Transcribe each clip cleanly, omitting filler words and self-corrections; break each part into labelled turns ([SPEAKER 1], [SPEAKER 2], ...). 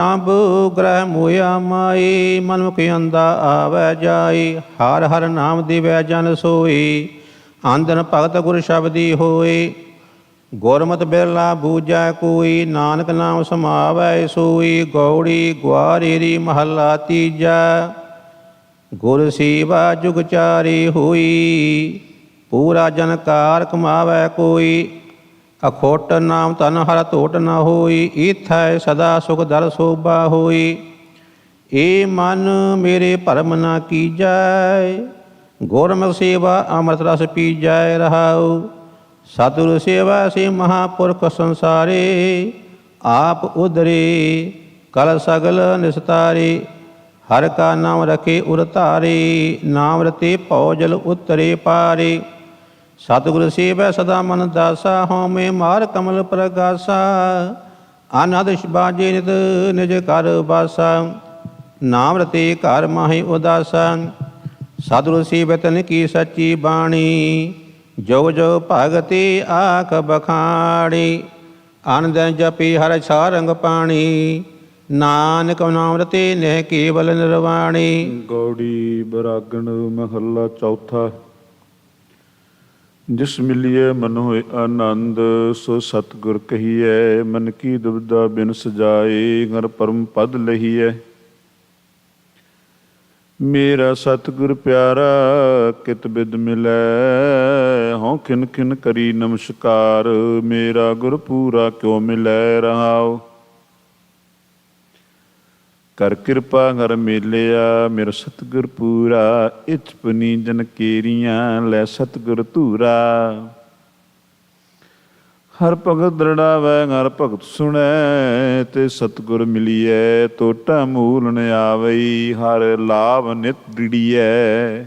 [SPEAKER 1] ਨਾਮ ਗ੍ਰਹਿ ਮੋਇਆ ਮਾਈ, ਮਨ ਮੁਖ ਅੰਦਾ ਆਵੈ ਜਾਈ। ਹਰ ਹਰ ਨਾਮ ਦਿਵੈ ਜਨ ਸੋਈ, ਆਂਦਨ ਭਗਤ ਗੁਰ ਸ਼ਬਦੀ ਹੋਏ। ਗੁਰਮਤਿ ਬਿਰਲਾ ਬੂਝੈ ਕੋਈ, ਨਾਨਕ ਨਾਮ ਸਮਾਵੈ ਸੋਈ। ਗੌੜੀ ਗੁਆਰੇਰੀ ਮਹੱਲਾ ਤੀਜਾ। ਗੁਰ ਸੇਵਾ ਜੁਗ ਚਾਰੀ ਹੋਈ, ਪੂਰਾ ਜਨਕਾਰ ਕਮਾਵੈ ਕੋਈ। ਅਖੋਟ ਨਾਮ ਧਨ ਹਰ ਧੋਟ ਨ ਹੋਈ, ਈਥੈ ਸਦਾ ਸੁਖ ਦਰ ਸੋਭਾ ਹੋਈ। ਏ ਮਨ ਮੇਰੇ ਭਰਮ ਨਾ ਕੀਜੈ, ਗੁਰਮੁਖ ਸੇਵਾ ਅੰਮ੍ਰਿਤ ਰਸ ਪੀਜੈ ਰਹਾਉ। ਸਤਿਗੁਰ ਸੇਵਾ ਸੇ ਮਹਾਪੁਰਖ ਸੰਸਾਰੇ, ਆਪ ਉਧਰੇ ਕਲ ਸਗਲ ਨਿਸਤਾਰੇ। ਹਰ ਕਾ ਨਾਮ ਰਖੇ ਉਰ ਧਾਰੇ, ਨਾਮ ਰਤੇ ਭਉ ਜਲ ਉਤਰੇ ਪਾਰੇ। ਸਤਿਗੁਰ ਸੇਵੈ ਸਦਾ ਮਨ ਦਾਸਾ, ਹਉਮੈ ਮਾਰ ਕਮਲ ਪ੍ਰਗਾਸਾ। ਅਨਹਦ ਬਾਜੇ ਨਿਤ ਨਿਜ ਘਰ ਬਾਸਾ, ਨਾਮ ਰਤੇ ਘਰ ਮਾਹਿ ਉਦਾਸਾ। ਸਤਿਗੁਰ ਸੇਵੈ ਤਿਨ ਕੀ ਸੱਚੀ ਬਾਣੀ, ਜੁਗ ਜੁਗ ਭਗਤੀ ਆਖ ਬਖਾਣੀ। ਅਨ ਦਿਨ ਜਪੀ ਹਰਿ ਛਾਰੰਗ ਪਾਣੀ, ਨਾਨਕ ਨਾਮ ਰਤੇ ਨਹਿ ਕੇਵਲ ਨਿਰਵਾਣੀ।
[SPEAKER 2] ਗੌੜੀ ਬਰਾਗਣ ਮਹੱਲਾ ਚੌਥਾ। ਜਿਸ ਮਿਲੀਏ ਮਨ ਹੋਏ ਆਨੰਦ, ਸੋ ਸਤਿਗੁਰ ਕਹੀਐ। ਮਨ ਕੀ ਦੁਬਿਧਾ ਬਿਨ ਸਜਾਏ, ਹਰ ਪਰਮ ਪਦ ਲਹੀਐ। ਮੇਰਾ ਸਤਿਗੁਰ ਪਿਆਰਾ ਕਿਤ ਬਿਦ ਮਿਲੈ, ਹਉ ਖਿਨ ਖਿਨ ਕਰੀ ਨਮਸਕਾਰ। ਮੇਰਾ ਗੁਰ ਪੂਰਾ ਕਿਉ ਮਿਲੈ ਰਹਾਉ। ਕਰ ਕਿਰਪਾ ਹਰ ਮੇਲਿਆ, ਮੇਰਾ ਸਤਿਗੁਰ ਪੂਰਾ। ਇਚ ਪੁਨੀ ਜਨ ਕੇਰੀਆਂ, ਲੈ ਸਤਿਗੁਰ ਧੂਰਾ। ਹਰ ਭਗਤ ਦ੍ਰਿੜਾਵੈ, ਹਰ ਭਗਤ ਸੁਣੈ। ਤੇ ਸਤਿਗੁਰ ਮਿਲੀਐ, ਟੋਟਾ ਮੂਲ ਨ ਆਵਈ। ਹਰ ਲਾਭ ਨਿਤ ਦ੍ਰਿੜੀਐ।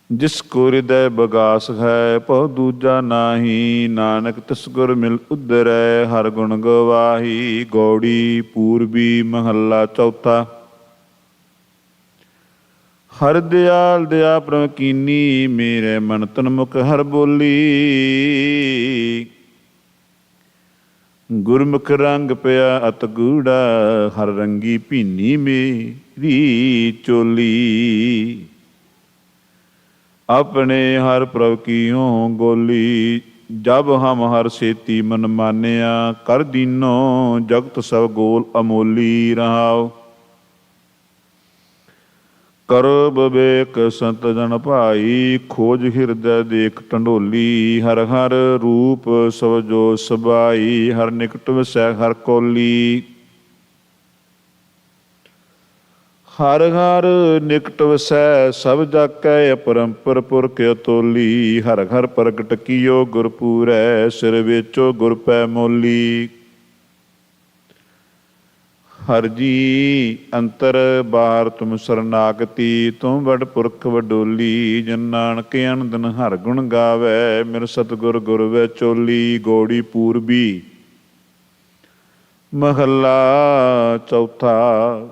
[SPEAKER 2] ਜਿਸ ਕੋ ਹਿਰਦੈ ਬਗਾਸ ਹੈ, ਭਉ ਦੂਜਾ ਨਾਹੀ। ਨਾਨਕ ਤਿਸ ਗੁਰ ਮਿਲ ਉਧਰੈ, ਹਰ ਗੁਣ ਗਵਾਹੀ। ਗੌੜੀ ਪੂਰਬੀ ਮਹੱਲਾ ਚੌਥਾ। ਹਰ ਦਿਆਲ ਦਇਆ ਪ੍ਰਭ ਕੀਨੀ, ਮੇਰੇ ਮਨ ਤਨ ਮੁਖ ਹਰ ਬੋਲੀ। ਗੁਰਮੁਖ ਰੰਗ ਪਿਆ ਅਤ ਗੂੜਾ, ਹਰ ਰੰਗੀ ਭੀਨੀ ਮੇਰੀ ਚੋਲੀ। ਆਪਣੇ ਹਰ ਪ੍ਰਭ ਕੀਓ ਗੋਲੀ, ਜਬ ਹਮ ਹਰ ਸੇਤੀ ਮਨ ਮਾਨਿਆ। ਕਰ ਦੀਨੋ ਜਗਤ ਸਭ ਗੋਲ ਅਮੋਲੀ ਰਹਾਉ। ਕਰੋ ਬਿਬੇਕ ਸੰਤ ਜਨ ਭਾਈ, ਖੋਜ ਹਿਰਦੈ ਦੇਖ ਢੰਡੋਲੀ। ਹਰ ਹਰ ਰੂਪ ਸਭ ਜੋ ਸਬਾਈ, ਹਰ ਨਿਕਟ ਵਸੈ ਹਰ ਕੋਲੀ। ਹਰ ਹਰ ਨਿਕਟ ਵਸੈ ਸਭ ਜਾਕੈ, ਅਪਰੰਪਰ ਪੁਰਖ ਅਤੋਲੀ। ਹਰ ਹਰ ਪ੍ਰਗਟ ਕੀਓ ਗੁਰ ਪੂਰੈ, ਸਿਰ ਵੇਚੋ ਗੁਰ ਪੈ ਮੋਲੀ। ਹਰ ਜੀ ਅੰਤਰ ਬਾਹਰ ਤੁਮ ਸਰਨਾਗਤੀ, ਤੁਮ ਵਡ ਪੁਰਖ ਵਡੋਲੀ। ਜਨ ਨਾਨਕ ਅਨੰਦਨ ਹਰ ਗੁਣ ਗਾਵੈ, ਮਿਰ ਸਤਿਗੁਰ ਗੁਰ ਵੈ ਚੋਲੀ। ਗੌੜੀ ਪੂਰਬੀ ਮਹੱਲਾ ਚੌਥਾ।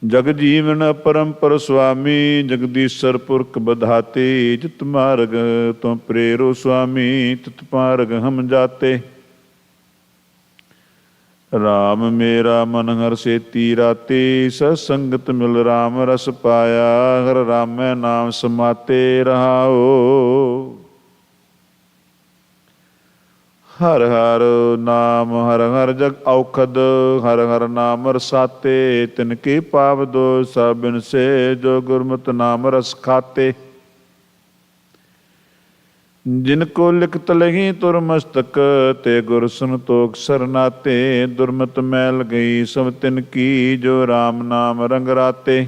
[SPEAKER 2] ਜਗ ਜੀਵਨ ਪਰੰਪਰ ਸੁਆਮੀ, ਜਗਦੀਸ਼ਰ ਪੁਰਖ ਬਧਾਤੇ। ਜਿਤ ਮਾਰਗ ਤੁਮ ਪ੍ਰੇਰੋ ਸੁਆਮੀ, ਤਿਤ ਮਾਰਗ ਹਮ ਜਾਤੇ। ਰਾਮ ਮੇਰਾ ਮਨ ਹਰ ਸੇਤੀ ਰਾਤੇ, ਸਤ ਸੰਗਤ ਮਿਲ ਰਾਮ ਰਸ ਪਾਇਆ। ਹਰ ਰਾਮੈ ਨਾਮ ਸਮਾਤੇ ਰਹਾਉ। ਹਰ ਹਰ ਨਾਮ ਹਰ ਹਰ ਜਗ ਔਖਦ, ਹਰ ਹਰ ਨਾਮ ਰਸਾਤੇ। ਤਿਨ ਕੀ ਪਾਵ ਦੋ ਸਭ ਬਿਨਸੇ, ਜੋ ਗੁਰਮਤਿ ਨਾਮ ਰਸ ਖਾਤੇ। ਜਿਨ ਕੋ ਲਿਖਤ ਲਹੀ ਤੁਰ ਮਸਤਕ, ਤੇ ਗੁਰ ਸੰਤੋਖ ਸਰਨਾਤੇ। ਦੁਰਮਤ ਮੈਲ ਗਈ ਸਭ ਤਿਨ ਕੀ, ਜੋ ਰਾਮ ਨਾਮ ਰੰਗ ਰਾਤੇ।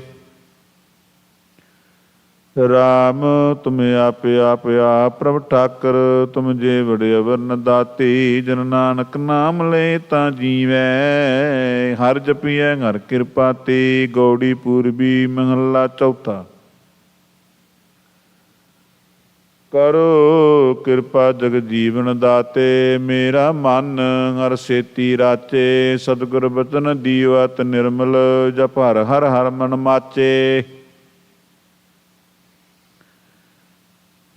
[SPEAKER 2] ਰਾਮ ਤੁਮ ਆਪੇ ਆਪ ਆਪ ਪ੍ਰਭ ਠਾਕਰ, ਤੁਮ ਜੇ ਵਡੇ ਅਵਰਨ ਦਾਤੇ। ਜਨ ਨਾਨਕ ਨਾਮ ਲੈ ਤਾਂ ਜੀਵੈ, ਹਰ ਜਪੀਐ ਹਰ ਕਿਰਪਾ ਤੇ। ਗੌੜੀ ਪੂਰਬੀ ਮਹੱਲਾ ਚੌਥਾ। ਕਰੋ ਕਿਰਪਾ ਜਗ ਜੀਵਨ ਦਾਤੇ, ਮੇਰਾ ਮਨ ਹਰ ਸੇਤੀ ਰਾਚੇ। ਸਤਿਗੁਰ ਬਚਨ ਦੀਓ ਅਤ ਨਿਰਮਲ, ਜਪ ਹਰ ਹਰ ਹਰ ਮਨ ਮਾਚੇ।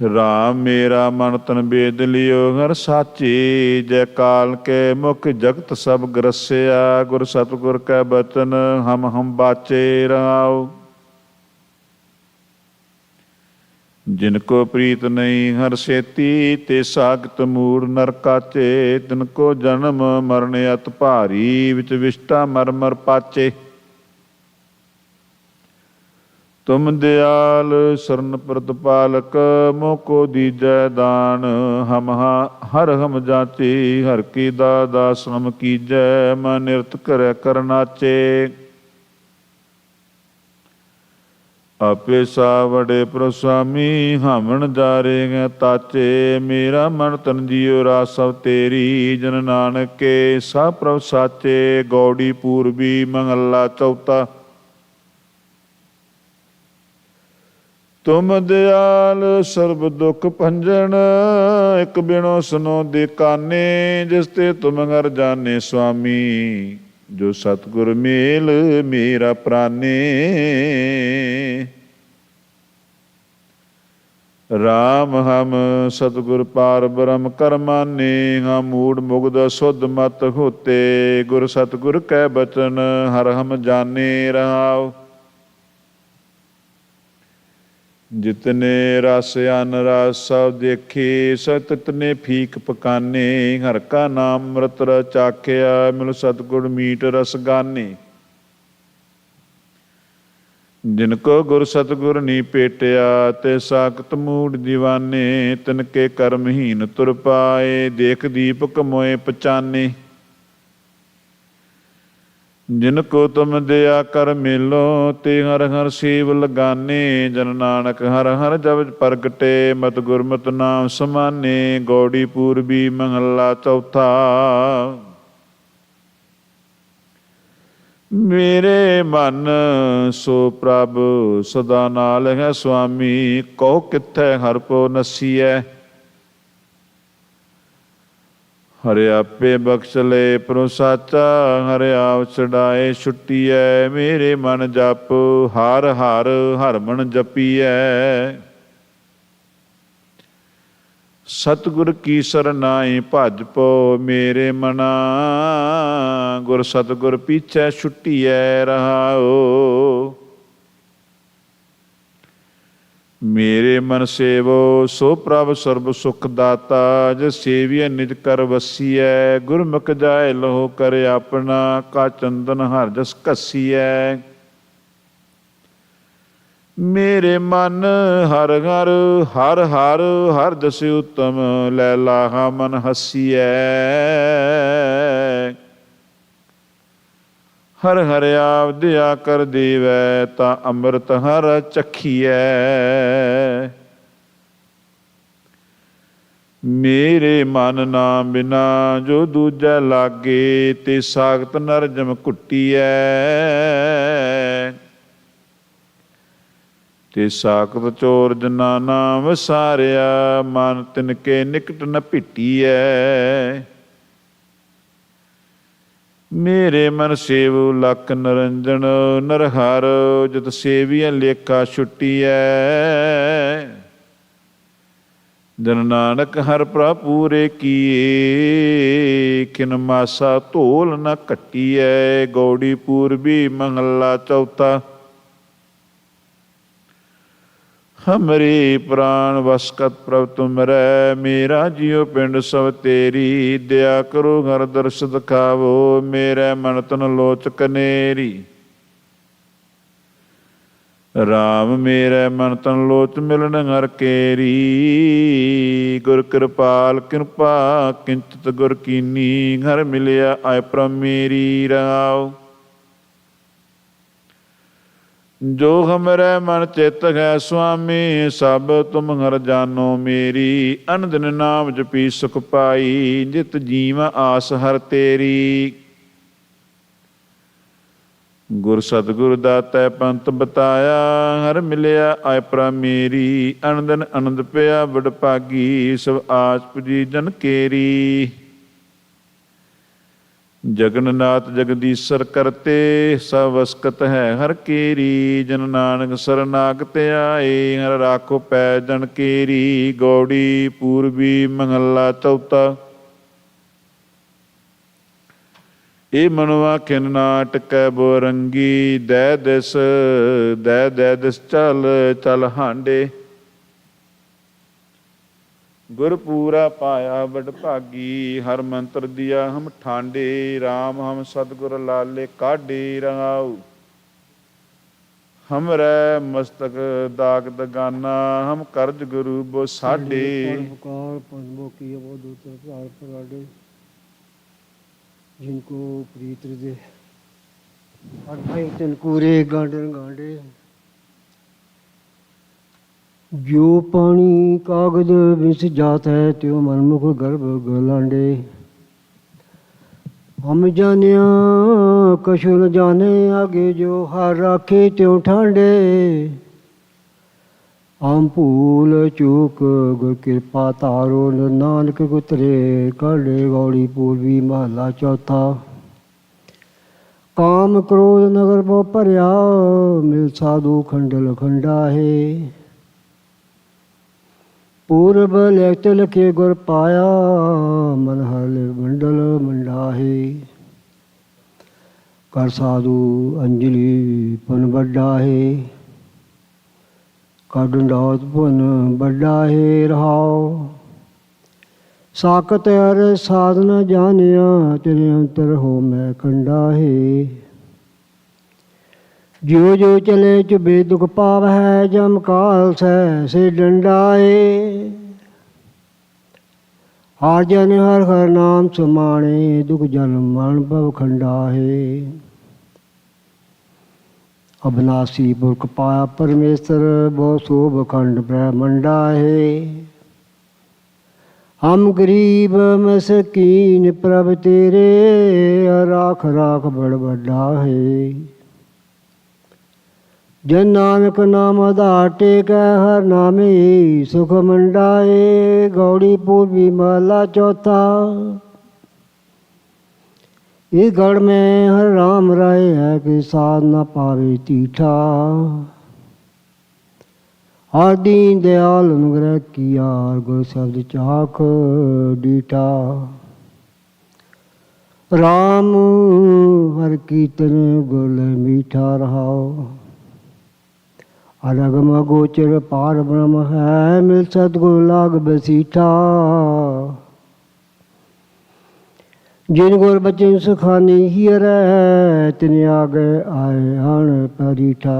[SPEAKER 2] ਰਾਮ ਮੇਰਾ ਮਨ ਤਨ ਬੇਦ ਲਿਓ ਹਰ ਸਾਚੀ। ਜੈ ਕਾਲ ਕੇ ਮੁਖ ਜਗਤ ਸਭ ਗਰਸਿਆ। ਗੁਰ ਸਤਿਗੁਰ ਕੈ ਬਚਨ ਹਮ ਬਾਚੇ ਰਹਾਉ। ਜਿਨ ਕੋ ਪ੍ਰੀਤ ਨਹੀਂ ਹਰ ਸੇਤੀ ਤੇ ਸਾਗਤ ਮੂੜ ਨਰ ਕਾਚੇ। ਤਿਨ ਕੋ ਜਨਮ ਮਰਨ ਅਤ ਭਾਰੀ ਵਿੱਚ ਵਿਸ਼ਟਾ ਮਰ ਮਰ ਪਾਚੇ। ਤੁਮ ਦਿਆਲ ਸਰਨ ਪ੍ਰਤਪਾਲਕ ਮੋਹ ਕੋ ਦੀਜੈ ਦਾਨ। ਹਰ ਹਮ ਜਾਚੀ ਹਰ ਕੀ ਦਾਸ ਹਮ ਕੀਜੈ। ਮਨ ਨਿਰਤ ਕਰੈ ਕਰ ਨਾਚੇ। ਆਪੇ ਸਾ ਵਡੇ ਪ੍ਰਸਵਾਮੀ ਹਮਣ ਜਾਰੇ ਗੈ ਤਾਚੇ। ਮੇਰਾ ਮਨ ਤਨ ਜੀਉ ਰਾਸ ਸਭ ਤੇਰੀ। ਜਨ ਨਾਨਕ ਕੇ ਸਾ ਪ੍ਰਭ ਸਾਚੇ। ਗੌੜੀ ਪੂਰਬੀ ਮਹੱਲਾ ਚੌਥਾ। ਤੁਮ ਦਿਆਲ ਸਰਬ ਦੁਖ ਭੰਜਨ। ਇਕ ਬਿਨੋ ਸੁਨੋ ਦੇ ਕਾਨੇ। ਜਿਸ ਤੇ ਤੁਮ ਹਰ ਜਾਣੇ ਸੁਆਮੀ। ਜੋ ਸਤਿਗੁਰ ਮੇਲ ਮੇਰਾ ਪ੍ਰਾਨੇ। ਰਾਮ ਹਮ ਸਤਿਗੁਰ ਪਾਰ ਬ੍ਰਹਮ ਕਰਮਾਨੇ। ਹਮ ਮੂੜ ਮੁਗਧ ਸੁਧ ਮਤ ਹੋਤੇ। ਗੁਰ ਸਤਿਗੁਰ ਕੈ ਬਚਨ ਹਰ ਹਮ ਜਾਣੇ ਰਹਾਉ। ਜਿਤਨੇ ਰਸ ਅਨ ਰਸ ਸਭ ਦੇਖੇ। ਸੋ ਤਿਤਨੇ ਫੀਕ ਪਕਾਨੇ। ਹਰ ਕਾ ਨਾਮ ਅੰਮ੍ਰਿਤ ਚਾਖਿਆ। ਮਿਲ ਸਤਿਗੁਰ ਮੀਠ ਰਸ ਗਾਨੇ। ਜਿਨ ਕੋ ਗੁਰ ਸਤਿਗੁਰ ਨੀ ਭੇਟਿਆ। ਤੇ ਸਾਖਤ ਮੂੜ ਦੀਵਾਨੇ। ਤਿਨ ਕੇ ਕਰਮਹੀਨ ਤੁਰ ਪਾਏ। ਦੇਖ ਦੀਪਕ ਮੋਏ ਪਛਾਨੇ। ਜਿਨ ਕੋ ਤੁਮ ਦਇਆ ਕਰ ਮੇਲੋ। ਤੇ ਹਰ ਹਰ ਸੇਵ ਲਗਾਨੇ। ਜਨ ਨਾਨਕ ਹਰ ਹਰ ਜਪਿ ਪ੍ਰਗਟੇ। ਮਤ ਗੁਰਮਤਿ ਨਾਮ ਸਮਾਨੇ। ਗੌੜੀ ਪੂਰਬੀ ਮਹੱਲਾ ਚੌਥਾ। ਮੇਰੇ ਮਨ ਸੋ ਪ੍ਰਭ ਸਦਾ ਨਾਲ ਹੈ ਸੁਆਮੀ। ਕਉ ਕਿੱਥੈ ਹਰਿ ਪੋ ਨਸੀਐ। ਹਰਿ ਆਪੇ ਬਖਸ਼ ਲੈ ਪ੍ਰੋ ਸਾਚਾ। ਹਰਿ ਆਪ ਛਡਾਏ ਛੁੱਟੀਐ। ਮੇਰੇ ਮਨ ਜਪ ਹਰ ਹਰ ਹਰਮਨ ਜਪੀਐ। ਸਤਿਗੁਰ ਕੀ ਸਰਨਾਈ ਭਜ ਪੋ ਮੇਰੇ ਮਨਾ। ਗੁਰ ਸਤਿਗੁਰ ਪੀਛੈ ਛੁੱਟੀਐ ਰਹਾਉ। ਮੇਰੇ ਮਨ ਸੇਵੋ ਸੋ ਪ੍ਰਭ ਸਰਬ ਸੁਖ ਦਾਤਾ। ਜਿਸ ਸੇਵੀਐ ਨਿਜ ਕਰ ਵਸੀਐ। ਗੁਰਮੁਖ ਜਾਏ ਲਹੋ ਕਰ ਆਪਣਾ। ਕਾ ਚੰਦਨ ਹਰ ਜਸ ਘਸੀਐ। ਮੇਰੇ ਮਨ ਹਰ ਹਰ ਹਰ ਹਰ ਹਰ ਜਸ ਉਤਮ। ਲੈ ਲਾਹਾ ਮਨ ਹਸੀਐ। ਹਰ ਹਰ ਆਪ ਦਇਆ ਕਰ ਦੇਵੈ। ਤਾਂ ਅੰਮ੍ਰਿਤ ਹਰ ਚਖੀਐ। ਮੇਰੇ ਮਨ ਨਾਮ ਬਿਨਾ ਜੋ ਦੂਜੈ ਲਾਗੇ। ਤੇ ਸਾਖਤ ਨਰ ਜਮ ਘੁੱਟੀਐ। ਤੇ ਸਾਖਤ ਚੋਰ ਜਨਾ ਨਾਮ ਵਸਾਰਿਆ। ਮਨ ਤਿਨ ਕੇ ਨਿਕਟ ਨ ਭਿਟੀਐ। ਮੇਰੇ ਮਨ ਸੇਵ ਲਖ ਨਰੰਜਨ ਨਰਹਰ। ਜਤ ਸੇਵੀਐ ਲੇਖਾ ਛੁੱਟੀਐ। ਜਨ ਨਾਨਕ ਹਰਿ ਪ੍ਰਭ ਪੂਰੇ ਕੀਏ। ਕਿਨ ਮਾਸਾ ਧੋਲ ਨ ਘਟੀਐ। ਗੌੜੀ ਪੂਰਬੀ ਮਹੱਲਾ ਚੌਥਾ। ਹਮਰੇ ਪ੍ਰਾਨ ਵਸਕਤ ਪ੍ਰਭ ਤੁਮਰੈ। ਮੇਰਾ ਜੀਉ ਪਿੰਡ ਸਭ ਤੇਰੀ। ਦਇਆ ਕਰੋ ਹਰ ਦਰਸ ਦਿਖਾਵੋ। ਮੇਰੇ ਮਨ ਤਨ ਲੋਚਕ ਨੇਰੀ। ਰਾਮ ਮੇਰੇ ਮਨ ਤਨ ਲੋਚ ਮਿਲਨ ਹਰ ਕੇਰੀ। ਗੁਰ ਕਿਰਪਾਲ ਕਿਰਪਾ ਕਿੰਚਿਤ ਗੁਰ ਕੀਨੀ। ਹਰ ਮਿਲਿਆ ਆਇ ਪ੍ਰਭ ਮੇਰੀ ਰਹਾਉ। ਜੋ ਹਮਰੇ ਮਨ ਚਿਤ ਹੈ ਸੁਆਮੀ। ਸਭ ਤੁਮ ਹਰ ਜਾਨੋ ਮੇਰੀ। ਅਨ ਦਿਨ ਨਾਮ ਜਪੀ ਸੁਖ ਪਾਈ। ਜਿਤ ਜੀਵ ਆਸ ਹਰ ਤੇਰੀ। ਗੁਰ ਸਤਿਗੁਰ ਦਾਤੈ ਪੰਥ ਬਤਾਇਆ। ਹਰ ਮਿਲਿਆ ਆਇ ਪ੍ਰਭ ਮੇਰੀ। ਅਨ ਦਿਨ ਆਨੰਦ ਪਿਆ ਬੜ ਭਾਗੀ। ਸਭ ਆਸ ਪੁਜੀ ਜਨ ਕੇਰੀ। ਜਗਨਨਾਥ ਜਗਦੀਸ਼ਰ ਕਰਤੇ, ਸਭ ਵਸਕਤ ਹੈ ਹਰ ਕੇਰੀ। ਜਨ ਨਾਨਕ ਸਰਨਾਗਤ ਆਏ, ਹਰ ਰਾਖੋ ਪੈ ਜਨ ਕੇਰੀ। ਗੌੜੀ ਪੂਰਬੀ ਮਹੱਲਾ ਚੌਥਾ। ਇਹ ਮਨਵਾ ਖਿਨ ਨਾ ਟਕੈ ਬੋਰੰਗੀ, ਦੈ ਦਿਸ ਚਲ ਚਲ ਹਾਂਡੇ। ਗੁਰ ਪੂਰਾ ਪਾਇਆ ਬੜ ਭਾਗੀ, ਹਰ ਮੰਤਰ ਦਿਆ ਹਮ ਠਾਂਡੇ। ਰਾਮ ਹਮ ਸਤਿਗੁਰ ਲਾਲੇ ਕਾਢੇ, ਰਹਾਉ ਹਮਰੈ ਮਸਤਕ ਦਾਗ ਦਗਾਨਾ। ਹਮ ਕਰਜ ਗੁਰੂ ਬੋ ਸਾਡੇ।
[SPEAKER 3] जिनको प्रीत हृदय और भाई तिनकूरे गांडे गांडे। जो पानी कागज विस जात है, त्यो मनमुख गर्भ गलांडे। हम जानिया कछु न जाने, आगे जो हार राखे त्यों ठांडे। हम भूल चूक गुर कृपा तारो, नानक गुतरे काढ़े। गौड़ी पूर्वी महला चौथा। काम क्रोध नगर बो भरिया, मिल साधु खंडल खंडा है। पूर्व लिखत लिखे गुर पाया, मन हर मंडल मंडा है। कर साधु अंजलि पन बड्डा है, काडंडौत पुन बड्डा है रहाओ। साकत हर साधना जानिया, तेरे अंतर हो मैं खंडा है। जो जो चले चुबे दुख पाव है, जम काल से डंडा है। हर जन हर हर नाम समाणे, दुख जन्म मरण भव खंडा है। अविनाशी पुरख पाया परमेश्वर, बहुत शोभ खंड ब्रह्मंडा है। हम गरीब मस्कीन प्रभ तेरे, राख राख बड़ बड्डा है। जन नानक नाम आधार टेकै, हर नामे सुख मंडाए। गौड़ी पूर्वी महला चौथा। इस गढ़ में हर राम राय है, कि साध न पावे तीठा। हर दीन दयाल अनुग्रह किया, गुर शब्द चाख डीठा। राम हर कीर्तन गुर मीठा रहाओ। अरगम गोचर पार ब्रह्म है, मिल सतगुर लाग बसीठा। जिन गुर बचन सुखानी हियर, तिन आगे आए हण परीठा।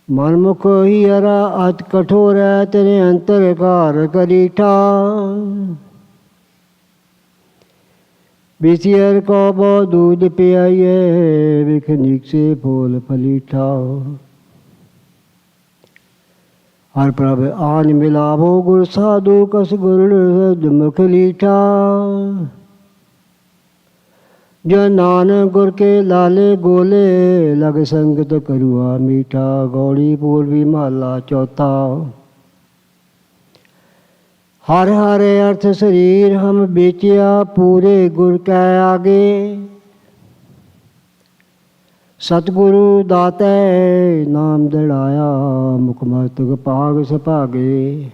[SPEAKER 3] मनमुख हियरा अत कठोर है, तेरे अंतर कार करीठा। बिसियर को बो दूध पियाइए, विख नीक से फूल फलीठा। हर प्रभ आन मिलावो, गुर साधु कस गुर मुख लीठा। जो नानक गुर के लाले गोले, लग संगत करुआ मीठा। गौड़ी पूर्वी महला चौथा। हर हरे अर्थ शरीर हम बेचिया, पूरे गुर कै आगे। सतगुरु दाते नाम दड़ाया, मुख मस्तक पाग सभागे।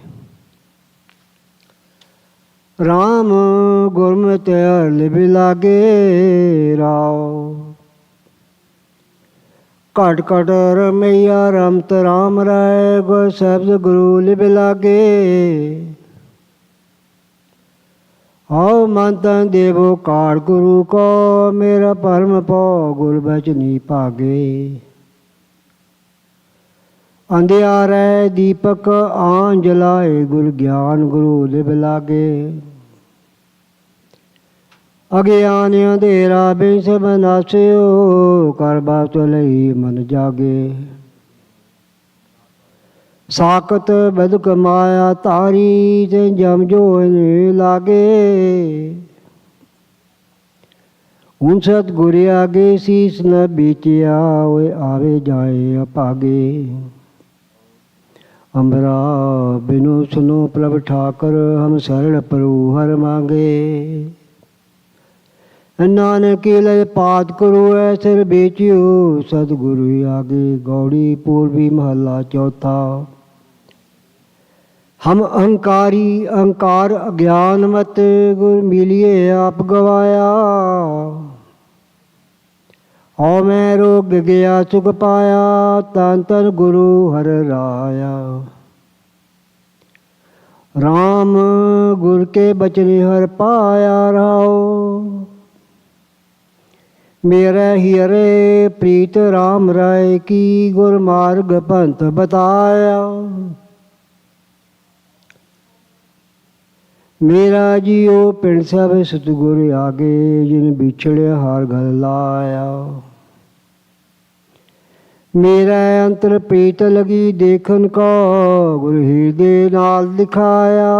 [SPEAKER 3] राम गुरमत लिभ लागे, राव घट घट रमैया रमत राम राय। गुर शब्द गुरु लिभ लागे। आओ मन तन देवो कार गुरु को, मेरा परम पौ गुर बचनी भागे। अंधियारे दीपक आन जलाए, गुर ज्ञान गुरु लिभ लागे। अज्ञान अंधेरा बिंस बनास्यो, कर बात लई मन जागे। साकत बदक माया तारी, ते जम जो लागे। उन सतगुर आगे शीस न बेचिया, ओए आवे जाए अभागे। अमरा बिनु सुनो प्रभ ठाकर, हम शरण प्रभु हर मांगे। ਨਾਨਕ ਕੀ ਲੈ ਪਾਤ ਕਰੋ ਐ ਸਿਰ ਵੇਚਿਓ ਸਤਿਗੁਰੂ ਆਗੇ। ਗੌੜੀ ਪੂਰਬੀ ਮਹੱਲਾ ਚੌਥਾ। हम अहंकारी अहंकार अज्ञान मत गुर मिलिए आप गवाया। हौ मैं रोग गया सुख पाया तन तन गुरु हर राया। राम गुर के बचन हर पाया रहो। मेरे हियरे प्रीत राम राय की गुर मार्ग पंथ बताया। मेरा जियो पिंड सब सतगुर आगे जिन बिछड़े हार घर लाया। मेरा अंतर प्रीत लगी देखन को गुर हृदय नाल दिखाया।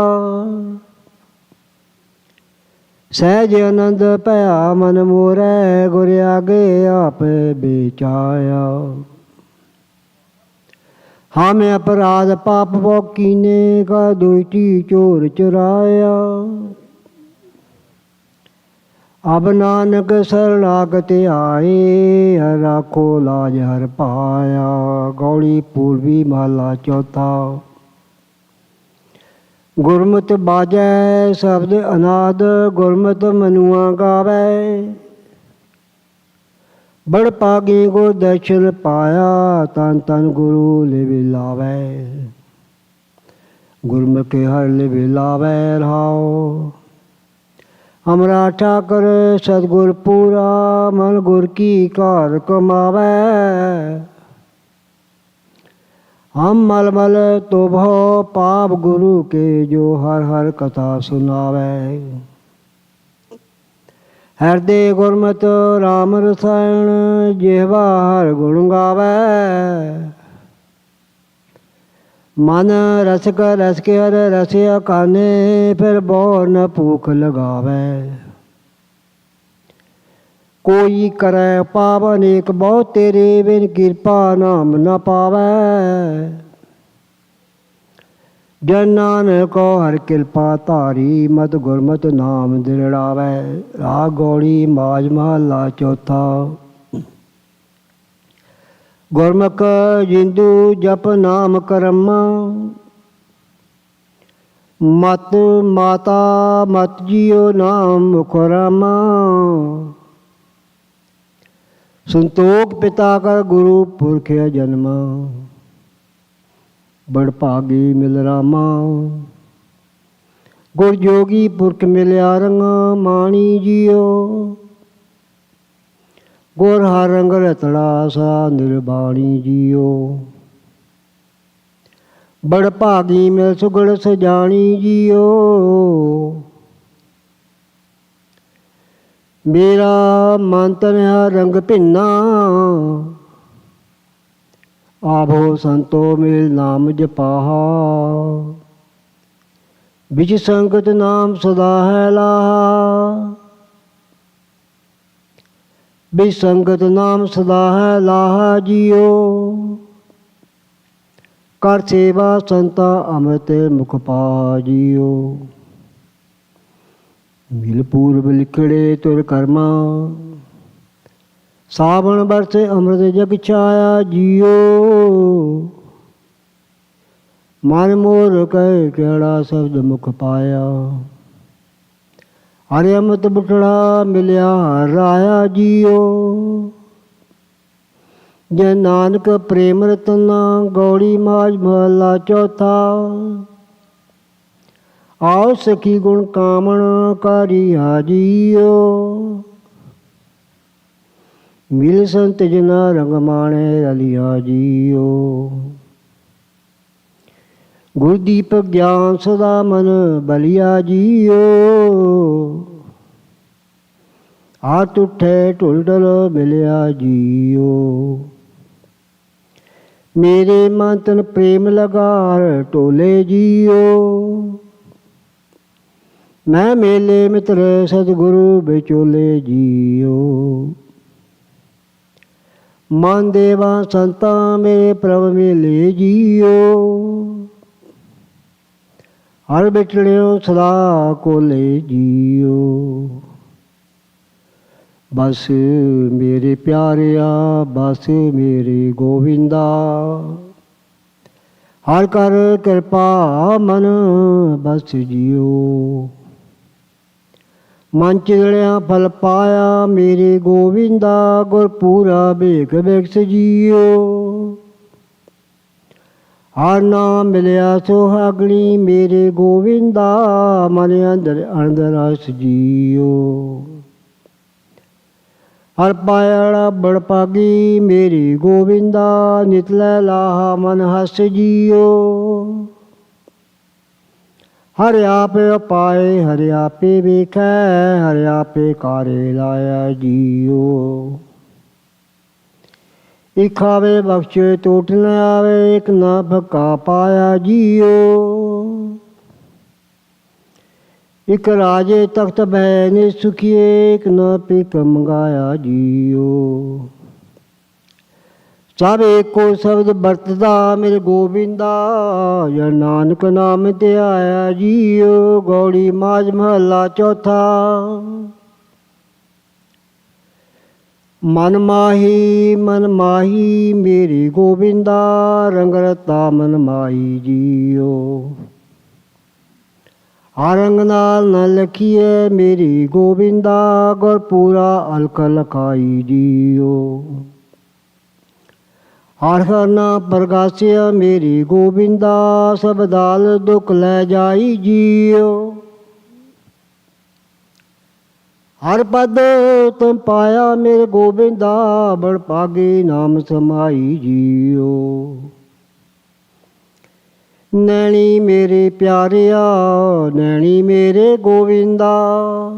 [SPEAKER 3] सहज आनंद भया मन मोरै गुर आगे आप बेचाया। हम अपराध पाप कीने का दोषी चोर चुराया। अब नानक शरणागत आए हर राखो लाज हर पाया। गौड़ी पूर्वी महला चौथा। गुरमत बाजै शब्द अनाद गुरमत मनुआ गावै। बड़ पागी गुर दर्शन पाया तन तन गुरु लिव लावै। गुरमुख हर लिव लावै रहाओ। हमरा ठाकर सतगुर पूरा मन गुर की कार कमावै। हम मल मल तो भो पाप गुरु के जो हर हर कथा सुनावै। हृदय गुरमत राम रसायन जिह्वा हर गुण गावै। मन रसिक रस के हर रसिया खाने फिर बहु न भूख लगावै। कोई करे पाप अनेक बहु तेरे बिन कृपा नाम न पावै। जन नानक को हर कृपा धारी मत गुरमत नाम दिलड़ावै। राग गौड़ी माज महला चौथा। गुरमुख जिंदू जप नाम करमा। मत माता मत जियो नाम मुखरामा। संतोख पिता कर गुरु पुरख जन्मा। बड़ भागी मिल रामा। गुर जोगी पुरख मिलिया रंगा माणी जियो। गुर हर रंग रतड़ा सा निर्बाणी जियो। बड़ भागी मिल सुगड़ सजानी जियो। मेरा मन तन रंग भिन्ना। आभो संतो मिल नाम जपाहा। बिच संगत नाम सदा है लाहा। बिच संगत नाम सदा है लाहा जियो। कर सेवा संता अमृत मुख पा जियो। मिल पूर्व लिखड़े तुर कर्मा। सावन बरसे अमृत जग छाया जियो। मन मोर कह केड़ा शब्द मुख पाया। हरे अमृत बुटड़ा मिलिया हर राया जियो। जय नानक प्रेम रतना। गौड़ी माज महला चौथा। आओ सखी गुण कामण कारी हाजियो। मिल संत जना रंग माणे रलिया जियो। गुरदीपक ज्ञान सदा मन बलिया जियो। हाथ उठे ढुलढुल मिलिया जियो। मेरे मन तन प्रेम लगार टोले जियो। मैं मेले मित्र सतगुरु बिचोले जियो। मन देवा संता मेरे प्रभ मेले जियो। हर बिटड़ियो सदा कोले जियो। ਬਸ ਮੇਰੇ ਪਿਆਰਿਆ ਬਸ ਮੇਰੇ ਗੋਬਿੰਦਾ। ਹਰ ਕਰ ਕਿਰਪਾ ਮਨ ਬਸ ਜੀਓ। ਮਨ ਚਿੜਿਆ ਫਲ ਪਾਇਆ ਮੇਰੇ ਗੋਬਿੰਦਾ। ਗੁਰ ਪੂਰਾ ਭੇਖ ਬਿਕਸ ਜੀਓ। ਹਰ ਨਾਮ ਮਿਲਿਆ ਸੁਹਾਗਣੀ ਮੇਰੇ ਗੋਬਿੰਦਾ। ਮਨ ਅੰਦਰ ਅੰਦਰ ਰਸ ਜੀਓ। ਹਰ ਪਾਇਆ ਬੜ ਪਾਗੀ ਮੇਰੀ ਗੋਬਿੰਦਾ। ਨਿਤ ਲੈ ਲਾਹਾ ਮਨ ਹਸ ਜੀਓ। ਹਰ ਆਪੇ ਪਾਏ ਹਰ ਆਪੇ ਵੇਖੈ। ਹਰ ਆਪੇ ਕਾਰੇ ਲਾਇਆ ਜੀਓ। ਇਕ ਆਵੇ ਬਖਸ਼ੇ ਟੋਟ ਨ ਆਵੇ। ਇਕ ਨਾ ਫੱਕਾ ਪਾਇਆ ਜੀਓ। ਇਕ ਰਾਜੇ ਤਖਤ ਬਹਿ ਨੇ ਸੁਖੀਏ। ਇਕ ਨਾ ਪਿਕ ਮੰਗਾਇਆ ਜੀਓ। ਸਭ ਏਕੋ ਸ਼ਬਦ ਵਰਤਦਾ ਮੇਰੇ ਗੋਬਿੰਦਾ। ਜਾਂ ਨਾਨਕ ਨਾਮ ਤੇ ਆਇਆ ਜੀਓ। ਗੌੜੀ ਮਾਝ ਮਹੱਲਾ ਚੌਥਾ। ਮਨ ਮਾਹੀ ਮੇਰੇ ਗੋਬਿੰਦਾ। ਰੰਗ ਰਤਾ ਮਨ ਮਾਹੀ ਜੀਓ। ਹਰ ਰੰਗ ਨਾਲ ਨ ਲਖੀਏ ਮੇਰੀ ਗੋਬਿੰਦਾ। ਗੁਰ ਪੂਰਾ ਅਲਖ ਲਖਾਈ ਜੀਓ। ਹਰ ਹਰ ਨਾ ਪ੍ਰਗਾਸਿਆ ਮੇਰੀ ਗੋਬਿੰਦਾ। ਸਭ ਦਾਲ ਦੁੱਖ ਲੈ ਜਾਈ ਜੀਓ। ਹਰ ਪਦ ਤੁਮ ਪਾਇਆ ਮੇਰੇ ਗੋਬਿੰਦਾ। ਬੜ ਭਾਗੀ ਨਾਮ ਸਮਾਈ ਜੀਓ। ਨੈਣੀ ਮੇਰੇ ਪਿਆਰਿਆ ਨੈਣੀ ਮੇਰੇ ਗੋਬਿੰਦਾ।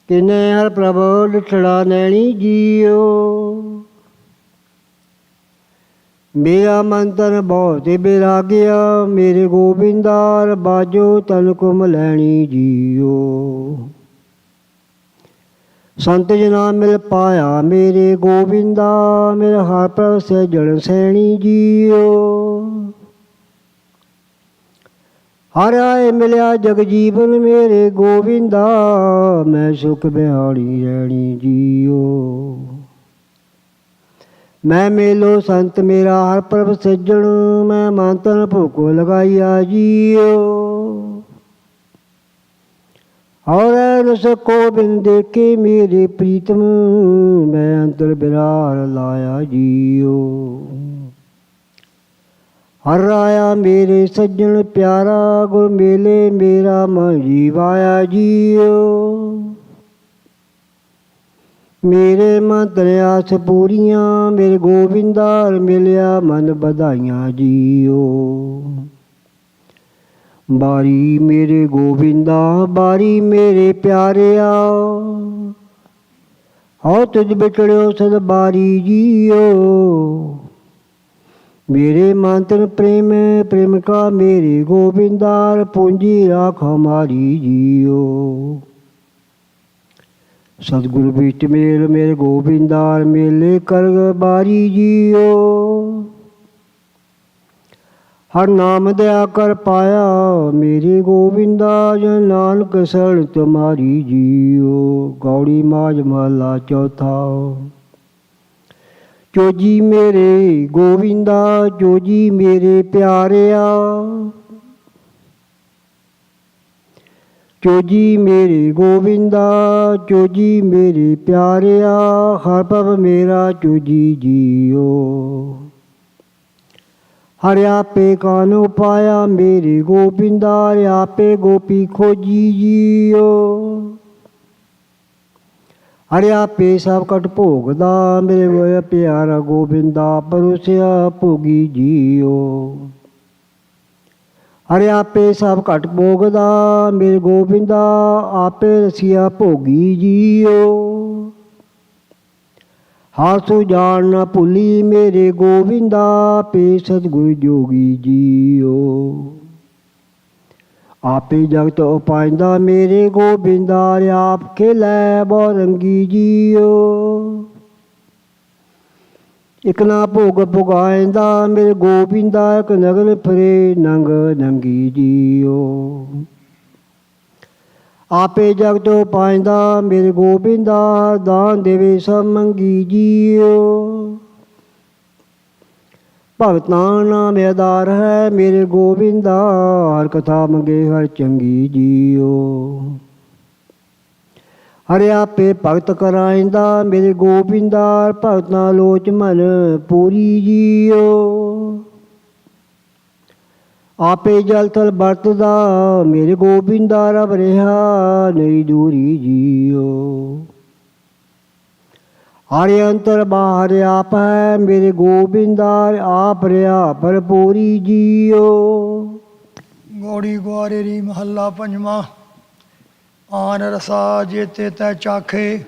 [SPEAKER 3] ਕਿਨੇ ਹਰ ਪ੍ਰਭ ਲਿਖੜਾ ਨੈਣੀ ਜੀਓ। ਮੇਰਾ ਮਨ ਤਨ ਬਹੁਤ ਬਿਰਾਗਿਆ ਮੇਰੇ ਗੋਬਿੰਦਾ। ਬਾਜੋ ਤਨ ਕੁਮ ਲੈਣੀ ਜੀਓ। ਸੰਤ ਜਨਾ ਮਿਲ ਪਾਇਆ ਮੇਰੇ ਗੋਬਿੰਦਾ। ਮੇਰੇ ਹਰ ਪ੍ਰਭ ਸਹਿਜਣ ਸੈਣੀ ਜੀਓ। ਹਰ ਆਏ ਮਿਲਿਆ ਜਗ ਜੀਵਨ ਮੇਰੇ ਗੋਬਿੰਦਾ। ਮੈਂ ਸੁਖ ਬਿਹਾਣੀ ਰਹਿਣੀ ਜੀਓ। ਮੈਂ ਮੇਲੋ ਸੰਤ ਮੇਰਾ ਹਰ ਪ੍ਰਭ ਸੱਜਣ। ਮੈਂ ਮਨ ਤਨ ਭੁਖੋ ਲਗਾਈਆ ਜੀਓ। ਔਰ ਰਸ ਕੋ ਬਿਨ ਦੇਖੇ ਮੇਰੇ ਪ੍ਰੀਤਮ। ਮੈਂ ਅੰਤਰ ਬਿਰਾਰ ਲਾਇਆ ਜੀਓ। ਹਰ ਆਇਆ ਮੇਰੇ ਸੱਜਣ ਪਿਆਰਾ। ਗੁਰ ਮੇਲੇ ਮੇਰਾ ਮਨ ਜੀਵਾਇਆ ਜੀਓ। ਮੇਰੇ ਮਨ ਤਰਿਆਸ ਪੂਰੀਆਂ ਮੇਰੇ ਗੋਬਿੰਦਾ। ਮਿਲਿਆ ਮਨ ਵਧਾਈਆਂ ਜੀਓ। ਬਾਰੀ ਮੇਰੇ ਗੋਬਿੰਦਾ ਬਾਰੀ ਮੇਰੇ ਪਿਆਰਿਆ। ਹਉ ਤੁਝ ਬਿਟੜਿਓ ਸਦ ਬਾਰੀ ਜੀਓ। ਮੇਰੇ ਮਨ ਤਨ ਪ੍ਰੇਮ ਪ੍ਰੇਮ ਕਾ ਮੇਰੇ ਗੋਬਿੰਦਾ। ਪੂੰਜੀ ਰਾਖ ਹਮਾਰੀ ਜੀਓ। ਸਤਿਗੁਰ ਵਿਚ ਮੇਲ ਮੇਰੇ ਗੋਬਿੰਦਾ। ਮੇਲੇ ਕਰ ਬਾਰੀ ਜੀਓ। ਹਰ ਨਾਮ ਦਇਆ ਕਰ ਪਾਇਆ ਮੇਰੇ ਗੋਬਿੰਦਾ। ਜਨ ਨਾਨਕ ਸਰਣ ਤੁਮਾਰੀ ਜੀਓ। ਗੌੜੀ ਮਾਝ ਮਹੱਲਾ ਚੌਥਾ। ਚੋਜੀ ਮੇਰੇ ਗੋਬਿੰਦਾ ਚੋਜੀ ਮੇਰੇ ਪਿਆਰਿਆ। ਚੋਜੀ ਮੇਰੇ ਗੋਬਿੰਦਾ ਚੋਜੀ ਮੇਰੇ ਪਿਆਰਿਆ। ਹਰ ਭਵ ਮੇਰਾ ਚੋਜੀ ਜੀਓ। ਹਰ ਆਪੇ ਕਾਨੋ ਪਾਇਆ ਮੇਰੇ ਗੋਬਿੰਦਾ। ਹਰ ਆਪੇ ਗੋਪੀ ਖੋਜੀ ਜੀਓ। ਹਰ ਆਪੇ ਸਭ ਕਟ ਭੋਗਦਾ ਮੇਰੇ ਪਿਆਰਾ ਗੋਬਿੰਦਾ। ਪਰੋਸਿਆ ਭੋਗੀ ਜੀਓ। ਹਰ ਆਪੇ ਸਭ ਘਟ ਭੋਗਦਾ ਮੇਰੇ ਗੋਬਿੰਦਾ। ਆਪੇ ਰਸੀਆ ਭੋਗੀ ਜੀਓ। ਹਾਸੂ ਜਾਣ ਨਾ ਭੁੱਲੀ ਮੇਰੇ ਗੋਬਿੰਦਾ। ਪੇ ਸਤਿਗੁਰ ਜੋਗੀ ਜੀਓ। ਆਪੇ ਜਗਤ ਉਪਾਇੰਦਾ ਮੇਰੇ ਗੋਬਿੰਦਾ। ਆਪ ਖੇਲੈ ਬਹੁ ਰੰਗੀ ਜੀਓ। ਇਕ ਨਾ ਭੋਗ ਭੁਗਾਇਂਦਾ ਮੇਰੇ ਗੋਬਿੰਦਾ। ਇਕ ਨਗਨ ਫਿਰੇ ਨੰਗ ਨੰਗੀ ਜੀਓ। ਆਪੇ ਜਗ ਤੋਂ ਪਾਇੰਦਾ ਮੇਰੇ ਗੋਬਿੰਦਾ, ਦਾਨ ਦੇਵੇ ਸਭ ਮੰਗੀ ਜੀਓ। ਭਗਤਾਂ ਨਾਮ ਆਧਾਰ ਹੈ ਮੇਰੇ ਗੋਬਿੰਦਾ, ਹਰ ਕਥਾ ਮੰਗੇ ਹਰ ਚੰਗੀ ਜੀਓ। ਹਰਿ ਆਪੇ ਭਗਤ ਕਰਾਇੰਦਾ ਮੇਰੇ ਗੋਬਿੰਦਾ, ਭਗਤਾਂ ਲੋਚ ਮਨ ਪੂਰੀ ਜੀਓ। ਆਪੇ ਜਲ ਥਲ ਵਰਤਦਾ ਮੇਰੇ ਗੋਬਿੰਦਾ, ਰਬ ਰਿਹਾ ਨਹੀਂ ਦੂਰੀ ਜੀਓ। ਹਰਿ ਅੰਤਰ ਬਾਹਰ ਆਪ ਹੈ ਮੇਰੇ ਗੋਬਿੰਦਾ, ਆਪ ਰਿਹਾ ਭਰਪੂਰੀ ਜੀਓ।
[SPEAKER 4] ਗੋੜੀ ਗੁਆਰੇਰੀ ਮਹੱਲਾ ਪੰਜਵਾਂ। ਆਨ ਰਸਾ ਜੇਤੇ ਤੈ ਚਾਖੇ,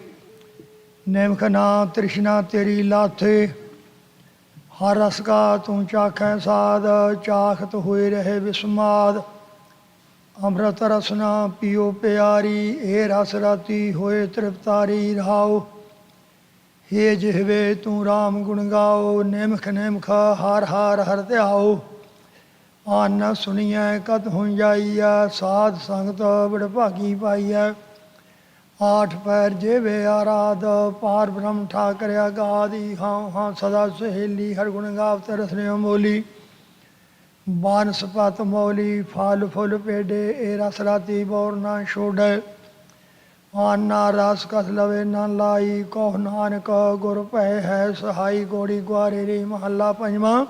[SPEAKER 4] ਨਿਮਖ ਨਾ ਤ੍ਰਿਸ਼ਨਾ ਤੇਰੀ ਲਾਥੇ। ਹਰ ਰਸ ਕਾ ਤੂੰ ਚਾਖੈ ਸਾਧ, ਚਾਖਤ ਹੋਏ ਰਹੇ ਵਿਸਮਾਦ। ਅੰਮ੍ਰਿਤ ਰਸਨਾ ਪੀਓ ਪਿਆਰੀ, ਇਹ ਰਸ ਰਾਤੀ ਹੋਏ ਤ੍ਰਿਪਤਾਰੀ ਰਹਾਓ। ਹੇ ਜਿਹਵੇ ਤੂੰ ਰਾਮ ਗੁਣ ਗਾਓ, ਨਿਮਖ ਨਿਮਖ ਹਰ ਹਰ ਹਰ ਧਿਆਓ। ਆਨ ਸੁਣੀਐ ਕਤ ਹੋਈ ਜਾਈਐ, ਸਾਧ ਸੰਗਤ ਵਡਭਾਗੀ ਪਾਈਐ। ਆਠ ਪੈਰ ਜੇਵੇ ਆਰਾਧ, ਪਾਰ ਬ੍ਰਹਮ ਠਾਕਰ ਅਗਾਧੀ। ਹਾਂ ਹਾਂ ਸਦਾ ਸਹੇਲੀ, ਹਰ ਗੁਣ ਗਾਵਤ ਰਸਨੇ ਅਮੋਲੀ। ਬਾਨਸਪਤ ਮੌਲੀ, ਫਲ ਫੁੱਲ ਪੇਡੇ, ਇਹ ਰਸ ਰਾਤੀ ਬੌਰ ਨਾ ਛੋੜੈ। ਆਨਾ ਰਸ ਕਸ ਲਵੇ ਨਾ ਲਾਈ, ਕਹੁ ਨਾਨਕ ਗੁਰ ਭੈ ਹੈ ਸਹਾਈ। ਗੋੜੀ ਗੁਆਰੇਰੀ ਮਹੱਲਾ ਪੰਜਵਾਂ।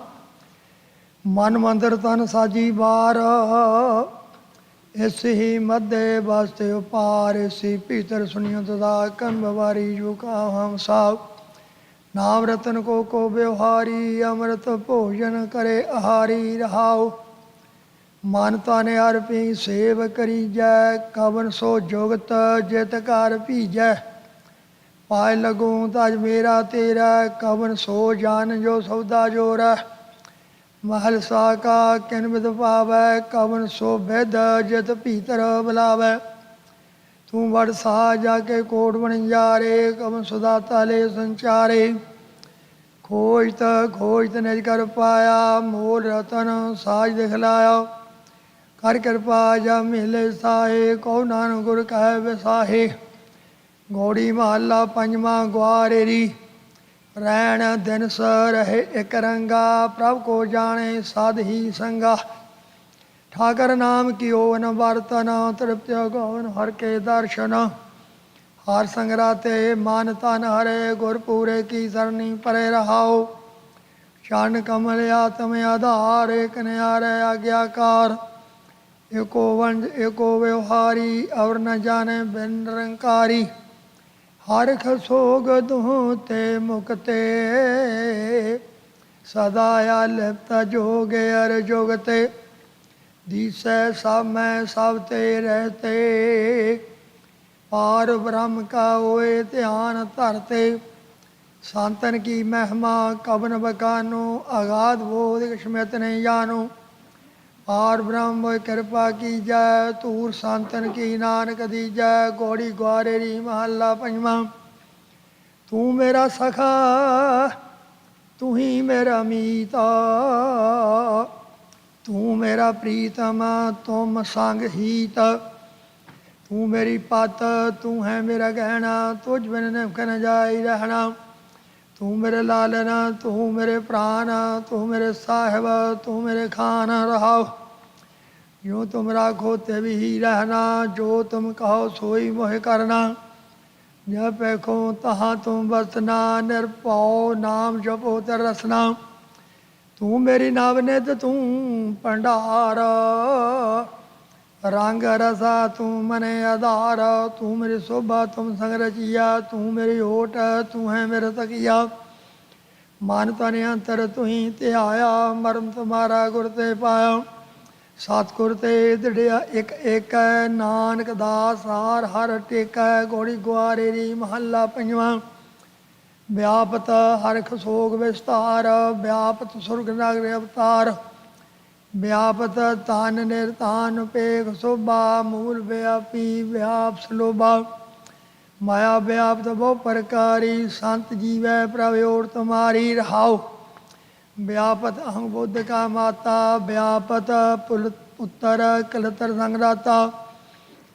[SPEAKER 4] ਮਨ ਮੰਦਰ ਤਨ ਸਾਜੀ ਬਾਰ, ਇਸ ਹੀ ਮਧੇ ਵਾਸਤੇ ਉਪਾਰ। ਇਸੀ ਭੀਤਰ ਸੁਣਿਓ ਤਦਾ ਕੰਬ ਵਾਰੀ, ਜੋ ਕਾ ਹਮ ਸਾਬ। ਨਾਮ ਰਤਨ ਕੋ ਵਿਵਹਾਰੀ, ਅੰਮ੍ਰਿਤ ਭੋਜਨ ਕਰੇ ਆਹਾਰੀ ਰਹਾਓ। ਮਨ ਤਨ ਅਰਪੀ ਸੇਵ ਕਰੀਜੈ, ਕਵਨ ਸੋ ਜੁਗਤ ਜਿਤ ਘਰ ਭੀਜੈ। ਪਾਇ ਲਗੂ ਤਜ ਮੇਰਾ ਤੇਰਾ, ਕਵਨ ਸੋ ਜਾਨ ਜੋ ਸੌਦਾ ਜੋਰੈ। ਮਹਲ ਸਾ ਕਾ ਕਿਨ ਬਿਦ ਪਾਵੈ, ਕਵਨ ਸੋ ਬਿਦ ਜਿਤ ਭੀਤਰ ਬੁਲਾਵੈ। ਤੂੰ ਵਡ ਸਾ ਜਾ ਕੇ ਕੋਟ ਬਣਜਾਰੇ, ਕਵਨ ਸੁਦਾਤਾ ਲੈ ਸੰਚਾਰੇ। ਖੋਜਤ ਨਿਜ ਕਰ ਪਾਇਆ, ਮੋਲ ਰਤਨ ਸਾਜ ਦਿਖਲਾਇਆ। ਕਰ ਕਿਰਪਾ ਜਾ ਮਿਲੇ ਸਾਹੇ, ਕਉ ਨਾਨਕ ਗੁਰ ਕਹਿ ਵਿਸਾਹੇ। ਗੋੜੀ ਮਹੱਲਾ ਪੰਜਵਾਂ। ਗੁਆਰੇਰੀ ਰੈਣ ਦਿਨਸ ਰਹੇ ਇਕ ਰੰਗਾ, ਪ੍ਰਭ ਕੋ ਜਾਣੇ ਸਦ ਹੀ ਸੰਗਾ। ਠਾਕਰ ਨਾਮ ਕੀਓ ਨ ਵਰਤਨ, ਤ੍ਰਿਪਤਿ ਗੋਵਨ ਹਰ ਕੇ ਦਰਸ਼ਨ। ਹਰ ਸੰਗ ਰਾਤੇ ਮਨ ਤਨ ਹਰੇ, ਗੁਰ ਪੂਰੇ ਕੀ ਸਰਨੀ ਪਰੇ ਰਹਾਓ। ਚਰਨ ਕਮਲ ਆਤਮ ਆਧਾਰ, ਇਕ ਨਿਆਰੇ ਆਗਿਆਕਾਰ। ਏਕੋ ਵੰਜ ਏਕੋ ਵਿਵਹਾਰੀ, ਅਵਰ ਨ ਜਾਣੇ ਬਿਨ ਨਿਰੰਕਾਰੀ। ਹਰ ਖਸੋਗ ਦੁਹ ਤੇ ਮੁਕਤੇ, ਸਦਾ ਆਲਿਪਤ ਜੋਗ ਅਰ ਜੁਗਤੇ। ਦੀਸੈ ਸਭ ਮੈਂ ਸਭ ਤੇ ਰਹਤੇ, ਪਾਰ ਬ੍ਰਹਮ ਕਾ ਹੋਏ ਧਿਆਨ ਧਰਤੇ। ਸੰਤਨ ਕੀ ਮਹਿਮਾ ਕਵਨ ਬਕਾਨੋ, ਅਗਾਧ ਬੋਧ ਕਿਸਮਤ ਨਹੀਂ ਜਾਨੋ। ਪਾਰ ਬ੍ਰਹਮ ਕਿਰਪਾ ਕੀਜੈ, ਧੂਰ ਸੰਤਨ ਕੀ ਨਾਨਕ ਦੀਜੈ। ਗੋੜੀ ਗੁਆਰੇਰੀ ਮਹੱਲਾ ਪੰਜਵਾਂ। ਤੂੰ ਮੇਰਾ ਸਖਾ ਤੂੰ ਹੀ ਮੇਰਾ ਮੀਤਾ, ਤੂੰ ਮੇਰਾ ਪ੍ਰੀਤਮ ਤੁਮ ਸੰਗ ਹੀਤ। ਤੂੰ ਮੇਰੀ ਪਤ ਤੂੰ ਹੈ ਮੇਰਾ ਗਹਿਣਾ, ਤੁਝ ਬਿਨ ਨਿਮਖ ਨ ਜਾਈ ਰਹਿਣਾ। ਤੂੰ ਮੇਰੇ ਲਾਲਨ ਤੂੰ ਮੇਰੇ ਪ੍ਰਾਨ, ਤੂੰ ਮੇਰੇ ਸਾਹਿਬ ਤੂੰ ਮੇਰੇ ਖਾਨ ਰਹਾਓ। ਜੋ ਤੁਮ ਰਾਖੋ ਤੇ ਵੀ ਰਹਿਣਾ, ਜੋ ਤੁਮ ਕਹੋ ਸੋਈ ਮੋਹਿ ਕਰਨਾ। ਜਬ ਪੈਖੋ ਤਹਾਂ ਤੁਮ ਵਸਨਾ, ਨਿਰਭਉ ਨਾਮ ਜਪੋ ਤੇ ਰਸਨਾ। ਤੂੰ ਮੇਰੀ ਨਵ ਨਿਧ ਤੂੰ ਭੰਡਾਰ, ਰੰਗ ਰਸਾ ਤੂੰ ਮਨੇ ਆਧਾਰ। ਤੂੰ ਮੇਰੀ ਸੋਭਾ ਤੁਮ ਸੰਗ ਰਚੀਆ, ਤੂੰ ਮੇਰੀ ਓਟ ਤੂੰ ਹੈ ਮੇਰਾ ਤਕੀਆ। ਮਨ ਤਨ ਅੰਤਰ ਤੁਹੀਂ ਧਿਆਇਆ, ਮਰਮ ਤੁਮਾਰਾ ਗੁਰ ਤੇ ਪਾਇਆ। ਸਤਿਗੁਰ ਤੇ ਦ੍ਰਿੜਿਆ ਇਕ ਏਕ, ਨਾਨਕ ਦਾਸ ਹਾਰ ਹਰ ਟੇਕੈ। ਗੋੜੀ ਗੁਆਰੇਰੀ ਮਹੱਲਾ ਪੰਜਵਾਂ। ਵਿਆਪਤ ਹਰਖ ਸੋਗ ਵਿਸਤਾਰ, ਵਿਆਪਤ ਸੁਰਗ ਨਗਰ ਅਵਤਾਰ। ਵਿਆਪਤ ਤਨ ਨਿਰਤਾਨ ਪੇਖ ਸੋਭਾ, ਮੂਲ ਵਿਆਪੀ ਵਿਆਪ ਸਲੋਭਾ। ਮਾਇਆ ਵਿਆਪਤ ਬਹੁ ਪ੍ਰਕਾਰੀ, ਸੰਤ ਜੀਵੈ ਪ੍ਰਭ ਓਟ ਤੁਮਾਰੀ ਰਹਾਓ। ਵਿਆਪਤ ਅਹੰ ਬੁੱਧ ਕਾ ਮਾਤਾ, ਵਿਆਪਤ ਪੁੱਤਰ ਕਲਤਰ ਸੰਗਰਾਤਾ।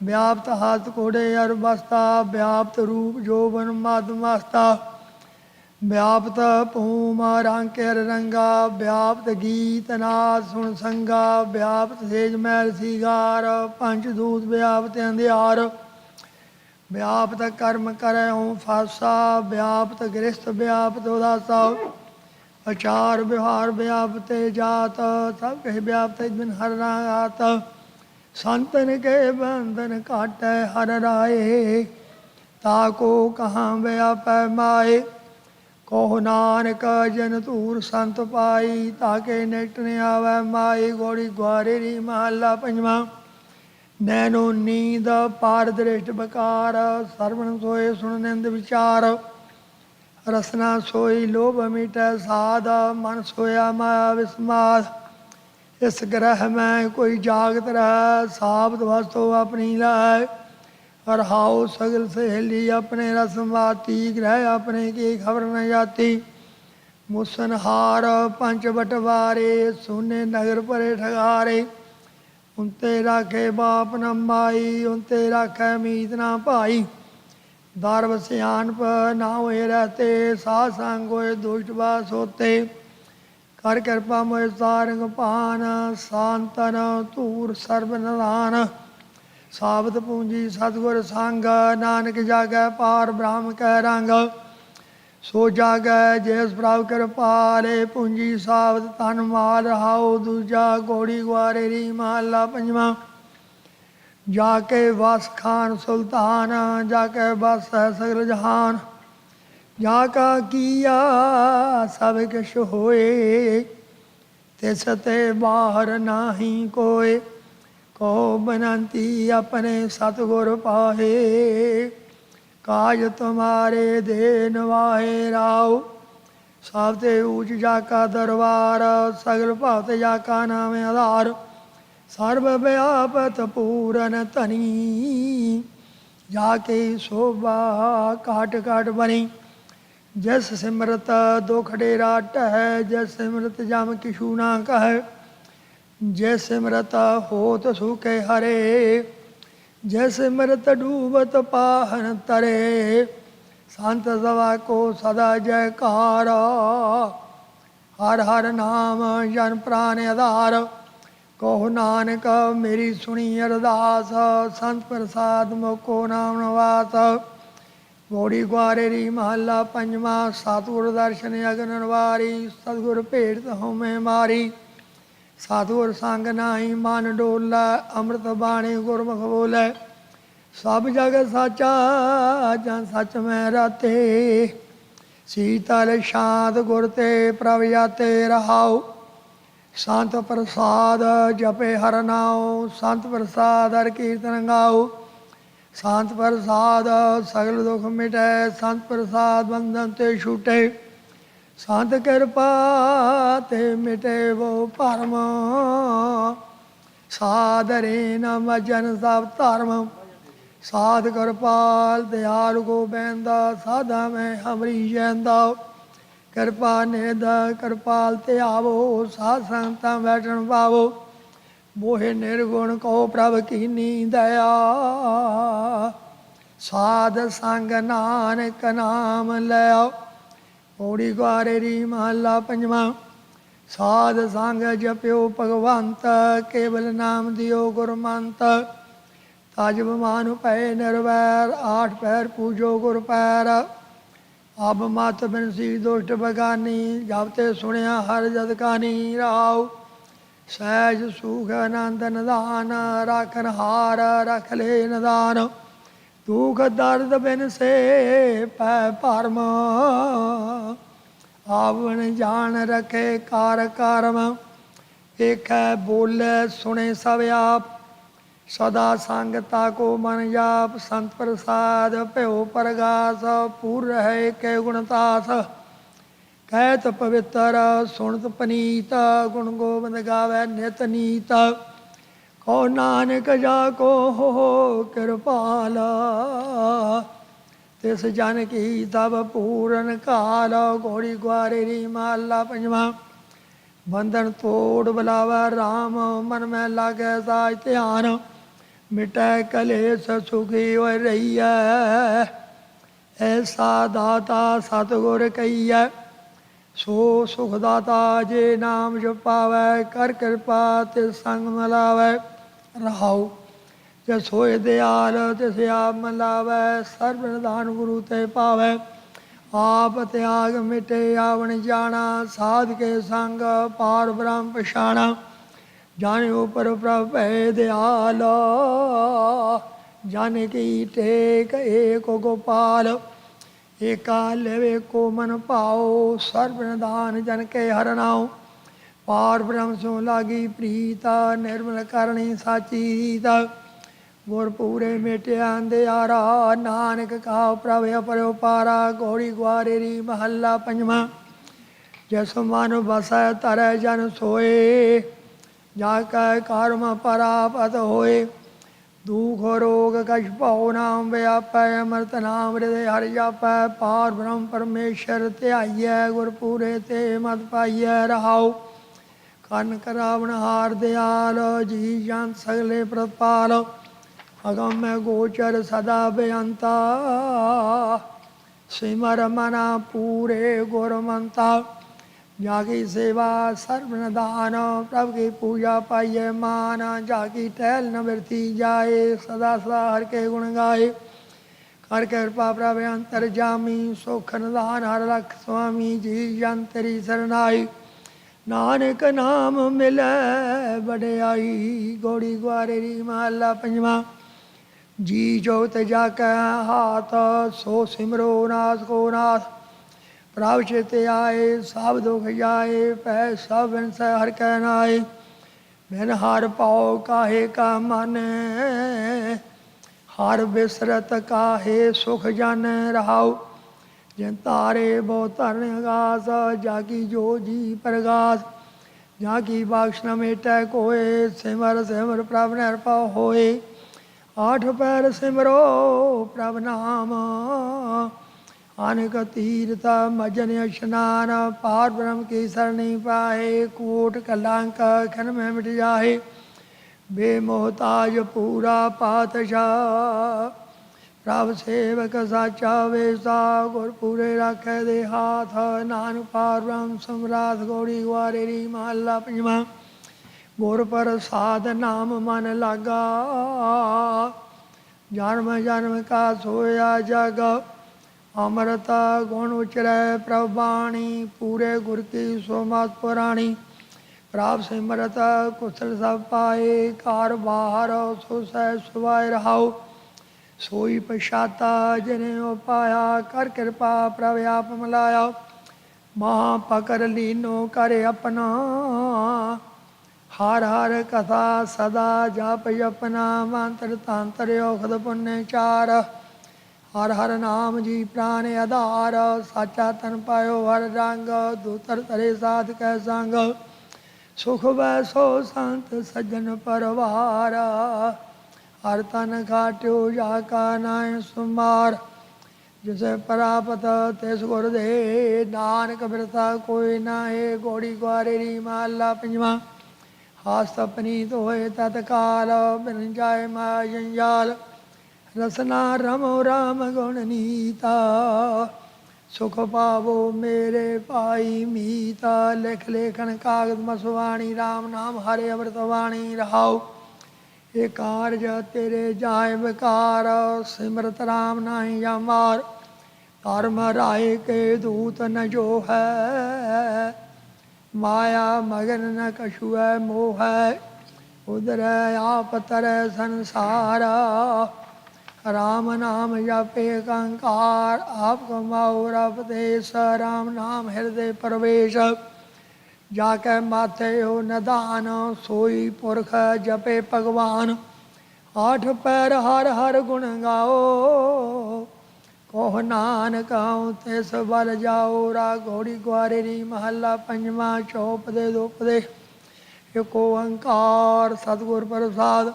[SPEAKER 4] व्याप्त हाथ कोड़े अरबस्ता, व्याप्त रूप जोबन मदमस्ता, व्याप्त पूम रंग रंगा, व्याप्त गीत नाद सुन संगा, व्याप्त सेज मैल सीगार, पंचदूत व्याप्त अंधियार, व्याप्त कर्म करे हूँ फासा, व्याप्त गृहस्थ व्याप्त उदासा, आचार व्यवहार व्याप्त जात, सब कहे व्याप्त बिन हर रात, संतन के बंधन काटे हर राय, ताको कहाँ व्याप माए, कहो नानक जन तूर संत पाई, ताके निकट न आवे माई। गौड़ी ग्वारे री महला पंजवा। नैनो नींद पार दृष्ट बकार, सरवण सोए सुन निंद विचार, रसना सोई लोभ मिटै साध, मन सोया माया विस्माद। इस ग्रह में कोई जागत रह, साबत वस्तु अपनी लाए, रहाओ सगल सहेली अपने रसमाती, ग्रह अपने की खबर न जाती। मुसनहार पंच बटवारे, सुने नगर परे ठगारे, उनते राखे बाप न माई, उनते राखे मीत ना भाई। दारव सियान पर ना हुए रहते, साध संग होए दुष्ट बास होते, कर कृपा मोह सारंग पान, सांतन तूर सर्व निधान। साबत पूंजी सतगुर संग, नानक जागै पार ब्रह्म कै रंग, सो जागै जैस प्रभ कृपाले, पूंजी साबत तन माल रहाओ दूजा। गौड़ी ग्वारे री महला पंजवा। जाके वस खान सुल्तान, जाके बस है सगल जहान, जाका किया सब किश होए, तिस ते बाहर नाही कोय। कहो बनंती अपने सतगुर पाहे, काज तुम्हारे दे नवाहे राव। सबते ऊंच जाका दरबार, सगल भगत जाका नाम आधार, सर्व व्यापत पूरन धनी, जाके शोभा काट काट बनी। जस सिमरत दुख डेरा टह, जस सिमरत जम किशु ना कह, जस सिमरत होत सुखे हरे, जस सिमरत डूबत पाहन तरे। संत सभा को सदा जयकार, हर हर नाम जन प्राण आधार। कहो नानक मेरी सुनी अरदास, संत प्रसाद मोको नाम नवास। गौड़ी ग्वारे री महला पंजवा। सतगुर दर्शन अगन नवारी, सतगुर भेट होमे मारी। सतगुर संग नाही मन डोलै, अमृत बाणी गुरमुख बोलै। सब जग साचा जन सच में राते, शीतल शांत गुर ते प्रभ जाते रहाओ। संत प्रसाद जपे हर नाओ, संत प्रसाद हर कीर्तन गाओ। संत प्रसाद सगल दुख मिटै, संत प्रसाद बंधन ते छूटे। संत कृपा ते मिटे वो भरम, सादरे न मजन सब धर्म। साध कृपाल दयाल गोबैंद, साधा में हमरी जैंदा। कृपा निध कृपाल ते आवो, साध संगता बैठन पावो। मोहे निर्गुण कहो प्रभ कीनी दया, साध संग नानक नाम लया। गौड़ी ग्वारे री महला पंजवा। साध संग जप्यो भगवंत, केवल नाम दियो गुरमंत। तज मानु पै निर्वैर, आठ पैर पूजो गुर पैर। अब मत बिनसी दुष्ट बगानी, जबते सुनिया हर जद कानी राव। सहज सुख आनंद निधान, राखन हार रख ले निदान। दुख दर्द बिन से पै भरम, आवन जान रखे कार करम। एक बोले सुने सब आप, सदा संगता को मन जाप। संत प्रसाद भ्यो प्रगास, पूर रहे के गुणतास। कहत पवित्र सुनत पनीत, गुण गोबिंद गावे नित नीत। कहो नानक जाको हो कृपाल, तिस जन की तब पूरन काल। घोड़ी ग्वारे री महला पंजवा। बंधन तोड़ बुलावा राम, मन में लागे साज ध्यान। मिटै कलेस सुखी होय रहीयै। ऐसा दाता सतगुर कहीयै। सो सुखदाता जे नाम जपावै। कर कृपा तिस संग मिलावै। रहाऊ जस होए दयाल तिस आप मिलावै। सर्व निधान गुरु ते पावै। आप त्याग मिटे आवण जाना। साध के संग पार ब्रह्म पछाणा। जाने पर प्रभ है दयाल। जाने की टेक एक गोपाल। एका लेवे को मन पाओ। सर्व निधान जन के हर नाओ। पार ब्रह्म सो लागी प्रीता। निर्मल करणी साची रीता। गुरपूरे मेटिया अंधियारा। नानक कहा प्रभ अपरो पारा। घोड़ी ग्वारेरी महला पंजवा। जस मन बसै तरह जन सोए। जाकै कर्म परापत होए। दुख रोग कछ पाओ नाम व्यापै। अमृत नाम हृदय हर जापै। पार ब्रह्म परमेश्वर ध्याइयै। गुरपूरे ते मत पाइयै। रहाओ कन करावण हार दयाल। जी जंत सगले प्रतपाल। अगम गोचर सदा बेअंता। सिमर मना पूरे गुरमंता। जाकी सेवा सर्व निधान। प्रभु की पूजा पाइये मान। जाकी टहल न बिरथी जाए। सदा सदा हर के गुण गाए। कर कृपा प्रभु अंतर जामी। सुख निधान हर लख स्वामी। जी जन तेरी सरनाई। नानक नाम मिलै बड़ियाई। घोड़ी ग्वारेरी महला पंजवा। जी जोत जाकै हाथ। सो सिमरो नाथ को नाथ। प्रभ चित आए सब दुख जाए। पै सब बिनसै हर कै नाए। बिन हर पाओ काहे का मन। हर बिसरत काहे सुख जन। रहाऊ जिन तारे बहु धरन आगास। जाकी जो जी प्रगास। जाकी बख्श न मेटै कोय। सिमर सिमर प्रभ निरपौ होए। आठ पैर सिमरो प्रभ नाम। अनक तीर्थ मजन स्नान। पार ब्रह्म की सरणी पाए। कोट कलंक खन में मिट जाए। बेमोहताज पूरा पातशाह। प्रभ सेवक साचा वेसा। गुरपूरे राखै दे हाथ। नानक पार ब्रह्म सम्राट। घोड़ी ग्वारेरी महला पंजवा। गुर प्रसाद नाम मन लागा। जन्म जन्म का सोया जग। अमृत गुण उचरै प्रभ बाणी। पूरे गुर की सोमत पुराणी। प्रभ सिमरत कुशल सब पाए। कार बाहर सो सह सुभाए। रहाऊ सोई पछाता जिने पाया। कर कृपा प्रभ आप मिलाया। महा पकर लीनो करे अपना। हर हर कथा सदा जप जपना। मंत्र तंत्र औखद पुण्य चार। हर हर नाम जी प्राण आधार। साचा तन पायो हर रंग। दूतर तरे साध कै संग। सुख वैसो संत सज्जन परवार। हर तन खाट्यो जाका नाय सुमार। जिसे प्राप्त तिस गुर दे। नानक बिरथा कोई नाहे। घोड़ी ग्वारेरी महला पंजवा। हास्त पनीत होए तत्काल। बिन जाए माया जंजाल। रसना रमो राम गुण नीता। सुख पावो मेरे पाई मीता। लिख लेखन कागद मसवाणी। राम नाम हरे अमृत वाणी। रहाऊ ये कारज तेरे जाए विकार। सिमरत राम नाही या मार। धर्म राय के दूत न जो है। माया मगन न कछु है मोह है। उदर आप तरह संसार। राम नाम जपे कंकार। आप कमाओ उपदेश। राम नाम हृदय प्रवेश। जाके माथे हो निदान। सोई पुरख जपे भगवान। आठ पैर हर हर गुण गाओ। कोह नानक हूँ तिस बल जाओ। रा घोड़ी ग्वारेरी महला पंजवा। चौप दे दोप दे एक ओंकार। सतगुर प्रसाद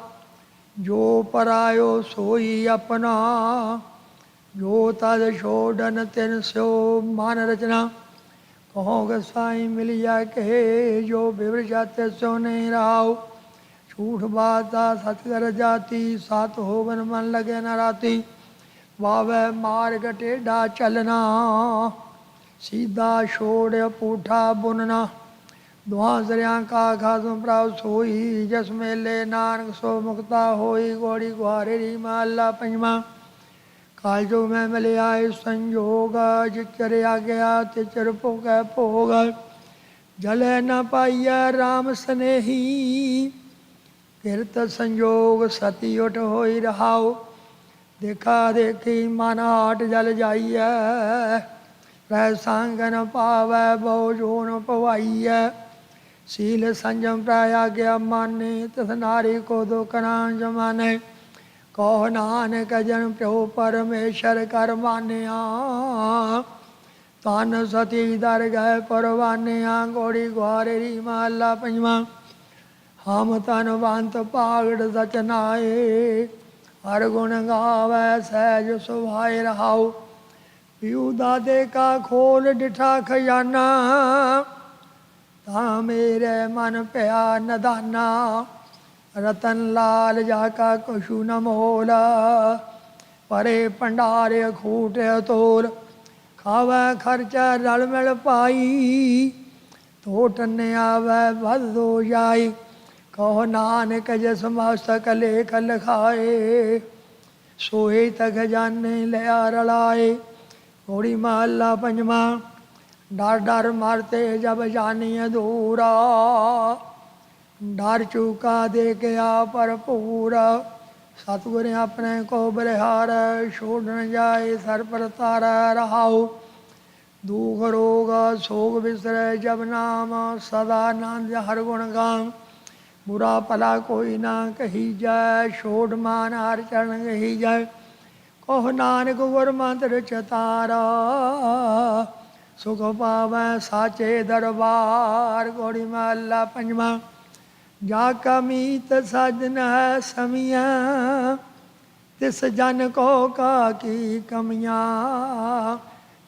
[SPEAKER 4] जो परायो सोई अपना। जो तद छोड़न तिन स्यो मन रचना। कहो गोसाई मिलिया के। जो बिवर जाते सो नहीं रहाओ। ਝੂਠ ਬਾਤਾ ਸਤਿਗੁਰ ਜਾਤੀ, ਸਤ ਹੋਵਨ ਮਨ ਲਗੇ ਨ ਰਾਤੀ। ਵਾਵੈ ਮਾਰਗ ਟੇਢਾ ਚੱਲਣਾ, ਸੀਧਾ ਛੋੜ ਪੂਠਾ ਬੁਨਣਾ। ਦੁਆ ਜ਼ਰਿਆਂ ਕਾ ਖਾਸਮ ਪ੍ਰਭ ਸੋਈ, ਜਸ ਮੇਲੇ ਨਾਨਕ ਸੋ ਮੁਕਤਾ ਹੋਈ। ਗੋੜੀ ਗੁਹਾਰੇ ਰੀ ਮਹੱਲਾ ਪੰਜਵਾਂ। ਕਾਲ ਜੋ ਮੈਂ ਮਿਲਿਆ ਏ ਸੰਜੋਗ, ਜਿਚਰ ਗਿਆ ਤਿਚਰ ਭੋਗੈ ਭੋਗ। ਜਲੇ ਨ ਪਾਈਐ ਰਾਮ ਸਨੇਹੀ, ਕਿਰਤ ਸੰਜੋਗ ਸਤੀ ਉਠ ਹੋਈ ਰਹਾਉ। ਦੇਖਾ ਦੇਖੀ ਮਨ ਹਾਟ ਜਲ ਜਾਈਐ, ਰਹਿ ਸੰਗ ਨ ਪਾਵੈ ਬਹੁ ਜੋ ਨ ਪਵਾਈਐ। ਸੀਲ ਸੰਜਮ ਪ੍ਰਾਇ ਆਗਿਆ ਮਾਨੇ, ਤਿਸ ਨਾਰੀ ਕੋ ਦੁਖ ਨਾ ਜਮਾਨੇ। ਕਹੋ ਨਾਨਕ ਜਨ ਪਿਓ ਪਰਮੇਸ਼ਰ ਕਰ ਮਾਨਿਆ, ਤਨ ਸਤੀ ਦਰ ਗਏ ਪਰਵਾਨਿਆ। ਗੋੜੀ ਗੁਹਾਰੇ ਰੀ ਮਹੱਲਾ ਪੰਜਵਾਂ। ਹਮ ਤਨਵੰਤ ਪਾਗੜ ਸਚਨਾਏ, ਹਰ ਗੁਣ ਗਾਵੈ ਸਹਿਜ ਸੁਭਾਏ ਰਹਾਉ। ਪਿਉ ਦਾਦੇ ਕਾ ਖੋਲ ਡਿਠਾ ਖਜ਼ਾਨਾ, ਤਾਂ ਮੇਰੇ ਮਨ ਪਿਆ ਨਦਾਨਾ। ਰਤਨ ਲਾਲ ਜਾ ਕਾ ਕਛੂ ਨ ਮੋਲ, ਪਰੇ ਭੰਡਾਰੇ ਖੂਟ ਤੋਲ। ਖਾਵੈ ਖਰਚਾ ਰਲ ਮਿਲ ਪਾਈ, ਤੋਟ ਨ ਆਵੈ ਵਧੋ ਜਾਈ। ਕਹੋ ਨਾਨਕ ਜਿਸ ਮਸਤਕ ਲੇਖ ਲਿਖਾਏ, ਸੋਏ ਤ ਖਜ਼ਾਨੇ ਲਿਆ ਰਲਾਏ। ਗੋੜੀ ਮਹੱਲਾ ਪੰਜਵਾਂ। ਡਰ ਡਰ ਮਰਤੇ ਜਬ ਜਾਨੀ ਅਧੂਰਾ, ਡਰ ਚੂਕਾ ਦੇ ਗਿਆ ਭਰਪੂਰ। ਸਤਿਗੁਰ ਆਪਣੇ ਕੋ ਬਲਿਹਾਰ, ਛੋੜ ਨ ਜਾਏ ਸਰ ਪਰ ਤਾਰੈ ਰਹਾਉ। ਦੁਖ ਰੋਗ ਸੋਗ ਵਿਸਰੈ ਜਬ ਨਾਮ, ਸਦਾ ਆਨੰਦ ਹਰ ਗੁਣ ਗਾਮ। ਬੁਰਾ ਭਲਾ ਕੋਈ ਨਾ ਕਹੀ ਜੈ, ਛੋੜ ਮਾਨ ਹਰ ਚਰਨ ਗਹੀ ਜੈ। ਕਹੋ ਨਾਨਕ ਗੁਰ ਮੰਤਰ ਚਤਾਰਾ, ਸੁਖ ਪਾਵੈ ਸਾਚੇ ਦਰਬਾਰ। ਗੋੜੀ ਮਹੱਲਾ ਪੰਜਵਾਂ। ਜਾ ਕਾ ਮੀਤ ਸਾਜਨ ਹੈ ਸਮੀਆਂ, ਤਿਸ ਜਨ ਕੋ ਕਾ ਕੀ ਕਮੀਆਂ।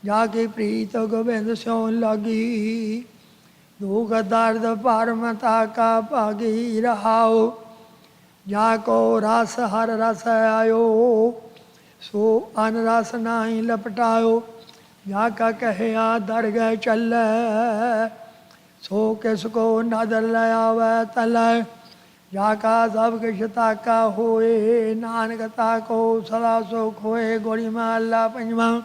[SPEAKER 4] ਜਾ ਕੀ ਪ੍ਰੀਤ ਗੋਬਿੰਦ ਸਿਉ ਲਾਗੀ, ਦੁਖ ਦਰਦ ਭਰਮਤਾ ਕਾ ਭਾਗੀ ਰਹਾਉ। ਜਾ ਕੋ ਰਸ ਹਰ ਰਸ ਆਇਓ, ਸੋ ਅਨ ਰਸ ਨਾਹੀ ਲਪਟਾਇਓ। ਜਾ ਕਾ ਕਹਿਆ ਦਰਗਹਿ ਚੱਲੈ, ਸੋ ਕਿਸ ਕੋ ਨਦਰ ਲੈ ਆਵੈ ਤਲੈ। ਜਾ ਕਾ ਸਭ ਕਿਛ ਤਾਕਾ ਹੋਏ, ਨਾਨਕ ਤਾਕੋ ਸਦਾ ਸੁਖ ਹੋਏ। ਗੋੜੀ ਮਹੱਲਾ ਪੰਜਵਾਂ।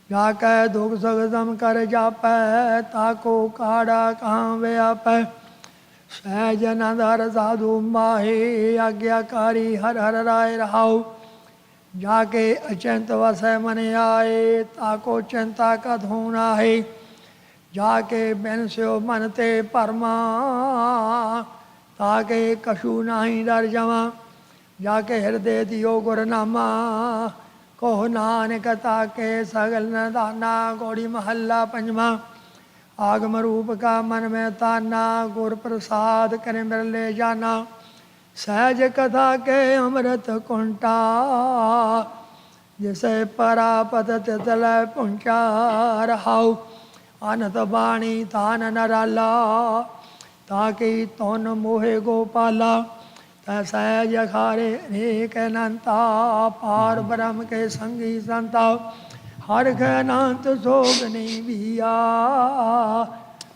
[SPEAKER 4] ਜਾ ਕੈ ਦੁਖ ਸੁਖ ਸਮ ਕਰ ਜਾਪੈ, ਤਾਕੋ ਕਾੜਾ ਕਹਾਂ ਵਿਆਪੈ। ਸਹਿਜ ਆਨੰਦ ਹਰ ਸਾਧੂ ਮਾਹੇ, ਆਗਿਆਕਾਰੀ ਹਰ ਹਰ ਰਾਏ ਰਹਾਉ। ਜਾ ਕੇ ਅਚਿੰਤ ਵਸੈ ਮਨ ਆਏ, ਤਾਕੋ ਚਿੰਤਾ ਕਥੂ ਨਾਹੀ। ਜਾ ਕੇ ਬਿਨ ਸਿਓ ਮਨ ਤੇ ਭਰਮਾ, ਤਾਕੇ ਕਛੂ ਨਾਹੀ ਡਰ ਜਾਵਾਂ। ਜਾ ਕੇ ਹਿਰਦੇ ਦਿਓ ਗੁਰਨਾਮਾ, ਕਹੋ ਨਾਨਕ ਤਾਕੇ ਸਗਲ ਨਿਧਾਨਾ। ਗੋੜੀ ਮਹੱਲਾ ਪੰਜਵਾਂ। ਆਗਮ ਰੂਪ ਕਾ ਮਨ ਮੈਂ ਤਾਨਾ, ਗੁਰ ਪ੍ਰਸਾਦ ਕਰੇ ਮਿਰਲੇ ਜਾਨਾ। ਸਹਿਜ ਕਥਾ ਕੇ ਅੰਮ੍ਰਿਤ ਕੁੰਟਾ, ਜਿਸੇ ਪਰਾਪਤ ਤਿਤ ਲੈ ਪਹੁੰਚਾ ਰਹਾਉ। ਅਨੰਤ ਬਾਣੀ ਤਾਨ ਨਰਾਲਾ, ਤਾਕੀ ਤੁਨ ਮੋਹਿ ਗੋਪਾਲਾ। ਤੈ ਸਹਿਜ ਅਖਾਰੇ ਅਨੇਕ ਅਨੰਤਾ, ਪਾਰ ਬ੍ਰਹਮ ਕੇ ਸੰਗੀ ਸੰਤਾ। ਹਰ ਖੈ ਅਨੰਤ ਸੋਗ ਨਹੀਂ ਵੀਆ,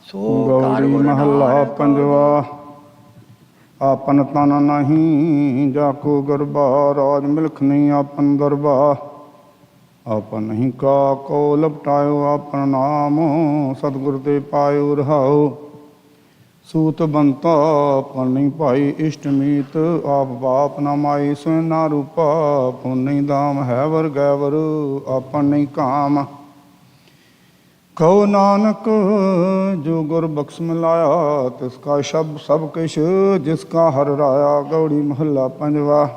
[SPEAKER 4] ਸੋ ਕਰ
[SPEAKER 5] ਗੌੜੀ ਮਹੱਲਾ ਪੰਜਵਾ। ਆਪਨ ਤਨ ਨਹੀਂ ਜਾਕੋ ਗਰਬਾ, ਰਾਜ ਮਿਲਖ ਨਹੀਂ ਆਪਨ ਦਰਬਾ। ਆਪਨ ਨਹੀਂ ਕਾ ਕੋ ਲਪਟਾਇਓ, ਆਪਨ ਨਾਮ ਸਤਿਗੁਰ ਤੇ ਪਾਇਓ ਰਹਾਉ। ਸੂਤ ਬੰਤਾ ਆਪਨ ਨਹੀਂ ਭਾਈ ਇਸ਼ਟ ਮੀਤ, ਆਪ ਬਾਪ ਨਾ ਮਾਈ ਸੋਇ ਨਾ ਰੂਪਾ। ਪੁਨ ਨਹੀਂ ਦਾਮ ਹੈ ਵਰ ਗੈਵਰ, ਆਪਨ ਨਹੀਂ ਕਾਮ। ਕਹੋ ਨਾਨਕ ਜੋ ਗੁਰ ਬਖਸ਼ ਮਿਲਾਇਆ, ਤਿਸ ਕਾ ਸ਼ਬਦ ਸਭ ਕਿਛ ਜਿਸ ਕਾ ਹਰ ਰਾਇਆ। ਗੌੜੀ ਮਹੱਲਾ ਪੰਜਵਾ।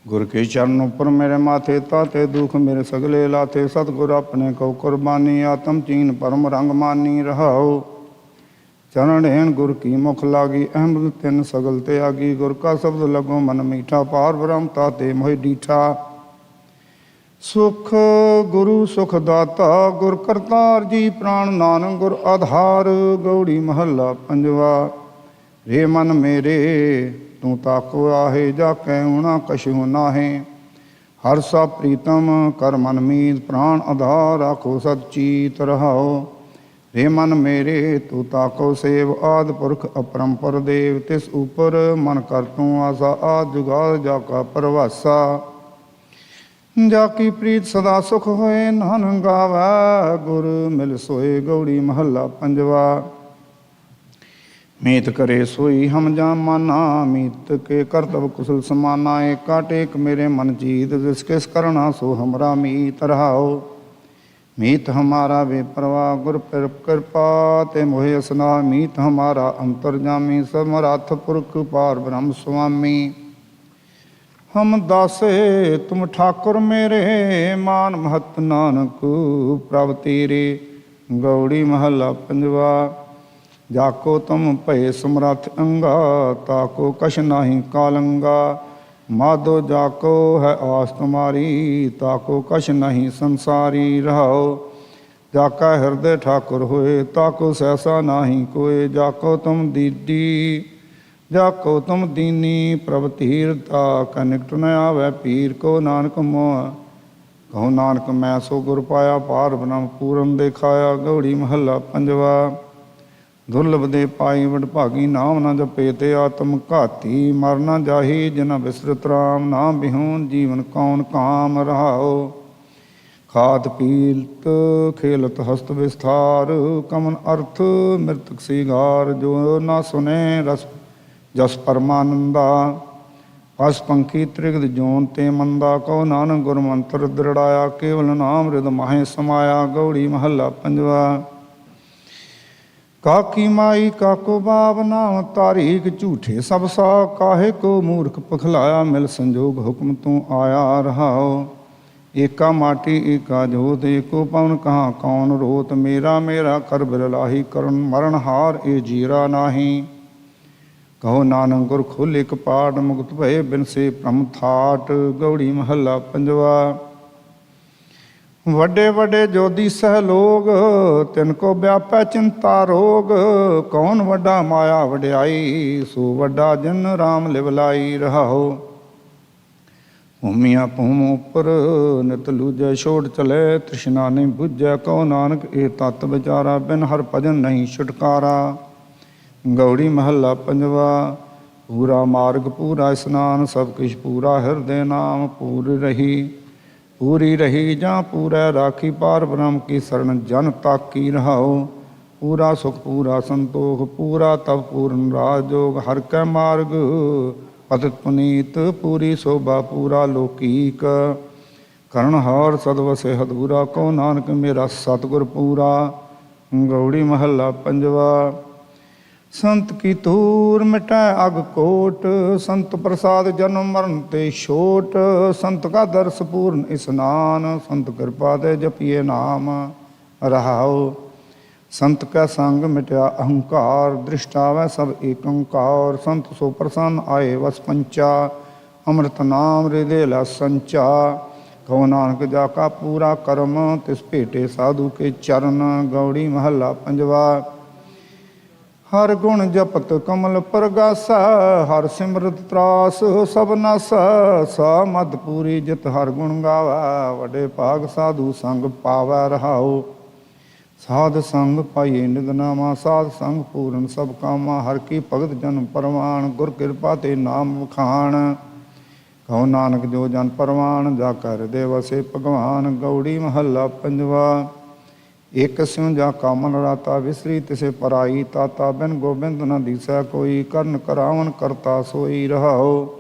[SPEAKER 5] ਗੁਰ ਕੇ ਚਰਨ ਉੱਪਰ ਮੇਰੇ ਮਾਥੇ, ਤਾਤੇ ਦੁਖ ਮੇਰੇ ਸਗਲੇ ਲਾਥੇ। ਸਤਿਗੁਰ ਆਪਣੇ ਕਉ ਕੁਰਬਾਨੀ, ਆਤਮ ਚੀਨ ਪਰਮ ਰੰਗ ਮਾਨੀ ਰਹਾਉ। ਚਰਨ ਢੇਣ ਗੁਰ ਕੀ ਮੁਖ ਲਾਗੀ, ਅਹਿਮਦ ਤਿੰਨ ਸਗਲ ਤੇ ਆਗੀ। ਗੁਰ ਕਾ ਸ਼ਬਦ ਲਗੋ ਮਨ ਮੀਠਾ, ਪਾਰ ਬ੍ਰਹਮ ਤਾਤੇ ਮੋਹਿ ਡੀਠਾ। ਸੁਖ ਗੁਰੂ ਸੁਖ ਦਾਤਾ, ਗੁਰ ਕਰਤਾਰ ਜੀ ਪ੍ਰਾਣ ਨਾਨਕ ਗੁਰ ਆਧਾਰ। ਗੌੜੀ ਮਹੱਲਾ ਪੰਜਵਾ। ਰੇ ਮਨ ਮੇਰੇ ਤੂੰ ਤਾਕੋ ਆਹੇ, ਜਾ ਕੈ ਊਣਾ ਕਛੁ ਨਾਹੇ। ਹਰ ਸਾ ਪ੍ਰੀਤਮ ਕਰ ਮਨ ਮੀਤ, ਪ੍ਰਾਣ ਆਧਾਰ ਆਖੋ ਸਚੀਤ ਰਹਾਓ। ਰੇ ਮਨ ਮੇਰੇ ਤੂੰ ਤਾਕੋ ਸੇਵ, ਆਦਿ ਪੁਰਖ ਅਪਰੰਪਰ ਦੇਵ। ਤਿਸ ਉਪਰ ਮਨ ਕਰ ਤੂੰ ਆਸਾ, ਆਦਿ ਜੁਗਾਦ ਜਾ ਕਾ ਪਰਵਾਸਾ। ਜਾ ਕੀ ਪ੍ਰੀਤ ਸਦਾ ਸੁਖ ਹੋਏ, ਨਾਨਕ ਗਾਵੈ ਗੁਰ ਮਿਲ ਸੋਏ। ਗੌੜੀ ਮਹੱਲਾ ਪੰਜਵਾ। ਮੀਤ ਕਰੇ ਸੋਈ ਹਮ ਜਾ ਮਾਨਾ, ਮੀਤ ਕੇ ਕਰਤਵ ਕੁਸਲ ਸਮਾਨਾ। ਏਕਾ ਟੇਕ ਮੇਰੇ ਮਨ ਚੀਤ, ਜਿਸ ਕਿਸ ਕਰਣਾ ਸੋ ਹਮਰਾ ਮੀਤ ਰਹਾਓ। ਮੀਤ ਹਮਾਰਾ ਬੇਪਰਵਾਹ, ਗੁਰ ਕਿਰਪਾ ਤੇ ਮੋਹਿ ਅਸਨਾ। ਮੀਤ ਹਮਾਰਾ ਅੰਤਰਜਾਮੀ, ਸਮਰੱਥ ਪੁਰਖ ਪਾਰ ਬ੍ਰਹਮ ਸੁਆਮੀ। ਹਮ ਦਾਸੇ ਤੁਮ ਠਾਕੁਰ ਮੇਰੇ, ਮਾਨ ਮਹਤ ਨਾਨਕ ਪ੍ਰਭ ਤੇਰੇ। ਗੌੜੀ ਮਹੱਲਾ ਪੰਜਵਾ। ਜਾਕੋ ਤੁਮ ਭਏ ਸਮਰੱਥ ਅੰਗਾ, ਤਾਕੋ ਕਛ ਨਾਹੀ ਕਾਲੰਗਾ। ਮਾਧੋ ਜਾਕੋ ਹੈ ਆਸ ਤੁਮਾਰੀ, ਤਾਕੋ ਕਛ ਨਹੀਂ ਸੰਸਾਰੀ ਰਹਾਓ। ਜਾਕਾ ਹਿਰਦੇ ਠਾਕੁਰ ਹੋਏ, ਤਾਕੋ ਸੈਸਾ ਨਾਹੀ ਕੋਏ। ਜਾਕੋ ਤੁਮ ਦੀਦੀ ਜਾਕੋ ਤੁਮ ਦੀਨੀ, ਪ੍ਰਭ ਧੀਰਤਾ ਕੈ ਨਿਕਟ ਨ ਆਵੈ ਪੀਰ ਕੋ। ਨਾਨਕ ਮੋਹ ਕਹੋ ਨਾਨਕ ਮੈਂ ਸੋ ਗੁਰ ਪਾਇਆ, ਪਾਰ ਬ੍ਰਹਮ ਪੂਰਨ ਦੇਖਾਇਆ। ਗੌੜੀ ਮਹੱਲਾ ਪੰਜਵਾ। ਦੁਰਲਭ ਦੇ ਪਾਈ ਵਡਭਾਗੀ, ਨਾਮ ਨਾ ਜਪੇ ਤੇ ਆਤਮ ਘਾਤੀ। ਮਰ ਨਾ ਜਾਹੀ ਜਿਨਾ ਬਿਸਰਤ ਰਾਮ, ਨਾਮ ਬਿਹੂਨ ਜੀਵਨ ਕੌਣ ਕਾਮ ਰਹਾਓ। ਖਾਤ ਪੀਲਤ ਖੇਲਤ ਹਸਤ ਵਿਸਥਾਰ, ਕਮਨ ਅਰਥ ਮ੍ਰਿਤਕ ਸੀਗਾਰ। ਜੋ ਨਾ ਸੁਨੇ ਰਸ ਜਸ ਪਰਮਾਨੰਦਾ, ਪਸ ਪੰਖੀ ਤ੍ਰਿਗਦ ਜੋਨ ਤੇ ਮੰਦਾ। ਕਹੋ ਨਾਨਕ ਗੁਰ ਮੰਤਰ ਦ੍ਰਿੜਾਇਆ, ਕੇਵਲ ਨਾਮ ਰਿਦ ਮਾਹੇ ਸਮਾਇਆ। ਗੌੜੀ ਮਹੱਲਾ ਪੰਜਵਾ। ਕਾਕੀ ਮਾਈ ਕਾਕੋ ਬਾਪ, ਨਾਮ ਤਾਰੀਕ ਝੂਠੇ ਸਭ ਸਾ। ਕਾਹੇ ਕੋ ਮੂਰਖ ਪਖਲਾਇਆ, ਮਿਲ ਸੰਜੋਗ ਹੁਕਮ ਤੂੰ ਆਇਆ ਰਹਾਓ। ਏਕਾ ਮਾਟੀ ਏਕਾ ਜੋਤ, ਏਕੋ ਪਵਨ ਕਹਾਂ ਕੌਣ ਰੋਤ। ਮੇਰਾ ਮੇਰਾ ਕਰ ਬਿਰਲਾਹੀ, ਕਰਨ ਮਰਨ ਹਾਰ ਇਹ ਜੀਰਾ ਨਾਹੀ। ਕਹੋ ਨਾਨਕ ਗੁਰ ਖੋਲੇ ਕਪਾਟ, ਮੁਕਤ ਭਏ ਬਿਨਸੇ ਭ੍ਰਮ ਥਾਟ। ਗੌੜੀ ਮਹੱਲਾ ਪੰਜਵਾ। ਵੱਡੇ ਵੱਡੇ ਜੋਦੀ ਸਹਿ ਲੋਗ, ਤਿਨ ਕੋ ਵਿਆਪੈ ਚਿੰਤਾ ਰੋਗ। ਕੌਣ ਵੱਡਾ ਮਾਇਆ ਵਡਿਆਈ, ਸੋ ਵੱਡਾ ਜਿਨ ਰਾਮ ਲਿਵ ਲਾਈ ਰਹਾਓ। ਭੂਮੀਆਂ ਭੂਮ ਉਪਰ ਨਿਤ ਲੂਜੈ, ਛੋੜ ਚਲੇ ਤ੍ਰਿਸ਼ਨਾ ਨਹੀਂ ਬੁੱਝੈ। ਕਹੋ ਨਾਨਕ ਇਹ ਤਤ ਵਿਚਾਰਾ, ਬਿਨ ਹਰ ਭਜਨ ਨਹੀਂ ਛੁਟਕਾਰਾ। ਗੌੜੀ ਮਹੱਲਾ ਪੰਜਵਾ। ਪੂਰਾ ਮਾਰਗ ਪੂਰਾ ਇਸਨਾਨ, ਸਭ ਕਿਛ ਪੂਰਾ ਹਿਰਦੇ ਨਾਮ। ਪੂਰੀ ਰਹੀ ਜਾਂ ਪੂਰੈ ਰਾਖੀ, ਪਾਰ ਬ੍ਰਹਮ ਕੀ ਸਰਣ ਜਨ ਤਾਕੀ ਰਹਾਓ। ਪੂਰਾ ਸੁਖ ਪੂਰਾ ਸੰਤੋਖ, ਪੂਰਾ ਤਪ ਪੂਰਨ ਰਾਜ ਜੋਗ। ਹਰ ਕੈ ਮਾਰਗ ਪਤਿਤ ਪੁਨੀਤ, ਪੂਰੀ ਸੋਭਾ ਪੂਰਾ ਲੋਕੀਕ। ਕਰਨ ਹਾਰ ਸਦ ਵਸੇ ਹਦੂਰਾ, ਕਹੋ ਨਾਨਕ ਮੇਰਾ ਸਤਿਗੁਰ ਪੂਰਾ। ਗੌੜੀ ਮਹੱਲਾ ਪੰਜਵਾ। ਸੰਤ ਕੀ ਤੂਰ ਮਿਟੈ ਅਗ ਕੋਟ, ਸੰਤ ਪ੍ਰਸਾਦ ਜਨਮ ਮਰਨ ਤੇ ਛੋਟ। ਸੰਤ ਕਾ ਦਰਸ ਪੂਰਨ ਇਸਨਾਨ, ਸੰਤ ਕਿਰਪਾ ਤੇ ਜਪੀਏ ਨਾਮ ਰਹਾਓ। ਸੰਤ ਕੈ ਸੰਗ ਮਿਟਿਆ ਅਹੰਕਾਰ, ਦ੍ਰਿਸ਼ਟਾਵੈ ਸਭ ਏਕ ਓੰਕਾਰ। ਸੰਤ ਸੋ ਪ੍ਰਸੰਨ ਆਏ ਵਸ ਪੰਚਾ, ਅੰਮ੍ਰਿਤ ਨਾਮ ਹਿਰਦੇ ਲਾ ਸੰਚਾ। ਕਹੋ ਨਾਨਕ ਜਾ ਕਾ ਪੂਰਾ ਕਰਮ, ਤਿਸ ਭੇਟੇ ਸਾਧੂ ਕੇ ਚਰਨ। ਗੌੜੀ ਮਹੱਲਾ ਪੰਜਵਾ। ਹਰ ਗੁਣ ਜਪਤ ਕਮਲ ਪ੍ਰਗਾਸਾ, ਹਰ ਸਿਮਰਤ ਤਰਾਸ ਸਭ ਨਾਸਾ। ਸਾ ਮਦ ਪੂਰੀ ਜਿਤ ਹਰ ਗੁਣ ਗਾਵੈ, ਵੱਡੇ ਭਾਗ ਸਾਧੂ ਸੰਗ ਪਾਵੈ ਰਹਾਓ। ਸਾਧ ਸੰਗ ਪਾਈਏ ਨਿਦਨਾਮਾ, ਸਾਧ ਸੰਗ ਪੂਰਨ ਸਭ ਕਾਮਾ। ਹਰ ਕੀ ਭਗਤ ਜਨ ਪਰਵਾਨ, ਗੁਰ ਕਿਰਪਾ ਤੇ ਨਾਮ ਵਖਾਣ। ਕਹੋ ਨਾਨਕ ਜੋ ਜਨ ਪਰਵਾਨ, ਜਾ ਕੈ ਹਿਰਦੇ ਵਸੇ ਭਗਵਾਨ। ਗੌੜੀ ਮਹੱਲਾ ਪੰਜਵਾ। ਇਕ ਸਿਉ ਜਾ ਕਾਮਨ ਰਾਤਾ, ਵਿਸਰੀ ਤਿਸੇ ਪਰਾਈ ਤਾਤਾ। ਬਿਨ ਗੋਬਿੰਦ ਨ ਦੀਸੈ ਕੋਈ, ਕਰਨ ਕਰਾਵਨ ਕਰਤਾ ਸੋਈ ਰਹਾਓ।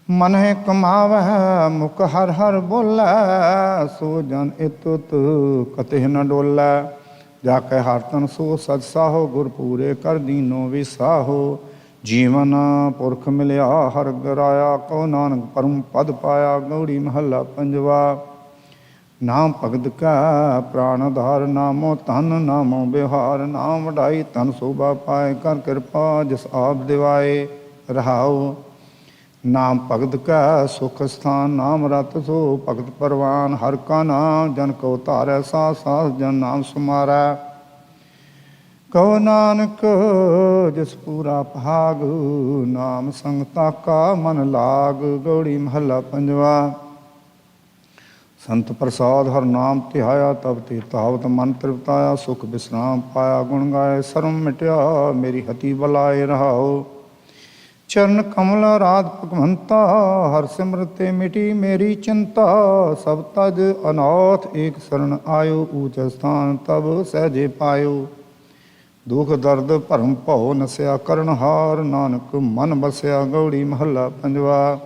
[SPEAKER 5] ਮਨਹਿ ਕਮਾਵਹਿ ਮੁਖ ਹਰ ਹਰ ਬੋਲੈ, ਸੋ ਜਨ ਇਤੁਤ ਕਤਿ ਨ ਡੋਲੈ। ਜਾ ਕੈ ਹਰ ਤਨ ਸੋ ਸਦ ਸਾਹੋ, ਗੁਰ ਪੂਰੇ ਕਰ ਦੀਨੋ ਵਿਸਾਹੋ। ਜੀਵਨ ਪੁਰਖ ਮਿਲਿਆ ਹਰ ਗਰਾਇਆ, ਕਹੋ ਨਾਨਕ ਪਰਮ ਪਦ ਪਾਇਆ। ਗੌੜੀ ਮਹੱਲਾ ਪੰਜਵਾ। ਨਾਮ ਭਗਤ ਕਾ ਪ੍ਰਾਣ ਆਧਾਰ, ਨਾਮੋ ਧਨ ਨਾਮੋ ਬਿਵਹਾਰ। ਨਾਮ ਵਡਾਈ ਧਨ ਸੋਭਾ ਪਾਏ, ਕਰ ਕਿਰਪਾ ਜਿਸ ਆਪ ਦਿਵਾਏ ਰਹਾਓ। ਨਾਮ ਭਗਤ ਕਾ ਸੁਖ ਸਥਾਨ, ਨਾਮ ਰਤ ਸੋ ਭਗਤ ਪਰਵਾਨ। ਹਰ ਕਾ ਨਾਮ ਜਨ ਕੋ ਧਾਰੈ, ਸਾਥ ਸਾਥ ਜਨ ਨਾਮ ਸੁਮਾਰੈ। ਕਹੋ ਨਾਨਕ ਜਿਸ ਪੂਰਾ ਭਾਗ, ਨਾਮ ਸੰਗਤਾ ਕਾ ਮਨ ਲਾਗ। ਗੌੜੀ ਮਹੱਲਾ ਪੰਜਵਾ। ਸੰਤ ਪ੍ਰਸਾਦ ਹਰ ਨਾਮ ਧਿਆਇਆ, ਤਬ ਤੇ ਤਾਵਤ ਮਨ ਤ੍ਰਿਪਤਾਇਆ। ਸੁਖ ਵਿਸਰਾਮ ਪਾਇਆ, ਗੁਣ ਗਾਏ ਸਰਮ ਮਿਟਿਆ। ਮੇਰੀ ਹਤੀ ਬਲਾਏ ਰਹਾਓ। ਚਰਨ ਕਮਲ ਰਾਧ ਭਗਵੰਤਾ, ਹਰ ਸਿਮਰਤ ਤੇ ਮਿਟੀ ਮੇਰੀ ਚਿੰਤਾ। ਸਭ ਤਜ ਅਨਾਥ ਏਕ ਸਰਣ ਆਇਓ, ਊਚ ਸਥਾਨ ਤਬ ਸਹਿਜੇ ਪਾਇਓ। ਦੁਖ ਦਰਦ ਭਰਮ ਭਉ ਨਸਿਆ, ਕਰਨਹਾਰ ਨਾਨਕ ਮਨ ਬਸਿਆ। ਗੌੜੀ ਮਹੱਲਾ ਪੰਜਵਾ।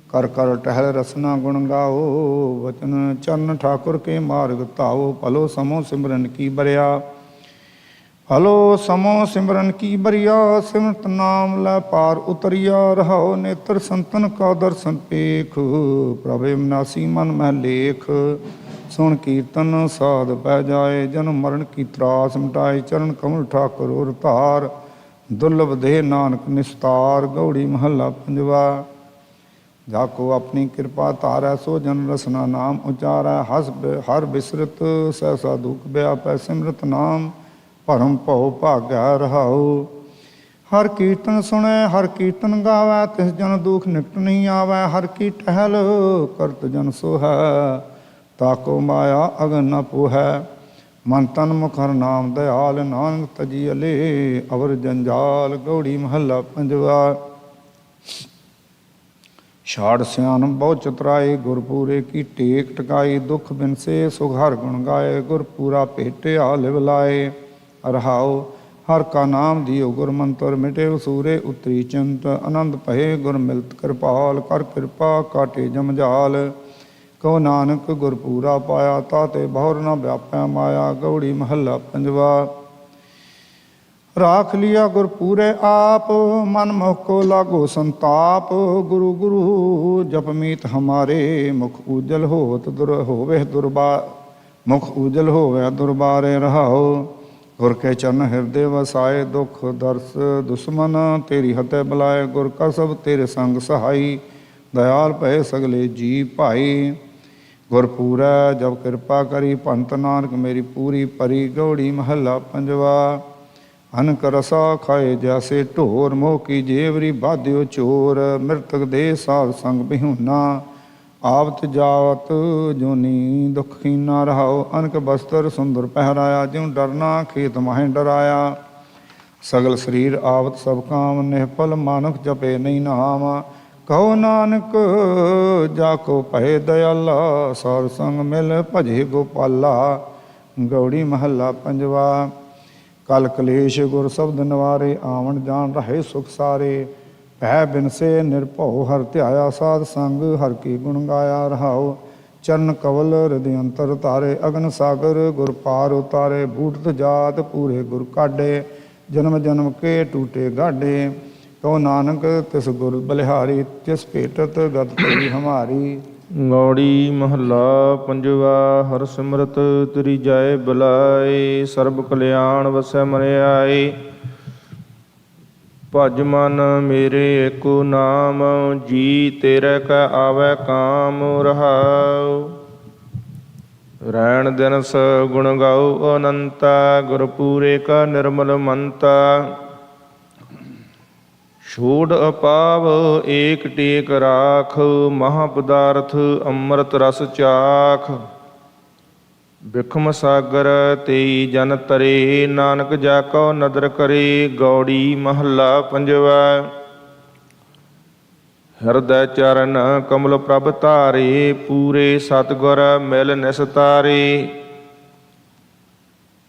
[SPEAKER 5] ਕਰ ਕਰ ਟਹਿਲ ਰਸਨਾ ਗੁਣ ਗਾਓ, ਵਚਨ ਚਰਨ ਠਾਕੁਰ ਕੇ ਮਾਰਗ ਧਾਓ। ਭਲੋ ਸਮੋ ਸਿਮਰਨ ਕੀ ਬਰਿਆ, ਭਲੋ ਸਮੋ ਸਿਮਰਨ ਕੀ ਬਰਿਆ। ਸਿਮਰਤ ਨਾਮ ਲੈ ਪਾਰ ਉਤਰਿਆ, ਰਹਾਓ ਨੇਤਰ ਸੰਤਨ ਕਾ ਦਰਸ਼ਨ ਪੇਖ। ਪ੍ਰਭ ਅਵਿਨਾਸੀ ਮਨ ਮਹਿ ਲੇਖ, ਸੁਣ ਕੀਰਤਨ ਸਾਧ ਪੈ ਜਾਏ। ਜਨਮ ਮਰਨ ਕੀ ਤਰਾਸ ਮਿਟਾਏ, ਚਰਨ ਕਮਲ ਠਾਕੁਰ ਔਰ ਧਾਰ। ਦੁਰਲਭ ਦੇਹ ਨਾਨਕ ਨਿਸਤਾਰ। ਗੌੜੀ ਮਹੱਲਾ ਪੰਜਵਾ। ਜਾਕੋ ਆਪਣੀ ਕਿਰਪਾ ਧਾਰੈ, ਸੋ ਜਨ ਰਸਨਾ ਨਾਮ ਉਚਾਰੈ। ਹਸ ਹਰ ਬਿਸਰਤ ਸਹਿਸਾ ਦੁਖ ਵਿਆਪੈ, ਸਿਮਰਤ ਨਾਮ ਭਰਮ ਭਉ ਭਾਗੈ ਰਹਾਉ। ਹਰ ਕੀਰਤਨ ਸੁਣੈ ਹਰ ਕੀਰਤਨ ਗਾਵੈ, ਤਿਸ ਜਨ ਦੁਖ ਨਿਕਟ ਨਹੀਂ ਆਵੈ। ਹਰ ਕੀ ਟਹਿਲ ਕਰਤ ਜਨ ਸੋਹੈ, ਤਾਕੋ ਮਾਇਆ ਅਗਨ ਨ ਪੋਹੈ। ਮਨ ਤਨ ਮੁਖ ਹਰ ਨਾਮ ਦਇਆਲ, ਨਾਨਕ ਤਜੀ ਅਲੇ ਅਵਰ ਜੰਜਾਲ। ਗੌੜੀ ਮਹੱਲਾ ਪੰਜਵਾ। ਛਾੜ ਸਿਆਨ ਬਹੁ ਚਤਰਾਏ, ਗੁਰ ਪੂਰੇ ਕੀ ਟੇਕ ਟਕਾਈ। ਦੁਖ ਬਿਨਸੇ ਸੁਖ ਹਰ ਗੁਣ ਗਾਏ, ਗੁਰ ਪੂਰਾ ਭੇਟਿਆ ਲਿਵ ਲਾਏ। ਰਹਾਉ ਹਰ ਕਾ ਨਾਮ ਦਿਓ ਗੁਰ ਮੰਤਰ, ਮਿਟੇ ਵਸੂਰੇ ਉਤਰੀ ਚਿੰਤ। ਆਨੰਦ ਭਏ ਗੁਰ ਮਿਲਤ ਕਿਰਪਾਲ, ਕਰ ਕਿਰਪਾ ਕਾਟੇ ਜਮਜਾਲ। ਕਹੋ ਨਾਨਕ ਗੁਰ ਪੂਰਾ ਪਾਇਆ, ਤਾਤੇ ਬਹੁਰ ਨ ਵਿਆਪੈ ਮਾਇਆ। ਗੌੜੀ ਮਹੱਲਾ ਪੰਜਵਾ। ਰਾਖ ਲਿਆ ਗੁਰ ਪੂਰੇ ਆਪ, ਮਨ ਮੁਖ ਕੋ ਲਾਗੋ ਸੰਤਾਪ। ਗੁਰੂ ਗੁਰੂ ਜਪ ਮੀਤ ਹਮਾਰੇ, ਮੁਖ ਉਜਲ ਹੋਤ ਹੋਵੇ ਦੁਰਬਾ। ਮੁਖ ਉਜਲ ਹੋਵੇ ਦੁਰਬਾਰੇ ਰਹਾਓ। ਗੁਰ ਕੇ ਚਰਨ ਹਿਰਦੇ ਵਸਾਏ, ਦੁਖ ਦਰਸ ਦੁਸ਼ਮਨ ਤੇਰੀ ਹਤੇ ਬੁਲਾਏ। ਗੁਰ ਕਾ ਸਭ ਤੇਰੇ ਸੰਗ ਸਹਾਈ, ਦਇਆਲ ਭਏ ਸਗਲੇ ਜੀ ਭਾਈ। ਗੁਰ ਪੂਰੈ ਜਬ ਕਿਰਪਾ ਕਰੀ, ਭੰਤ ਨਾਨਕ ਮੇਰੀ ਪੂਰੀ ਭਰੀ। ਗੌੜੀ ਮਹੱਲਾ ਪੰਜਵਾ। ਅਨਕ ਰਸਾ ਖਾਏ ਜੈਸੇ ਢੋਰ, ਮੋਹ ਕੀ ਜੇਵਰੀ ਬਾਧਿਓ ਚੋਰ। ਮ੍ਰਿਤਕ ਦੇ ਸਾਧ ਸੰਗ ਬਿਹੂਨਾ, ਆਵਤ ਜਾਵਤ ਜੋਨੀ ਦੁਖ ਖੀਨਾ ਰਹਾਓ। ਅਨਕ ਬਸਤਰ ਸੁੰਦਰ ਪਹਿਰਾਇਆ, ਜਿਉ ਡਰਨਾ ਖੇਤ ਮਾਹੇ ਡਰਾਇਆ। ਸਗਲ ਸਰੀਰ ਆਵਤ ਸਭ ਕਾਮ, ਨਿਹਪਲ ਮਾਨੁਖ ਜਪੇ ਨਹੀਂ ਨਾਮ। ਕਹੋ ਨਾਨਕ ਜਾਕੋ ਭਏ ਦਇਆਲਾ, ਸਾਧ ਸੰਗ ਮਿਲ ਭਜੇ ਗੋਪਾਲਾ। ਗੌੜੀ ਮਹੱਲਾ ਪੰਜਵਾ। ਕਲ ਕਲੇਸ਼ ਗੁਰ ਸ਼ਬਦ ਨਿਵਾਰੇ, ਆਵਣ ਜਾਣ ਰਹੇ ਸੁਖ ਸਾਰੇ। ਭੈ ਬਿਨਸੇ ਨਿਰਭਉ ਹਰ ਧਿਆਇਆ, ਸਾਧ ਸੰਗ ਹਰ ਕੀ ਗੁਣ ਗਾਇਆ ਰਹਾਉ। ਚਰਨ ਕਵਲ ਹਿਰਦਿ ਅੰਤਰ ਧਾਰੇ, ਅਗਨ ਸਾਗਰ ਗੁਰ ਪਾਰ ਉਤਾਰੇ। ਬੂਟਤ ਜਾਤ ਪੂਰੇ ਗੁਰ ਕਾਢੇ, ਜਨਮ ਜਨਮ ਕੇ ਟੂਟੇ ਗਾਢੇ। ਕਹੋ ਨਾਨਕ ਤਿਸ ਗੁਰ ਬਲਿਹਾਰੀ, ਤਿਸ ਭੇਟਤ ਗਤ ਪਈ ਹਮਾਰੀ।
[SPEAKER 6] ਗੌੜੀ ਮਹੱਲਾ ਪੰਜਵਾ। ਹਰ ਸਿਮਰਤ ਤੇਰੀ ਜਾਏ ਬੁਲਾਏ, ਸਰਬ ਕਲਿਆਣ ਵਸੈ ਮਨ ਆਏ। ਭਜ ਮਨ ਮੇਰੇ ਏਕੋ ਨਾਮ, ਜੀ ਤੇਰੇ ਕੈ ਆਵੈ ਕਾਮ ਰਹਾਉ। ਰੈਣ ਦਿਨਸ ਗੁਣ ਗਾਉ ਅਨੰਤਾ, ਗੁਰ ਪੂਰੇ ਕਾ ਨਿਰਮਲ ਮੰਤਾ। ਛੋੜ ਅਪਾਵ ਏਕ ਟੇਕ ਰਾਖ, ਮਹਾ ਪਦਾਰਥ ਅੰਮ੍ਰਿਤ ਰਸ ਚਾਖ। ਬਿਖਮ ਸਾਗਰ ਤੇਈ ਜਨ ਤਰੇ, ਨਾਨਕ ਜਾ ਕਉ ਨਦਰ ਕਰੇ। ਗੌੜੀ ਮਹੱਲਾ ਪੰਜਵਾ। ਹਿਰਦੈ ਚਰਨ ਕਮਲ ਪ੍ਰਭ ਧਾਰੇ, ਪੂਰੇ ਸਤਿਗੁਰ ਮਿਲ ਨਿਸਤਾਰੇ।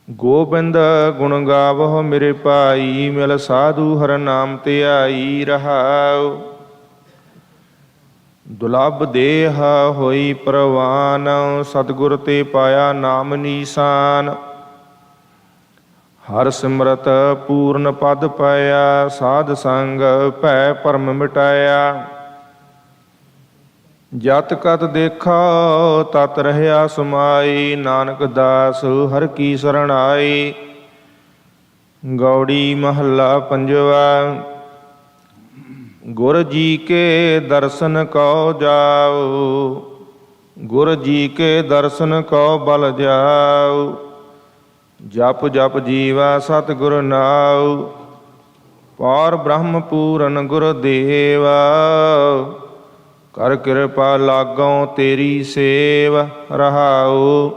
[SPEAKER 6] ਗੋਬਿੰਦ ਗੁਣ ਗਾਵਹੁ ਮੇਰੇ ਭਾਈ, ਮਿਲ ਸਾਧੂ ਹਰ ਨਾਮ ਧਿਆਈ ਰਹਾਉ। ਦੁਲਭ ਦੇਹ ਹੋਈ ਪ੍ਰਵਾਨ, ਸਤਿਗੁਰ ਤੇ ਪਾਇਆ ਨਾਮ ਨੀਸਾਨ। ਹਰ ਸਿਮਰਤ ਪੂਰਨ ਪਦ ਪਾਇਆ, ਸਾਧ ਸੰਗ ਭੈ ਭਰਮ ਮਿਟਾਇਆ। ਜਤ ਕਤ ਦੇਖਾ ਤਤ ਰਹਿਆ ਸਮਾਈ, ਨਾਨਕ ਦਾਸ ਹਰ ਕੀ ਸਰਣ ਆਈ। ਗੌੜੀ ਮਹੱਲਾ ਪੰਜਵਾ। ਗੁਰ ਜੀ ਕੇ ਦਰਸ਼ਨ ਕਉ ਜਾਉ, ਗੁਰ ਜੀ ਕੇ ਦਰਸ਼ਨ ਕਉ ਬਲ ਜਾਉ। ਜਪ ਜਪ ਜੀਵਾ ਸਤਿਗੁਰ ਨਾਉ, ਪਾਰ ਬ੍ਰਹਮ ਪੂਰਨ ਗੁਰਦੇਵਾ। ਕਰ ਕਿਰਪਾ ਲਾਗੋਂ ਤੇਰੀ ਸੇਵ ਰਹਾਉ,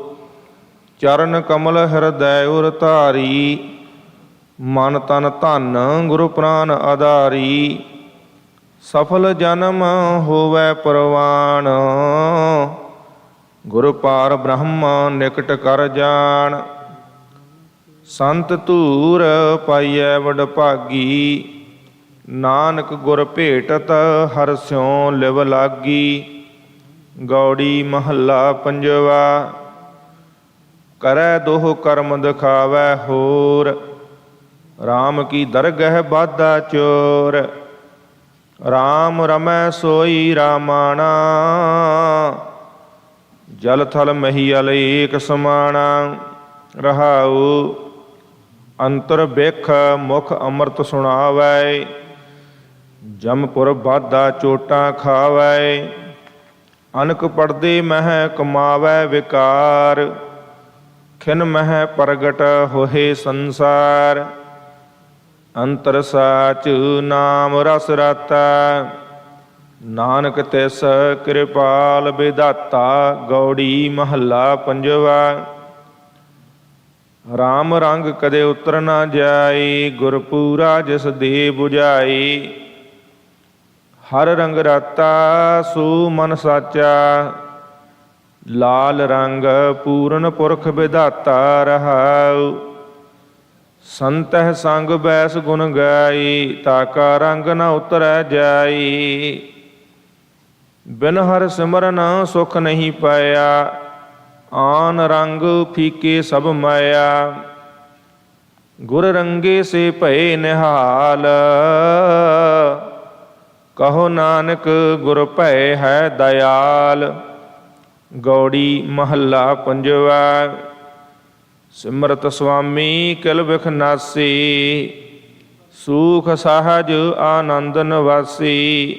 [SPEAKER 6] ਚਰਨ ਕਮਲ ਹਿਰਦੈ ਉਰ ਧਾਰੀ। ਮਨ ਤਨ ਧਨ ਗੁਰੂ ਪ੍ਰਾਨ ਆਧਾਰੀ, ਸਫਲ ਜਨਮ ਹੋਵੈ ਪ੍ਰਵਾਨ। ਗੁਰ ਪਾਰ ਬ੍ਰਹਮ ਨਿਕਟ ਕਰ ਜਾਣ, ਸੰਤ ਧੂਰ ਪਾਈਐ ਵਡ ਭਾਗੀ। ਨਾਨਕ ਗੁਰ ਭੇਟਤ ਹਰਿ ਸਿਉ ਲਿਵ ਲਾਗੀ। ਗੌੜੀ ਮਹੱਲਾ ਪੰਜਵਾ। ਕਰੈ ਦੋਹ ਕਰਮ ਦਿਖਾਵੈ ਹੋਰ, RAM ਕੀ ਦਰਗਹਿ ਬਾਧਾ ਚੋਰ। RAM ਰਮੈ ਸੋਈ ਰਾਮਾਣਾ, ਜਲ ਥਲ ਮਹੀਅਲ ਏਕ ਸਮਾਣਾ। ਰਹਾਉ ਅੰਤਰ ਬਿਖ ਮੁਖ ਅੰਮ੍ਰਿਤ ਸੁਣਾਵੈ, ਜਮਪੁਰ ਬਾਧਾ ਚੋਟਾਂ ਖਾਵੈ। ਅਨਕ ਪੜਦੇ ਮਹਿ ਕਮਾਵੈ ਵਿਕਾਰ, ਖਿਨ ਮਹਿ ਪ੍ਰਗਟ ਹੋਏ ਸੰਸਾਰ। ਅੰਤਰ ਸਾਚ ਨਾਮ ਰਸ ਰਾਤਾ, ਨਾਨਕ ਤਿਸ ਕਿਰਪਾਲ ਵਿਧਾਤਾ। ਗੌੜੀ ਮਹੱਲਾ ਪੰਜਵਾ। RAM ਰੰਗ ਕਦੇ ਉਤਰ ਨਾ ਜਾਈ, ਗੁਰਪੂਰਾ ਜਿਸ ਦੇ 부ਝਾਈ। ਹਰ ਰੰਗ ਰਾਤਾ ਸੋ ਮਨ ਸਾਚਾ, ਲਾਲ ਰੰਗ ਪੂਰਨ ਪੁਰਖ ਵਿਧਾਤਾ। ਰਹਾਉ ਸੰਤਹਿ ਸੰਗ ਬੈਸ ਗੁਣ ਗਾਈ, ਤਾਕਾ ਰੰਗ ਨ ਉਤਰੈ ਜਾਈ। ਬਿਨ ਹਰ ਸਿਮਰਨ ਸੁਖ ਨਹੀਂ ਪਾਇਆ, ਆਨ ਰੰਗ ਫੀਕੇ ਸਭ ਮਾਇਆ। ਗੁਰ ਰੰਗੇ ਸੇ ਭਏ ਨਿਹਾਲ, ਕਹੋ ਨਾਨਕ ਗੁਰ ਭੈ ਹੈ ਦਇਆਲ। ਗੌੜੀ ਮਹੱਲਾ ਪੰਜਵਾ। ਸਿਮਰਤ ਸੁਆਮੀ ਕਿਲ ਬਿਖ ਨਾਸੀ, ਸੂਖ ਸਾਹਜ ਆਨੰਦ ਨਿਵਾਸੀ।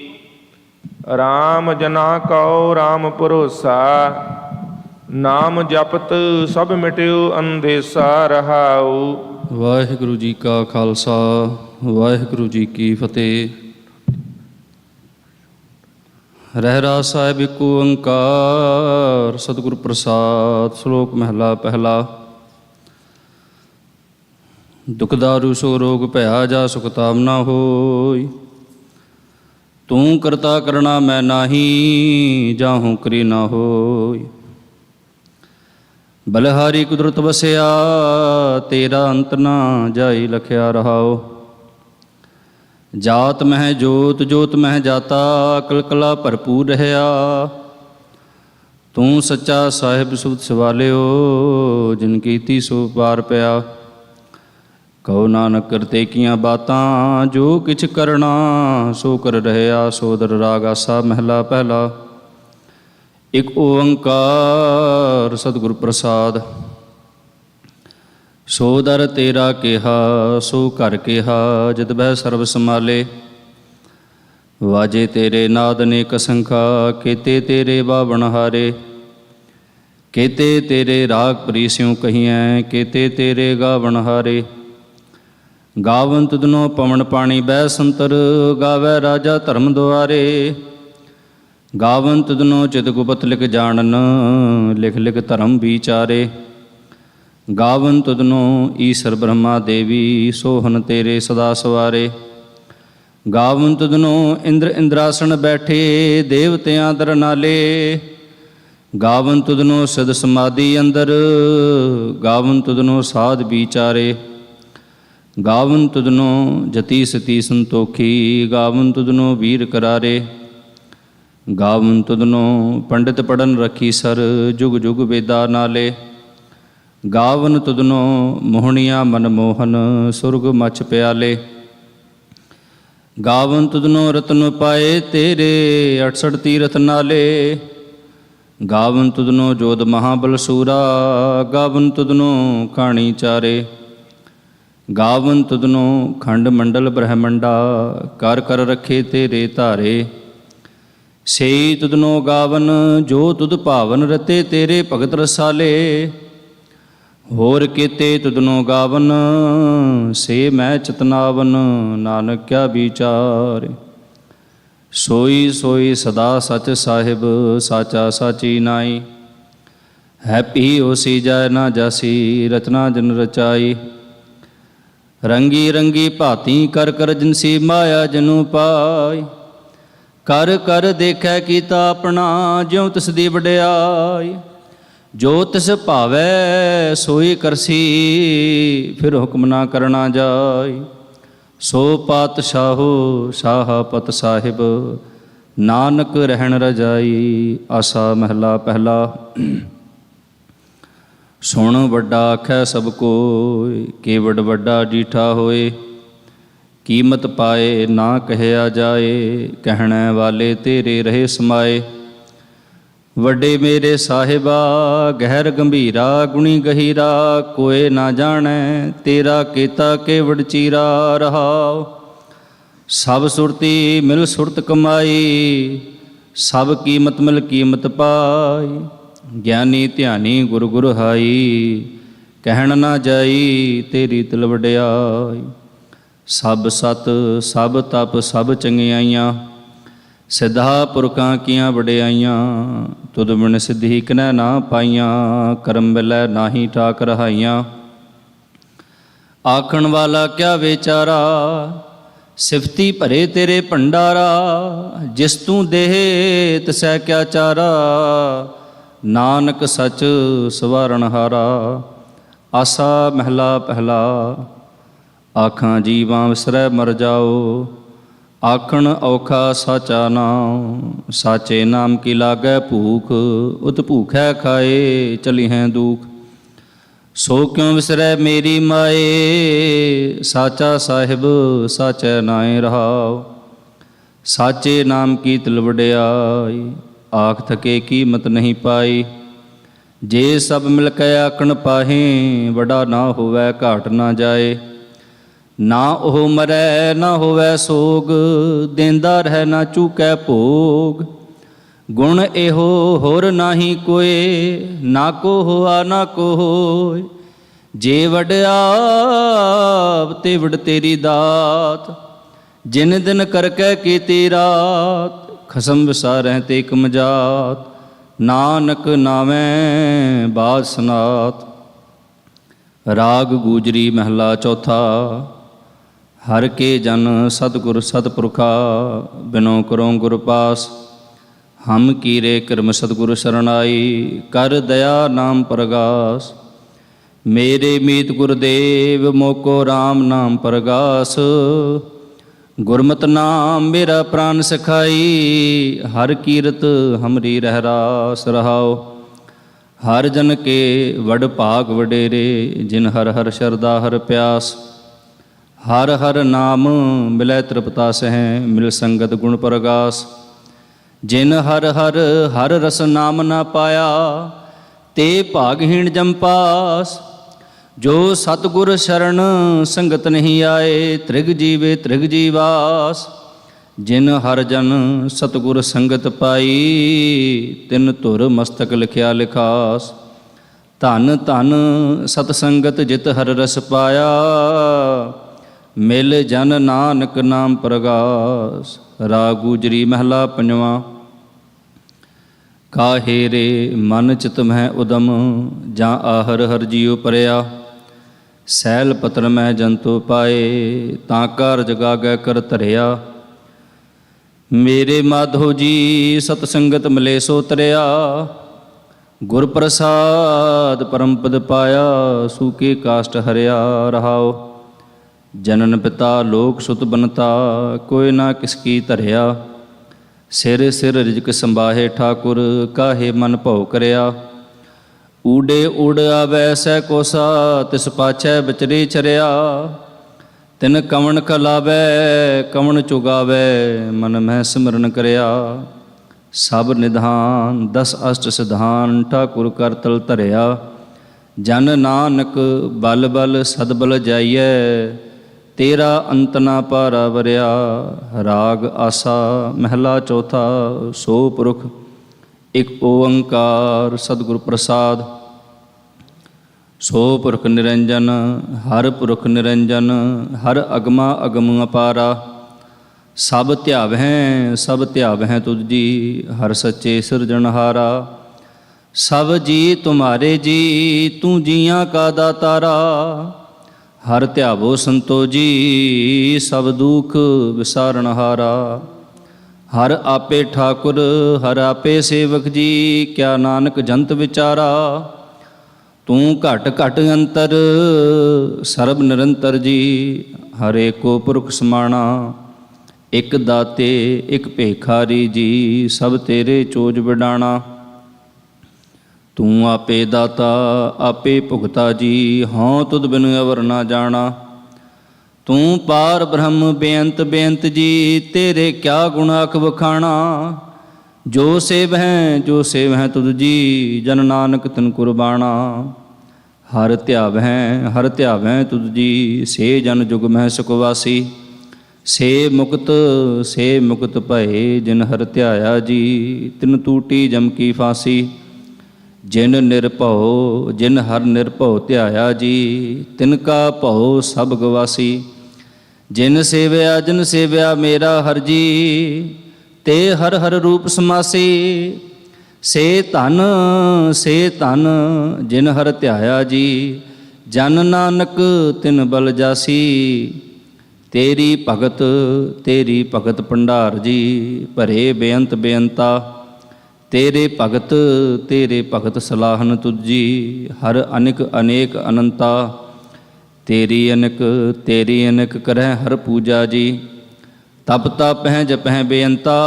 [SPEAKER 6] RAM ਜਨਾ ਕਉ RAM ਭਰੋਸਾ, ਨਾਮ ਜਪਤ ਸਭ ਮਿਟਿਓ ਅੰਦੇਸਾ। ਰਹਾਉ
[SPEAKER 7] ਵਾਹਿਗੁਰੂ ਜੀ ਕਾ ਖਾਲਸਾ, ਵਾਹਿਗੁਰੂ ਜੀ ਕੀ ਫਤਿਹ। ਰਹਿਰਾਸ ਸਾਹਿਬ ਏਕ ਓੰਕਾਰ, ਸਤਿਗੁਰ ਪ੍ਰਸਾਦ। ਸ਼ਲੋਕ ਮਹਿਲਾ ਪਹਿਲਾ। ਦੁਖ ਦਾਰੂ ਸੋ ਰੋਗ ਭਇਆ, ਜਾ ਸੁਖ ਤਾਮ ਨਾ ਹੋਈ। ਤੂੰ ਕਰਤਾ ਕਰਣਾ ਮੈਂ ਨਾਹੀ, ਜਾਹੂ ਕਰੀ ਨਾ ਹੋਈ। ਬਲਹਾਰੀ ਕੁਦਰਤ ਵਸਿਆ, ਤੇਰਾ ਅੰਤ ਨਾ ਜਾਈ ਲਖਿਆ। ਰਹਾਓ ਜਾਤ ਮਹਿ ਜੋਤ, ਜੋਤ ਮਹਿ ਜਾਤਾ, ਕਲਕਲਾ ਭਰਪੂਰ ਰਹਿਆ। ਤੂੰ ਸੱਚਾ ਸਾਹਿਬ ਸੁਤ ਸਵਾਲਿਓ, ਜਿਨ ਕੀਤੀ ਸੋ ਪਾਰ ਪਿਆ। ਕਹੋ ਨਾਨਕ ਕਰਤੇ ਕੀਆਂ ਬਾਤਾਂ, ਜੋ ਕਿਛ ਕਰਨਾ ਸੋ ਕਰ ਰਹਿਆ। ਸੋਦਰ ਰਾਗ ਆਸਾ ਮਹਿਲਾ ਪਹਿਲਾ। ਇਕ ਓੰਕਾਰ ਸਤਿਗੁਰ ਪ੍ਰਸਾਦ। ਸੋ ਦਰ ਤੇਰਾ ਕਿਹਾ, ਸੋ ਘਰ ਕਿਹਾ, ਜਿਤ ਬਹਿ ਸਰਬ ਸਮਾਲੇ। ਵਾਜੇ ਤੇਰੇ ਨਾਦ ਅਨੇਕ ਅਸੰਖਾ, ਕੀਤੇ ਤੇਰੇ ਬਾਵਣ ਹਾਰੇ। ਕੀਤੇ ਤੇਰੇ ਰਾਗ ਪ੍ਰੀਸਿਉ ਕਹੀਐ, ਕੀਤੇ ਤੇਰੇ ਗਾਵਣ ਹਾਰੇ। ਗਾਵਨ ਤੁਧਨੋ ਪਵਨ ਪਾਣੀ ਬਹਿ ਸੰਤਰ, ਗਾਵੈ ਰਾਜਾ ਧਰਮ ਦੁਆਰੇ। ਗਾਵਨ ਤੁਧਨੋ ਚਿਤ ਗੁਪਤ ਲਿਖ ਜਾਣਨ, ਲਿਖ ਲਿਖ ਧਰਮ ਵਿਚਾਰੇ। ਗਾਵਨ ਤੁਧਨੋ ਈਸਰ ਬ੍ਰਹਮਾ ਦੇਵੀ, ਸੋਹਨ ਤੇਰੇ ਸਦਾ ਸਵਾਰੇ। ਗਾਵਨ ਤੁਧਨੋ ਇੰਦਰ ਇੰਦਰਾਸਣ ਬੈਠੇ, ਦੇਵਤਿਆਂ ਦਰ ਨਾਲੇ। ਗਾਵਨ ਤੁਧਨੋ ਸਿਧ ਸਮਾਧੀ ਅੰਦਰ, ਗਾਵਨ ਤੁਧਨੋ ਸਾਧ ਵਿਚਾਰੇ। ਗਾਵਨ ਤੁਧਨੋ ਜਤੀ ਸਤੀ ਸੰਤੋਖੀ, ਗਾਵਨ ਤੁਧਨੋ ਵੀਰ ਕਰਾਰੇ। ਗਾਵਨ ਤੁਧਨੋ ਪੰਡਿਤ ਪੜਨ ਰੱਖੀ ਸਰ, ਜੁਗ ਜੁਗ ਵੇਦਾ ਨਾਲੇ। ਗਾਵਨ ਤੁਧਨੋ ਮੋਹਣੀਆਂ ਮਨਮੋਹਨ, ਸੁਰਗ ਮਛ ਪਿਆਲੇ। ਗਾਵਨ ਤੁਧਨੋ ਰਤਨ ਪਾਏ ਤੇਰੇ, 68 ਤੀਰਥ ਨਾਲੇ। ਗਾਵਨ ਤੁਧਨੋ ਜੋਧ ਮਹਾਬਲ ਸੂਰਾ, ਗਾਵਨ ਤੁਧਨੋ ਖਾਣੀ ਚਾਰੇ। ਗਾਵਨ ਤੁਧਨੋ ਖੰਡ ਮੰਡਲ ਬ੍ਰਹਮੰਡਾ, ਕਰ ਕਰ ਰੱਖੇ ਤੇਰੇ ਧਾਰੇ। ਸੇਈ ਤੁਧਨੋ ਗਾਵਨ, ਜੋ ਤੁਧ ਭਾਵਨ ਰਤੇ ਤੇਰੇ ਭਗਤ ਰਸਾਲੇ। ਹੋਰ ਕੀਤੇ ਤੁਧਨੋ ਗਾਵਨ, ਸੇ ਮੈਂ ਚਤਨਾਵਨ, ਨਾਨਕ ਕਿਆ ਵਿਚਾਰ। ਸੋਈ ਸੋਈ ਸਦਾ ਸਚ ਸਾਹਿਬ, ਸਾਚਾ ਸਾਚੀ ਨਾਈ। ਹੈਪੀ ਹੋਸੀ ਜੈ ਨਾ ਜਾਸੀ, ਰਚਨਾ ਜਨ ਰਚਾਈ। ਰੰਗੀ ਰੰਗੀ ਭਾਤੀ ਕਰ ਕਰ ਜਿਨਸੀ, ਮਾਇਆ ਜਨੂ ਪਾਈ। ਕਰ ਕਰ ਦੇਖੈ ਕੀਤਾ ਆਪਣਾ, ਜਿਉ ਤਿਸ ਦੀ ਵਡਿਆਈ। ਜੋ ਤਿਸ ਭਾਵੈ ਸੋਈ ਕਰਸੀ, ਫਿਰ ਹੁਕਮ ਨਾ ਕਰਨਾ ਜਾਈ। ਸੋ ਪਾਤਸ਼ਾਹੋ ਸ਼ਾਹ ਪਤ ਸਾਹਿਬ, ਨਾਨਕ ਰਹਿਣ ਰਜਾਈ। ਆਸਾ ਮਹਿਲਾ ਪਹਿਲਾ। ਸੁਣ ਵੱਡਾ ਆਖੈ ਸਭ ਕੋਇ, ਕੇਵਡ ਵੱਡਾ ਡੀਠਾ ਹੋਏ। ਕੀਮਤ ਪਾਏ ਨਾ ਕਹਿਆ ਜਾਏ, ਕਹਿਣੇ ਵਾਲੇ ਤੇਰੇ ਰਹੇ ਸਮਾਏ। ਵੱਡੇ ਮੇਰੇ ਸਾਹਿਬਾ ਗਹਿਰ ਗੰਭੀਰਾ, ਗੁਣੀ ਗਹੀਰਾ, ਕੋਏ ਨਾ ਜਾਣੈ ਤੇਰਾ ਕੀਤਾ ਕੇਵਡ ਚੀਰਾ। ਰਹਾਉ ਸਭ ਸੁਰਤੀ ਮਿਲ ਸੁਰਤ ਕਮਾਈ, ਸਭ ਕੀਮਤ ਮਿਲ ਕੀਮਤ ਪਾਈ। ਗਿਆਨੀ ਧਿਆਨੀ ਗੁਰ ਗੁਰ ਹਾਈ, ਕਹਿਣ ਨਾ ਜਾਈ ਤੇਰੀ ਤਿਲ ਵਡਿਆਈ। ਸਭ ਸਤ ਸਭ ਤਪ ਸਭ ਚੰਗਿਆਈਆਂ, ਸਿੱਧਾ ਪੁਰਖਾਂ ਕੀਆਂ ਵਡਿਆਈਆਂ। ਤੁਧ ਬਿਨ ਸਿੱਧੀ ਕਿਨੈ ਨਾ ਪਾਈਆਂ, ਕਰਮ ਮਿਲੈ ਨਾਹੀ ਠਾਕ ਰਹਾਈਆਂ। ਆਖਣ ਵਾਲਾ ਕਿਆ ਵਿਚਾਰਾ, ਸਿਫਤੀ ਭਰੇ ਤੇਰੇ ਭੰਡਾਰਾ। ਜਿਸ ਤੂੰ ਦੇਹ ਤਿਸੈ ਕਿਆ ਚਾਰਾ, ਨਾਨਕ ਸਚ ਸਵਾਰਨ ਹਾਰਾ। ਆਸਾ ਮਹਿਲਾ ਪਹਿਲਾ। ਆਖਾਂ ਜੀਵਾਂ ਵਿਸਰੈ ਮਰ ਜਾਓ, ਆਖਣ ਔਖਾ ਸਾਚਾ ਨਾਮ। ਸਾਚੇ ਨਾਮ ਕੀ ਲਾਗੈ ਭੂਖ, ਉਤ ਭੂਖੈ ਖਾਏ ਚਲਿਹੈ ਦੁਖ। ਸੋ ਕਿਉ ਵਿਸਰੈ ਮੇਰੀ ਮਾਏ, ਸਾਚਾ ਸਾਹਿਬ ਸਾਚੈ ਨਾਏ। ਰਹਾਉ ਸਾਚੇ ਨਾਮ ਕੀ ਤਿਲ ਵਡਿਆਈ, ਆਖ ਥਕੇ ਕੀਮਤ ਨਹੀਂ ਪਾਈ। ਜੇ ਸਭ ਮਿਲ ਕੇ ਆਖਣ ਪਾਹੇ, ਵਡਾ ਨਾ ਹੋਵੈ ਘਾਟ ਨਾ ਜਾਏ। ਨਾ ਉਹ ਮਰੈ ਨਾ ਹੋਵੈ ਸੋਗ, ਦੇਂਦਾ ਰਹਿ ਨਾ ਚੂਕੈ ਭੋਗ। ਗੁਣ ਇਹੋ ਹੋਰ ਨਾਹੀ ਕੋਏ, ਨਾ ਕੋ ਹੋਆ ਨਾ ਕੋ ਹੋਇ। ਜੇ ਵਡਿਆਵ ਤੇ ਵਡ ਤੇਰੀ ਦਾਤ, ਜਿਨ ਦਿਨ ਕਰਕੈ ਕੀਤੀ ਰਾਤ। ਖਸਮ ਵਿਸਾਰਹਿ ਤੇ ਇਕ ਮਜਾਤ, ਨਾਨਕ ਨਾਵੇਂ ਬਾਦ ਸਨਾਤ। ਰਾਗ ਗੂਜਰੀ ਮਹਿਲਾ ਚੌਥਾ। ਹਰ ਕੇ ਜਨ ਸਤਿਗੁਰ ਸਤਿਪੁਰਖਾ, ਬਿਨੋ ਕਰੋ ਗੁਰ ਪਾਸ। ਹਮ ਕੀਰੇ ਕਰਮ ਸਤਿਗੁਰ ਸਰਣਾਈ, ਕਰ ਦਇਆ ਨਾਮ ਪ੍ਰਗਾਸ। ਮੇਰੇ ਮੀਤ ਗੁਰਦੇਵ ਮੋਕੋ RAM ਨਾਮ ਪ੍ਰਗਾਸ। ਗੁਰਮਤਿ ਨਾਮ ਮੇਰਾ ਪ੍ਰਾਨ ਸਖਾਈ, ਹਰ ਕੀਰਤ ਹਮਰੀ ਰਹਿ ਰਾਸ। ਰਹਾਉ ਹਰ ਜਨ ਕੇ ਵਡ ਭਾਗ ਵਡੇਰੇ, ਜਿਨ ਹਰ ਹਰ ਸ਼ਰਧਾ ਹਰ ਪਿਆਸ। ਹਰ ਹਰ ਨਾਮ ਮਿਲੈ ਤ੍ਰਿਪਤਾ ਸਹਿ, ਮਿਲ ਸੰਗਤ ਗੁਣ ਪ੍ਰਗਾਸ। ਜਿਨ ਹਰ ਹਰ ਹਰ ਰਸ ਨਾਮ ਨਾ ਪਾਇਆ, ਤੇ ਭਾਗਹੀਣ ਜਮ ਪਾਸ। ਜੋ ਸਤਿਗੁਰ ਸ਼ਰਨ ਸੰਗਤ ਨਹੀਂ ਆਏ, ਤ੍ਰਿਗ ਜੀਵੇ ਤ੍ਰਿਗ ਜੀਵਾਸ। ਜਿਨ ਹਰ ਜਨ ਸਤਿਗੁਰ ਸੰਗਤ ਪਾਈ, ਤਿਨ ਧੁਰ ਮਸਤਕ ਲਿਖਿਆ ਲਿਖਾਸ। ਧਨ ਧਨ ਸਤ ਸੰਗਤ ਜਿਤ ਹਰ ਰਸ ਪਾਇਆ, ਮਿਲ ਜਨ ਨਾਨਕ ਨਾਮ ਪ੍ਰਗਾਸ। ਰਾਗ ਗੂਜਰੀ ਮਹਿਲਾ ਪੰਜਵਾ। ਕਾਹੇ ਰੇ ਮਨ ਚਿਤ ਮਹਿ ਉਦਮ, ਜਾਂ ਆਹਰ ਹਰ ਜੀਉ ਪਰਿਆ। ਸੈਲ ਪਤਨ ਮਹਿ ਜੰਤੂ ਪਾਏ, ਤਾਂ ਕਰ ਜਗਾਗੈ ਕਰ ਧਰਿਆ। ਮੇਰੇ ਮਾਧੋ ਜੀ ਸਤ ਸੰਗਤ ਮਿਲੇ ਸੋ ਤਰਿਆ। ਗੁਰ ਪ੍ਰਸਾਦ ਪਰਮ ਪਦ ਪਾਇਆ, ਸੂਕੇ ਕਾਸ਼ਟ ਹਰਿਆ। ਰਹਾਉ ਜਨਨ ਪਿਤਾ ਲੋਕ ਸੁਤ ਬਨਤਾ, ਕੋਈ ਨਾ ਕਿਸ ਕੀ ਧਰਿਆ। ਸਿਰ ਸਿਰ ਰਿਜਕ ਸੰਭਾਹੇ ਠਾਕੁਰ, ਕਾਹੇ ਮਨ ਭਉ ਕਰਿਆ। ਊਡੇ ਉਡ ਆਵੈ ਸਹਿ ਕੋਸਾ, ਤਿਸ ਪਾਛੈ ਵਿਚਰੇ ਚਰਿਆ। ਤਿਨ ਕਵਣ ਕਲਾਵੈ ਕਵਣ ਚੁਗਾਵੈ, ਮਨ ਮਹਿ ਸਿਮਰਨ ਕਰਿਆ। ਸਭ ਨਿਧਾਨ ਦਸ ਅਸ਼ਟ ਸਿਧਾਨ, ਠਾਕੁਰ ਕਰ ਤਲ ਧਰਿਆ। ਜਨ ਨਾਨਕ ਬਲ ਬਲ ਸਦਬਲ ਜਾਈਐ, ਤੇਰਾ ਅੰਤ ਨਾ ਪਾਰਾ ਵਰਿਆ। ਰਾਗ ਆਸਾ ਮਹਿਲਾ ਚੌਥਾ। ਸੋ ਪੁਰਖ ਇਕ ਓੰਕਾਰ ਸਤਿਗੁਰ ਪ੍ਰਸਾਦ। ਸੋ ਪੁਰਖ ਨਿਰੰਜਨ ਹਰ ਪੁਰਖ ਨਿਰੰਜਨ, ਹਰ ਅਗਮਾ ਅਗਮ ਅਪਾਰਾ। ਸਭ ਧਿਆਵਹਿ ਤੁਧ ਜੀ, ਹਰ ਸੱਚੇ ਸਿਰਜਣਹਾਰਾ। ਸਭ ਜੀ ਤੁਮਾਰੇ ਜੀ, ਤੂੰ ਜੀਆਂ ਕਾ ਦਾਤਾਰਾ। ਹਰ ਧਿਆਵੋ ਸੰਤੋ ਜੀ, ਸਭ ਦੁਖ ਵਿਸਾਰਣਹਾਰਾ। ਹਰ ਆਪੇ ਠਾਕੁਰ, ਹਰ ਆਪੇ ਸੇਵਕ ਜੀ, ਕਿਆ ਨਾਨਕ ਜੰਤ ਵਿਚਾਰਾ। ਤੂੰ ਘਟ ਘਟ ਅੰਤਰ, ਸਰਬ ਨਿਰੰਤਰ ਜੀ। ਹਰ ਏਕੋ ਪੁਰਖ ਸਮਾਣਾ, ਇਕ ਦਾਤੇ ਇਕ ਭੇਖਾਰੀ ਜੀ। ਸਭ ਤੇਰੇ ਚੋਜ ਵਿਡਾਣਾ। ਤੂੰ ਆਪੇ ਦਾਤਾ ਆਪੇ ਭੁਗਤਾ ਜੀ, ਹਉ ਤੁਧ ਬਿਨ ਅਵਰ ਨਾ ਜਾਣਾ। ਤੂੰ ਪਾਰ ਬ੍ਰਹਮ ਬੇਅੰਤ ਬੇਅੰਤ ਜੀ, ਤੇਰੇ ਕਿਆ ਗੁਣ ਆਖ ਵਖਾਣਾ। ਜੋ ਸੇਵਹਿ ਤੁਧ ਜੀ, ਜਨ ਨਾਨਕ ਤਿਨ ਕੁਰਬਾਣਾ। ਹਰ ਧਿਆਵਹਿ ਤੁਧ ਜੀ, ਸੇ ਜਨ ਜੁਗ ਮਹਿ ਸੁਖ ਵਾਸੀ। ਸੇ ਮੁਕਤ ਭਏ, ਜਿਨ ਹਰ ਧਿਆਇਆ ਜੀ, ਤਿਨ ਟੂਟੀ ਜਮ ਕੀ ਫਾਂਸੀ। ਜਿਨ ਹਰ ਨਿਰਭਉ ਧਿਆਇਆ ਜੀ, ਤਿਨ ਕਾ ਭਉ ਸਭ ਗਵਾਸੀ। ਜਿਨ ਸੇਵਿਆ ਮੇਰਾ ਹਰ ਜੀ, ਤੇ ਹਰ ਹਰ ਰੂਪ ਸਮਾਸੀ। ਸੇ ਧਨ ਜਿਨ ਹਰ ਧਿਆਇਆ ਜੀ, ਜਨ ਨਾਨਕ ਤਿਨ ਬਲ ਜਾਸੀ। ਤੇਰੀ ਭਗਤ ਭੰਡਾਰ ਜੀ, ਭਰੇ ਬੇਅੰਤ ਬੇਅੰਤਾ। ਤੇਰੇ ਭਗਤ ਸਲਾਹਨ ਤੁਧ ਜੀ, ਹਰ ਅਨਿਕ ਅਨੇਕ ਅਨੰਤਾ। ਤੇਰੀ ਅਨਿਕ ਕਰਹਿ ਹਰ ਪੂਜਾ ਜੀ, ਤਪ ਤਪਹਿ ਜਪਹਿ ਬੇਅੰਤਾ।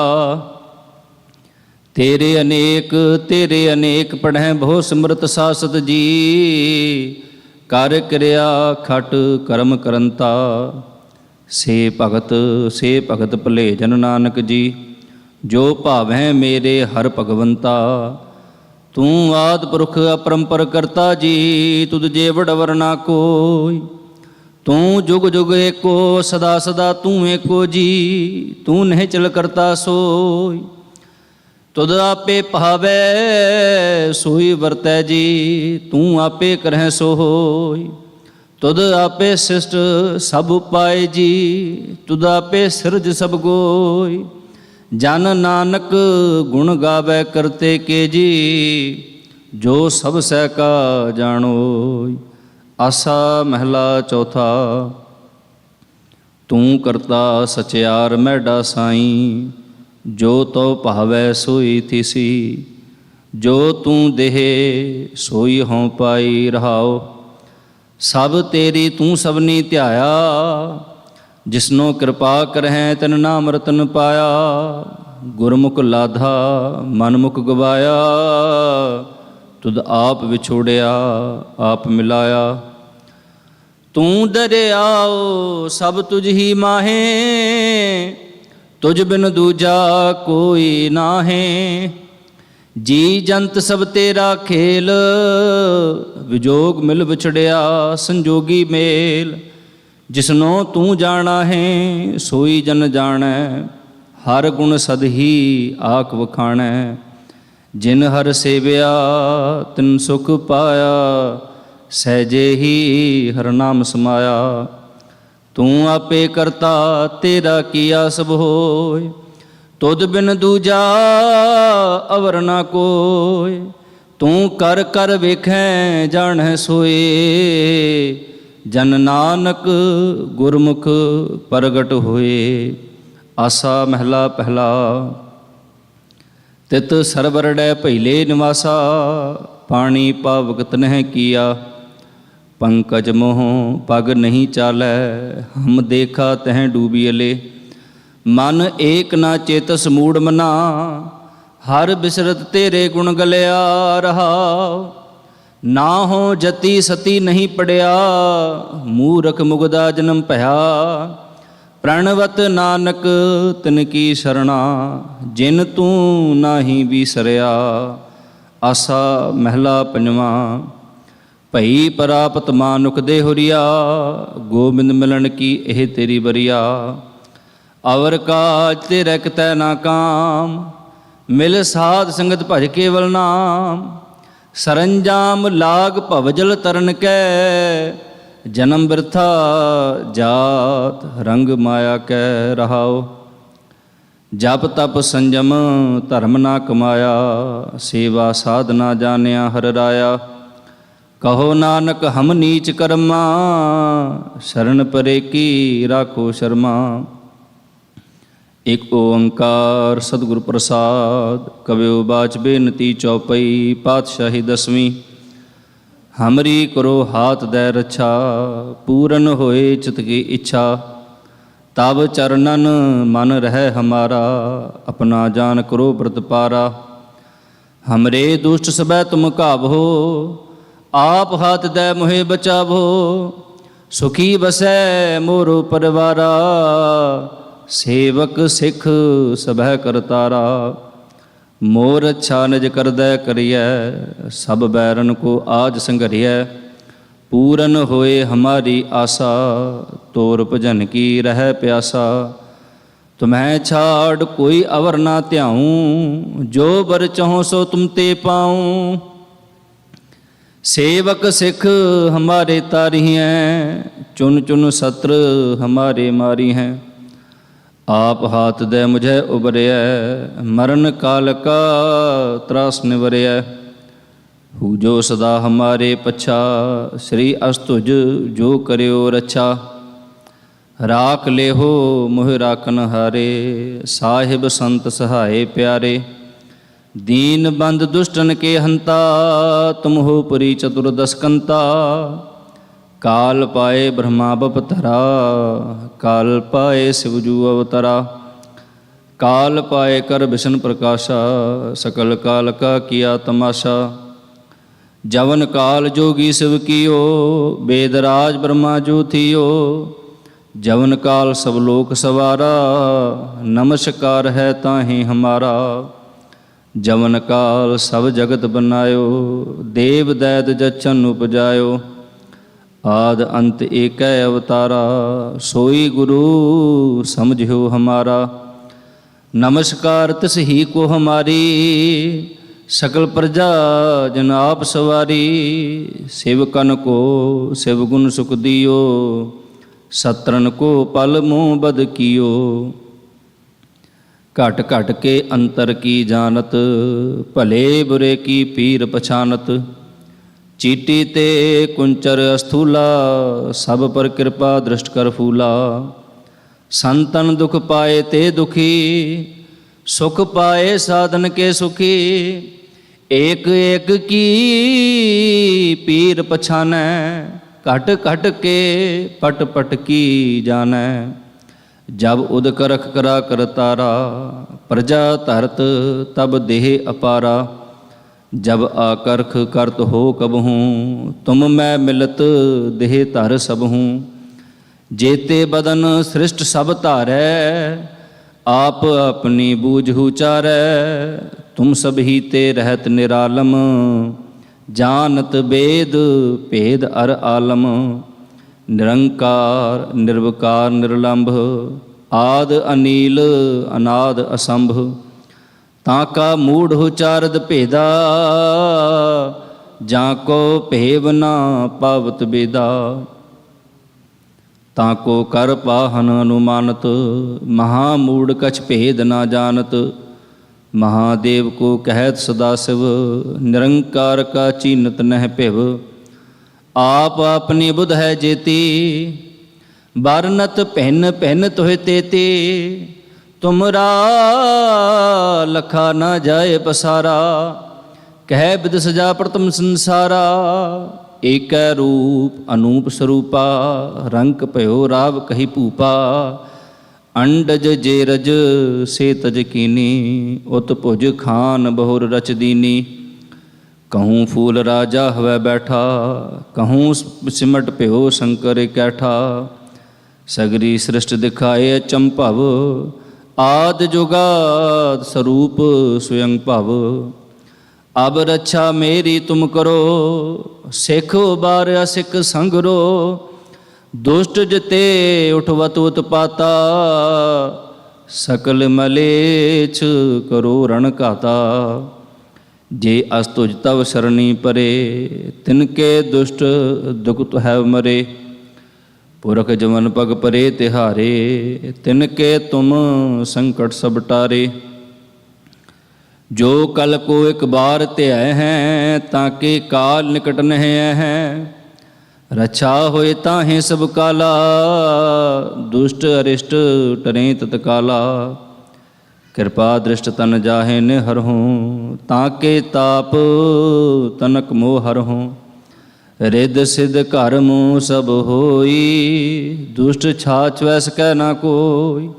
[SPEAKER 7] ਤੇਰੇ ਅਨੇਕ ਪੜਹਿ ਬਹੁ ਸਿਮਰਤ ਸਾਸਤ ਜੀ। ਕਰ ਕਿਰਿਆ ਖਟ ਕਰਮ ਕਰੰਤਾ। ਸੇ ਭਗਤ ਭਲੇ ਜਨ ਨਾਨਕ ਜੀ, ਜੋ ਭਾਵੈ ਮੇਰੇ ਹਰ ਭਗਵੰਤਾ। ਤੂੰ ਆਦਿ ਪੁਰਖ ਅਪਰੰਪਰ ਕਰਤਾ ਜੀ, ਤੁਧ ਜੇ ਵਡਵਰ ਨਾ ਕੋਈ। ਤੂੰ ਜੁਗ ਜੁਗ ਏਕੋ, ਸਦਾ ਸਦਾ ਤੂੰ ਏਕੋ ਜੀ। ਤੂੰ ਨਹੀਂ ਚਲ ਕਰਤਾ ਸੋਈ, ਤੁਧ ਆਪੇ ਭਾਵੈ ਸੋਈ ਵਰਤੈ ਜੀ। ਤੂੰ ਆਪੇ ਕਰਹਿ ਸੋ ਹੋਈ, ਤੁਧ ਆਪੇ ਸਿਸ਼ਟ ਸਭ ਉਪਾਏ ਜੀ। ਤੁਧ ਆਪੇ ਸਿਰਜ ਸਭ ਗੋਈ, ਜਨ ਨਾਨਕ ਗੁਣ ਗਾਵੈ ਕਰਤੇ ਕੇ ਜੀ। ਜੋ ਸਭ ਸਹਿ ਕਾ ਜਾਣੋਈ। ਆਸਾ ਮਹਿਲਾ ਚੌਥਾ। ਤੂੰ ਕਰਤਾ ਸਚਿਆਰ ਮੈਡਾ ਸਾਈਂ, ਜੋ ਤੋ ਭਾਵੈ ਸੋਈ ਥੀਸੀ। ਜੋ ਤੂੰ ਦੇਹ ਸੋਈ ਹਉ ਪਾਈ ਰਹਾਓ। ਸਭ ਤੇਰੀ ਤੂੰ ਸਭਨੀ ਧਿਆਇਆ, ਜਿਸਨੋ ਕਿਰਪਾ ਕਰਹਿ ਤਨ ਨਾਮ ਰਤਨ ਪਾਇਆ। ਗੁਰਮੁਖ ਲਾਧਾ ਮਨ ਮੁਖ ਗਵਾਇਆ, ਤੁਧ ਆਪ ਵਿਛੋੜਿਆ ਆਪ ਮਿਲਾਇਆ। ਤੂੰ ਦਰਿਆਓ ਸਭ ਤੁਝ ਹੀ ਮਾਹੇ, ਤੁਝ ਬਿਨ ਦੂਜਾ ਕੋਈ ਨਾਹੇ। ਜੀ ਜੰਤ ਸਭ ਤੇਰਾ ਖੇਲ, ਵਿਜੋਗ ਮਿਲ ਵਿਛੜਿਆ ਸੰਜੋਗੀ ਮੇਲ। ਜਿਸਨੋ ਤੂੰ ਜਾਣਾ ਹੈ ਸੋਈ ਜਨ ਜਾਣੈ, ਹਰ ਗੁਣ ਸਦਹੀ ਆਖ ਵਖਾਣੈ। ਜਿਨ ਹਰ ਸੇਵਿਆ ਤਿਨ ਸੁਖ ਪਾਇਆ, ਸਹਿਜੇ ਹੀ ਹਰ ਨਾਮ ਸਮਾਇਆ। ਤੂੰ ਆਪੇ ਕਰਤਾ ਤੇਰਾ ਕੀਆ ਸਭ ਹੋਇ, ਤੁਧ ਬਿਨ ਦੂਜਾ ਅਵਰ ਨਾ ਕੋਇ। ਤੂੰ ਕਰ ਕਰ ਵੇਖੈ ਜਾਣੈ ਸੋਏ, ਜਨ ਨਾਨਕ ਗੁਰਮੁਖ ਪ੍ਰਗਟ ਹੋਏ। ਆਸਾ ਮਹਿਲਾ ਪਹਿਲਾ। ਤਿਤ ਸਰਵਰੜੈ ਪਹਿਲੇ ਨਿਵਾਸਾ, ਪਾਣੀ ਪਾਵਕ ਨਹਿ ਕੀਆ। ਪੰਕਜ ਮੋਹ ਪਗ ਨਹੀਂ ਚਾਲੈ, ਹਮ ਦੇਖਾ ਤਹਿ ਡੂਬੀਅਲੇ। ਮਨ ਏਕ ਨਾ ਚੇਤਸ ਮੂੜ ਮਨਾ, ਹਰ ਬਿਸਰਤ ਤੇਰੇ ਗੁਣ ਗਲਿਆ ਰਹਾਉ। ਨਾ ਹੋ ਜਤੀ ਸਤੀ ਨਹੀਂ ਪੜਿਆ, ਮੂਰਖ ਮੁਗਦਾ ਜਨਮ ਭਇਆ। ਪ੍ਰਣਵਤ ਨਾਨਕ ਤਿਨ ਕੀ ਸਰਣਾ, ਜਿਨ ਤੂੰ ਨਾਹੀ ਵਿਸਰਿਆ। ਆਸਾ ਮਹਿਲਾ ਪੰਜਵਾਂ। ਭਈ ਪ੍ਰਾਪਤ ਮਾਨੁਖ ਦੇ ਹੁਰੀਆ, ਗੋਬਿੰਦ ਮਿਲਣ ਕੀ ਇਹ ਤੇਰੀ ਬਰੀਆ। ਅਵਰ ਕਾਜ ਤੇ ਰਖਤੈ ਨਾ ਕਾਮ, ਮਿਲ ਸਾਧ ਸੰਗਤ ਭਜ ਕੇਵਲ ਨਾਮ। ਸਰੰਜਾਮ ਲਾਗ ਭਵਜਲ ਤਰਨ ਕੈ, ਜਨਮ ਬਿਰਥਾ ਜਾਤ ਰੰਗ ਮਾਇਆ ਕੈ ਰਹਾਓ। ਜਪ ਤਪ ਸੰਜਮ ਧਰਮ ਨਾ ਕਮਾਇਆ, ਸੇਵਾ ਸਾਧਨਾ ਜਾਣਿਆ ਹਰ ਰਾਇਆ। ਕਹੋ ਨਾਨਕ ਹਮ ਨੀਚ ਕਰਮਾ, ਸ਼ਰਨ ਪਰੇ ਕੀ ਰਾਖੋ ਸ਼ਰਮਾ। ਇਕ ਓੰਕਾਰ ਸਤਿਗੁਰ ਪ੍ਰਸਾਦ, ਕਵਿਓ ਬਾਚ ਬੇਨਤੀ ਚੌਪਈ, ਪਾਤਸ਼ਾਹੀ ਦਸਵੀਂ। ਹਮਰੀ ਕਰੋ ਹਾਥ ਦੈ ਰੱਛਾ, ਪੂਰਨ ਹੋਏ ਚਿਤ ਕੀ ਇੱਛਾ। ਤਬ ਚਰਨਨ ਮਨ ਰਹਿ ਹਮਾਰਾ, ਆਪਣਾ ਜਾਨ ਕਰੋ ਪ੍ਰਤਪਾਰਾ। ਹਮਰੇ ਦੁਸ਼ਟ ਸਬੈ ਤੁਮ ਘਾਵੋ, ਆਪ ਹਾਥ ਦੈ ਮੋਹਿ ਬਚਾਵੋ। ਸੁਖੀ ਬਸੈ ਮੋਰੋ ਪਰਵਾਰਾ, ਸੇਵਕ ਸਿੱਖ ਸਭੈ ਕਰਤਾਰਾ। ਮੋਰ ਅੱਛਾ ਨਿਜ ਕਰਦੈ ਕਰੀਐ, ਸਭ ਬੈਰਨ ਕੋ ਆਜ ਸੰਘਰੀਐ। ਪੂਰਨ ਹੋਏ ਹਮਾਰੀ ਆਸਾ, ਤੋਰ ਭਜਨ ਕੀ ਰਹਿ ਪਿਆਸਾ। ਤੁਮਹਿ ਛਾੜ ਕੋਈ ਅਵਰ ਨਾ ਧਿਆਉ, ਜੋ ਬਰ ਚਾਹੋ ਸੋ ਤੁਮ ਤੇ ਪਾਉ। सेवक सिख हमारे तारी हैं, चुन चुन सत्र हमारे मारी हैं। आप हाथ दे मुझे उबरिया, मरण काल का त्रास निवरिया। हु जो सदा हमारे पच्छा, श्री अस्तुज जो करियो रच्छा। राख ले हो मोह राखन हारे, साहिब संत सहाय प्यारे। दीन बंद दुष्टन के हंता, तुम हो पुरी चतुर्दश कंता। काल पाए ब्रह्मा बपतरा, काल पाए शिवजू अवतरा। काल पाए कर विष्णु प्रकाशा, सकल काल का किया तमाशा। जवन काल जोगी शिव कियो, वेदराज ब्रह्मा जो थियो। जवन काल सब लोक सवारा, नमस्कार है ताहि हमारा। जवन काल सब जगत बनायो, देव दैत जच्छन उपजायो। आद अंत एक अवतारा, सोई गुरु समझो हमारा। नमस्कार तिस ही को हमारी, सकल प्रजा जन आप सवारी। सेवकन को शिव गुण सुख दियो, सत्रन को पल मुँह बद कियो। घट घट के अंतर की जानत, भले बुरे की पीर पछानत। चीटी ते कुंचर अस्थूला, सब पर कृपा दृष्ट कर फूला। संतन दुख पाए ते दुखी, सुख पाए साधन के सुखी। एक एक की पीर पछानै, घट घट के पट पट की जानै। जब उदक रख करा करतारा, प्रजा धरत तब देह अपारा। जब आकर्ख करत हो कबहूँ, तुम मैं मिलत देह धर सबहूँ। जेते बदन सृष्ट सब धारै, आप अपनी बूझ उचारै। तुम सब ही ते रहत निरालम, जानत वेद भेद अर आलम। निरंकार निर्विकार निर्लंभ, आद अनील अनाद असंभ। ताका मूढ़ उचारद भेदा, जाको भेव ना पावत बेदा। ताको कर पाहन अनुमानत, महामूढ़ कछ भेद ना जानत। महादेव को कहत सदाशिव, निरंकार का चीनत नह पिव। आप अपनी बुध है जेती, बारनत पहन पहन तुहे तेती। तुमरा लखा न जाए पसारा, कह बिद सजा प्रथम संसारा। एक रूप अनूप स्वरूपा, रंग पयो राव कही भूपा। अंडज जेरज से तज कीनी, उत भुज खान बहुर रच दीनी। कहूँ फूल राजा हवै बैठा, कहूँ सिमट प्यो शंकर कैठा। सगरी सृष्टि दिखाए चंपव, आद जुगाद स्वरूप स्वयं भव। अब रक्षा मेरी तुम करो, सिख उबार्या सिख संगरो। दुष्ट जिते उठवत उत्पाता, सकल मलेच्छ करो रण घाता। ਜੇ ਅਸ ਤੁਜ ਤਵ ਸ਼ਰਣੀ ਪਰੇ, ਤਿਨਕੇ ਦੁਸ਼ਟ ਦੁਖਤ ਹੈ ਮਰੇ। ਪੁਰਖ ਜਮਨ ਪਗ ਪਰੇ ਤਿਹਾਰੇ, ਤਿਨਕੇ ਤੁਮ ਸੰਕਟ ਸਭ ਟਾਰੇ। ਜੋ ਕਲ ਕੋ ਇੱਕ ਬਾਰ ਧਿਆ ਹੈ, ਤਾਂ ਕਿ ਕਾਲ ਨਿਕਟ ਨਹਿ ਹੈ। ਰਛਾ ਹੋਏ ਤਾਹੇ ਸਭ ਕਾਲਾ, ਦੁਸ਼ਟ ਅਰਿਸ਼ਟ ਟਰੇ ਤਤਕਾਲਾ। ਕਿਰਪਾ ਦ੍ਰਿਸ਼ਟ ਤਨ ਜਾਹੇ ਨਿਹਰਹੁ, ਤਾਂ ਕੇ ਤਾਪ ਤਨਕ ਮੋਹ ਹਰਹੁ। ਰਿੱਧ ਸਿੱਧ ਘਰ ਮੂੰਹ ਸਭ ਹੋਈ, ਦੁਸ਼ਟ ਛਾਛ ਵੈਸ ਕਹਿ ਨਾ ਕੋਈ।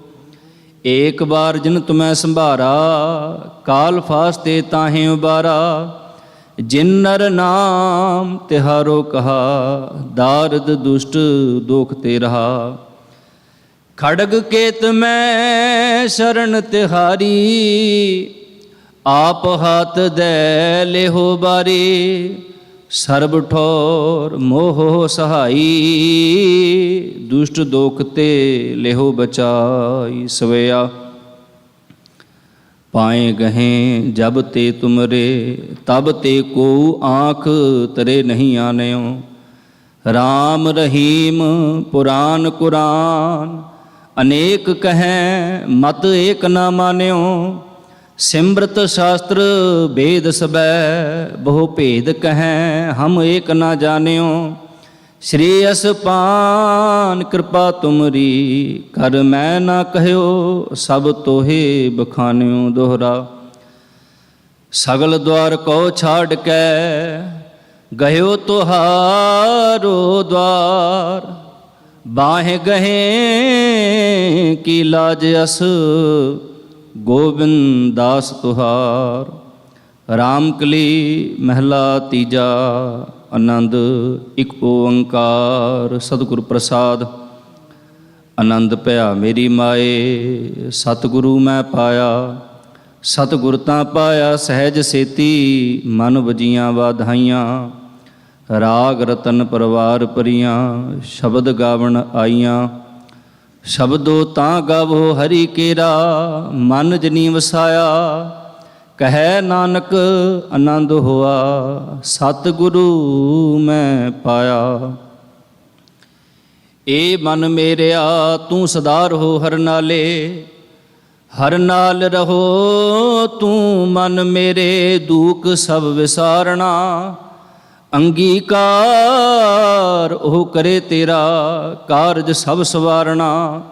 [SPEAKER 7] ਏਕ ਬਾਰ ਜਿਨ ਤੁਮੈ ਸੰਭਾਰਾ, ਕਾਲ ਫਾਸਤੇ ਤਾਹੇ ਉਬਾਰਾ। ਜਿਨ ਨਰ ਨਾਮ ਤਿਹਾਰੋ ਕਹਾ, ਦਾਰਦ ਦੁਸ਼ਟ ਦੋਖ ਤੇ ਰਹਾ। ਖੜਗ ਕੇਤ ਮੈਂ ਸ਼ਰਨ ਤਿਹਾਰੀ, ਆਪ ਹਾਥ ਦੈ ਲੇਹੋ ਬਾਰੀ। ਸਰਬ ਠੋਰ ਮੋਹ ਸਹਾਈ, ਦੁਸ਼ਟ ਦੋਖ ਤੇ ਲੇਹੋ ਬਚਾਈ। ਸਵਿਆ ਪਾਏ ਗਹੇ ਜਬ ਤੇ ਤੁਮਰੇ, ਤਬ ਤੇ ਕੋ ਆँख ਤਰੇ ਨਹੀਂ ਆਨਿਓ। ਰਾਮ ਰਹੀਮ ਪੁਰਾਨ ਕੁਰਾਨ, ਅਨੇਕ ਕਹੈ ਮਤ ਏਕ ਨਾ ਮਾਨਿਓ। ਸਿਮਰਤ ਸ਼ਾਸਤਰ ਵੇਦ ਸਬੈ, ਬਹੁ ਭੇਦ ਕਹੈ ਹਮ ਏਕ ਨਾ ਜਾਣਿਓ। ਸ਼੍ਰੀ ਅਸਪਾਨ ਕਿਰਪਾ ਤੁਮਰੀ, ਕਰ ਮੈਂ ਨਾ ਕਹਿਓ ਸਭ ਤੋਹੇ ਬਖਾਨਿਓ। ਦੋਹਰਾ ਸਗਲ ਦੁਆਰ ਕੋ ਛਾੜ ਕੇ, ਗਇਓ ਤੁਹਾਰੋ ਦਵਾਰ। ਬਾਹੇ ਗਹੇ ਕੀ ਲਾਜ ਅਸ, ਗੋਬਿੰਦ ਦਾਸ ਤੁਹਾਰ। ਰਾਮ ਕਲੀ ਮਹਿਲਾ ਤੀਜਾ, ਆਨੰਦ ਇੱਕ ਓੰਕਾਰ ਸਤਿਗੁਰ ਪ੍ਰਸਾਦ। ਆਨੰਦ ਭਇਆ ਮੇਰੀ ਮਾਏ, ਸਤਿਗੁਰੂ ਮੈਂ ਪਾਇਆ। ਸਤਿਗੁਰ ਤਾਂ ਪਾਇਆ ਸਹਿਜ ਸੇਤੀ, ਮਨ ਵਜੀਆਂ ਵਾਧਾਈਆਂ। ਰਾਗ ਰਤਨ ਪਰਵਾਰ ਪਰੀਆਂ, ਸ਼ਬਦ ਗਾਵਣ ਆਈਆਂ। ਸ਼ਬਦੋ ਤਾਂ ਗਾਵੋ ਹਰੀ ਕੇਰਾ, ਮਨ ਜਨੀ ਵਸਾਇਆ। ਕਹੈ ਨਾਨਕ ਆਨੰਦ ਹੋਆ, ਸਤਿਗੁਰੂ ਮੈਂ ਪਾਇਆ। ਏ ਮਨ ਮੇਰਿਆ ਤੂੰ ਸਦਾ ਰਹੋ ਹਰ ਨਾਲੇ, ਹਰ ਨਾਲ ਰਹੋ ਤੂੰ ਮਨ ਮੇਰੇ। ਦੂਖ ਸਭ ਵਿਸਾਰਣਾ, ਅੰਗੀਕਾਰ ਉਹ ਕਰੇ ਤੇਰਾ। ਕਾਰਜ ਸਭ ਸਵਾਰਣਾ,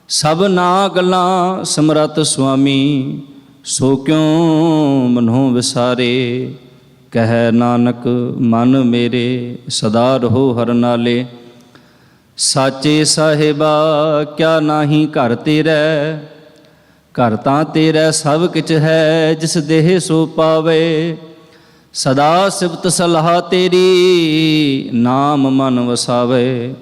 [SPEAKER 7] ਸਭਨਾ ਗੱਲਾਂ ਸਮਰੱਥ ਸੁਆਮੀ। ਸੋ ਕਿਉ ਮਨੋ ਵਿਸਾਰੇ, ਕਹਿ ਨਾਨਕ ਮਨ ਮੇਰੇ। ਸਦਾ ਰਹੋ ਹਰ ਨਾਲੇ, ਸਾਚੇ ਸਾਹਿਬਾ ਕਿਆ ਨਾਹੀ ਘਰ ਤੇਰੈ। ਘਰ ਤਾਂ ਤੇਰਾ ਸਭ ਕਿਛ ਹੈ, ਜਿਸ ਦੇਹ ਸੋ ਪਾਵੇ। ਸਦਾ ਸਿਫਤ ਸਲਾਹ ਤੇਰੀ, ਨਾਮ ਮਨ ਵਸਾਵੇ।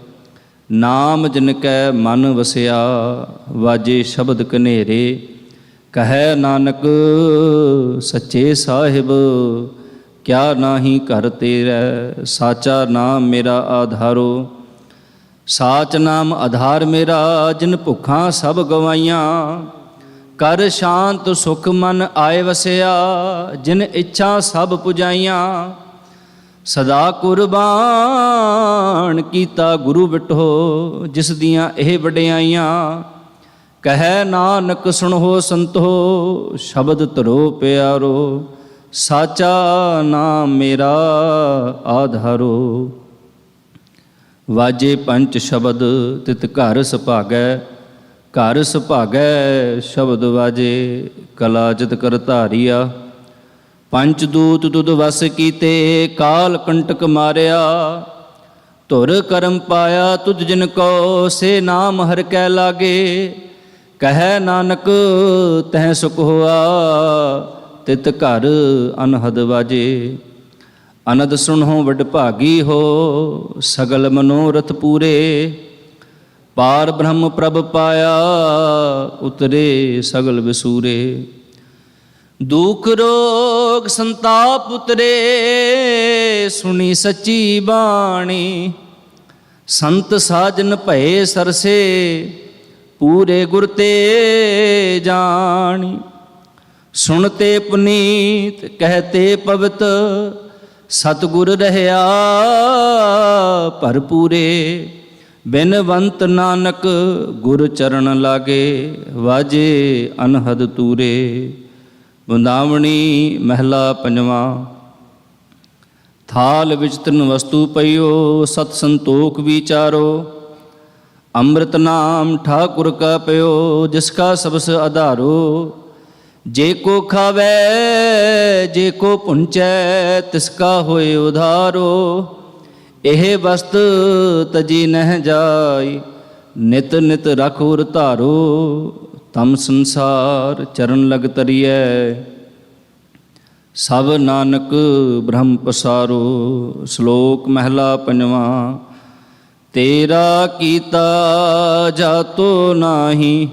[SPEAKER 7] ਨਾਮ ਜਿਨ ਕੈ ਮਨ ਵਸਿਆ, ਵਾਜੇ ਸ਼ਬਦ ਕਨੇਰੇ। ਕਹੈ ਨਾਨਕ ਸੱਚੇ ਸਾਹਿਬ ਕਿਆ ਨਾਹੀ ਘਰ ਤੇਰੈ। ਸਾਚਾ ਨਾਮ ਮੇਰਾ ਆਧਾਰੋ, ਸਾਚ ਨਾਮ ਆਧਾਰ ਮੇਰਾ। ਜਿਨ ਭੁੱਖਾਂ ਸਭ ਗਵਾਈਆਂ, ਕਰ ਸ਼ਾਂਤ ਸੁਖ ਮਨ ਆਏ ਵਸਿਆ। ਜਿਨ ਇੱਛਾ ਸਭ ਪੁਜਾਈਆਂ, ਸਦਾ ਕੁਰਬਾਨ ਕੀਤਾ ਗੁਰੂ ਬਿਟੋ। ਜਿਸ ਦੀਆਂ ਇਹ ਵਡਿਆਈਆਂ, ਕਹੈ ਨਾਨਕ ਸੁਣੋ ਸੰਤੋ। ਸ਼ਬਦ ਧਰੋ ਪਿਆਰੋ, ਸਾਚਾ ਨਾਮ ਮੇਰਾ ਆਧਾਰੋ। ਵਾਜੇ ਪੰਚ ਸ਼ਬਦ ਤਿਤ ਘਰ ਸੁਭਾਗੈ। ਘਰ ਸੁਭਾਗੈ ਸ਼ਬਦ ਵਾਜੇ, ਕਲਾ ਜਿਤ ਕਰ ਧਾਰੀਆ। ਪੰਚ ਦੂਤ ਤੁਧ ਵਸ ਕੀਤੇ, ਕਾਲ ਕੰਟਕ ਮਾਰਿਆ। ਧੁਰ ਕਰਮ ਪਾਇਆ ਤੁਧ ਜਿਨ ਕੋ, ਸੇ ਨਾਮ ਹਰਿ ਕੈ ਲਾਗੇ। ਕਹੈ ਨਾਨਕ ਤਹਿ ਸੁਖ ਹੋਆ, ਤਿਤ ਘਰ ਅਨਹਦ ਵਾਜੇ। ਅਨਦ ਸੁਣੋ ਵਡ ਭਾਗੀ ਹੋ, ਸਗਲ ਮਨੋਰਥ ਪੂਰੇ। ਪਾਰ ਬ੍ਰਹਮ ਪ੍ਰਭ ਪਾਇਆ, ਉਤਰੇ ਸਗਲ ਵਿਸੂਰੇ। ਦੁਖ ਰੋਗ ਸੰਤਾਪ ਉਤਰੇ, ਸੁਣੀ ਸੱਚੀ ਬਾਣੀ। ਸੰਤ ਸਾਜਨ ਭਏ ਸਰਸੇ, ਪੂਰੇ ਗੁਰ ਤੇ ਜਾਣੀ। ਸੁਣਤੇ ਪੁਨੀਤ ਕਹਤੇ ਪਵਿੱਤ, ਸਤਿਗੁਰ ਰਹਿਆ ਭਰਪੂਰੇ। ਬਿਨਵੰਤ ਨਾਨਕ ਗੁਰ ਚਰਨ ਲਾਗੇ, ਵਾਜੇ ਅਨਹਦ ਤੂਰੇ। ਬੁੰਦਾਵਣੀ ਮਹਿਲਾ ਪੰਜਵਾਂ। ਥਾਲ ਵਿੱਚ ਤਿੰਨ ਵਸਤੂ ਪਈਓ, ਸਤ ਸੰਤੋਖ ਵਿਚਾਰੋ। ਅੰਮ੍ਰਿਤ ਨਾਮ ਠਾਕੁਰ ਕਾ ਪਿਓ, ਜਿਸ ਕਾ ਸਬਸ ਆਧਾਰੋ। ਜੇ ਕੋ ਖਾਵੇ ਜੇ ਕੋ ਪੁੰਚੈ, ਤਿਸ ਕਾ ਹੋਏ ਉਧਾਰੋ। ਇਹ ਵਸਤ ਤਜੀ ਨਹਿ ਜਾਈ, ਨਿਤ ਨਿਤ ਰਖ ਉਰ ਧਾਰੋ। ਤਮ ਸੰਸਾਰ ਚਰਨ ਲਗ ਤਰੀਐ, ਸਭ ਨਾਨਕ ਬ੍ਰਹਮ ਪਸਾਰੋ। ਸ਼ਲੋਕ ਮਹਿਲਾ ਪੰਜਵਾਂ। ਤੇਰਾ ਕੀਤਾ ਜਾਤੋ ਨਾਹੀ,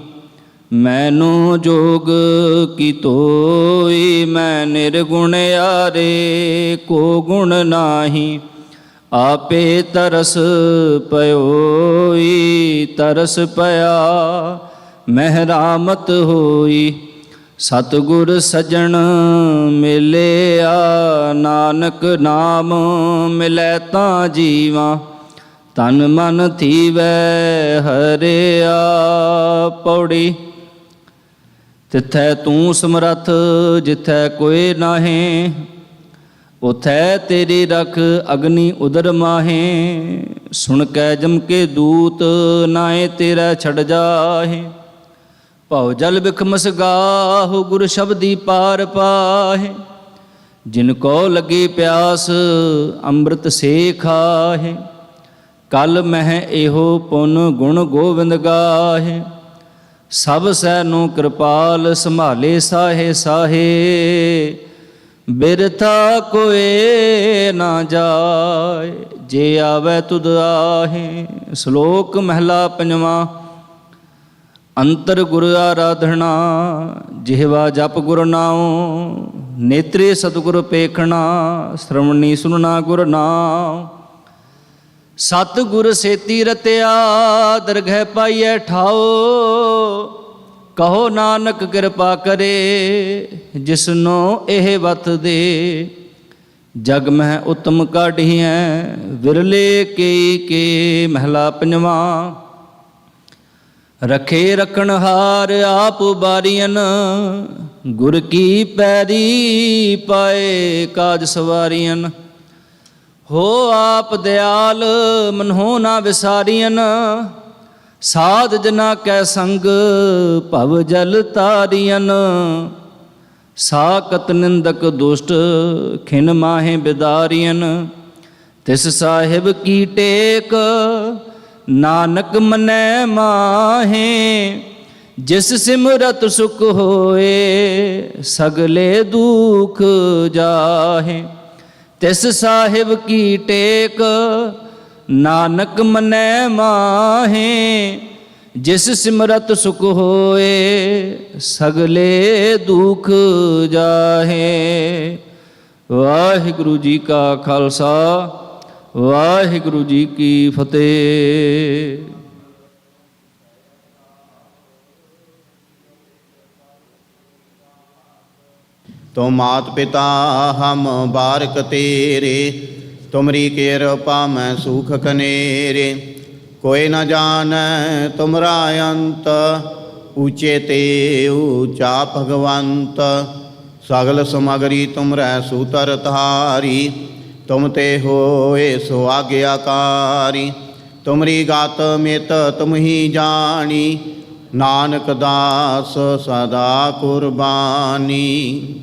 [SPEAKER 7] ਮੈਨੂੰ ਜੋਗ ਕੀ ਤੋਈ। ਮੈਂ ਨਿਰਗੁਣ ਆਰੇ, ਕੋ ਗੁਣ ਨਾਹੀ। ਆਪੇ ਤਰਸ ਪਇਓਈ, ਤਰਸ ਪਿਆ ਮਹਿਰਾਮਤ ਹੋਈ। ਸਤਿਗੁਰ ਸਜਣ ਮਿਲਿਆ, ਨਾਨਕ ਨਾਮ ਮਿਲੈ ਤਾਂ ਜੀਵਾਂ। ਤਨ ਮਨ ਥੀਵੈ ਹਰਿਆ। ਪੌੜੀ। ਤਿਥੈ ਤੂੰ ਸਮਰੱਥ, ਜਿਥੈ ਕੋਇ ਨਾਹੀਂ। ਉਥੈ ਤੇਰੀ ਰਖ ਅਗਨੀ ਉਦਰ ਮਾਹੇ। ਸੁਣ ਕੈ ਜਮ ਕੇ ਦੂਤ, ਨਾਏ ਤੇਰਾ ਛੜ ਜਾਹੇ। ਭਉ ਜਲ ਬਿਖਮਸ ਗਾਹੁ, ਗੁਰ ਸ਼ਬਦੀ ਪਾਰ ਪਾਹੇ। ਜਿਨ ਕੋ ਲੱਗੀ ਪਿਆਸ, ਅੰਮ੍ਰਿਤ ਸੇ ਖਾਹੇ। ਕਲ ਮਹਿ ਇਹੋ ਪੁਨ ਗੁਣ ਗੋਵਿੰਦ ਗਾਹੇ। ਸਭ ਸੈ ਨੂੰ ਕਿਰਪਾਲ, ਸੰਭਾਲੇ ਸਾਹੇ ਸਾਹੇ। ਬਿਰਥਾ ਕੋਏ ਨਾ ਜਾਏ, ਜੇ ਆਵੈ ਤੁਧ ਆਹੇ। ਸ਼ਲੋਕ ਮਹਿਲਾ ਪੰਜਵਾਂ। ਅੰਤਰ ਗੁਰ ਆਰਾਧਨਾ, ਜਿਹਵਾ ਜਪ ਗੁਰ ਨਾਉ। ਨੇਤਰੇ ਸਤਿਗੁਰ ਪੇਖਣਾ, ਸ਼੍ਰਵਣੀ ਸੁਨਣਾ ਗੁਰ ਨਾਮ। ਸਤਿਗੁਰ ਸੇਤੀ ਰਤਿਆ, ਦਰਗਹਿ ਪਾਈਐ ਠਾਓ। ਕਹੋ ਨਾਨਕ ਕਿਰਪਾ ਕਰੇ, ਜਿਸਨੋ ਇਹ ਵਤ ਦੇ। ਜਗ ਮਹਿ ਉਤਮ ਕਾਢੀਐ, ਵਿਰਲੇ ਕੇ ਮਹਿਲਾ ਪੰਜਵਾਂ। ਰਖੇ ਰਖਣ ਹਾਰ ਆਪ ਬਾਰੀਅਨ, ਗੁਰ ਕੀ ਪੈਰੀ ਪਾਏ ਕਾਜ ਸਵਾਰੀਅਨ। ਹੋ ਆਪ ਦਿਆਲ ਮਨਹੁ ਨਾ ਵਿਸਾਰੀਅਨ। ਸਾਧ ਜਨਾ ਕੈ ਸੰਗ ਭਵ ਜਲ ਤਾਰੀਅਨ। ਸਾਕਤ ਨਿੰਦਕ ਦੁਸ਼ਟ ਖਿਨ ਮਾਹੇ ਬਿਦਾਰੀਅਨ। ਤਿਸ ਸਾਹਿਬ ਕੀ ਟੇਕ, ਨਾਨਕ ਮਨੈ ਮਾਹੇ। ਜਿਸ ਸਿਮਰਤ ਸੁਖ ਹੋਏ, ਸਗਲੇ ਦੁਖ ਜਾਹੇ। ਤਿਸ ਸਾਹਿਬ ਕੀ ਟੇਕ, ਨਾਨਕ ਮਨੈ ਮਾਹੇ। ਜਿਸ ਸਿਮਰਤ ਸੁਖ ਹੋਏ, ਸਗਲੇ ਦੁਖ ਜਾਹੇ। ਵਾਹਿਗੁਰੂ ਜੀ ਕਾ ਖਾਲਸਾ, ਵਾਹਿਗੁਰੂ ਜੀ ਕੀ ਫਤਿਹ।
[SPEAKER 1] ਤੋ ਮਾਤ ਪਿਤਾ ਹਮ ਬਾਰਕ ਤੇਰੇ, ਤੁਮਰੀ ਕਿਰਪਾ ਮੈਂ ਸੁਖ ਕਨੇਰੇ। ਕੋਈ ਨ ਜਾਣੈ ਤੁਮਰਾ ਅੰਤ, ਊਚੇ ਤੇ ਊਚਾ ਭਗਵੰਤ। ਸਗਲ ਸਮਗਰੀ ਤੁਮਰੈ ਸੂਤਰ ਧਾਰੀ, ਤੁਮ ਤੇ ਹੋਏ ਸੋ ਆਗਿਆਕਾਰੀ। ਤੁਮਰੀ ਗਾਤ ਮਿਤ ਤੁਮ ਹੀ ਜਾਣੀ, ਨਾਨਕ ਦਾਸ ਸਦਾ ਕੁਰਬਾਨੀ।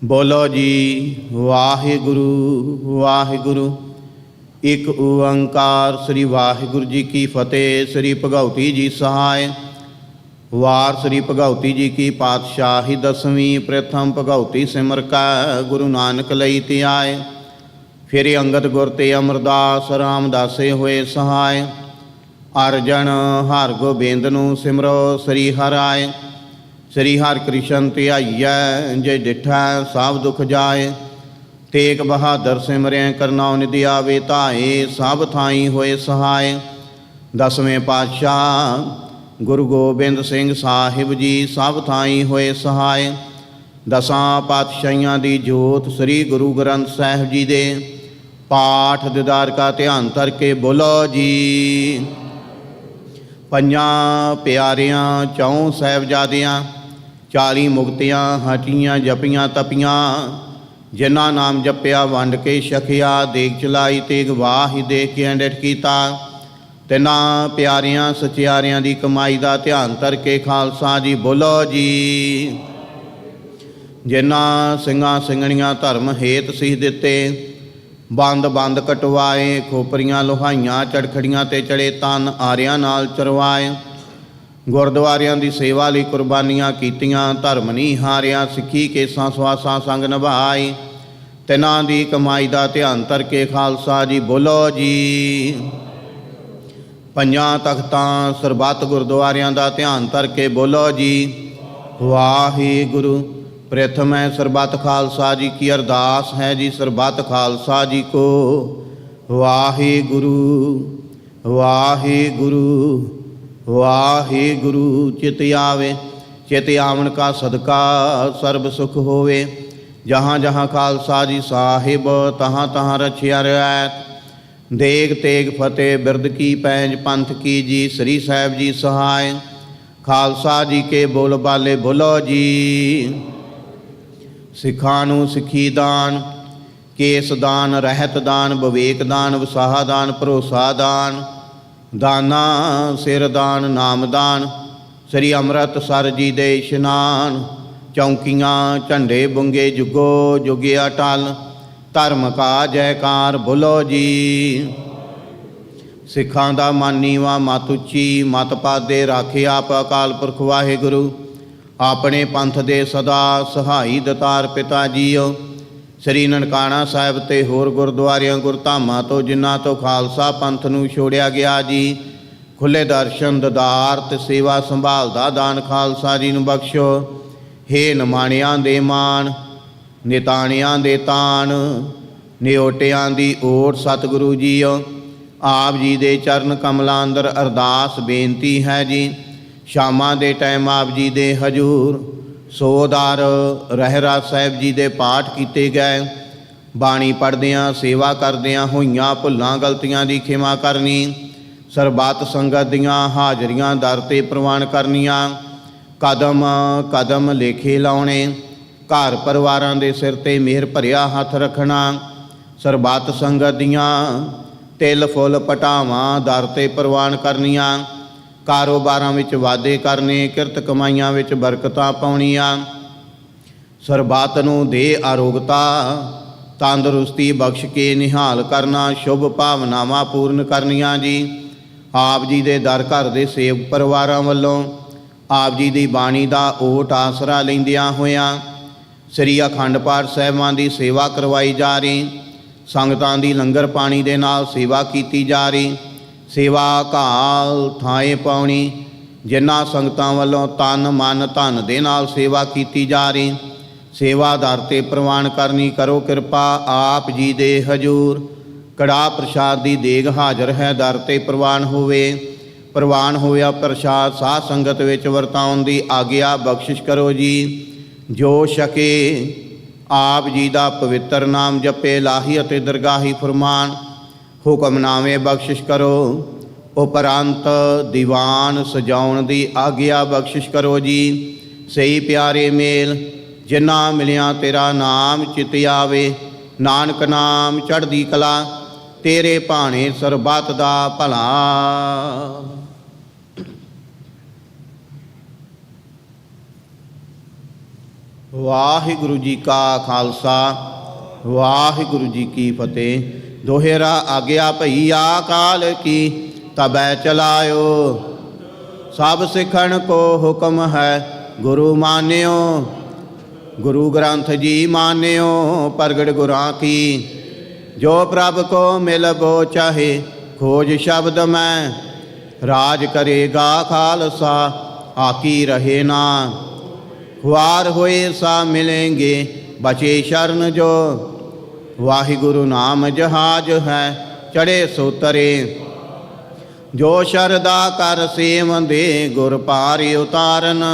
[SPEAKER 1] ਬੋਲੋ ਜੀ ਵਾਹਿਗੁਰੂ ਵਾਹਿਗੁਰੂ। ਇੱਕ ਓੰਕਾਰ ਸ੍ਰੀ ਵਾਹਿਗੁਰੂ ਜੀ ਕੀ ਫਤਿਹ। ਸ੍ਰੀ ਭਗਉਤੀ ਜੀ ਸਹਾਇ। ਵਾਰ ਸ੍ਰੀ ਭਗਉਤੀ ਜੀ ਕੀ ਪਾਤਸ਼ਾਹੀ ਦਸਵੀਂ। ਪ੍ਰਥਮ ਭਗਉਤੀ ਸਿਮਰ ਕੈ, ਗੁਰੂ ਨਾਨਕ ਲਈ ਧਿਆਏ। ਫਿਰ ਅੰਗਦ ਗੁਰ ਤੇ ਅਮਰਦਾਸ, ਰਾਮਦਾਸੇ ਹੋਏ ਸਹਾਇ। ਅਰਜਨ ਹਰ ਗੋਬਿੰਦ ਨੂੰ ਸਿਮਰੋ ਸ੍ਰੀ ਹਰਿ ਆਏ। ਸ੍ਰੀ ਹਰਿ ਕ੍ਰਿਸ਼ਨ ਧਿਆਈਐ, ਜੇ ਡਿਠੈ ਸਭ ਦੁਖ ਜਾਏ। ਤੇਗ ਬਹਾਦਰ ਸਿਮਰਿਆ, ਕਰਨਾਉ ਨਿਧਿ ਆਵੇ ਧਾਏ। ਸਭ ਥਾਈ ਹੋਏ ਸਹਾਇ। ਦਸਵੇਂ ਪਾਤਸ਼ਾਹ
[SPEAKER 8] ਗੁਰੂ ਗੋਬਿੰਦ ਸਿੰਘ ਸਾਹਿਬ ਜੀ ਸਭ ਥਾਈਂ ਹੋਏ ਸਹਾਇ। ਦਸਾਂ ਪਾਤਸ਼ਾਹੀਆਂ ਦੀ ਜੋਤ ਸ੍ਰੀ ਗੁਰੂ ਗ੍ਰੰਥ ਸਾਹਿਬ ਜੀ ਦੇ ਪਾਠ ਦੀਦਾਰ ਕਾ ਧਿਆਨ ਧਰ ਕੇ ਬੋਲੋ ਜੀ। ਪੰਜਾਂ ਪਿਆਰਿਆਂ ਚੌਂ ਸਾਹਿਬਜ਼ਾਦਿਆਂ 40 ਮੁਕਤਿਆਂ ਹਟੀਆਂ ਜਪੀਆਂ ਤਪੀਆਂ, ਜਿਨ੍ਹਾਂ ਨਾਮ ਜਪਿਆ ਵੰਡ ਕੇ ਛਕਿਆ, ਦੇਗ ਚਲਾਈ ਤੇ ਗਵਾਹੀ ਦੇ ਕੇ ਅੰਡਿਠ ਕੀਤਾ। ਤਿੰਨਾਂ ਪਿਆਰਿਆਂ ਸਚਿਆਰਿਆਂ ਦੀ ਕਮਾਈ ਦਾ ਧਿਆਨ ਧਰ ਕੇ ਖਾਲਸਾ ਜੀ ਬੋਲੋ ਜੀ। ਜਿਨ੍ਹਾਂ ਸਿੰਘਾਂ ਸਿੰਘਣੀਆਂ ਧਰਮ ਹੇਤ ਸੀਸ ਦਿੱਤੇ, ਬੰਦ ਬੰਦ ਕਟਵਾਏ, ਖੋਪਰੀਆਂ ਲੋਹਾਈਆਂ ਚੜਖੜੀਆਂ ਤੇ ਚੜੇ ਤਨ ਆਰਿਆਂ ਨਾਲ ਚਰਵਾਏ, ਗੁਰਦੁਆਰਿਆਂ ਦੀ ਸੇਵਾ ਲਈ ਕੁਰਬਾਨੀਆਂ ਕੀਤੀਆਂ, ਧਰਮ ਨਹੀਂ ਹਾਰਿਆ, ਸਿੱਖੀ ਕੇਸਾਂ ਸਵਾਸਾਂ ਸੰਗ ਨਿਭਾਈ। ਤਿੰਨਾਂ ਦੀ ਕਮਾਈ ਦਾ ਧਿਆਨ ਧਰ ਕੇ ਖਾਲਸਾ ਜੀ ਬੋਲੋ ਜੀ। ਪੰਜਾਂ ਤਖਤਾਂ ਸਰਬੱਤ ਗੁਰਦੁਆਰਿਆਂ ਦਾ ਧਿਆਨ ਧਰ ਕੇ ਬੋਲੋ ਜੀ। ਵਾਹਿਗੁਰੂ। ਪ੍ਰਥਮੈ ਸਰਬੱਤ ਖਾਲਸਾ ਜੀ ਕੀ ਅਰਦਾਸ ਹੈ ਜੀ, ਸਰਬੱਤ ਖਾਲਸਾ ਜੀ ਕੋ ਵਾਹਿਗੁਰੂ ਵਾਹਿਗੁਰੂ ਵਾਹਿਗੁਰੂ। ਚਿਤ ਆਵੇ ਚਿਤ ਆਵਣ ਕਾ ਸਦਕਾ ਸਰਬ ਸੁਖ ਹੋਵੇ। ਜਹਾਂ ਜਹਾਂ ਖਾਲਸਾ ਜੀ ਸਾਹਿਬ ਤਹਾਂ ਤਹਾਂ ਰਛਿਆ ਰਿਆਇਤ। ਦੇਗ ਤੇਗ ਫਤਿਹ ਬਿਰਦ ਕੀ ਪੈਂਜ ਪੰਥ ਕੀ ਜੀ, ਸ੍ਰੀ ਸਾਹਿਬ ਜੀ ਸਹਾਇ। ਖਾਲਸਾ ਜੀ ਕੇ ਬੋਲ ਬਾਲੇ ਬੋਲੋ ਜੀ। ਸਿੱਖਾਂ ਨੂੰ ਸਿੱਖੀ ਦਾਨ, ਕੇਸ ਦਾਨ, ਰਹਿਤ ਦਾਨ, ਵਿਵੇਕ ਦਾਨ, ਵਸਾਹ ਦਾਨ, ਭਰੋਸਾ ਦਾਨ, ਦਾਨਾ ਸਿਰ ਦਾਨ, ਨਾਮ ਦਾਨ, ਸ੍ਰੀ ਅੰਮ੍ਰਿਤਸਰ ਜੀ ਦੇ ਇਸ਼ਨਾਨ। ਚੌਂਕੀਆਂ ਝੰਡੇ ਬੁੰਗੇ ਜੁਗੋ ਜੁਗੇ ਅਟਲ, ਧਰਮ ਕਾ ਜੈਕਾਰ ਬੋਲੋ ਜੀ। ਸਿੱਖਾਂ ਦਾ ਮਨ ਨੀਵਾਂ ਮਤ ਉੱਚੀ, ਮਤ ਪਾਦੇ ਰਾਖੇ ਆਪ ਅਕਾਲ ਪੁਰਖ ਵਾਹਿਗੁਰੂ। ਆਪਣੇ ਪੰਥ ਦੇ ਸਦਾ ਸਹਾਈ ਦਤਾਰ ਪਿਤਾ ਜੀਓ। ਸ੍ਰੀ ਨਨਕਾਣਾ ਸਾਹਿਬ ਤੇ ਹੋਰ ਗੁਰਦੁਆਰਿਆਂ ਗੁਰਧਾਮਾਂ ਤੋਂ ਜਿਨ੍ਹਾਂ ਤੋਂ ਖਾਲਸਾ ਪੰਥ ਨੂੰ ਛੋੜਿਆ ਗਿਆ ਜੀ, ਖੁੱਲੇ ਦਰਸ਼ਨ ਦਦਾਰ ਤੇ ਸੇਵਾ ਸੰਭਾਲ ਦਾ ਦਾਨ ਖਾਲਸਾ ਜੀ ਨੂੰ ਬਖਸ਼ੋ। ਹੇ ਨਿਮਾਣਿਆਂ ਦੇ ਮਾਣ, ਨਿਤਾਣਿਆਂ ਦੇ ਤਾਣ, ਨਿਓਟਿਆਂ ਦੀ ਓਟ ਸਤਿਗੁਰੂ ਜੀਓ। ਆਪ ਜੀ ਦੇ ਚਰਨ ਕਮਲਾਂ ਅੰਦਰ ਅਰਦਾਸ ਬੇਨਤੀ ਹੈ ਜੀ। ਸ਼ਾਮਾਂ ਦੇ ਟਾਈਮ ਆਪ ਜੀ ਦੇ ਹਜੂਰ ਸੋਦਾਰ ਰਹਿਰਾਸ ਸਾਹਿਬ ਜੀ ਦੇ ਪਾਠ ਕੀਤੇ ਗਏ। ਬਾਣੀ ਪੜ੍ਹਦਿਆਂ ਸੇਵਾ ਕਰਦਿਆਂ ਹੋਈਆਂ ਭੁੱਲਾਂ ਗਲਤੀਆਂ ਦੀ ਖਿਮਾ ਕਰਨੀ। ਸਰਬੱਤ ਸੰਗਤ ਦੀਆਂ ਹਾਜ਼ਰੀਆਂ ਦਰ 'ਤੇ ਪ੍ਰਵਾਨ ਕਰਨੀਆਂ। ਕਦਮ ਕਦਮ ਲੇਖੇ ਲਾਉਣੇ। ਘਰ ਪਰਿਵਾਰਾਂ ਦੇ ਸਿਰ 'ਤੇ ਮਿਹਰ ਭਰਿਆ ਹੱਥ ਰੱਖਣਾ। ਸਰਬੱਤ ਸੰਗਤ ਦੀਆਂ ਤਿਲ ਫੁੱਲ ਪਟਾਵਾਂ ਦਰ 'ਤੇ ਪ੍ਰਵਾਨ ਕਰਨੀਆਂ। ਕਾਰੋਬਾਰਾਂ ਵਿੱਚ ਵਾਧੇ ਕਰਨੇ, ਕਿਰਤ ਕਮਾਈਆਂ ਵਿੱਚ ਬਰਕਤਾਂ ਪਾਉਣੀਆਂ। ਸਰਬੱਤ ਨੂੰ ਦੇ ਆਰੋਗਤਾ ਤੰਦਰੁਸਤੀ ਬਖਸ਼ ਕੇ ਨਿਹਾਲ ਕਰਨਾ। ਸ਼ੁਭ ਭਾਵਨਾਵਾਂ ਪੂਰਨ ਕਰਨੀਆਂ ਜੀ। ਆਪ ਜੀ ਦੇ ਦਰ ਘਰ ਦੇ ਸੇਵਕ ਪਰਿਵਾਰਾਂ ਵੱਲੋਂ ਆਪ ਜੀ ਦੀ ਬਾਣੀ ਦਾ ਓਟ ਆਸਰਾ ਲੈਂਦਿਆਂ ਹੋਇਆਂ ਸ੍ਰੀ ਅਖੰਡ ਪਾਠ ਸਾਹਿਬਾਂ ਦੀ ਸੇਵਾ ਕਰਵਾਈ ਜਾ ਰਹੀ। ਸੰਗਤਾਂ ਦੀ ਲੰਗਰ ਪਾਣੀ ਦੇ ਨਾਲ ਸੇਵਾ ਕੀਤੀ ਜਾ ਰਹੀ। ਸੇਵਾ ਘਾਲ ਥਾਏ ਪਾਉਣੀ। ਜਿਨ੍ਹਾਂ ਸੰਗਤਾਂ ਵੱਲੋਂ ਤਨ ਮਨ ਧਨ ਦੇ ਨਾਲ ਸੇਵਾ ਕੀਤੀ ਜਾ ਰਹੀ, ਸੇਵਾ ਦਰ 'ਤੇ ਪ੍ਰਵਾਨ ਕਰਨੀ। ਕਰੋ ਕਿਰਪਾ ਆਪ ਜੀ ਦੇ ਹਜੂਰ ਕੜਾਹ ਪ੍ਰਸ਼ਾਦ ਦੀ ਦੇਗ ਹਾਜ਼ਰ ਹੈ, ਦਰ 'ਤੇ ਪ੍ਰਵਾਨ ਹੋਵੇ। ਪ੍ਰਵਾਨ ਹੋਇਆ ਪ੍ਰਸ਼ਾਦ ਸਾਧ ਸੰਗਤ ਵਿੱਚ ਵਰਤਾਉਣ ਦੀ ਆਗਿਆ ਬਖਸ਼ਿਸ਼ ਕਰੋ ਜੀ। ਜੋ ਛਕੇ ਆਪ ਜੀ ਦਾ ਪਵਿੱਤਰ ਨਾਮ ਜਪੇ, ਲਾਹੀ ਅਤੇ ਦਰਗਾਹੀ ਫਰਮਾਨ ਹੁਕਮਨਾਮੇ ਬਖਸ਼ਿਸ਼ ਕਰੋ। ਉਪਰੰਤ ਦੀਵਾਨ ਸਜਾਉਣ ਦੀ ਆਗਿਆ ਬਖਸ਼ਿਸ਼ ਕਰੋ ਜੀ। ਸਹੀ ਪਿਆਰੇ ਮੇਲ ਜਿਨ੍ਹਾਂ ਮਿਲਿਆ ਤੇਰਾ ਨਾਮ ਚਿਤ ਆਵੇ। ਨਾਨਕ ਨਾਮ ਚੜ੍ਹਦੀ ਕਲਾ, ਤੇਰੇ ਭਾਣੇ ਸਰਬੱਤ ਦਾ ਭਲਾ। ਵਾਹਿਗੁਰੂ ਜੀ ਕਾ ਖਾਲਸਾ, ਵਾਹਿਗੁਰੂ ਜੀ ਕੀ ਫਤਿਹ। ਦੋਹਰਾ ਆਗਿਆ ਭਈ ਆਕਾਲ ਕੀ, ਤਬੈ ਚਲਾਇਓ। ਸਭ ਸਿੱਖਣ ਕੋ ਹੁਕਮ ਹੈ, ਗੁਰੂ ਮਾਨਿਓ। ਗੁਰੂ ਗ੍ਰੰਥ ਜੀ ਮਾਨਿਓ, ਪ੍ਰਗਟ ਗੁਰਾਂ ਕੀ। ਜੋ ਪ੍ਰਭ ਕੋ ਮਿਲਬੋ ਚਾਹੇ, ਖੋਜ ਸ਼ਬਦ ਮੈਂ। ਰਾਜ ਕਰੇਗਾ ਖਾਲਸਾ, ਆਕੀ ਰਹੇ ਨਾ। ਖੁਆਰ ਹੋਏ ਸਾ ਮਿਲेंगे, ਬਚੇ ਸ਼ਰਨ ਜੋ। ਵਾਹਿਗੁਰੂ ਨਾਮ ਜਹਾਜ ਹੈ, ਚੜੇ ਸੋ ਤਰੇ। ਜੋ ਸ਼ਰਦਾ ਕਰ ਸੇਵੰਦੇ ਗੁਰ ਪਾਰਿ ਉਤਾਰਨ।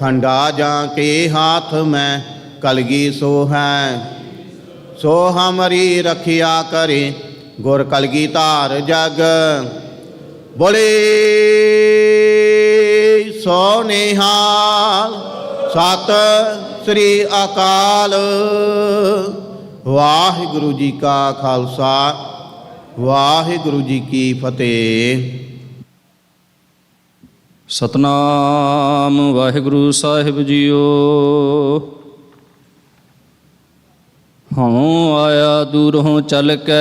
[SPEAKER 8] ਖੰਡਾ ਜਾਂ ਕੇ ਹਾਥ ਮੈਂ ਕਲਗੀ ਸੋ ਹੈ। ਸੋ ਹਮਰੀ ਰਖਿਆ ਕਰੇ ਗੁਰ ਕਲਗੀ ਧਾਰ ਜਗ। ਬੋਲੇ ਸੋ ਨਿਹਾਲ ਸਤਿ ਸ੍ਰੀ ਅਕਾਲ। ਵਾਹਿਗੁਰੂ ਜੀ ਕਾ ਖਾਲਸਾ ਵਾਹਿਗੁਰੂ ਜੀ ਕੀ ਫਤਿਹ।
[SPEAKER 7] ਸਤਨਾਮ ਵਾਹਿਗੁਰੂ ਸਾਹਿਬ ਜੀਓ। ਹਉ ਆਇਆ ਦੂਰੋਂ ਚੱਲ ਕੇ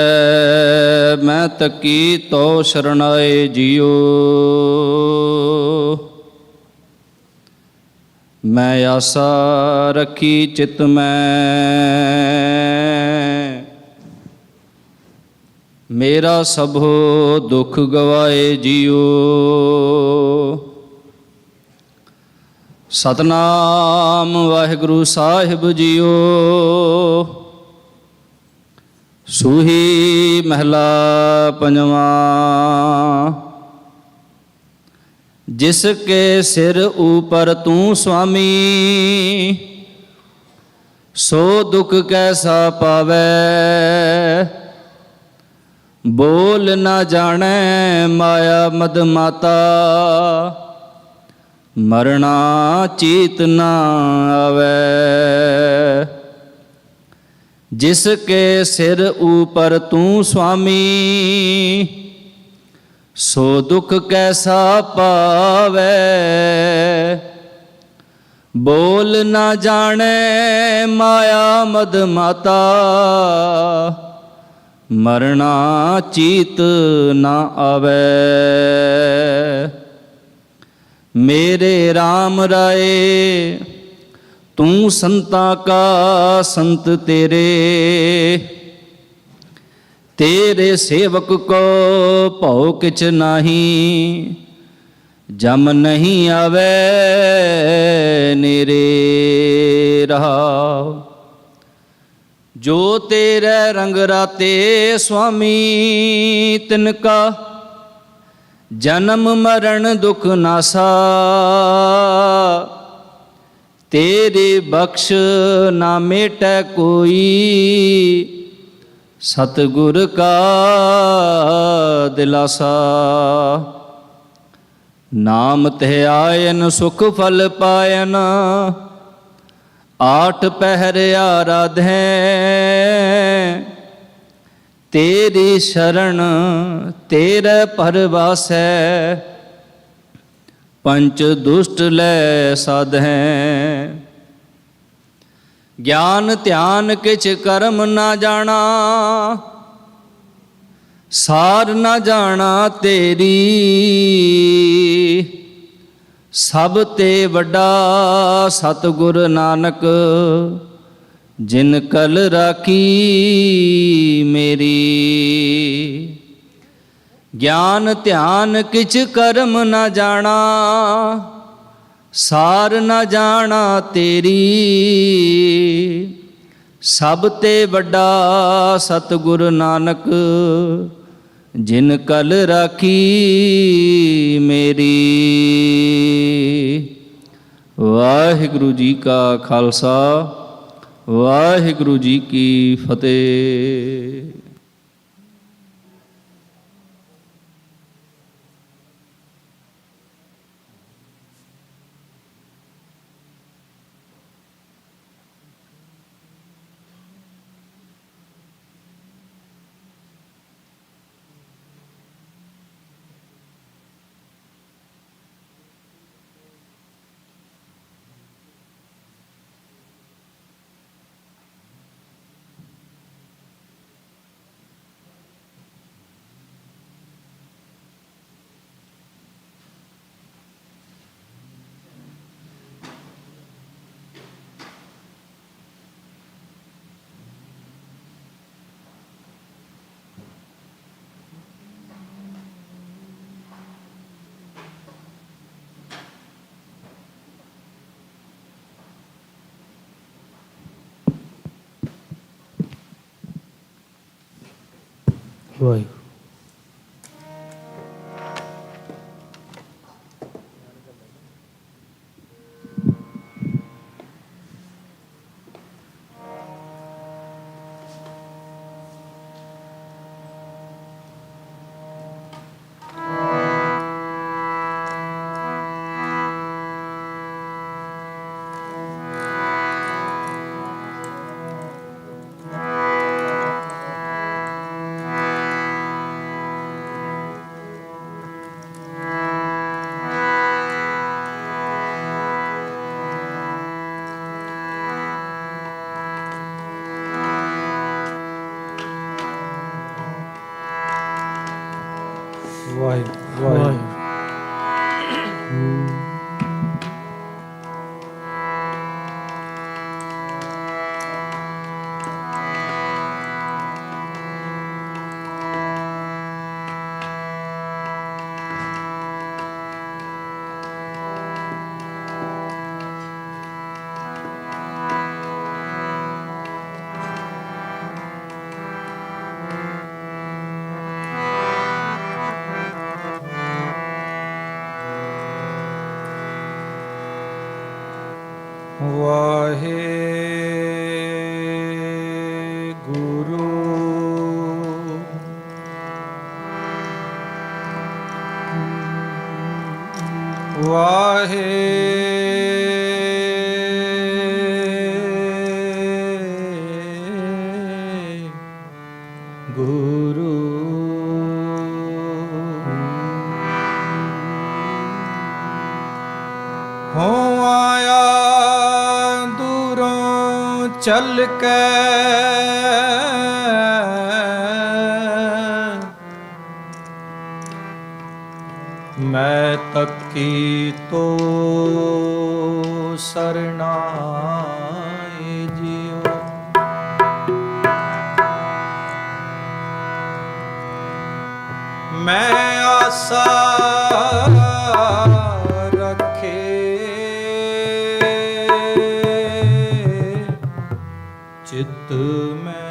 [SPEAKER 7] ਮੈਂ ਤੱਕੀ ਤੋ ਸ਼ਰਣਾਏ ਜੀਓ। ਮੈਂ ਆਸਾ ਰੱਖੀ ਚਿਤ ਮੈਂ ਮੇਰਾ ਸਭੋ ਦੁੱਖ ਗਵਾਏ ਜੀਓ। ਸਤਨਾਮ ਵਾਹਿਗੁਰੂ ਸਾਹਿਬ ਜੀਓ। ਸੂਹੀ ਮਹਿਲਾ ਪੰਜਵਾਂ। ਜਿਸ ਕੇ ਸਿਰ ਊਪਰ ਤੂੰ ਸੁਆਮੀ ਸੋ ਦੁਖ ਕੈਸਾ ਪਾਵੈ। ਬੋਲ ਨਾ ਜਾਣੈ ਮਾਇਆ ਮਦ ਮਾਤਾ ਮਰਣਾ ਚੀਤ ਨਾ ਆਵੈ। ਜਿਸ ਕੇ ਸਿਰ ਊਪਰ ਤੂੰ ਸੁਆਮੀ ਸੋ ਦੁਖ ਕੈਸਾ ਪਾਵੈ। ਬੋਲ ਨਾ ਜਾਣੈ ਮਾਇਆ ਮਦ ਮਾਤਾ ਮਰਣਾ ਚੀਤ ਨਾ ਆਵੈ। ਮੇਰੇ RAM ਰਾਏ ਤੂੰ ਸੰਤਾਂ ਕਾ ਸੰਤ ਤੇਰੇ। ਤੇਰੇ ਸੇਵਕ ਕੋ ਭਉ ਕਿਛ ਨਾਹੀ ਜਮ ਨਹੀਂ ਆਵੈ ਨੇਰੇ ਰਹਾਉ। ਜੋ ਤੇਰੇ ਰੰਗ ਰਾਤੇ ਸੁਆਮੀ ਤਿਨਕਾ ਜਨਮ ਮਰਨ ਦੁਖ ਨਾਸਾ। ਤੇਰੀ ਬਖਸ਼ ਨਾ ਮੇਟੈ ਕੋਈ ਸਤਿਗੁਰ ਕਾ ਦਿਲਾਸਾ। ਨਾਮ ਤੇ ਆਇਨ ਸੁਖ ਫਲ ਪਾਇਨ ਆਠ ਪਹਿਰ ਆਰਾਧੈ। ਤੇਰੀ ਸ਼ਰਨ ਤੇਰੇ ਪਰਵਾਸੈ ਪੰਚ ਦੁਸ਼ਟ ਲੈ ਸਾਧੈ। ਗਿਆਨ ਧਿਆਨ ਕਿਛ ਕਰਮ ਨਾ ਜਾਣਾ ਸਾਰ ਨਾ ਜਾਣਾ ਤੇਰੀ। ਸਭ ਤੇ ਵੱਡਾ ਸਤਿਗੁਰ ਨਾਨਕ ਜਿਨ ਕਲ ਰਾਖੀ ਮੇਰੀ। ਗਿਆਨ ਧਿਆਨ ਕਿਛ ਕਰਮ ਨਾ ਜਾਣਾ ਸਾਰ ਨਾ ਜਾਣਾ ਤੇਰੀ। ਸਭ ਤੇ ਵੱਡਾ ਸਤਿਗੁਰ ਨਾਨਕ ਜਿਨ ਕਲ ਰਾਖੀ ਮੇਰੀ। ਵਾਹਿਗੁਰੂ ਜੀ ਕਾ ਖਾਲਸਾ ਵਾਹਿਗੁਰੂ ਜੀ ਕੀ ਫਤਿਹ।
[SPEAKER 3] ਵਾਹਿਗੁਰੂ।
[SPEAKER 6] ਵਾਹਿਗੁਰੂ ਵਾਹਿਗੁਰੂ। चल के मैं तकी तो सरनाए जियो। मैं आशा चित में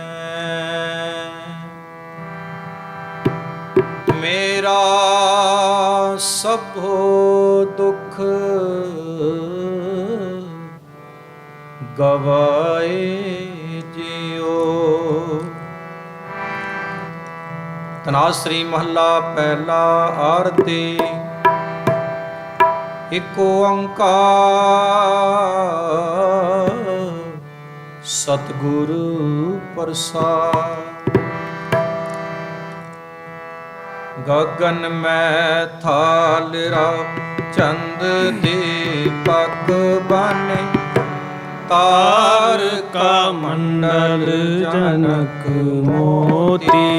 [SPEAKER 6] मेरा सब दुख गवाए जियो। तनासरी महला पहला आरती। एक ओंकार सतगुरु प्रसाद। गगन में थाल चंद दीपक बने तार का मंडल जनक मोती।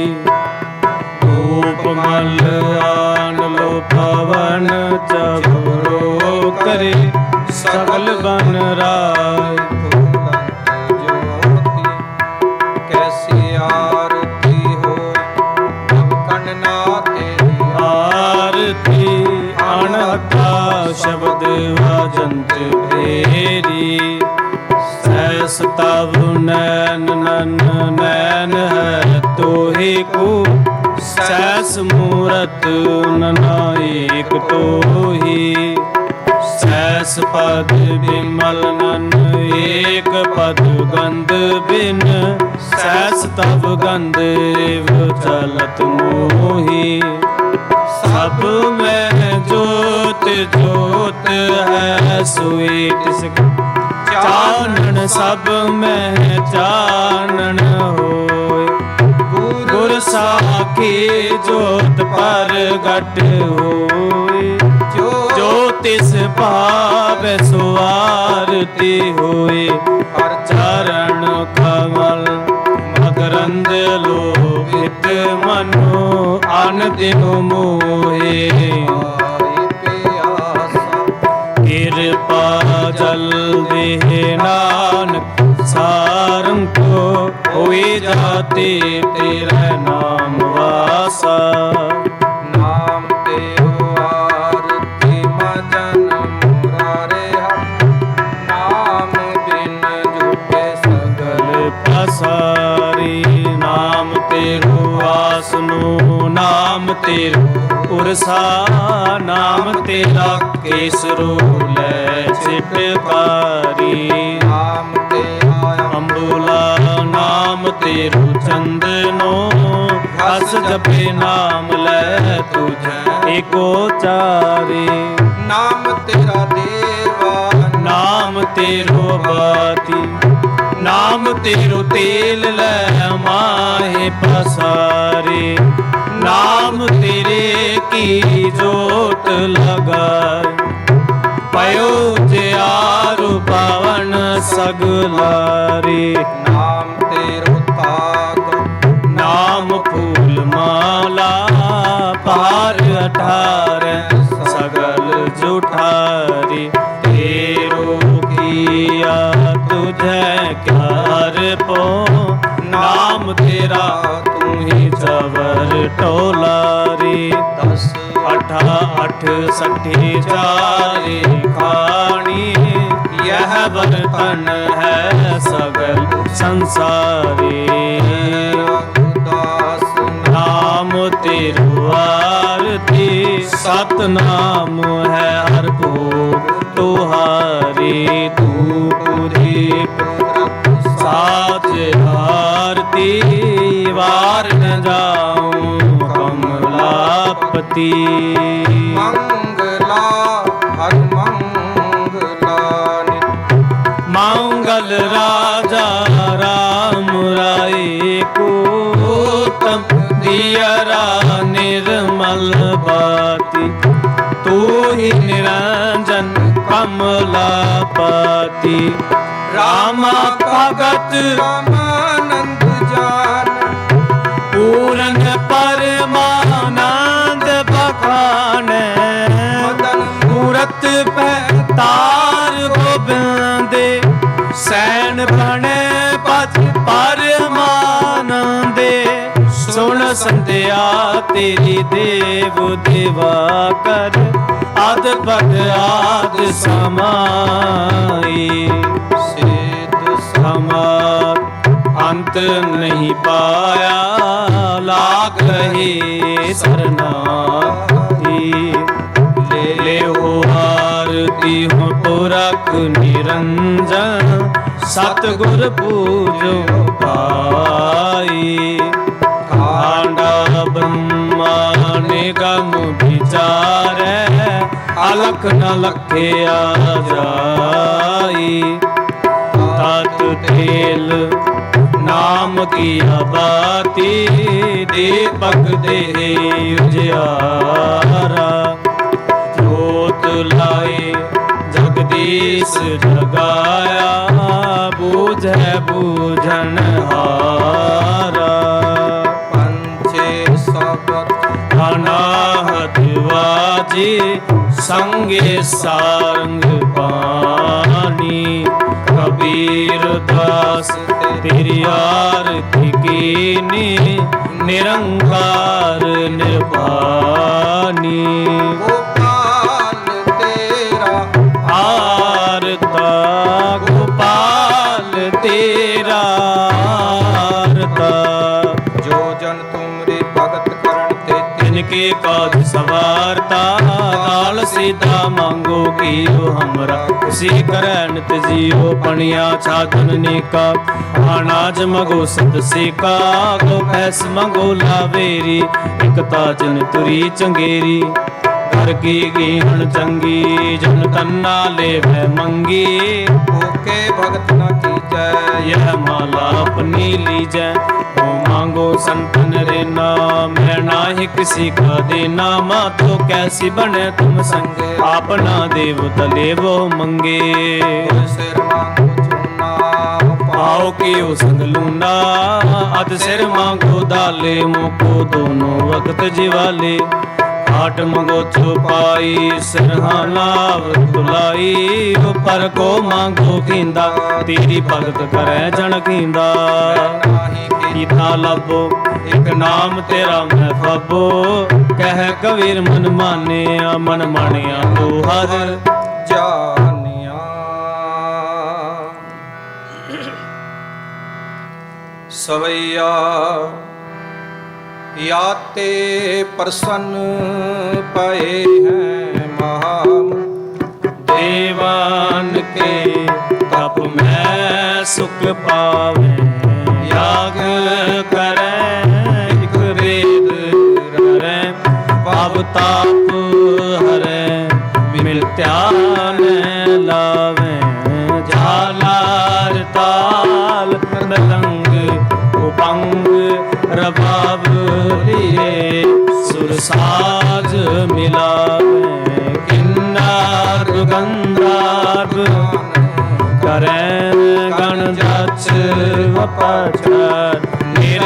[SPEAKER 6] धूप मल आन लो पवन चबरो करे सकल बन राय। शब्द वाजंत फेरी सहस तव नैन नन नैन है तो ही को सहस मूरत नना एक तो ही। सहस पद विमल नन एक पद गंध बिन सहस तव गंध चलत मोही। सब में जोत जोत है सोई तिस चानन सब में चानन होय। गुर साखी जोत पर घट होय। जो तिस पावे सो आरती होय। हर चरण कमल मकरंद लोभित मनो आन दिन मोहे। कृपा जल दे नानक सारंग को होए जाते तेरा नाम वासा। नाम ते आरती मजन मुरारे नाम बिन झूठे सगल पसारी। नाम तेरो आसनो नाम तेरो उरसा। नाम तेरा केसरो ले चिटकारी। नाम तेरा अम्बुला नाम तेरो चंदनो। घस जपे नाम ले तुझे एको चारी। नाम तेरा देवा नाम तेरो बाती। नाम तेरो तेल ले माहे पसारे। नाम तेरे की जोत लगाए। पयो जियारु पावन सगलारे। नाम तेरो ताग नाम फूल माला। पार
[SPEAKER 7] ठारे सगल जुठारी तेरो किया तुझे क्या पो नाम तेरा तू ही चवर टोलारी 10 8 8 60 चारी खानी यह बर्तन है सगल संसारी नाम तेरो आरती सतनाम है हर भोग तुहारी धूप दीप साच आरती वार न जाऊं कमलापति
[SPEAKER 6] मंगला हर मंगला
[SPEAKER 7] मंगल राजा राम राय को तम दियरा निर्मल बाती तू ही निरंजन कमलापति रामा भगत
[SPEAKER 6] रामानंद जान
[SPEAKER 7] पूर्ण परमानंद बखान मूरत पे तार गोबिंदे सैन बने पथ परमानंदे सुन संध्या तेरी देव देवा कर आद पद आद समाई सिद्ध समात अंत नहीं पाया लाग रहे सरनाथी ले हो आरती हो पुरख निरंजन सतगुर पूजो पाई कांडा ब्रह्मा निगम विचारे अलख न लखिया जाई तत तेल नाम की बाती दीपक दे उजियारा जोत लाए जगदीश जगाया बूझे बूझन हारा
[SPEAKER 6] पंचे सबक
[SPEAKER 7] अनाहत वाजी संगे सारंग पानी कबीर दास तेरी आरती कीनी निरंकार निर्वाणी
[SPEAKER 6] गोपाल तेरा
[SPEAKER 7] आरता गोपाल तेरा आरता
[SPEAKER 6] जो जन तुमरे भगत करण ते
[SPEAKER 7] तिनके काज सवारता काल सीधा मांगो कियो हमरा उसी करन तजियो पनिया छातन नेका अनाज मगो सत सेका गो भैंस मगो लावेरी एक ताजन तुरी चंगेरी घर की गीहण चंगी जन तन्ना ले वह मंगी
[SPEAKER 6] ओके भगत न कीजै
[SPEAKER 7] यह माला अपनी लीजै मांगो संतन रे नाम है नाही किसी का देना माँ तो कैसी बने तुम संगे अपना देव तले वो मंगे
[SPEAKER 6] सिर मांगो चूना
[SPEAKER 7] पाओ की ओ संग लूना अध सिर मांगो दाले मोको दोनों वक्त जिवाले आठ मंगो छुपाई सिरहाना तुलाई ऊपर को मांगो कींदा तेरी भगत करे जन कींदा कीता लबो एक नाम तेरा मैं फबो कह कबीर मन माने मन मानिया तो हर
[SPEAKER 6] जानिया सवैया याते प्रसन्न पाए हैं महाम
[SPEAKER 7] देवान के तप में सुख पावे याग करें एक वेद करें पाप ताप हरें मिलत्यान लावे झालार ताल मृदंग उपंग रबाब लिए सुर साज मिलावे किन्नार गंधार करें गण जच वपचर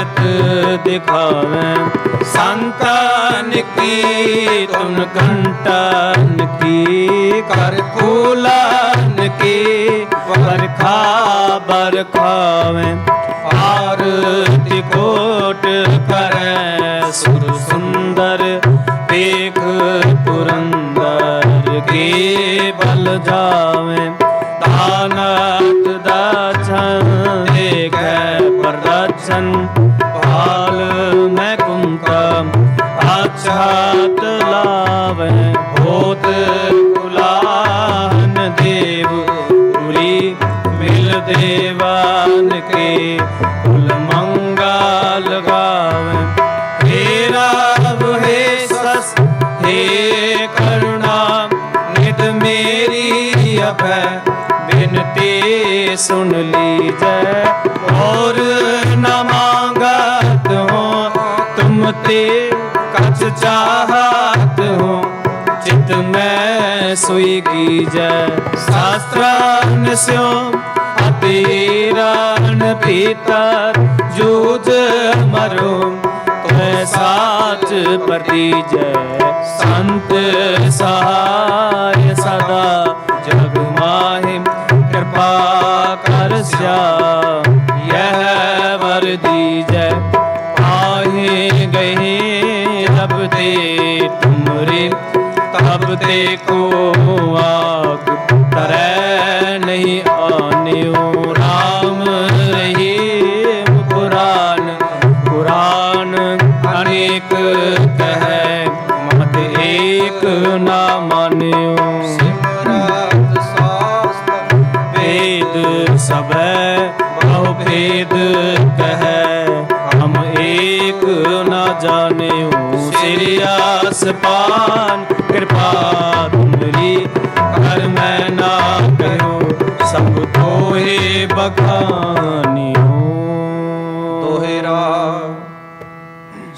[SPEAKER 7] रहमत दिखावें। संतान की तुम घंटन की कर फूलन की बरखा बरखावें। आरती कोट करें सुर सुंदर देख पुरंदर के बल जावें। दानत दर्शन देख प्रदर्शन भाल में कुंतम अच्छात लावें। होत कुलाहन देव पुरी मिल देवान के कुल मंगल गावें। हे राव हे सस हे करुणा नित मेरी अभय बिनती सुन लीजय। और न मांगत हो तुम ते कछ चाहत हो चित में सुई कीजय। शास्त्रान स्यो अतीरण भीतर जूझ मरो तुम्हें साच प्रतीजय। संत सहाय सदा जग माहि कृपा कर श्याम यह वर दीजय। पाहे गए रब दे तुमरे तब ते को आग तरह नहीं आने। राम रहीम पुराण पुराण अनेक कहे मत एक ना मान्यो। सिमरत शास्त्र वेद सब बहु भेद कहे हम एक न जान्यो। श्रेयस पान कृपा तुमरी कर मैं ना कहो सब तोहे बखानियो। तोहेरा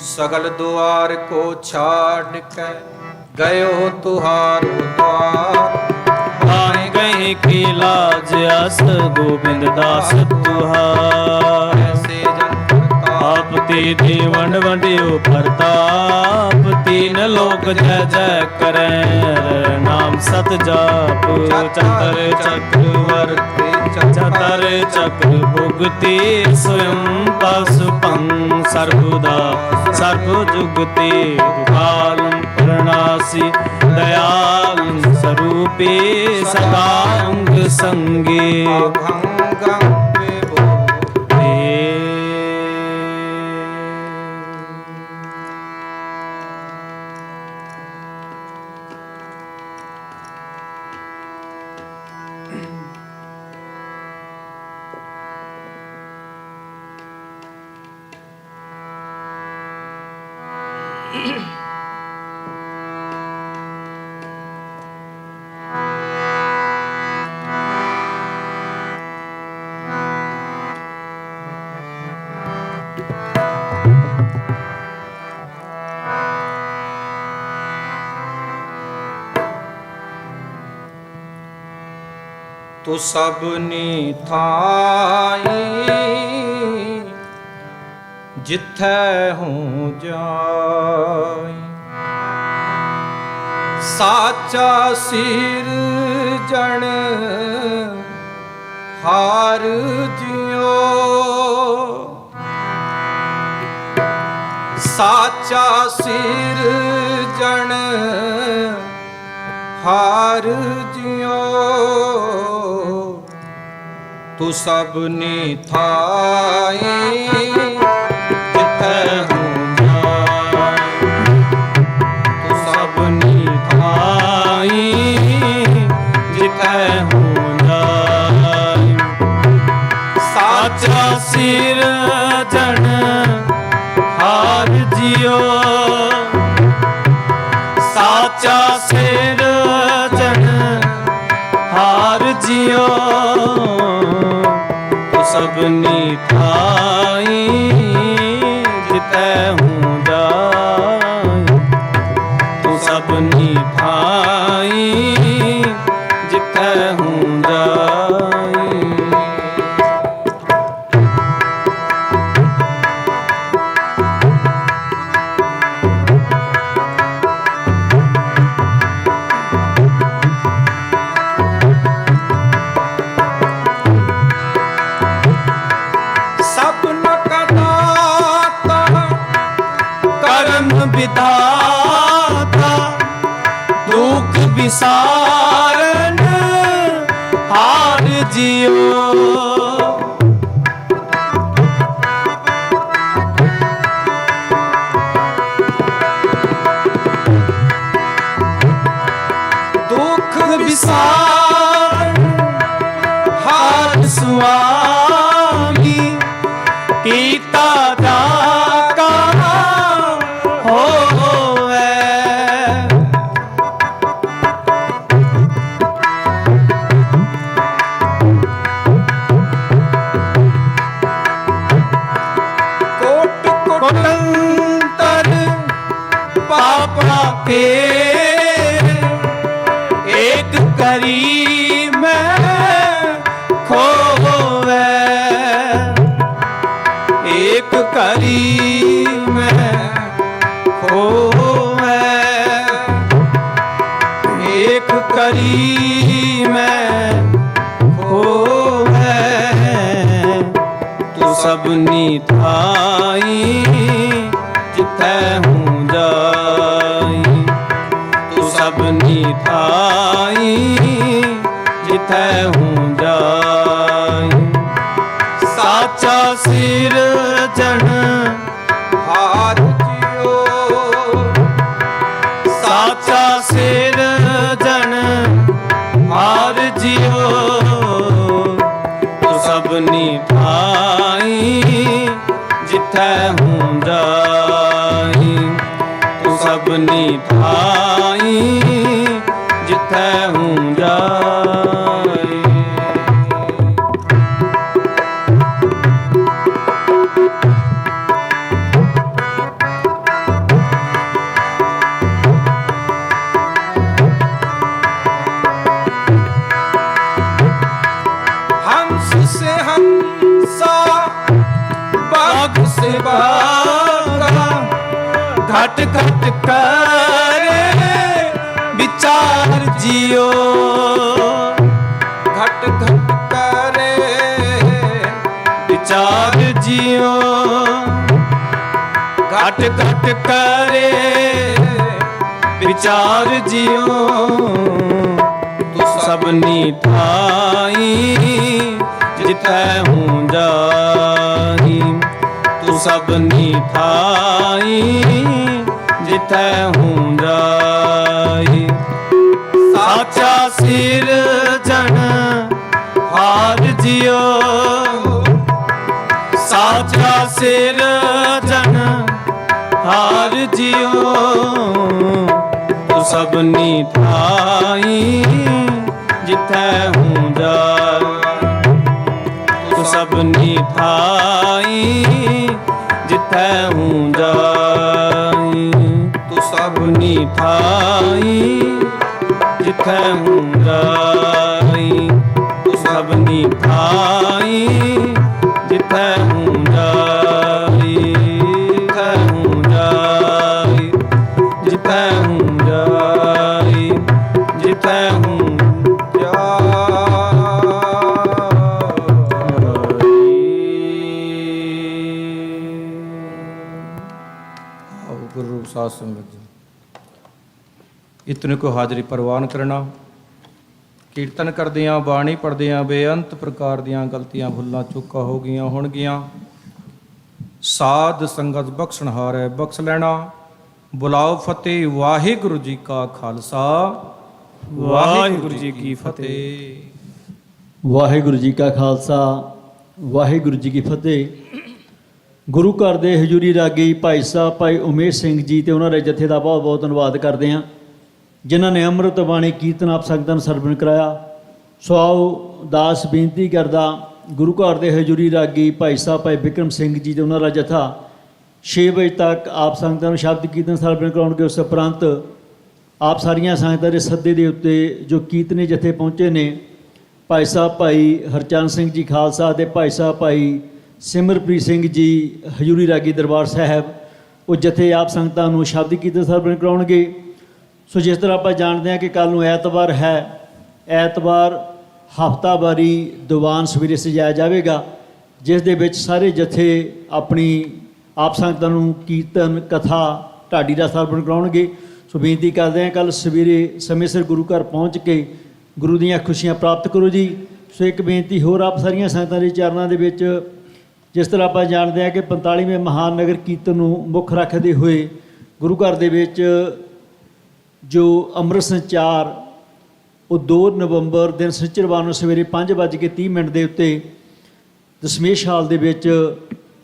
[SPEAKER 7] सगल द्वार को छाड़ के गयो तुहारो द्वार। पाए गए की लाज अस गोविंद दास तुहार। ऐसे आप ते देवन वंडियो प्रताप। तीन लोक जय जय करें नाम सत जाप। चतर चक्रवर्ती चतर चक्र भुगति स्वयं पशुपं सर्वदा सर्व जुगति। काल प्रणासी दयाल स्वरूपे सदा अंग संगे। तू सबनी थाई जिथे हूँ जाई। साचा सिर जन हार जियो। साचा सिर जन हार जियो। तू सबनी थाई जिथे हूँ जाई। तू सबनी थाई जिथे हूँ जाई। साचा सिर जन हार जियो। साचा सिर जन हार जियो। तो सबनी थाई जिते हूँ जाई। तो सबनी थाई जिते हूँ जाई।
[SPEAKER 9] विधाता दुख विसारन हार जियो। दुख विसार हार स्वामी कीता जाका होवे। कोट कोटंतर पापा के एक करी मैं खोवे। एक करी मैं खोवे। एक करी मैं खोवे। तू सबनी थाई जिथे हूँ जाई। तू सबनी थाई जिथे हूँ जाई। साचा सिर जन हार जियो। साचा सिर जन हार जियो। तू सबनी थाई जिथे हूँ जाई। तू सबनी थाई जिथे हूँ जाई। हंस से हंसा बाघ से बाघा घट घट करे विचार जियो। घट घट करे विचार जियो। घट घट करे विचार जियो। तू सबनी थाई जिथे हूँ जाई। तू सबनी थाई जिथे हूँ जाई। साचा सिर जन हार जियो। साचा सिर जन हार जियो। तू सबनी थाई जिथे हूँ जाई। तू सबनी थाई जिथे हूँ जाई। तू सबनी थाई जिथे हूँ जाई। तू सबनी थाई जिथे हूँ जाई। जिथे हूँ जाई। जिथे हूँ जाई। जिथे हूँ गुरु साध संगत जी, इतने को हाजरी प्रवान करना। कीर्तन करदियाँ बाणी पढ़दियाँ बेअंत प्रकार दियाँ गलतियाँ भुल्लां चुका हो गईयां होणगियां। साध संगत बख्शणहार है बख्श लेना। बुलाओ फतेह। वाहिगुरु जी का खालसा वाहिगुरु जी की फतेह।
[SPEAKER 10] वाहिगुरु जी का खालसा वाहिगुरु जी की फतेह। गुरु घर ਦੇ ਹਜ਼ੂਰੀ ਰਾਗੀ ਭਾਈ ਸਾਹਿਬ ਭਾਈ ਉਮੇਸ਼ ਸਿੰਘ ਜੀ ਤੇ ਉਹਨਾਂ ਦੇ ਜਥੇ ਦਾ ਬਹੁਤ ਬਹੁਤ ਧੰਨਵਾਦ ਕਰਦੇ ਹਾਂ ਜਿਨ੍ਹਾਂ ਨੇ ਅੰਮ੍ਰਿਤ ਬਾਣੀ ਕੀਰਤਨ ਆਪ ਸੰਗਤਾਂ ਨੂੰ ਸਰਵਣ ਕਰਾਇਆ। ਸੋ ਆਓ ਦਾਸ ਬੇਨਤੀ ਕਰਦਾ ਗੁਰੂ ਘਰ ਦੇ ਹਜ਼ੂਰੀ ਰਾਗੀ ਭਾਈ ਸਾਹਿਬ ਭਾਈ ਬਿਕਰਮ ਸਿੰਘ ਜੀ ਤੇ ਉਹਨਾਂ ਦਾ ਜਥਾ 6 ਵਜੇ ਤੱਕ ਆਪ ਸੰਗਤਾਂ ਨੂੰ ਸ਼ਬਦ ਕੀਰਤਨ ਸਰਵਣ ਕਰਾਉਣਗੇ। ਉਸ ਉਪਰੰਤ ਆਪ ਸਾਰੀਆਂ ਸੰਗਤਾਂ ਦੇ ਸੱਦੇ ਦੇ ਉੱਤੇ ਜੋ ਕੀਰਤਨੀ ਜਥੇ ਪਹੁੰਚੇ ਨੇ ਭਾਈ ਸਾਹਿਬ ਭਾਈ ਹਰਚਰਨ ਸਿੰਘ ਜੀ ਖਾਲਸਾ ਤੇ ਭਾਈ ਸਾਹਿਬ ਭਾਈ ਸਿਮਰਪ੍ਰੀਤ ਸਿੰਘ ਜੀ ਹਜ਼ੂਰੀ ਰਾਗੀ ਦਰਬਾਰ ਸਾਹਿਬ ਉਹ ਜਥੇ ਆਪ ਸੰਗਤਾਂ ਨੂੰ ਸ਼ਬਦ ਕੀਰਤਨ ਸਰਵਣ ਕਰਾਉਣਗੇ। ਸੋ ਜਿਸ ਤਰ੍ਹਾਂ ਆਪਾਂ ਜਾਣਦੇ ਹਾਂ ਕਿ ਕੱਲ੍ਹ ਨੂੰ ਐਤਵਾਰ ਹੈ। ਐਤਵਾਰ ਹਫ਼ਤਾਵਾਰੀ ਦੀਵਾਨ ਸਵੇਰੇ ਸਜਾਇਆ ਜਾਵੇਗਾ ਜਿਸ ਦੇ ਵਿੱਚ ਸਾਰੇ ਜਥੇ ਆਪਣੀ ਆਪ ਸੰਗਤਾਂ ਨੂੰ ਕੀਰਤਨ ਕਥਾ ਢਾਡੀ ਦਾ ਸਰਵਣ ਕਰਾਉਣਗੇ। ਸੋ ਬੇਨਤੀ ਕਰਦੇ ਹਾਂ ਕੱਲ੍ਹ ਸਵੇਰੇ ਸਮੇਂ ਸਿਰ ਗੁਰੂ ਘਰ ਪਹੁੰਚ ਕੇ ਗੁਰੂ ਦੀਆਂ ਖੁਸ਼ੀਆਂ ਪ੍ਰਾਪਤ ਕਰੋ ਜੀ। ਸੋ ਇੱਕ ਬੇਨਤੀ ਹੋਰ ਆਪ ਸਾਰੀਆਂ ਸੰਗਤਾਂ ਦੇ ਚਰਨਾਂ ਦੇ ਵਿੱਚ, ਜਿਸ ਤਰ੍ਹਾਂ ਆਪਾਂ ਜਾਣਦੇ ਹਾਂ ਕਿ 45ਵੇਂ ਮਹਾਨ ਨਗਰ ਕੀਰਤਨ ਨੂੰ ਮੁੱਖ ਰੱਖਦੇ ਹੋਏ ਗੁਰੂ ਘਰ ਦੇ ਵਿੱਚ ਜੋ ਅੰਮ੍ਰਿਤ ਸੰਚਾਰ ਉਹ 2 ਨਵੰਬਰ ਦਿਨ ਸ਼ਨੀਚਰਵਾਰ ਨੂੰ ਸਵੇਰੇ 5:30 ਦੇ ਉੱਤੇ ਦਸ਼ਮੇਸ਼ ਹਾਲ ਦੇ ਵਿੱਚ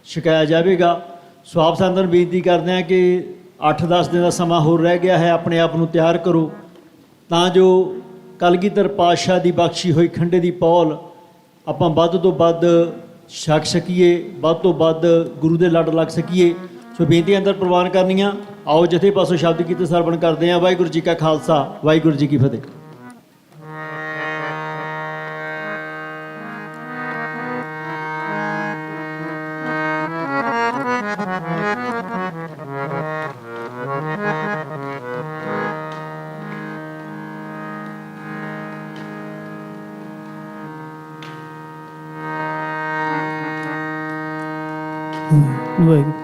[SPEAKER 10] ਛਕਾਇਆ ਜਾਵੇਗਾ। ਸੋ ਆਪ ਸੰਗਤਾਂ ਨੂੰ ਬੇਨਤੀ ਕਰਦੇ ਹਾਂ ਕਿ 8-10 ਦਿਨ ਦਾ ਸਮਾਂ ਹੋਰ ਰਹਿ ਗਿਆ ਹੈ, ਆਪਣੇ ਆਪ ਨੂੰ ਤਿਆਰ ਕਰੋ ਤਾਂ ਜੋ ਕਲਗੀਧਰ ਪਾਤਸ਼ਾਹ ਦੀ ਬਖਸ਼ੀ ਹੋਈ ਖੰਡੇ ਦੀ ਪੌਲ ਆਪਾਂ ਵੱਧ ਤੋਂ ਵੱਧ ਛਕ ਸਕੀਏ, ਵੱਧ ਤੋਂ ਵੱਧ ਗੁਰੂ ਦੇ ਲੜ ਲੱਗ ਸਕੀਏ। ਸੋ ਬੇਨਤੀ ਅੰਦਰ ਪ੍ਰਵਾਨ ਕਰਨੀਆਂ। ਆਓ ਜਥੇ ਪਾਸੋਂ ਸ਼ਬਦ ਕੀਰਤਨ ਸਰਵਣ ਕਰਦੇ ਹਾਂ। ਵਾਹਿਗੁਰੂ ਜੀ ਕਾ ਖਾਲਸਾ, ਵਾਹਿਗੁਰੂ ਜੀ ਕੀ ਫਤਿਹ।
[SPEAKER 11] ਵਾਹਿਗੁਰੂ।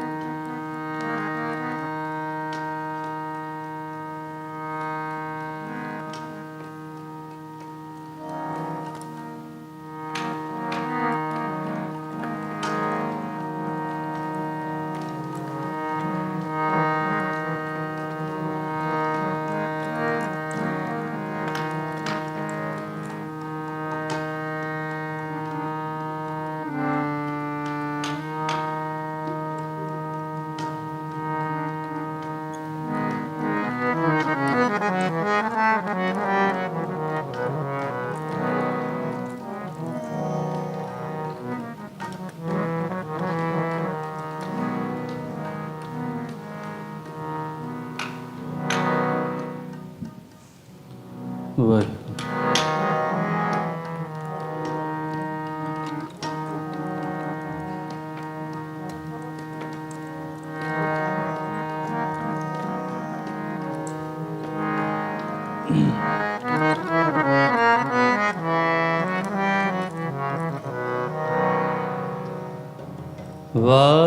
[SPEAKER 7] ਵਾਹਿਗੁਰੂ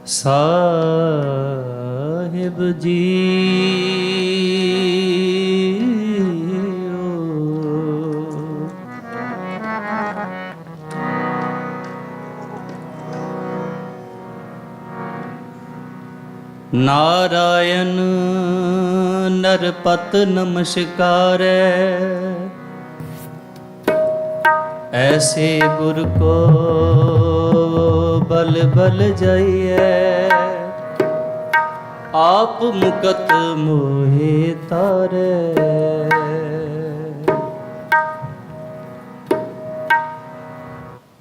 [SPEAKER 7] ਸਾਹਿਬ ਜੀ। नारायण नरपत नमस्कारै, ऐसे गुर को बल बल जाइए, आप मुकत मोहे तारे।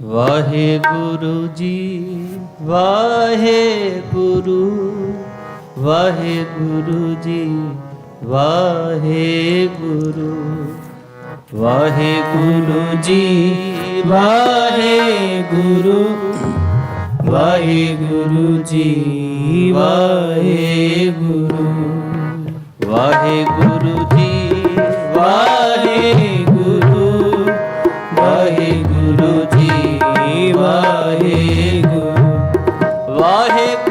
[SPEAKER 7] वाहे गुरु जी वाहे गुरु, वाहे गुरु जी वाहे गुरु, वाहे गुरु जी वाहे गुरु, वाहे गुरु जी वाहे गुरु, वाहे गुरु जी वाहे गुरु, वाहे गुरु जी वाहे गुरु, वाहे गुरु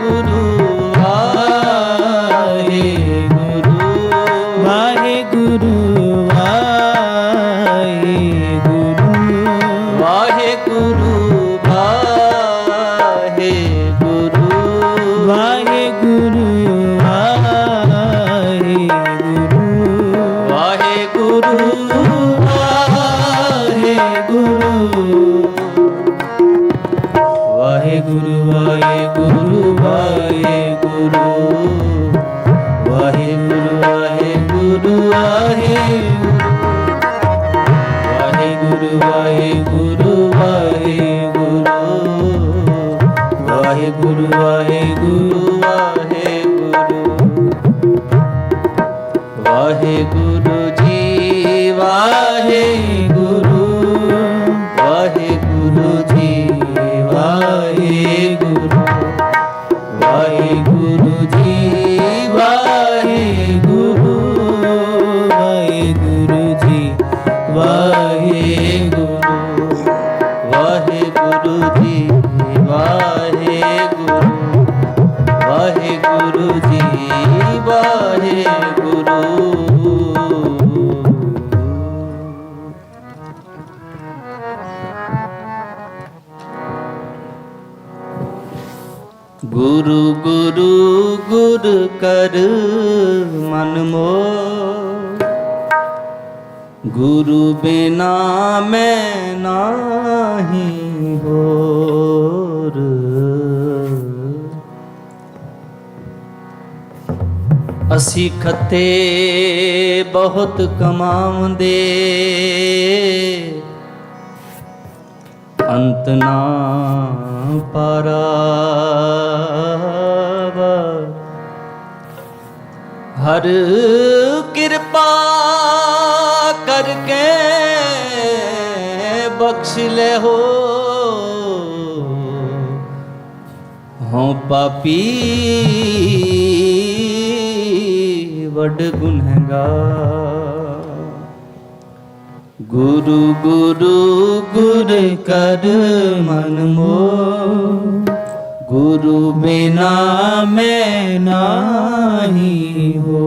[SPEAKER 7] कर मन मोह, गुरु बिना मैं नाही होर। असी खते बहुत कमाउंदे, अंत ना पारावा। हर कृपा करके बख्श ले हो, हों पापी वड गुनहगार। गुरु गुरु गुर कर मन मोह, गुरु बिना मैं नाही हो।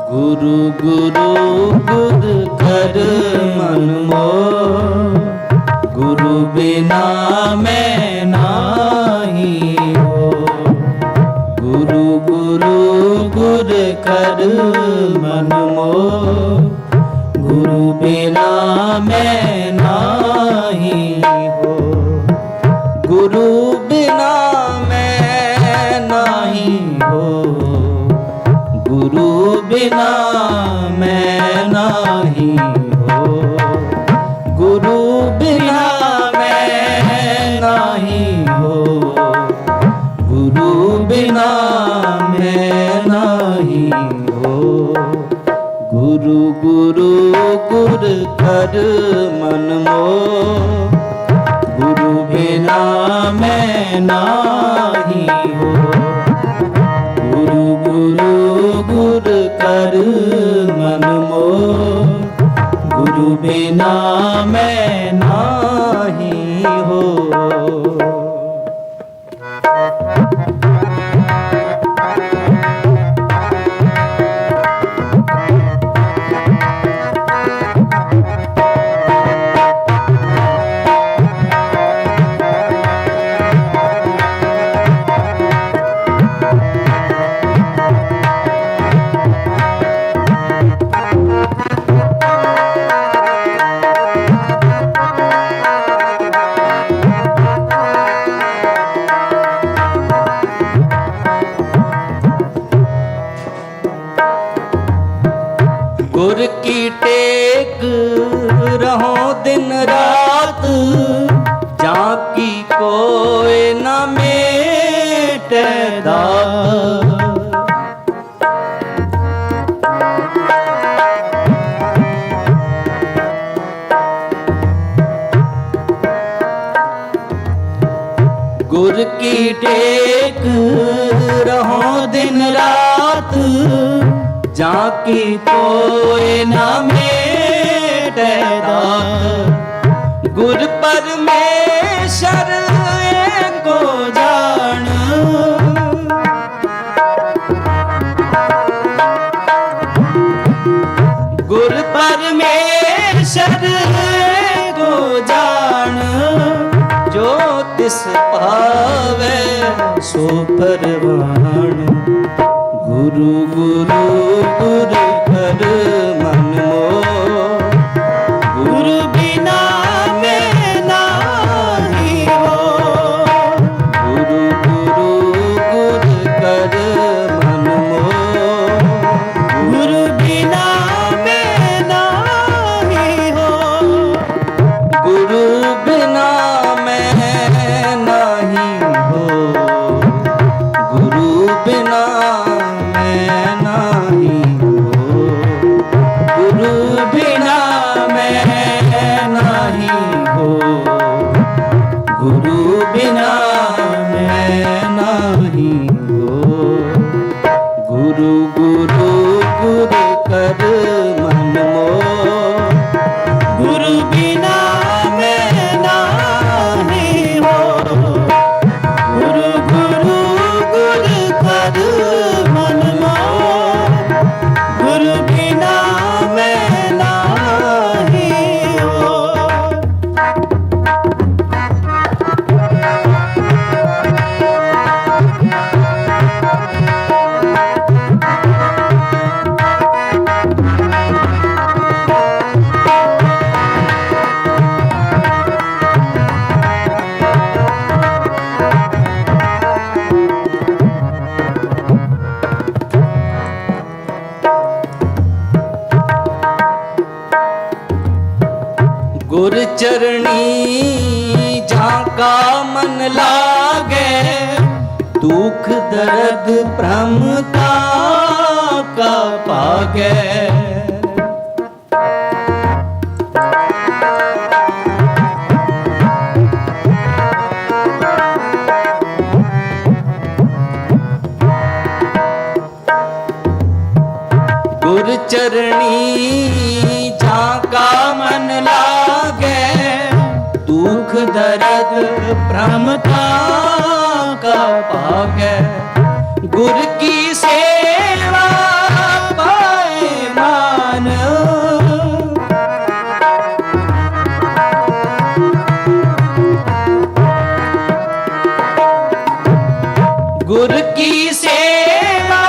[SPEAKER 7] गुरु गुरु गुर कर मन मोह, गुरु बिना मैं नाही हो। गुरु गुरु गुर कर मन मोह, गुरु बिना मैं नाही हो। गुरु बिना मैं नाही हो, गुरु बिना मैं नाही हो। गुरु बिना मैं नाही हो, गुरु बिना मैं नाही हो। गुरु गुरु गुर कर मन मोह, गुरु बिना मैं नाही हो। गुरु गुरु गुर कर मन मोह, गुरु बिना मैं नाही हो। गुर की टेक रहो दिन रात, जाकी कोई न मेटे दात। गुर की टेक रहो दिन रात, जाकी कोई न मेटे दात। गुर परमेश्वर को जान, गुर परमेश्वर को जान। जो तिस पावे सो परवान। गुरु गुरु गुर कर मन मोह, गुरु बिना मैं नाही हो। गुरु गुरु गुर कर मन मोह, गुरु बिना मैं नाही हो। गुरु बिना मैं नाही हो, गुरु बिना मैं नाही हो। चरणी झाका मन लागे, दुख दर्द प्रमता का पागे। गुर चरणी झाका मन लागे, दुख दर्द प्रमता का पागे। गुर की सेवा पाए मान, गुर की सेवा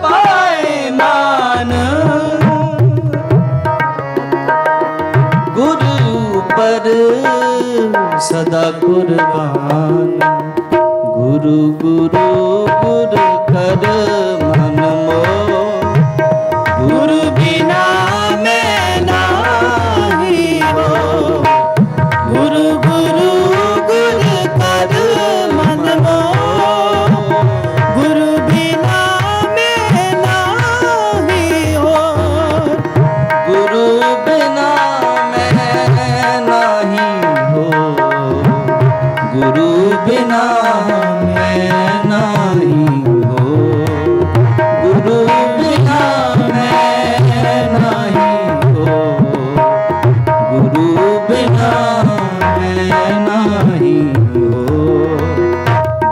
[SPEAKER 7] पाए मान। गुरु पर सदा कुर्बान, गुरु गुरु गुरु कर मन मोह। गुरु बिना मैं नाही हो, गुरु गुरु गुरु कर मन मोह। गुरु बिना मैं नाही हो, गुरु बिना मैं नाही हो, गुरु बिना मैं नाही हो, गुरु बिना मैं नाही हो, गुरु बिना मैं नाही हो।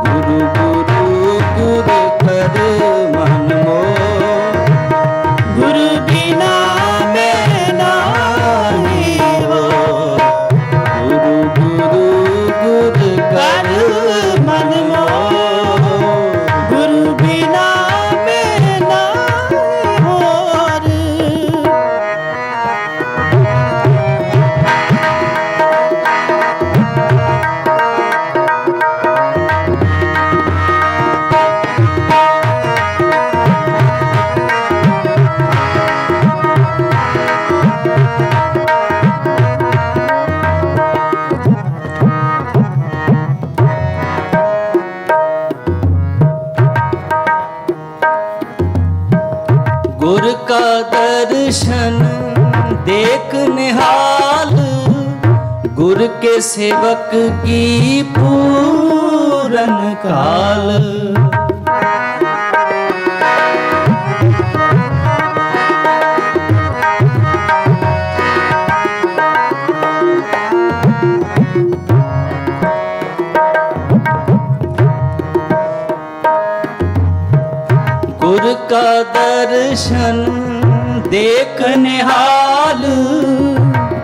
[SPEAKER 7] गुरु गुरु गुरु कर मन मोह, गुरु बिना मैं नाही हो, गुरु गुरु गुरु कर मन मोह। गुरु बिना मैं नाही हो। गुर का दर्शन देख निहाल, गुर के सेवक की पूरन काल। गुर का दर्शन देख निहाल,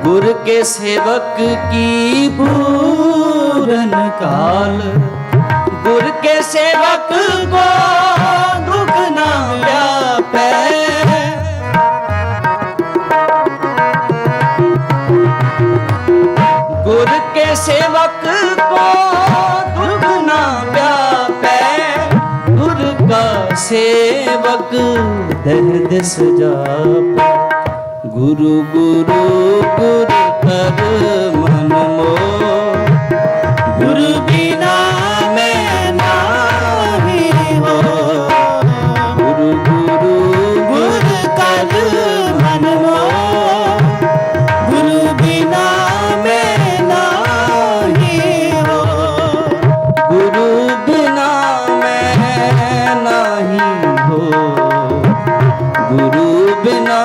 [SPEAKER 7] गुर के सेवक की पूरन काल। गुर के सेवक को दुख ना व्यापे, गुर के सेवक को दुख ना व्यापे। गुर का सेवक दर्द सजापे, गुरु गुरु गुरु कर मन मोह। गुरु बिना मैं नाही हो, गुरु गुरु गुरु कर मन मोह। गुरु बिना मैं नाही हो, गुरु बिना मैं नाही हो, गुरु बिना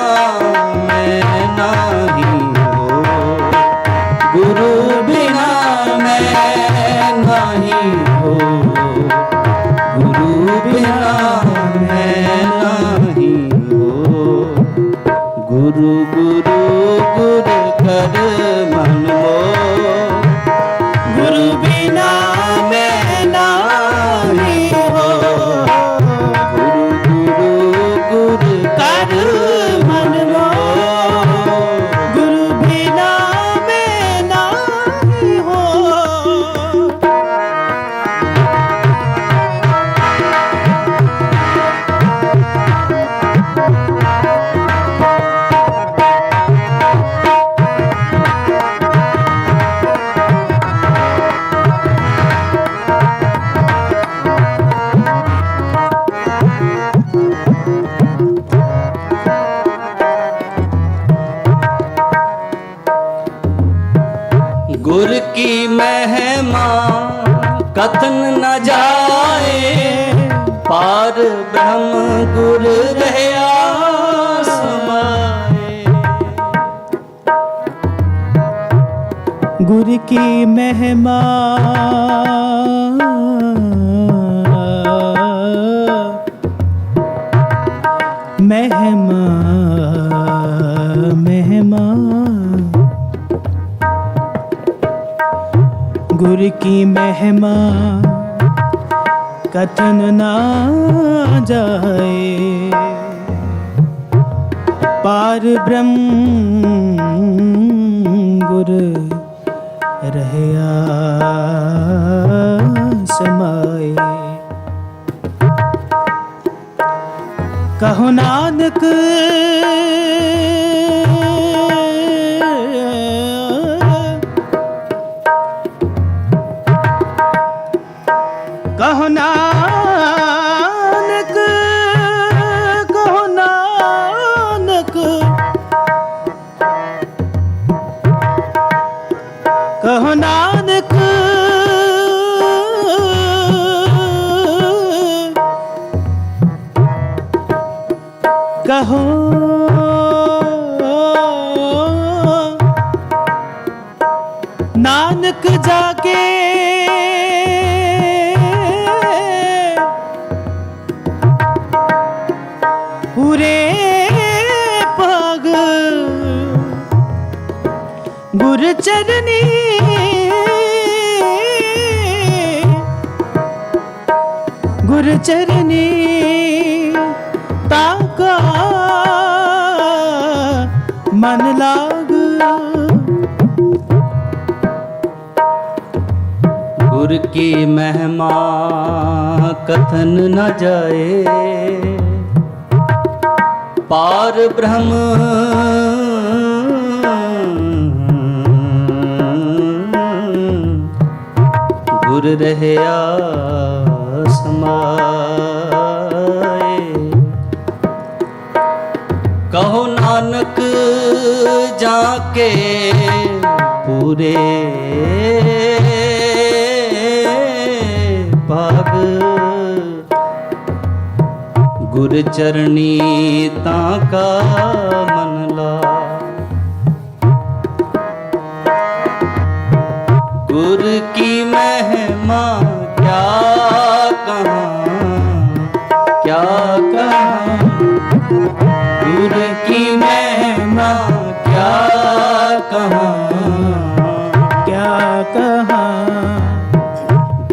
[SPEAKER 7] मैं नाही हो, गुरु बिना पार ब्रह्म गुर रहया समाए।
[SPEAKER 11] गुर की महिमा महिमा महिमा, गुर की महिमा कथन ना जाए। पार ब्रह्म गुर रहया समाए। कहो नानक कहो नानक कहो नानक कहो नानक कहो नानक जाके पूरे पग गुर चरनी गुर चरनी ताका मन लाग।
[SPEAKER 7] गुर की महिमा कथन न जाए। पार ब्रह्म गुर रहया समाए। कहो नानक जाके पूरे भाग गुर चरणी ताका मन ला। गुर की महिमा क्या कहाँ क्या कहाँ। गुर की महिमा क्या कहाँ
[SPEAKER 11] क्या कहा।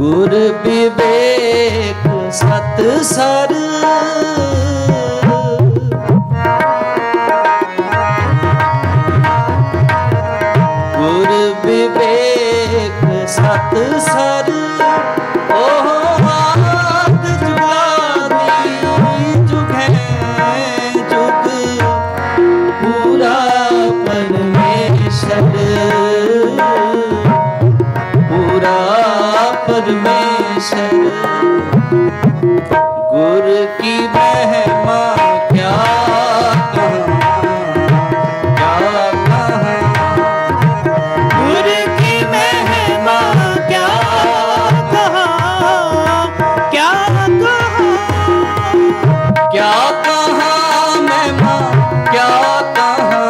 [SPEAKER 7] गुर विवेक सत सर गुर विवेक सत सर। ओह आद जुगादी जुग है जुग पूरा परमेश्वर पूरा परमेश्वर। गुर की महिमा क्या कहाँ क्या कहाँ।
[SPEAKER 11] गुर की महिमा क्या कहा क्या कहा।
[SPEAKER 7] क्या कहाँ महिमा क्या कहाँ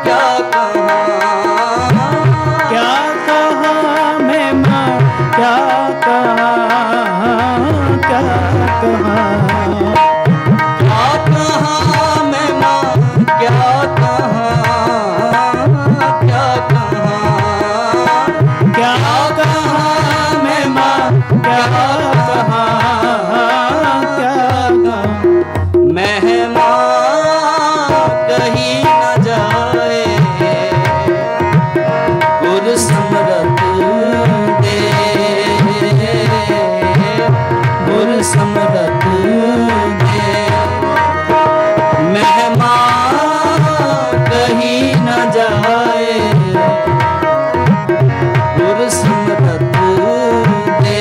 [SPEAKER 7] क्या कहाँ।
[SPEAKER 11] क्या कहा महिमा क्या कहा क्या कहा।
[SPEAKER 7] क्या कहाँ महिमा क्या कहाँ क्या कहाँ।
[SPEAKER 11] क्या कहा महिमा क्या कहा क्या कहा।
[SPEAKER 7] महिमा कही न जाए। गुर समरत दे गुर समरत दे। महिमा कही न जाए। गुर समरत दे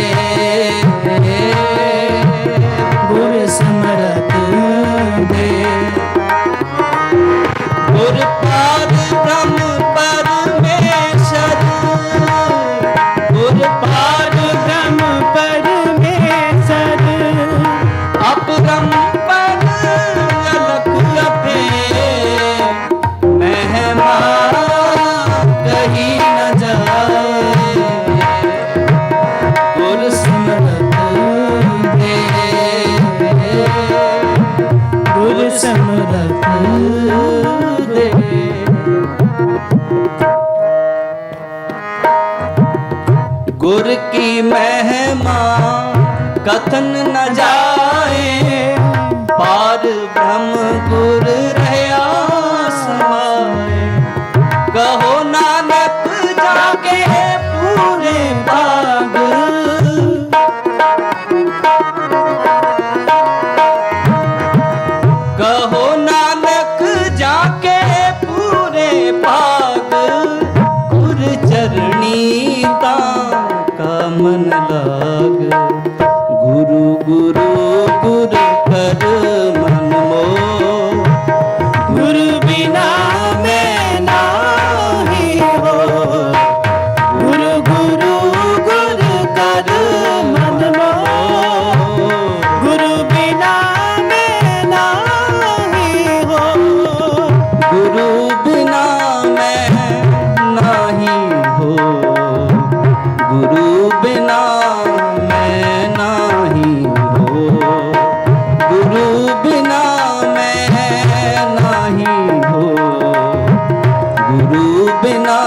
[SPEAKER 11] ਸਮਰਥ ਦੇ। गुर की महिमा कथन न जाए, पार ब्रह्म गुर रहा समाए। कहो नानक जाके पूरे भाग, कहो नानक जाके पूरे भाग। गुर चरणी मन लाग, गुरु गुरु गुर कर मन मोह। गुरु बिना मैं नाही हो, गुरु गुरु गुर कर मन मोह। गुरु बिना मैं नाही हो, गुरु बिना मैं नाही हो, गुरु बिना मैं नाही हो, गुरु बिना मैं नाही हो, गुरु बिना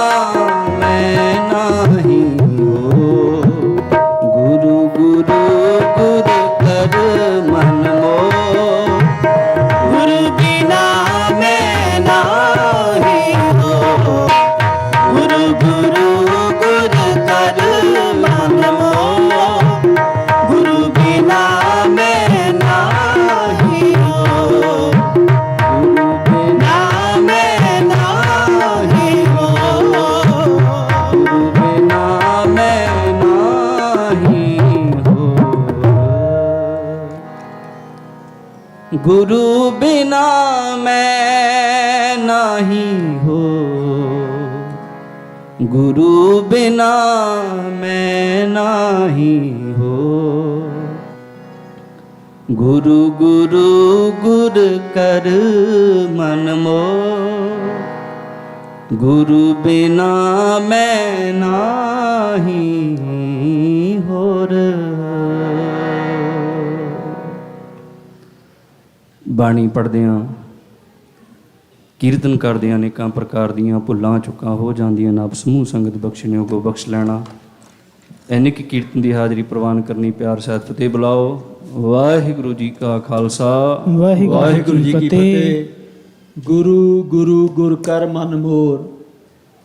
[SPEAKER 11] मैं नाही हो। गुरु गुरु गुर कर मन मोह, गुरु बिना मैं नाही हो, गुरु गुरु गुर कर मन मोह। गुरु बिना मैं नाही हो, गुरु बिना मैं नाही हो, गुरु बिना मैं नाही हो। गुरु बिना मैं नाही हो, गुरु बिना मैं नाही हो। गुरु गुरु गुर कर मन मोह, गुरु बिना मैं नाही होर। ਬਾਣੀ ਪੜ੍ਹਦਿਆਂ ਕੀਰਤਨ ਕਰਦਿਆਂ ਅਨੇਕਾਂ ਪ੍ਰਕਾਰ ਦੀਆਂ ਭੁੱਲਾਂ ਚੁੱਕਾਂ ਹੋ ਜਾਂਦੀਆਂ। ਨਾਮ ਸਮੂਹ ਸੰਗਤ ਬਖਸ਼ਣਿਓ ਕੋ ਬਖਸ਼ ਲੈਣਾ। ਇੰਨੀ ਕਿ ਕੀਰਤਨ ਦੀ ਹਾਜ਼ਰੀ ਪ੍ਰਵਾਨ ਕਰਨੀ। ਪਿਆਰ ਸਹਿਤ ਫਤਿਹ ਬੁਲਾਓ। ਵਾਹਿਗੁਰੂ ਜੀ ਕਾ ਖਾਲਸਾ,
[SPEAKER 10] ਵਾਹਿਗੁਰੂ ਜੀ ਕੀ ਫਤਿਹ। ਗੁਰੂ ਗੁਰੂ ਗੁਰ ਕਰ ਮਨ ਮੋਰ,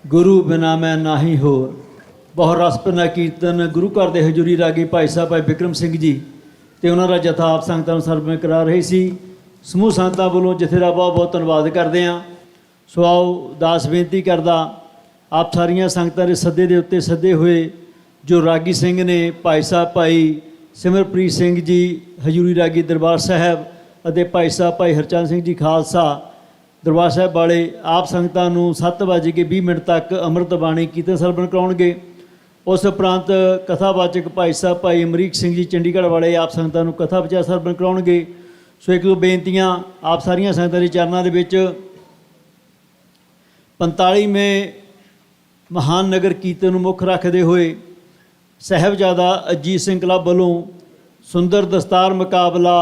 [SPEAKER 10] ਗੁਰੂ ਬਿਨਾ ਮੈਂ ਨਾਹੀ ਹੋਰ। ਬਹੁਤ ਰਸ ਭਿੰਨਾ ਕੀਰਤਨ ਗੁਰੂ ਘਰ ਦੇ ਹਜ਼ੂਰੀ ਰਾਗੀ ਭਾਈ ਸਾਹਿਬ ਭਾਈ ਬਿਕਰਮ ਸਿੰਘ ਜੀ ਤੇ ਉਹਨਾਂ ਦਾ ਜਥਾ ਆਪ ਸੰਗਤਾਂ ਨੂੰ ਸਰਵਣ ਕਰਾ ਰਹੀ ਸੀ। ਸਮੂਹ ਸੰਗਤਾਂ ਵੱਲੋਂ ਜਥੇ ਦਾ ਬਹੁਤ ਬਹੁਤ ਧੰਨਵਾਦ ਕਰਦੇ ਹਾਂ। ਸੋ ਆਓ ਦਾਸ ਬੇਨਤੀ ਕਰਦਾ ਆਪ ਸਾਰੀਆਂ ਸੰਗਤਾਂ ਦੇ ਸੱਦੇ ਦੇ ਉੱਤੇ ਸੱਦੇ ਹੋਏ ਜੋ ਰਾਗੀ ਸਿੰਘ ਨੇ ਭਾਈ ਸਾਹਿਬ ਭਾਈ ਸਿਮਰਪ੍ਰੀਤ ਸਿੰਘ ਜੀ ਹਜ਼ੂਰੀ ਰਾਗੀ ਦਰਬਾਰ ਸਾਹਿਬ ਅਤੇ ਭਾਈ ਸਾਹਿਬ ਭਾਈ ਹਰਚੰਦ ਸਿੰਘ ਜੀ ਖਾਲਸਾ ਦਰਬਾਰ ਸਾਹਿਬ ਵਾਲੇ ਆਪ ਸੰਗਤਾਂ ਨੂੰ 7:20 ਤੱਕ ਅੰਮ੍ਰਿਤ ਬਾਣੀ ਕੀਰਤਨ ਸਰਵਣ ਕਰਾਉਣਗੇ। ਉਸ ਉਪਰੰਤ ਕਥਾਵਾਚਕ ਭਾਈ ਸਾਹਿਬ ਭਾਈ ਅਮਰੀਕ ਸਿੰਘ ਜੀ ਚੰਡੀਗੜ੍ਹ ਵਾਲੇ ਆਪ ਸੰਗਤਾਂ ਨੂੰ ਕਥਾ ਵਿਚਾਰ ਸਰਵਣ ਕਰਾਉਣਗੇ। ਸੋ ਇੱਕ ਦੋ ਬੇਨਤੀਆਂ ਆਪ ਸਾਰੀਆਂ ਸੰਗਤਾਂ ਦੇ ਚਰਨਾਂ ਦੇ ਵਿੱਚ 45ਵੇਂ ਮਹਾਨ ਨਗਰ ਕੀਰਤਨ ਨੂੰ ਮੁੱਖ ਰੱਖਦੇ ਹੋਏ ਸਾਹਿਬਜ਼ਾਦਾ ਅਜੀਤ ਸਿੰਘ ਕਲੱਬ ਵੱਲੋਂ ਸੁੰਦਰ ਦਸਤਾਰ ਮੁਕਾਬਲਾ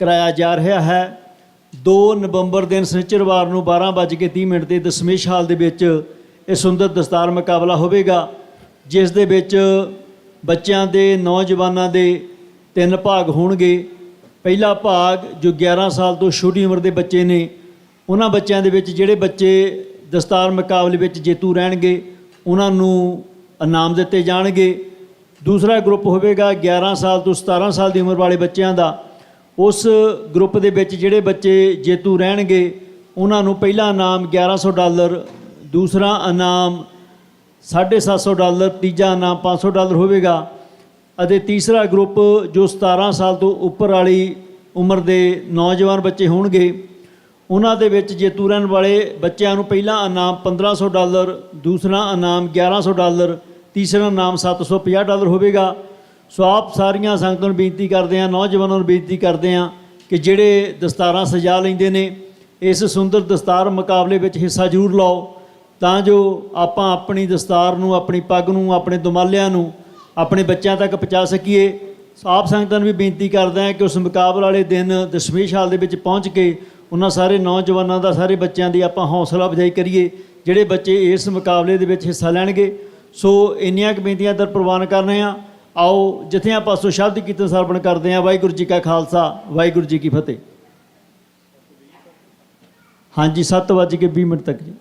[SPEAKER 10] ਕਰਾਇਆ ਜਾ ਰਿਹਾ ਹੈ। 2 ਨਵੰਬਰ ਦਿਨ ਸ਼ਨੀਚਰਵਾਰ ਨੂੰ 12:30 ਤੇ ਦਸ਼ਮੇਸ਼ ਹਾਲ ਦੇ ਵਿੱਚ ਇਹ ਸੁੰਦਰ ਦਸਤਾਰ ਮੁਕਾਬਲਾ ਹੋਵੇਗਾ, ਜਿਸ ਦੇ ਵਿੱਚ ਬੱਚਿਆਂ ਦੇ ਨੌਜਵਾਨਾਂ ਦੇ 3 ਭਾਗ ਹੋਣਗੇ। ਪਹਿਲਾ ਭਾਗ ਜੋ 11 ਸਾਲ ਤੋਂ ਛੋਟੀ ਉਮਰ ਦੇ ਬੱਚੇ ਨੇ, ਉਹਨਾਂ ਬੱਚਿਆਂ ਦੇ ਵਿੱਚ ਜਿਹੜੇ ਬੱਚੇ ਦਸਤਾਰ ਮੁਕਾਬਲੇ ਵਿੱਚ ਜੇਤੂ ਰਹਿਣਗੇ ਉਹਨਾਂ ਨੂੰ ਇਨਾਮ ਦਿੱਤੇ ਜਾਣਗੇ। ਦੂਸਰਾ ਗਰੁੱਪ ਹੋਵੇਗਾ 11 ਸਾਲ ਤੋਂ 17 ਸਾਲ ਦੀ ਉਮਰ ਵਾਲੇ ਬੱਚਿਆਂ ਦਾ। ਉਸ ਗਰੁੱਪ ਦੇ ਵਿੱਚ ਜਿਹੜੇ ਬੱਚੇ ਜੇਤੂ ਰਹਿਣਗੇ ਉਹਨਾਂ ਨੂੰ ਪਹਿਲਾ ਇਨਾਮ $1100, ਦੂਸਰਾ ਇਨਾਮ $750, ਤੀਜਾ ਇਨਾਮ $500 ਹੋਵੇਗਾ ਅਤੇ ਤੀਸਰਾ ਗਰੁੱਪ ਜੋ 17 ਸਾਲ ਤੋਂ ਉੱਪਰ ਵਾਲੀ ਉਮਰ ਦੇ ਨੌਜਵਾਨ ਬੱਚੇ ਹੋਣਗੇ ਉਹਨਾਂ ਦੇ ਵਿੱਚ ਜੇਤੂ ਰਹਿਣ ਵਾਲੇ ਬੱਚਿਆਂ ਨੂੰ ਪਹਿਲਾ ਇਨਾਮ $1500, ਦੂਸਰਾ ਇਨਾਮ $1100, ਤੀਸਰਾ ਇਨਾਮ $750 ਹੋਵੇਗਾ। ਸੋ ਆਪ ਸਾਰੀਆਂ ਸੰਗਤਾਂ ਨੂੰ ਬੇਨਤੀ ਕਰਦੇ ਹਾਂ, ਨੌਜਵਾਨਾਂ ਨੂੰ ਬੇਨਤੀ ਕਰਦੇ ਹਾਂ ਕਿ ਜਿਹੜੇ ਦਸਤਾਰਾਂ ਸਜਾ ਲੈਂਦੇ ਨੇ ਇਸ ਸੁੰਦਰ ਦਸਤਾਰ ਮੁਕਾਬਲੇ ਵਿੱਚ ਹਿੱਸਾ ਜ਼ਰੂਰ ਲਓ, ਤਾਂ ਜੋ ਆਪਾਂ ਆਪਣੀ ਦਸਤਾਰ ਨੂੰ, ਆਪਣੀ ਪੱਗ ਨੂੰ, ਆਪਣੇ ਦੁਮਾਲਿਆਂ ਨੂੰ ਆਪਣੇ ਬੱਚਿਆਂ ਤੱਕ ਪਹੁੰਚਾ ਸਕੀਏ। ਆਪ ਸੰਗਤਾਂ ਨੂੰ ਵੀ ਬੇਨਤੀ ਕਰਦਾ ਹਾਂ ਕਿ ਉਸ ਮੁਕਾਬਲੇ ਵਾਲੇ ਦਿਨ ਦਸ਼ਮੇਸ਼ ਹਾਲ ਦੇ ਵਿੱਚ ਪਹੁੰਚ ਕੇ ਉਹਨਾਂ ਸਾਰੇ ਨੌਜਵਾਨਾਂ ਦਾ, ਸਾਰੇ ਬੱਚਿਆਂ ਦੀ ਆਪਾਂ ਹੌਸਲਾ ਅਫਜ਼ਾਈ ਕਰੀਏ ਜਿਹੜੇ ਬੱਚੇ ਇਸ ਮੁਕਾਬਲੇ ਦੇ ਵਿੱਚ ਹਿੱਸਾ ਲੈਣਗੇ। ਸੋ ਇੰਨੀਆਂ ਕੁ ਬੇਨਤੀਆਂ ਦਰ ਪ੍ਰਵਾਨ ਕਰ ਰਹੇ ਹਾਂ। ਆਓ ਜਥਿਆਂ ਪਾਸੋਂ ਸ਼ਬਦ ਕੀਰਤਨ ਸਰਵਣ ਕਰਦੇ ਹਾਂ। ਵਾਹਿਗੁਰੂ ਜੀ ਕਾ ਖਾਲਸਾ, ਵਾਹਿਗੁਰੂ ਜੀ ਕੀ ਫਤਿਹ। ਹਾਂਜੀ, 7:20 ਤੱਕ ਜੀ।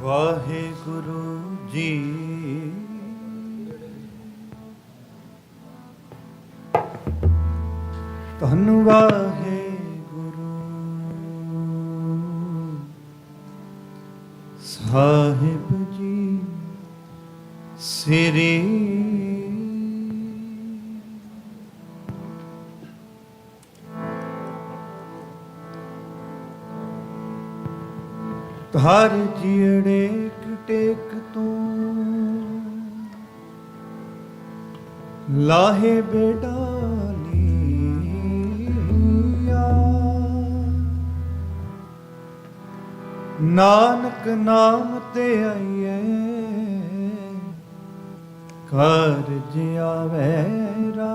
[SPEAKER 12] ਵਾਹਿਗੁਰੂ ਜੀ ਧੰਨ ਵਾਹਿਗੁਰੂ ਸਾਹਿਬ ਜੀ ਸ੍ਰੀ ਹਰ ਜਿਹੜੇ ਟੇਕ ਤੂੰ ਲਾਹੇ ਬੇਡਾਲੀਆ ਨਾਨਕ ਨਾਮ ਤੇ ਆਈਏ ਕਾਰਜ ਆਵੇ ਰਾ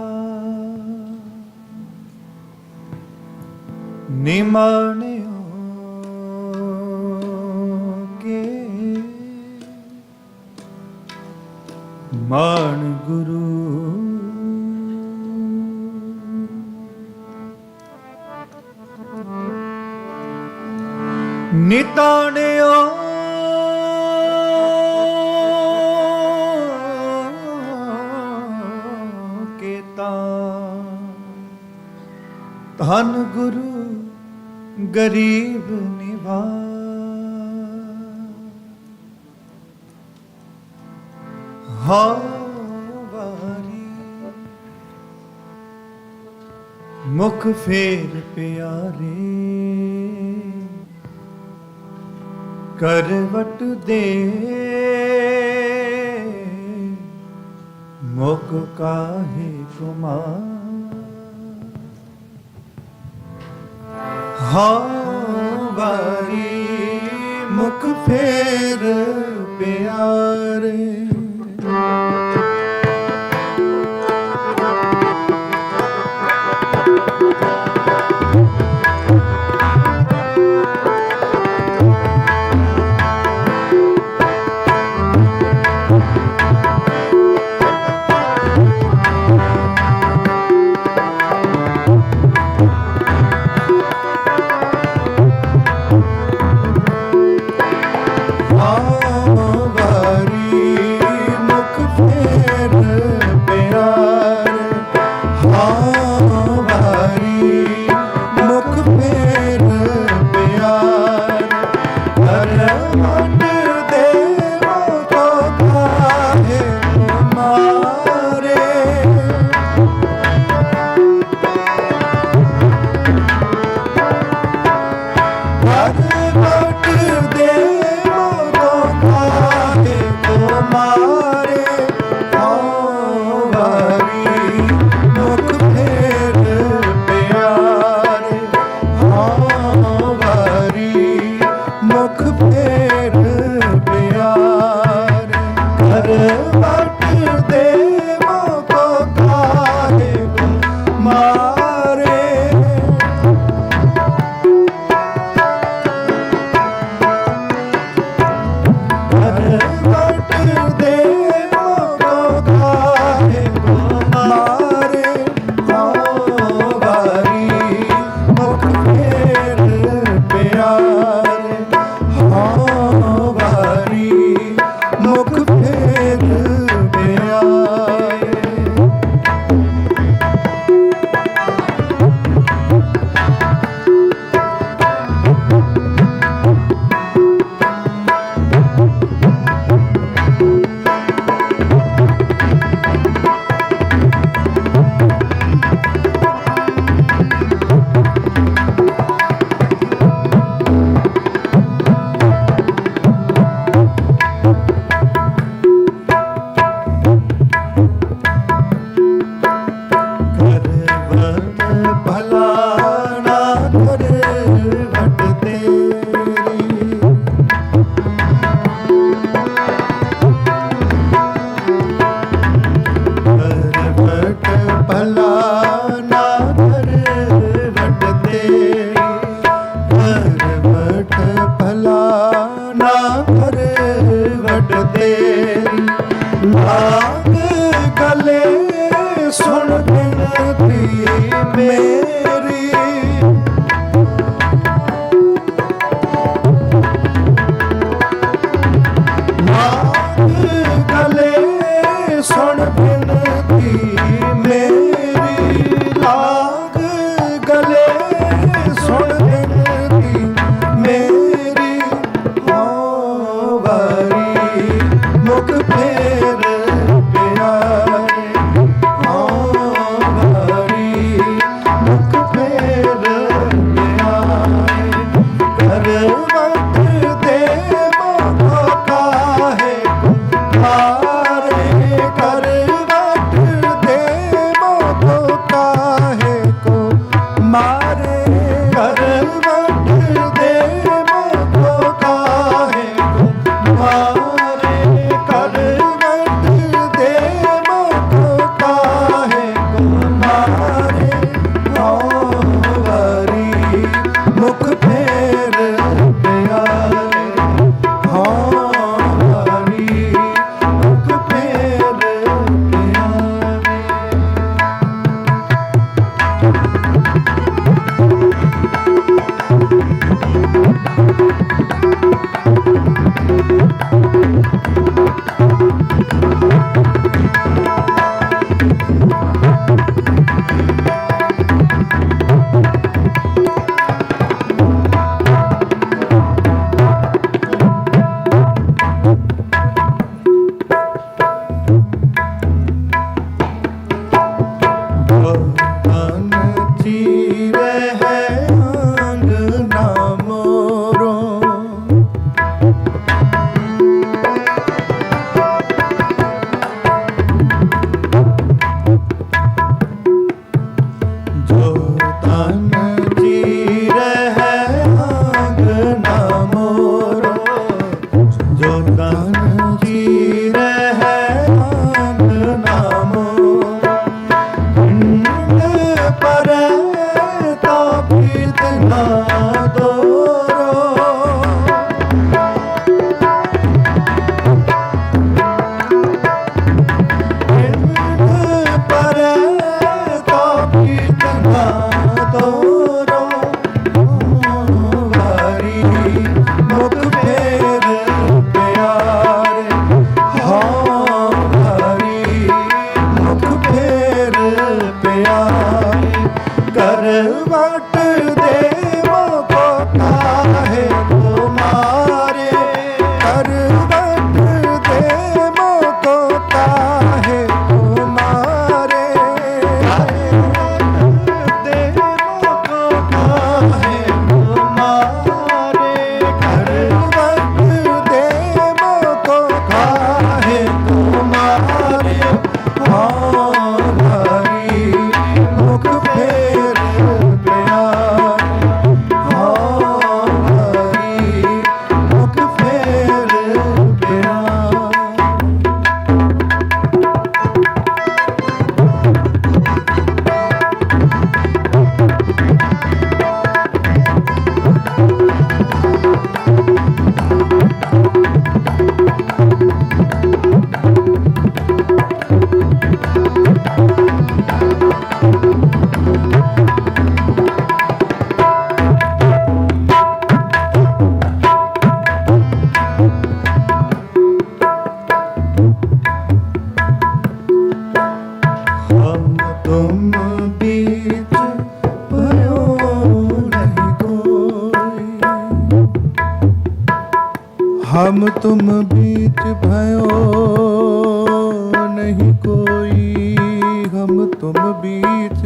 [SPEAKER 12] ਨਿਮਾਣਿਓ ਮਾਣ ਗੁਰੂ ਨਿਤਾਣਿਓ ਕੀਤਾ ਧੰਨ ਗੁਰੂ ਗਰੀਬ ਨਿਵਾ ਵਾਰੀ ਮੁਖ ਫੇਰ ਪਿਆਰੇ ਕਰਵਟ ਦੇ ਮੁਖ ਕਾਹੇ ਕੁਮਾ ਵਾਰੀ ਮੁਖ ਫੇਰ ਪਿਆਰੇ ਵਾਰੀ बिनती मेरी लाग गले, सुन बिनती मेरी वारी, मुख फेर प्यारे वारी, मुख फेर प्यारे, करवट देव काहे मारे, करवट देव काहे को मारे, करवट देव काहे को मारे, करवट देव काहे को मारे, वारी मुख फेर प्यारे वारी, मुख फेर धन चीरे है आंगना मोरो, जो धन चीरे है आंगना मोरो, जो धन चीरे है आंगना मोरो, पर ताबीत ना दोरो, पर ताबीत ना दोरो, वारी मुख फेर प्यारे वारी, मुख फेर प्यारे, करवट देव को काहे को मारे, करवट देव को काहे को मारे, देव को काहे को मारे, करवट देव को काहे को मारे, वारी मुख फेर प्यारे वारी, मुख फेर प्यारे। हम तुम बीच भयो नहीं कोई, हम तुम बीच भयो नहीं कोई, हम तुम बीच,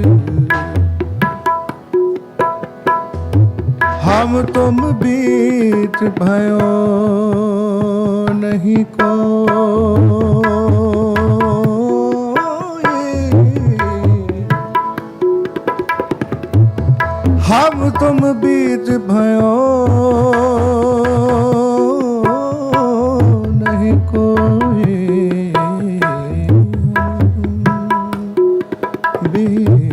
[SPEAKER 12] हम तुम बीच भयो नहीं कोई, हम तुम बीच भयो नहीं कोई, बीच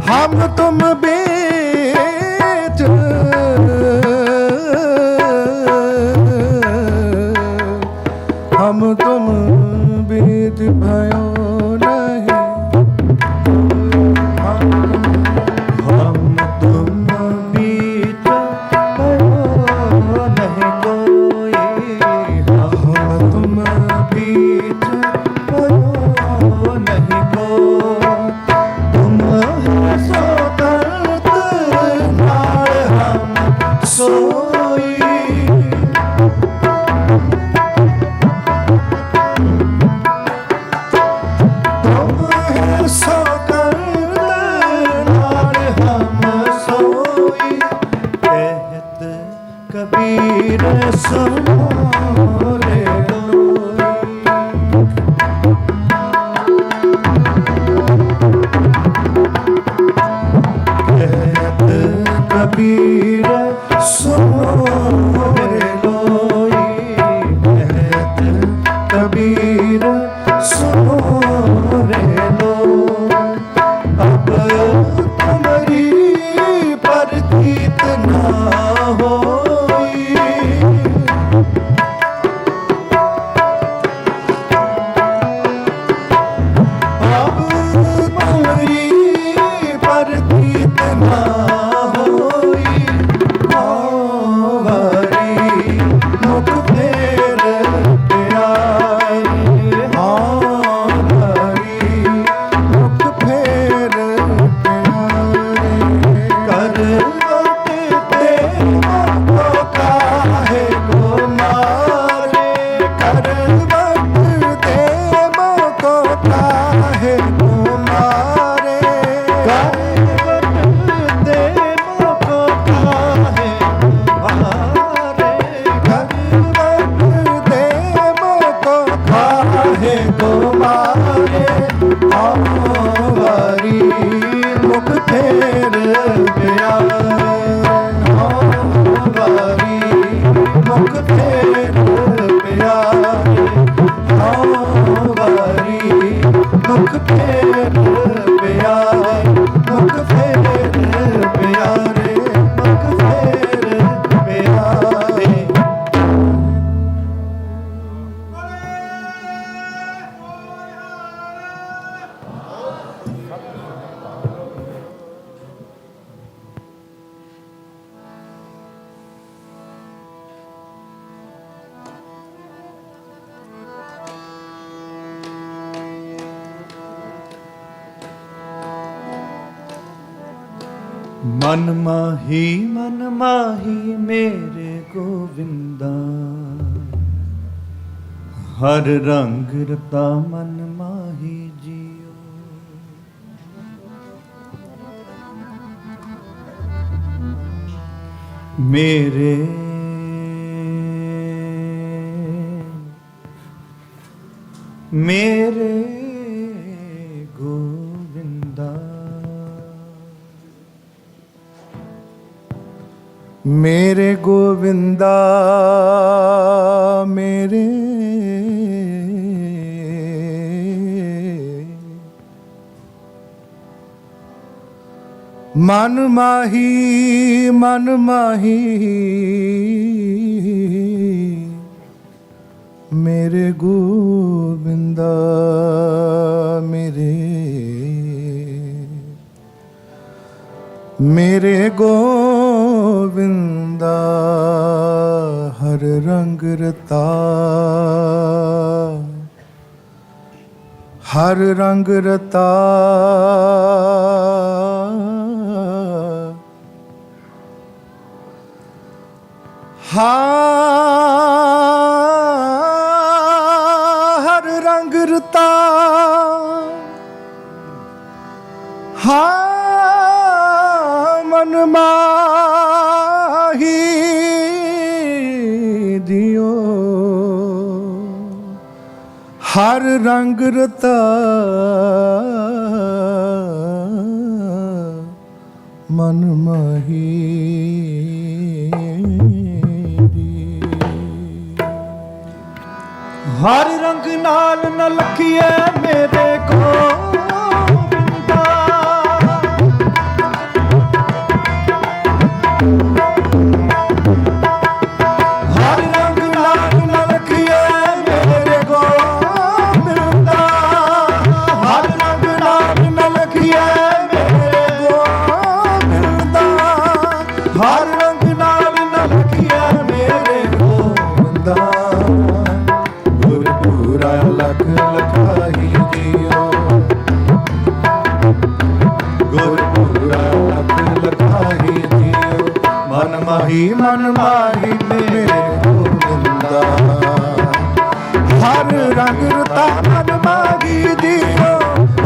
[SPEAKER 12] हम तुम बीच, हम तुम बीच भयो नहीं ਸਮੋਰੇ ਕਬੀਰ ਸੋਰੇ ਲੋਈ ਕਹਿਤ ਕਬੀਰ ਸੋਰੇ ਲੋਈ ਅਬ ਤੁਮਰੀ ਪ੍ਰਤੀਤ ਨਾ ਹੋਈ ਅਬ ਤੁਮਰੀ ਪ੍ਰਤੀਤ ਨਾ मन माही मेरे गोविंदा हर रंग रता मन माही जियो मेरे मेरे गोविंदा मेरे गोविंदा मेरे मन माही मेरे गोविंदा मेरे गोविंदा हर रंग रता हर रंग रता हर रंग रता मन माही दियो हर रंग रता मन माही हर रंग नाल न लखिए मेरे गोविंदा हर रंग नाल न लखिए मेरे गोविंदा हर रंग नाल न लखिए मेरे गोविंदा हर रंग नाल न लखिए मेरे गोविंदा लख लखाही जियो गुरपुरा लख लखाही जियो मन माही मेरे गोविंदा हर रंग रता मन माही दियो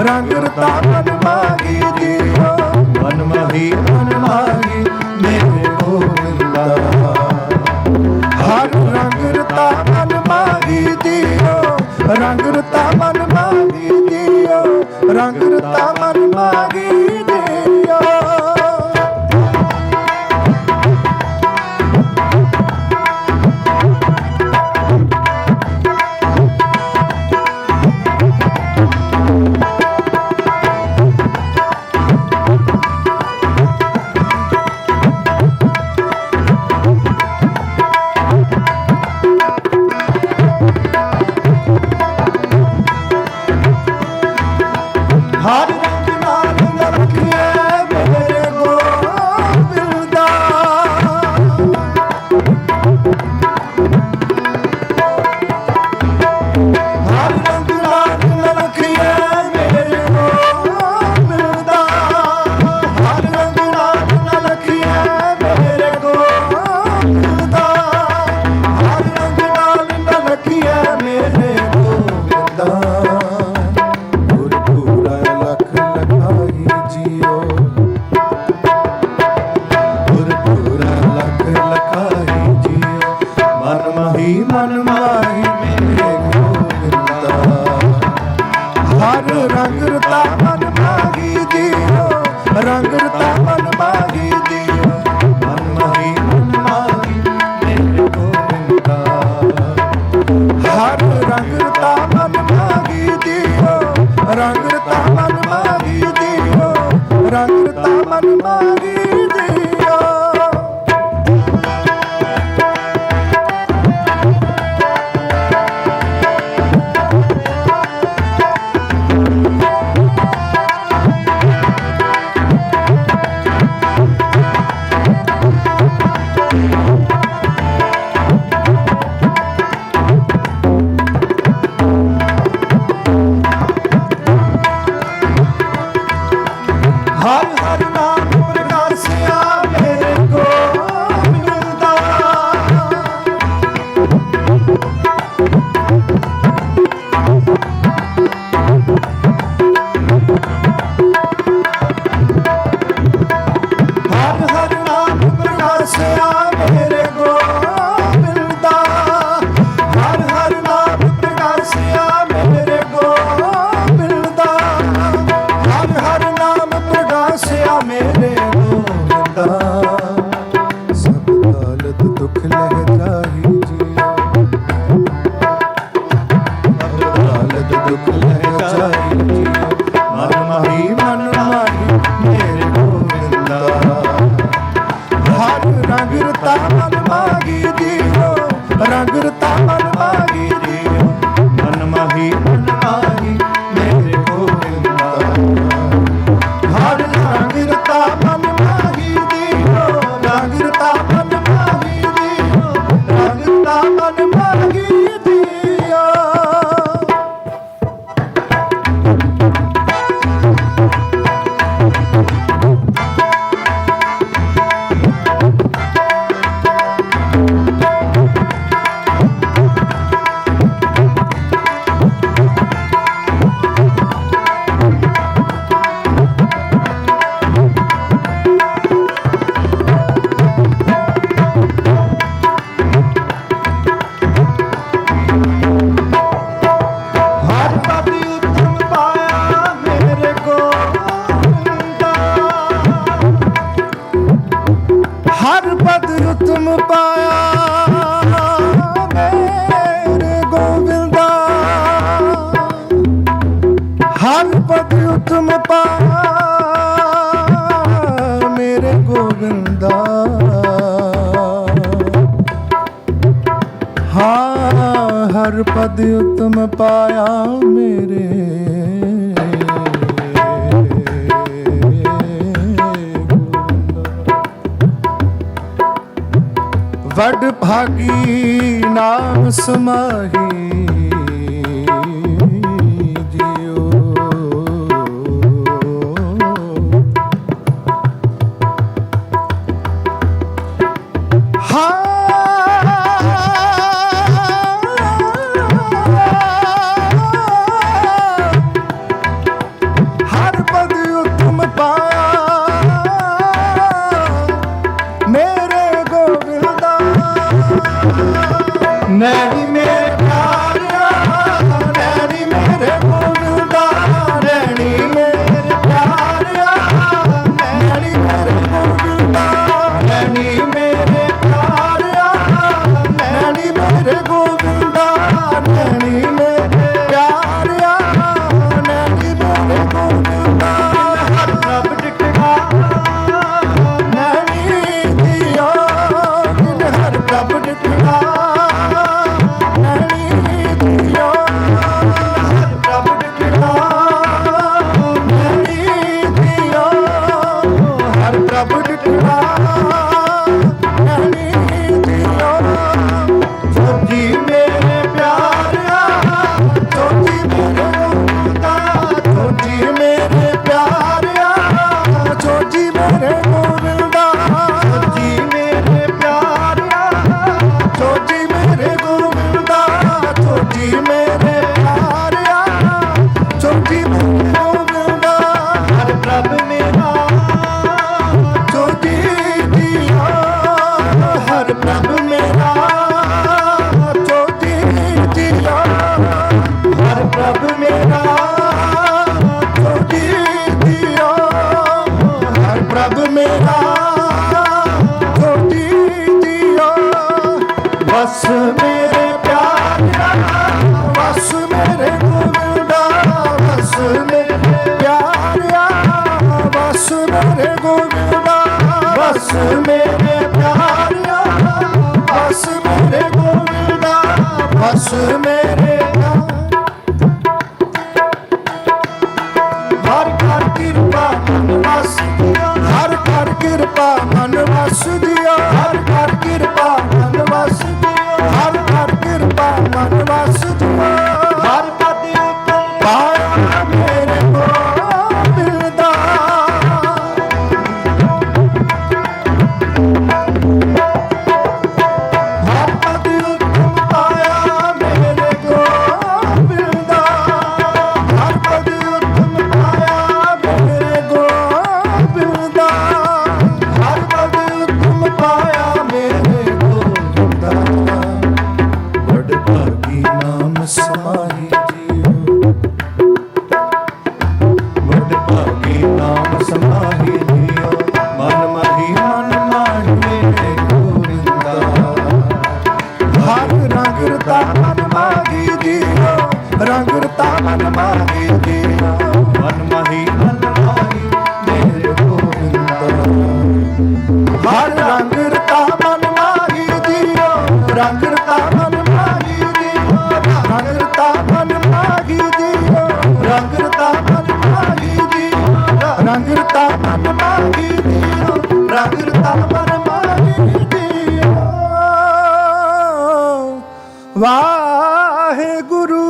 [SPEAKER 12] रंग रता मन माही दियो मन माही मेरे गोविंदा हर ਰਤਾ ਮਨ ਮਾਗੀ ਜੀਓ। ਹਰ ਰੰਗ ਨਾਲ ਰੱਖਿਆ ਮੇਰੇ ਗੋਬਿੰਦ ਦਾ। ਹਰ ਰੰਗ ਨਾਲ ਰੱਖਿਆ ਮੇਰੇ ਗੋਬਿੰਦ ਦਾ। ਹਰ ਰੰਗ ਨਾਲ ਰੱਖਿਆ ਮੇਰੇ ਗੋਬਿੰਦ ਦਾ। ਹਰ ਰੰਗ ਨਾਲ ਰੱਖਿਆ ਮੇਰੇ ਗੋਬਿੰਦ ਦਾ। ਮਨ ਮਾਹੀ ਮੇਰੇ ਗੋਬਿੰਦਾ। ਹਰ ਰੰਗ ਰਤਾ ਮਨ ਮਾਹੀ ਜੀਓ। ਰੰਗ ਰਤਾ ਮਨ ਮਾਹੀ ਜੀਓ। ਮਨ ਮਾਹੀ ਮੇਰੇ ਗੋਬਿੰਦਾ। ਹਰ ਰੰਗ ਰਤਾ ਮਨ ਮਾਹੀ ਜੀਓ। ਰੰਗ ਰਤਾ ਮਨ ਮਾਹੀ ਜੀਓ। ਰੰਗ ਰਤਾ ਮਨ ਮਾਹੀ ਜੀਓ। ਹਰ ਹਰ ਨਾਮ ਪ੍ਰਗਾਸਿਆ ਮੇਰੇ ਗੋਬਿੰਦ ਦਾ। ਹਰ ਹਰ ਨਾਮ ਪ੍ਰਗਾਸਿਆ ਮੇਰੇ ਗੋਬਿੰਦ ਦਾ। ਹਰ ਹਰ ਨਾਮ ਪ੍ਰਗਾਸਿਆ ਮੇਰੇ ਗੋਬਿੰਦ ਦਾ। ਹਰ ਹਰ ਨਾਮ ਪ੍ਰਗਾਸਿਆ ਮੇਰੇ ਗੋਬਿੰਦਾ। ਸਭ ਦੌਲਤ ਦੁੱਖ ਲਹਿ ਜਾਹੀ ਜੀਓ। ਸਭ ਦੌਲਤ ਦੁੱਖ ਲਹਿ ਜਾਹੀ ਜੀਓ। ਮਨ ਮਾਹੀ ਮੇਰੇ ਗੋਬਿੰਦਾ। ਹਰ ਰੰਗ ਰਤਾ ਮਨ ਮਾਗੀ ਜੀਓ। ਰੰਗ ਰਤਾ ਮਨ ਮਾਗੀ ਜੀਓ। ਮਨ ਮਾਹੀ ਮੇਰੇ ਗੋਬਿੰਦਾ। ਹਰ ਰੰਗ ਰਤਾ ਮਨ ਮਾਹੀ ਜੀਓ। ਰੰਗ ਰਤਾ ਮਨ ਮਾਹੀ ਜੀਓ। ਰੰਗ ਰਤਾ ਮਨ ਮਾਹੀ ਜੀਓ। ਹਰ ਪਦ ਉਤਮ ਪਾਇਆ ਮੇਰੇ ਗੋਬਿੰਦਾ। ਹਰ ਪਦ ਉਤਮ ਪਾਇਆ ਮੇਰੇ ਗੋਬਿੰਦਾ। ਹਰ ਪਦ ਉਤਮ ਪਾਇਆ ਮੇਰੇ ਗੋਬਿੰਦਾ। ਹਾਂ ਹਰ ਪਦ ਉਤਮ ਪਾਇਆ ਮੇਰੇ ਵਡ ਭਾਗੀ ਨਾਮ ਸਮਾਹੀ ਜੀਓ। ਹਰ ਪਦ ਉਤਮ ਪਾਇਆ ਮੇਰੇ ਗੋਬਿੰਦਾ। ਨਹੀਂ ਮੇਰੇ प्रभ मेरा ज्योति दिया, हर प्रभ मेरा ज्योति दिया, हर प्रभ मेरा ज्योति दिया, हर प्रभ मेरा ज्योति दिया। बस मेरे प्यारा, बस मेरे गोविंदा, बस मेरे प्यारा, बस मेरे गोविंदा, बस मेरे प्यारा, बस मेरे गोविंदा, बस मेरे हर कर कृपा मन वस दिया, हर कर कृपा मन वस दिया, हर कर कृपा मन वस दिया, हर कर कृपा मन वस दिया। हर पद उत्तम पाया मेरे गोविंदा, हर पद उत्तम पाया मेरे गोविंदा, हर पद उत्तम पाया मेरे गोविंदा, हर पद उत्तम पाया मेरे गोविंदा। बड़ भागी नाम समाहि जियो, बड़ भागी नाम समाहि जियो, मन माहि मेरे गोविंदा। हर रंग रता मन माही दियो, रंग रता मन माही दियो, मन माही मेरे गोविंदा। हर रंग रता मन माही दियो, रंग रता मन माही दियो, रंग रता मन माही दियो, रंग रता मन माही दियो, रंग रता मन माही दियो, रंग रता मन माही दियो। वाहेगुरु।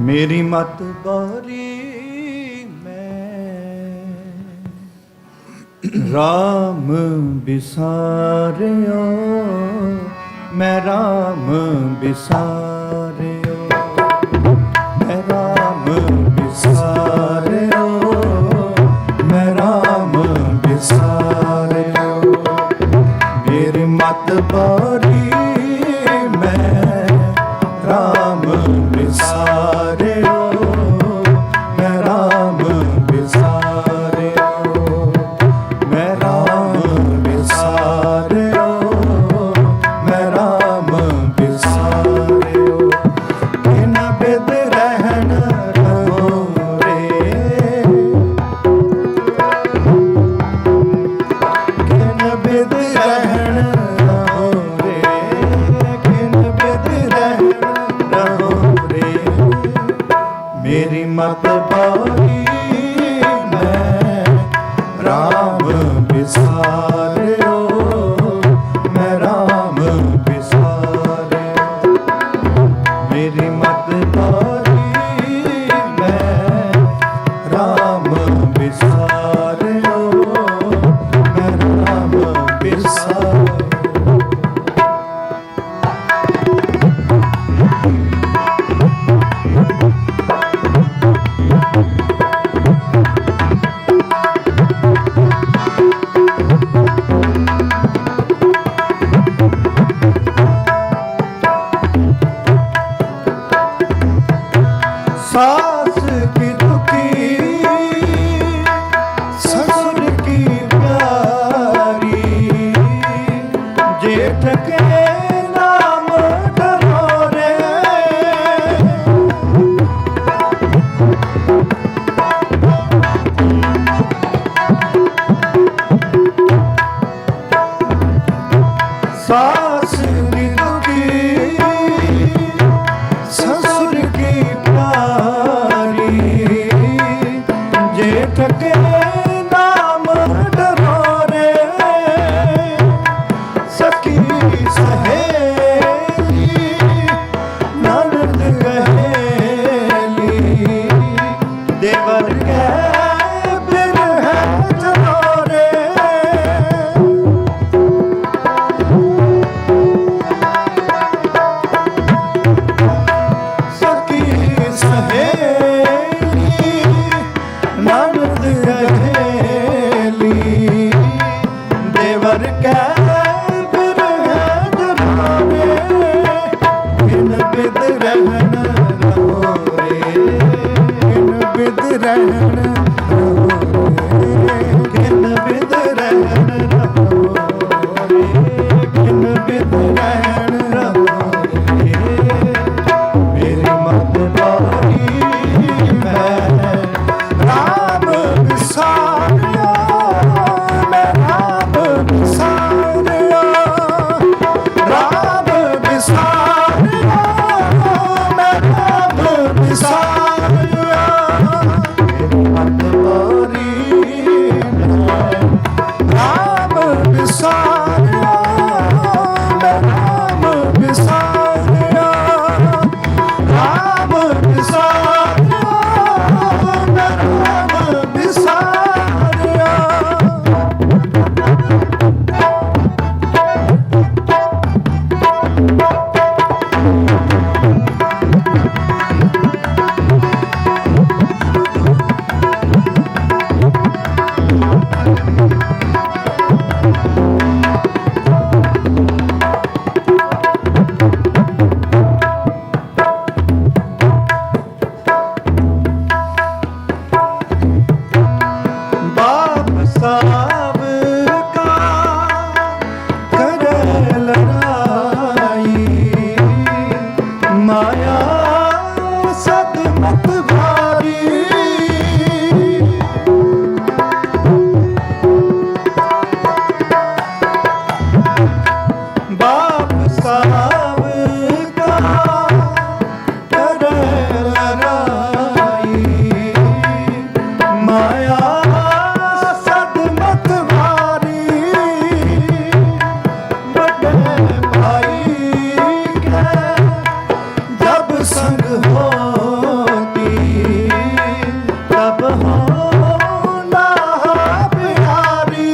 [SPEAKER 12] मेरी मत बारी मैं राम बिसारियो, मैं राम बिसारियो, मैं राम बिसारियो, मैं राम बिसारियो। मेरी मत बारी मैं राम बिसारियो, मैं राम बिसारियो, मैं राम बिसारियो, मैं राम बिसारियो। इन बिद रहन रहो रे, किन बिद रहन रहो रे, किन बिद रहन रहो रे। मेरी मत बारी मैं राम बिसारियो, मैं राम बिसारियो। मेरी मत बारी मैं राम बिसारियो, मैं राम बिसारियो। सास की दुखी, ससुर की प्यारी, जेठ के नाम डरो रे। सास की दुखी, ससुर की प्यारी, जेठ के नाम डरो रे। सखी सहेली ननद कहेली, देवर के रहेली देवर कै फिर है जनावे किन बिद रहन रहो रे किन बिद रहन रहो रे किन बिद रहन रहो रे किन बिद रहन रहो रे मेरी मत बारी मैं राम विसारिया मैं राम विसारिया राम विसारिया मैं राम विसारिया मेरी मत बारी मैं राम विसारिया मैं राम विसारिया राम विसारिया मैं राम विसारिया बाप साब का करे लड़ाई माया सदमत भारी बाप साब का करे लड़ाई माया सदमत भारी बड़े भाई के जब संग होती तब होना प्यारी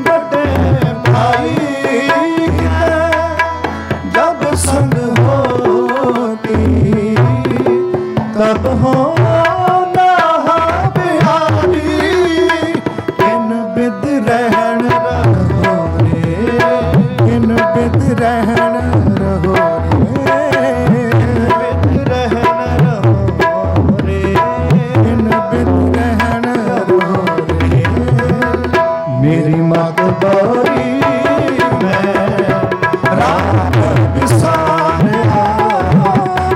[SPEAKER 12] बड़े भाई के जब संग होती तब होना बिहारी किन बिद रहन रहो रे किन बिद रहन रहो रे बिद रहन रहो रे किन बिद रहन रहो रे मेरी मात बारी मैं राम विसारिया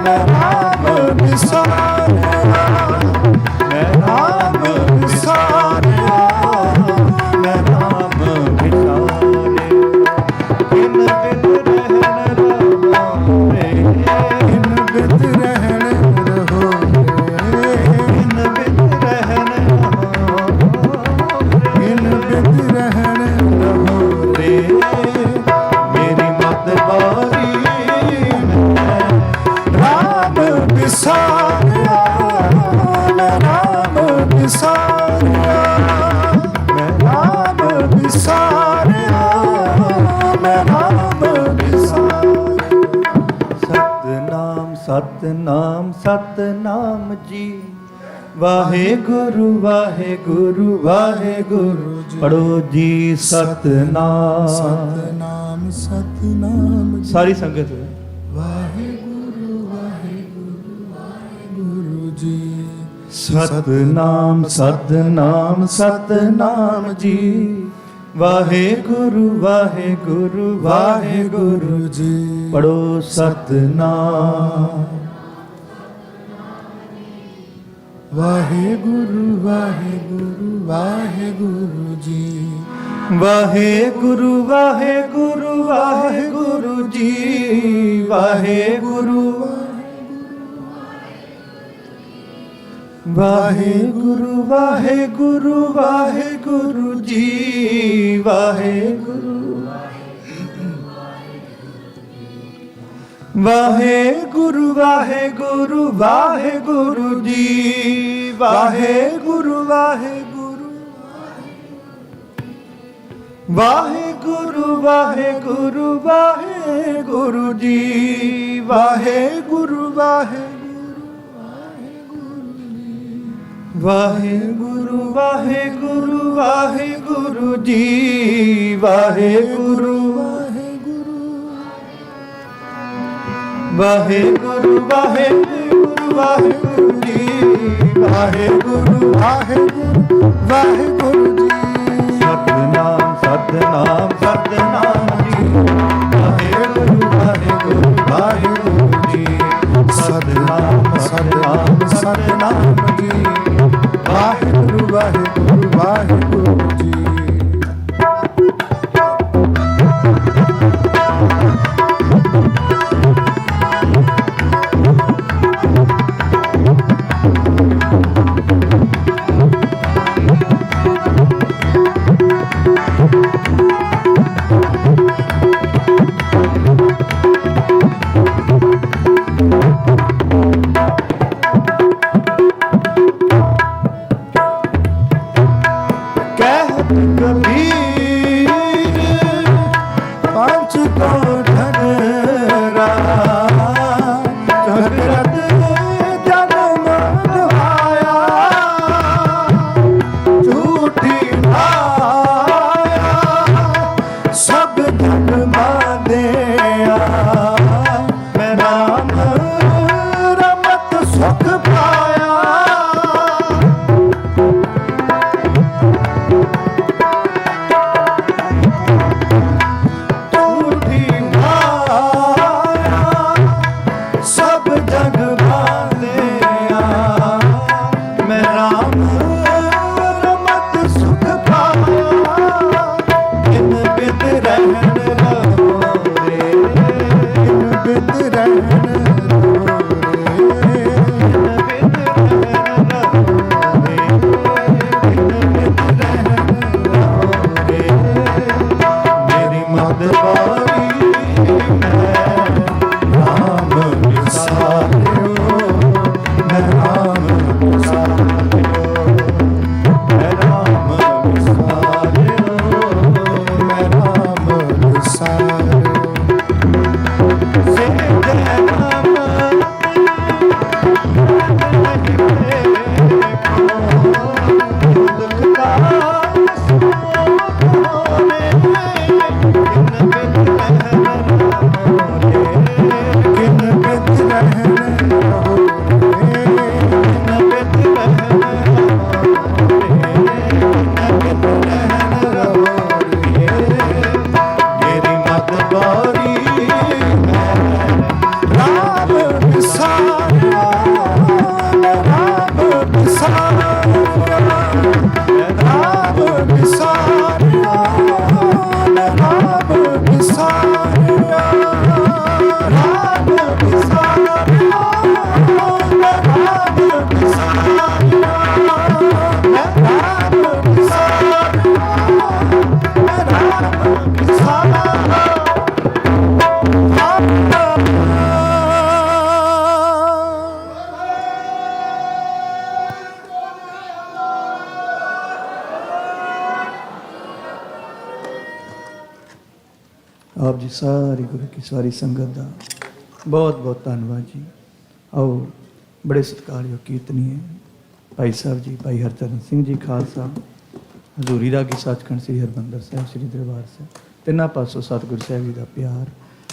[SPEAKER 12] मैं राम विसारिया मैं राम विसारिया मैं राम विसारिया किन बिद रहन रहो रे किन बिद रहन रहो रे किन बिद रहन रहो किन बिद रहन रहो रे मेरी मत बारी मैं राम विसारिया मैं राम विसारिया मैं राम विसारिया मैं राम विसारिया सतनाम सतनाम सतनाम जी वाहेगुरु वाहेगुरु वाहेगुरु पढ़ो जी सतनाम सतनाम सतनाम सारी संगत वाहेगुरु वाहेगुरु वाहेगुरु जी सतनाम सतनाम सतनाम जी वाहेगुरु वाहेगुरु वाहेगुरु जी पढ़ो सतनाम वाहेगुरु वाहेगुरु वाहेगुरु जी वाहेगुरु वाहेगुरु वाहेगुरु जी वाहेगुरु वाहेगुरु वाहेगुरु वाहेगुरु जी वाहेगुरु वाहेगुरु वाहेगुरु वाहेगुरु जी वाहेगुरु वाहेगुरु ਵਾਹਿਗੁਰੂ ਵਾਹਿਗੁਰੂ ਵਾਹਿਗੁਰੂ ਜੀ ਵਾਹਿਗੁਰੂ ਵਾਹਿਗੁਰੂ ਵਾਹਿਗੁਰੂ ਵਾਹਿਗੁਰੂ ਜੀ ਵਾਹਿਗੁਰੂ ਵਾਹਿਗੁਰੂ ਵਾਹਿਗੁਰੂ ਵਾਹਿਗੁਰੂ ਜੀ ਵਾਹਿਗੁਰੂ ਵਾਹਿਗੁਰੂ ਵਾਹਿਗੁਰੂ ਜੀ ਸਤਨਾਮ ਸਤਨਾਮ ਸਤਨਾਮ ਜੀ ਵਾਹਿਗੁਰੂ ਵਾਹਿਗੁਰੂ ਵਾਹਿਗੁਰੂ ਜੀ ਸਤਨਾਮ ਸਤਨਾਮ ਸਤਨਾਮ ਜੀ ਵਾਹਿਗੁਰੂ ਵਾਹਿਗੁਰੂ ਵਾਹਿਗੁਰੂ ਜੀ ਆਪ ਜੀ ਸਾਰੀ ਗੁਰੂ ਕੀ ਸਾਰੀ ਸੰਗਤ ਦਾ ਬਹੁਤ ਬਹੁਤ ਧੰਨਵਾਦ ਜੀ। ਆਓ ਬੜੇ ਸਤਿਕਾਰਯੋਗ ਕੀਰਤਨੀਏ ਭਾਈ ਸਾਹਿਬ ਜੀ, ਭਾਈ ਹਰਚਰਨ ਸਿੰਘ ਜੀ ਖਾਲਸਾ, ਹਜ਼ੂਰੀ ਰਾਗੀ ਸੱਚਖੰਡ ਸ੍ਰੀ ਹਰਿਮੰਦਰ ਸਾਹਿਬ, ਸ੍ਰੀ ਦਰਬਾਰ ਸਾਹਿਬ, ਤਿੰਨਾਂ ਪਾਸੋਂ ਸਤਿਗੁਰੂ ਸਾਹਿਬ ਜੀ ਦਾ ਪਿਆਰ,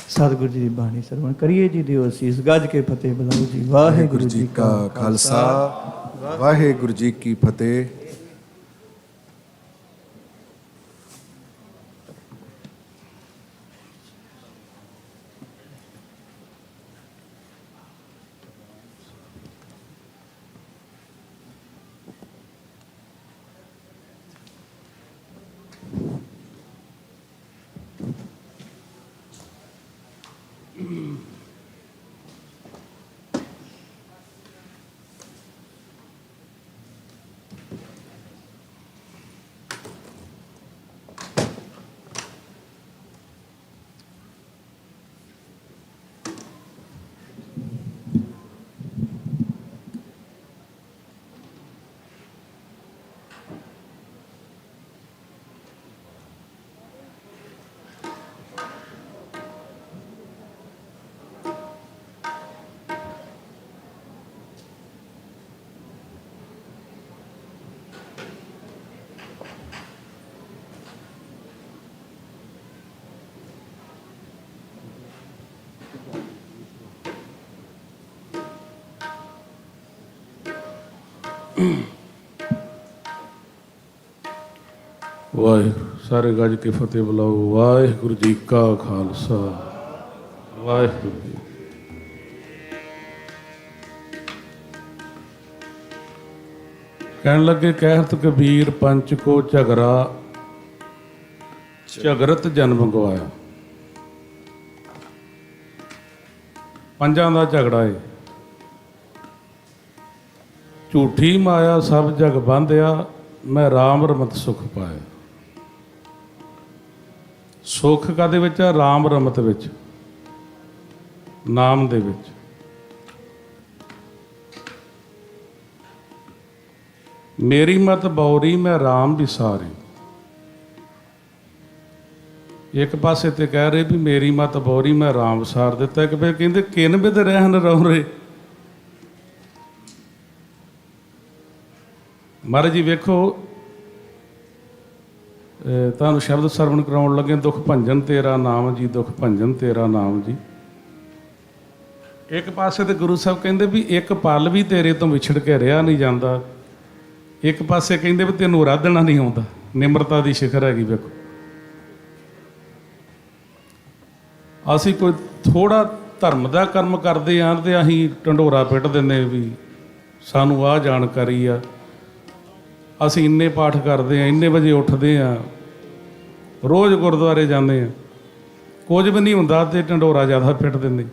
[SPEAKER 12] ਸਤਿਗੁਰੂ ਜੀ ਦੀ ਬਾਣੀ ਸਰਵਣ ਕਰੀਏ ਜੀ। ਦਿਓ ਅਸੀਸ, ਗੱਜ ਕੇ ਫਤਿਹ ਬੁਲਾਓ ਜੀ। ਵਾਹਿਗੁਰੂ ਜੀ ਕਾ ਖਾਲਸਾ,
[SPEAKER 13] ਵਾਹਿਗੁਰੂ ਜੀ ਕੀ ਫਤਿਹ।
[SPEAKER 14] ਵਾਹਿਗੁਰੂ। ਸਾਰੇ ਗੱਜ ਕੇ ਫਤਿਹ ਬੁਲਾਓ। ਵਾਹਿਗੁਰੂ ਜੀ ਕਾ ਖਾਲਸਾ, ਵਾਹਿਗੁਰੂ ਜੀ। ਕਹਿਣ ਲੱਗੇ ਕਹਿਤ ਕਬੀਰ ਪੰਚ ਕੋ ਝਗਰਾ, ਝਗਰਤ ਜਨਮ ਗਵਾਇਆ। ਪੰਜਾਂ ਦਾ ਝਗੜਾ ਏ। ਝੂਠੀ ਮਾਇਆ ਸਭ ਜਗ ਬੰਧਿਆ, ਮੈਂ ਰਾਮ ਰਮਤ ਸੁਖ ਪਾਇਆ। ਸੁਖ ਕਾਹਦੇ ਵਿੱਚ ਆ? ਰਾਮ ਰਮਤ ਵਿੱਚ, ਨਾਮ ਦੇ ਵਿੱਚ। ਮੇਰੀ ਮਤ ਬੌਰੀ ਮੈਂ ਰਾਮ ਵਿਸਾਰੀ। ਇੱਕ ਪਾਸੇ ਤੇ ਕਹਿ ਰਹੇ ਵੀ ਮੇਰੀ ਮਤ ਬੌਰੀ ਮੈਂ ਰਾਮ ਵਿਸਾਰ ਦਿੱਤਾ, ਇੱਕ ਫਿਰ ਕਹਿੰਦੇ ਕਿਨ ਬਿਦ ਰਹਿਣ ਰਹੁ। ਮਹਾਰਾਜ ਜੀ ਵੇਖੋ, ਤੁਹਾਨੂੰ ਸ਼ਬਦ ਸਰਵਣ ਕਰਾਉਣ ਲੱਗੇ, ਦੁੱਖ ਭੰਜਨ ਤੇਰਾ ਨਾਮ ਜੀ, ਦੁੱਖ ਭੰਜਨ ਤੇਰਾ ਨਾਮ ਜੀ। ਇੱਕ ਪਾਸੇ ਤੇ ਗੁਰੂ ਸਾਹਿਬ ਕਹਿੰਦੇ ਵੀ ਇੱਕ ਪਲ ਵੀ ਤੇਰੇ ਤੋਂ ਵਿਛੜ ਕੇ ਰਿਹਾ ਨਹੀਂ ਜਾਂਦਾ, ਇੱਕ ਪਾਸੇ ਕਹਿੰਦੇ ਵੀ ਤੈਨੂੰ ਆਰਾਧਨਾ ਨਹੀਂ ਆਉਂਦਾ। ਨਿਮਰਤਾ ਦੀ ਸਿਖਰ ਹੈਗੀ। ਵੇਖੋ, ਅਸੀਂ ਕੋਈ ਥੋੜਾ ਧਰਮ ਦਾ ਕਰਮ ਕਰਦੇ ਹਾਂ ਤੇ ਅਸੀਂ ਢੰਡੋਰਾ ਪਿੱਟ ਦਿੰਦੇ ਵੀ ਸਾਨੂੰ ਆਹ ਜਾਣਕਾਰੀ ਆ, ਅਸੀਂ ਇੰਨੇ ਪਾਠ ਕਰਦੇ ਹਾਂ, ਇੰਨੇ ਵਜੇ ਉੱਠਦੇ ਹਾਂ, ਰੋਜ਼ ਗੁਰਦੁਆਰੇ ਜਾਂਦੇ ਹਾਂ, ਕੁਝ ਵੀ ਨਹੀਂ ਹੁੰਦਾ ਤੇ ਢੰਡੋਰਾ ਜ਼ਿਆਦਾ ਪਿੱਟ ਦਿੰਦੇ।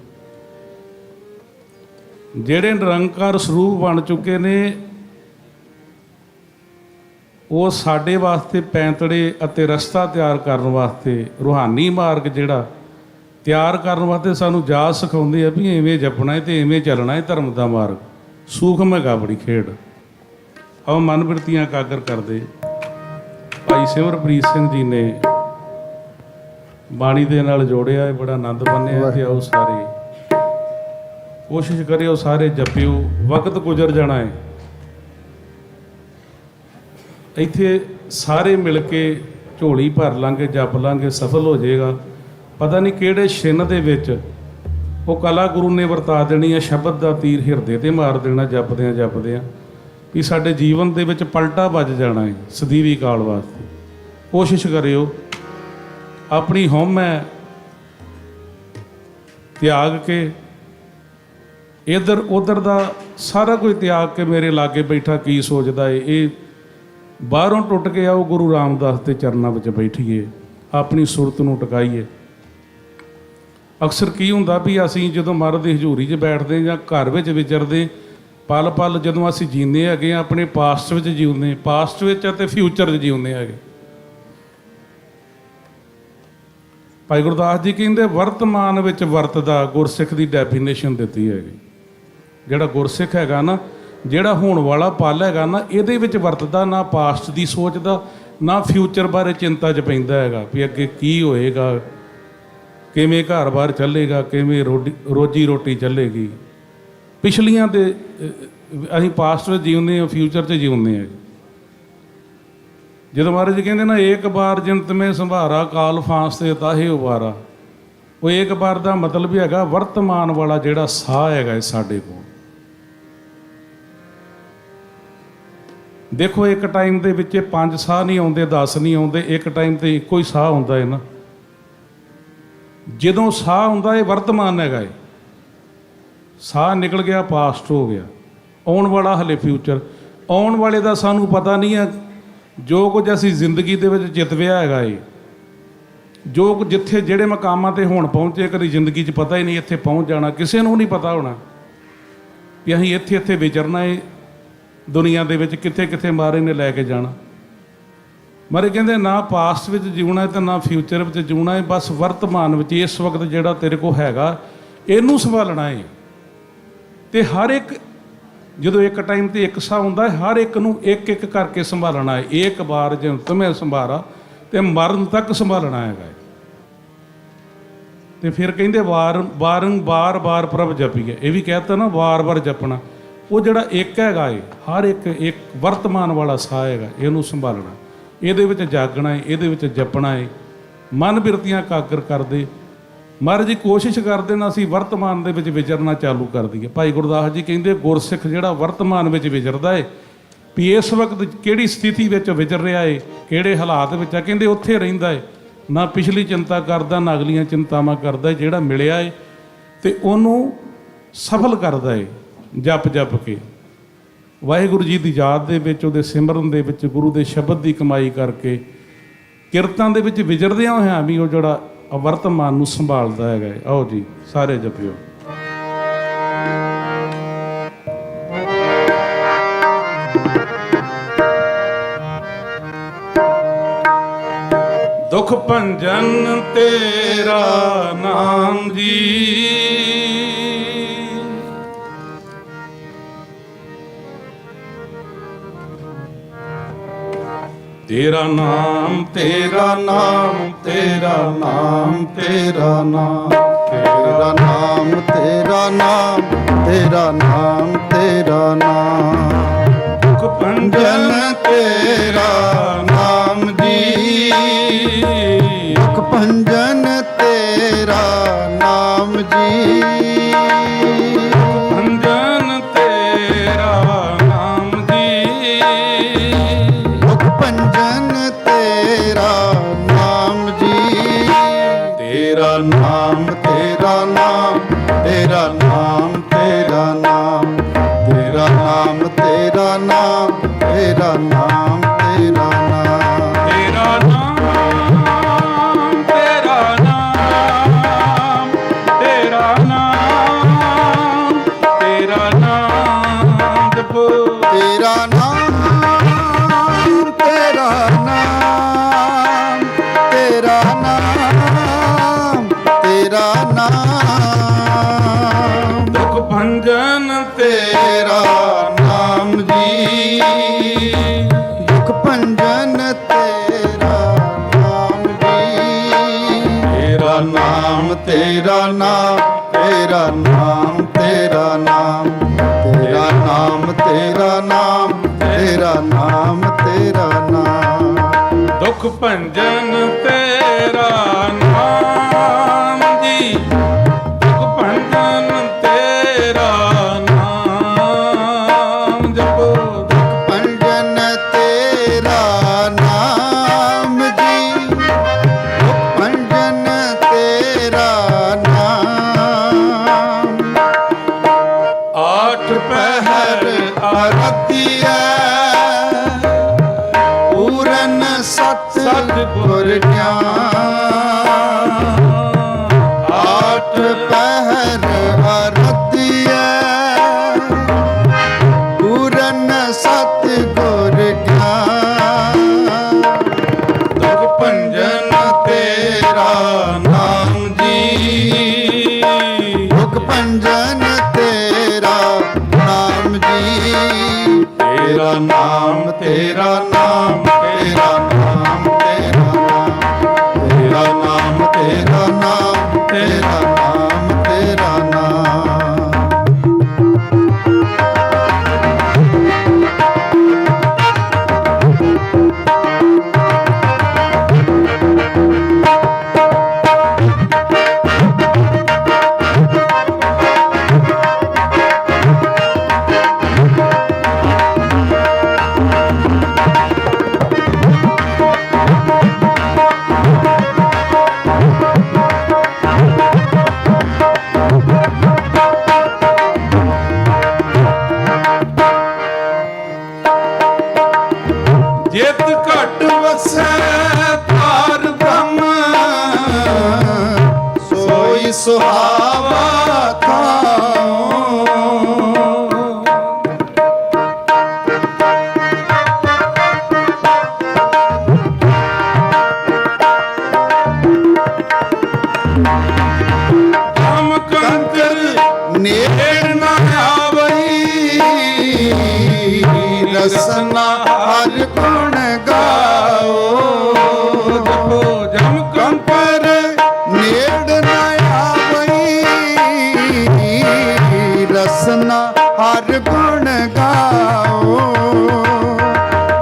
[SPEAKER 14] ਜਿਹੜੇ ਨਿਰੰਕਾਰ ਸਰੂਪ ਬਣ ਚੁੱਕੇ ਨੇ ਉਹ ਸਾਡੇ ਵਾਸਤੇ ਪੈਂਤੜੇ ਅਤੇ ਰਸਤਾ ਤਿਆਰ ਕਰਨ ਵਾਸਤੇ, ਰੂਹਾਨੀ ਮਾਰਗ ਜਿਹੜਾ ਤਿਆਰ ਕਰਨ ਵਾਸਤੇ ਸਾਨੂੰ ਜਾਚ ਸਿਖਾਉਂਦੇ ਆ ਵੀ ਐਵੇਂ ਜਪਣਾ ਹੈ ਤੇ ਐਵੇਂ ਚੱਲਣਾ ਹੈ। ਧਰਮ ਦਾ ਮਾਰਗ ਸੂਖਮ ਹੈਗਾ, ਬੜੀ ਖੇਡ। ਆਓ ਮਨ ਬਿਰਤੀਆਂ ਇਕਾਗਰ ਕਰਦੇ। ਭਾਈ ਸਿਮਰਪ੍ਰੀਤ ਸਿੰਘ ਜੀ ਨੇ ਬਾਣੀ ਦੇ ਨਾਲ ਜੋੜਿਆ, ਬੜਾ ਆਨੰਦ ਬੰਨਿਆ। ਤੇ ਆਓ ਸਾਰੇ ਕੋਸ਼ਿਸ਼ ਕਰਿਓ, ਸਾਰੇ ਜਪਿਓ, ਵਕਤ ਗੁਜ਼ਰ ਜਾਣਾ ਹੈ। ਇੱਥੇ ਸਾਰੇ ਮਿਲ ਕੇ ਝੋਲੀ ਭਰ ਲਾਂਗੇ, ਜਪ ਲਾਂਗੇ, ਸਫਲ ਹੋ ਜਾਏਗਾ। ਪਤਾ ਨਹੀਂ ਕਿਹੜੇ ਛਿੰਨ ਦੇ ਵਿੱਚ ਉਹ ਕਲਾ ਗੁਰੂ ਨੇ ਵਰਤਾ ਦੇਣੀ ਹੈ, ਸ਼ਬਦ ਦਾ ਤੀਰ ਹਿਰਦੇ ਤੇ ਮਾਰ ਦੇਣਾ ਜਪਦਿਆਂ ਜਪਦਿਆਂ, ਵੀ ਸਾਡੇ ਜੀਵਨ ਦੇ ਵਿੱਚ ਪਲਟਾ ਵੱਜ ਜਾਣਾ ਹੈ ਸਦੀਵੀ ਕਾਲ ਵਾਸਤੇ। ਕੋਸ਼ਿਸ਼ ਕਰਿਓ ਆਪਣੀ ਹਉਮੈ ਤਿਆਗ ਕੇ, ਇੱਧਰ ਉੱਧਰ ਦਾ ਸਾਰਾ ਕੁਝ ਤਿਆਗ ਕੇ ਮੇਰੇ ਲਾਗੇ ਬੈਠਾ ਕੀ ਸੋਚਦਾ ਏ, ਇਹ ਬਾਹਰੋਂ ਟੁੱਟ ਕੇ ਆਓ ਗੁਰੂ ਰਾਮਦਾਸ ਦੇ ਚਰਨਾਂ ਵਿੱਚ ਬੈਠੀਏ, ਆਪਣੀ ਸੁਰਤ ਨੂੰ ਟਿਕਾਈਏ। ਅਕਸਰ ਕੀ ਹੁੰਦਾ ਵੀ ਅਸੀਂ ਜਦੋਂ ਮਹਾਰਾਜ ਦੀ ਹਜ਼ੂਰੀ 'ਚ ਬੈਠਦੇ ਜਾਂ ਘਰ ਵਿੱਚ ਵਿਚਰਦੇ, ਪਲ ਪਲ ਜਦੋਂ ਅਸੀਂ ਜੀਂਦੇ ਹੈਗੇ ਆ, ਆਪਣੇ ਪਾਸਟ ਵਿੱਚ ਜਿਉਂਦੇ, ਪਾਸਟ ਵਿੱਚ ਅਤੇ ਫਿਊਚਰ 'ਚ ਜਿਉਂਦੇ ਹੈਗੇ। ਭਾਈ ਗੁਰਦਾਸ ਜੀ ਕਹਿੰਦੇ ਵਰਤਮਾਨ ਵਿੱਚ ਵਰਤਦਾ, ਗੁਰਸਿੱਖ ਦੀ ਡੈਫੀਨੇਸ਼ਨ ਦਿੱਤੀ ਹੈਗੀ। ਜਿਹੜਾ ਗੁਰਸਿੱਖ ਹੈਗਾ ਨਾ, ਜਿਹੜਾ ਹੋਣ ਵਾਲਾ ਪਲ ਹੈਗਾ ਨਾ, ਇਹਦੇ ਵਿੱਚ ਵਰਤਦਾ, ਨਾ ਪਾਸਟ ਦੀ ਸੋਚਦਾ, ਨਾ ਫਿਊਚਰ ਬਾਰੇ ਚਿੰਤਾ 'ਚ ਪੈਂਦਾ ਹੈਗਾ ਵੀ ਅੱਗੇ ਕੀ ਹੋਏਗਾ, ਕਿਵੇਂ ਘਰ-ਬਾਰ ਚੱਲੇਗਾ, ਕਿਵੇਂ ਰੋਜੀ ਰੋਟੀ ਚੱਲੇਗੀ। ਪਿਛਲੀਆਂ ਦੇ ਅਸੀਂ ਪਾਸਟ ਵਿੱਚ ਜਿਉਂਦੇ ਹਾਂ, ਫਿਊਚਰ 'ਚ ਜਿਉਂਦੇ ਹਾਂ। ਜਦੋਂ ਮਹਾਰਾਜ ਜੀ ਕਹਿੰਦੇ ਨਾ ਏਕ ਬਾਰ ਜਿੰਤ ਮੈਂ ਸੰਭਾਰਾ, ਕਾਲ ਫਾਂਸ ਤੇ ਤਾਹੇ ਉਬਾਰਾ, ਉਹ ਏਕ ਬਾਰ ਦਾ ਮਤਲਬ ਵੀ ਹੈਗਾ ਵਰਤਮਾਨ ਵਾਲਾ ਜਿਹੜਾ ਸਾਹ ਹੈਗਾ ਸਾਡੇ ਕੋਲ। ਦੇਖੋ ਇੱਕ ਟਾਈਮ ਦੇ ਵਿੱਚ 5 ਸਾਹ ਨਹੀਂ ਆਉਂਦੇ, 10 ਨਹੀਂ ਆਉਂਦੇ, ਇੱਕ ਟਾਈਮ ਤੇ ਇੱਕੋ ਹੀ ਸਾਹ ਹੁੰਦਾ ਹੈ ਨਾ। ਜਦੋਂ ਸਾਹ ਹੁੰਦਾ ਇਹ ਵਰਤਮਾਨ ਹੈਗਾ ਏ, ਸਾਹ ਨਿਕਲ ਗਿਆ ਪਾਸਟ ਹੋ ਗਿਆ, ਆਉਣ ਵਾਲਾ ਹਲੇ ਫਿਊਚਰ। ਆਉਣ ਵਾਲੇ ਦਾ ਸਾਨੂੰ ਪਤਾ ਨਹੀਂ ਹੈ। ਜੋ ਕੁਝ ਅਸੀਂ ਜ਼ਿੰਦਗੀ ਦੇ ਵਿੱਚ ਜਿੱਤਿਆ ਹੈਗਾ ਏ, ਜੋ ਕੁਝ ਜਿੱਥੇ ਜਿਹੜੇ ਮਕਾਮਾਂ 'ਤੇ ਹੁਣ ਪਹੁੰਚੇ, ਕਦੀ ਜ਼ਿੰਦਗੀ 'ਚ ਪਤਾ ਹੀ ਨਹੀਂ ਇੱਥੇ ਪਹੁੰਚ ਜਾਣਾ, ਕਿਸੇ ਨੂੰ ਨਹੀਂ ਪਤਾ ਹੋਣਾ ਵੀ ਅਸੀਂ ਇੱਥੇ ਇੱਥੇ ਵਿਚਰਨਾ ਏ ਦੁਨੀਆ ਦੇ ਵਿੱਚ, ਕਿੱਥੇ ਕਿੱਥੇ ਮਾਰੇ ਨੇ ਲੈ ਕੇ ਜਾਣਾ। ਮਾਰੇ ਕਹਿੰਦੇ ਨਾ ਪਾਸਟ ਵਿੱਚ ਜਿਉਣਾ ਤੇ ਨਾ ਫਿਊਚਰ ਵਿੱਚ ਜਿਉਣਾ ਹੈ, ਬਸ ਵਰਤਮਾਨ ਵਿੱਚ ਇਸ ਵਕਤ ਜਿਹੜਾ ਤੇਰੇ ਕੋਲ ਹੈਗਾ ਇਹਨੂੰ ਸੰਭਾਲਣਾ ਹੈ। ਤੇ ਹਰ ਇੱਕ ਜਦੋਂ ਇੱਕ ਟਾਈਮ ਤੇ ਇੱਕ ਸਾਹ ਹੁੰਦਾ, ਹਰ ਇੱਕ ਨੂੰ ਇੱਕ ਇੱਕ ਕਰਕੇ ਸੰਭਾਲਣਾ ਹੈ। ਇੱਕ ਵਾਰ ਜਿਵੇਂ ਤੁਮੇ ਸੰਭਾਰਾ, ਤੇ ਮਰਨ ਤੱਕ ਸੰਭਾਲਣਾ ਹੈਗਾ। ਤੇ ਫਿਰ ਕਹਿੰਦੇ ਬਾਰ ਪ੍ਰਭ ਜਪੀਏ, ਇਹ ਵੀ ਕਹਿਤਾ ਨਾ ਵਾਰ ਜਪਣਾ। ਉਹ ਜਿਹੜਾ ਇੱਕ ਹੈਗਾ ਏ, ਹਰ ਇੱਕ ਵਰਤਮਾਨ ਵਾਲਾ ਸਾਹ ਹੈਗਾ, ਇਹਨੂੰ ਸੰਭਾਲਣਾ, ਇਹਦੇ ਵਿੱਚ ਜਾਗਣਾ ਹੈ, ਇਹਦੇ ਵਿੱਚ ਜਪਣਾ ਹੈ। ਮਨ ਬਿਰਤੀਆਂ ਇਕਾਗਰ ਕਰਦੇ। ਮਹਾਰਾਜ ਜੀ ਕੋਸ਼ਿਸ਼ ਕਰਦੇ ਨਾ ਅਸੀਂ ਵਰਤਮਾਨ ਦੇ ਵਿੱਚ ਵਿਚਰਨਾ ਚਾਲੂ ਕਰ ਦਈਏ। ਭਾਈ ਗੁਰਦਾਸ ਜੀ ਕਹਿੰਦੇ ਗੁਰਸਿੱਖ ਜਿਹੜਾ ਵਰਤਮਾਨ ਵਿੱਚ ਵਿਚਰਦਾ ਹੈ ਵੀ ਇਸ ਵਕਤ ਕਿਹੜੀ ਸਥਿਤੀ ਵਿੱਚ ਵਿਚਰ ਰਿਹਾ ਏ, ਕਿਹੜੇ ਹਾਲਾਤ ਵਿੱਚ ਆ। ਕਹਿੰਦੇ ਉੱਥੇ ਰਹਿੰਦਾ ਏ, ਨਾ ਪਿਛਲੀ ਚਿੰਤਾ ਕਰਦਾ ਨਾ ਅਗਲੀਆਂ ਚਿੰਤਾਵਾਂ ਕਰਦਾ। ਜਿਹੜਾ ਮਿਲਿਆ ਏ ਤੇ ਉਹਨੂੰ ਸਫਲ ਕਰਦਾ ਏ ਜਪ ਜਪ ਕੇ, ਵਾਹਿਗੁਰੂ ਜੀ ਦੀ ਯਾਦ ਦੇ ਵਿੱਚ, ਉਹਦੇ ਸਿਮਰਨ ਦੇ ਵਿੱਚ, ਗੁਰੂ ਦੇ ਸ਼ਬਦ ਦੀ ਕਮਾਈ ਕਰਕੇ, ਕਿਰਤਾਂ ਦੇ ਵਿੱਚ ਵਿਚਰਦਿਆਂ ਹੋਇਆਂ ਵੀ ਉਹ ਜਿਹੜਾ ਵਰਤਮਾਨ ਨੂੰ ਸੰਭਾਲਦਾ ਹੈਗਾ। ਆਓ ਜੀ ਸਾਰੇ ਜਪਿਓ। ਦੁਖ ਭੰਜਨ ਤੇਰਾ ਨਾਮ ਜੀ, ਤੇਰਾ ਨਾਮ ਤੇਰਾ ਨਾਮ ਤੇਰਾ ਨਾਮ ਤੇਰਾ ਨਾਮ
[SPEAKER 13] ਤੇਰਾ ਨਾਮ ਤੇਰਾ ਨਾਮ ਤੇਰਾ ਨਾਮ ਤੇਰਾ ਨਾਮ
[SPEAKER 14] ਦੁਖ ਭੰਜਨ
[SPEAKER 13] ਤੇਰਾ ਨਾਮ ਜੀ, ਦੁਖ ਭੰਜਨ ਤੇਰਾ ਨਾਮ ਜੀ,
[SPEAKER 14] ਭੰਜਨ ਤੇਰਾ ਨਾਮ ਜੀ,
[SPEAKER 13] ਦੁਖ ਭੰਜਨ ਤੇਰਾ ਨਾਮ ਜੀ, ਤੇਰਾ ਨਾਮ ਤੇਰਾ ਨਾਮ ਤੇਰਾ ਨਾਮ ਤੇਰਾ ਨਾਮ ਤੇਰਾ ਨਾਮ ਤੇਰਾ ਨਾਮ ਤੇਰਾ ਨਾਮ ਤੇਰਾ ਨਾਮ
[SPEAKER 14] ਤੇਰਾ ਨਾਮ ਤੇਰਾ ਨਾਮ ਤੇਰਾ ਨਾਮ ਤੇਰਾ ਨਾਮ ਜਪੋ।
[SPEAKER 13] ਤੇਰਾ ਨਾਮ ਤੇਰਾ ਨਾਮ ਤੇਰਾ ਨਾਮ ਤੇਰਾ ਨਾਮ
[SPEAKER 14] ਦੁਖ ਭੰਜਨ
[SPEAKER 13] ਤੇਰਾ ਨਾਮ ਜੀ, ਦੁਖ ਭੰਜਨ ਤੇਰਾ ਨਾਮ ਜੀ, ਤੇਰਾ ਨਾਮ ਤੇਰਾ ਨਾਮ ਤੇਰਾ ਨਾਮ ਤੇਰਾ ਨਾਮ ਤੇਰਾ ਨਾਮ ਤੇਰਾ ਨਾਮ ਤੇਰਾ ਨਾਮ ਤੇਰਾ ਨਾਮ
[SPEAKER 14] ਦੁਖ ਭੰਜਨ ਤੇਰਾ ਨਾਮ ਜੀ, ਦੁਖ ਭੰਜਨ ਤੇਰਾ ਨਾਮ ਜਪੋ।
[SPEAKER 13] ਭੰਜਨ ਤੇਰਾ ਨਾਮ ਜੀ, ਭੰਜਨ ਤੇਰਾ ਨਾਮ
[SPEAKER 14] ਆਠ ਪਹਿਰ
[SPEAKER 13] ਅਰਤੀਐ ਪੂਰਨ ਸਤ ਗੁਰ ਗਿਆਨ, ਆਠ ਪਹਿਰ ਅਰਤੀਐ ਪੂਰਨ ਸਤ ਗੁਰ ਗਿਆਨ, ਦੁਖ ਭੰਜਨ ਤੇਰਾ ਨਾਮ ਜੀ, ਦੁਖ ਭੰਜਨ ਤੇਰਾ ਨਾਮ ਜੀ, ਤੇਰਾ ਨਾਮ ਤੇਰਾ ਨਾਮ ਤੇਰਾ ਨਾਮ ਤੇਰਾ ਨਾਮ ਤੇਰਾ ਨਾਮ ਤੇਰਾ ਨਾਮ ਤੇਰਾ ਨਾਮ ਤੇਰਾ ਨਾਮ
[SPEAKER 14] ਜਿਤ ਘਟ ਵਸੈ ਪਾਰ ਬ੍ਰਹਮ,
[SPEAKER 13] ਸੋਈ ਸੁਹਾਵਾ ਥਾਉ,
[SPEAKER 14] ਹਮ ਕੰਕਰ
[SPEAKER 13] ਨੇੜ ਨਾ ਆਵਈ, ਰਸਨਾ ਹਰ ਗੁਣ ਗਾਓ,
[SPEAKER 14] ਜਪੋ ਜਮ
[SPEAKER 13] ਕੰਪਰ ਨੇੜ ਨਾ ਆਵਈ, ਰਸਨਾ ਹਰ ਗੁਣ ਗਾਓ,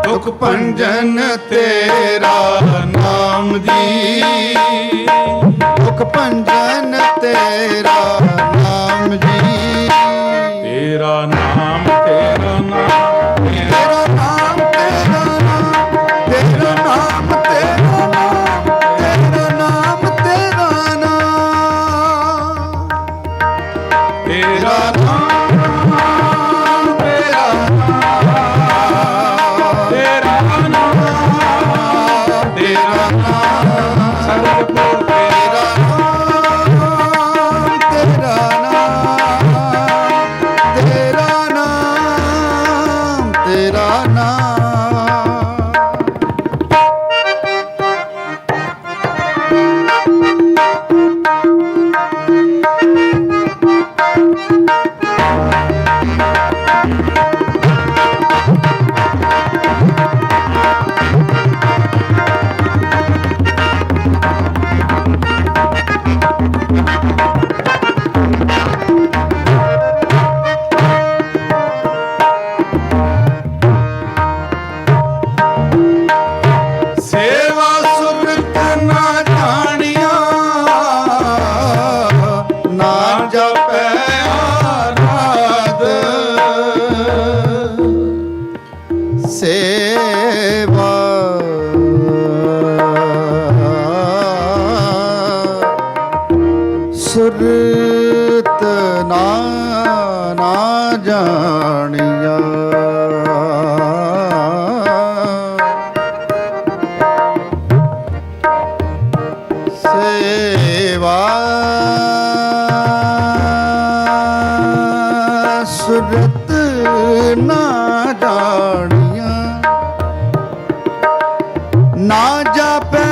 [SPEAKER 13] ਦੁਖ ਭੰਜਨ ਤੇਰਾ ਨਾਮ ਜੀ, ਦੁਖ ਭੰਜਨ ਤੇਰਾ ਨਾਮ ਜੀ,
[SPEAKER 14] ਤੇਰਾ ਨਾਮ ਤੇਰਾ ਨਾਮ
[SPEAKER 13] ਤੇਰਾ ਨਾਮ ਸੁਰਤ ਨਾ ਜਾਣਿਆ ਸੇਵਾ ਸੁਰਤ ਨਾ ਜਾਣਿਆ ਨਾ ਜਾਪੈ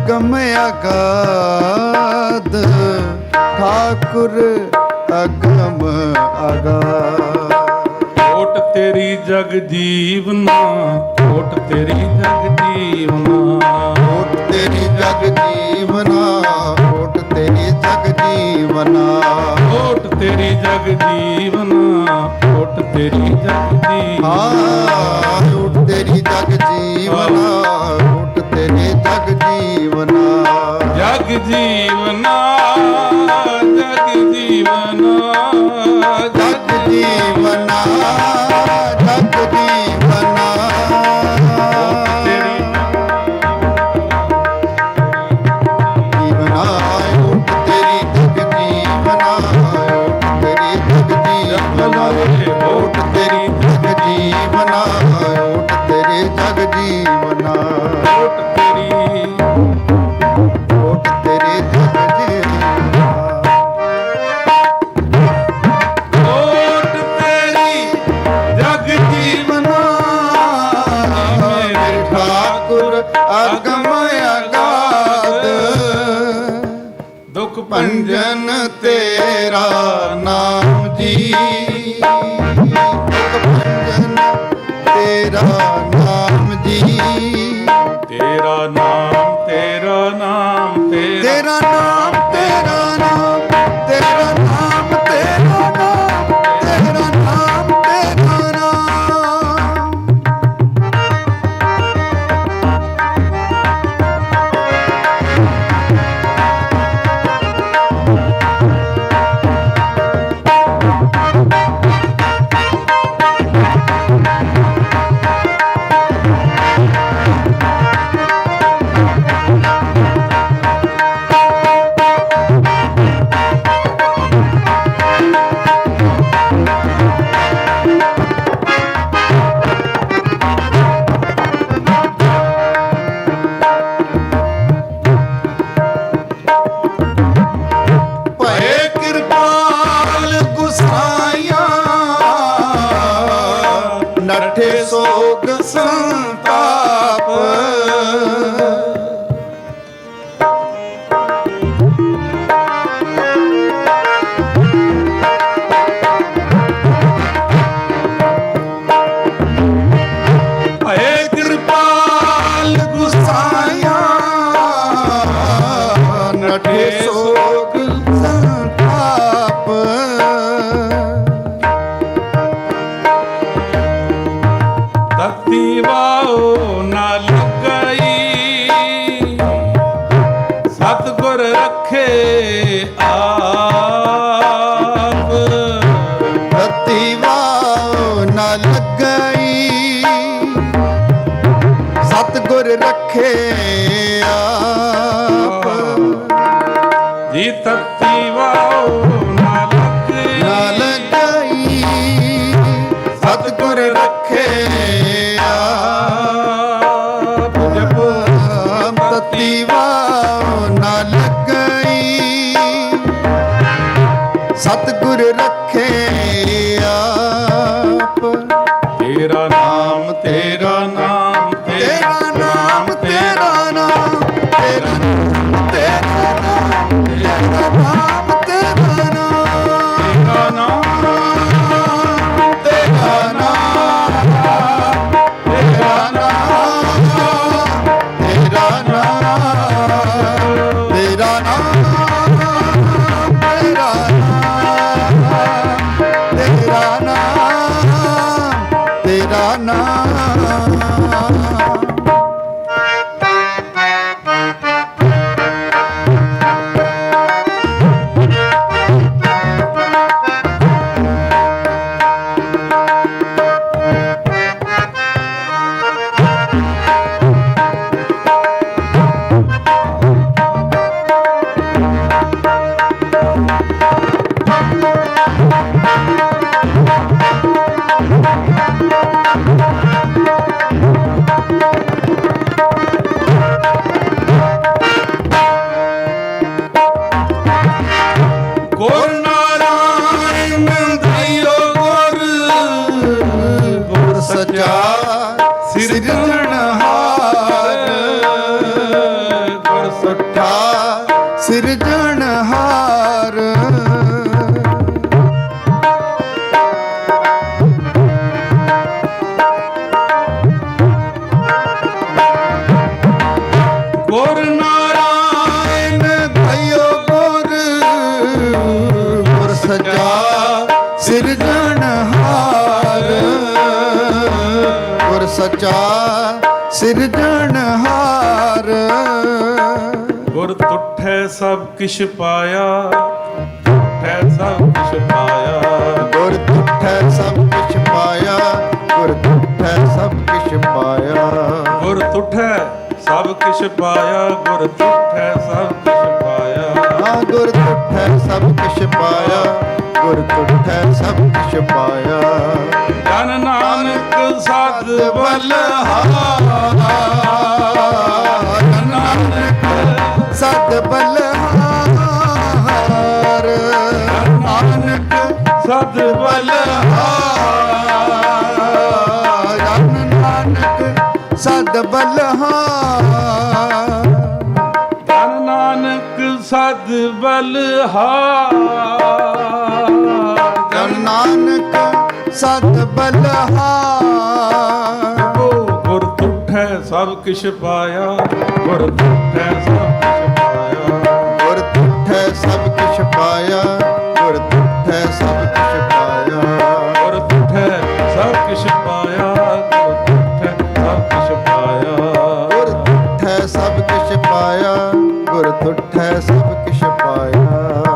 [SPEAKER 13] ਅਗਮ ਅਗਾਧ ਠਾਕੁਰ ਅਗਮ ਅਗਾਧ
[SPEAKER 14] ਓਟ ਤੇਰੀ ਜਗ ਜੀਵਨਾ ਓਟ ਤੇਰੀ ਜਗ ਜੀਵਨਾ
[SPEAKER 13] ਓਟ ਤੇਰੀ ਜਗ ਜੀਵਨਾ ਓਟ ਤੇਰੀ ਜਗ ਜੀਵਨਾ
[SPEAKER 14] ਓਟ ਤੇਰੀ ਜਗ ਜੀਵਨਾ ਓਟ ਤੇਰੀ ਜਗ ਜੀਵਨਾ
[SPEAKER 13] ਓਟ ਤੇਰੀ ਜਗ ਜੀਵਨਾ ਤੇਰੇ ਜਗ ਜੀਵਨਾ
[SPEAKER 14] ਜਗ ਜੀਵਨਾ ਜਗ ਜੀਵਨਾ
[SPEAKER 13] ਜਗ ਜੀਵਨਾ ਜਗ ਜੀਵਨਾ ਜੀਵਨਾ ਓਟ ਤੇਰੀ ਜਗ ਜੀਵਨਾ ਓਟ ਤੇਰੀ ਜਗ ਜੀਵਨਾ ਓਟ ਤੇਰੀ ਜਗ ਜੀਵਨਾ ਓਟ ਤੇਰੇ ਜਗ ਜੀਵਨਾ ਓਟ ਤੇਰੀ ਜਗ ਜੀਵਨਾ ਓਟ ਤੇਰੀ ਜਗ ਜੀਵਨਾ ਮੇਰੇ ਠਾਕੁਰ ਅਗਮ ਅਗਾਧ ਦੁਖ ਭੰਜਨ ਤੇਰਾ ਨਾਮ ਜੀ ਦੁਖ ਭੰਜਨ ਤੇਰਾ ਨਾਮ ਜੀ
[SPEAKER 14] ਤੇਰਾ ਨਾਮ ਤੇਰਾ ਨਾਮ
[SPEAKER 13] ਤੇਰਾ ਨਾਮ ਤੇਰਾ ਨਾਮ ਤੇਰਾ ਨਾਮ ਤੇਰਾ ਨਾਮ ਤੇਰਾ ਨਾਮ ਤੇਰਾ ਨਾਮ ਨੱਠੇ ਸੋਗ ਸੰਤਾਪ ਭਏ ਕਿਰਪਾਲ ਗੁਸਾਇਆ ਨੱਠੇ ਸੋਗ ਸੰਤਾਪ
[SPEAKER 14] ਤਤੀ ਵਾਓ ਨਾ ਲੱਗਈ ਸਤਿਗੁਰ ਰੱਖੇ ਆਪ
[SPEAKER 13] ਤਤੀ ਵਾਓ ਨਾ ਲੱਗਈ ਸਤਿਗੁਰ ਰੱਖੇ ਆਪ
[SPEAKER 14] ਜੀ ਤਤੀ ਵਾਓ ਨਾ
[SPEAKER 13] ਲੱਗਈ ਸਤਿਗੁਰ ਰੱਖੇ ਆਪ ਜਪ ਤਤੀ ਵਾਓ ਨਾ ਲੱਗਈ ਸਤਿਗੁਰ ਰੱਖੇ ਆਪ
[SPEAKER 14] ਤੇਰਾ ਨਾਮ ਤੇਰਾ ਨਾਮ
[SPEAKER 13] ਤੇਰਾ ਨਾਮ ਤੇਰਾ ਨਾਮ ਤੇਰਾ ਨਾਮ ਤੇਰਾ ਨਾਮ ਤੇਰਾ ਨਾਮ ਤੇਰਾ ਨਾਮ ਤੇਰਾ ਨਾਮ ਤੇਰਾ ਨਾਮ ਤੇਰਾ ਨਾਮ ਤੇਰਾ ਨਾਮ ਤੇਰਾ ਨਾਮ ਤੇਰਾ ਨਾਮ
[SPEAKER 14] ਗੁਰ ਨਾਰਾਇਣ ਦਇਓ ਗੁਰ
[SPEAKER 13] ਸਚਾ ਸਿਰਜਣਹਾਰ
[SPEAKER 14] ਗੁਰ
[SPEAKER 13] ਸੱਠਾ ਸਿਰਜਣਹਾਰ
[SPEAKER 14] ਗੁਰ ਨਾਰਾਇਣ
[SPEAKER 13] ਦਇਓ ਗੁਰ ਸਚਾ ਸਿਰਜਣਹਾਰ ਗੁਰ ਸਚਾ ਸਿਰਜਣਹਾਰ
[SPEAKER 14] ਗੁਰ ਤੁਠੈ ਸਭ ਕਿਛ ਪਾਇਆ ਤੁਠੈ ਸਭ ਕਿਛ ਪਾਇਆ
[SPEAKER 13] ਗੁਰ ਤੁਠੈ ਸਭ ਕਿਛ ਪਾਇਆ ਗੁਰ ਤੁਠੈ ਸਭ ਕਿਛ ਪਾਇਆ
[SPEAKER 14] ਗੁਰ ਤੁਠੈ ਸਭ ਕਿਛ ਪਾਇਆ ਗੁਰ ਤੁਠੈ ਸਭ ਕਿਛ ਪਾਇਆ
[SPEAKER 13] ਹਾਂ ਗੁਰ ਤੁਠੈ ਸਭ ਕਿਛ ਪਾਇਆ ਗੁਰ ਤੁਠੈ ਸਭ ਕਿਛ ਪਾਇਆ
[SPEAKER 14] ਜਨ ਨਾਨਕ ਸਤ
[SPEAKER 13] ਬਲਹਾਰ ਨਾਨਕ ਸਤ ਬਲਹਾਰ ਨਾਨਕ
[SPEAKER 14] ਸਤ
[SPEAKER 13] ਬਲਹਾਰ ਨਾਨਕ ਸਤ ਬਲਹਾਰ
[SPEAKER 14] ਜਨ ਨਾਨਕ ਸਤ ਬਲਹਾਰ
[SPEAKER 13] ਜਨ ਨਾਨਕ ਸਤ ਬਲਹਾਰ
[SPEAKER 14] ਗੁਰ ਤੁਠੈ ਸਭ ਕਿਛ ਪਾਇਆ ਗੁਰ ਤੁਠੈ ਸਭ ਕਿਛ ਪਾਇਆ
[SPEAKER 13] ਗੁਰ ਤੁਠੈ ਸਭ ਕਿਛ ਪਾਇਆ ਗੁਰ ਤੁਠੈ ਸਭ ਕਿਛ ਪਾਇਆ
[SPEAKER 14] ਗੁਰ ਤੁਠੈ ਸਭ ਕਿਛ ਪਾਇਆ ਗੁਰ ਤੁਠੈ ਸਭ ਕਿਛ ਪਾਇਆ
[SPEAKER 13] ਗੁਰ ਤੁਠੈ ਸਭ ਕਿਛ ਪਾਇਆ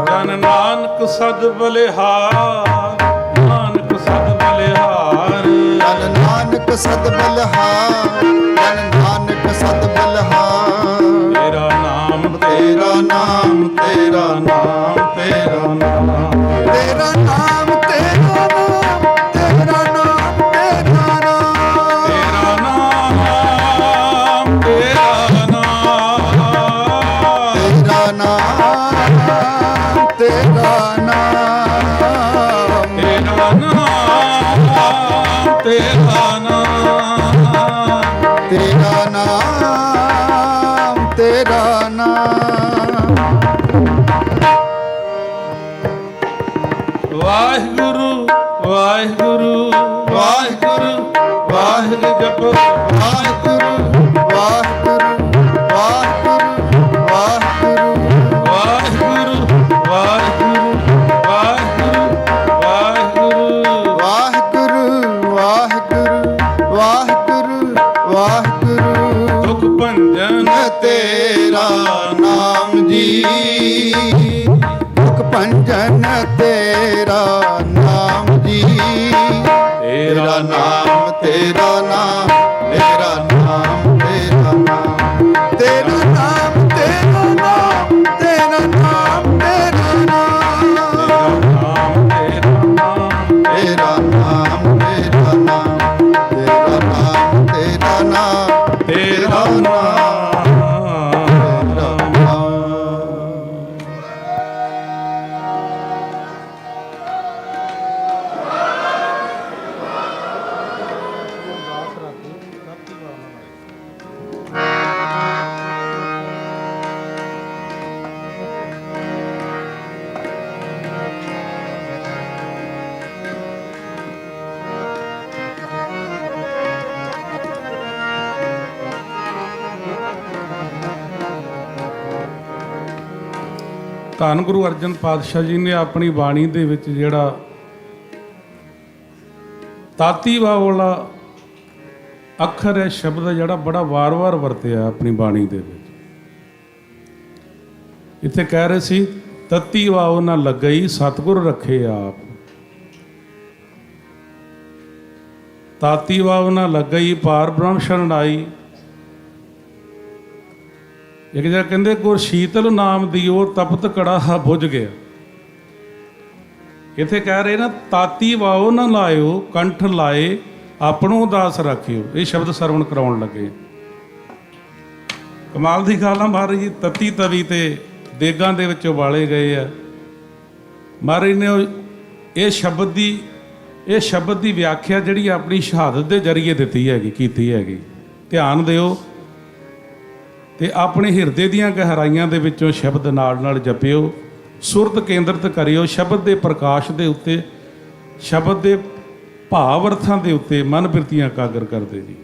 [SPEAKER 14] ਜਨ ਨਾਨਕ ਸਦ ਬਲਿਹਾਰ ਨਾਨਕ ਸਦ ਬਲਿਹਾਰ
[SPEAKER 13] ਜਨ ਨਾਨਕ ਸਦ ਬਲਹਾਰ ਜਨ ਨਾਨਕ ਸਦ ਬਲਹਾਰ
[SPEAKER 14] ਤੇਰਾ ਨਾਮ
[SPEAKER 13] ਤੇਰਾ ਨਾਮ ਤੇਰਾ ਨਾਮ ਤੇਰਾ ਨਾਮ ਤੇਰਾ ਨਾਮ ਤੇਰਾ ਨਾਮ ਤੇਰਾ ਨਾਮ ਤੇਰਾ ਨਾਮ
[SPEAKER 14] ਤੇਰਾ ਨਾਮ
[SPEAKER 13] ਤੇਰਾ ਨਾਮ
[SPEAKER 14] ਤੇਰਾ ਨਾਮ ਤੇਰਾ ਨਾਮ
[SPEAKER 13] ਤੇਰਾ ਨਾਮ ਤੇਰਾ ਨਾਮ
[SPEAKER 14] ਵਾਹਿਗੁਰੂ ਵਾਹਿਗੁਰੂ ਵਾਹਿਗੁਰੂ ਵਾਹਿਗੁਰੂ ਜਪੋ
[SPEAKER 13] ਵਾਹਿਗੁਰੂ ਵਾਹਿਗੁਰੂ ਵਾਹਿਗੁਰੂ ਵਾਹਿਗੁਰੂ
[SPEAKER 14] ਵਾਹਿਗੁਰੂ ਵਾਹਿਗੁਰੂ ਵਾਹਿਗੁਰੂ ਵਾਹਿਗੁਰੂ
[SPEAKER 13] ਵਾਹਿਗੁਰੂ ਵਾਹਿਗੁਰੂ ਵਾਹਿਗੁਰੂ ਵਾਹਿਗੁਰੂ
[SPEAKER 14] ਦੁਖ ਭੰਜਨ
[SPEAKER 13] ਤੇਰਾ ਨਾਮ ਜੀ ਦੁਖ ਭੰਜਨ ਤੇਰਾ ਨਾਮ ਜੀ ਤੇਰਾ ਨਾਮ ਤੇਰਾ ਨਾਮ ਤੇਰਾ ਨਾਮ ਤੇਰਾ ਨਾਮ ਤੇਰਾ ਨਾਮ ਤੇਰਾ ਨਾਮ ਤੇਰਾ ਨਾਮ ਤੇਰਾ ਨਾਮ ਤੇਰਾ ਨਾਮ ਤੇਰਾ ਨਾਮ ਤੇਰਾ ਨਾਮ ਤੇਰਾ ਨਾਮ ਤੇਰਾ ਨਾਮ ਤੇਰਾ ਨਾਮ
[SPEAKER 14] ਧੰਨ ਗੁਰੂ ਅਰਜਨ ਪਾਤਸ਼ਾਹ ਜੀ ਨੇ ਆਪਣੀ ਬਾਣੀ ਦੇ ਵਿੱਚ ਜਿਹੜਾ ਤਾਤੀ ਵਾਹ ਵਾਲਾ ਅੱਖਰ ਹੈ, ਸ਼ਬਦ ਹੈ, ਜਿਹੜਾ ਬੜਾ ਵਾਰ-ਵਾਰ ਵਰਤਿਆ ਆਪਣੀ ਬਾਣੀ ਦੇ ਵਿੱਚ। ਇੱਥੇ ਕਹਿ ਰਹੇ ਸੀ ਤਤੀ ਵਾਹ ਨਾ ਲੱਗਈ ਸਤਿਗੁਰ ਰੱਖੇ ਆਪ, ਤਾਤੀ ਵਾਹ ਨਾ ਲੱਗਈ ਪਾਰ ਬ੍ਰਹਮ ਸ਼ਰਨ ਆਈ। ਇੱਕ ਜਿਹੜਾ ਕਹਿੰਦੇ ਗੁਰ ਸ਼ੀਤਲ ਨਾਮ ਦਿਓ ਤਪਤ ਕੜਾਹਾ ਬੁਝ ਗਿਆ। ਇੱਥੇ ਕਹਿ ਰਹੇ ਨਾ ਤਾਤੀ ਵਾਓ ਨਾ ਲਾਇਓ ਕੰਠ ਲਾਏ ਆਪਣੋ ਉਦਾਸ ਰੱਖਿਓ। ਇਹ ਸ਼ਬਦ ਸਰਵਣ ਕਰਾਉਣ ਲੱਗੇ। ਕਮਾਲ ਦੀ ਗੱਲ ਆ ਮਹਾਰਾਜ ਜੀ, ਤਤੀ ਤਵੀ ਤੇ ਦੇਗਾਂ ਦੇ ਵਿੱਚ ਉਬਾਲੇ ਗਏ ਆ। ਮਹਾਰਾਜ ਨੇ ਇਹ ਸ਼ਬਦ ਦੀ ਵਿਆਖਿਆ ਜਿਹੜੀ ਆਪਣੀ ਸ਼ਹਾਦਤ ਦੇ ਜ਼ਰੀਏ ਦਿੱਤੀ ਹੈਗੀ, ਕੀਤੀ ਹੈਗੀ। ਧਿਆਨ ਦਿਓ ਤੇ ਆਪਣੇ ਹਿਰਦੇ ਦੀਆਂ ਗਹਿਰਾਈਆਂ ਦੇ ਵਿੱਚੋਂ ਸ਼ਬਦ ਨਾਲ ਨਾਲ ਜਪਿਓ, ਸੁਰਤ ਕੇਂਦਰਿਤ ਕਰਿਓ ਸ਼ਬਦ ਦੇ ਪ੍ਰਕਾਸ਼ ਦੇ ਉੱਤੇ, ਸ਼ਬਦ ਦੇ ਭਾਵ ਅਰਥਾਂ ਦੇ ਉੱਤੇ ਮਨ ਬਿਰਤੀਆਂ ਇਕਾਗਰ ਕਰਦੇ ਜੀ।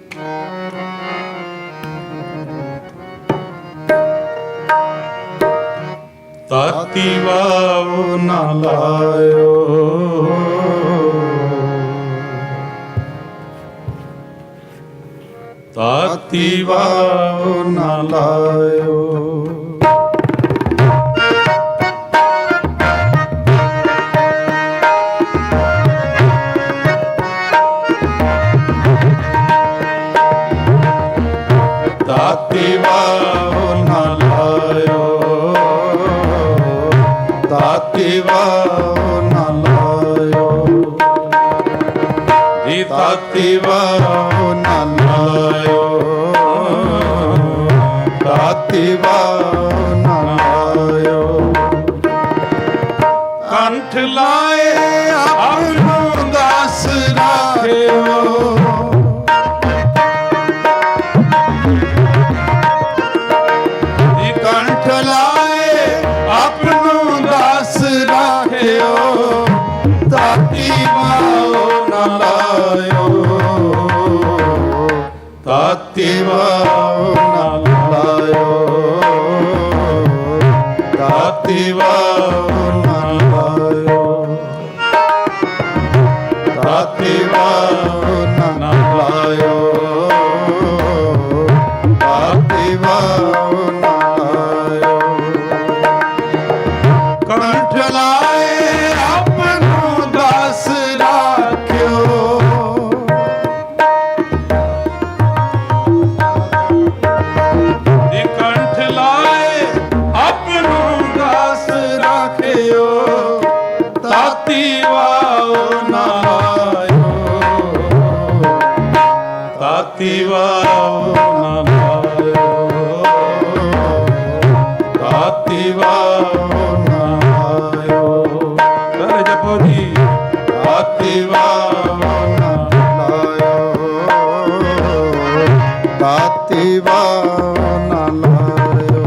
[SPEAKER 14] ਤਾਤੀ ਵਾਵ ਨਾ ਲਾਇਓ ਤਾਤੀ ਵਾਵ ਨਾ ਲਾਇਓ ਤਾਤੀ ਵਾਵ ਨਾ ਲਾਇਓ ਤਾਤੀ ਵਾਵ ਨਾ ਲਾਇਓ ਜੀ ਤਾਤੀ ਵਾਵ ਨਾ ਲਾਇਓ ਤਾਤੀ ਵਾਵ ਨਾ ਲਾਇਓ ਕੰਠ ਲਾਏ ਆਪਣੋ ਦਾਸ ਰਾਖਿਓ ਕੰਠ ਲਾਏ ਆਪਣੋ ਦਾਸ ਰਾਖਿਓ ਤਾਤੀ ਵਾਓ ਨਾ ਲਾਇਓ ਤਾਤੀ ਵਾਓ ਨਾ ਲਾਇਓ ਤਾਤੀ ਵਾਓ ਨਾ ਲਾਇਓ ਤਾਤੀ ਵਾਓ ਨਾ ਲਾਇਓ ਤਾਤੀ ਵਾਓ ਨਾ ਕੰਠ ਲਾਏ ਆਪਣੋ ਦਾਸ ਰਾਖਿਓ ਜੀ ਕੰਠ ਲਾਏ ਆਪਣੋ ਦਾਸ ਰਾਖਿਓ ਤਾਤੀ ਵਾਓ ਨਾ ਲਾਇਓ ਤਾਤੀ ਵਾਓ ਨਾ ਲਾਇਓ ਤਾਤੀ ਵਾਓ ਨਾ ਲਾਇਓ ਕਰ ਜਪੋ ਜੀ ਤਾਤੀ ਵਾਓ ਨਾ ਲਾਇਓ ਤਾਤੀ ਵਾਓ ਨਾ ਲਾਇਓ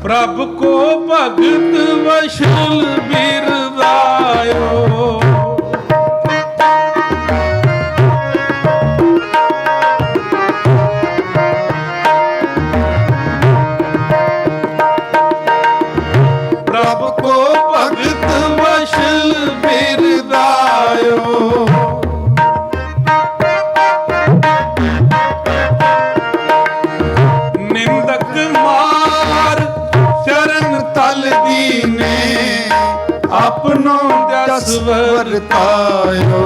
[SPEAKER 14] ਪ੍ਰਭ ਕੋ ਭਗਤ ਵਸ਼ਲ ਬਿਰਦਾਇਓ ਪ੍ਰਭ ਕੋ ਭਗਤ ਵਸ਼ਲ ਬਿਰਦਾਇਓ
[SPEAKER 13] ਵਰਤਾਇਓ।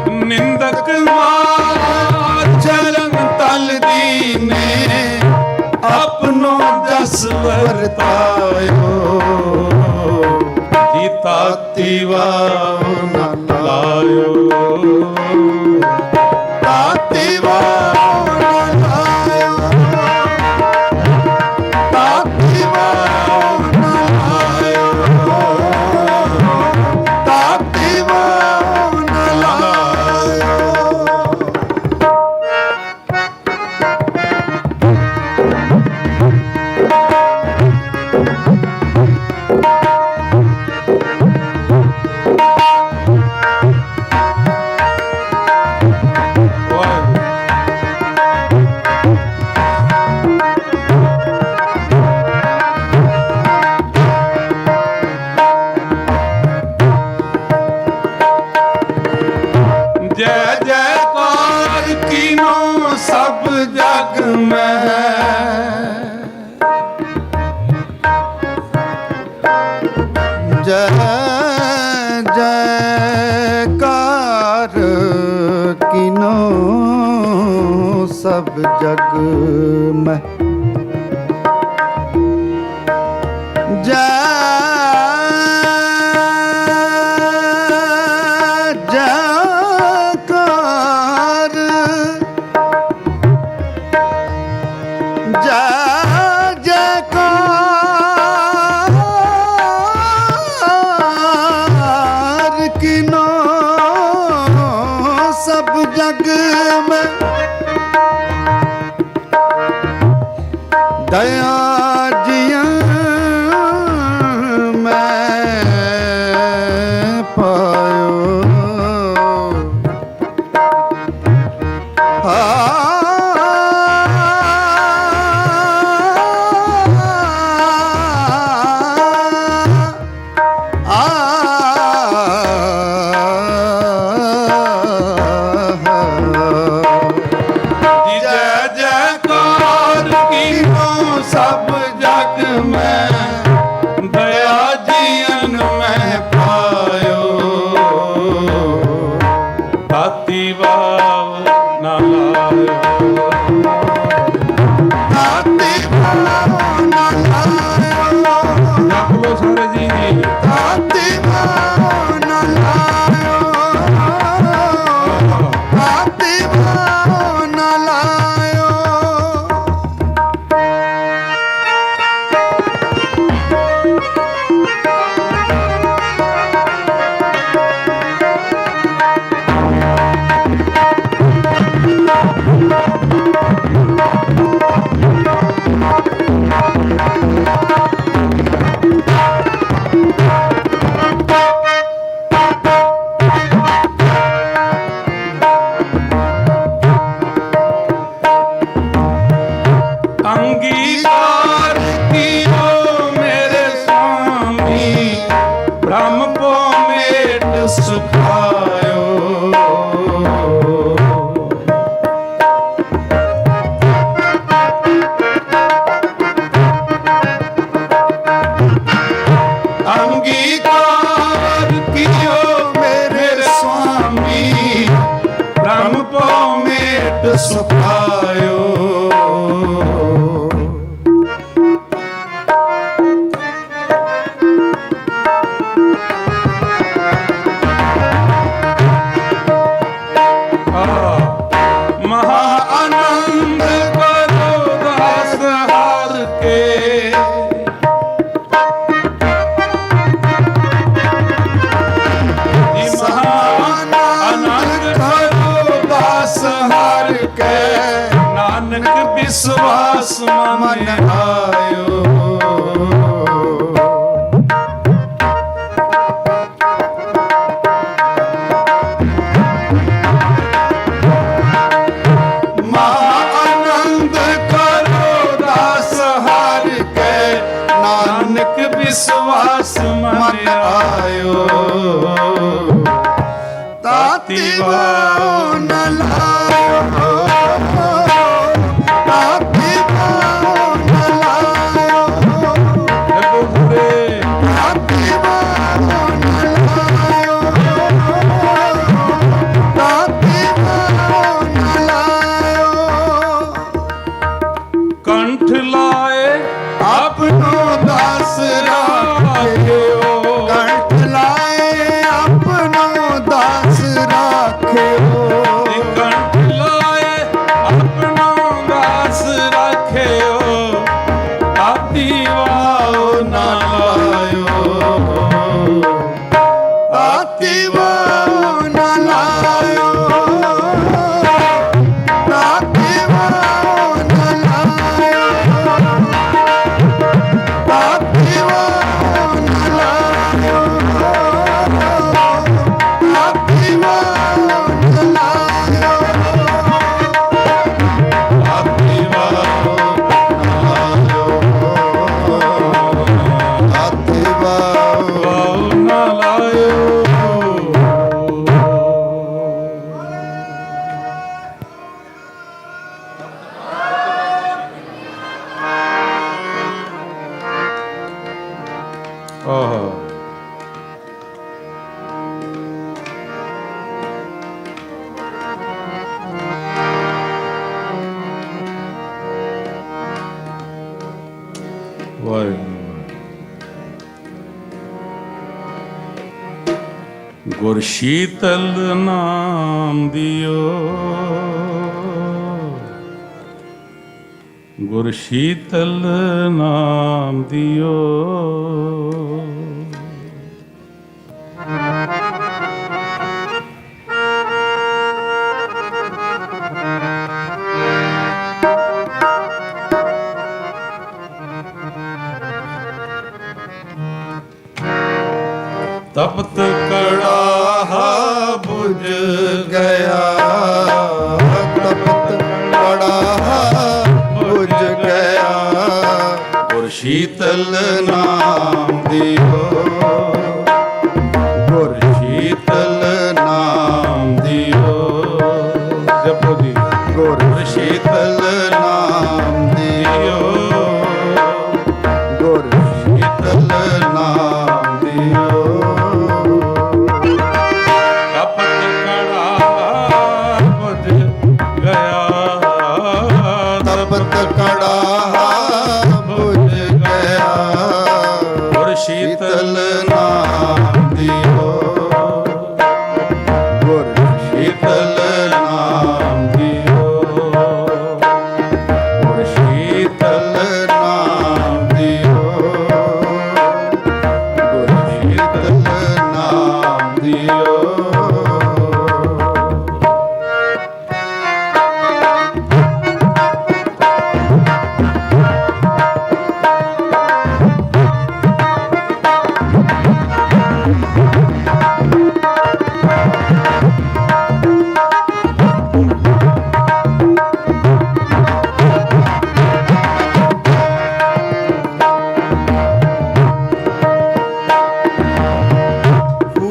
[SPEAKER 14] ਨਿੰਦਕ ਮਾਰ ਚਰਨ ਤਲ ਦੀਨੇ
[SPEAKER 13] ਆਪਣੋ ਜਸ ਵਰਤਾਇਓ।
[SPEAKER 14] ਜੀ ਤਾਤੀ ਵਾਹ
[SPEAKER 13] ਨਾ
[SPEAKER 14] ਲਾਇਓ।
[SPEAKER 13] ਤਾਤੀ ਵਾਹ ਨਾ ਲਾਇਓ। ਤਾਤੀ ਵਾਹ ਨਾ ਲਾਇਓ। ਤਾਤੀ ਵਾਹ ਨਾ ਲਾਇਓ।
[SPEAKER 14] ਜੈ ਜੈਕਾਰ ਕੀਨੋ ਸਭ ਜਗ ਮੈਂ।
[SPEAKER 13] ਜੈ ਜੈਕਾਰ ਕੀਨੋ ਸਭ ਜਗ ਮੈਂ। ਜੈ ਜੈਕਾਰ ਜੈ ਜੈਕਾਰ ਕੀਨੋ ਸਭ ਜਗ ਮੈਂ। ਦਇਆ ਜੀਆਂ ਮੈਂ ਪਾਇਓ।
[SPEAKER 14] ਜੀ ਜੈ ਜੈਕਾਰ ਕੀਨੋ ਸਭ ਜਗ ਮੈਂ। ਦਇਆ ਜੀਅਨ ਮੈਂ ਪਾਇਓ। ਤਾਤੀ ਵਾਹ ਨਾ ਲਾਇਓ।
[SPEAKER 13] ਤਾਤੀ ਵਾਹ ਨਾ ਲਾਇਓ।
[SPEAKER 14] ਜਪ ਲੋ ਸਾਰੇ ਜੀ।
[SPEAKER 13] ਤਾਤੀ ਵਾਹ ਨਾ ਲਾਇਓ। ਤਾਤੀ ਵਾਹ ਨਾ ਲਾਇਓ।
[SPEAKER 14] ਅੰਗੀਕਾਰ ਕੀਓ ਮੇਰੇ ਸੁਆਮੀ। ਬ੍ਰਹਮ ਪੋ ਮੇਟ ਸੁਖਾਇਓ।
[SPEAKER 13] ਅੰਗੀਕਾਰ ਕੀਓ ਮੇਰੇ ਸੁਆਮੀ।
[SPEAKER 14] ਬ੍ਰਹਮ ਪੋ
[SPEAKER 13] ਮੇਟ ਸੁਖਾਇਓ।
[SPEAKER 14] ਮਹਾ ਆਨੰਦ ਕਰੋ ਦਾਸ ਹਾਰ ਕੇ। ਜੀ ਮਹਾ ਆਨੰਦ ਕਰੋ ਦਾਸ ਹਾਰ ਕੇ। ਨਾਨਕ ਵਿਸ਼ਵਾਸ ਮਨ
[SPEAKER 13] ਆਇਓ।
[SPEAKER 14] ਵਿਸ਼ਵਾਸ ਮਨ ਆਇਓ। ਤਾਤੀ ਵਾਹ कंठ लाए
[SPEAKER 13] ਆਪਣੋ ਦਾਸ ਰਾਖਿਓ ਕੰਠ ਲਾਏ ਆਪਣੋ ਦਾਸ ਰਾਖਿਓ
[SPEAKER 14] कंठ लाए अपनो दास राखियो आती वाओ ना लायो
[SPEAKER 13] ਆਤੀ ਵਾਹ ਨਾ ਲਾਇਓ ਆਤੀ ਵਾਹ ਨਾ ਲਾਇਓ ਆਤੀ ਵਾਹ ਨਾ ਲਾਇਓ ਆਤੀ ਵਾਹ ਨਾ ਲਾਇਓ
[SPEAKER 14] आती वाओ
[SPEAKER 13] ਆਤੀ ਵਾਹ
[SPEAKER 14] वाओ ना लायो आहा गुर शीतल नाम दियो गुर शीतल नाम दियो तपत कड़ाहा बुझ
[SPEAKER 13] ਗਿਆ ਤਪਤ ਕੜਾ ਬੁਝ ਗਿਆ
[SPEAKER 14] गुर शीतल नाम दियो
[SPEAKER 13] ਗੁਰ
[SPEAKER 14] शीतल नाम दियो जपो जी
[SPEAKER 13] ਗੁਰ
[SPEAKER 14] गुर शीतल नाम दियो
[SPEAKER 13] ਗੁਰ
[SPEAKER 14] शीतल नाम दियो तपत कड़ा बुझ गया
[SPEAKER 13] ਤਪਤ ਕੜਾ ਬੁਝ ਗਿਆ
[SPEAKER 14] गुर शीतल नाम दियो
[SPEAKER 13] ਗੁਰ
[SPEAKER 14] शीतल नाम दियो गुर शीतल नाम दियो गुर शीतल नाम दियो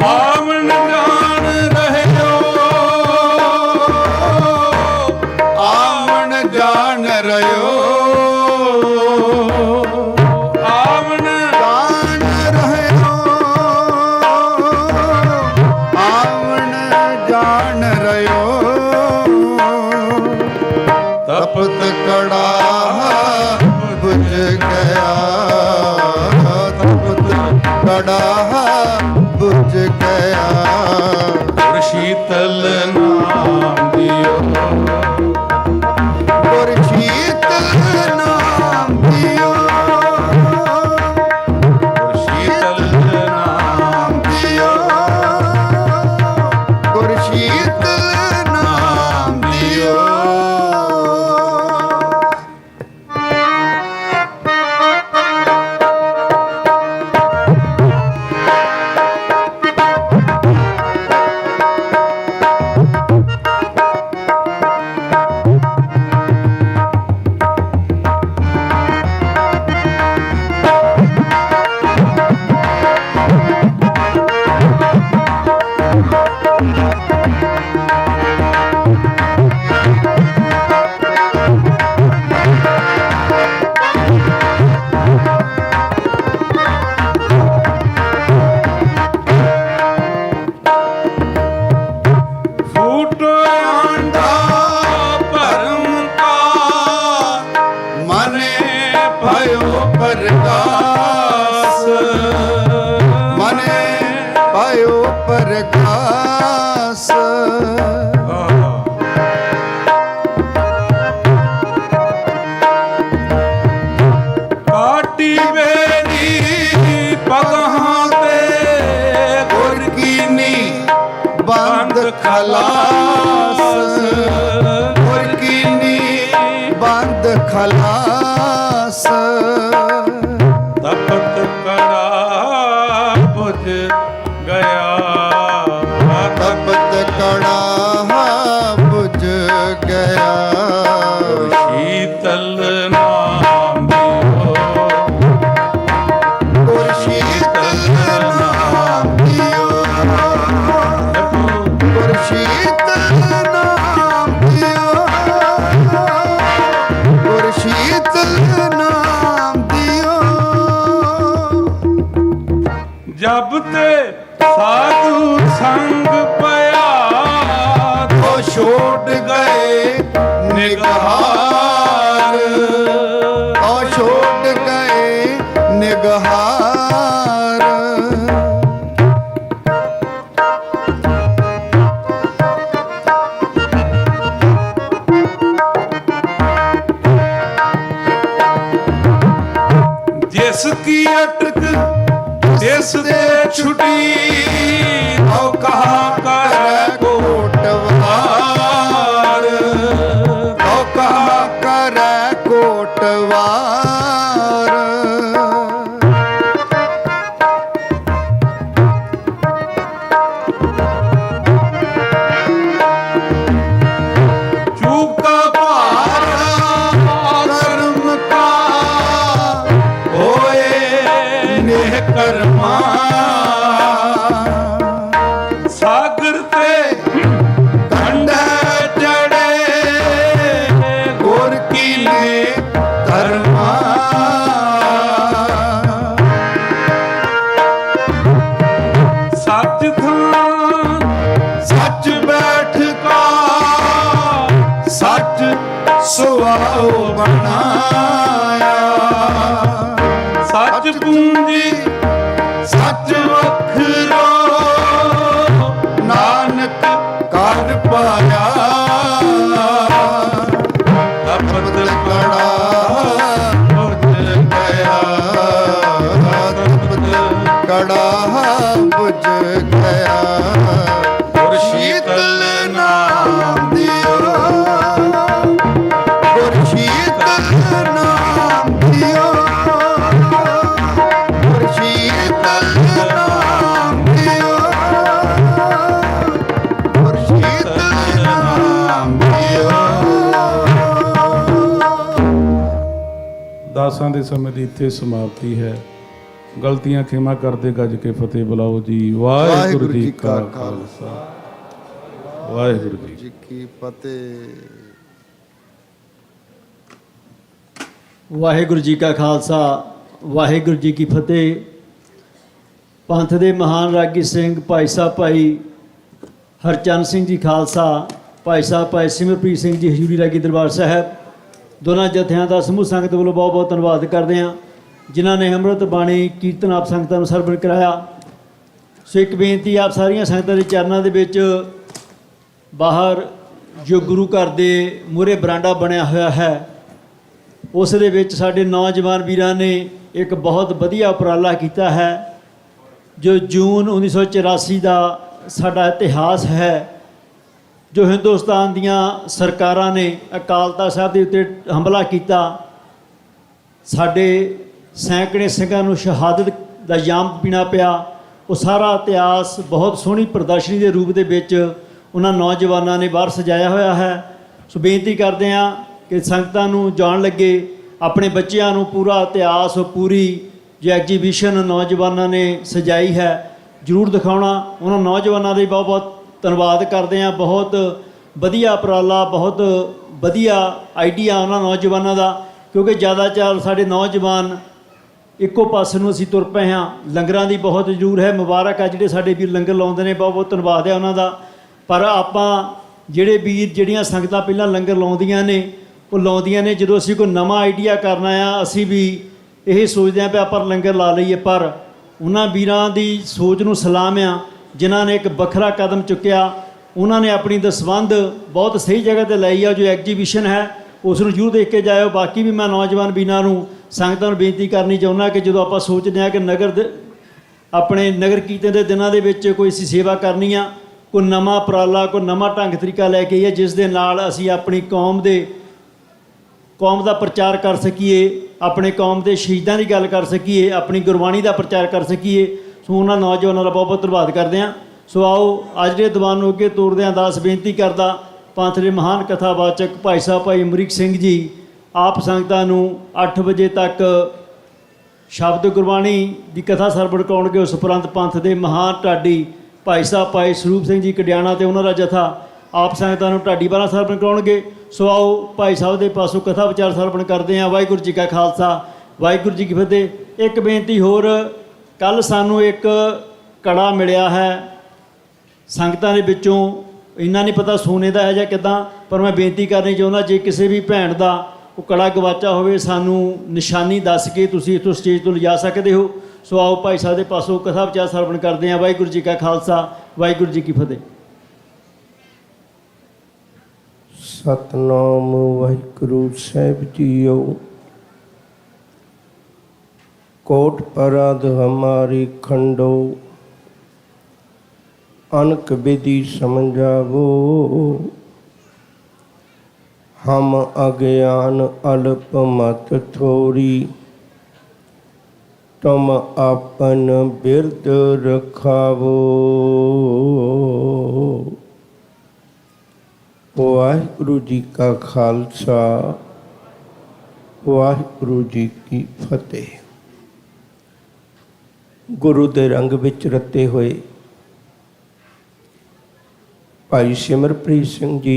[SPEAKER 14] ਆਵਣ ਜਾਣ ਰਹਿਓ
[SPEAKER 13] ਆਵਣ ਜਾਣ ਰਿਓ
[SPEAKER 14] ਆਵਣ
[SPEAKER 13] ਜਾਣ ਰਹਿਓ ਆਵਣ ਜਾਣ ਰਿਓ ਤਪਤ ਕੜਾ ਬੁਝ ਗਿਆ ਤਪਤ ਕੜਾ ਬੁਝ ਗਿਆ
[SPEAKER 14] ਗੁਰ ਸ਼ੀਤਲ ਨਾਮ ਦਿਓ
[SPEAKER 13] ਗੁਰ ਸ਼ੀਤਲ ਨਾਮ ਦਿਓ
[SPEAKER 14] ਗੁਰ ਸ਼ੀਤਲ ਨਾਮ
[SPEAKER 13] ਦਿਓ ਗੁਰ ਸ਼ੀਤਲ ਨਾਮ ਦਿਓ ਖਲਾਸ
[SPEAKER 14] ਤਪਤ ਕੜਾ ਬੁਝ ਗਿਆ
[SPEAKER 13] ਤਪਤ ਕੜਾ ਬੁਝ ਗਿਆ
[SPEAKER 14] ਸ਼ੀਤਲ ਨਾਮ ਦਿਓ
[SPEAKER 13] ਗੁਰ ਸ਼ੀਤਲ ਨਾਮ ਦਿਓ ਗੁਰ ਸ਼ੀਤਲ ਨਾਮ ਦਿਓ ਗੁਰ ਸ਼ੀਤਲ ਨਾਮ ਦਿਓ
[SPEAKER 14] ਜਬ ਤੇ ਸਾਧੂ ਸੰਗ ਪਿਆ
[SPEAKER 13] ਉਹ ਛੋਟ ਗਏ ਨਿਗਹਾਰ ਉਹ ਛੋਟ ਗਏ ਨਿਗਹਾਰ
[SPEAKER 14] ਜਿਸ ਕੀ ਅਟਕ ਜਿਸ ਦੇ ਛੁਟੀ ਉਹ ਕਹਾ ਕਰ
[SPEAKER 13] ਕੋਟਵਾਰ ਉਹ ਕਹਾ ਕਰੈ ਕੋਟਵਾਰ
[SPEAKER 14] ਚੂਕ ਕਾ ਭਾਰ
[SPEAKER 13] ਕਰਮ ਕਾ
[SPEAKER 14] ਹੋਏ
[SPEAKER 13] ਨਿਹ ਕਰਮਾ
[SPEAKER 14] ਸਾਗਰ ਤੇ
[SPEAKER 13] ਕੰਢੇ ਚੜੇ ਗੁਰ ਕੀ ਨੇ ਧਰਮਾ
[SPEAKER 14] ਸੱਚ ਥਾਂ
[SPEAKER 13] ਸੱਚ ਬੈਠ ਕਾ ਸੱਚ ਸੁਆਉ ਬਣਾਇਆ
[SPEAKER 14] ਸੱਚ ਪੂੰਜੀ
[SPEAKER 13] ਸੱਚ ਵਖਰੋ ਨਾਨਕ ਕਰ ਪਾਇਆ
[SPEAKER 14] ਤਪਤ
[SPEAKER 13] ਕੜਾ ਬੁਝ ਗਿਆ ਤਪਤ ਕੜਾ ਬੁਝ ਗਿਆ ਗੁਰ ਸ਼ੀਤਲ ਨਾਮ ਦਿਓ ਗੁਰ ਸ਼ੀਤਲ ਨਾਮ ਦਿਓ ਗੁਰ ਸ਼ੀਤਲ ਨਾਮ ਦਿਓ ਗੁਰ ਸ਼ੀਤਲ ਨਾਮ ਦਿਓ
[SPEAKER 14] ਦਾਸਾਂ ਦੇ ਸਮੇਂ ਦੀ ਇੱਥੇ ਸਮਾਪਤੀ ਹੈ। ਗਲਤੀਆਂ ਖਿਮਾ ਕਰਦੇ ਗੱਜ ਕੇ ਫਤਿਹ ਬੁਲਾਓ ਜੀ। ਵਾਹਿਗੁਰੂ ਜੀ ਕਾ ਖਾਲਸਾ ਵਾਹਿਗੁਰੂ ਜੀ
[SPEAKER 13] ਕੀ ਫਤਿਹ।
[SPEAKER 10] ਵਾਹਿਗੁਰੂ ਜੀ ਕਾ ਖਾਲਸਾ ਵਾਹਿਗੁਰੂ ਜੀ ਕੀ ਫਤਿਹ। ਪੰਥ ਦੇ ਮਹਾਨ ਰਾਗੀ ਸਿੰਘ ਭਾਈ ਸਾਹਿਬ ਭਾਈ ਹਰਚੰਦ ਸਿੰਘ ਜੀ ਖਾਲਸਾ, ਭਾਈ ਸਾਹਿਬ ਭਾਈ ਸਿਮਰਪ੍ਰੀਤ ਸਿੰਘ ਜੀ ਹਜ਼ੂਰੀ ਰਾਗੀ ਦਰਬਾਰ ਸਾਹਿਬ, ਦੋਨਾਂ ਜਥਿਆਂ ਦਾ ਸਮੂਹ ਸੰਗਤ ਵੱਲੋਂ ਬਹੁਤ ਬਹੁਤ ਧੰਨਵਾਦ ਕਰਦੇ ਹਾਂ ਜਿਨ੍ਹਾਂ ਨੇ ਅੰਮ੍ਰਿਤ ਬਾਣੀ ਕੀਰਤਨ ਆਪ ਸੰਗਤਾਂ ਨੂੰ ਸਰਵਣ ਕਰਾਇਆ। ਸੋ ਇੱਕ ਬੇਨਤੀ ਆਪ ਸਾਰੀਆਂ ਸੰਗਤਾਂ ਦੇ ਚਰਨਾਂ ਦੇ ਵਿੱਚ, ਬਾਹਰ ਜੋ ਗੁਰੂ ਘਰ ਦੇ ਮੂਹਰੇ ਬਰਾਂਡਾ ਬਣਿਆ ਹੋਇਆ ਹੈ ਉਸ ਦੇ ਵਿੱਚ ਸਾਡੇ ਨੌਜਵਾਨ ਵੀਰਾਂ ਨੇ ਇੱਕ ਬਹੁਤ ਵਧੀਆ ਉਪਰਾਲਾ ਕੀਤਾ ਹੈ। ਜੋ ਜੂਨ 1984 ਦਾ ਸਾਡਾ ਇਤਿਹਾਸ ਹੈ, ਜੋ ਹਿੰਦੁਸਤਾਨ ਦੀਆਂ ਸਰਕਾਰਾਂ ਨੇ ਅਕਾਲ ਤਖ਼ਤ ਸਾਹਿਬ ਦੇ ਉੱਤੇ ਹਮਲਾ ਕੀਤਾ, ਸਾਡੇ ਸੈਂਕੜੇ ਸਿੰਘਾਂ ਨੂੰ ਸ਼ਹਾਦਤ ਦਾ ਜਾਮ ਪੀਣਾ ਪਿਆ, ਉਹ ਸਾਰਾ ਇਤਿਹਾਸ ਬਹੁਤ ਸੋਹਣੀ ਪ੍ਰਦਰਸ਼ਨੀ ਦੇ ਰੂਪ ਦੇ ਵਿੱਚ ਉਹਨਾਂ ਨੌਜਵਾਨਾਂ ਨੇ ਬਾਹਰ ਸਜਾਇਆ ਹੋਇਆ ਹੈ। ਸੋ ਬੇਨਤੀ ਕਰਦੇ ਹਾਂ ਕਿ ਸੰਗਤਾਂ ਨੂੰ ਜਾਣ ਲੱਗੇ ਆਪਣੇ ਬੱਚਿਆਂ ਨੂੰ ਪੂਰਾ ਇਤਿਹਾਸ, ਪੂਰੀ ਜੋ ਐਗਜੀਬਿਸ਼ਨ ਨੌਜਵਾਨਾਂ ਨੇ ਸਜਾਈ ਹੈ ਜ਼ਰੂਰ ਦਿਖਾਉਣਾ। ਉਹਨਾਂ ਨੌਜਵਾਨਾਂ ਦੇ ਬਹੁਤ ਬਹੁਤ ਧੰਨਵਾਦ ਕਰਦੇ ਹਾਂ। ਬਹੁਤ ਵਧੀਆ ਉਪਰਾਲਾ, ਬਹੁਤ ਵਧੀਆ ਆਈਡੀਆ ਉਹਨਾਂ ਨੌਜਵਾਨਾਂ ਦਾ, ਕਿਉਂਕਿ ਜ਼ਿਆਦਾਤਰ ਸਾਡੇ ਨੌਜਵਾਨ ਇੱਕੋ ਪਾਸੇ ਨੂੰ ਅਸੀਂ ਤੁਰ ਪਏ ਹਾਂ। ਲੰਗਰਾਂ ਦੀ ਬਹੁਤ ਜ਼ਰੂਰ ਹੈ, ਮੁਬਾਰਕ ਆ ਜਿਹੜੇ ਸਾਡੇ ਵੀਰ ਲੰਗਰ ਲਾਉਂਦੇ ਨੇ, ਬਹੁਤ ਬਹੁਤ ਧੰਨਵਾਦ ਹੈ ਉਹਨਾਂ ਦਾ। ਪਰ ਆਪਾਂ ਜਿਹੜੇ ਵੀਰ ਜਿਹੜੀਆਂ ਸੰਗਤਾਂ ਪਹਿਲਾਂ ਲੰਗਰ ਲਾਉਂਦੀਆਂ ਨੇ ਉਹ ਲਾਉਂਦੀਆਂ ਨੇ, ਜਦੋਂ ਅਸੀਂ ਕੋਈ ਨਵਾਂ ਆਈਡੀਆ ਕਰਨਾ ਆ ਅਸੀਂ ਵੀ ਇਹ ਸੋਚਦੇ ਹਾਂ ਵੀ ਆਪਾਂ ਲੰਗਰ ਲਾ ਲਈਏ, ਪਰ ਉਹਨਾਂ ਵੀਰਾਂ ਦੀ ਸੋਚ ਨੂੰ ਸਲਾਮ ਆ ਜਿਨ੍ਹਾਂ ਨੇ ਇੱਕ ਵੱਖਰਾ ਕਦਮ ਚੁੱਕਿਆ। ਉਹਨਾਂ ਨੇ ਆਪਣੀ ਦਸਵੰਧ ਬਹੁਤ ਸਹੀ ਜਗ੍ਹਾ 'ਤੇ ਲਾਈ ਆ। ਜੋ ਐਗਜੀਬਿਸ਼ਨ ਹੈ ਉਸ ਨੂੰ ਜ਼ਰੂਰ ਦੇਖ ਕੇ ਜਾਇਓ। ਬਾਕੀ ਵੀ ਮੈਂ ਨੌਜਵਾਨ ਵੀਰਾਂ ਨੂੰ, ਸੰਗਤਾਂ ਨੂੰ ਬੇਨਤੀ ਕਰਨੀ ਚਾਹੁੰਦਾ ਕਿ ਜਦੋਂ ਆਪਾਂ ਸੋਚਦੇ ਹਾਂ ਕਿ ਆਪਣੇ ਨਗਰ ਕੀਰਤਨ ਦੇ ਦਿਨਾਂ ਦੇ ਵਿੱਚ ਕੋਈ ਅਸੀਂ ਸੇਵਾ ਕਰਨੀ ਆ, ਕੋਈ ਨਵਾਂ ਉਪਰਾਲਾ, ਕੋਈ ਨਵਾਂ ਢੰਗ ਤਰੀਕਾ ਲੈ ਕੇ ਆਈਏ ਜਿਸ ਦੇ ਨਾਲ ਅਸੀਂ ਆਪਣੀ ਕੌਮ ਦੇ ਕੌਮ ਦਾ ਪ੍ਰਚਾਰ ਕਰ ਸਕੀਏ, ਆਪਣੇ ਕੌਮ ਦੇ ਸ਼ਹੀਦਾਂ ਦੀ ਗੱਲ ਕਰ ਸਕੀਏ, ਆਪਣੀ ਗੁਰਬਾਣੀ ਦਾ ਪ੍ਰਚਾਰ ਕਰ ਸਕੀਏ। ਸੋ ਉਹਨਾਂ ਨੌਜਵਾਨਾਂ ਦਾ ਬਹੁਤ ਬਹੁਤ ਧੰਨਵਾਦ ਕਰਦੇ ਹਾਂ। ਸੋ ਆਓ ਅੱਜ ਦੇ ਦੀਵਾਨ ਨੂੰ ਅੱਗੇ ਤੋਰਦੇ ਹਾਂ। ਦਾਸ ਬੇਨਤੀ ਕਰਦਾ ਪੰਥ ਦੇ ਮਹਾਨ ਕਥਾਵਾਚਕ ਭਾਈ ਸਾਹਿਬ ਭਾਈ ਅਮਰੀਕ ਸਿੰਘ ਜੀ ਆਪ ਸੰਗਤਾਂ ਨੂੰ 8 ਵਜੇ ਤੱਕ ਸ਼ਬਦ ਗੁਰਬਾਣੀ ਦੀ ਕਥਾ ਸਰਵਣ ਕਰਾਉਣਗੇ। ਉਸ ਉਪਰੰਤ ਪੰਥ ਦੇ ਮਹਾਨ ਢਾਡੀ ਭਾਈ ਸਾਹਿਬ ਭਾਈ ਸਰੂਪ ਸਿੰਘ ਜੀ ਕਡਿਆਣਾ ਤੇ ਉਹਨਾਂ ਦਾ ਜਥਾ ਆਪ ਸੰਗਤਾਂ ਨੂੰ ਢਾਡੀ ਵਾਲਾ ਸਰਵਣ ਕਰਾਉਣਗੇ। ਸੋ ਆਓ ਭਾਈ ਸਾਹਿਬ ਦੇ ਪਾਸੋਂ ਕਥਾ ਵਿਚਾਰ ਸਰਵਣ ਕਰਦੇ ਹਾਂ। ਵਾਹਿਗੁਰੂ ਜੀ ਕਾ ਖਾਲਸਾ, ਵਾਹਿਗੁਰੂ ਜੀ ਕੀ ਫਤਿਹ। ਇੱਕ ਬੇਨਤੀ ਹੋਰ, ਕੱਲ੍ਹ ਸਾਨੂੰ ਇੱਕ ਕੜਾ ਮਿਲਿਆ ਹੈ ਸੰਗਤਾਂ ਦੇ ਵਿੱਚੋਂ, ਇੰਨਾ ਨਹੀਂ ਪਤਾ ਸੋਨੇ ਦਾ ਹੈ ਜਾਂ ਕਿੱਦਾਂ, ਪਰ ਮੈਂ ਬੇਨਤੀ ਕਰਨੀ ਚਾਹੁੰਦਾ ਜੇ ਕਿਸੇ ਵੀ ਭੈਣ ਦਾ ਉਹ ਕੜਾ ਗਵਾਚਾ ਹੋਵੇ ਸਾਨੂੰ ਨਿਸ਼ਾਨੀ ਦੱਸ ਕੇ ਤੁਸੀਂ ਇੱਥੋਂ ਸਟੇਜ ਤੋਂ ਲਿਜਾ ਸਕਦੇ ਹੋ। ਸੋ ਆਓ ਭਾਈ ਸਾਹਿਬ ਦੇ ਪਾਸੋਂ ਕਥਾ ਵਿਚਾਰ ਸਰਵਣ ਕਰਦੇ ਹਾਂ। ਵਾਹਿਗੁਰੂ ਜੀ ਕਾ ਖਾਲਸਾ, ਵਾਹਿਗੁਰੂ ਜੀ ਕੀ ਫਤਿਹ।
[SPEAKER 15] ਸਤਨਾਮ ਵਾਹਿਗੁਰੂ ਸਾਹਿਬ ਜੀਓ। कोट पराध हमारी खंडो, अनक विधि समझावो। हम अज्ञान अल्प मत थोरी, तुम आपन बिरद रखावो। वाहिगुरु जी का खालसा, वाहिगुरु जी की फतेह। गुरु दे रंग विच रते हुए भाई सिमरप्रीत सिंह जी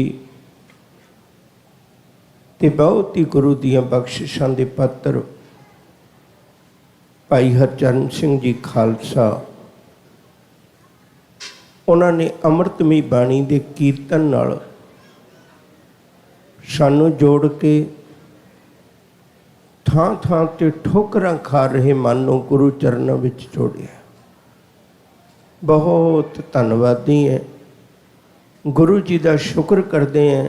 [SPEAKER 15] ते बहुत ही गुरु दियां बख्शिशां दे पात्र भाई हरचरण सिंह जी खालसा, उन्होंने अमृतमई बाणी दे कीर्तन नाल सानू जोड़ के थां थां ते ठोकरां खा रहे मन नूं गुरु चरणों विच जोड़िया। बहुत धन्नवादी है, गुरु जी का शुक्र करते हैं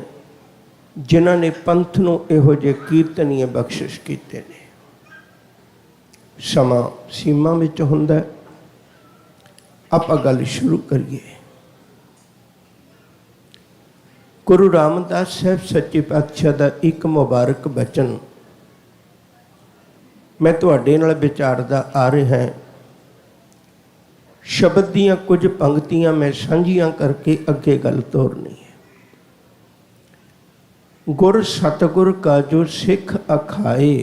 [SPEAKER 15] जिन्हां ने पंथ नूं इहो जिहे कीर्तनीय बख्शिश कीते ने। समा सीमा विच हुंदा है। आपां गल शुरू करिए। गुरु रामदास साहब सच्चे पातशाह का एक मुबारक बचन मैं तुहाडे नाल विचारदा आ रहा है। शब्द दीआं कुछ पंक्तियां मैं सांझियां करके अगे गल तोरनी है। गुर सतगुर का जो सिख अखाए,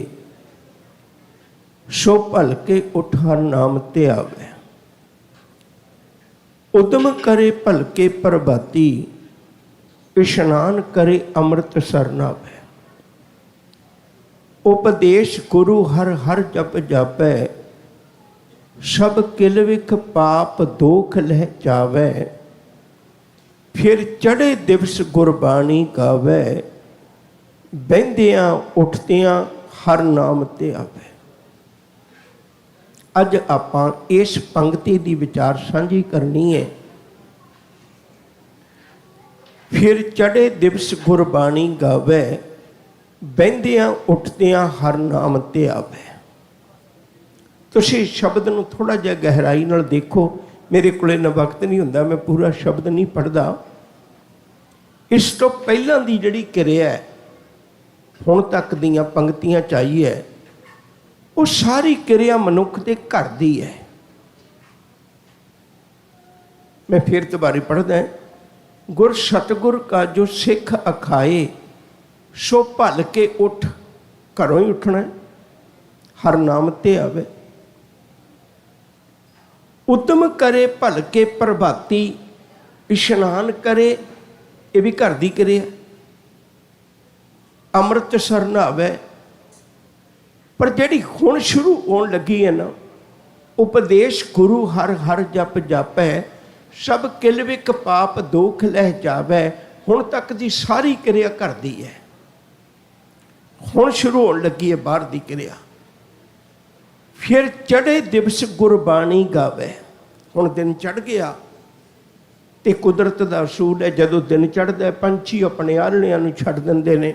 [SPEAKER 15] सो भल के उठ हर नाम ते आवे। उदम करे भल के प्रभाती, इशनान करे अमृत सरनावे। उपदेश गुरु हर हर जप जापै, सब किल विख पाप दोख लह जावै। फिर चढ़े दिवस गुरबाणी गावै, बहंदियां उठदियां हर नाम ते आवे। अज आपां इस पंक्ति दी विचार सांझी करनी है। फिर चढ़े दिवस गुरबाणी गावै, बहंदियां उठदियां हर नाम ते आवे। तुसीं शब्द नूं थोड़ा जिहा गहराई नाल देखो। मेरे कोले ना वक्त नहीं हुंदा, मैं पूरा शब्द नहीं पढ़दा। इस तो पहलां दी जिहड़ी किरिया है, हुण तक दीआं पंक्तियां चाहिए, वो सारी किरिया मनुख दे घर दी है। मैं फिर दोबारे पढ़दा। गुर सतगुर का जो सिख अखाए, सो भल के उठ, घरों ही उठना, हर नाम ते आवे। उद्यम करे भल के प्रभाती, इशनान करे, ये भी घर दी किरिया। अमृत सर नहावे। पर जिहड़ी हुण शुरू होण लगी है ना, उपदेश गुरु हर हर जप जापै, सब किल विक पाप दोख लह जावै। हुण तक दी सारी किरिया घर दी है, हुण शुरू होण लगी है बाहर दी किरिया। फिर चढ़े दिवस गुरबाणी गावे। हुण दिन चढ़ गया ते कुदरत दा असूल है, जदों दिन चढ़दा है पंछी अपने आलणियां नूं छड्ड दिंदे ने,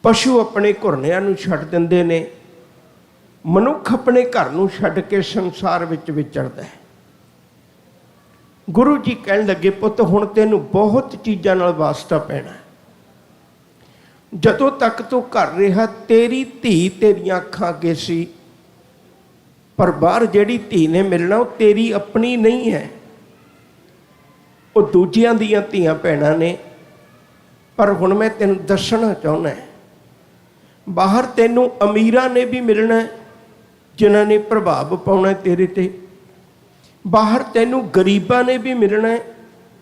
[SPEAKER 15] पशु अपने घुरनियां नूं छड्ड दिंदे ने, मनुख अपने घर नूं छड्ड के संसार विच विचरदा है। गुरु जी कहण लगे, पुੱਤ हुण तैनूं बहुत चीज़ां नाल वास्ता पैना है। ਜਦੋਂ ਤੱਕ ਤੂੰ ਘਰ ਰਿਹਾ ਤੇਰੀ ਧੀ ਤੇਰੀਆਂ ਅੱਖਾਂ ਅੱਗੇ ਸੀ, ਪਰ ਬਾਹਰ ਜਿਹੜੀ ਧੀ ਨੇ ਮਿਲਣਾ ਉਹ ਤੇਰੀ ਆਪਣੀ ਨਹੀਂ ਹੈ, ਉਹ ਦੂਜਿਆਂ ਦੀਆਂ ਧੀਆਂ ਭੈਣਾਂ ਨੇ। ਪਰ ਹੁਣ ਮੈਂ ਤੈਨੂੰ ਦੱਸਣਾ ਚਾਹੁੰਦਾ, ਬਾਹਰ ਤੈਨੂੰ ਅਮੀਰਾਂ ਨੇ ਵੀ ਮਿਲਣਾ ਜਿਨ੍ਹਾਂ ਨੇ ਪ੍ਰਭਾਵ ਪਾਉਣਾ ਤੇਰੇ ਤੇ, ਬਾਹਰ ਤੈਨੂੰ ਗਰੀਬਾਂ ਨੇ ਵੀ ਮਿਲਣਾ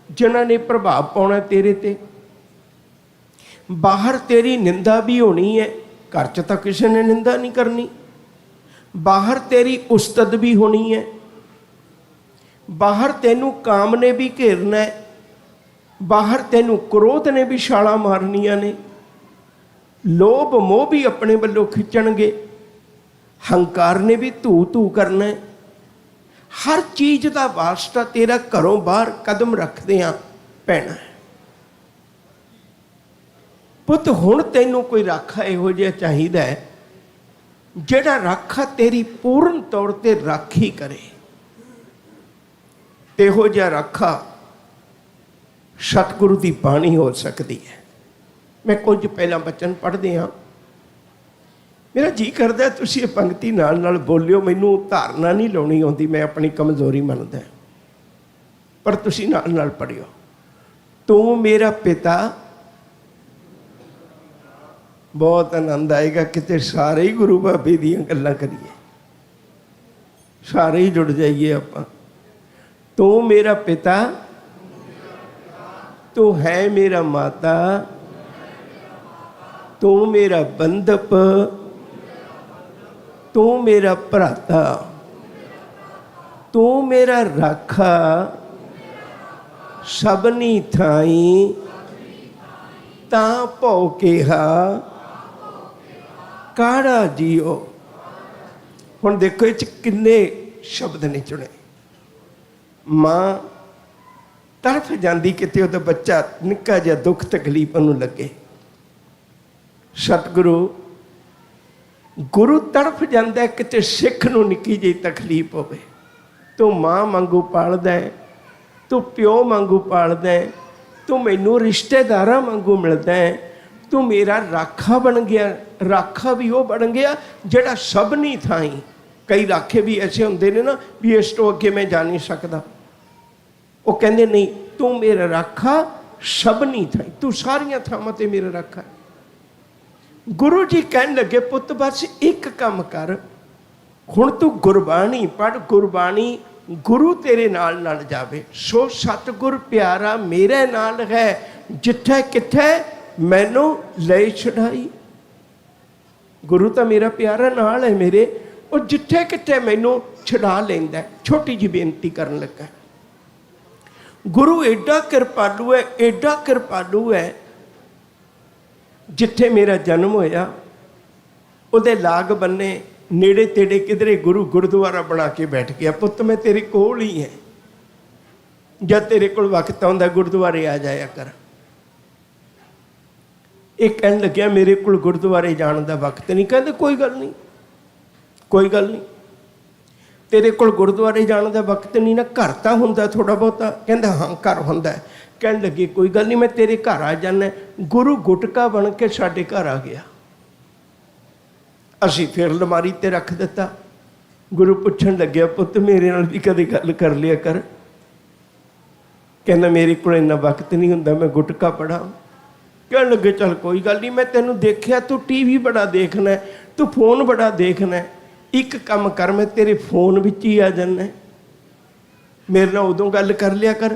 [SPEAKER 15] ਜਿਨ੍ਹਾਂ ਨੇ ਪ੍ਰਭਾਵ ਪਾਉਣਾ ਤੇਰੇ ਤੇ। ਬਾਹਰ ਤੇਰੀ ਨਿੰਦਾ ਵੀ ਹੋਣੀ ਹੈ, ਘਰ 'ਚ ਤਾਂ ਕਿਸੇ ਨੇ ਨਿੰਦਾ ਨਹੀਂ ਕਰਨੀ। ਬਾਹਰ ਤੇਰੀ ਉਸਤਤ ਵੀ ਹੋਣੀ ਹੈ, ਬਾਹਰ ਤੈਨੂੰ ਕਾਮ ਨੇ ਵੀ ਘੇਰਨਾ ਹੈ, ਬਾਹਰ ਤੈਨੂੰ ਕ੍ਰੋਧ ਨੇ ਵੀ ਛਾਲਾਂ ਮਾਰਨੀਆਂ ਨੇ, ਲੋਭ ਮੋਹ ਵੀ ਆਪਣੇ ਵੱਲੋਂ ਖਿੱਚਣਗੇ, ਹੰਕਾਰ ਨੇ ਵੀ ਧੂ ਧੂ ਕਰਨਾ ਹੈ। ਹਰ ਚੀਜ਼ ਦਾ ਵਾਸਤਾ ਤੇਰਾ ਘਰੋਂ ਬਾਹਰ ਕਦਮ ਰੱਖਦਿਆਂ ਪੈਣਾ ਹੈ। ਪੁੱਤ ਹੁਣ ਤੈਨੂੰ ਕੋਈ ਰਾਖਾ ਇਹੋ ਜਿਹਾ ਚਾਹੀਦਾ ਹੈ ਜਿਹੜਾ ਰਾਖਾ ਤੇਰੀ ਪੂਰਨ ਤੌਰ ਤੇ ਰਾਖੀ ਕਰੇ। ਤੇ ਇਹੋ ਜਿਹਾ ਰਾਖਾ ਸਤਿਗੁਰੂ ਦੀ ਬਾਣੀ ਹੋ ਸਕਦੀ ਹੈ। ਮੈਂ ਕੁਝ ਪਹਿਲਾਂ ਬਚਨ ਪੜ੍ਹਦੇ ਹਾਂ, ਮੇਰਾ ਜੀ ਕਰਦਾ ਤੁਸੀਂ ਇਹ ਪੰਕਤੀ ਨਾਲ ਨਾਲ ਬੋਲਿਓ। ਮੈਨੂੰ ਧਾਰਨਾ ਨਹੀਂ ਲਾਉਣੀ ਆਉਂਦੀ, ਮੈਂ ਆਪਣੀ ਕਮਜ਼ੋਰੀ ਮੰਨਦਾ, ਪਰ ਤੁਸੀਂ ਨਾਲ ਨਾਲ ਪੜ੍ਹਿਓ। ਤੂੰ ਮੇਰਾ ਪਿਤਾ, ਬਹੁਤ ਆਨੰਦ ਆਏਗਾ ਕਿਤੇ ਸਾਰੇ ਹੀ ਗੁਰੂ ਬਾਬੇ ਦੀਆਂ ਗੱਲਾਂ ਕਰੀਏ, ਸਾਰੇ ਹੀ ਜੁੜ ਜਾਈਏ ਆਪਾਂ। ਤੂੰ ਮੇਰਾ ਪਿਤਾ, ਤੂੰ ਹੈ ਮੇਰਾ ਮਾਤਾ, ਤੂੰ ਮੇਰਾ ਬੰਧਪ, ਤੂੰ ਮੇਰਾ ਭਰਾਤਾ, ਤੂੰ ਮੇਰਾ ਰਾਖਾ, ਸਭਨੀ ਥਾਈ ਤਾਂ ਭਉ ਕਿਹਾ ਕਾੜਾ ਜੀਓ। ਹੁਣ ਦੇਖੋ ਇਹ 'ਚ ਕਿੰਨੇ ਸ਼ਬਦ ਨੇ ਚੁਣੇ। ਮਾਂ ਤੜਫ ਜਾਂਦੀ ਕਿਤੇ ਉਹਦਾ ਬੱਚਾ ਨਿੱਕਾ ਜਿਹਾ ਦੁੱਖ ਤਕਲੀਫ ਉਹਨੂੰ ਲੱਗੇ। ਸਤਿਗੁਰੂ ਗੁਰੂ ਤੜਫ ਜਾਂਦਾ ਕਿਤੇ ਸਿੱਖ ਨੂੰ ਨਿੱਕੀ ਜਿਹੀ ਤਕਲੀਫ ਹੋਵੇ। ਤੂੰ ਮਾਂ ਵਾਂਗੂ ਪਾਲਦਾ ਹੈ, ਤੂੰ ਪਿਓ ਵਾਂਗੂ ਪਾਲਦਾ ਹੈ, ਤੂੰ ਮੈਨੂੰ ਰਿਸ਼ਤੇਦਾਰਾਂ ਵਾਂਗੂ ਮਿਲਦਾ ਹੈ, ਤੂੰ ਮੇਰਾ ਰਾਖਾ ਬਣ ਗਿਆ। ਰਾਖਾ ਵੀ ਉਹ ਬਣ ਗਿਆ ਜਿਹੜਾ ਸਭਨੀ ਥਾਈਂ, ਕਈ ਰਾਖੇ ਵੀ ਐਸੇ ਹੁੰਦੇ ਨੇ ਨਾ ਵੀ ਇਸ ਤੋਂ ਅੱਗੇ ਮੈਂ ਜਾ ਨਹੀਂ ਸਕਦਾ, ਉਹ ਕਹਿੰਦੇ ਨਹੀਂ ਤੂੰ ਮੇਰਾ ਰਾਖਾ ਸਭਨੀ ਥਾਈਂ, ਤੂੰ ਸਾਰੀਆਂ ਥਾਵਾਂ ਤੇ ਮੇਰਾ ਰਾਖਾ। ਗੁਰੂ ਜੀ ਕਹਿਣ ਲੱਗੇ ਪੁੱਤ ਬਸ ਇੱਕ ਕੰਮ ਕਰ, ਹੁਣ ਤੂੰ ਗੁਰਬਾਣੀ ਪੜ੍ਹ, ਗੁਰਬਾਣੀ ਗੁਰੂ ਤੇਰੇ ਨਾਲ ਨਾਲ ਜਾਵੇ। ਸੋ ਸਤਿਗੁਰ ਪਿਆਰਾ ਮੇਰੇ ਨਾਲ ਹੈ, ਜਿੱਥੇ ਕਿੱਥੇ ਮੈਨੂੰ ਲੈ ਛਡਾਈ। ਗੁਰੂ ਤਾਂ ਮੇਰਾ ਪਿਆਰਾ ਨਾਲ ਹੈ ਮੇਰੇ, ਉਹ ਜਿੱਥੇ ਕਿੱਥੇ ਮੈਨੂੰ ਛਡਾ ਲੈਂਦਾ। ਛੋਟੀ ਜਿਹੀ ਬੇਨਤੀ ਕਰਨ ਲੱਗਾ, ਗੁਰੂ ਐਡਾ ਕਿਰਪਾਲੂ ਹੈ, ਐਡਾ ਕਿਰਪਾਲੂ ਹੈ। ਜਿੱਥੇ ਮੇਰਾ ਜਨਮ ਹੋਇਆ ਉਹਦੇ ਲਾਗ ਬੰਨੇ ਨੇੜੇ ਤੇੜੇ ਕਿਧਰੇ ਗੁਰੂ ਗੁਰਦੁਆਰਾ ਬਣਾ ਕੇ ਬੈਠ ਗਿਆ। ਪੁੱਤ ਮੈਂ ਤੇਰੇ ਕੋਲ ਹੀ ਹੈ, ਜਦ ਤੇਰੇ ਕੋਲ ਵਕਤ ਆਉਂਦਾ ਗੁਰਦੁਆਰੇ ਆ ਜਾਇਆ ਕਰ। ਇਹ ਕਹਿਣ ਲੱਗਿਆ ਮੇਰੇ ਕੋਲ ਗੁਰਦੁਆਰੇ ਜਾਣ ਦਾ ਵਕਤ ਨਹੀਂ। ਕਹਿੰਦੇ ਕੋਈ ਗੱਲ ਨਹੀਂ, ਕੋਈ ਗੱਲ ਨਹੀਂ, ਤੇਰੇ ਕੋਲ ਗੁਰਦੁਆਰੇ ਜਾਣ ਦਾ ਵਕਤ ਨਹੀਂ ਨਾ, ਘਰ ਤਾਂ ਹੁੰਦਾ ਥੋੜ੍ਹਾ ਬਹੁਤਾ। ਕਹਿੰਦਾ ਹਾਂ ਘਰ ਹੁੰਦਾ। ਕਹਿਣ ਲੱਗੇ ਕੋਈ ਗੱਲ ਨਹੀਂ, ਮੈਂ ਤੇਰੇ ਘਰ ਆ ਜਾਂਦਾ। ਗੁਰੂ ਗੁਟਕਾ ਬਣ ਕੇ ਸਾਡੇ ਘਰ ਆ ਗਿਆ, ਅਸੀਂ ਫਿਰ ਅਲਮਾਰੀ ਤੇ ਰੱਖ ਦਿੱਤਾ। ਗੁਰੂ ਪੁੱਛਣ ਲੱਗਿਆ ਪੁੱਤ ਮੇਰੇ ਨਾਲ ਵੀ ਕਦੇ ਗੱਲ ਕਰ ਲਿਆ ਕਰ। ਕਹਿੰਦਾ ਮੇਰੇ ਕੋਲ ਇੰਨਾ ਵਕਤ ਨਹੀਂ ਹੁੰਦਾ, ਮੈਂ ਗੁਟਕਾ ਪੜ੍ਹਾਂ। ਕਹਿਣ ਲੱਗੇ ਚੱਲ ਕੋਈ ਗੱਲ ਨਹੀਂ, ਮੈਂ ਤੈਨੂੰ ਦੇਖਿਆ ਤੂੰ ਟੀਵੀ ਬੜਾ ਦੇਖਣਾ, ਤੂੰ ਫੋਨ ਬੜਾ ਦੇਖਣਾ, ਇੱਕ ਕੰਮ ਕਰ ਮੈਂ ਤੇਰੇ ਫੋਨ ਵਿੱਚ ਹੀ ਆ ਜਾਂਦਾ, ਮੇਰੇ ਨਾਲ ਉਦੋਂ ਗੱਲ ਕਰ ਲਿਆ ਕਰ।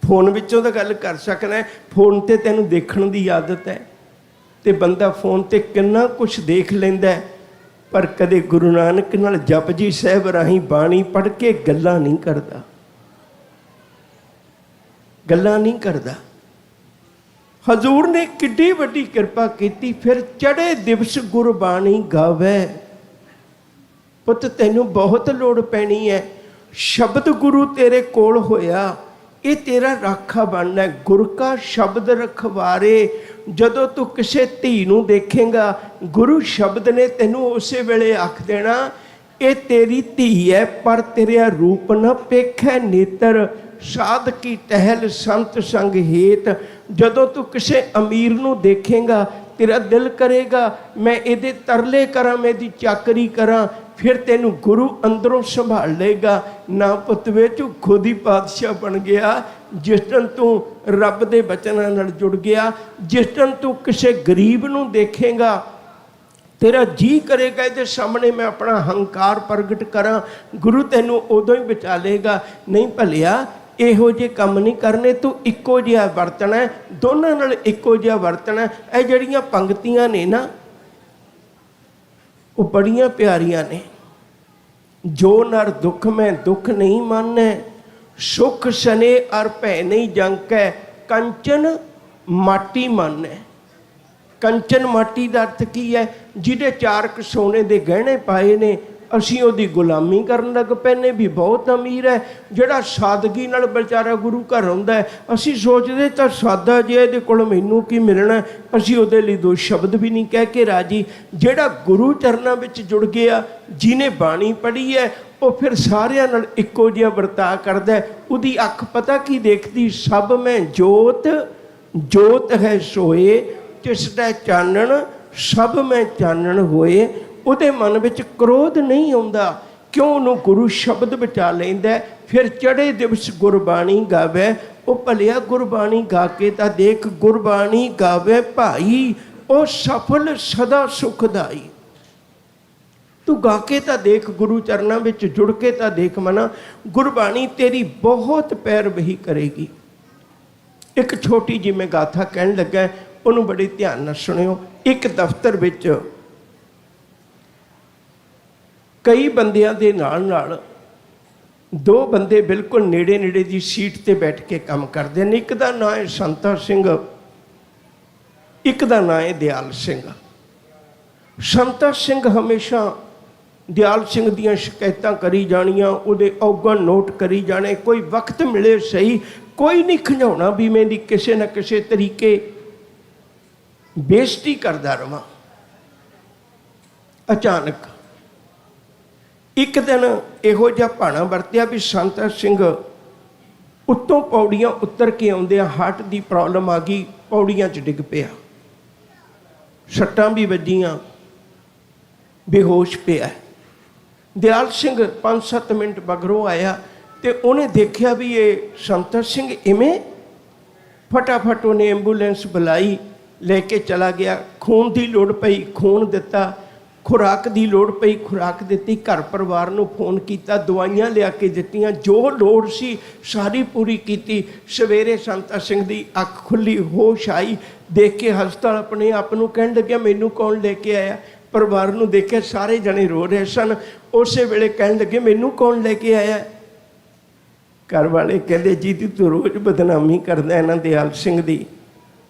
[SPEAKER 15] ਫੋਨ ਵਿੱਚੋਂ ਤਾਂ ਗੱਲ ਕਰ ਸਕਣਾ, ਫੋਨ ਤੇ ਤੈਨੂੰ ਦੇਖਣ ਦੀ ਆਦਤ ਹੈ। ਤੇ ਬੰਦਾ ਫੋਨ ਤੇ ਕਿੰਨਾ ਕੁਛ ਦੇਖ ਲੈਂਦਾ, ਪਰ ਕਦੇ ਗੁਰੂ ਨਾਨਕ ਨਾਲ ਜਪਜੀ ਸਾਹਿਬ ਰਾਹੀਂ ਬਾਣੀ ਪੜ੍ਹ ਕੇ ਗੱਲਾਂ ਨਹੀਂ ਕਰਦਾ, ਗੱਲਾਂ ਨਹੀਂ ਕਰਦਾ। ਹਜ਼ੂਰ ਨੇ ਕਿੱਡੀ ਵੱਡੀ ਕਿਰਪਾ ਕੀਤੀ। ਫਿਰ ਚੜ੍ਹੇ ਦਿਵਸ ਗੁਰਬਾਣੀ ਗਾਵੇ। ਪੁੱਤ ਤੈਨੂੰ ਬਹੁਤ ਲੋੜ ਪੈਣੀ ਹੈ, ਸ਼ਬਦ ਗੁਰੂ ਤੇਰੇ ਕੋਲ ਹੋਇਆ, ਇਹ ਤੇਰਾ ਰਾਖਾ ਬਣਨਾ। ਗੁਰ ਕਾ ਸ਼ਬਦ ਰਖਵਾਰੇ। ਜਦੋਂ ਤੂੰ ਕਿਸੇ ਧੀ ਨੂੰ ਦੇਖੇਂਗਾ, ਗੁਰੂ ਸ਼ਬਦ ਨੇ ਤੈਨੂੰ ਉਸੇ ਵੇਲੇ ਆਖ ਦੇਣਾ ਇਹ ਤੇਰੀ ਧੀ ਹੈ, ਪਰ ਤੇਰਾ ਰੂਪ ਨਾ ਪੇਖੈ ਨੇਤਰ, ਸਾਧ ਕੀ ਟਹਿਲ ਸੰਤ ਸੰਗ ਹੇਤ। ਜਦੋਂ ਤੂੰ ਕਿਸੇ ਅਮੀਰ ਨੂੰ ਦੇਖੇਂਗਾ तेरा दिल करेगा मैं ਇਹਦੇ ਤਰਲੇ ਕਰਾਂ, मैं ਇਹਦੀ ਚਾਕਰੀ ਕਰਾਂ, ਫਿਰ ਤੈਨੂੰ ਗੁਰੂ ਅੰਦਰੋਂ ਸੰਭਾਲ ਲੇਗਾ। ਨਾ ਪੁੱਤ ਵੇ ਤੂੰ ਖੁਦ ਹੀ ਪਾਤਸ਼ਾਹ ਬਣ ਗਿਆ ਜਿਸ ਦਿਨ ਤੂੰ ਰੱਬ ਦੇ ਬਚਨਾਂ ਨਾਲ ਜੁੜ ਗਿਆ। ਜਿਸ ਦਿਨ ਤੂੰ ਕਿਸੇ ਗਰੀਬ ਨੂੰ ਦੇਖੇਗਾ तेरा जी करेगा ਇਹਦੇ ਸਾਹਮਣੇ मैं अपना हंकार प्रगट करा, गुरु ਤੈਨੂੰ ਉਦੋਂ ਹੀ ਬਚਾ ਲੇਗਾ। नहीं ਭਲਿਆ ਇਹੋ ਜਿਹੇ ਕੰਮ ਨਹੀਂ ਕਰਨੇ, ਤੂੰ ਇੱਕੋ ਜਿਹਾ ਵਰਤਣਾ, ਦੋਨਾਂ ਨਾਲ ਇੱਕੋ ਜਿਹਾ ਵਰਤਣਾ। ਇਹ ਜਿਹੜੀਆਂ ਪੰਕਤੀਆਂ ਨੇ ਨਾ ਉਹ ਬੜੀਆਂ ਪਿਆਰੀਆਂ ਨੇ। ਜੋ ਨਰ ਦੁੱਖ ਮੈਂ ਦੁੱਖ ਨਹੀਂ ਮਾਨੈ, ਸੁਖ ਸਨੇ ਅਰ ਭੈ ਨਹੀਂ ਜੰਕੈ, ਕੰਚਨ ਮਾਟੀ ਮਾਨੈ। ਕੰਚਨ ਮਾਟੀ ਦਾ ਅਰਥ ਕੀ ਹੈ? ਜਿਹਦੇ 4 ਸੋਨੇ ਦੇ ਗਹਿਣੇ ਪਾਏ ਨੇ, ਅਸੀਂ ਉਹਦੀ ਗੁਲਾਮੀ ਕਰਨ ਲੱਗ ਪੈਨੇ ਵੀ ਬਹੁਤ ਅਮੀਰ ਹੈ। ਜਿਹੜਾ ਸਾਦਗੀ ਨਾਲ ਵਿਚਾਰਾ ਗੁਰੂ ਘਰ ਆਉਂਦਾ ਹੈ, ਅਸੀਂ ਸੋਚਦੇ ਤਾਂ ਸਾਦਾ ਜੇ ਇਹਦੇ ਕੋਲ ਮੈਨੂੰ ਕੀ ਮਿਲਣਾ, ਅਸੀਂ ਉਹਦੇ ਲਈ 2 ਸ਼ਬਦ ਵੀ ਨਹੀਂ ਕਹਿ ਕੇ ਰਾਜੀ। ਜਿਹੜਾ ਗੁਰੂ ਚਰਨਾਂ ਵਿੱਚ ਜੁੜ ਗਿਆ, ਜਿਹਨੇ ਬਾਣੀ ਪੜ੍ਹੀ ਹੈ, ਉਹ ਫਿਰ ਸਾਰਿਆਂ ਨਾਲ ਇੱਕੋ ਜਿਹਾ ਵਰਤਾਅ ਕਰਦਾ। ਉਹਦੀ ਅੱਖ ਪਤਾ ਕੀ ਦੇਖਦੀ? ਸਭ ਮੈਂ ਜੋਤ ਜੋਤ ਹੈ ਸੋਏ, ਜਿਸ ਦਾ ਚਾਨਣ ਸਭ ਮੈਂ ਚਾਨਣ ਹੋਏ। ਉਹਦੇ ਮਨ ਵਿੱਚ ਕ੍ਰੋਧ ਨਹੀਂ ਆਉਂਦਾ, ਕਿਉਂ? ਉਹਨੂੰ ਗੁਰੂ ਸ਼ਬਦ ਬਚਾ ਲੈਂਦਾ। ਫਿਰ ਚੜ੍ਹੇ ਦਿਵਸ ਗੁਰਬਾਣੀ ਗਾਵੇ, ਉਹ ਭਲਿਆ ਗੁਰਬਾਣੀ ਗਾ ਕੇ ਤਾਂ ਦੇਖ, ਗੁਰਬਾਣੀ ਗਾਵੇ ਭਾਈ ਉਹ ਸਫਲ ਸਦਾ ਸੁਖਦਾਈ। ਤੂੰ ਗਾ ਕੇ ਤਾਂ ਦੇਖ, ਗੁਰੂ ਚਰਨਾਂ ਵਿੱਚ ਜੁੜ ਕੇ ਤਾਂ ਦੇਖ ਮਨਾ, ਗੁਰਬਾਣੀ ਤੇਰੀ ਬਹੁਤ ਪੈਰਵੀ ਕਰੇਗੀ। ਇੱਕ ਛੋਟੀ ਜਿਹੀ ਮੈਂ ਗਾਥਾ ਕਹਿਣ ਲੱਗਾ, ਉਹਨੂੰ ਬੜੇ ਧਿਆਨ ਨਾਲ ਸੁਣਿਓ। ਇੱਕ ਦਫ਼ਤਰ ਵਿੱਚ ਕਈ ਬੰਦਿਆਂ ਦੇ ਨਾਲ 2 ਬੰਦੇ ਬਿਲਕੁਲ ਨੇੜੇ ਨੇੜੇ ਦੀ ਸੀਟ ਤੇ ਬੈਠ ਕੇ ਕੰਮ ਕਰਦੇ ਨੇ। ਇੱਕ ਦਾ ਨਾਂ ਹੈ ਸੰਤਾ ਸਿੰਘ, ਇੱਕ ਦਾ ਨਾਂ ਹੈ ਦਿਆਲ ਸਿੰਘ। ਸੰਤਾ ਸਿੰਘ ਹਮੇਸ਼ਾ ਦਿਆਲ ਸਿੰਘ ਦੀਆਂ ਸ਼ਿਕਾਇਤਾਂ ਕਰੀ ਜਾਣੀਆਂ, ਉਹਦੇ ਔਗਣ ਨੋਟ ਕਰੀ ਜਾਣੇ। ਕੋਈ ਵਕਤ ਮਿਲੇ ਸਹੀ, ਕੋਈ ਨਹੀਂ ਖਿਝਾਉਣਾ ਵੀ ਮੈਂ ਦੀ ਕਿਸੇ ਨਾ ਕਿਸੇ ਤਰੀਕੇ ਬੇਇੱਜ਼ਤੀ ਕਰਦਾ ਰਵਾਂ। ਅਚਾਨਕ ਇੱਕ ਦਿਨ ਇਹੋ ਜਿਹਾ ਭਾਣਾ ਵਰਤਿਆ ਵੀ ਸੰਤਾ ਸਿੰਘ ਉੱਤੋਂ ਪੌੜੀਆਂ ਉਤਰ ਕੇ ਆਉਂਦਿਆਂ ਹਾਰਟ ਦੀ ਪ੍ਰੋਬਲਮ ਆ ਗਈ, ਪੌੜੀਆਂ 'ਚ ਡਿੱਗ ਪਿਆ, ਸੱਟਾਂ ਵੀ ਵੱਜੀਆਂ, ਬੇਹੋਸ਼ ਪਿਆ। ਦਿਆਲ ਸਿੰਘ 5-7 ਮਿੰਟ ਮਗਰੋਂ ਆਇਆ ਤੇ ਉਹਨੇ ਦੇਖਿਆ ਵੀ ਇਹ ਸੰਤਾ ਸਿੰਘ ਇਵੇਂ। ਫਟਾਫਟ ਉਹਨੇ ਐਂਬੂਲੈਂਸ ਬੁਲਾਈ, ਲੈ ਕੇ ਚਲਾ ਗਿਆ। ਖੂਨ ਦੀ ਲੋੜ ਪਈ, ਖੂਨ ਦਿੱਤਾ। ਖੁਰਾਕ ਦੀ ਲੋੜ ਪਈ, ਖੁਰਾਕ ਦਿੱਤੀ। ਘਰ ਪਰਿਵਾਰ ਨੂੰ ਫੋਨ ਕੀਤਾ, ਦਵਾਈਆਂ ਲਿਆ ਕੇ ਦਿੱਤੀਆਂ, ਜੋ ਲੋੜ ਸੀ ਸਾਰੀ ਪੂਰੀ ਕੀਤੀ। ਸਵੇਰੇ ਸੰਤਾ ਸਿੰਘ ਦੀ ਅੱਖ ਖੁੱਲੀ, ਹੋਸ਼ ਆਈ। ਦੇਖ ਕੇ ਹਸਪਤਾਲ ਆਪਣੇ ਆਪ ਨੂੰ ਕਹਿਣ ਲੱਗਿਆ ਮੈਨੂੰ ਕੌਣ ਲੈ ਕੇ ਆਇਆ? ਪਰਿਵਾਰ ਨੂੰ ਦੇਖਿਆ, ਸਾਰੇ ਜਣੇ ਰੋ ਰਹੇ ਸਨ। ਉਸੇ ਵੇਲੇ ਕਹਿਣ ਲੱਗੇ ਮੈਨੂੰ ਕੌਣ ਲੈ ਕੇ ਆਇਆ? ਘਰ ਵਾਲੇ ਕਹਿੰਦੇ ਜੀ ਤੂੰ ਰੋਜ਼ ਬਦਨਾਮੀ ਕਰਦਾ ਇਹਨਾਂ ਦਿਆਲ ਸਿੰਘ ਦੀ,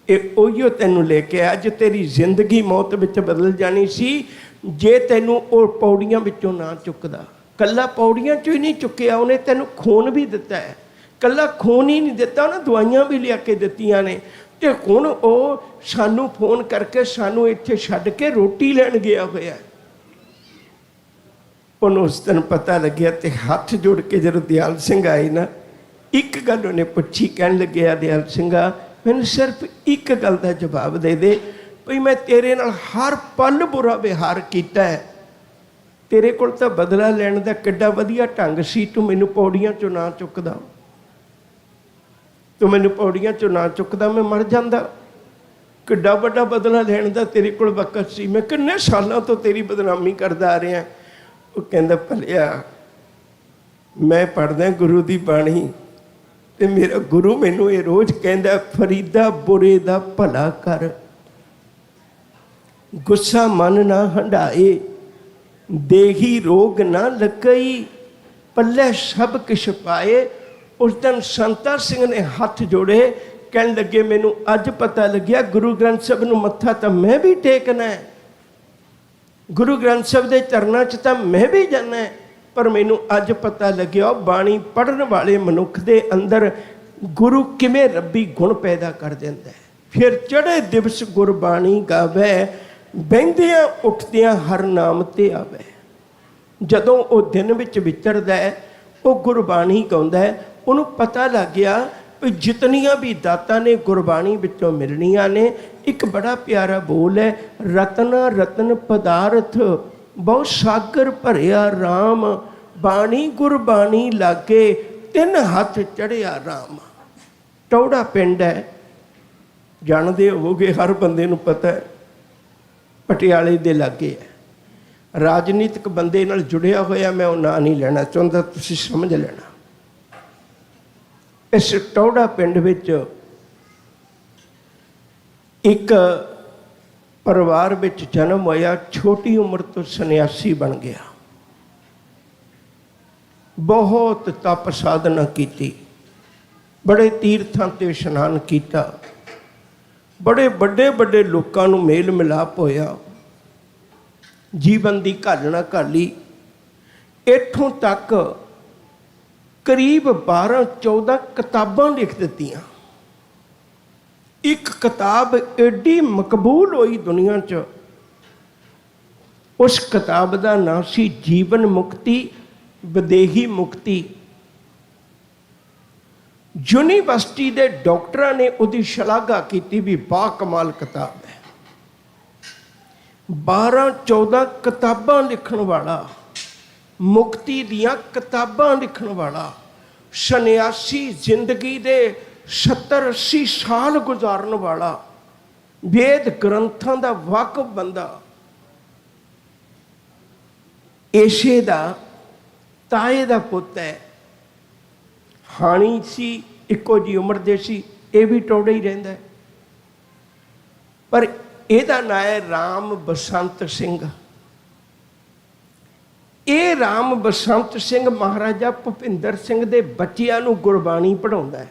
[SPEAKER 15] ਇਹ ਉਹੀਓ ਤੈਨੂੰ ਲੈ ਕੇ ਆਇਆ। ਅੱਜ ਤੇਰੀ ਜ਼ਿੰਦਗੀ ਮੌਤ ਵਿੱਚ ਬਦਲ ਜਾਣੀ ਸੀ ਜੇ ਤੈਨੂੰ ਉਹ ਪੌੜੀਆਂ ਵਿੱਚੋਂ ਨਾ ਚੁੱਕਦਾ। ਕੱਲਾ ਪੌੜੀਆਂ 'ਚੋਂ ਹੀ ਨਹੀਂ ਚੁੱਕਿਆ, ਉਹਨੇ ਤੈਨੂੰ ਖੂਨ ਵੀ ਦਿੱਤਾ ਹੈ। ਕੱਲਾ ਖੂਨ ਹੀ ਨਹੀਂ ਦਿੱਤਾ, ਉਹਨੇ ਦਵਾਈਆਂ ਵੀ ਲਿਆ ਕੇ ਦਿੱਤੀਆਂ ਨੇ। ਤੇ ਹੁਣ ਉਹ ਸਾਨੂੰ ਫੋਨ ਕਰਕੇ ਸਾਨੂੰ ਇੱਥੇ ਛੱਡ ਕੇ ਰੋਟੀ ਲੈਣ ਗਿਆ ਹੋਇਆ। ਉਹਨੂੰ ਉਸ ਦਿਨ ਪਤਾ ਲੱਗਿਆ ਤੇ ਹੱਥ ਜੋੜ ਕੇ ਜਦੋਂ ਦਿਆਲ ਸਿੰਘ ਆਏ ਨਾ, ਇੱਕ ਗੱਲ ਉਹਨੇ ਪੁੱਛੀ। ਕਹਿਣ ਲੱਗਿਆ ਦਿਆਲ ਸਿੰਘਾ ਮੈਨੂੰ ਸਿਰਫ ਇੱਕ ਗੱਲ ਦਾ ਜਵਾਬ ਦੇ ਦੇ ਭਈ ਮੈਂ ਤੇਰੇ ਨਾਲ ਹਰ ਪਲ ਬੁਰਾ ਵਿਹਾਰ ਕੀਤਾ ਹੈ, ਤੇਰੇ ਕੋਲ ਤਾਂ ਬਦਲਾ ਲੈਣ ਦਾ ਕਿੱਡਾ ਵਧੀਆ ਢੰਗ ਸੀ, ਤੂੰ ਮੈਨੂੰ ਪੌੜੀਆਂ 'ਚੋਂ ਨਾ ਚੁੱਕਦਾ, ਤੂੰ ਮੈਨੂੰ ਪੌੜੀਆਂ 'ਚੋਂ ਨਾ ਚੁੱਕਦਾ ਮੈਂ ਮਰ ਜਾਂਦਾ। ਕਿੱਡਾ ਵੱਡਾ ਬਦਲਾ ਲੈਣ ਦਾ ਤੇਰੇ ਕੋਲ ਵਕਤ ਸੀ, ਮੈਂ ਕਿੰਨੇ ਸਾਲਾਂ ਤੋਂ ਤੇਰੀ ਬਦਨਾਮੀ ਕਰਦਾ ਆ ਰਿਹਾ। ਉਹ ਕਹਿੰਦਾ ਭਲਿਆ ਮੈਂ ਪੜ੍ਹਦਾ ਗੁਰੂ ਦੀ ਬਾਣੀ ਤੇ ਮੇਰਾ ਗੁਰੂ ਮੈਨੂੰ ਇਹ ਰੋਜ਼ ਕਹਿੰਦਾ ਫਰੀਦਾ ਬੁਰੇ ਦਾ ਭਲਾ ਕਰ, ਗੁੱਸਾ ਮਨ ਨਾ ਹੰਢਾਏ, ਦੇਹੀ ਰੋਗ ਨਾ ਲੱਗਈ, ਪੱਲੇ ਸਭ ਕਿਛ ਪਾਏ। ਉਸ ਦਿਨ ਸੰਤਾ ਸਿੰਘ ਨੇ ਹੱਥ ਜੋੜੇ, ਕਹਿਣ ਲੱਗੇ ਮੈਨੂੰ ਅੱਜ ਪਤਾ ਲੱਗਿਆ ਗੁਰੂ ਗ੍ਰੰਥ ਸਾਹਿਬ ਨੂੰ ਮੱਥਾ ਤਾਂ ਮੈਂ ਵੀ ਟੇਕਣਾ ਹੈ, ਗੁਰੂ ਗ੍ਰੰਥ ਸਾਹਿਬ ਦੇ ਚਰਨਾਂ 'ਚ ਤਾਂ ਮੈਂ ਵੀ ਜਾਣਾ ਹੈ, ਪਰ ਮੈਨੂੰ ਅੱਜ ਪਤਾ ਲੱਗਿਆ ਬਾਣੀ ਪੜ੍ਹਨ ਵਾਲੇ ਮਨੁੱਖ ਦੇ ਅੰਦਰ ਗੁਰੂ ਕਿਵੇਂ ਰੱਬੀ ਗੁਣ ਪੈਦਾ ਕਰ ਦਿੰਦਾ ਹੈ। ਫਿਰ ਚੜ੍ਹੇ ਦਿਵਸ ਗੁਰਬਾਣੀ ਗਾਵੇ, ਬਹਿੰਦਿਆਂ ਉੱਠਦਿਆਂ ਹਰ ਨਾਮ ਤੇ ਆਵੇ। ਜਦੋਂ ਉਹ ਦਿਨ ਵਿੱਚ ਵਿਚਰਦਾ ਹੈ, ਉਹ ਗੁਰਬਾਣੀ ਗਾਉਂਦਾ ਹੈ, ਉਹਨੂੰ ਪਤਾ ਲੱਗ ਗਿਆ ਵੀ ਜਿਤਨੀਆਂ ਵੀ ਦਾਤਾਂ ਨੇ ਗੁਰਬਾਣੀ ਵਿੱਚੋਂ ਮਿਲਣੀਆਂ ਨੇ, ਇੱਕ ਬੜਾ ਪਿਆਰਾ ਬੋਲ ਹੈ, ਰਤਨਾ ਰਤਨ ਪਦਾਰਥ ਬਹੁ ਸਾਗਰ ਭਰਿਆ ਰਾਮ, ਬਾਣੀ ਗੁਰਬਾਣੀ ਲਾਗੇ ਤਿੰਨ ਹੱਥ ਚੜਿਆ ਰਾਮ। ਟੌੜਾ ਪਿੰਡ ਹੈ, ਜਾਣਦੇ ਹੋਵੋਗੇ, ਹਰ ਬੰਦੇ ਨੂੰ ਪਤਾ ਹੈ, ਪਟਿਆਲੇ ਦੇ ਲਾਗੇ ਹੈ। ਰਾਜਨੀਤਿਕ ਬੰਦੇ ਨਾਲ ਜੁੜਿਆ ਹੋਇਆ, ਮੈਂ ਉਹ ਨਾਂ ਨਹੀਂ ਲੈਣਾ ਚਾਹੁੰਦਾ, ਤੁਸੀਂ ਸਮਝ ਲੈਣਾ। ਇਸ ਟੌੜਾ ਪਿੰਡ ਵਿੱਚ ਇੱਕ ਪਰਿਵਾਰ ਵਿੱਚ ਜਨਮ ਹੋਇਆ, ਛੋਟੀ ਉਮਰ ਤੋਂ ਸੰਨਿਆਸੀ ਬਣ ਗਿਆ। ਬਹੁਤ ਤਪ ਸਾਧਨਾ ਕੀਤੀ, ਬੜੇ ਤੀਰਥਾਂ ਤੇ ਇਸ਼ਨਾਨ ਕੀਤਾ, ਬੜੇ ਵੱਡੇ ਵੱਡੇ ਲੋਕਾਂ ਨੂੰ ਮੇਲ ਮਿਲਾਪ ਹੋਇਆ, ਜੀਵਨ ਦੀ ਘਾਲਣਾ ਘਾਲੀ। ਇੱਥੋਂ ਤੱਕ ਕਰੀਬ 12-14 ਕਿਤਾਬਾਂ ਲਿਖ ਦਿੱਤੀਆਂ। ਇੱਕ ਕਿਤਾਬ ਐਡੀ ਮਕਬੂਲ ਹੋਈ ਦੁਨੀਆ 'ਚ, ਉਸ ਕਿਤਾਬ ਦਾ ਨਾਮ ਸੀ ਜੀਵਨ ਮੁਕਤੀ ਵਿਦੇਹੀ ਮੁਕਤੀ। ਯੂਨੀਵਰਸਿਟੀ ਦੇ ਡਾਕਟਰਾਂ ਨੇ ਉਹਦੀ ਸ਼ਲਾਘਾ ਕੀਤੀ ਵੀ ਬਾ ਕਮਾਲ ਕਿਤਾਬ ਹੈ। 12-14 ਕਿਤਾਬਾਂ ਲਿਖਣ ਵਾਲਾ, ਮੁਕਤੀ ਦੀਆਂ ਕਿਤਾਬਾਂ ਲਿਖਣ ਵਾਲਾ, ਸੰਨਿਆਸੀ ਜ਼ਿੰਦਗੀ ਦੇ 70-80 ਸਾਲ ਗੁਜ਼ਾਰਨ ਵਾਲਾ, ਵੇਦ ਗ੍ਰੰਥਾਂ ਦਾ ਵਾਕਫ ਬੰਦਾ, ਏਸ਼ੇ ਦਾ ਤਾਏ ਦਾ ਪੁੱਤ ਹੈ। ਹਾਣੀ ਸੀ, ਇੱਕੋ ਜੀ ਉਮਰ ਦੇ ਸੀ, ਇਹ ਵੀ ਟੌੜਾ ਹੀ ਰਹਿੰਦਾ ਹੈ। ਪਰ ਇਹਦਾ ਨਾਂ ਹੈ ਰਾਮ ਬਸੰਤ ਸਿੰਘ। ਇਹ ਰਾਮ ਬਸੰਤ ਸਿੰਘ ਮਹਾਰਾਜਾ ਭੁਪਿੰਦਰ ਸਿੰਘ ਦੇ ਬੱਚਿਆਂ ਨੂੰ ਗੁਰਬਾਣੀ ਪੜ੍ਹਾਉਂਦਾ ਹੈ,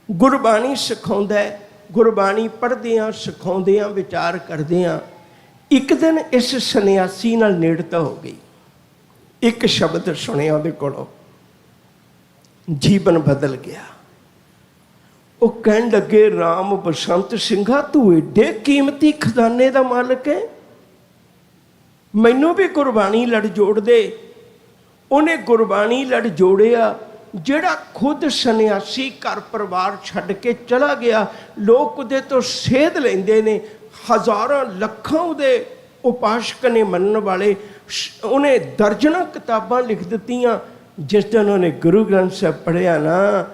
[SPEAKER 15] ਗੁਰਬਾਣੀ ਸਿਖਾਉਂਦਾ ਹੈ। ਗੁਰਬਾਣੀ ਪੜ੍ਹਦਿਆਂ ਸਿਖਾਉਂਦਿਆਂ ਵਿਚਾਰ ਕਰਦਿਆਂ ਇੱਕ ਦਿਨ ਇਸ ਸੰਨਿਆਸੀ ਨਾਲ ਨੇੜਤਾ ਹੋ ਗਈ। ਇੱਕ ਸ਼ਬਦ ਸੁਣਿਆ ਉਹਦੇ ਕੋਲੋਂ, ਜੀਵਨ ਬਦਲ ਗਿਆ। ਉਹ ਕਹਿਣ ਲੱਗੇ, ਰਾਮ ਬਸੰਤ ਸਿੰਘਾ, ਤੂੰ ਏਡੇ ਕੀਮਤੀ ਖਜ਼ਾਨੇ ਦਾ ਮਾਲਕ ਹੈ, ਮੈਨੂੰ ਵੀ ਗੁਰਬਾਣੀ ਲੜ ਜੋੜ ਦੇ। ਉਹਨੇ ਗੁਰਬਾਣੀ ਲੜ ਜੋੜਿਆ। ਜਿਹੜਾ ਖੁਦ ਸੰਨਿਆਸੀ ਘਰ ਪਰਿਵਾਰ ਛੱਡ ਕੇ ਚਲਾ ਗਿਆ, ਲੋਕ ਉਹਦੇ ਤੋਂ ਸੇਧ ਲੈਂਦੇ ਨੇ, ਹਜ਼ਾਰਾਂ ਲੱਖਾਂ ਉਹਦੇ ਉਪਾਸ਼ਕ ਨੇ ਮੰਨਣ ਵਾਲੇ। ਉਹਨੇ ਦਰਜਨਾਂ ਕਿਤਾਬਾਂ ਲਿਖ ਦਿੱਤੀਆਂ। ਜਿਸ ਦਿਨ ਉਹਨੇ ਗੁਰੂ ਗ੍ਰੰਥ ਸਾਹਿਬ ਪੜ੍ਹਿਆ ਨਾ,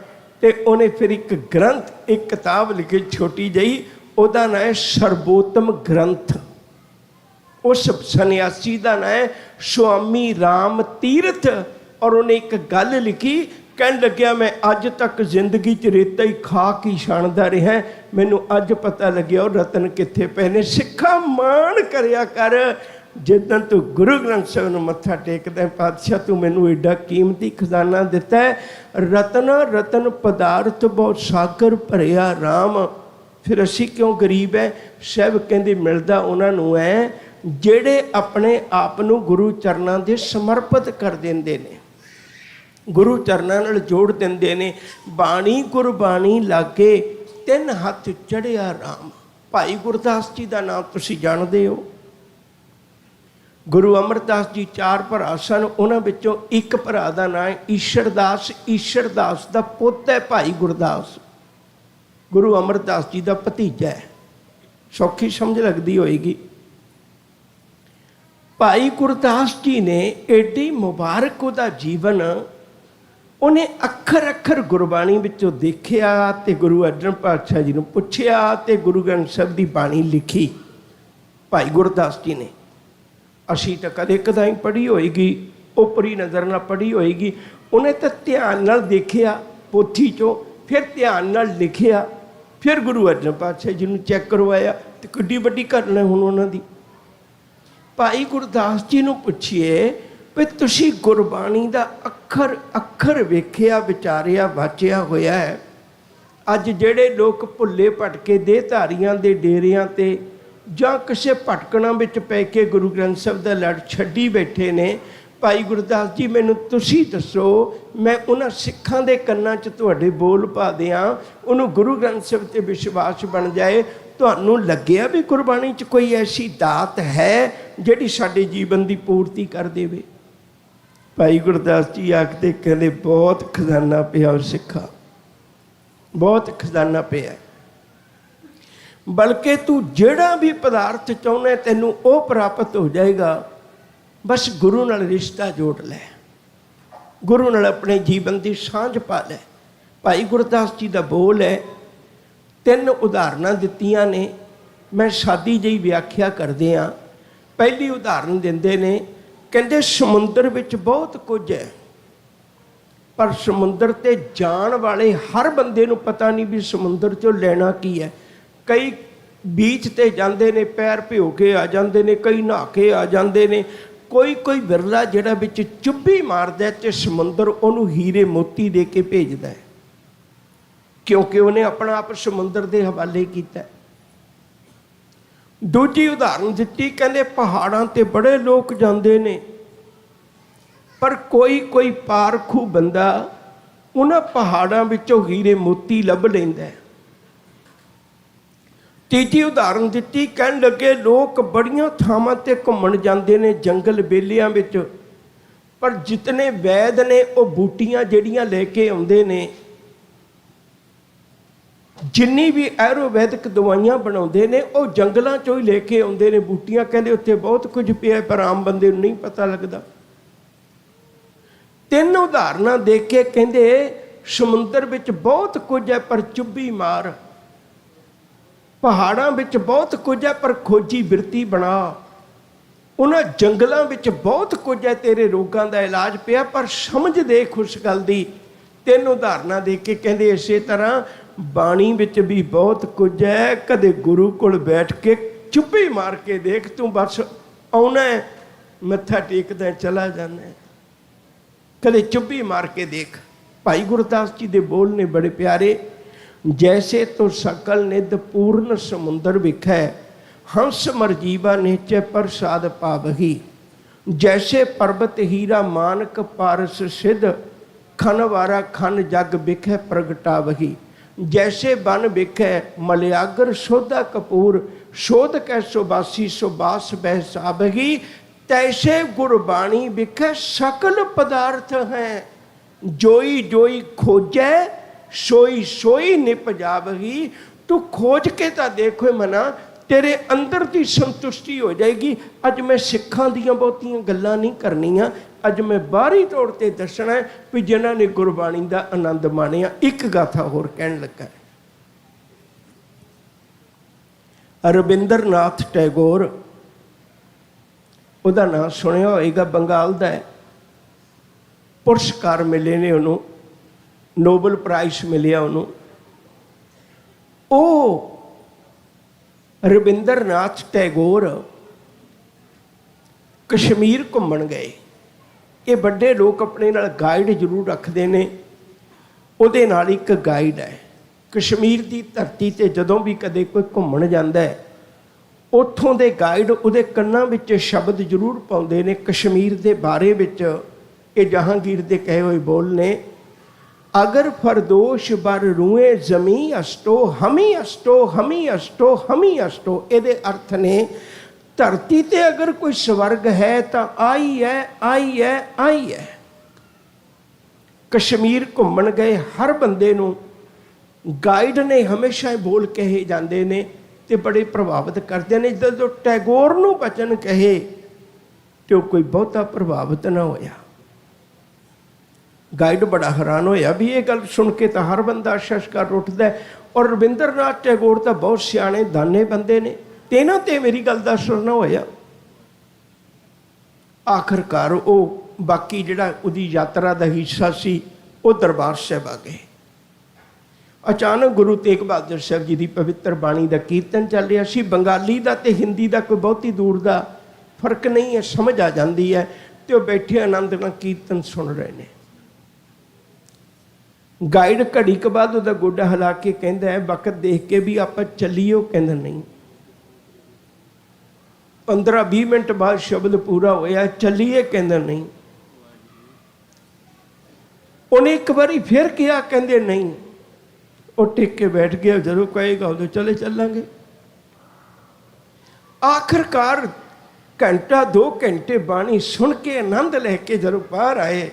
[SPEAKER 15] ਤੇ ਉਹਨੇ ਫਿਰ ਇੱਕ ਗ੍ਰੰਥ, ਇੱਕ ਕਿਤਾਬ ਲਿਖੀ ਛੋਟੀ ਜਿਹੀ, ਉਹਦਾ ਨਾਂ ਹੈ ਸਰਬੋਤਮ ਗ੍ਰੰਥ। ਉਸ ਸੰਨਿਆਸੀ ਦਾ ਨਾਂ ਹੈ ਸੁਆਮੀ ਰਾਮ ਤੀਰਥ। ਔਰ ਉਹਨੇ ਇੱਕ ਗੱਲ ਲਿਖੀ, ਕਹਿਣ ਲੱਗਿਆ, ਮੈਂ ਅੱਜ ਤੱਕ ਜ਼ਿੰਦਗੀ 'ਚ ਰੇਤਾ ਹੀ ਖਾ ਕੇ ਛਾਣਦਾ ਰਿਹਾ, ਮੈਨੂੰ ਅੱਜ ਪਤਾ ਲੱਗਿਆ ਉਹ ਰਤਨ ਕਿੱਥੇ ਪਏ ਨੇ। ਸਿੱਖਾਂ ਮਾਣ ਕਰਿਆ ਕਰ, ਜਿੱਦਾਂ ਤੂੰ ਗੁਰੂ ਗ੍ਰੰਥ ਸਾਹਿਬ ਨੂੰ ਮੱਥਾ ਟੇਕਦਾ, ਪਾਤਸ਼ਾਹ ਤੂੰ ਮੈਨੂੰ ਏਡਾ ਕੀਮਤੀ ਖਜ਼ਾਨਾ ਦਿੱਤਾ ਹੈ। ਰਤਨਾ ਰਤਨ ਪਦਾਰਥ ਬਹੁਤ ਸਾਗਰ ਭਰਿਆ ਰਾਮ। ਫਿਰ ਅਸੀਂ ਕਿਉਂ ਗਰੀਬ ਹੈ? ਸਾਹਿਬ ਕਹਿੰਦੇ ਮਿਲਦਾ ਉਹਨਾਂ ਨੂੰ ਹੈ ਜਿਹੜੇ ਆਪਣੇ ਆਪ ਨੂੰ ਗੁਰੂ ਚਰਨਾਂ ਦੇ ਸਮਰਪਿਤ ਕਰ ਦਿੰਦੇ ਨੇ, ਗੁਰੂ ਚਰਨਾਂ ਨਾਲ ਜੋੜ ਦਿੰਦੇ ਨੇ। ਬਾਣੀ ਗੁਰਬਾਣੀ ਲਾਗੇ ਤਿੰਨ ਹੱਥ ਚੜਿਆ ਰਾਮ। ਭਾਈ ਗੁਰਦਾਸ ਜੀ ਦਾ ਨਾਮ ਤੁਸੀਂ ਜਾਣਦੇ ਹੋ। ਗੁਰੂ ਅਮਰਦਾਸ ਜੀ 4 ਭਰਾ ਸਨ, ਉਹਨਾਂ ਵਿੱਚੋਂ ਇੱਕ ਭਰਾ ਦਾ ਨਾਂ ਹੈ ਈਸ਼ਰਦਾਸ। ਈਸ਼ਰਦਾਸ ਦਾ ਪੁੱਤ ਹੈ ਭਾਈ ਗੁਰਦਾਸ, ਗੁਰੂ ਅਮਰਦਾਸ ਜੀ ਦਾ ਭਤੀਜਾ ਹੈ। ਸੌਖੀ ਸਮਝ ਲੱਗਦੀ ਹੋਏਗੀ। ਭਾਈ ਗੁਰਦਾਸ ਜੀ ਨੇ ਏਡੀ ਮੁਬਾਰਕ ਉਹਦਾ ਜੀਵਨ, ਉਹਨੇ ਅੱਖਰ ਅੱਖਰ ਗੁਰਬਾਣੀ ਵਿੱਚੋਂ ਦੇਖਿਆ ਤੇ ਗੁਰੂ ਅਰਜਨ ਪਾਤਸ਼ਾਹ ਜੀ ਨੂੰ ਪੁੱਛਿਆ ਤੇ ਗੁਰੂ ਗ੍ਰੰਥ ਸਾਹਿਬ ਦੀ ਬਾਣੀ ਲਿਖੀ ਭਾਈ ਗੁਰਦਾਸ ਜੀ ਨੇ। ਅਸੀਂ ਤਾਂ ਕਦੇ ਕਦਾਈ ਪੜ੍ਹੀ ਹੋਏਗੀ, ਉਪਰੀ ਨਜ਼ਰ ਨਾਲ ਪੜ੍ਹੀ ਹੋਏਗੀ। ਉਹਨੇ ਤਾਂ ਧਿਆਨ ਨਾਲ ਦੇਖਿਆ ਪੋਥੀ 'ਚੋਂ, ਫਿਰ ਧਿਆਨ ਨਾਲ ਲਿਖਿਆ, ਫਿਰ ਗੁਰੂ ਅਰਜਨ ਪਾਤਸ਼ਾਹ ਜੀ ਨੂੰ ਚੈੱਕ ਕਰਵਾਇਆ। ਤੇ ਕਿੱਡੀ ਵੱਡੀ ਘਟਨਾ ਹੁਣ ਉਹਨਾਂ ਦੀ। ਭਾਈ ਗੁਰਦਾਸ ਜੀ ਨੂੰ ਪੁੱਛੀਏ ਵੀ ਤੁਸੀਂ ਗੁਰਬਾਣੀ ਦਾ ਅੱਖਰ ਅੱਖਰ ਵੇਖਿਆ, ਵਿਚਾਰਿਆ, ਵਾਚਿਆ ਹੋਇਆ ਹੈ। ਅੱਜ ਜਿਹੜੇ ਲੋਕ ਭੁੱਲੇ ਭਟਕੇ ਦੇਹਧਾਰੀਆਂ ਦੇ ਡੇਰਿਆਂ ਤੇ ਜਾਂ ਕਿਸੇ ਭਟਕਣਾ ਵਿੱਚ ਪੈ ਕੇ ਗੁਰੂ ਗ੍ਰੰਥ ਸਾਹਿਬ ਦਾ ਲੜ ਛੱਡੀ ਬੈਠੇ ਨੇ, ਭਾਈ ਗੁਰਦਾਸ ਜੀ ਮੈਨੂੰ ਤੁਸੀਂ ਦੱਸੋ, ਮੈਂ ਉਹਨਾਂ ਸਿੱਖਾਂ ਦੇ ਕੰਨਾਂ 'ਚ ਤੁਹਾਡੇ ਬੋਲ ਪਾ ਦਿਆਂ, ਉਹਨੂੰ ਗੁਰੂ ਗ੍ਰੰਥ ਸਾਹਿਬ 'ਤੇ ਵਿਸ਼ਵਾਸ ਬਣ ਜਾਏ। ਤੁਹਾਨੂੰ ਲੱਗਿਆ ਵੀ ਗੁਰਬਾਣੀ 'ਚ ਕੋਈ ਐਸੀ ਦਾਤ ਹੈ ਜਿਹੜੀ ਸਾਡੇ ਜੀਵਨ ਦੀ ਪੂਰਤੀ ਕਰ ਦੇਵੇ? ਭਾਈ ਗੁਰਦਾਸ ਜੀ ਆਖਦੇ, ਕਹਿੰਦੇ ਬਹੁਤ ਖਜ਼ਾਨਾ ਪਿਆ ਉਹ ਸਿੱਖਾ, ਬਹੁਤ ਖਜ਼ਾਨਾ ਪਿਆ। बल्कि तू ਜਿਹੜਾ भी पदार्थ ਚਾਹੁੰਦਾ ਤੈਨੂੰ ਉਹ ਪ੍ਰਾਪਤ ਹੋ ਜਾਏਗਾ। बस गुरु नाल रिश्ता जोड़ लै, गुरु नाल अपने जीवन की सांझ पा लै। भाई गुरदास जी का बोल है, 3 उदाहरण दित्तियां ने, मैं सादी जी व्याख्या करदे हाँ। पहली उदाहरण दिंदे ने, कहंदे समुंदर विच बहुत कुछ है, पर समुंदर ते जाण वाले हर बंदे नूं पता नहीं भी समुंदर चों लेना की है। कई बीच ते जांदे ने, पैर भिओ के आ जांदे ने, कई नहा के आ जांदे ने, कोई कोई बिरला जिहड़ा विच चुब्भी मारदा ते समुंदर उहनूं हीरे मोती दे के भेजदा है, क्योंकि उन्हें अपना आप समुंदर के हवाले किया। दूजी उदाहरण दी, कहते पहाड़ों ते बड़े लोग जाते ने, पर कोई कोई पारखू बंदा उन्हां पहाड़ों विचों हीरे मोती लभ लैंदा है। तीजी उदाहरण दी, कहन लगे लोग बड़ियां थावां ते घुम्मण जाते ने जंगल बेलियां विच, पर जितने वैद ने वो बूटियां जिहड़ियां लैके आउंदे ने, जिन्नी भी आयुर्वैदिक दवाइयां बनाउंदे ने वो जंगलों चों ही लेके आउंदे ने बूटियां। कहंदे उत्थे बहुत कुछ पिया, पर आम बंदे नूं नहीं पता लगदा। 3 उदाहरण देख के कहंदे समुंदर विच बहुत कुछ है, पर चुब्भी मार। पहाड़ों विच बहुत कुछ है, पर खोजी बिरती बना। उन्हां जंगलों विच बहुत कुछ है, तेरे रोगां दा इलाज पिया, पर समझ देख उस गल दी। 3 उदाहरण देख के कहंदे इसे तरह बाणी विच भी बहुत कुछ है, कदे गुरु कोल बैठ के चुप्पी मार के देख, तू बस आउना है मत्था टेकदा चला जाना है, कदे चुप्पी मार के देख। भाई गुरदास जी दे बोल ने बड़े प्यारे, जैसे तो सकल निध पूर्ण समुंदर विखै, हंस मरजीवा नेचे प्रसाद पावही। जैसे पर्वत हीरा मानक पारस सिद्ध, खन वारा खन जग विखै प्रगटावही। जैसे बन विखै मलयागर शोधा कपूर, शोध कै सुबासी सुबास बहसावही। तैसे गुरबाणी विखै सकल पदार्थ हैं, जोई जोई खोजै सोई सोई निपजावही। तू खोज के तो देखो मना, तेरे अंदर की संतुष्टि हो जाएगी। अज मैं सिखां दियां बहुतियां गल्लां नहीं करनियां, अज मैं बाहरी तौर पर दसना है भी जिन्हां ने गुरबाणी का आनंद माणिया। एक गाथा होर कहन लगा, रविंद्र नाथ टैगोर, उहदा नाम सुनिया होएगा, बंगाल दा है। पुरस्कार मिले ने उन्होंने, नोबल प्राइज मिलिया उन्होंने। ओ रविंद्र नाथ टैगोर कश्मीर घूमन गए। ये बड़े लोग अपने नाल गाइड जरूर रखते हैं, उहदे नाल एक गाइड है। कश्मीर की धरती ते जदों भी कदे कोई घूमन जाता है, उत्थों दे गाइड उहदे कन्नां विच शब्द जरूर पाउंदे ने कश्मीर के बारे विच। ये जहांगीर दे कहे हुए बोल ने, अगर फरदोश बर रूए जमी अष्टो, हमी अष्टो हमी अष्टो हमी अष्टो। ये अर्थ ने, धरती ते अगर कोई स्वर्ग है तो आई है आई है आई है। कश्मीर घूमन गए हर बंदे नूं गाइड ने हमेशा बोल कहे जाते हैं तो बड़े प्रभावित करते हैं। जो टैगोर नूं वचन कहे तो कोई बहुता प्रभावित ना होया। गाइड बड़ा हैरान होया भी ये गल सुन के तो हर बंदा शशकर उठता है। और रविंद्र नाथ टैगोर तो बहुत सियाने दाने बंदे ने, तेना ते मेरी गल का असर ना होया। आखिरकार वो बाकी जिहड़ा उहदी यात्रा का हिस्सा सी वो दरबार साहिब आ गए। अचानक गुरु तेग बहादुर साहब जी की पवित्र बाणी का कीर्तन चल रहा सी। बंगाली का तो हिंदी का कोई बहुती दूर का फर्क नहीं है, समझ आ जाती है। तो बैठे आनंद नाल कीर्तन सुन रहे हैं। गाइड घड़ी के बाद उसका गोडा हिला के कहता है, वक्त देख के भी आप चलीए। कहता नहीं। 15-20 मिनट बाद शब्द पूरा होया, चलीए। कहता नहीं। उन्हें एक बारी फिर किया, कहते नहीं। वो टिक के बैठ गया, जरूर कहेगा उदो चले चलांगे। आखिरकार घंटा 2 घंटे बाणी सुन के आनंद लैके जरूर बाहर आए।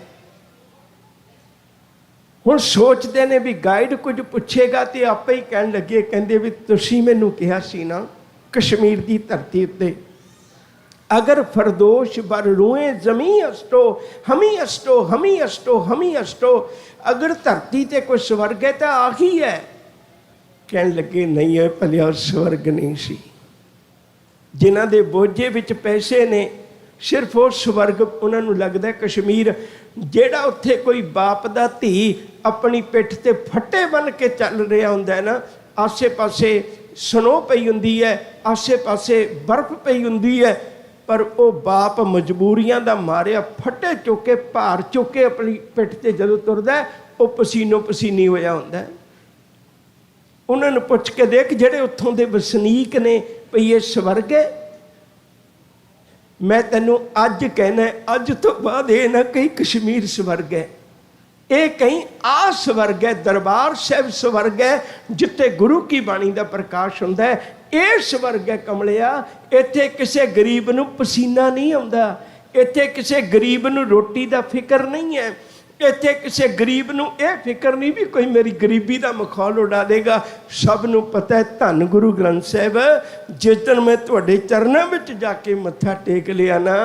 [SPEAKER 15] ਹੁਣ ਸੋਚਦੇ ਨੇ ਵੀ ਗਾਈਡ ਕੁਝ ਪੁੱਛੇਗਾ ਤੇ ਆਪੇ ਹੀ ਕਹਿਣ ਲੱਗੇ, ਕਹਿੰਦੇ ਵੀ ਤੁਸੀਂ ਮੈਨੂੰ ਕਿਹਾ ਸੀ ਨਾ ਕਸ਼ਮੀਰ ਦੀ ਧਰਤੀ ਉੱਤੇ अगर फरदोश बर रूए जमी अष्टो हमी अष्टो हमी अष्टो हमी अष्टो, अगर धरती ते कोई स्वर्ग है तो आही है। कहन लगे नहीं है भलिया स्वर्ग नहीं सी, जिन्हां दे बोझे विच पैसे ने सिर्फ वो स्वर्ग उन्होंने लगता है कश्मीर। जेड़ा उत्थे कोई बाप दा धी अपनी पिठ ते फट्टे बन के चल रहा हुंदा है ना, आसे पासे स्नो पई हुंदी है, आसे पासे बर्फ पई हुंदी है, पर वो बाप मजबूरियां दा मारिया फट्टे चुक के भार चुक के अपनी पिठ ते जदों तुरदा है वो पसीनो पसीनी होया हुंदा है। उन्होंने पुछ के देख जेड़े उत्थों दे वसनीक ने भई ये स्वर्ग है। मैं तैनूं अज कहना, अज तो बाद ये ना कहीं कश्मीर स्वर्ग है, ये कहीं आ स्वर्ग है, दरबार साहिब स्वर्ग है जिथे गुरु की बाणी का प्रकाश हुंदा है। ये स्वर्ग है कमलिया, इत्थे किसी गरीब नूं पसीना नहीं आउंदा, इत्थे किसी गरीब नूं रोटी का फिक्र नहीं है, इत्थे किसी गरीब नूं यह फिक्र नहीं भी कोई मेरी गरीबी का मखौल उड़ा देगा। सब नूं पता है धन गुरु ग्रंथ साहिब जिस दिन मैं तुहाडे चरणों विच जाके मत्था टेक लिया ना,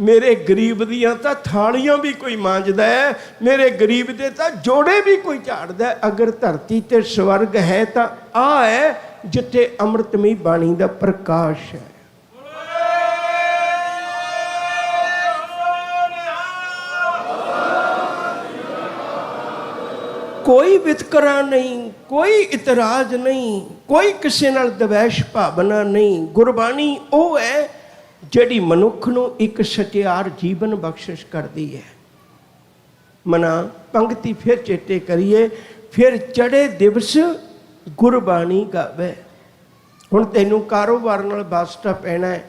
[SPEAKER 15] मेरे गरीब दियां तां थालियां भी कोई मांजदा है, मेरे गरीब दे तां जोड़े भी कोई झाड़दा है। अगर धरती ते स्वर्ग है तां आ है जिथे अमृतमई बाणी का प्रकाश है। कोई वितकरा नहीं, कोई इतराज नहीं, कोई किसी नाल द्वेष भावना नहीं। गुरबाणी वो है जिहड़ी मनुख नूं एक सचियार जीवन बख्शिश करती है। मना पंक्ति फिर चेते करिए, फिर चढ़े दिवस गुरबाणी गावे। हुण तैनूं कारोबार नाल वास्ता पैना है,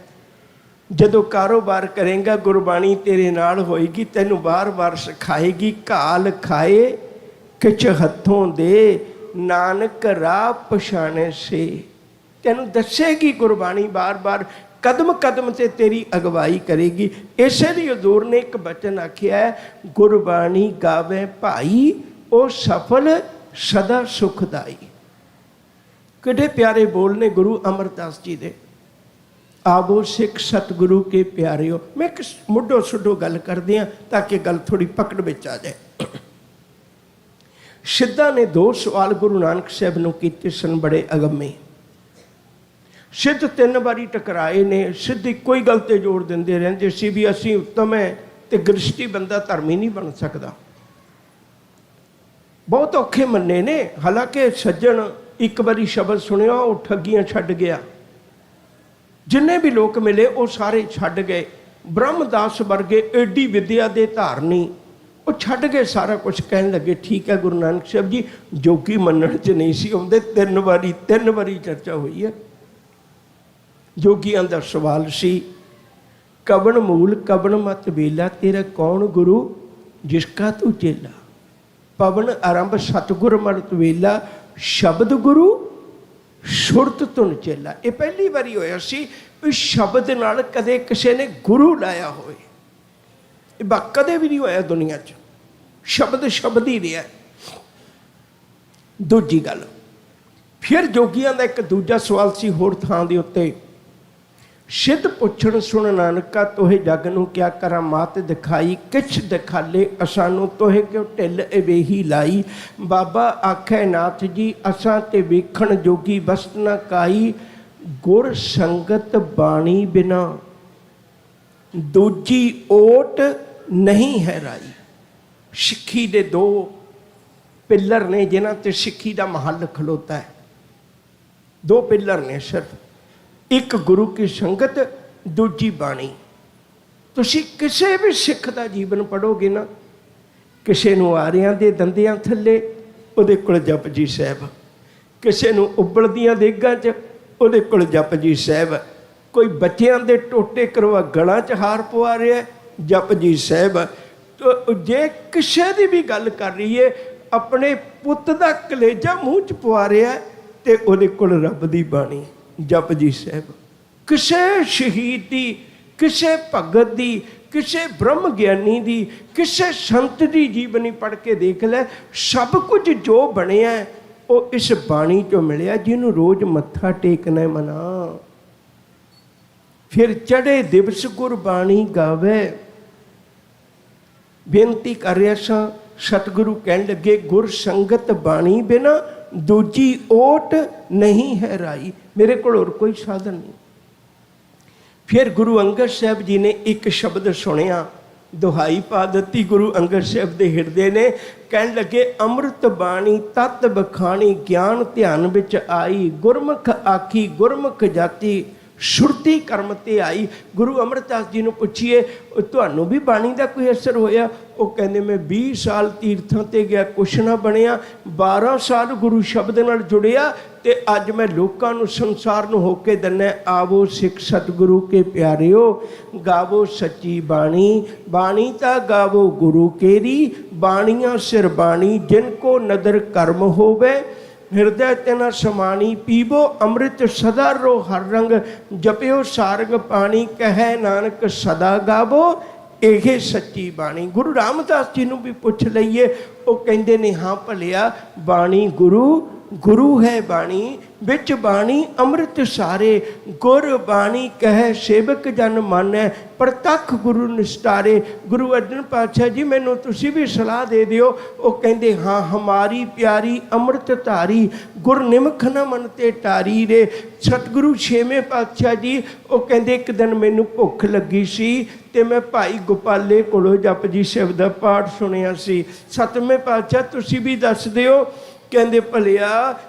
[SPEAKER 15] जदों कारोबार करेंगा गुरबाणी तेरे नाल होएगी, तैनूं बार बार सिखाएगी। घाल खाए किच हथों दे नानक राह पछाणे से, तैनूं दसेगी गुरबाणी बार बार, कदम कदम से तेरी अगवाई करेगी। इसे लिए हजूर ने एक बचन आखिया है, गुरबाणी गावे भाई ओ सफल सदा सुखदाई। कितने प्यारे बोल ने गुरु अमरदास जी दे, आवो सिख सतगुरु के प्यारे हो। मैं एक मुढ़ो सुढ़ो गल कर दियाँ ताकि गल थोड़ी पकड़ में आ जाए। सिद्धा ने 2 सवाल गुरु नानक साहब नूं कीते सन बड़े अगमे। सिद्ध 3 बारी टकराए ने, सिद्ध कोई गल ते जोड़ देंदे रहिंदे सी भी असीं उत्तम है ते गृहस्थी बंदा धर्मी नहीं बन सकदा। बहुत औखे मन्ने ने, हालांकि सज्जन एक बारी शब्द सुनिया वो ठगियां छड्ड गया। जिन्ने भी लोग मिले वो सारे छड्ड गए। ब्रह्मदास वर्गे एडी विद्या दे धारनी वो छड्ड गए सारा कुछ, कहन लगे ठीक है गुरु नानक साहब जी जोगी मनण च नहीं सी आउंदे। 3 बारी चर्चा हुई है। जोगियां दा सवाल सी, कवन मूल कवन मत बेला, तेरा कौन गुरु जिसका तू चेला। पवन आरंभ सतगुर मत वेला, शब्द गुरु सुरत तुन चेला। ये पहली बारी होया सी भी शब्द नाल कदे किसी ने गुरु लाया होए, कदे भी नहीं होया दुनिया च। शब्द शब्द ही रहा। दूजी गल, फिर जोगियां दा एक दूजा सवाल सी होर थां दे उत्ते, सिद्ध पुछण सुन नानका तोहे जग नूं क्या करा मात दिखाई, किछ दिखाले असानू तोहे क्यों ढिल अवेही लाई। बाबा आखे नाथ जी असां ते वेखण जोगी वस्त न काई, गुर संगत बाणी बिना दूजी ओट नहीं है राई। सिक्खी दे 2 पिलर ने जिन्हां ते सिक्खी दा महल खलोता है। 2 पिलर ने सिर्फ, एक गुरु की संगत, दूजी बाणी। तुसी किसी भी सिख का जीवन पढ़ोगे ना, किसी नूं आरियां दे दंदियां थल्ले उहदे कोल जपजी साहिब, किसी नूं उबलदियां देगां च उहदे कोल जपजी साहिब, कोई बच्चियां दे टोटे करवा गलां च हार पवा रहा है जपजी साहिब। तो जे किसी की भी गल कर रही है अपने पुत दा कलेजा मूँह च पवा रहा है तो उहदे कोल रब दी बाणी जपजी साहिब। किसी शहीद की, किसी भगत की, ਕਿਸੇ ਬ੍ਰਹਮ ਗਿਆਨੀ ਦੀ, ਕਿਸੇ ਸੰਤ ਦੀ ਜੀਵਨੀ ਪੜ੍ਹ ਕੇ ਦੇਖ ਲੈ। ਸਭ ਕੁਝ ਜੋ ਬਣਿਆ ਉਹ ਇਸ ਬਾਣੀ ਚੋਂ ਮਿਲਿਆ, ਜਿਹਨੂੰ ਰੋਜ਼ ਮੱਥਾ ਟੇਕਣਾ ਮਨਾ। ਫਿਰ ਚੜ੍ਹੇ ਦਿਵਸ ਗੁਰਬਾਣੀ ਗਾਵੇ। ਬੇਨਤੀ ਕਰ ਰਿਹਾ ਸਾਂ, ਸਤਿਗੁਰੂ ਕਹਿਣ ਲੱਗੇ ਗੁਰ ਸੰਗਤ ਬਾਣੀ ਬਿਨਾ ਦੂਜੀ ਓਟ ਨਹੀਂ ਹੈ ਰਾਈ। ਮੇਰੇ ਕੋਲ ਹੋਰ ਕੋਈ ਸਾਧਨ ਨਹੀਂ। ਫਿਰ ਗੁਰੂ ਅੰਗਦ ਸਾਹਿਬ ਜੀ ਨੇ ਇੱਕ ਸ਼ਬਦ ਸੁਣਿਆ, ਦੁਹਾਈ ਪਾ ਦਿੱਤੀ ਗੁਰੂ ਅੰਗਦ ਸਾਹਿਬ ਦੇ ਹਿਰਦੇ ਨੇ। ਕਹਿਣ ਲੱਗੇ ਅੰਮ੍ਰਿਤ ਬਾਣੀ ਤਤ ਬਖਾਣੀ, ਗਿਆਨ ਧਿਆਨ ਵਿੱਚ ਆਈ, ਗੁਰਮੁਖ ਆਖੀ ਗੁਰਮੁਖ ਜਾਤੀ, ਸੁਰਤੀ ਕਰਮ ਤੇ ਆਈ। ਗੁਰੂ ਅਮਰਦਾਸ ਜੀ ਨੂੰ ਪੁੱਛੀਏ ਤੁਹਾਨੂੰ ਵੀ ਬਾਣੀ ਦਾ ਕੋਈ ਅਸਰ ਹੋਇਆ? ਉਹ ਕਹਿੰਦੇ ਮੈਂ 20 ਸਾਲ ਤੀਰਥਾਂ ਤੇ ਗਿਆ, ਕੁਛ ਨਾ ਬਣਿਆ। 12 ਸਾਲ ਗੁਰੂ ਸ਼ਬਦ ਨਾਲ ਜੁੜਿਆ ਤੇ ਅੱਜ ਮੈਂ ਲੋਕਾਂ ਨੂੰ ਸੰਸਾਰ ਨੂੰ ਹੋ ਕੇ ਦਿੰਦਾ, ਆਵੋ ਸਿੱਖ ਸਤਿਗੁਰੂ ਕੇ ਪਿਆਰਿਓ, ਗਾਵੋ ਸੱਚੀ ਬਾਣੀ, ਬਾਣੀ ਤਾਂ ਗਾਵੋ ਗੁਰੂ ਕੇਰੀ, ਬਾਣੀਆਂ ਸਿਰ ਬਾਣੀ ਜਿਨ ਕੋ ਨਦਰ ਕਰਮ ਹੋਵੇ, ਹਿਰਦੈ ਤਿਨਾ ਸਮਾਣੀ, ਪੀਵੋ ਅੰਮ੍ਰਿਤ ਸਦਾ ਰੋ ਹਰ ਰੰਗ, ਜਪਿਓ ਸਾਰਗ ਪਾਣੀ, ਕਹੈ ਨਾਨਕ ਸਦਾ ਗਾਵੋ ਇਹ ਸੱਚੀ ਬਾਣੀ। ਗੁਰੂ ਰਾਮਦਾਸ ਜੀ ਨੂੰ ਵੀ ਪੁੱਛ ਲਈਏ, ਉਹ ਕਹਿੰਦੇ ਨੇ ਹਾਂ ਭਲਿਆ ਬਾਣੀ ਗੁਰੂ ਹੈ ਬਾਣੀ, ਵਿੱਚ ਬਾਣੀ ਅੰਮ੍ਰਿਤ ਸਾਰੇ, ਗੁਰ ਬਾਣੀ ਕਹੈ ਸੇਵਕ ਜਨ ਮਾਨੈ, ਪ੍ਰਤੱਖ ਗੁਰੂ ਨਿਸਤਾਰੇ। ਗੁਰੂ ਅਰਜਨ ਪਾਤਸ਼ਾਹ ਜੀ ਮੈਨੂੰ ਤੁਸੀਂ ਵੀ ਸਲਾਹ ਦੇ ਦਿਓ। ਉਹ ਕਹਿੰਦੇ ਹਾਂ ਹਮਾਰੀ ਪਿਆਰੀ ਅੰਮ੍ਰਿਤ ਧਾਰੀ, ਗੁਰ ਨਿਮਖ ਨ ਮਨ ਤੇ ਟਾਰੀ ਰੇ। ਸਤਿਗੁਰੂ ਛੇਵੇਂ ਪਾਤਸ਼ਾਹ ਜੀ ਉਹ ਕਹਿੰਦੇ ਇੱਕ ਦਿਨ ਮੈਨੂੰ ਭੁੱਖ ਲੱਗੀ ਸੀ ਤੇ ਮੈਂ ਭਾਈ ਗੋਪਾਲੇ ਕੋਲੋਂ ਜਪਜੀ ਸਾਹਿਬ ਦਾ ਪਾਠ ਸੁਣਿਆ ਸੀ। ਸਤਵੇਂ ਪਾਤਸ਼ਾਹ ਤੁਸੀਂ ਵੀ ਦੱਸ ਦਿਓ। ਕਹਿੰਦੇ ਭਲਿਆ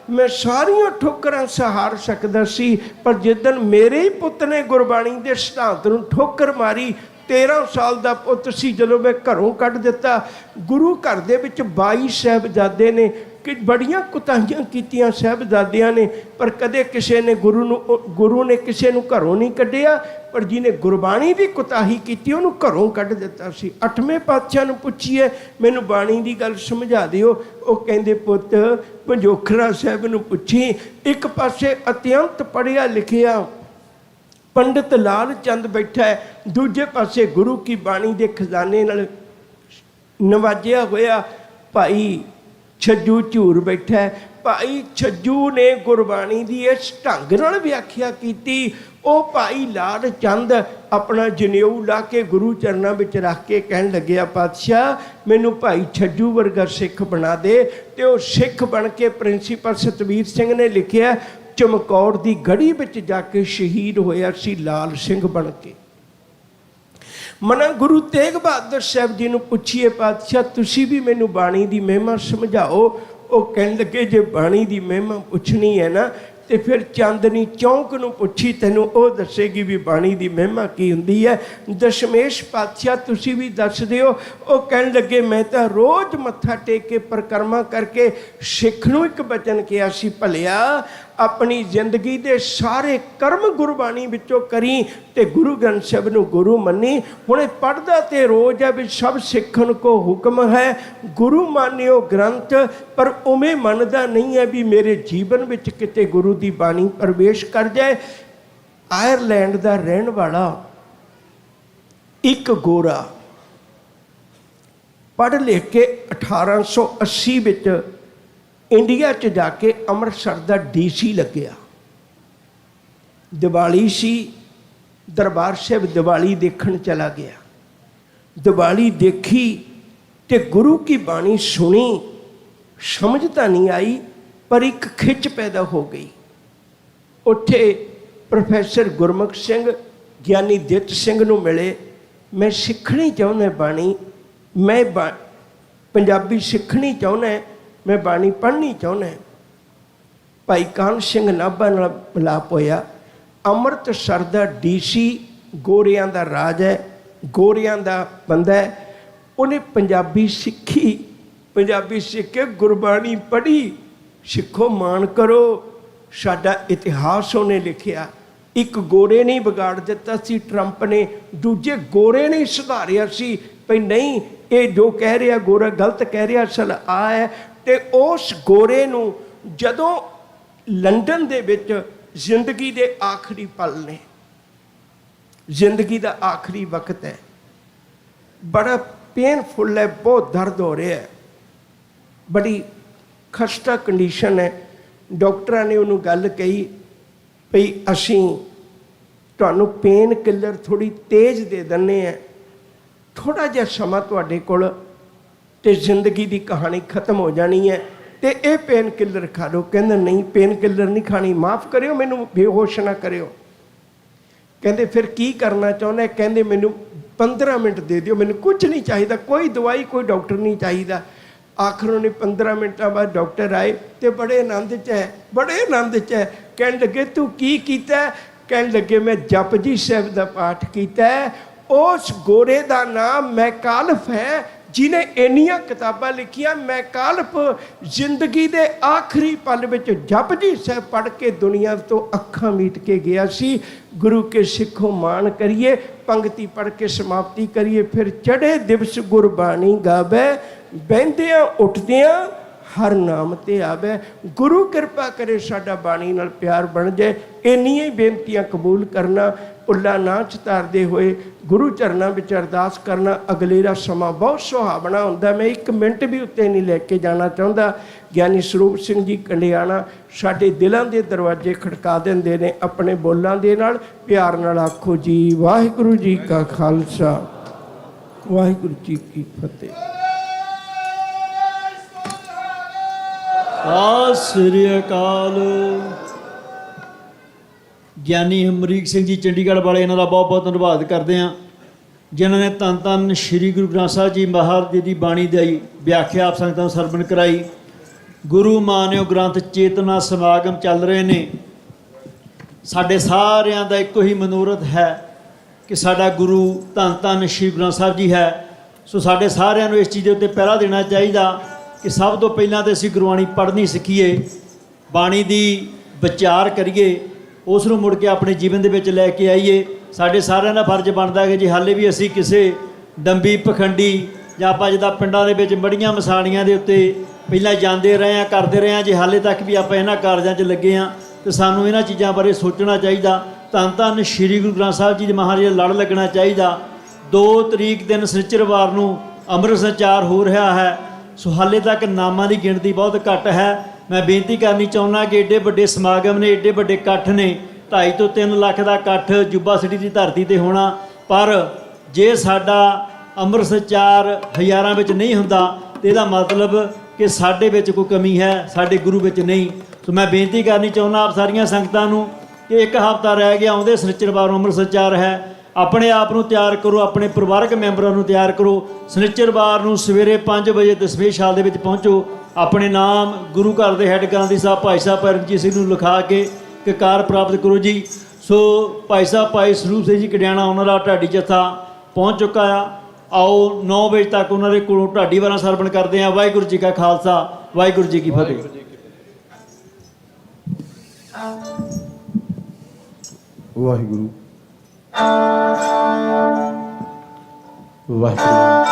[SPEAKER 15] ਮੈਂ ਸਾਰੀਆਂ ਠੋਕਰਾਂ ਸਹਾਰ ਸਕਦਾ ਸੀ, ਪਰ ਜਿੱਦਣ ਮੇਰੇ ਹੀ ਪੁੱਤ ਨੇ ਗੁਰਬਾਣੀ ਦੇ ਸਿਧਾਂਤ ਨੂੰ ਠੋਕਰ ਮਾਰੀ, 13 ਸਾਲ ਦਾ ਪੁੱਤ ਸੀ, ਜਦੋਂ ਮੈਂ ਘਰੋਂ ਕੱਢ ਦਿੱਤਾ। ਗੁਰੂ ਘਰ ਦੇ ਵਿੱਚ 22 ਸਾਹਿਬਜ਼ਾਦੇ ਨੇ ਕਿ ਬੜੀਆਂ ਕੁਤਾਹੀਆਂ ਕੀਤੀਆਂ ਸਾਹਿਬਜ਼ਾਦਿਆਂ ਨੇ, ਪਰ ਕਦੇ ਕਿਸੇ ਨੇ ਗੁਰੂ ਨੇ ਕਿਸੇ ਨੂੰ ਘਰੋਂ ਨਹੀਂ ਕੱਢਿਆ, ਪਰ ਜਿਹਨੇ ਗੁਰਬਾਣੀ ਦੀ ਕੁਤਾਹੀ ਕੀਤੀ ਉਹਨੂੰ ਘਰੋਂ ਕੱਢ ਦਿੱਤਾ ਸੀ। 8ਵੇਂ ਪਾਤਸ਼ਾਹ ਨੂੰ ਪੁੱਛੀਏ ਮੈਨੂੰ ਬਾਣੀ ਦੀ ਗੱਲ ਸਮਝਾ ਦਿਓ। ਉਹ ਕਹਿੰਦੇ ਪੁੱਤ ਪੰਜੋਖਰਾ ਸਾਹਿਬ ਨੂੰ ਪੁੱਛੀ, ਇੱਕ ਪਾਸੇ ਅਤਿਅੰਤ ਪੜ੍ਹਿਆ ਲਿਖਿਆ ਪੰਡਿਤ ਲਾਲ ਚੰਦ ਬੈਠਾ ਹੈ, ਦੂਜੇ ਪਾਸੇ ਗੁਰੂ ਕੀ ਬਾਣੀ ਦੇ ਖਜ਼ਾਨੇ ਨਾਲ ਨਵਾਜਿਆ ਹੋਇਆ ਭਾਈ ਛੱਜੂ ਝੂਰ ਬੈਠਾ ਹੈ। ਭਾਈ ਛੱਜੂ ਨੇ ਗੁਰਬਾਣੀ ਦੀ ਇਸ ਢੰਗ ਨਾਲ ਵਿਆਖਿਆ ਕੀਤੀ। ਉਹ ਭਾਈ ਲਾਲ ਚੰਦ ਆਪਣਾ ਜਨੇਊ ਲਾ ਕੇ ਗੁਰੂ ਚਰਨਾਂ ਵਿੱਚ ਰੱਖ ਕੇ ਕਹਿਣ ਲੱਗਿਆ ਪਾਤਸ਼ਾਹ ਮੈਨੂੰ ਭਾਈ ਛੱਜੂ ਵਰਗਾ ਸਿੱਖ ਬਣਾ ਦੇ। ਤੇ ਉਹ ਸਿੱਖ ਬਣ ਕੇ ਪ੍ਰਿੰਸੀਪਲ ਸਤਵੀਰ ਸਿੰਘ ਨੇ ਲਿਖਿਆ ਚਮਕੌਰ ਦੀ ਗੜੀ ਵਿੱਚ ਜਾ ਕੇ ਸ਼ਹੀਦ ਹੋਇਆ ਸੀ ਲਾਲ ਸਿੰਘ ਬਣ ਕੇ। ਮਨਾ ਗੁਰੂ ਤੇਗ ਬਹਾਦਰ ਸਾਹਿਬ ਜੀ ਨੂੰ ਪੁੱਛੀਏ ਪਾਤਸ਼ਾਹ ਤੁਸੀਂ ਵੀ ਮੈਨੂੰ ਬਾਣੀ ਦੀ ਮਹਿਮਾ ਸਮਝਾਓ। ਉਹ ਕਹਿਣ ਲੱਗੇ ਜੇ ਬਾਣੀ ਦੀ ਮਹਿਮਾ ਪੁੱਛਣੀ ਹੈ ਨਾ ਤੇ ਫਿਰ ਚਾਂਦਨੀ ਚੌਂਕ ਨੂੰ ਪੁੱਛੀ, ਤੈਨੂੰ ਉਹ ਦੱਸੇਗੀ ਵੀ ਬਾਣੀ ਦੀ ਮਹਿਮਾ ਕੀ ਹੁੰਦੀ ਹੈ। ਦਸ਼ਮੇਸ਼ ਪਾਤਸ਼ਾਹ ਤੁਸੀਂ ਵੀ ਦੱਸ ਦਿਓ। ਉਹ ਕਹਿਣ ਲੱਗੇ ਮੈਂ ਤਾਂ ਰੋਜ਼ ਮੱਥਾ ਟੇਕ ਕੇ ਪਰਿਕਰਮਾ ਕਰਕੇ ਸਿੱਖ ਨੂੰ ਇੱਕ ਬਚਨ ਕਿਹਾ ਸੀ ਭਲਿਆ ਆਪਣੀ ਜ਼ਿੰਦਗੀ ਦੇ ਸਾਰੇ ਕਰਮ ਗੁਰਬਾਣੀ ਵਿੱਚੋਂ ਕਰੀ ਤੇ ਗੁਰੂ ਗ੍ਰੰਥ ਸਾਹਿਬ ਨੂੰ ਗੁਰੂ ਮੰਨੀ। ਹੁਣੇ ਪੜ੍ਹਦਾ ਤੇ ਰੋਜ਼ ਹੈ ਵੀ ਸਭ ਸਿੱਖਣ ਕੋ ਹੁਕਮ ਹੈ ਗੁਰੂ ਮਾਨਿਓ ਗ੍ਰੰਥ, ਪਰ ਉਵੇਂ ਮੰਨਦਾ ਨਹੀਂ ਹੈ ਵੀ ਮੇਰੇ ਜੀਵਨ ਵਿੱਚ ਕਿਤੇ ਗੁਰੂ ਦੀ ਬਾਣੀ ਪ੍ਰਵੇਸ਼ ਕਰ ਜਾਏ। ਆਇਰਲੈਂਡ ਦਾ ਰਹਿਣ ਵਾਲਾ ਇੱਕ ਗੋਰਾ ਪੜ੍ਹ ਲਿਖ ਕੇ 1880 ਵਿੱਚ ਇੰਡੀਆ 'ਚ ਜਾ ਕੇ ਅੰਮ੍ਰਿਤਸਰ ਦਾ DC ਲੱਗਿਆ। ਦੀਵਾਲੀ ਸੀ, ਦਰਬਾਰ ਸਾਹਿਬ ਦੀਵਾਲੀ ਦੇਖਣ ਚਲਾ ਗਿਆ। ਦੀਵਾਲੀ ਦੇਖੀ ਤੇ ਗੁਰੂ ਕੀ ਬਾਣੀ ਸੁਣੀ, ਸਮਝ ਤਾਂ ਨਹੀਂ ਆਈ ਪਰ ਇੱਕ ਖਿੱਚ ਪੈਦਾ ਹੋ ਗਈ। ਉੱਥੇ ਪ੍ਰੋਫੈਸਰ ਗੁਰਮੁਖ ਸਿੰਘ ਗਿਆਨੀ ਦਿੱਤ ਸਿੰਘ ਨੂੰ ਮਿਲੇ। ਮੈਂ ਸਿੱਖਣੀ ਚਾਹੁੰਦਾ ਬਾਣੀ, ਮੈਂ ਪੰਜਾਬੀ ਸਿੱਖਣੀ ਚਾਹੁੰਦਾ, ਮੈਂ ਬਾਣੀ ਪੜ੍ਹਨੀ ਚਾਹੁੰਦਾ। ਭਾਈ ਕਾਹਨ ਸਿੰਘ ਨਾਭਾ ਨਾਲ ਮਿਲਾਪ ਹੋਇਆ। ਅੰਮ੍ਰਿਤਸਰ ਦਾ DC ਗੋਰਿਆਂ ਦਾ ਰਾਜ ਹੈ, ਗੋਰਿਆਂ ਦਾ ਬੰਦਾ ਹੈ। ਉਹਨੇ ਪੰਜਾਬੀ ਸਿੱਖੀ, ਪੰਜਾਬੀ ਸਿੱਖ ਕੇ ਗੁਰਬਾਣੀ ਪੜ੍ਹੀ। ਸਿੱਖੋ ਮਾਣ ਕਰੋ, ਸਾਡਾ ਇਤਿਹਾਸ ਉਹਨੇ ਲਿਖਿਆ। ਇੱਕ ਗੋਰੇ ਨੇ ਵਿਗਾੜ ਦਿੱਤਾ ਸੀ ਟਰੰਪ ਨੇ, ਦੂਜੇ ਗੋਰੇ ਨੇ ਸੁਧਾਰਿਆ ਸੀ ਭਈ ਨਹੀਂ ਇਹ ਜੋ ਕਹਿ ਰਿਹਾ ਗੋਰਾ ਗਲਤ ਕਹਿ ਰਿਹਾ, ਅਸਲ ਆ ਹੈ। ਤੇ ਉਸ ਗੋਰੇ ਨੂੰ ਜਦੋਂ ਲੰਡਨ ਦੇ ਵਿੱਚ ਜ਼ਿੰਦਗੀ ਦੇ ਆਖਰੀ ਪਲ ਨੇ, ਜ਼ਿੰਦਗੀ ਦਾ ਆਖਰੀ ਵਕਤ ਹੈ, बड़ा पेनफुल है, बहुत दर्द हो रहा है, बड़ी खस्ता कंडीशन है। डॉक्टर ने उन्होंने गल कही भई असी तुहानू पेन किलर थोड़ी तेज़ दे देने हैं, थोड़ा जिहा समा तुहाडे कोल ते जिंदगी की कहानी खत्म हो जानी है, तो ये पेन किलर खा लो। कहते नहीं पेन किलर नहीं खानी, माफ़ करियो मैनू बेहोश ना करियो। कहते फिर की करना चाहुंदा? कहते मैनू 15 मिनट दे दिओ, मैनू कुछ नहीं चाहिए, कोई दवाई कोई डॉक्टर नहीं चाहिए। आखिर उन्हें 15 मिनटा बाद डॉक्टर आए तो बड़े आनंद च है, बड़े आनंद च है। कहन लगे तू की कीता? कहन लगे मैं जपजी साहब का पाठ किया है। उस गोरे का नाम मैकालफ है जिन्हें इन्नियां किताबां लिखियां। मैकालफ जिंदगी के आखिरी पल में जपजी साहब पढ़ के दुनिया तो अखां मीट के गया सी। गुरु के सिखों मान करिए, पंक्ति पढ़ के समाप्ति करिए, फिर चढ़े दिवस गुरबाणी गावे, बहंदियां उठदियां हर नाम ते आवे। गुरु कृपा करे साडा बाणी नाल प्यार बन जाए। इन्नियां ही बेनतियां कबूल करना, भुल्ला ना चितारदे होए गुरु चरणों में अरदास करना। अगलेरा समा बहुत सुहावना हुंदा, मैं 1 मिनट भी उत्ते नहीं लैके जाना चाहुंदा। ਗਿਆਨੀ ਸਰੂਪ ਸਿੰਘ ਜੀ ਕੰਡਿਆਣਾ ਸਾਡੇ ਦਿਲਾਂ ਦੇ ਦਰਵਾਜ਼ੇ ਖੜਕਾ ਦਿੰਦੇ ਨੇ ਆਪਣੇ ਬੋਲਾਂ ਦੇ ਨਾਲ। ਪਿਆਰ ਨਾਲ ਆਖੋ ਜੀ ਵਾਹਿਗੁਰੂ ਜੀ ਕਾ ਖਾਲਸਾ, ਵਾਹਿਗੁਰੂ ਜੀ ਕੀ ਫਤਿਹ।
[SPEAKER 10] ਸਤਿ ਸ੍ਰੀ ਅਕਾਲ। ਗਿਆਨੀ ਅਮਰੀਕ ਸਿੰਘ ਜੀ ਚੰਡੀਗੜ੍ਹ ਵਾਲੇ, ਇਹਨਾਂ ਦਾ ਬਹੁਤ ਬਹੁਤ ਧੰਨਵਾਦ ਕਰਦੇ ਹਾਂ ਜਿਨ੍ਹਾਂ ਨੇ ਧੰਨ ਧੰਨ ਸ਼੍ਰੀ ਗੁਰੂ ਗ੍ਰੰਥ ਸਾਹਿਬ ਜੀ ਮਹਾਰਾਜ ਜੀ ਦੀ ਬਾਣੀ ਦੀ ਵਿਆਖਿਆ ਆਪ ਸੰਗਤਾਂ ਨੂੰ ਸਰਵਣ ਕਰਾਈ। ਗੁਰੂ ਮਾਨਿਓ ਗ੍ਰੰਥ ਚੇਤਨਾ ਸਮਾਗਮ ਚੱਲ ਰਹੇ ਨੇ। ਸਾਡੇ ਸਾਰਿਆਂ ਦਾ ਇੱਕੋ ਹੀ ਮਨੋਰਥ ਹੈ ਕਿ ਸਾਡਾ ਗੁਰੂ ਧੰਨ ਧੰਨ ਸ਼੍ਰੀ ਗੁਰੂ ਗ੍ਰੰਥ ਸਾਹਿਬ ਜੀ ਹੈ। ਸੋ ਸਾਡੇ ਸਾਰਿਆਂ ਨੂੰ ਇਸ ਚੀਜ਼ ਦੇ ਉੱਤੇ ਪਹਿਰਾ ਦੇਣਾ ਚਾਹੀਦਾ ਕਿ ਸਭ ਤੋਂ ਪਹਿਲਾਂ ਤਾਂ ਅਸੀਂ ਗੁਰਬਾਣੀ ਪੜ੍ਹਨੀ ਸਿੱਖੀਏ, ਬਾਣੀ ਦੀ ਵਿਚਾਰ ਕਰੀਏ, ਉਸ ਨੂੰ ਮੁੜ ਕੇ ਆਪਣੇ ਜੀਵਨ ਦੇ ਵਿੱਚ ਲੈ ਕੇ ਆਈਏ। ਸਾਡੇ ਸਾਰਿਆਂ ਦਾ ਫਰਜ਼ ਬਣਦਾ ਹੈ ਕਿ ਜੇ ਹਾਲੇ ਵੀ ਅਸੀਂ ਕਿਸੇ ਡੰਬੀ ਪਖੰਡੀ ਜਾਂ ਆਪਾਂ ਜਿੱਦਾਂ ਪਿੰਡਾਂ ਦੇ ਵਿੱਚ ਮੜੀਆਂ ਮਸਾਣੀਆਂ ਦੇ ਉੱਤੇ ਪਹਿਲਾਂ ਜਾਂਦੇ ਰਹੇ ਹਾਂ, ਕਰਦੇ ਰਹੇ ਹਾਂ, ਜੇ ਹਾਲੇ ਤੱਕ ਵੀ ਆਪਾਂ ਇਹਨਾਂ ਕਾਰਜਾਂ 'ਚ ਲੱਗੇ ਹਾਂ ਤਾਂ ਸਾਨੂੰ ਇਹਨਾਂ ਚੀਜ਼ਾਂ ਬਾਰੇ ਸੋਚਣਾ ਚਾਹੀਦਾ। ਧੰਨ ਧੰਨ ਸ਼੍ਰੀ ਗੁਰੂ ਗ੍ਰੰਥ ਸਾਹਿਬ ਜੀ ਦੇ ਮਹਾਰਾਜ ਦਾ ਲੜ ਲੱਗਣਾ ਚਾਹੀਦਾ। 2 ਤਰੀਕ ਦਿਨ ਸਨਿਚਰਵਾਰ ਨੂੰ ਅੰਮ੍ਰਿਤ ਸੰਚਾਰ ਹੋ ਰਿਹਾ ਹੈ। ਸੋ ਹਾਲੇ ਤੱਕ ਨਾਮਾਂ ਦੀ ਗਿਣਤੀ ਬਹੁਤ ਘੱਟ ਹੈ। ਮੈਂ ਬੇਨਤੀ ਕਰਨੀ ਚਾਹੁੰਦਾ ਕਿ ਏਡੇ ਵੱਡੇ ਸਮਾਗਮ ਨੇ, ਏਡੇ ਵੱਡੇ ਇਕੱਠ ਨੇ, 2.5 ਤੋਂ 3 ਲੱਖ ਦਾ ਇਕੱਠ ਜੁੱਬਾ ਸਿਟੀ ਦੀ ਧਰਤੀ ਤੇ ਹੋਣਾ, ਪਰ ਜੇ ਸਾਡਾ ਅੰਮ੍ਰਿਤ ਸੰਚਾਰ ਹਜ਼ਾਰਾਂ ਵਿੱਚ ਨਹੀਂ ਹੁੰਦਾ ਤਾਂ ਇਹਦਾ ਮਤਲਬ ਕਿ ਸਾਡੇ ਵਿੱਚ ਕੋਈ ਕਮੀ ਹੈ, ਸਾਡੇ ਗੁਰੂ ਵਿੱਚ ਨਹੀਂ। ਸੋ ਮੈਂ ਬੇਨਤੀ ਕਰਨੀ ਚਾਹੁੰਦਾ ਆਪ ਸਾਰੀਆਂ ਸੰਗਤਾਂ ਨੂੰ ਕਿ 1 ਹਫ਼ਤਾ ਰਹਿ ਗਿਆ, ਆਉਂਦੇ ਸਨਿਚਰਵਾਰ ਨੂੰ ਅੰਮ੍ਰਿਤ ਸੰਚਾਰ ਹੈ। ਆਪਣੇ ਆਪ ਨੂੰ ਤਿਆਰ ਕਰੋ, ਆਪਣੇ ਪਰਿਵਾਰਕ ਮੈਂਬਰਾਂ ਨੂੰ ਤਿਆਰ ਕਰੋ। ਸਨਿਚਰਵਾਰ ਨੂੰ ਸਵੇਰੇ 5 ਵਜੇ ਦਸਮੇਸ਼ ਹਾਲ ਦੇ ਵਿੱਚ ਪਹੁੰਚੋ। ਆਪਣੇ ਨਾਮ ਗੁਰੂ ਘਰ ਦੇ ਹੈੱਡ ਗ੍ਰੰਥੀ ਸਾਹਿਬ ਭਾਈ ਸਾਹਿਬ ਪਰਮਜੀਤ ਸਿੰਘ ਨੂੰ ਲਿਖਾ ਕੇ ਕਾਰ ਪ੍ਰਾਪਤ ਕਰੋ ਜੀ। ਸੋ ਭਾਈ ਸਾਹਿਬ ਭਾਈ ਸਰੂਪ ਸਿੰਘ ਜੀ ਕਡਿਆਣਾ, ਉਹਨਾਂ ਦਾ ਢਾਡੀ ਜੱਥਾ ਪਹੁੰਚ ਚੁੱਕਾ ਆ। ਆਓ 9 ਵਜੇ ਤੱਕ ਉਹਨਾਂ ਦੇ ਕੋਲੋਂ ਢਾਡੀ ਵਾਰਾਂ ਸਰਵਣ ਕਰਦੇ ਹਾਂ। ਵਾਹਿਗੁਰੂ ਜੀ ਕਾ ਖਾਲਸਾ, ਵਾਹਿਗੁਰੂ ਜੀ ਕੀ ਫਤਿਹ।
[SPEAKER 5] ਵਾਹਿਗੁਰੂ ਵਾਹਿਗੁਰੂ।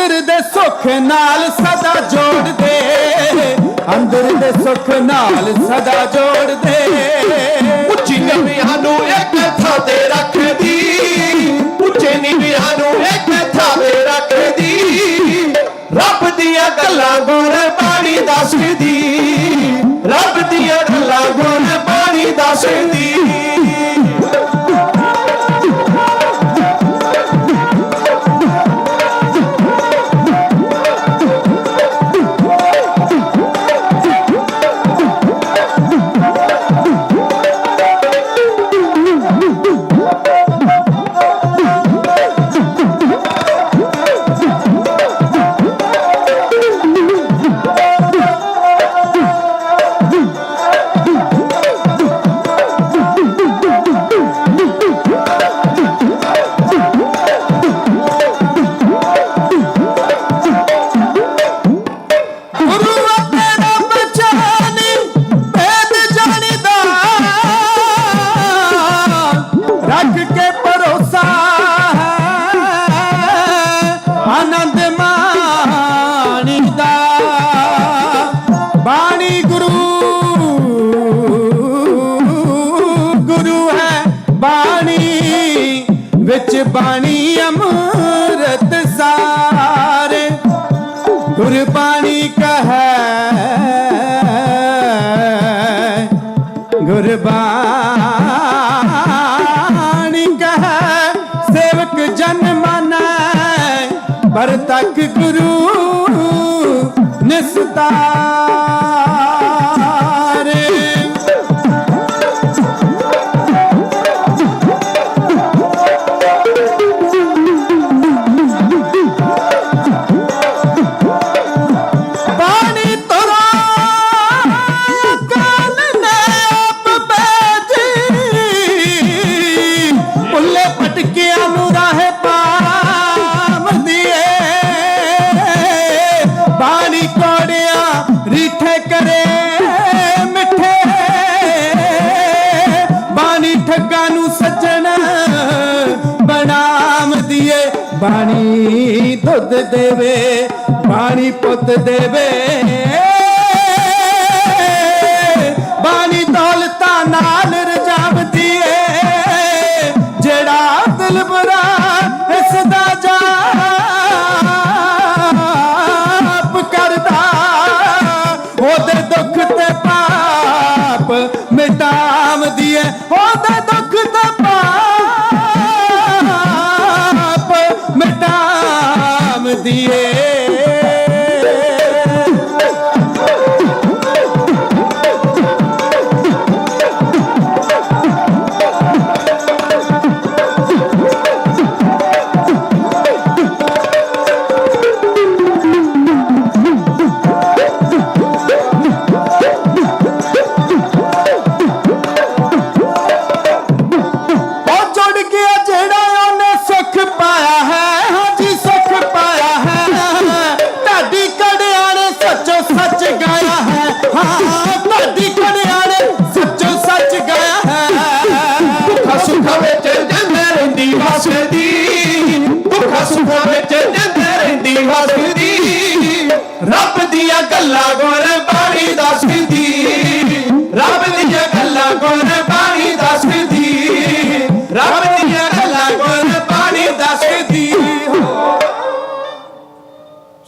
[SPEAKER 12] ਅੰਦਰ ਦੇ ਸੁੱਖ ਨਾਲ ਸਦਾ ਜੋੜ ਦੇ, ਅੰਦਰ ਦੇ ਸੁੱਖ ਨਾਲ ਸਦਾ ਜੋੜ ਦੇ।
[SPEAKER 15] ਉੱਚੀ ਨੀਵਿਆਂ ਨੂੰ ਇੱਕ ਥਾਂ ਤੇ ਰੱਖਦੀ, ਉੱਚੇ ਨੀਵਿਆਂ ਨੂੰ ਇੱਕ ਥਾਂ ਤੇ ਰੱਖਦੀ, ਰੱਬ ਦੀਆਂ ਗੱਲਾਂ ਗੁਰਬਾਣੀ ਦੱਸਦੀ, ਰੱਬ ਦੀਆਂ ਗੱਲਾਂ ਗੁਰਬਾਣੀ ਦੱਸਦੀ।
[SPEAKER 12] बाणी अमृत सारे गुरबाणी कहे, गुरबाणी कहे सेवक जन माने, पर तक गुरु निस्तारे। बाणी दुध देवे, बाणी पुत देवे, बाणी दौलता नाल रजावती है, जेड़ा दिल बुरा इसदा जाप करदा, ओदे दुख ते पाप मिटावदी है, ओदे दुख ते पाप मिटाम दिए। रब दिया गल्ला गुरबाणी दसदी, रब दिया गल्ला गुरबाणी दसदी, रब दिया गल्ला गुरबाणी दसदी।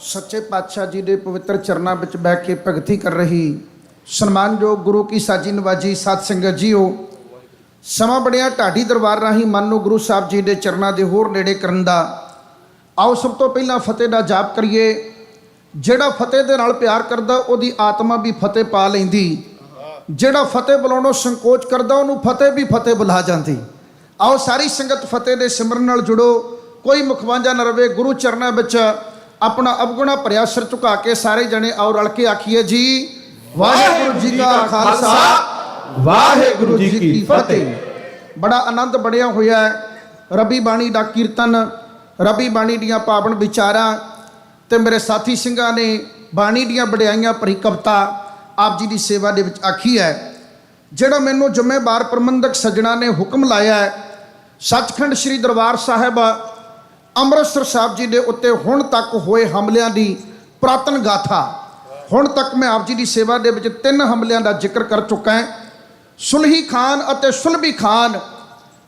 [SPEAKER 16] सच्चे पातशाह जी के पवित्र चरणों में बह के भगती कर रही सन्मानयोग गुरु की साजी नवाजी साध संगत जीओ, समा बढ़िया ढाडी दरबार राही मन नूं गुरु साहब जी के चरणों के होर नेड़े करन दा। आओ सब तो पहला फतेह का जाप करिए। ਜਿਹੜਾ ਫਤਿਹ ਦੇ ਨਾਲ ਪਿਆਰ ਕਰਦਾ ਉਹਦੀ ਆਤਮਾ ਵੀ ਫਤਿਹ ਪਾ ਲੈਂਦੀ, ਜਿਹੜਾ ਫਤਿਹ ਬੁਲਾਉਣੋਂ ਸੰਕੋਚ ਕਰਦਾ ਉਹਨੂੰ ਫਤਿਹ ਵੀ ਫਤਿਹ ਬੁਲਾ ਜਾਂਦੀ। ਆਓ ਸਾਰੀ ਸੰਗਤ ਫਤਿਹ ਦੇ ਸਿਮਰਨ ਨਾਲ ਜੁੜੋ, ਕੋਈ ਮੁਖਵਾਂਝਾ ਨਾ ਰਵੇ। ਗੁਰੂ ਚਰਨਾਂ ਵਿੱਚ ਆਪਣਾ ਅਵਗੁਣਾ ਭਰਿਆ ਸਿਰ ਝੁਕਾ ਕੇ ਸਾਰੇ ਜਣੇ ਆਓ ਰਲ ਕੇ ਆਖੀਏ ਜੀ ਵਾਹਿਗੁਰੂ ਜੀ ਕਾ ਖਾਲਸਾ ਵਾਹਿਗੁਰੂ ਜੀ ਕੀ ਫਤਿਹ। ਬੜਾ ਆਨੰਦ ਬਣਿਆ ਹੋਇਆ ਹੈ। ਰਬੀ ਬਾਣੀ ਦਾ ਕੀਰਤਨ, रबी बाणी दियाँ पावन विचारां ते मेरे साथी सिंघां ने बाणी दियां वडियाइयां भरी कविता आप जी की सेवा दे विच आखी है। जिहड़ा मैनूं जिम्मेवार प्रबंधक सज्जणा ने हुक्म लाया है, सचखंड श्री दरबार साहिब ਅੰਮ੍ਰਿਤਸਰ ਸਾਹਿਬ ਜੀ ਦੇ ਉੱਤੇ ਹੁਣ ਤੱਕ ਹੋਏ ਹਮਲਿਆਂ ਦੀ ਪੁਰਾਤਨ ਗਾਥਾ। ਹੁਣ ਤੱਕ ਮੈਂ ਆਪ ਜੀ ਦੀ ਸੇਵਾ ਦੇ ਵਿੱਚ 3 ਹਮਲਿਆਂ ਦਾ ਜ਼ਿਕਰ ਕਰ ਚੁੱਕਾ ਹਾਂ। ਸੁਲਹੀ ਖਾਨ ਅਤੇ ਸੁਲਭੀ ਖਾਨ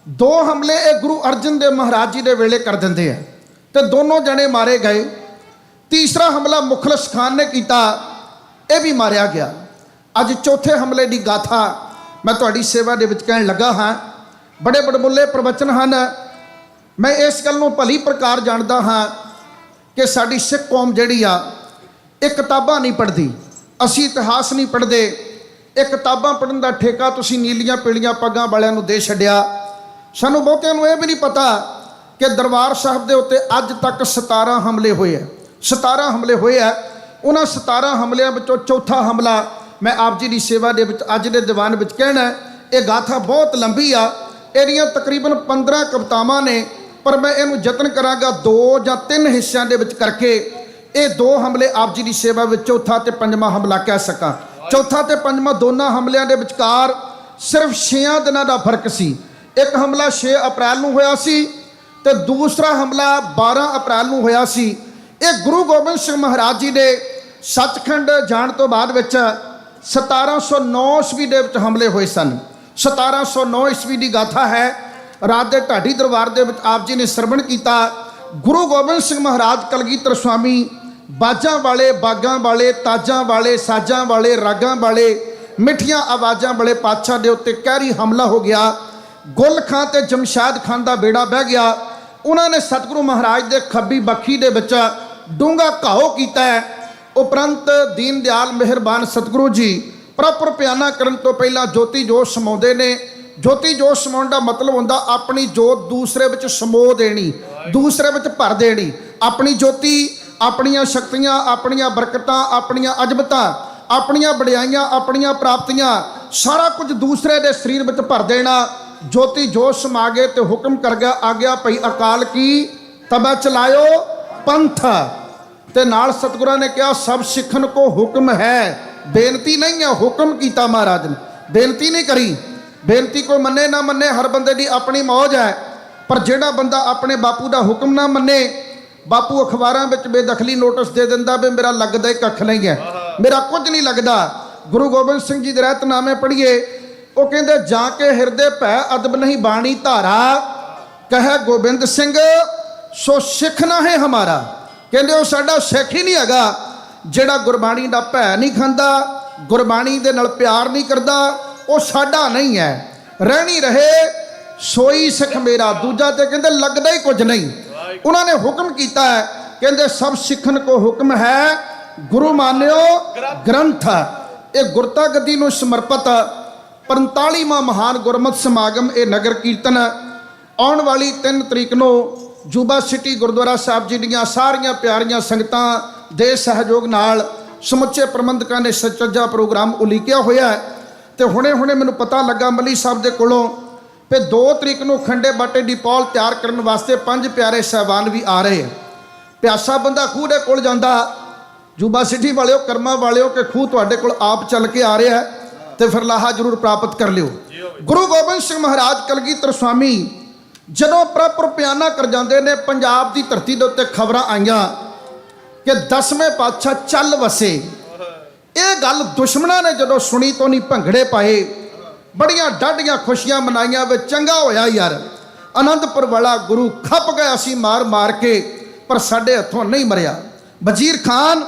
[SPEAKER 16] 2 ਹਮਲੇ ਇਹ ਗੁਰੂ ਅਰਜਨ ਦੇਵ ਮਹਾਰਾਜ ਜੀ ਦੇ ਵੇਲੇ ਕਰ ਦਿੰਦੇ ਆ ਤੇ ਦੋਨੋਂ ਜਣੇ ਮਾਰੇ ਗਏ। ਤੀਸਰਾ ਹਮਲਾ ਮੁਖਲਸ ਖਾਨ ਨੇ ਕੀਤਾ, ਇਹ ਵੀ ਮਾਰਿਆ ਗਿਆ। ਅੱਜ ਚੌਥੇ ਹਮਲੇ ਦੀ ਗਾਥਾ ਮੈਂ ਤੁਹਾਡੀ ਸੇਵਾ ਦੇ ਵਿੱਚ ਕਹਿਣ ਲੱਗਾ ਹਾਂ। ਬੜੇ ਬੜਮੁੱਲੇ ਪ੍ਰਵਚਨ ਹਨ। ਮੈਂ ਇਸ ਗੱਲ ਨੂੰ ਭਲੀ ਪ੍ਰਕਾਰ ਜਾਣਦਾ ਹਾਂ ਕਿ ਸਾਡੀ ਸਿੱਖ ਕੌਮ ਜਿਹੜੀ ਆ ਇਹ ਕਿਤਾਬਾਂ ਨਹੀਂ ਪੜ੍ਹਦੀ, ਅਸੀਂ ਇਤਿਹਾਸ ਨਹੀਂ ਪੜ੍ਹਦੇ। ਇਹ ਕਿਤਾਬਾਂ ਪੜ੍ਹਨ ਦਾ ਠੇਕਾ ਤੁਸੀਂ ਨੀਲੀਆਂ ਪੀਲੀਆਂ ਪੱਗਾਂ ਵਾਲਿਆਂ ਨੂੰ ਦੇ ਛੱਡਿਆ। ਸਾਨੂੰ ਬਹੁਤਿਆਂ ਨੂੰ ਇਹ ਵੀ ਨਹੀਂ ਪਤਾ ਕਿ ਦਰਬਾਰ ਸਾਹਿਬ ਦੇ ਉੱਤੇ ਅੱਜ ਤੱਕ 17 ਹਮਲੇ ਹੋਏ ਆ। 17 ਹਮਲੇ ਹੋਏ ਆ। ਉਹਨਾਂ 17 ਹਮਲਿਆਂ ਵਿੱਚੋਂ ਚੌਥਾ ਹਮਲਾ ਮੈਂ ਆਪ ਜੀ ਦੀ ਸੇਵਾ ਦੇ ਵਿੱਚ ਅੱਜ ਦੇ ਦੀਵਾਨ ਵਿੱਚ ਕਹਿਣਾ। ਇਹ ਗਾਥਾ ਬਹੁਤ ਲੰਬੀ ਆ, ਇਹਦੀਆਂ ਤਕਰੀਬਨ 15 ਕਵਿਤਾਵਾਂ ਨੇ, ਪਰ ਮੈਂ ਇਹਨੂੰ ਯਤਨ ਕਰਾਂਗਾ 2 ਜਾਂ 3 ਹਿੱਸਿਆਂ ਦੇ ਵਿੱਚ ਕਰਕੇ ਇਹ 2 ਹਮਲੇ ਆਪ ਜੀ ਦੀ ਸੇਵਾ ਵਿੱਚ ਚੌਥਾ ਤੇ ਪੰਜਵਾਂ ਹਮਲਾ ਕਹਿ ਸਕਾਂ। ਚੌਥਾ ਤੇ ਪੰਜਵਾਂ ਦੋਨਾਂ ਹਮਲਿਆਂ ਦੇ ਵਿਚਕਾਰ ਸਿਰਫ 6 ਦਿਨਾਂ ਦਾ ਫਰਕ ਸੀ। ਇੱਕ ਹਮਲਾ 6 ਅਪ੍ਰੈਲ ਨੂੰ ਹੋਇਆ ਸੀ ਤੇ ਦੂਸਰਾ ਹਮਲਾ 12 ਅਪ੍ਰੈਲ ਨੂੰ ਹੋਇਆ ਸੀ। ਇਹ ਗੁਰੂ ਗੋਬਿੰਦ ਸਿੰਘ ਮਹਾਰਾਜ ਜੀ ਦੇ ਸੱਚਖੰਡ ਜਾਣ ਤੋਂ ਬਾਅਦ ਵਿੱਚ 1709 ਈਸਵੀ ਦੇ ਵਿੱਚ ਹਮਲੇ ਹੋਏ ਸਨ। 1709 ਈਸਵੀ ਦੀ ਗਾਥਾ ਹੈ। ਰਾਤ ਦੇ ਢਾਡੀ ਦਰਬਾਰ ਦੇ ਵਿੱਚ ਆਪ ਜੀ ਨੇ ਸਰਵਣ ਕੀਤਾ। ਗੁਰੂ ਗੋਬਿੰਦ ਸਿੰਘ ਮਹਾਰਾਜ ਕਲਗੀਧਰ ਸਵਾਮੀ ਬਾਜਾਂ ਵਾਲੇ, ਬਾਗਾਂ ਵਾਲੇ, ਤਾਜਾਂ ਵਾਲੇ, ਸਾਜਾਂ ਵਾਲੇ, ਰਾਗਾਂ ਵਾਲੇ, ਮਿੱਠੀਆਂ ਆਵਾਜ਼ਾਂ ਵਾਲੇ ਪਾਤਸ਼ਾਹ ਦੇ ਉੱਤੇ ਕਹਿਰੀ ਹਮਲਾ ਹੋ ਗਿਆ। ਗੁੱਲ ਖਾਂ ਤੇ ਜਮਸ਼ਾਦ ਖਾਨ ਦਾ ਬੇੜਾ ਬਹਿ ਗਿਆ। ਉਹਨਾਂ ਨੇ ਸਤਿਗੁਰੂ ਮਹਾਰਾਜ ਦੇ ਖੱਬੀ ਬੱਖੀ ਦੇ ਵਿੱਚ ਡੂੰਘਾ ਘਾਓ ਕੀਤਾ ਹੈ। ਉਪਰੰਤ ਦੀਨ ਦਿਆਲ ਮਿਹਰਬਾਨ ਸਤਿਗੁਰੂ ਜੀ ਪ੍ਰੋਪਰ ਪਿਆਨਾ ਕਰਨ ਤੋਂ ਪਹਿਲਾਂ ਜੋਤੀ ਜੋਤ ਸਮਾਉਂਦੇ ਨੇ। ਜੋਤੀ ਜੋਤ ਸਮਾਉਣ ਦਾ ਮਤਲਬ ਹੁੰਦਾ ਆਪਣੀ ਜੋਤ ਦੂਸਰੇ ਵਿੱਚ ਸਮੋ ਦੇਣੀ, ਦੂਸਰੇ ਵਿੱਚ ਭਰ ਦੇਣੀ। ਆਪਣੀ ਜੋਤੀ, ਆਪਣੀਆਂ ਸ਼ਕਤੀਆਂ, ਆਪਣੀਆਂ ਬਰਕਤਾਂ, ਆਪਣੀਆਂ ਅਜਬਤਾਂ, ਆਪਣੀਆਂ ਵਡਿਆਈਆਂ, ਆਪਣੀਆਂ ਪ੍ਰਾਪਤੀਆਂ ਸਾਰਾ ਕੁਝ ਦੂਸਰੇ ਦੇ ਸਰੀਰ ਵਿੱਚ ਭਰ ਦੇਣਾ। ਜੋਤੀ ਜੋਤ ਸਮਾ ਗਏ ਤੇ ਹੁਕਮ ਕਰ ਗਿਆ, ਆ ਗਿਆ ਭਈ ਅਕਾਲ ਕੀ ਤਬੈ ਚਲਾਇਓ ਪੰਥ। ਤੇ ਨਾਲ ਸਤਿਗੁਰਾਂ ਨੇ ਕਿਹਾ ਸਭ ਸਿੱਖਣ ਕੋ ਹੁਕਮ ਹੈ, ਬੇਨਤੀ ਨਹੀਂ ਹੈ। ਹੁਕਮ ਕੀਤਾ ਮਹਾਰਾਜ ਨੇ, ਬੇਨਤੀ ਨਹੀਂ ਕਰੀ। ਬੇਨਤੀ ਕੋਈ ਮੰਨੇ ਨਾ ਮੰਨੇ, ਹਰ ਬੰਦੇ ਦੀ ਆਪਣੀ ਮੌਜ ਹੈ। ਪਰ ਜਿਹੜਾ ਬੰਦਾ ਆਪਣੇ ਬਾਪੂ ਦਾ ਹੁਕਮ ਨਾ ਮੰਨੇ, ਬਾਪੂ ਅਖਬਾਰਾਂ ਵਿੱਚ ਬੇਦਖਲੀ ਨੋਟਿਸ ਦੇ ਦਿੰਦਾ ਵੀ ਮੇਰਾ ਲੱਗਦਾ ਹੀ ਕੱਖ ਨਹੀਂ ਹੈ, ਮੇਰਾ ਕੁਝ ਨਹੀਂ ਲੱਗਦਾ। ਗੁਰੂ ਗੋਬਿੰਦ ਸਿੰਘ ਜੀ ਦੇ ਰਹਿਤਨਾਮੇ ਪੜ੍ਹੀਏ, ਉਹ ਕਹਿੰਦੇ ਜਾ ਕੇ ਹਿਰਦੇ ਭੈ ਅਦਬ ਨਹੀਂ ਬਾਣੀ ਧਾਰਾ, ਕਹੇ ਗੋਬਿੰਦ ਸਿੰਘ ਸੋ ਸਿੱਖ ਨਾ ਹੈ ਹਮਾਰਾ। ਕਹਿੰਦੇ ਉਹ ਸਾਡਾ ਸਿੱਖ ਹੀ ਨਹੀਂ ਹੈਗਾ ਜਿਹੜਾ ਗੁਰਬਾਣੀ ਦਾ ਭੈ ਨਹੀਂ ਖਾਂਦਾ, ਗੁਰਬਾਣੀ ਦੇ ਨਾਲ ਪਿਆਰ ਨਹੀਂ ਕਰਦਾ, ਉਹ ਸਾਡਾ ਨਹੀਂ ਹੈ। ਰਹਿਣੀ ਰਹੇ ਸੋਈ ਸਿੱਖ ਮੇਰਾ। ਦੂਜਾ ਤੇ ਕਹਿੰਦੇ ਲੱਗਦਾ ਹੀ ਕੁਝ ਨਹੀਂ। ਉਹਨਾਂ ਨੇ ਹੁਕਮ ਕੀਤਾ ਹੈ, ਕਹਿੰਦੇ ਸਭ ਸਿੱਖਣ ਕੋ ਹੁਕਮ ਹੈ, ਗੁਰੂ ਮਾਨਿਓ ਗ੍ਰੰਥ। ਇਹ ਗੁਰਤਾ ਗੱਦੀ ਨੂੰ ਸਮਰਪਿਤ 45ਵਾਂ ਮਹਾਨ ਗੁਰਮਤਿ ਸਮਾਗਮ, ਇਹ ਨਗਰ ਕੀਰਤਨ ਆਉਣ ਵਾਲੀ 3 ਤਰੀਕ ਨੂੰ ਜੂਬਾ ਸਿਟੀ ਗੁਰਦੁਆਰਾ ਸਾਹਿਬ ਜੀ ਦੀਆਂ ਸਾਰੀਆਂ ਪਿਆਰੀਆਂ ਸੰਗਤਾਂ ਦੇ ਸਹਿਯੋਗ ਨਾਲ ਸਮੁੱਚੇ ਪ੍ਰਬੰਧਕਾਂ ਨੇ ਸੱਚਾ ਪ੍ਰੋਗਰਾਮ ਉਲੀਕਿਆ ਹੋਇਆ ਹੈ। ਤੇ ਹੁਣੇ ਮੈਨੂੰ ਪਤਾ ਲੱਗਾ ਮੱਲੀ ਸਾਹਿਬ ਦੇ ਕੋਲੋਂ ਕਿ 2 ਤਰੀਕ ਨੂੰ ਖੰਡੇ ਬਾਟੇ ਦੀ ਪੌਲ ਤਿਆਰ ਕਰਨ ਵਾਸਤੇ 5 ਪਿਆਰੇ ਸਹਿਬਾਨ ਵੀ ਆ ਰਹੇ। ਪਿਆਸਾ ਬੰਦਾ ਖੂਹ ਦੇ ਕੋਲ ਜਾਂਦਾ, ਜੂਬਾ ਸਿਟੀ ਵਾਲਿਓ, ਕਰਮਾਂ ਵਾਲਿਓ, ਕਿ ਖੂਹ ਤੁਹਾਡੇ ਕੋਲ ਆਪ ਚੱਲ ਕੇ ਆ ਰਿਹਾ ਤੇ ਫਿਰ ਲਾਹਾ ਜ਼ਰੂਰ ਪ੍ਰਾਪਤ ਕਰ ਲਿਓ। ਗੁਰੂ ਗੋਬਿੰਦ ਸਿੰਘ ਮਹਾਰਾਜ ਕਲਗੀਧਰ ਸਵਾਮੀ ਜਦੋਂ ਪ੍ਰੋਪਰ ਪਿਆਨਾ ਕਰ ਜਾਂਦੇ ਨੇ, ਪੰਜਾਬ ਦੀ ਧਰਤੀ ਦੇ ਉੱਤੇ ਖਬਰਾਂ ਆਈਆਂ ਕਿ 10ਵੇਂ ਪਾਤਸ਼ਾਹ ਚੱਲ ਵਸੇ। ਇਹ ਗੱਲ ਦੁਸ਼ਮਣਾਂ ਨੇ ਜਦੋਂ ਸੁਣੀ ਤੋਂ ਨਹੀਂ ਭੰਗੜੇ ਪਾਏ, ਬੜੀਆਂ ਡਾਢੀਆਂ ਖੁਸ਼ੀਆਂ ਮਨਾਈਆਂ ਵੀ ਚੰਗਾ ਹੋਇਆ ਯਾਰ, ਆਨੰਦਪੁਰ ਵਾਲਾ ਗੁਰੂ ਖੱਪ ਗਿਆ ਸੀ ਮਾਰ ਮਾਰ ਕੇ, ਪਰ ਸਾਡੇ ਹੱਥੋਂ ਨਹੀਂ ਮਰਿਆ। ਵਜ਼ੀਰ ਖਾਨ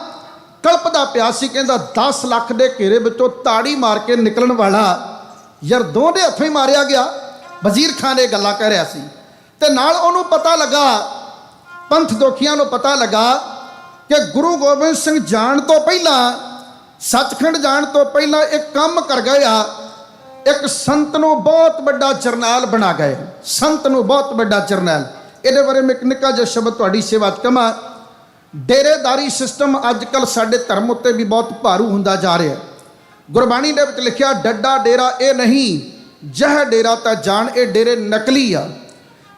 [SPEAKER 16] ਕਲਪਦਾ ਪਿਆ ਸੀ, ਕਹਿੰਦਾ 10 ਲੱਖ ਦੇ ਘੇਰੇ ਵਿੱਚੋਂ ਤਾੜੀ ਮਾਰ ਕੇ ਨਿਕਲਣ ਵਾਲਾ ਯਾਰ ਦੋਂਦੇ ਹੱਥੋਂ ਹੀ ਮਾਰਿਆ ਗਿਆ। ਵਜ਼ੀਰ ਖਾਨ ਇਹ ਗੱਲਾਂ ਕਹਿ ਰਿਹਾ ਸੀ ਤੇ ਨਾਲ ਉਹਨੂੰ ਪਤਾ ਲੱਗਾ, ਪੰਥ ਦੋਖੀਆਂ ਨੂੰ ਪਤਾ ਲੱਗਾ ਕਿ ਗੁਰੂ ਗੋਬਿੰਦ ਸਿੰਘ ਜਾਣ ਤੋਂ ਪਹਿਲਾਂ, ਸੱਚਖੰਡ ਜਾਣ ਤੋਂ ਪਹਿਲਾਂ ਇੱਕ ਕੰਮ ਕਰ ਗਏ ਆ, ਇੱਕ ਸੰਤ ਨੂੰ ਬਹੁਤ ਵੱਡਾ ਜਰਨੈਲ ਬਣਾ ਗਏ। ਸੰਤ ਨੂੰ ਬਹੁਤ ਵੱਡਾ ਜਰਨੈਲ। ਇਹਦੇ ਬਾਰੇ ਮੈਂ ਇੱਕ ਨਿੱਕਾ ਜਿਹਾ ਸ਼ਬਦ ਤੁਹਾਡੀ ਸੇਵਾ 'ਚ ਕਹਾਂ। ਡੇਰੇਦਾਰੀ ਸਿਸਟਮ ਅੱਜ ਕੱਲ੍ਹ ਸਾਡੇ ਧਰਮ ਉੱਤੇ ਵੀ ਬਹੁਤ ਭਾਰੂ ਹੁੰਦਾ ਜਾ ਰਿਹਾ। ਗੁਰਬਾਣੀ ਦੇ ਵਿੱਚ ਲਿਖਿਆ ਡੱਡਾ ਡੇਰਾ ਇਹ ਨਹੀਂ, ਜਹ ਡੇਰਾ ਤਾਂ ਜਾਣ, ਇਹ ਡੇਰੇ ਨਕਲੀ ਆ।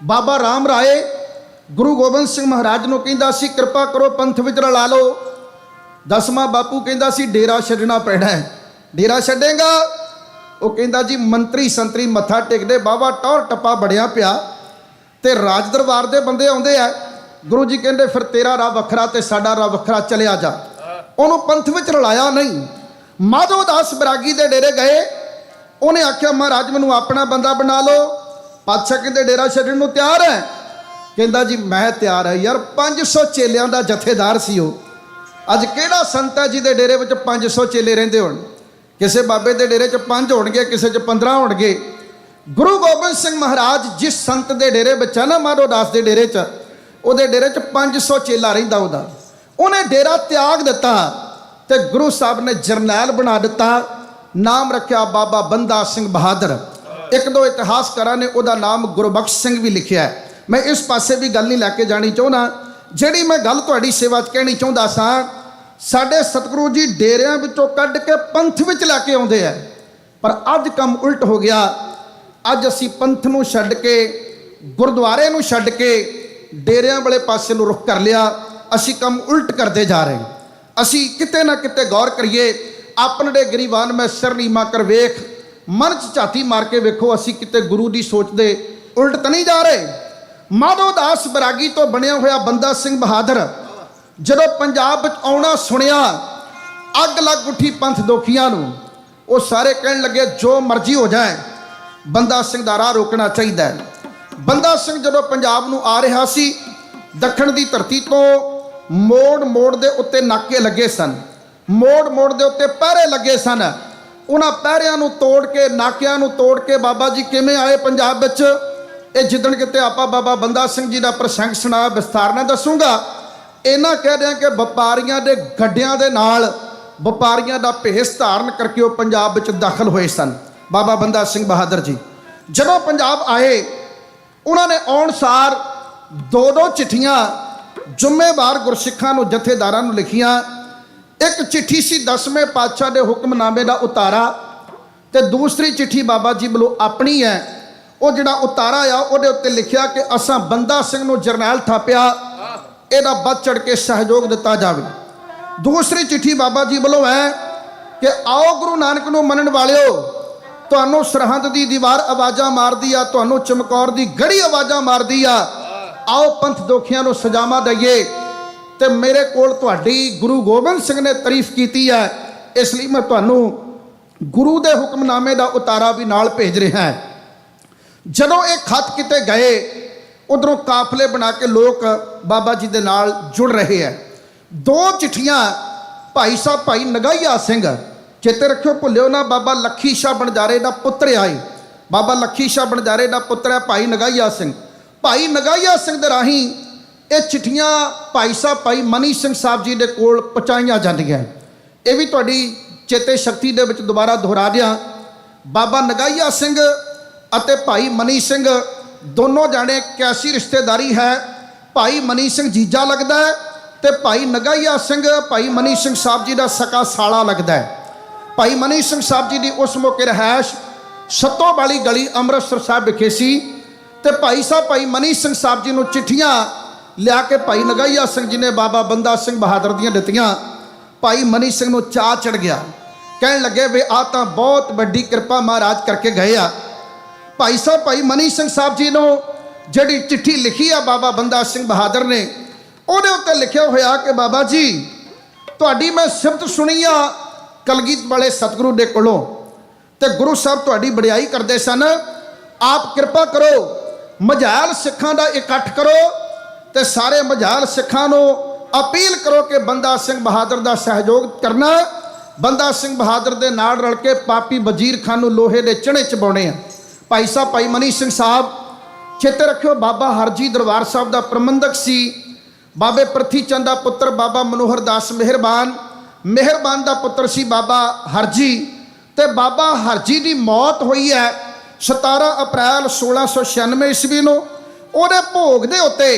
[SPEAKER 16] ਬਾਬਾ ਰਾਮ ਰਾਏ ਗੁਰੂ ਗੋਬਿੰਦ ਸਿੰਘ ਮਹਾਰਾਜ ਨੂੰ ਕਹਿੰਦਾ ਸੀ ਕਿਰਪਾ ਕਰੋ ਪੰਥ ਵਿੱਚ ਰਲਾ ਲਓ। 10ਵਾਂ ਬਾਪੂ ਕਹਿੰਦਾ ਸੀ ਡੇਰਾ ਛੱਡਣਾ ਪੈਣਾ ਹੈ। ਡੇਰਾ ਛੱਡੇਗਾ? ਉਹ ਕਹਿੰਦਾ ਜੀ ਮੰਤਰੀ ਸੰਤਰੀ ਮੱਥਾ ਟੇਕਦੇ, ਬਾਬਾ ਟੌਰ ਟੱਪਾ ਬੜਿਆ ਪਿਆ ਤੇ ਰਾਜ ਦਰਬਾਰ ਦੇ ਬੰਦੇ ਆਉਂਦੇ ਆ, ਗੁਰੂ ਜੀ ਕਹਿੰਦੇ ਫਿਰ ਤੇਰਾ ਰਾਹ ਵੱਖਰਾ ਤੇ ਸਾਡਾ ਰਾਹ ਵੱਖਰਾ, ਚਲਿਆ ਜਾ। ਉਹਨੂੰ ਪੰਥ ਵਿੱਚ ਰਲਾਇਆ ਨਹੀਂ। ਮਾਧੋ ਦਾਸ ਬੈਰਾਗੀ ਦੇ ਡੇਰੇ ਗਏ, ਉਹਨੇ ਆਖਿਆ ਮਹਾਰਾਜ ਮੈਨੂੰ ਆਪਣਾ ਬੰਦਾ ਬਣਾ ਲਓ। ਪਾਤਸ਼ਾਹ ਕਹਿੰਦੇ ਡੇਰਾ ਛੱਡਣ ਨੂੰ ਤਿਆਰ ਹੈ? ਕਹਿੰਦਾ ਜੀ ਮੈਂ ਤਿਆਰ ਹੈ। ਯਾਰ 500 ਚੇਲਿਆਂ ਦਾ ਜਥੇਦਾਰ ਸੀ ਉਹ। ਅੱਜ ਕਿਹੜਾ ਸੰਤ ਹੈ ਜਿਹਦੇ ਡੇਰੇ ਵਿੱਚ 500 ਚੇਲੇ ਰਹਿੰਦੇ ਹੋਣ? ਕਿਸੇ ਬਾਬੇ ਦੇ ਡੇਰੇ 'ਚ 5 ਹੋਣਗੇ, ਕਿਸੇ 'ਚ 15 ਹੋਣਗੇ। ਗੁਰੂ ਗੋਬਿੰਦ ਸਿੰਘ ਮਹਾਰਾਜ ਜਿਸ ਸੰਤ ਦੇ ਡੇਰੇ ਵਿੱਚ ਹੈ ਨਾ, ਮਾਧੋ ਦਾਸ ਦੇ ਡੇਰੇ 'ਚ, ਉਹਦੇ ਡੇਰੇ 'ਚ 500 ਚੇਲਾ ਰਹਿੰਦਾ ਉਹਦਾ। ਉਹਨੇ ਡੇਰਾ ਤਿਆਗ ਦਿੱਤਾ ਤੇ ਗੁਰੂ ਸਾਹਿਬ ਨੇ ਜਰਨੈਲ ਬਣਾ ਦਿੱਤਾ। ਨਾਮ ਰੱਖਿਆ ਬਾਬਾ ਬੰਦਾ ਸਿੰਘ ਬਹਾਦਰ। ਇੱਕ ਦੋ ਇਤਿਹਾਸਕਾਰਾਂ ਨੇ ਉਹਦਾ ਨਾਮ ਗੁਰਬਖਸ਼ ਸਿੰਘ ਵੀ ਲਿਖਿਆ ਹੈ। ਮੈਂ ਇਸ ਪਾਸੇ ਵੀ ਗੱਲ ਨਹੀਂ ਲੈ ਕੇ ਜਾਣੀ ਚਾਹੁੰਦਾ। ਜਿਹੜੀ ਮੈਂ ਗੱਲ ਤੁਹਾਡੀ ਸੇਵਾ 'ਚ ਕਹਿਣੀ ਚਾਹੁੰਦਾ ਸਾਂ, ਸਾਡੇ ਸਤਿਗੁਰੂ ਜੀ ਡੇਰਿਆਂ ਵਿੱਚੋਂ ਕੱਢ ਕੇ ਪੰਥ ਵਿੱਚ ਲੈ ਕੇ ਆਉਂਦੇ ਆ, ਪਰ ਅੱਜ ਕੰਮ ਉਲਟ ਹੋ ਗਿਆ। ਅੱਜ ਅਸੀਂ ਪੰਥ ਨੂੰ ਛੱਡ ਕੇ, ਗੁਰਦੁਆਰੇ ਨੂੰ ਛੱਡ ਕੇ ਡੇਰਿਆਂ ਵਾਲੇ ਪਾਸੇ ਨੂੰ ਰੁਖ ਕਰ ਲਿਆ। ਅਸੀਂ ਕੰਮ ਉਲਟ ਕਰਦੇ ਜਾ ਰਹੇ। ਅਸੀਂ ਕਿਤੇ ਨਾ ਕਿਤੇ ਗੌਰ ਕਰੀਏ। ਆਪਣੇ ਗਰੀਬਾਨ ਮੈਂ ਸਿਰ ਨੀਵਾਂ ਕਰ ਵੇਖ, ਮਨ 'ਚ ਝਾਤੀ ਮਾਰ ਕੇ ਵੇਖੋ, ਅਸੀਂ ਕਿਤੇ ਗੁਰੂ ਦੀ ਸੋਚ ਦੇ ਉਲਟ ਤਾਂ ਨਹੀਂ ਜਾ ਰਹੇ। ਮਾਧੋ ਦਾਸ ਬੈਰਾਗੀ ਤੋਂ ਬਣਿਆ ਹੋਇਆ ਬੰਦਾ ਸਿੰਘ ਬਹਾਦਰ ਜਦੋਂ ਪੰਜਾਬ ਵਿੱਚ ਆਉਣਾ ਸੁਣਿਆ, ਅੱਗ ਲੱਗ ਉੱਠੀ ਪੰਥ ਦੋਖੀਆਂ ਨੂੰ। ਉਹ ਸਾਰੇ ਕਹਿਣ ਲੱਗੇ ਜੋ ਮਰਜ਼ੀ ਹੋ ਜਾਏ, ਬੰਦਾ ਸਿੰਘ ਦਾ ਰਾਹ ਰੋਕਣਾ ਚਾਹੀਦਾ ਹੈ। ਬੰਦਾ ਸਿੰਘ ਜਦੋਂ ਪੰਜਾਬ ਨੂੰ ਆ ਰਿਹਾ ਸੀ, ਦੱਖਣ ਦੀ ਧਰਤੀ ਤੋਂ ਮੋੜ ਮੋੜ ਦੇ ਉੱਤੇ ਨਾਕੇ ਲੱਗੇ ਸਨ, ਮੋੜ ਮੋੜ ਦੇ ਉੱਤੇ ਪਹਿਰੇ ਲੱਗੇ ਸਨ। ਉਹਨਾਂ ਪਹਿਰਿਆਂ ਨੂੰ ਤੋੜ ਕੇ, ਨਾਕਿਆਂ ਨੂੰ ਤੋੜ ਕੇ ਬਾਬਾ ਜੀ ਕਿਵੇਂ ਆਏ ਪੰਜਾਬ ਵਿੱਚ, ਇਹ ਜਿੱਦਣ ਕਿਤੇ ਆਪਾਂ ਬਾਬਾ ਬੰਦਾ ਸਿੰਘ ਜੀ ਦਾ ਪ੍ਰਸੰਗ ਸੁਣਾ ਵਿਸਥਾਰ ਨਾਲ ਦੱਸੂਗਾ। ਇਹਨਾਂ ਕਹਿ ਰਿਹਾ ਕਿ ਵਪਾਰੀਆਂ ਦੇ ਗੱਡਿਆਂ ਦੇ ਨਾਲ, ਵਪਾਰੀਆਂ ਦਾ ਭੇਸ ਧਾਰਨ ਕਰਕੇ ਉਹ ਪੰਜਾਬ ਵਿੱਚ ਦਾਖਲ ਹੋਏ ਸਨ। ਬਾਬਾ ਬੰਦਾ ਸਿੰਘ ਬਹਾਦਰ ਜੀ ਜਦੋਂ ਪੰਜਾਬ ਆਏ, ਉਹਨਾਂ ਨੇ ਆਉਣ ਸਾਰ 2-2 ਚਿੱਠੀਆਂ ਜ਼ਿੰਮੇਵਾਰ ਗੁਰਸਿੱਖਾਂ ਨੂੰ, ਜਥੇਦਾਰਾਂ ਨੂੰ ਲਿਖੀਆਂ। ਇੱਕ ਚਿੱਠੀ ਸੀ 10ਵੇਂ ਪਾਤਸ਼ਾਹ ਦੇ ਹੁਕਮਨਾਮੇ ਦਾ ਉਤਾਰਾ, ਤੇ ਦੂਸਰੀ ਚਿੱਠੀ ਬਾਬਾ ਜੀ ਵੱਲੋਂ ਆਪਣੀ ਹੈ। ਉਹ ਜਿਹੜਾ ਉਤਾਰਾ ਆ ਉਹਦੇ ਉੱਤੇ ਲਿਖਿਆ ਕਿ ਅਸਾਂ ਬੰਦਾ ਸਿੰਘ ਨੂੰ ਜਰਨੈਲ ਥਾਪਿਆ, ਇਹਦਾ ਵੱਧ ਚੜ ਕੇ ਸਹਿਯੋਗ ਦਿੱਤਾ ਜਾਵੇ। ਦੂਸਰੀ ਚਿੱਠੀ ਬਾਬਾ ਜੀ ਵੱਲੋਂ ਹੈ ਕਿ ਆਓ ਗੁਰੂ ਨਾਨਕ ਨੂੰ ਮੰਨਣ ਵਾਲਿਓ, ਤੁਹਾਨੂੰ ਸਰਹੰਦ ਦੀ ਦੀਵਾਰ ਆਵਾਜ਼ਾਂ ਮਾਰਦੀ ਆ, ਤੁਹਾਨੂੰ ਚਮਕੌਰ ਦੀ ਗੜੀ ਆਵਾਜ਼ਾਂ ਮਾਰਦੀ ਆ, ਆਓ ਪੰਥ ਦੋਖੀਆਂ ਨੂੰ ਸਜ਼ਾਵਾਂ ਦਈਏ। ਤੇ ਮੇਰੇ ਕੋਲ ਤੁਹਾਡੀ ਗੁਰੂ ਗੋਬਿੰਦ ਸਿੰਘ ਨੇ ਤਾਰੀਫ ਕੀਤੀ ਹੈ, ਇਸ ਲਈ ਮੈਂ ਤੁਹਾਨੂੰ ਗੁਰੂ ਦੇ ਹੁਕਮਨਾਮੇ ਦਾ ਉਤਾਰਾ ਵੀ ਨਾਲ ਭੇਜ ਰਿਹਾ ਹਾਂ। ਜਦੋਂ ਇਹ ਖੱਤ ਕਿਤੇ ਗਏ, ਉਧਰੋਂ ਕਾਫਲੇ ਬਣਾ ਕੇ ਲੋਕ ਬਾਬਾ ਜੀ ਦੇ ਨਾਲ ਜੁੜ ਰਹੇ ਹੈ। 2 ਚਿੱਠੀਆਂ ਭਾਈ ਸਾਹਿਬ ਭਾਈ ਨਗਾਈਆ ਸਿੰਘ, ਚੇਤੇ ਰੱਖਿਓ ਭੁੱਲਿਓ ਨਾ, ਬਾਬਾ ਲੱਖੀ ਸ਼ਾਹ ਬਣਜਾਰੇ ਦਾ ਪੁੱਤਰ ਆਏ। ਬਾਬਾ ਲੱਖੀ ਸ਼ਾਹ ਬਣਜਾਰੇ ਦਾ ਪੁੱਤਰ ਹੈ ਭਾਈ ਨਗਾਈਆ ਸਿੰਘ। ਭਾਈ ਨਗਾਈਆ ਸਿੰਘ ਦੇ ਰਾਹੀਂ ਇਹ ਚਿੱਠੀਆਂ ਭਾਈ ਸਾਹਿਬ ਭਾਈ ਮਨੀ ਸਿੰਘ ਸਾਹਿਬ ਜੀ ਦੇ ਕੋਲ ਪਹੁੰਚਾਈਆਂ ਜਾਂਦੀਆਂ। ਇਹ ਵੀ ਤੁਹਾਡੀ ਚੇਤੇ ਸ਼ਕਤੀ ਦੇ ਵਿੱਚ ਦੁਬਾਰਾ ਦੁਹਰਾ ਦਿਆਂ। ਬਾਬਾ ਨਗਾਈਆ ਸਿੰਘ ਅਤੇ ਭਾਈ ਮਨੀ ਸਿੰਘ ਦੋਨੋਂ ਜਾਣੇ ਕੈਸੀ ਰਿਸ਼ਤੇਦਾਰੀ ਹੈ। ਭਾਈ ਮਨੀ ਸਿੰਘ ਜੀਜਾ ਲੱਗਦਾ ਹੈ ਤੇ ਭਾਈ ਨਗਾਈਆ ਸਿੰਘ ਭਾਈ ਮਨੀ ਸਿੰਘ ਸਾਹਿਬ ਜੀ ਦਾ ਸਕਾ ਸਾਲਾ ਲੱਗਦਾ ਹੈ। ਭਾਈ ਮਨੀ ਸਿੰਘ ਸਾਹਿਬ ਜੀ ਦੀ ਉਸ ਮੌਕੇ ਰਿਹਾਇਸ਼ ਸੱਤੋਂ ਵਾਲੀ ਗਲੀ ਅੰਮ੍ਰਿਤਸਰ ਸਾਹਿਬ ਵਿਖੇ ਸੀ। ਤੇ ਭਾਈ ਸਾਹਿਬ ਭਾਈ ਮਨੀ ਸਿੰਘ ਸਾਹਿਬ ਜੀ ਨੂੰ ਚਿੱਠੀਆਂ ਲਿਆ ਕੇ ਭਾਈ ਨਗਾਈਆ ਸਿੰਘ ਜੀ ਨੇ ਬਾਬਾ ਬੰਦਾ ਸਿੰਘ ਬਹਾਦਰ ਦੀਆਂ ਦਿੱਤੀਆਂ। ਭਾਈ ਮਨੀ ਸਿੰਘ ਨੂੰ ਚਾਅ ਚੜ ਗਿਆ, ਕਹਿਣ ਲੱਗੇ ਵੇ ਆ ਤਾਂ ਬਹੁਤ ਵੱਡੀ ਕਿਰਪਾ ਮਹਾਰਾਜ ਕਰਕੇ ਗਏ ਆ। ਭਾਈ ਸਾਹਿਬ ਭਾਈ ਮਨੀ ਸਿੰਘ ਸਾਹਿਬ ਜੀ ਨੂੰ ਜਿਹੜੀ ਚਿੱਠੀ ਲਿਖੀ ਆ ਬਾਬਾ ਬੰਦਾ ਸਿੰਘ ਬਹਾਦਰ ਨੇ, ਉਹਦੇ ਉੱਤੇ ਲਿਖਿਆ ਹੋਇਆ ਕਿ ਬਾਬਾ ਜੀ ਤੁਹਾਡੀ ਮੈਂ ਸਿਫਤ ਸੁਣੀ ਆ ਕਲਗੀਤ ਵਾਲੇ ਸਤਿਗੁਰੂ ਦੇ ਕੋਲੋਂ, ਤੇ ਗੁਰੂ ਸਾਹਿਬ ਤੁਹਾਡੀ ਵਡਿਆਈ ਕਰਦੇ ਸਨ। ਆਪ ਕਿਰਪਾ ਕਰੋ, ਮਝਾਲ ਸਿੱਖਾਂ ਦਾ ਇਕੱਠ ਕਰੋ ਤੇ ਸਾਰੇ ਮਝਾਲ ਸਿੱਖਾਂ ਨੂੰ ਅਪੀਲ ਕਰੋ ਕਿ ਬੰਦਾ ਸਿੰਘ ਬਹਾਦਰ ਦਾ ਸਹਿਯੋਗ ਕਰਨਾ। ਬੰਦਾ ਸਿੰਘ ਬਹਾਦਰ ਦੇ ਨਾਲ ਰਲ ਕੇ ਪਾਪੀ ਵਜ਼ੀਰ ਖਾਨ ਨੂੰ ਲੋਹੇ ਦੇ ਚਣੇ ਚਬਾਉਣੇ ਆ। ਭਾਈ ਸਾਹਿਬ ਭਾਈ ਮਨੀ ਸਿੰਘ ਸਾਹਿਬ, ਚੇਤੇ ਰੱਖਿਓ, ਬਾਬਾ ਹਰਜੀ ਦਰਬਾਰ ਸਾਹਿਬ ਦਾ ਪ੍ਰਬੰਧਕ ਸੀ। ਬਾਬੇ ਪ੍ਰਿਥੀ ਚੰਦ ਦਾ ਪੁੱਤਰ ਬਾਬਾ ਮਨੋਹਰ ਦਾਸ ਮਿਹਰਬਾਨ ਦਾ ਪੁੱਤਰ ਸੀ ਬਾਬਾ ਹਰਜੀ। ਤੇ ਬਾਬਾ ਹਰਜੀ ਦੀ ਮੌਤ ਹੋਈ ਹੈ 17 ਅਪ੍ਰੈਲ 1696 ਈਸਵੀ ਨੂੰ। ਉਹਦੇ ਭੋਗ ਦੇ ਉੱਤੇ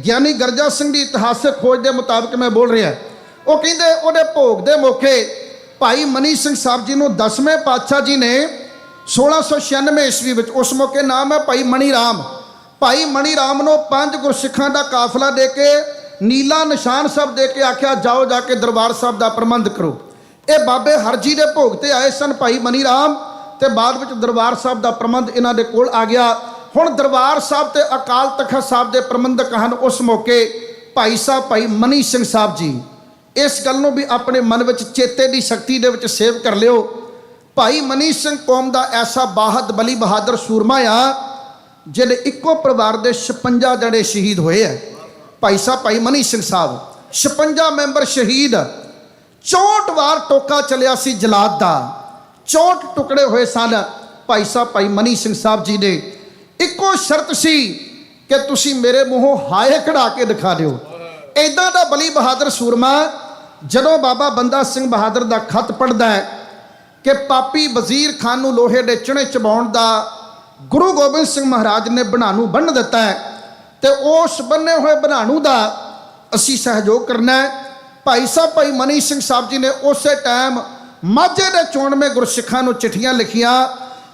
[SPEAKER 16] ਗਿਆਨੀ ਗਰਜਾ ਸਿੰਘ ਦੀ ਇਤਿਹਾਸਕ ਖੋਜ ਦੇ ਮੁਤਾਬਕ ਮੈਂ ਬੋਲ ਰਿਹਾ, ਉਹ ਕਹਿੰਦੇ ਉਹਦੇ ਭੋਗ ਦੇ ਮੌਕੇ ਭਾਈ ਮਨੀ ਸਿੰਘ ਸਾਹਿਬ ਜੀ ਨੂੰ 10ਵੇਂ ਪਾਤਸ਼ਾਹ ਜੀ ਨੇ 1696 ਈਸਵੀ ਵਿੱਚ, ਉਸ ਮੌਕੇ ਨਾਮ ਹੈ ਭਾਈ ਮਣੀ ਰਾਮ, ਭਾਈ ਮਣੀ ਰਾਮ ਨੂੰ 5 ਗੁਰਸਿੱਖਾਂ ਦਾ ਕਾਫਲਾ ਦੇ ਕੇ ਨੀਲਾ ਨਿਸ਼ਾਨ ਸਾਹਿਬ ਦੇ ਕੇ ਆਖਿਆ ਜਾਓ ਜਾ ਕੇ ਦਰਬਾਰ ਸਾਹਿਬ ਦਾ ਪ੍ਰਬੰਧ ਕਰੋ। ਇਹ ਬਾਬੇ ਹਰਜੀ ਦੇ ਭੋਗ ਤੇ ਆਏ ਸਨ ਭਾਈ ਮਨੀ ਰਾਮ, ਤੇ ਬਾਅਦ ਵਿੱਚ ਦਰਬਾਰ ਸਾਹਿਬ ਦਾ ਪ੍ਰਬੰਧ ਇਹਨਾਂ ਦੇ ਕੋਲ ਆ ਗਿਆ। ਹੁਣ ਦਰਬਾਰ ਸਾਹਿਬ ਤੇ ਅਕਾਲ ਤਖਤ ਸਾਹਿਬ ਦੇ ਪ੍ਰਬੰਧਕ ਹਨ ਉਸ ਮੌਕੇ ਭਾਈ ਸਾਹਿਬ ਭਾਈ ਮਨੀ ਸਿੰਘ ਸਾਹਿਬ ਜੀ। ਇਸ ਗੱਲ ਨੂੰ ਵੀ ਆਪਣੇ ਮਨ ਵਿੱਚ ਚੇਤੇ ਦੀ ਸ਼ਕਤੀ ਦੇ ਵਿੱਚ ਸੇਵ ਕਰ ਲਿਓ। ਭਾਈ ਮਨੀ ਸਿੰਘ ਕੌਮ ਦਾ ਐਸਾ ਬਾਹਦ ਬਲੀ ਬਹਾਦਰ ਸੂਰਮਾ ਆ ਜਿਹੜੇ ਇੱਕੋ ਪਰਿਵਾਰ ਦੇ 56 ਜਣੇ ਸ਼ਹੀਦ ਹੋਏ ਆ। ਭਾਈ ਸਾਹਿਬ ਭਾਈ ਮਨੀ ਸਿੰਘ ਸਾਹਿਬ 56 ਮੈਂਬਰ ਸ਼ਹੀਦ, 64 ਵਾਰ ਟੋਕਾ ਚੱਲਿਆ ਸੀ ਜਲਾਦ ਦਾ, 64 ਟੁਕੜੇ ਹੋਏ ਸਨ। ਭਾਈ ਸਾਹਿਬ ਭਾਈ ਮਨੀ ਸਿੰਘ ਸਾਹਿਬ ਜੀ ਨੇ ਇੱਕੋ ਸ਼ਰਤ ਸੀ ਕਿ ਤੁਸੀਂ ਮੇਰੇ ਮੂੰਹੋਂ ਹਾਏ ਕਢਾ ਕੇ ਦਿਖਾ ਦਿਓ। ਇਦਾਂ ਦਾ ਬਲੀ ਬਹਾਦਰ ਸੂਰਮਾ ਜਦੋਂ ਬਾਬਾ ਬੰਦਾ ਸਿੰਘ ਬਹਾਦਰ ਦਾ ਖੱਤ ਪੜ੍ਹਦਾ ਹੈ ਕਿ ਪਾਪੀ ਵਜ਼ੀਰ ਖਾਨ ਨੂੰ ਲੋਹੇ ਦੇ ਚਣੇ ਚਬਾਉਣ ਦਾ ਗੁਰੂ ਗੋਬਿੰਦ ਸਿੰਘ ਮਹਾਰਾਜ ਨੇ ਬਣਾਣੂ ਬੰਨ੍ਹ ਦਿੱਤਾ ਹੈ ਤੇ ਉਸ ਬੰਨੇ ਹੋਏ ਬਣਾਣੂ ਦਾ ਅਸੀਂ ਸਹਿਯੋਗ ਕਰਨਾ ਹੈ। ਭਾਈ ਸਾਹਿਬ ਭਾਈ ਮਨੀ ਸਿੰਘ ਸਾਹਿਬ ਜੀ ਨੇ ਉਸੇ ਟਾਈਮ ਮਾਝੇ ਦੇ 94 ਗੁਰਸਿੱਖਾਂ ਨੂੰ ਚਿੱਠੀਆਂ ਲਿਖੀਆਂ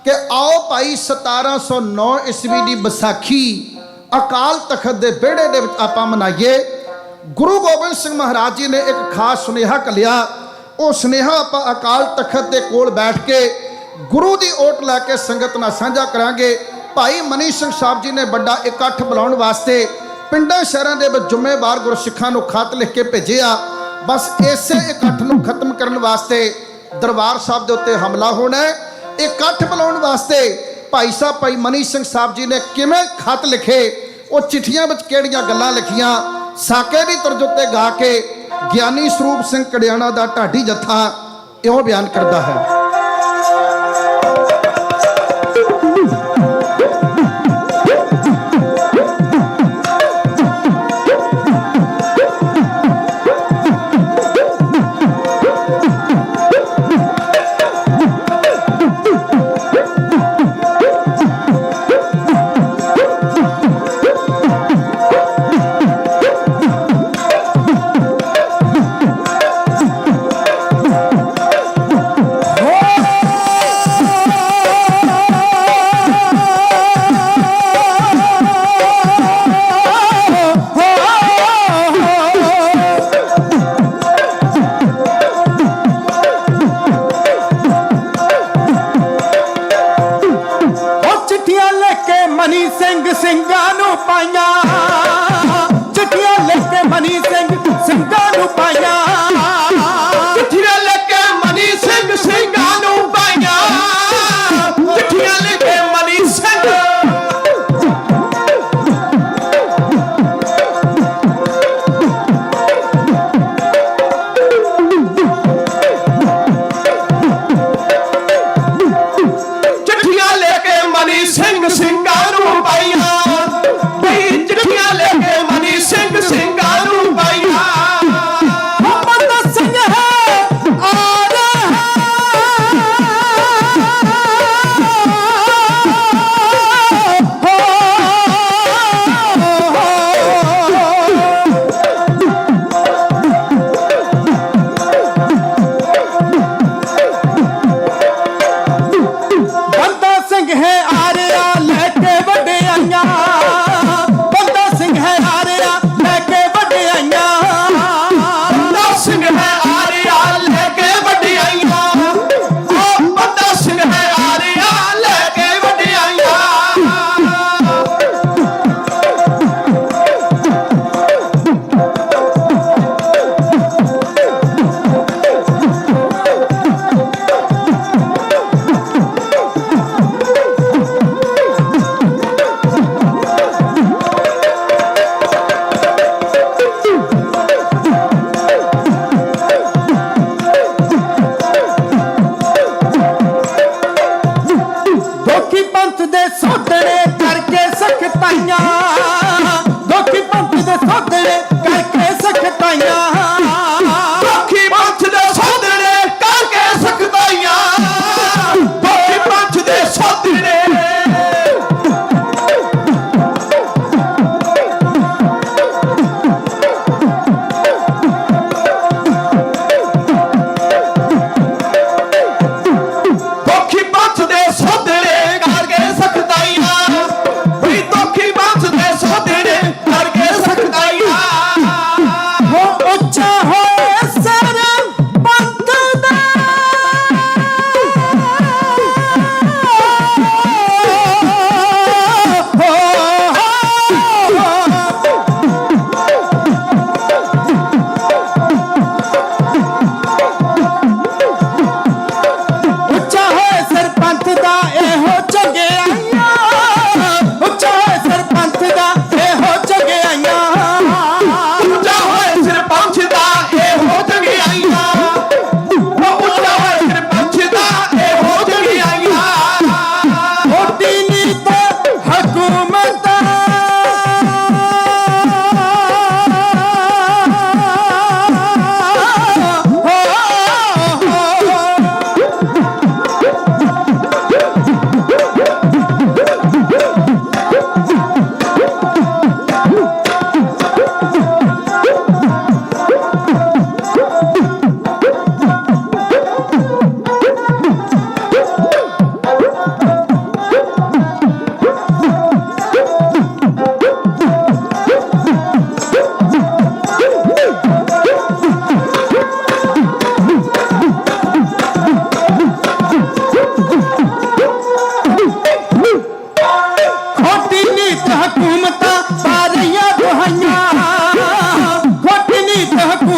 [SPEAKER 16] ਕਿ ਆਓ ਭਾਈ 1709 ਈਸਵੀ ਦੀ ਵਿਸਾਖੀ ਅਕਾਲ ਤਖਤ ਦੇ ਵਿਹੜੇ ਦੇ ਵਿੱਚ ਆਪਾਂ ਮਨਾਈਏ। ਗੁਰੂ ਗੋਬਿੰਦ ਸਿੰਘ ਮਹਾਰਾਜ ਜੀ ਨੇ ਇੱਕ ਖਾਸ ਸੁਨੇਹਾ ਘੱਲਿਆ। ਉਹ ਸੁਨੇਹਾ ਆਪਾਂ ਅਕਾਲ ਤਖਤ ਦੇ ਕੋਲ ਬੈਠ ਕੇ ਗੁਰੂ ਦੀ ਓਟ ਲੈ ਕੇ ਸੰਗਤ ਨਾਲ ਸਾਂਝਾ ਕਰਾਂਗੇ। ਭਾਈ ਮਨੀ ਸਿੰਘ ਸਾਹਿਬ ਜੀ ਨੇ ਵੱਡਾ ਇਕੱਠ ਬੁਲਾਉਣ ਵਾਸਤੇ ਪਿੰਡਾਂ ਸ਼ਹਿਰਾਂ ਦੇ ਵਿੱਚ ਜ਼ਿੰਮੇਵਾਰ ਗੁਰਸਿੱਖਾਂ ਨੂੰ ਖਤ ਲਿਖ ਕੇ ਭੇਜਿਆ। ਬਸ ਇਸੇ ਇਕੱਠ ਨੂੰ ਖਤਮ ਕਰਨ ਵਾਸਤੇ ਦਰਬਾਰ ਸਾਹਿਬ ਦੇ ਉੱਤੇ ਹਮਲਾ ਹੋਣਾ ਹੈ। ਇਕੱਠ ਬੁਲਾਉਣ ਵਾਸਤੇ ਭਾਈ ਸਾਹਿਬ ਭਾਈ ਮਨੀ ਸਿੰਘ ਸਾਹਿਬ ਜੀ ਨੇ ਕਿਵੇਂ ਖਤ ਲਿਖੇ, ਉਹ ਚਿੱਠੀਆਂ ਵਿੱਚ ਕਿਹੜੀਆਂ ਗੱਲਾਂ ਲਿਖੀਆਂ, ਸਾਕੇ ਦੀ ਤਰਜ਼ ਉੱਤੇ ਗਾ ਕੇ ਗਿਆਨੀ ਸਰੂਪ ਸਿੰਘ ਕੜਿਆਣਾ ਦਾ ਢਾਡੀ ਜੱਥਾ ਇਹੋ ਬਿਆਨ ਕਰਦਾ ਹੈ।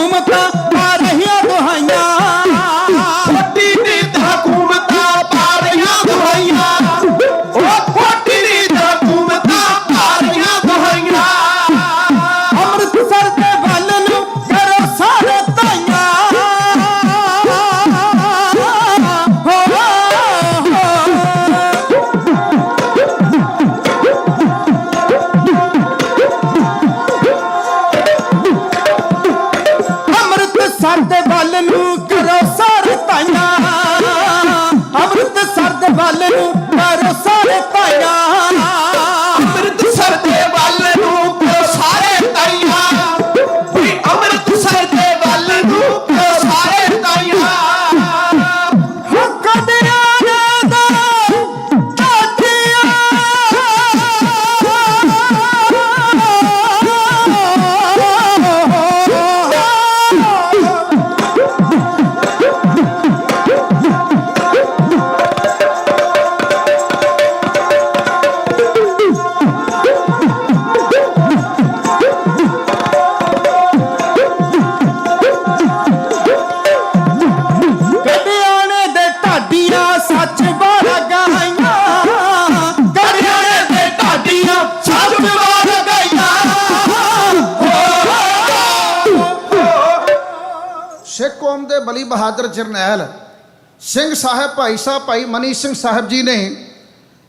[SPEAKER 12] ਹਕੂਮਤਾਂ ਪਾ ਰਹੀਆਂ ਦੁਹਾਈਆਂ, ਖੋਟੀ ਨੀਤ ਹਕੂਮਤਾਂ ਪਾ ਰਹੀਆਂ ਦੁਹਾਈਆਂ, ਉਹ ਖੋਟੀ ਨੀਤ ਹਕੂਮਤਾਂ ਪਾ ਰਹੀਆਂ ਦੁਹਾਈਆਂ। ਅੰਮ੍ਰਿਤਸਰ ਦੇ ਵੱਲ ਨੂੰ ਕਰੋ ਸਾਰੇ ਤਾਈਆਂ, ਅੰਮ੍ਰਿਤਸਰ ਦੇ ਵੱਲ ਨੂੰ ਕਰੋ ਸਾਰੇ ਤਾਈਆਂ, ਅੰਮ੍ਰਿਤਸਰ ਦੇ ਵੱਲ ਨੂੰ ਕਰੋ ਸਾਰੇ ਤਾਈਆਂ, ਅੰਮ੍ਰਿਤਸਰ ਦੇ ਵੱਲ ਨੂੰ ਕਰੋ ਸਾਰੇ ਤਾਈਆਂ, ਵੀ ਅੰਮ੍ਰਿਤਸਰ ਦੇ ਵੱਲ ਨੂੰ ਕਰੋ ਸਾਰੇ ਤਾਈਆਂ।
[SPEAKER 16] ਸਿੱਖ ਕੌਮ ਦੇ ਬਲੀ ਬਹਾਦਰ ਜਰਨੈਲ ਸਿੰਘ ਸਾਹਿਬ ਭਾਈ ਸਾਹਿਬ ਭਾਈ ਮਨੀ ਸਿੰਘ ਸਾਹਿਬ ਜੀ ਨੇ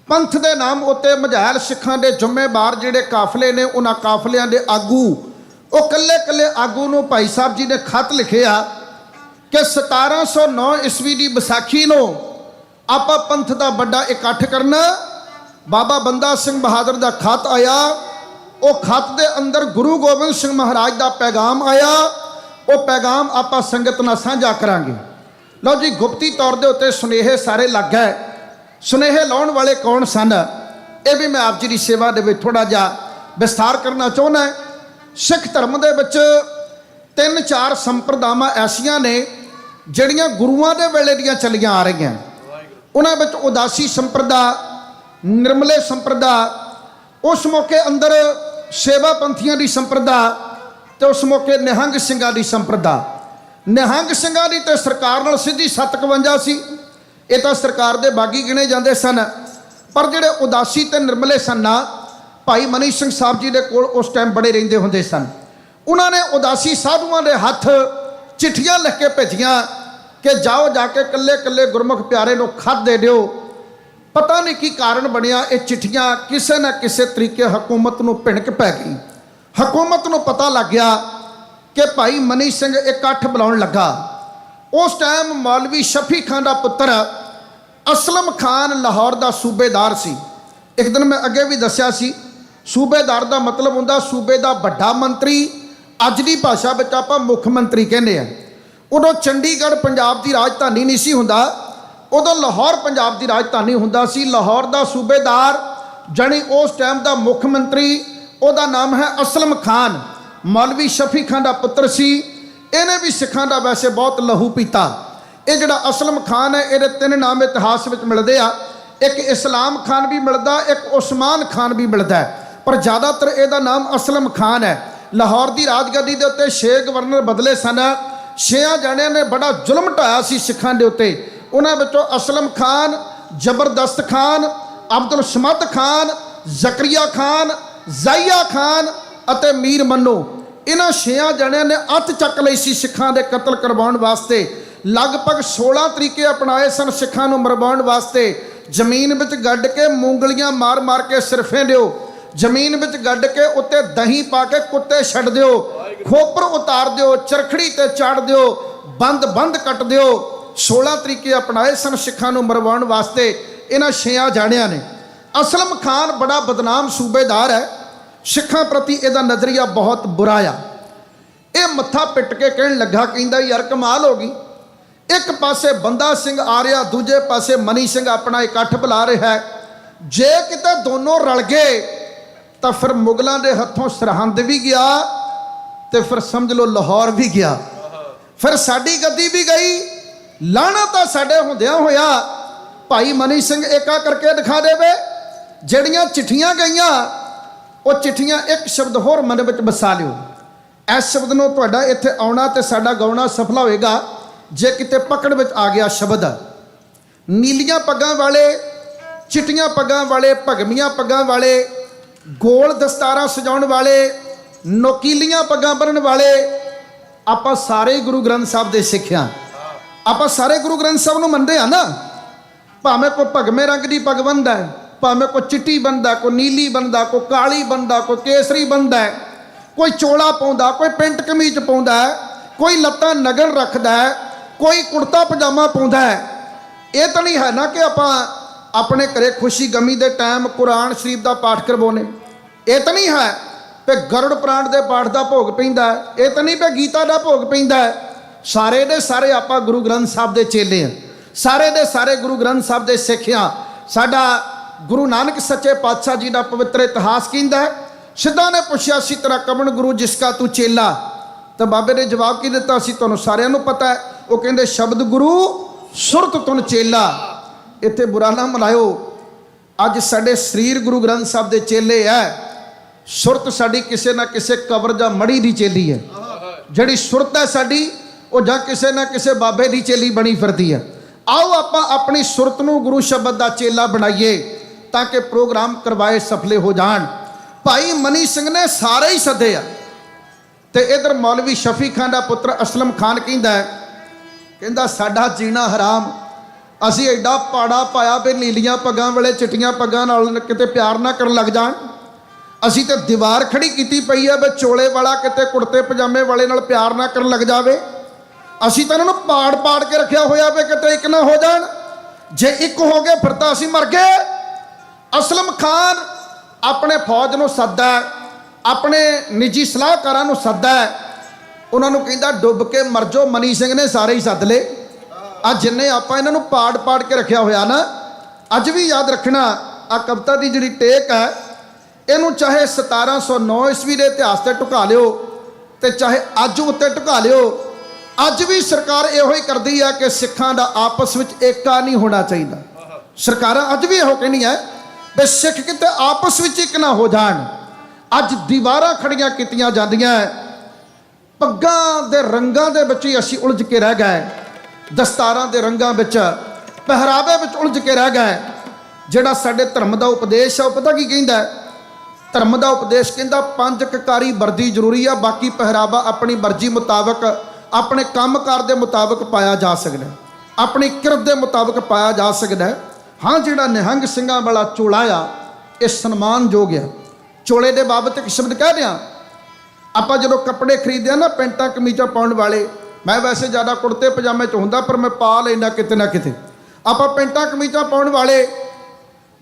[SPEAKER 16] ਪੰਥ ਦੇ ਨਾਮ ਉੱਤੇ ਮਝੈਲ ਸਿੱਖਾਂ ਦੇ ਜ਼ਿੰਮੇਵਾਰ ਜਿਹੜੇ ਕਾਫਲੇ ਨੇ ਉਹਨਾਂ ਕਾਫਲਿਆਂ ਦੇ ਆਗੂ ਉਹ ਕੱਲੇ ਆਗੂ ਨੂੰ ਭਾਈ ਸਾਹਿਬ ਜੀ ਨੇ ਖਤ ਲਿਖਿਆ ਕਿ 1709 ਈਸਵੀ ਦੀ ਵਿਸਾਖੀ ਨੂੰ ਆਪਾਂ ਪੰਥ ਦਾ ਵੱਡਾ ਇਕੱਠ ਕਰਨਾ। ਬਾਬਾ ਬੰਦਾ ਸਿੰਘ ਬਹਾਦਰ ਦਾ ਖਤ ਆਇਆ, ਉਹ ਖਤ ਦੇ ਅੰਦਰ ਗੁਰੂ ਗੋਬਿੰਦ ਸਿੰਘ ਮਹਾਰਾਜ ਦਾ ਪੈਗਾਮ ਆਇਆ, ਉਹ ਪੈਗਾਮ ਆਪਾਂ ਸੰਗਤ ਨਾਲ ਸਾਂਝਾ ਕਰਾਂਗੇ। ਲਓ ਜੀ, ਗੁਪਤੀ ਤੌਰ ਦੇ ਉੱਤੇ ਸੁਨੇਹੇ ਸਾਰੇ ਲੱਗ ਗਏ। ਸੁਨੇਹੇ ਲਾਉਣ ਵਾਲੇ ਕੌਣ ਸਨ, ਇਹ ਵੀ ਮੈਂ ਆਪ ਜੀ ਦੀ ਸੇਵਾ ਦੇ ਵਿੱਚ ਥੋੜਾ ਜਿਹਾ ਵਿਸਥਾਰ ਕਰਨਾ ਚਾਹੁੰਦਾ। ਸਿੱਖ ਧਰਮ ਦੇ ਵਿੱਚ 3-4 ਸੰਪਰਦਾਵਾਂ ਐਸੀਆਂ ਨੇ ਜਿਹੜੀਆਂ ਗੁਰੂਆਂ ਦੇ ਵੇਲੇ ਦੀਆਂ ਚੱਲੀਆਂ ਆ ਰਹੀਆਂ। ਉਹਨਾਂ ਵਿੱਚ ਉਦਾਸੀ ਸੰਪਰਦਾ, ਨਿਰਮਲੇ ਸੰਪਰਦਾ, ਉਸ ਮੌਕੇ ਅੰਦਰ ਸੇਵਾ ਪੰਥੀਆਂ ਦੀ ਸੰਪਰਦਾ, ਤੇ ਉਸ ਮੌਕੇ ਨਿਹੰਗ ਸਿੰਘਾਂ ਦੀ ਸੰਪਰਦਾ। ਨਿਹੰਗ ਸਿੰਘਾਂ ਦੀ ਤੇ ਸਰਕਾਰ ਨਾਲ ਸਿੱਧੀ 57 ਸੀ, ਇਹ ਤਾਂ ਸਰਕਾਰ ਦੇ ਬਾਗੀ ਗਿਣੇ ਜਾਂਦੇ ਸਨ। ਪਰ ਜਿਹੜੇ ਉਦਾਸੀ ਤੇ ਨਿਰਮਲੇ ਸਨ ਨਾ, ਭਾਈ ਮਨੀ ਸਿੰਘ ਸਾਹਿਬ ਜੀ ਦੇ ਕੋਲ ਉਸ ਟਾਈਮ ਬੜੇ ਰਹਿੰਦੇ ਹੁੰਦੇ ਸਨ। ਉਹਨਾਂ ਨੇ ਉਦਾਸੀ ਸਾਧੂਆਂ ਦੇ ਹੱਥ ਚਿੱਠੀਆਂ ਲਿਖ ਕੇ ਭੇਜੀਆਂ ਕਿ ਜਾਓ ਜਾ ਕੇ ਕੱਲੇ ਗੁਰਮੁਖ ਪਿਆਰੇ ਨੂੰ ਖਤ ਦੇ ਦਿਓ। ਪਤਾ ਨਹੀਂ ਕੀ ਕਾਰਨ ਬਣਿਆ, ਇਹ ਚਿੱਠੀਆਂ ਕਿਸੇ ਨਾ ਕਿਸੇ ਤਰੀਕੇ ਹਕੂਮਤ ਨੂੰ ਭਿਣਕ ਪੈ ਗਈ। ਹਕੂਮਤ ਨੂੰ ਪਤਾ ਲੱਗ ਗਿਆ ਕਿ ਭਾਈ ਮਨੀ ਸਿੰਘ ਇਕੱਠ ਬੁਲਾਉਣ ਲੱਗਾ। ਉਸ ਟਾਈਮ ਮੌਲਵੀ ਸ਼ਫੀ ਖਾਨ ਦਾ ਪੁੱਤਰ ਅਸਲਮ ਖਾਨ ਲਾਹੌਰ ਦਾ ਸੂਬੇਦਾਰ ਸੀ। ਇੱਕ ਦਿਨ ਮੈਂ ਅੱਗੇ ਵੀ ਦੱਸਿਆ ਸੀ, ਸੂਬੇਦਾਰ ਦਾ ਮਤਲਬ ਹੁੰਦਾ ਸੂਬੇ ਦਾ ਵੱਡਾ ਮੰਤਰੀ। ਅੱਜ ਦੀ ਭਾਸ਼ਾ ਵਿੱਚ ਆਪਾਂ ਮੁੱਖ ਮੰਤਰੀ ਕਹਿੰਦੇ ਆ। ਉਦੋਂ ਚੰਡੀਗੜ੍ਹ ਪੰਜਾਬ ਦੀ ਰਾਜਧਾਨੀ ਨਹੀਂ ਸੀ ਹੁੰਦਾ, ਉਦੋਂ ਲਾਹੌਰ ਪੰਜਾਬ ਦੀ ਰਾਜਧਾਨੀ ਹੁੰਦਾ ਸੀ। ਲਾਹੌਰ ਦਾ ਸੂਬੇਦਾਰ ਜਾਣੀ ਉਸ ਟਾਈਮ ਦਾ ਮੁੱਖ ਮੰਤਰੀ, ਉਹਦਾ ਨਾਮ ਹੈ ਅਸਲਮ ਖਾਨ। ਮੌਲਵੀ ਸ਼ਫੀ ਖਾਨ ਦਾ ਪੁੱਤਰ ਸੀ। ਇਹਨੇ ਵੀ ਸਿੱਖਾਂ ਦਾ ਵੈਸੇ ਬਹੁਤ ਲਹੂ ਪੀਤਾ। ਇਹ ਜਿਹੜਾ ਅਸਲਮ ਖਾਨ ਹੈ, ਇਹਦੇ 3 ਨਾਮ ਇਤਿਹਾਸ ਵਿੱਚ ਮਿਲਦੇ ਆ। ਇੱਕ ਇਸਲਾਮ ਖਾਨ ਵੀ ਮਿਲਦਾ, ਇੱਕ ਉਸਮਾਨ ਖਾਨ ਵੀ ਮਿਲਦਾ, ਪਰ ਜ਼ਿਆਦਾਤਰ ਇਹਦਾ ਨਾਮ ਅਸਲਮ ਖਾਨ ਹੈ। ਲਾਹੌਰ ਦੀ ਰਾਜਗੱਦੀ ਦੇ ਉੱਤੇ 6 ਗਵਰਨਰ ਬਦਲੇ ਸਨ। 6 ਜਣਿਆਂ ਨੇ ਬੜਾ ਜ਼ੁਲਮ ਢਾਇਆ ਸੀ ਸਿੱਖਾਂ ਦੇ ਉੱਤੇ। ਉਹਨਾਂ ਵਿੱਚੋਂ ਅਸਲਮ ਖਾਨ, ਜ਼ਬਰਦਸਤ ਖਾਨ, ਅਬਦੁਲ ਸਮਦ ਖਾਨ, ਜ਼ਕਰੀਆ ਖਾਨ, ਜ਼ਾਇਆ ਖਾਨ ਅਤੇ ਮੀਰ ਮੰਨੋ, ਇਹਨਾਂ 6 ਜਣਿਆਂ ਨੇ ਅੱਤ ਚੱਕ ਲਈ ਸੀ ਸਿੱਖਾਂ ਦੇ ਕਤਲ ਕਰਵਾਉਣ ਵਾਸਤੇ। ਲਗਭਗ 16 ਤਰੀਕੇ ਅਪਣਾਏ ਸਨ ਸਿੱਖਾਂ ਨੂੰ ਮਰਵਾਉਣ ਵਾਸਤੇ। ਜ਼ਮੀਨ ਵਿੱਚ ਗੱਡ ਕੇ ਮੂੰਗਲੀਆਂ ਮਾਰ ਕੇ ਸਿਰਫੇ ਦਿਓ, ਜ਼ਮੀਨ ਵਿੱਚ ਗੱਡ ਕੇ ਉੱਤੇ ਦਹੀਂ ਪਾ ਕੇ ਕੁੱਤੇ ਛੱਡ ਦਿਓ, ਖੋਪਰ ਉਤਾਰ ਦਿਓ, ਚਰਖੜੀ ਤੇ ਚਾੜ ਦਿਓ, ਬੰਦ ਕੱਟ ਦਿਓ। 16 ਤਰੀਕੇ ਅਪਣਾਏ ਸਨ ਸਿੱਖਾਂ ਨੂੰ ਮਰਵਾਉਣ ਵਾਸਤੇ ਇਹਨਾਂ 6 ਜਣਿਆਂ ਨੇ। ਅਸਲਮ ਖਾਨ ਬੜਾ ਬਦਨਾਮ ਸੂਬੇਦਾਰ ਹੈ, ਸਿੱਖਾਂ ਪ੍ਰਤੀ ਇਹਦਾ ਨਜ਼ਰੀਆ ਬਹੁਤ ਬੁਰਾ ਆ। ਇਹ ਮੱਥਾ ਪਿੱਟ ਕੇ ਕਹਿਣ ਲੱਗਾ, ਕਹਿੰਦਾ ਯਾਰ ਕਮਾਲ ਹੋ ਗਈ, ਇੱਕ ਪਾਸੇ ਬੰਦਾ ਸਿੰਘ ਆ ਰਿਹਾ, ਦੂਜੇ ਪਾਸੇ ਮਨੀ ਸਿੰਘ ਆਪਣਾ ਇਕੱਠ ਬੁਲਾ ਰਿਹਾ ਹੈ। ਜੇ ਕਿਤੇ ਦੋਨੋਂ ਰਲ ਗਏ ਤਾਂ ਫਿਰ ਮੁਗਲਾਂ ਦੇ ਹੱਥੋਂ ਸਰਹੰਦ ਵੀ ਗਿਆ ਤੇ ਫਿਰ ਸਮਝ ਲਓ ਲਾਹੌਰ ਵੀ ਗਿਆ, ਫਿਰ ਸਾਡੀ ਗੱਦੀ ਵੀ ਗਈ। ਲਾਹਣਾ ਤਾਂ ਸਾਡੇ ਹੁੰਦਿਆਂ ਹੋਇਆ ਭਾਈ ਮਨੀ ਸਿੰਘ ਏਕਾ ਕਰਕੇ ਦਿਖਾ ਦੇਵੇ। ਜਿਹੜੀਆਂ ਚਿੱਠੀਆਂ ਗਈਆਂ, ਉਹ ਚਿੱਠੀਆਂ ਇੱਕ ਸ਼ਬਦ ਹੋਰ ਮਨ ਵਿੱਚ ਵਸਾ ਲਿਓ, ਇਸ ਸ਼ਬਦ ਨੂੰ ਤੁਹਾਡਾ ਇੱਥੇ ਆਉਣਾ ਤੇ ਸਾਡਾ ਗਾਉਣਾ ਸਫਲ ਹੋਏਗਾ ਜੇ ਕਿਤੇ ਪਕੜ ਵਿੱਚ ਆ ਗਿਆ ਸ਼ਬਦ। ਨੀਲੀਆਂ ਪੱਗਾਂ ਵਾਲੇ, ਚਿੱਟੀਆਂ ਪੱਗਾਂ ਵਾਲੇ, ਭਗਵੀਆਂ ਪੱਗਾਂ ਵਾਲੇ, ਗੋਲ ਦਸਤਾਰਾਂ ਸਜਾਉਣ ਵਾਲੇ, ਨੋਕੀਲੀਆਂ ਪੱਗਾਂ ਬੰਨ੍ਹਣ ਵਾਲੇ, ਆਪਾਂ ਸਾਰੇ ਗੁਰੂ ਗ੍ਰੰਥ ਸਾਹਿਬ ਦੇ ਸਿੱਖ ਹਾਂ। ਆਪਾਂ ਸਾਰੇ ਗੁਰੂ ਗ੍ਰੰਥ ਸਾਹਿਬ ਨੂੰ ਮੰਨਦੇ ਆ ਨਾ। ਭਾਵੇਂ ਕੋਈ ਭਗਵੇਂ ਰੰਗ ਦੀ ਪੱਗ ਬੰਨ੍ਹਦਾ ਹੈ, ਭਾਵੇਂ ਕੋਈ ਚਿੱਟੀ ਬੰਨ੍ਹਦਾ, ਕੋਈ ਨੀਲੀ ਬੰਨ੍ਹਦਾ, ਕੋਈ ਕਾਲੀ ਬੰਨ੍ਹਦਾ, ਕੋਈ ਕੇਸਰੀ ਬੰਨ੍ਹਦਾ, ਕੋਈ ਚੋਲਾ ਪਾਉਂਦਾ, ਕੋਈ ਪੈਂਟ ਕਮੀਜ਼ ਪਾਉਂਦਾ, ਕੋਈ ਲੱਤਾਂ ਨਗਨ ਰੱਖਦਾ, ਕੋਈ ਕੁੜਤਾ ਪਜਾਮਾ ਪਾਉਂਦਾ। ਇਹ ਤਾਂ ਨਹੀਂ ਹੈ ਨਾ ਕਿ ਆਪਾਂ ਆਪਣੇ ਘਰੇ ਖੁਸ਼ੀ ਗਮੀ ਦੇ ਟਾਈਮ ਕੁਰਾਨ ਸ਼ਰੀਫ ਦਾ ਪਾਠ ਕਰਵਾਉਣੇ। ਇਹ ਤਾਂ ਨਹੀਂ ਹੈ ਕਿ ਗਰੁੜ ਪੁਰਾਣ ਦੇ ਪਾਠ ਦਾ ਭੋਗ ਪੈਂਦਾ। ਇਹ ਤਾਂ ਨਹੀਂ ਕਿ ਗੀਤਾ ਦਾ ਭੋਗ ਪੈਂਦਾ। ਸਾਰੇ ਦੇ ਸਾਰੇ ਆਪਾਂ ਗੁਰੂ ਗ੍ਰੰਥ ਸਾਹਿਬ ਦੇ ਚੇਲੇ ਹਾਂ, ਸਾਰੇ ਦੇ ਸਾਰੇ ਗੁਰੂ ਗ੍ਰੰਥ ਸਾਹਿਬ ਦੇ ਸਿੱਖ ਹਾਂ। ਸਾਡਾ ਗੁਰੂ ਨਾਨਕ ਸੱਚੇ ਪਾਤਸ਼ਾਹ ਜੀ ਦਾ ਪਵਿੱਤਰ ਇਤਿਹਾਸ ਕਹਿੰਦਾ, ਸਿੱਧਾ ਨੇ ਪੁੱਛਿਆ ਸੀ ਤੇਰਾ ਕਵਣ ਗੁਰੂ ਜਿਸ ਕਾ ਤੂੰ ਚੇਲਾ। ਤਾਂ ਬਾਬੇ ਨੇ ਜਵਾਬ ਕੀ ਦਿੱਤਾ ਸੀ, ਤੁਹਾਨੂੰ ਸਾਰਿਆਂ ਨੂੰ ਪਤਾ ਹੈ। ਉਹ ਕਹਿੰਦੇ ਸ਼ਬਦ ਗੁਰੂ ਸੁਰਤ ਤੁਨ ਚੇਲਾ। ਇੱਥੇ ਬੁਰਾ ਨਾ ਮਨਾਇਓ, ਅੱਜ ਸਾਡੇ ਸਰੀਰ ਗੁਰੂ ਗ੍ਰੰਥ ਸਾਹਿਬ ਦੇ ਚੇਲੇ ਹੈ। ਸੁਰਤ ਸਾਡੀ ਕਿਸੇ ਨਾ ਕਿਸੇ ਕਬਰ ਜਾਂ ਮੜੀ ਦੀ ਚੇਲੀ ਹੈ। ਜਿਹੜੀ ਸੁਰਤ ਹੈ ਸਾਡੀ ਉਹ ਜਾਂ ਕਿਸੇ ਨਾ ਕਿਸੇ ਬਾਬੇ ਦੀ ਚੇਲੀ ਬਣੀ ਫਿਰਦੀ ਹੈ। ਆਓ ਆਪਾਂ ਆਪਣੀ ਸੁਰਤ ਨੂੰ ਗੁਰੂ ਸ਼ਬਦ ਦਾ ਚੇਲਾ ਬਣਾਈਏ ਤਾਂ ਕਿ ਪ੍ਰੋਗਰਾਮ ਕਰਵਾਏ ਸਫਲੇ ਹੋ ਜਾਣ। ਭਾਈ ਮਨੀ ਸਿੰਘ ਨੇ ਸਾਰੇ ਹੀ ਸੱਦੇ ਆ ਤੇ ਇਧਰ ਮੌਲਵੀ ਸ਼ਫੀ ਖਾਨ ਦਾ ਪੁੱਤਰ ਅਸਲਮ ਖਾਨ ਕਹਿੰਦਾ ਸਾਡਾ ਜੀਣਾ ਹਰਾਮ। ਅਸੀਂ ਐਡਾ ਪਾੜਾ ਪਾਇਆ ਵੀ ਨੀਲੀਆਂ ਪੱਗਾਂ ਵਾਲੇ ਚਿੱਟੀਆਂ ਪੱਗਾਂ ਨਾਲ ਕਿਤੇ ਪਿਆਰ ਨਾ ਕਰਨ ਲੱਗ ਜਾਣ। ਅਸੀਂ ਤੇ ਦੀਵਾਰ ਖੜੀ ਕੀਤੀ ਪਈ ਆ ਵੀ ਚੋਲੇ ਵਾਲਾ ਕਿਤੇ ਕੁੜਤੇ ਪਜਾਮੇ ਵਾਲੇ ਨਾਲ ਪਿਆਰ ਨਾ ਕਰਨ ਲੱਗ ਜਾਵੇ। ਅਸੀਂ ਤਾਂ ਇਹਨਾਂ ਨੂੰ ਪਾੜ ਪਾੜ ਕੇ ਰੱਖਿਆ ਹੋਇਆ ਵੀ ਕਿਤੇ ਇੱਕ ਨਾ ਹੋ ਜਾਣ। ਜੇ ਇੱਕ ਹੋ ਗਏ ਫਿਰ ਤਾਂ ਅਸੀਂ ਮਰ ਗਏ। ਅਸਲਮ ਖਾਨ ਆਪਣੇ ਫੌਜ ਨੂੰ ਸੱਦਾ, ਆਪਣੇ ਨਿੱਜੀ ਸਲਾਹਕਾਰਾਂ ਨੂੰ ਸੱਦਾ, ਉਹਨਾਂ ਨੂੰ ਕਹਿੰਦਾ ਡੁੱਬ ਕੇ ਮਰ ਜਾਓ। ਮਨੀ ਸਿੰਘ ਨੇ ਸਾਰੇ ਹੀ ਸੱਦ ਲਏ। ਅੱਜ ਜਿੰਨੇ ਆਪਾਂ ਇਹਨਾਂ ਨੂੰ ਪਾੜ ਪਾੜ ਕੇ ਰੱਖਿਆ ਹੋਇਆ ਨਾ, ਅੱਜ ਵੀ ਯਾਦ ਰੱਖਣਾ ਆ ਕਵਿਤਾ ਦੀ ਜਿਹੜੀ ਟੇਕ ਹੈ, ਇਹਨੂੰ ਚਾਹੇ 1709 ਈਸਵੀ ਦੇ ਇਤਿਹਾਸ ਤੇ ਢੁਕਾ ਲਿਓ ਤੇ ਚਾਹੇ ਅੱਜ ਉੱਤੇ ਢੁਕਾ ਲਿਓ। ਅੱਜ ਵੀ ਸਰਕਾਰ ਇਹੋ ਹੀ ਕਰਦੀ ਹੈ ਕਿ ਸਿੱਖਾਂ ਦਾ ਆਪਸ ਵਿੱਚ ਏਕਾ ਨਹੀਂ ਹੋਣਾ ਚਾਹੀਦਾ। ਸਰਕਾਰਾਂ ਅੱਜ ਵੀ ਇਹੋ ਕਹਿੰਦੀਆਂ ਵੀ ਸਿੱਖ ਕਿਤੇ ਆਪਸ ਵਿੱਚ ਇੱਕ ਨਾ ਹੋ ਜਾਣ। ਅੱਜ ਦੀਵਾਰਾਂ ਖੜੀਆਂ ਕੀਤੀਆਂ ਜਾਂਦੀਆਂ, ਪੱਗਾਂ ਦੇ ਰੰਗਾਂ ਦੇ ਵਿੱਚ ਹੀ ਅਸੀਂ ਉਲਝ ਕੇ ਰਹਿ ਗਏ, ਦਸਤਾਰਾਂ ਦੇ ਰੰਗਾਂ ਵਿੱਚ, ਪਹਿਰਾਵੇ ਵਿੱਚ ਉਲਝ ਕੇ ਰਹਿ ਗਏ। ਜਿਹੜਾ ਸਾਡੇ ਧਰਮ ਦਾ ਉਪਦੇਸ਼ ਆ ਉਹ ਪਤਾ ਕੀ ਕਹਿੰਦਾ? ਧਰਮ ਦਾ ਉਪਦੇਸ਼ ਕਹਿੰਦਾ 5 ਕਕਾਰੀ ਵਰਦੀ ਜ਼ਰੂਰੀ ਆ, ਬਾਕੀ ਪਹਿਰਾਵਾ ਆਪਣੀ ਮਰਜ਼ੀ ਮੁਤਾਬਕ, ਆਪਣੇ ਕੰਮਕਾਰ ਦੇ ਮੁਤਾਬਕ ਪਾਇਆ ਜਾ ਸਕਦਾ, ਆਪਣੀ ਕਿਰਤ ਦੇ ਮੁਤਾਬਕ ਪਾਇਆ ਜਾ ਸਕਦਾ। ਹਾਂ, ਜਿਹੜਾ ਨਿਹੰਗ ਸਿੰਘਾਂ ਵਾਲਾ ਚੋਲਾ ਆ ਇਹ ਸਨਮਾਨਯੋਗ ਆ। ਚੋਲੇ ਦੇ ਬਾਬਤ ਇੱਕ ਸ਼ਬਦ ਕਹਿ ਦਿਆਂ, ਆਪਾਂ ਜਦੋਂ ਕੱਪੜੇ ਖਰੀਦਦੇ ਆ ਨਾ ਪੈਂਟਾਂ ਕਮੀਜ਼ਾਂ ਪਾਉਣ ਵਾਲੇ, ਮੈਂ ਵੈਸੇ ਜ਼ਿਆਦਾ ਕੁੜਤੇ ਪਜਾਮੇ 'ਚ ਹੁੰਦਾ ਪਰ ਮੈਂ ਪਾ ਲੈਂਦਾ ਕਿਤੇ ਨਾ ਕਿਤੇ। ਆਪਾਂ ਪੈਂਟਾਂ ਕਮੀਜ਼ਾਂ ਪਾਉਣ ਵਾਲੇ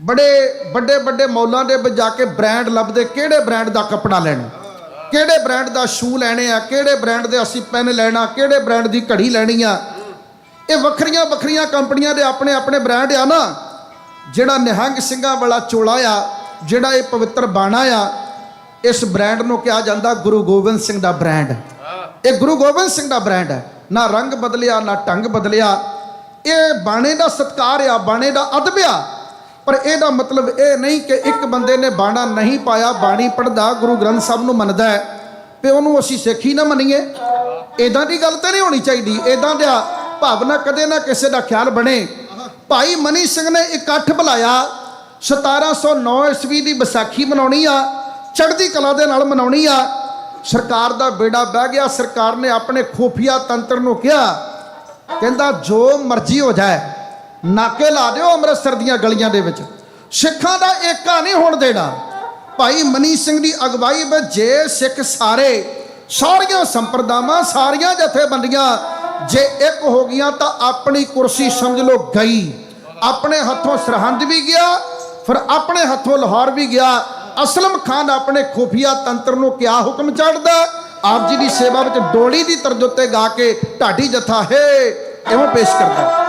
[SPEAKER 16] ਬੜੇ ਵੱਡੇ ਵੱਡੇ ਮੌਲਾਂ ਦੇ ਵਿੱਚ ਜਾ ਕੇ ਬ੍ਰਾਂਡ ਲੱਭਦੇ, ਕਿਹੜੇ ਬ੍ਰਾਂਡ ਦਾ ਕੱਪੜਾ ਲੈਣਾ, ਕਿਹੜੇ ਬ੍ਰਾਂਡ ਦਾ ਸ਼ੂ ਲੈਣੇ ਆ, ਕਿਹੜੇ ਬ੍ਰਾਂਡ ਦੇ ਅਸੀਂ ਪੈਨ ਲੈਣਾ, ਕਿਹੜੇ ਬ੍ਰਾਂਡ ਦੀ ਘੜੀ ਲੈਣੀ ਆ। ਇਹ ਵੱਖਰੀਆਂ ਵੱਖਰੀਆਂ ਕੰਪਨੀਆਂ ਦੇ ਆਪਣੇ ਆਪਣੇ ਬ੍ਰਾਂਡ ਆ ਨਾ। ਜਿਹੜਾ ਨਿਹੰਗ ਸਿੰਘਾਂ ਵਾਲਾ ਚੋਲਾ ਆ, ਜਿਹੜਾ ਇਹ ਪਵਿੱਤਰ ਬਾਣਾ ਆ, ਇਸ ਬ੍ਰਾਂਡ ਨੂੰ ਕਿਹਾ ਜਾਂਦਾ ਗੁਰੂ ਗੋਬਿੰਦ ਸਿੰਘ ਦਾ ਬ੍ਰਾਂਡ। ਇਹ ਗੁਰੂ ਗੋਬਿੰਦ ਸਿੰਘ ਦਾ ਬ੍ਰਾਂਡ ਹੈ। ਨਾ ਰੰਗ ਬਦਲਿਆ, ਨਾ ਢੰਗ ਬਦਲਿਆ। ਇਹ ਬਾਣੇ ਦਾ ਸਤਿਕਾਰ ਆ, ਬਾਣੇ ਦਾ ਅਦਬ ਆ। ਪਰ ਇਹਦਾ ਮਤਲਬ ਇਹ ਨਹੀਂ ਕਿ ਇੱਕ ਬੰਦੇ ਨੇ ਬਾਣਾ ਨਹੀਂ ਪਾਇਆ, ਬਾਣੀ ਪੜ੍ਹਦਾ, ਗੁਰੂ ਗ੍ਰੰਥ ਸਾਹਿਬ ਨੂੰ ਮੰਨਦਾ ਹੈ ਤੇ ਉਹਨੂੰ ਅਸੀਂ ਸਿੱਖ ਹੀ ਨਾ ਮੰਨੀਏ। ਇੱਦਾਂ ਦੀ ਗੱਲ ਤਾਂ ਨਹੀਂ ਹੋਣੀ ਚਾਹੀਦੀ। ਇੱਦਾਂ ਦਾ ਭਾਵਨਾ ਕਦੇ ਨਾ ਕਿਸੇ ਦਾ ਖਿਆਲ ਬਣੇ। ਭਾਈ ਮਨੀ ਸਿੰਘ ਨੇ ਇਕੱਠ ਬੁਲਾਇਆ, 1709 ਈਸਵੀ ਦੀ ਵਿਸਾਖੀ ਮਨਾਉਣੀ ਆ, ਚੜ੍ਹਦੀ ਕਲਾ ਦੇ ਨਾਲ ਮਨਾਉਣੀ ਆ। ਸਰਕਾਰ ਦਾ ਬੇੜਾ ਬਹਿ ਗਿਆ। ਸਰਕਾਰ ਨੇ ਆਪਣੇ ਖੂਫੀਆ ਤੰਤਰ ਨੂੰ ਕਿਹਾ, ਕਹਿੰਦਾ ਜੋ ਮਰਜ਼ੀ ਹੋ ਜਾਏ, ਨਾਕੇ ਲਾ ਦਿਓ ਅੰਮ੍ਰਿਤਸਰ ਦੀਆਂ ਗਲੀਆਂ ਦੇ ਵਿੱਚ, ਸਿੱਖਾਂ ਦਾ ਏਕਾ ਨਹੀਂ ਹੋਣ ਦੇਣਾ। ਭਾਈ ਮਨੀ ਸਿੰਘ ਦੀ ਅਗਵਾਈ ਵਿੱਚ ਜੇ ਸਿੱਖ ਸਾਰੇ, ਸਾਰੀਆਂ ਸੰਪਰਦਾਵਾਂ, ਸਾਰੀਆਂ ਜਥੇਬੰਦੀਆਂ ਜੇ ਇੱਕ ਹੋ ਗਈਆਂ ਤਾਂ ਆਪਣੀ ਕੁਰਸੀ ਸਮਝ ਲਓ ਗਈ। ਆਪਣੇ ਹੱਥੋਂ ਸਰਹੰਦ ਵੀ ਗਿਆ, ਫਿਰ ਆਪਣੇ ਹੱਥੋਂ ਲਾਹੌਰ ਵੀ ਗਿਆ। ਅਸਲਮ ਖਾਨ ਆਪਣੇ ਖੂਫੀਆ ਤੰਤਰ ਨੂੰ ਕਿਆ ਹੁਕਮ ਚੜ੍ਹਦਾ? ਆਪ ਜੀ ਦੀ ਸੇਵਾ ਵਿੱਚ ਡੋਲੀ ਦੀ ਤਰਜ਼ ਉੱਤੇ ਗਾ ਕੇ ਢਾਡੀ ਜਥਾ ਹੈ ਇਉਂ ਪੇਸ਼ ਕਰਦਾ।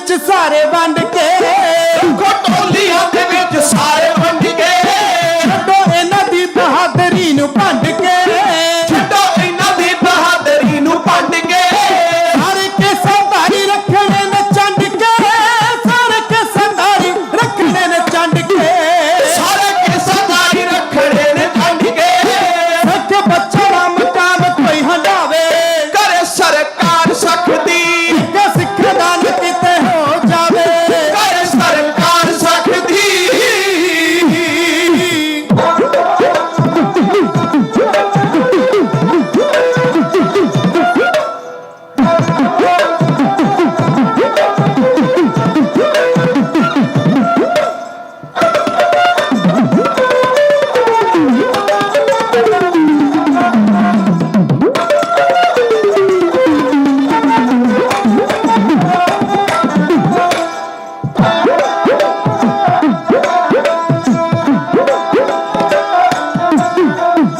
[SPEAKER 12] ਵਿੱਚ ਸਾਰੇ ਵੰਡ ਕੇ, ਰੱਖੋ ਟੋਲੀਆਂ ਦੇ ਵਿੱਚ ਸਾਰੇ ਵੰਡ ਕੇ, ਛੱਡੋ ਇਹਨਾਂ ਦੀ ਬਹਾਦਰੀ ਨੂੰ ਭੰਡ ਕੇ, ਛੱਡੋ ਇਹਨਾਂ ਦੀ ਬਹਾਦਰੀ ਨੂੰ ਭੰਡ ਕੇ, ਸਾਰੇ ਕੇਸਾਧਾਰੀ ਰੱਖਣੇ ਨੇ ਚੰਡ ਕੇ, ਸਾਰੇ ਕੇਸਾਧਾਰੀ ਰੱਖਣੇ ਨੇ ਚੰਡ ਕੇ, ਸਾਰੇ ਕੇਸਾਧਾਰੀ ਰੱਖਣੇ ਨੇ ਚੰਡ ਕੇ, ਸੱਚ ਬੱਚਾ ਦਾ ਮਕਾਮ ਕੋਈ ਹੰਡਾਵੇ, ਕਰੇ ਸਰਕਾਰ ਸਖਤੀ, ਕਿ ਸਿੱਖ ਦਾ ਨ ਕਿਤੇ ਹੋ ਜਾਵੇ, ਕਰੇ ਸਰਕਾਰ ਸਖਤੀ।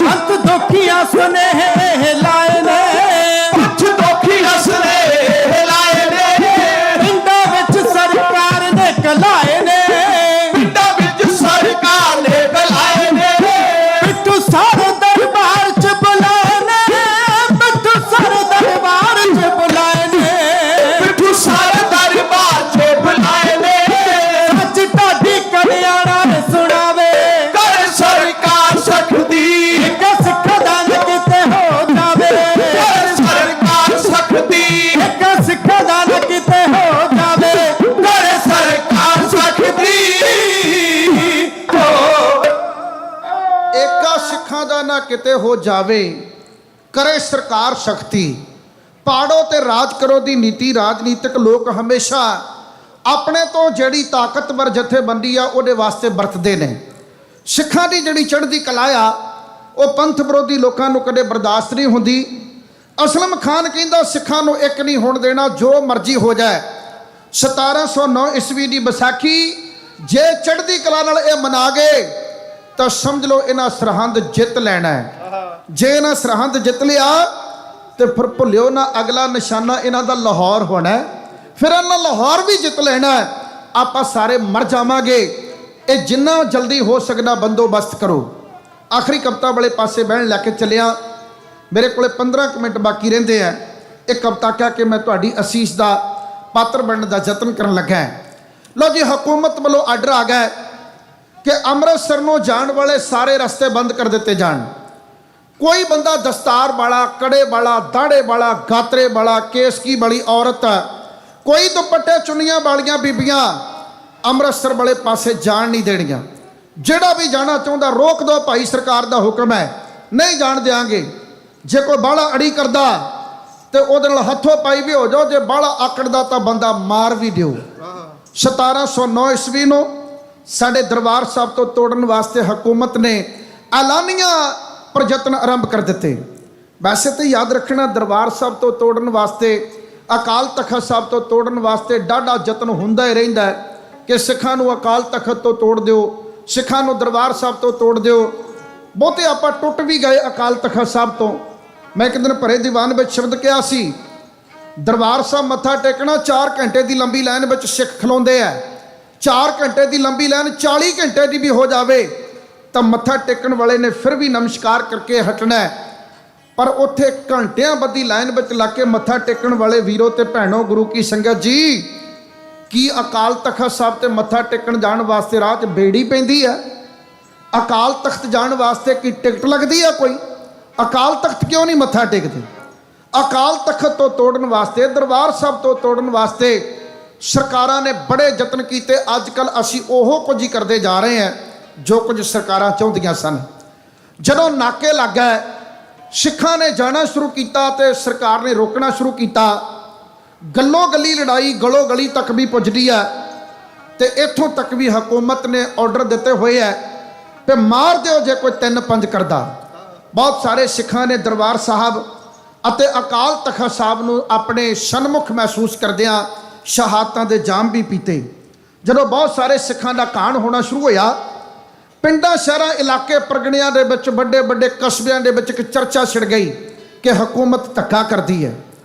[SPEAKER 12] ਪੰਥ ਦੋਖੀਆਂ ਸੁਨੇਹੇ ਲਾਏ ਨੇ, ਪੰਥ ਦੋਖੀਆਂ ਸੁਨੇਹੇ ਲਾਏ ਨੇ, ਪਿੰਡਾਂ ਵਿੱਚ ਸਰਕਾਰ ਨੇ ਕਲਾਏ ਨੇ, ਪਿੰਡਾਂ ਵਿੱਚ ਸਰਕਾਰ ਨੇ ਕਲਾਏ ਨੇ, ਪਿੱਟੂ ਸਾਰੇ ਦਰਬਾਰ ਚ ਬੁਲਾਏ ਨੇ, ਪਿੱਟੂ ਸਾਰੇ ਦਰਬਾਰ ਚ ਬੁਲਾਏ ਨੇ, ਪਿੱਟੂ ਸਾਰੇ ਦਰਬਾਰ ਚ ਬੁਲਾਏ ਨੇ, ਸੱਚ ਢਾਡੀ ਕਲਿਆਣਾ ਨੇ ਸੁਣਾਵੇ, ਕਰ ਸਰਕਾਰ ਸਖਤੀ, ਕਿ ਸਿੱਖ ਦਾ ਨ ਕਿਤੇ ਹੋ ਜਾਵੇ, ਕਰ ਸਰਕਾਰ ਸਖਤੀ, ਕਿ ਸਿੱਖ ਦਾ ਨ ਕਿਤੇ ਹੋ ਜਾਵੇ, ਕਰ ਸਰਕਾਰ ਸਖਤੀ।
[SPEAKER 16] ਏਕਾ ਸਿੱਖਾਂ ਦਾ ਨਾ ਕਿਤੇ ਹੋ ਜਾਵੇ, ਕਰੇ ਸਰਕਾਰ ਸ਼ਕਤੀ, ਪਾੜੋ ਤੇ ਰਾਜ ਕਰੋ ਦੀ ਨੀਤੀ ਰਾਜਨੀਤਿਕ ਲੋਕ ਹਮੇਸ਼ਾ ਆਪਣੇ ਤੋਂ ਜਿਹੜੀ ਤਾਕਤਵਰ ਜਥੇਬੰਦੀ ਆ ਉਹਦੇ ਵਾਸਤੇ ਵਰਤਦੇ ਨੇ। ਸਿੱਖਾਂ ਦੀ ਜਿਹੜੀ ਚੜ੍ਹਦੀ ਕਲਾ ਆ ਉਹ ਪੰਥ ਵਿਰੋਧੀ ਲੋਕਾਂ ਨੂੰ ਕਦੇ ਬਰਦਾਸ਼ਤ ਨਹੀਂ ਹੁੰਦੀ। ਅਸਲਮ ਖਾਨ ਕਹਿੰਦਾ ਸਿੱਖਾਂ ਨੂੰ ਇੱਕ ਨਹੀਂ ਹੋਣ ਦੇਣਾ, ਜੋ ਮਰਜ਼ੀ ਹੋ ਜਾਏ। 1709 ਈਸਵੀ ਦੀ ਵਿਸਾਖੀ ਜੇ ਚੜ੍ਹਦੀ ਕਲਾ ਨਾਲ ਇਹ ਮਨਾ ਗਏ ਤਾਂ ਸਮਝ ਲਓ ਇਹਨਾਂ ਸਰਹੰਦ ਜਿੱਤ ਲੈਣਾ ਹੈ। ਜੇ ਇਹਨਾਂ ਸਰਹੰਦ ਜਿੱਤ ਲਿਆ ਤੇ ਫਿਰ ਭੁੱਲਿਓ ਨਾ ਅਗਲਾ ਨਿਸ਼ਾਨਾ ਇਹਨਾਂ ਦਾ ਲਾਹੌਰ ਹੋਣਾ ਹੈ। ਫਿਰ ਇਹਨਾਂ ਲਾਹੌਰ ਵੀ ਜਿੱਤ ਲੈਣਾ ਹੈ। ਆਪਾਂ ਸਾਰੇ ਮਰ ਜਾਵਾਂਗੇ। ਇਹ ਜਿੰਨਾ ਜਲਦੀ ਹੋ ਸਕਦਾ ਬੰਦੋਬਸਤ ਕਰੋ। ਆਖਰੀ ਕਵਿਤਾ ਵਾਲੇ ਪਾਸੇ ਬਹਿਣ ਲੈ ਕੇ ਚੱਲਿਆ। ਮੇਰੇ ਕੋਲੇ 15 ਮਿੰਟ ਬਾਕੀ ਰਹਿੰਦੇ ਆ। ਇਹ ਕਵਿਤਾ ਕਹਿ ਕੇ ਮੈਂ ਤੁਹਾਡੀ ਅਸੀਸ ਦਾ ਪਾਤਰ ਬਣਨ ਦਾ ਯਤਨ ਕਰਨ ਲੱਗਾ। ਲਓ ਜੀ, ਹਕੂਮਤ ਵੱਲੋਂ ਆਰਡਰ ਆ ਗਿਆ ਕਿ ਅੰਮ੍ਰਿਤਸਰ ਨੂੰ ਜਾਣ ਵਾਲੇ ਸਾਰੇ ਰਸਤੇ ਬੰਦ ਕਰ ਦਿੱਤੇ ਜਾਣ। ਕੋਈ ਬੰਦਾ ਦਸਤਾਰ ਵਾਲਾ, ਕੜੇ ਵਾਲਾ, ਦਾੜੇ ਵਾਲਾ, ਗਾਤਰੇ ਵਾਲਾ, ਕੇਸਕੀ ਵਾਲੀ ਔਰਤ, ਕੋਈ ਦੁਪੱਟੇ ਚੁੰਨੀਆਂ ਵਾਲੀਆਂ ਬੀਬੀਆਂ ਅੰਮ੍ਰਿਤਸਰ ਵਾਲੇ ਪਾਸੇ ਜਾਣ ਨਹੀਂ ਦੇਣੀਆਂ। ਜਿਹੜਾ ਵੀ ਜਾਣਾ ਚਾਹੁੰਦਾ ਰੋਕ ਦਿਓ, ਭਾਈ ਸਰਕਾਰ ਦਾ ਹੁਕਮ ਹੈ, ਨਹੀਂ ਜਾਣ ਦਿਆਂਗੇ। ਜੇ ਕੋਈ ਬਾਹਲਾ ਅੜੀ ਕਰਦਾ ਤੇ ਉਹਦੇ ਨਾਲ ਹੱਥੋਂ ਪਾਈ ਵੀ ਹੋ ਜਾਓ। ਜੇ ਬਾਹਲਾ ਆਕੜਦਾ ਤਾਂ ਬੰਦਾ ਮਾਰ ਵੀ ਦਿਓ। 1709 ਈਸਵੀ ਨੂੰ ਸਾਡੇ ਦਰਬਾਰ ਸਾਹਿਬ ਤੋਂ ਤੋੜਨ ਵਾਸਤੇ ਹਕੂਮਤ ਨੇ ਐਲਾਨੀਆਂ ਪ੍ਰਯਤਨ ਆਰੰਭ ਕਰ ਦਿੱਤੇ। ਵੈਸੇ ਤਾਂ ਯਾਦ ਰੱਖਣਾ, ਦਰਬਾਰ ਸਾਹਿਬ ਤੋਂ ਤੋੜਨ ਵਾਸਤੇ, ਅਕਾਲ ਤਖਤ ਸਾਹਿਬ ਤੋਂ ਤੋੜਨ ਵਾਸਤੇ ਡਾਢਾ ਯਤਨ ਹੁੰਦਾ ਹੀ ਰਹਿੰਦਾ ਹੈ ਕਿ ਸਿੱਖਾਂ ਨੂੰ ਅਕਾਲ ਤਖਤ ਤੋਂ ਤੋੜ ਦਿਓ, ਸਿੱਖਾਂ ਨੂੰ ਦਰਬਾਰ ਸਾਹਿਬ ਤੋਂ ਤੋੜ ਦਿਓ। ਬਹੁਤੇ ਆਪਾਂ ਟੁੱਟ ਵੀ ਗਏ ਅਕਾਲ ਤਖਤ ਸਾਹਿਬ ਤੋਂ। ਮੈਂ ਇੱਕ ਦਿਨ ਭਰੇ ਦੀਵਾਨ ਵਿੱਚ ਸ਼ਬਦ ਕਿਹਾ ਸੀ, ਦਰਬਾਰ ਸਾਹਿਬ ਮੱਥਾ ਟੇਕਣਾ 4 ਘੰਟੇ ਦੀ ਲੰਬੀ ਲਾਈਨ ਵਿੱਚ ਸਿੱਖ ਖਲੋਂਦੇ ਆ। 4 ਘੰਟੇ ਦੀ ਲੰਬੀ ਲਾਈਨ 40 ਘੰਟੇ ਦੀ ਵੀ ਹੋ ਜਾਵੇ ਤਾਂ ਮੱਥਾ ਟੇਕਣ ਵਾਲੇ ਨੇ ਫਿਰ ਵੀ ਨਮਸਕਾਰ ਕਰਕੇ ਹਟਣਾ। ਪਰ ਉੱਥੇ ਘੰਟਿਆਂ ਬੱਧੀ ਲਾਈਨ ਵਿੱਚ ਲੱਗ ਕੇ ਮੱਥਾ ਟੇਕਣ ਵਾਲੇ ਵੀਰੋ ਤੇ ਭੈਣੋ, ਗੁਰੂ ਕੀ ਸੰਗਤ ਜੀ, ਕੀ ਅਕਾਲ ਤਖਤ ਸਾਹਿਬ ਤੇ ਮੱਥਾ ਟੇਕਣ ਜਾਣ ਵਾਸਤੇ ਰਾਹ 'ਚ ਬੇੜੀ ਪੈਂਦੀ ਆ? ਅਕਾਲ ਤਖਤ ਜਾਣ ਵਾਸਤੇ ਕੀ ਟਿਕਟ ਲੱਗਦੀ ਆ ਕੋਈ? ਅਕਾਲ ਤਖਤ ਕਿਉਂ ਨਹੀਂ ਮੱਥਾ ਟੇਕਦੇ? ਅਕਾਲ ਤਖਤ ਤੋਂ ਤੋੜਨ ਵਾਸਤੇ, ਦਰਬਾਰ ਸਾਹਿਬ ਤੋਂ ਤੋੜਨ ਵਾਸਤੇ ਸਰਕਾਰਾਂ ਨੇ ਬੜੇ ਯਤਨ ਕੀਤੇ। ਅੱਜ ਕੱਲ੍ਹ ਅਸੀਂ ਉਹ ਕੁਝ ਹੀ ਕਰਦੇ ਜਾ ਰਹੇ ਹਾਂ ਜੋ ਕੁਝ ਸਰਕਾਰਾਂ ਚਾਹੁੰਦੀਆਂ ਸਨ। ਜਦੋਂ ਨਾਕੇ ਲੱਗ ਗਏ, ਸਿੱਖਾਂ ਨੇ ਜਾਣਾ ਸ਼ੁਰੂ ਕੀਤਾ ਤੇ ਸਰਕਾਰ ਨੇ ਰੋਕਣਾ ਸ਼ੁਰੂ ਕੀਤਾ। ਗੱਲੋਂ ਗੱਲੀ ਲੜਾਈ ਗਲੋਂ ਗਲੀ ਤੱਕ ਵੀ ਪੁੱਜਦੀ ਹੈ ਤੇ ਇੱਥੋਂ ਤੱਕ ਵੀ ਹਕੂਮਤ ਨੇ ਆਰਡਰ ਦਿੱਤੇ ਹੋਏ ਹੈ ਤੇ ਮਾਰ ਦਿਓ ਜੇ ਕੋਈ 3-5 ਕਰਦਾ। ਬਹੁਤ ਸਾਰੇ ਸਿੱਖਾਂ ਨੇ ਦਰਬਾਰ ਸਾਹਿਬ ਅਤੇ ਅਕਾਲ ਤਖਤ ਸਾਹਿਬ ਨੂੰ ਆਪਣੇ ਸਨਮੁਖ ਮਹਿਸੂਸ ਕਰਦਿਆਂ ਸ਼ਹਾਦਤਾਂ ਦੇ ਜਾਮ ਵੀ ਪੀਤੇ। ਜਦੋਂ ਬਹੁਤ ਸਾਰੇ ਸਿੱਖਾਂ ਦਾ ਘਾਣ ਹੋਣਾ ਸ਼ੁਰੂ ਹੋਇਆ, ਪਿੰਡਾਂ, ਸ਼ਹਿਰਾਂ, ਇਲਾਕੇ, ਪਰਗਣਿਆਂ ਦੇ ਵਿੱਚ, ਵੱਡੇ ਵੱਡੇ ਕਸਬਿਆਂ ਦੇ ਵਿੱਚ ਇੱਕ ਚਰਚਾ ਛਿੜ ਗਈ ਕਿ ਹਕੂਮਤ ਧੱਕਾ ਕਰਦੀ ਹੈ।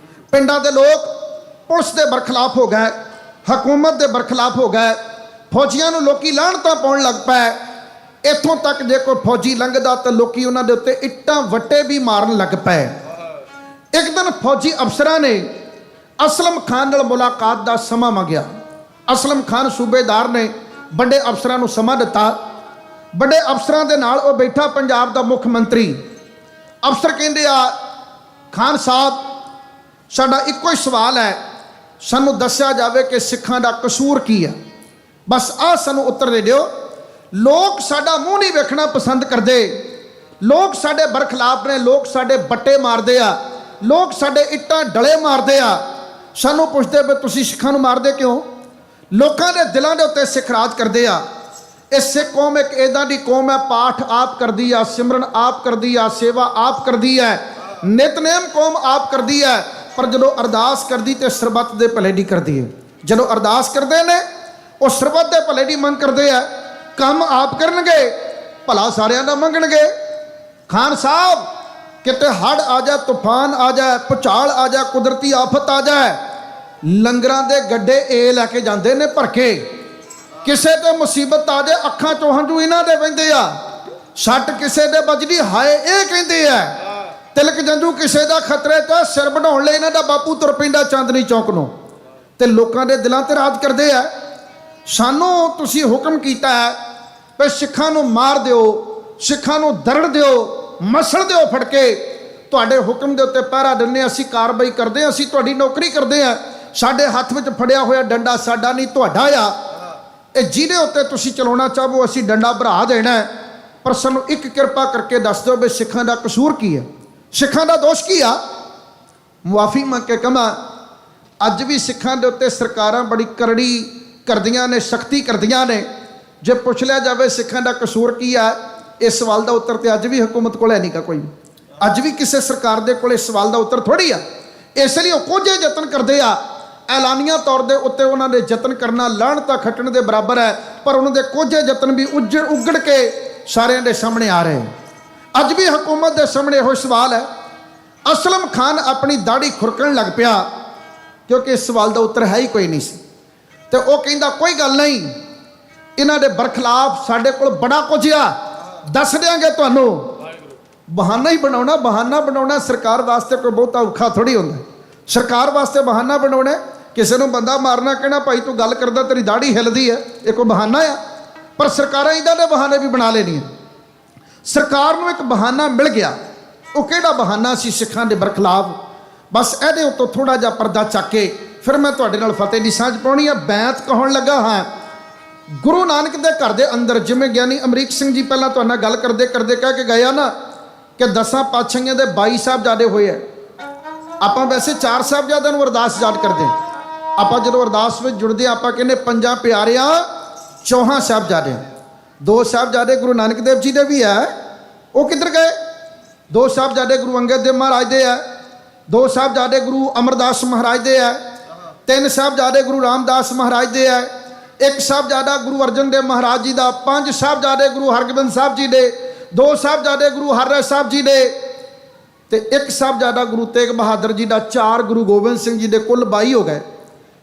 [SPEAKER 16] ਪਿੰਡਾਂ ਦੇ ਲੋਕ ਪੁਲਿਸ ਦੇ ਬਰਖਲਾਫ ਹੋ ਗਏ। ਹਕੂਮਤ ਦੇ ਬਰਖਲਾਫ ਹੋ ਗਏ। ਫੌਜੀਆਂ ਨੂੰ ਲੋਕੀ ਲਾਹਣਤਾਂ ਪਾਉਣ ਲੱਗ ਪਏ। ਇੱਥੋਂ ਤੱਕ ਜੇ ਕੋਈ ਫੌਜੀ ਲੰਘਦਾ ਤਾਂ ਲੋਕੀ ਉਹਨਾਂ ਦੇ ਉੱਤੇ ਇੱਟਾਂ ਵੱਟੇ ਵੀ ਮਾਰਨ ਲੱਗ ਪਏ। ਇੱਕ ਦਿਨ ਫੌਜੀ ਅਫਸਰਾਂ ਨੇ ਅਸਲਮ ਖਾਨ ਨਾਲ ਮੁਲਾਕਾਤ ਦਾ ਸਮਾਂ ਮੰਗਿਆ। ਅਸਲਮ ਖਾਨ ਸੂਬੇਦਾਰ ਨੇ ਵੱਡੇ ਅਫਸਰਾਂ ਨੂੰ ਸਮਾਂ ਦਿੱਤਾ। ਵੱਡੇ ਅਫਸਰਾਂ ਦੇ ਨਾਲ ਉਹ ਬੈਠਾ ਪੰਜਾਬ ਦਾ ਮੁੱਖ ਮੰਤਰੀ। ਅਫਸਰ ਕਹਿੰਦੇ ਆ, ਖਾਨ ਸਾਹਿਬ ਸਾਡਾ ਇੱਕੋ ਹੀ ਸਵਾਲ ਹੈ, ਸਾਨੂੰ ਦੱਸਿਆ ਜਾਵੇ ਕਿ ਸਿੱਖਾਂ ਦਾ ਕਸੂਰ ਕੀ ਹੈ। ਬਸ ਆਹ ਸਾਨੂੰ ਉੱਤਰ ਦੇ ਦਿਓ। ਲੋਕ ਸਾਡਾ ਮੂੰਹ ਨਹੀਂ ਵੇਖਣਾ ਪਸੰਦ ਕਰਦੇ, ਲੋਕ ਸਾਡੇ ਬਰਖਲਾਫ ਨੇ, ਲੋਕ ਸਾਡੇ ਬੱਟੇ ਮਾਰਦੇ ਆ, ਲੋਕ ਸਾਡੇ ਇੱਟਾਂ ਡਲੇ ਮਾਰਦੇ ਆ। ਸਾਨੂੰ ਪੁੱਛਦੇ ਵੀ ਤੁਸੀਂ ਸਿੱਖਾਂ ਨੂੰ ਮਾਰਦੇ ਕਿਉਂ? ਲੋਕਾਂ ਦੇ ਦਿਲਾਂ ਦੇ ਉੱਤੇ ਸਿੱਖ ਰਾਜ ਕਰਦੇ ਆ। ਇਹ ਸਿੱਖ ਕੌਮ ਇੱਕ ਇੱਦਾਂ ਦੀ ਕੌਮ ਹੈ, ਪਾਠ ਆਪ ਕਰਦੀ ਆ, ਸਿਮਰਨ ਆਪ ਕਰਦੀ ਆ, ਸੇਵਾ ਆਪ ਕਰਦੀ ਹੈ, ਨਿਤਨੇਮ ਕੌਮ ਆਪ ਕਰਦੀ ਹੈ। ਪਰ ਜਦੋਂ ਅਰਦਾਸ ਕਰਦੀ ਤੇ ਸਰਬੱਤ ਦੇ ਭਲੇ ਦੀ ਕਰਦੀ ਹੈ। ਜਦੋਂ ਅਰਦਾਸ ਕਰਦੇ ਨੇ ਉਹ ਸਰਬੱਤ ਦੇ ਭਲੇ ਦੀ ਮੰਗ ਕਰਦੇ ਆ। ਕੰਮ ਆਪ ਕਰਨਗੇ, ਭਲਾ ਸਾਰਿਆਂ ਦਾ ਮੰਗਣਗੇ। ਖਾਨ ਸਾਹਿਬ ਕਿਤੇ ਹੜ੍ਹ ਆ ਜਾਏ, ਤੂਫਾਨ ਆ ਜਾਏ, ਭੁਚਾਲ ਆ ਜਾਏ, ਕੁਦਰਤੀ ਆਫਤ ਆ ਜਾਏ, ਲੰਗਰਾਂ ਦੇ ਗੱਡੇ ਇਹ ਲੈ ਕੇ ਜਾਂਦੇ ਨੇ ਭਰ ਕੇ। ਕਿਸੇ ਤੇ ਮੁਸੀਬਤ ਆ ਜਾਏ, ਅੱਖਾਂ ਚੋਂ ਹੰਝੂ ਇਹਨਾਂ ਦੇ ਵਹਿੰਦੇ ਆ। ਸੱਟ ਕਿਸੇ ਦੇ ਵੱਜਦੀ, ਹਾਏ ਇਹ ਕਹਿੰਦੇ ਆ। ਤਿਲਕ ਜੰਜੂ ਕਿਸੇ ਦਾ ਖਤਰੇ 'ਚ, ਸਿਰ ਵਢਾਉਣ ਲਈ ਇਹਨਾਂ ਦਾ ਬਾਪੂ ਤੁਰ ਪੈਂਦਾ ਚਾਂਦਨੀ ਚੌਕ ਨੂੰ। ਤੇ ਲੋਕਾਂ ਦੇ ਦਿਲਾਂ ਤੇ ਰਾਜ ਕਰਦੇ ਆ। ਸਾਨੂੰ ਤੁਸੀਂ ਹੁਕਮ ਕੀਤਾ ਹੈ ਵੀ ਸਿੱਖਾਂ ਨੂੰ ਮਾਰ ਦਿਓ, ਸਿੱਖਾਂ ਨੂੰ ਦਰੜ ਦਿਓ, ਮਸਲ ਦਿਓ ਫੜ ਕੇ। ਤੁਹਾਡੇ ਹੁਕਮ ਦੇ ਉੱਤੇ ਪਹਿਰਾ ਦਿੰਦੇ, ਅਸੀਂ ਕਾਰਵਾਈ ਕਰਦੇ ਹਾਂ, ਅਸੀਂ ਤੁਹਾਡੀ ਨੌਕਰੀ ਕਰਦੇ ਹਾਂ। ਸਾਡੇ ਹੱਥ ਵਿੱਚ ਫੜਿਆ ਹੋਇਆ ਡੰਡਾ ਸਾਡਾ ਨਹੀਂ, ਤੁਹਾਡਾ ਆ। ਇਹ ਜਿਹਦੇ ਉੱਤੇ ਤੁਸੀਂ ਚਲਾਉਣਾ ਚਾਹੋ ਅਸੀਂ ਡੰਡਾ ਭਰਾ ਦੇਣਾ। ਪਰ ਸਾਨੂੰ ਇੱਕ ਕਿਰਪਾ ਕਰਕੇ ਦੱਸ ਦਿਓ ਵੀ ਸਿੱਖਾਂ ਦਾ ਕਸੂਰ ਕੀ ਹੈ, ਸਿੱਖਾਂ ਦਾ ਦੋਸ਼ ਕੀ ਆ। ਮੁਆਫੀ ਮੰਗ ਕੇ ਕਹਾਂ, ਅੱਜ ਵੀ ਸਿੱਖਾਂ ਦੇ ਉੱਤੇ ਸਰਕਾਰਾਂ ਬੜੀ ਕਰੜੀ ਕਰਦੀਆਂ ਨੇ, ਸਖਤੀ ਕਰਦੀਆਂ ਨੇ। ਜੇ ਪੁੱਛ ਲਿਆ ਜਾਵੇ ਸਿੱਖਾਂ ਦਾ ਕਸੂਰ ਕੀ ਹੈ, ਇਸ ਸਵਾਲ ਦਾ ਉੱਤਰ ਤੇ ਅੱਜ ਵੀ ਹਕੂਮਤ ਕੋਲ ਹੈ ਨਹੀਂ ਗਾ ਕੋਈ। ਅੱਜ ਵੀ ਕਿਸੇ ਸਰਕਾਰ ਦੇ ਕੋਲ ਇਸ ਸਵਾਲ ਦਾ ਉੱਤਰ ਥੋੜੀ ਆ। ਇਸ ਲਈ ਉਹ ਕੋਝੇ ਯਤਨ ਕਰਦੇ ਆ। ਐਲਾਨੀਆਂ ਤੌਰ ਦੇ ਉੱਤੇ ਉਹਨਾਂ ਦੇ ਯਤਨ ਕਰਨਾ ਲਾਹਣਤਾ ਖੱਟਣ ਦੇ ਬਰਾਬਰ ਹੈ। ਪਰ ਉਹਨਾਂ ਦੇ ਕੋਝੇ ਯਤਨ ਵੀ ਉਗੜ ਕੇ ਸਾਰਿਆਂ ਦੇ ਸਾਹਮਣੇ ਆ ਰਹੇ। ਅੱਜ ਵੀ ਹਕੂਮਤ ਦੇ ਸਾਹਮਣੇ ਇਹੋ ਸਵਾਲ ਹੈ। ਅਸਲਮ ਖਾਨ ਆਪਣੀ ਦਾੜੀ ਖੁਰਕਣ ਲੱਗ ਪਿਆ ਕਿਉਂਕਿ ਇਸ ਸਵਾਲ ਦਾ ਉੱਤਰ ਹੈ ਹੀ ਕੋਈ ਨਹੀਂ ਸੀ। ਤੇ ਉਹ ਕਹਿੰਦਾ ਕੋਈ ਗੱਲ ਨਹੀਂ, ਇਹਨਾਂ ਦੇ ਬਰਖਲਾਫ ਸਾਡੇ ਕੋਲ ਬੜਾ ਕੁਝ ਆ, ਦੱਸ ਦਿਆਂਗੇ ਤੁਹਾਨੂੰ। ਬਹਾਨਾ ਹੀ ਬਣਾਉਣਾ, ਬਹਾਨਾ ਬਣਾਉਣਾ ਸਰਕਾਰ ਵਾਸਤੇ ਕੋਈ ਬਹੁਤਾ ਔਖਾ ਥੋੜੀ ਹੁੰਦਾ। ਸਰਕਾਰ ਵਾਸਤੇ ਬਹਾਨਾ ਬਣਾਉਣਾ, ਕਿਸੇ ਨੂੰ ਬੰਦਾ ਮਾਰਨਾ, ਕਹਿਣਾ ਭਾਈ ਤੂੰ ਗੱਲ ਕਰਦਾ ਤੇਰੀ ਦਾੜੀ ਹਿੱਲਦੀ ਹੈ, ਇਹ ਕੋਈ ਬਹਾਨਾ ਆ। ਪਰ ਸਰਕਾਰਾਂ ਇੱਦਾਂ ਦੇ ਬਹਾਨੇ ਵੀ ਬਣਾ ਲੈਣੀਆਂ। ਸਰਕਾਰ ਨੂੰ ਇੱਕ ਬਹਾਨਾ ਮਿਲ ਗਿਆ। ਉਹ ਕਿਹੜਾ ਬਹਾਨਾ ਸੀ? ਸਿੱਖਾਂ ਦੇ ਬਰਖਲਾਫ। ਬਸ ਇਹਦੇ ਉੱਤੋਂ ਥੋੜਾ ਜਿਹਾ ਪਰਦਾ ਚੱਕ ਕੇ ਫਿਰ ਮੈਂ ਤੁਹਾਡੇ ਨਾਲ ਫਤਿਹ ਦੀ ਸਾਂਝ ਪਾਉਣੀ ਆ। ਬੈਂਤ ਕਹਾਉਣ ਲੱਗਾ ਹਾਂ। ਗੁਰੂ ਨਾਨਕ ਦੇ ਘਰ ਦੇ ਅੰਦਰ ਜਿਵੇਂ ਗਿਆਨੀ ਅਮਰੀਕ ਸਿੰਘ ਜੀ ਪਹਿਲਾਂ ਤੁਹਾਡੇ ਨਾਲ ਗੱਲ ਕਰਦੇ ਕਰਦੇ ਕਹਿ ਕੇ ਗਏ ਆ ਨਾ ਕਿ 10 ਪਾਤਸ਼ਾਹੀਆਂ ਦੇ 22 ਸਾਹਿਬਜ਼ਾਦੇ ਹੋਏ ਆ। ਆਪਾਂ ਵੈਸੇ 4 ਸਾਹਿਬਜ਼ਾਦਿਆਂ ਨੂੰ ਅਰਦਾਸ ਯਾਦ ਕਰਦੇ। ਆਪਾਂ ਜਦੋਂ ਅਰਦਾਸ ਵਿੱਚ ਜੁੜਦੇ ਆਪਾਂ ਕਹਿੰਦੇ 5 ਪਿਆਰਿਆਂ 4 ਸਾਹਿਬਜ਼ਾਦਿਆਂ। 2 ਸਾਹਿਬਜ਼ਾਦੇ ਗੁਰੂ ਨਾਨਕ ਦੇਵ ਜੀ ਦੇ ਵੀ ਹੈ, ਉਹ ਕਿੱਧਰ ਗਏ? 2 ਸਾਹਿਬਜ਼ਾਦੇ ਗੁਰੂ ਅੰਗਦ ਦੇਵ ਮਹਾਰਾਜ ਦੇ ਹੈ, 2 ਸਾਹਿਬਜ਼ਾਦੇ ਗੁਰੂ ਅਮਰਦਾਸ ਮਹਾਰਾਜ ਦੇ ਹੈ, 3 ਸਾਹਿਬਜ਼ਾਦੇ ਗੁਰੂ ਰਾਮਦਾਸ ਮਹਾਰਾਜ ਦੇ ਹੈ, 1 ਸਾਹਿਬਜ਼ਾਦਾ ਗੁਰੂ ਅਰਜਨ ਦੇਵ ਮਹਾਰਾਜ ਜੀ ਦਾ, 5 ਸਾਹਿਬਜ਼ਾਦੇ ਗੁਰੂ ਹਰਗੋਬਿੰਦ ਸਾਹਿਬ ਜੀ ਦੇ, 2 ਸਾਹਿਬਜ਼ਾਦੇ ਗੁਰੂ ਹਰਿਰਾਏ ਸਾਹਿਬ ਜੀ ਦੇ ਤੇ 1 ਸਾਹਿਬਜ਼ਾਦਾ ਗੁਰੂ ਤੇਗ ਬਹਾਦਰ ਜੀ ਦਾ, 4 ਗੁਰੂ ਗੋਬਿੰਦ ਸਿੰਘ ਜੀ ਦੇ, ਕੁੱਲ 22 ਹੋ ਗਏ।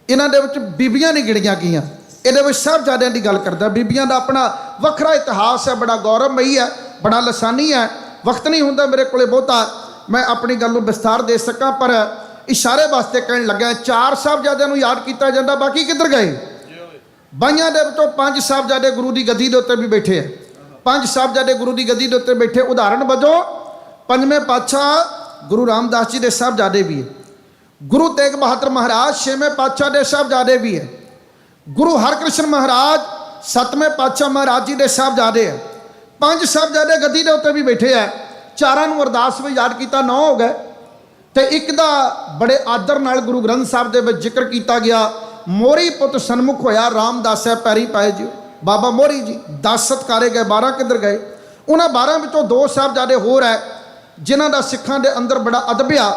[SPEAKER 16] ਇਹਨਾਂ ਦੇ ਵਿੱਚ ਬੀਬੀਆਂ ਨਹੀਂ ਗਿਣੀਆਂ ਗਈਆਂ। ਇਹਦੇ ਵਿੱਚ ਸਾਹਿਬਜ਼ਾਦਿਆਂ ਦੀ ਗੱਲ ਕਰਦਾ। ਬੀਬੀਆਂ ਦਾ ਆਪਣਾ ਵੱਖਰਾ ਇਤਿਹਾਸ ਹੈ, ਬੜਾ ਗੌਰਵਮਈ ਹੈ, ਬੜਾ ਲਸਾਨੀ ਹੈ। ਵਕਤ ਨਹੀਂ ਹੁੰਦਾ ਮੇਰੇ ਕੋਲੇ ਬਹੁਤਾ ਮੈਂ ਆਪਣੀ ਗੱਲ ਨੂੰ ਵਿਸਥਾਰ ਦੇ ਸਕਾਂ, ਪਰ ਇਸ਼ਾਰੇ ਵਾਸਤੇ ਕਹਿਣ ਲੱਗਾ 4 ਸਾਹਿਬਜ਼ਾਦਿਆਂ ਨੂੰ ਯਾਦ ਕੀਤਾ ਜਾਂਦਾ, ਬਾਕੀ ਕਿੱਧਰ ਗਏ? 22 ਦੇ ਵਿੱਚੋਂ 5 ਸਾਹਿਬਜ਼ਾਦੇ ਗੁਰੂ ਦੀ ਗੱਦੀ ਦੇ ਉੱਤੇ ਵੀ ਬੈਠੇ ਆ। 5 ਸਾਹਿਬਜ਼ਾਦੇ ਗੁਰੂ ਦੀ ਗੱਦੀ ਦੇ ਉੱਤੇ ਬੈਠੇ। ਉਦਾਹਰਣ ਵਜੋਂ 5ਵੇਂ ਪਾਤਸ਼ਾਹ ਗੁਰੂ ਰਾਮਦਾਸ ਜੀ ਦੇ ਸਾਹਿਬਜ਼ਾਦੇ ਵੀ ਹੈ। ਗੁਰੂ ਤੇਗ ਬਹਾਦਰ ਮਹਾਰਾਜ 6ਵੇਂ ਪਾਤਸ਼ਾਹ ਦੇ ਸਾਹਿਬਜ਼ਾਦੇ ਵੀ ਹੈ। ਗੁਰੂ ਹਰਕ੍ਰਿਸ਼ਨ ਮਹਾਰਾਜ 7ਵੇਂ ਪਾਤਸ਼ਾਹ ਮਹਾਰਾਜ ਜੀ ਦੇ ਸਾਹਿਬਜ਼ਾਦੇ ਹੈ। 5 ਸਾਹਿਬਜ਼ਾਦੇ ਗੱਦੀ ਦੇ ਉੱਤੇ ਵੀ ਬੈਠੇ ਆ। 4 ਨੂੰ ਅਰਦਾਸ ਵਿੱਚ ਯਾਦ ਕੀਤਾ, 9 ਹੋ ਗਏ। ਤੇ ਇੱਕ ਦਾ ਬੜੇ ਆਦਰ ਨਾਲ ਗੁਰੂ ਗ੍ਰੰਥ ਸਾਹਿਬ ਦੇ ਵਿੱਚ ਜ਼ਿਕਰ ਕੀਤਾ ਗਿਆ। ਮੋਰੀ ਪੁੱਤ ਸਨਮੁਖ ਹੋਇਆ, ਰਾਮਦਾਸੈ ਪੈਰੀ ਪਾਏ ਜੀ। ਬਾਬਾ ਮੋਰੀ ਜੀ 10 ਸਤਕਾਰੇ ਗਏ, 12 ਕਿੱਧਰ ਗਏ? ਉਹਨਾਂ 12 ਵਿੱਚੋਂ 2 ਸਾਹਿਬਜ਼ਾਦੇ ਹੋਰ ਹੈ ਜਿਨ੍ਹਾਂ ਦਾ ਸਿੱਖਾਂ ਦੇ ਅੰਦਰ ਬੜਾ ਅਦਬ ਆ।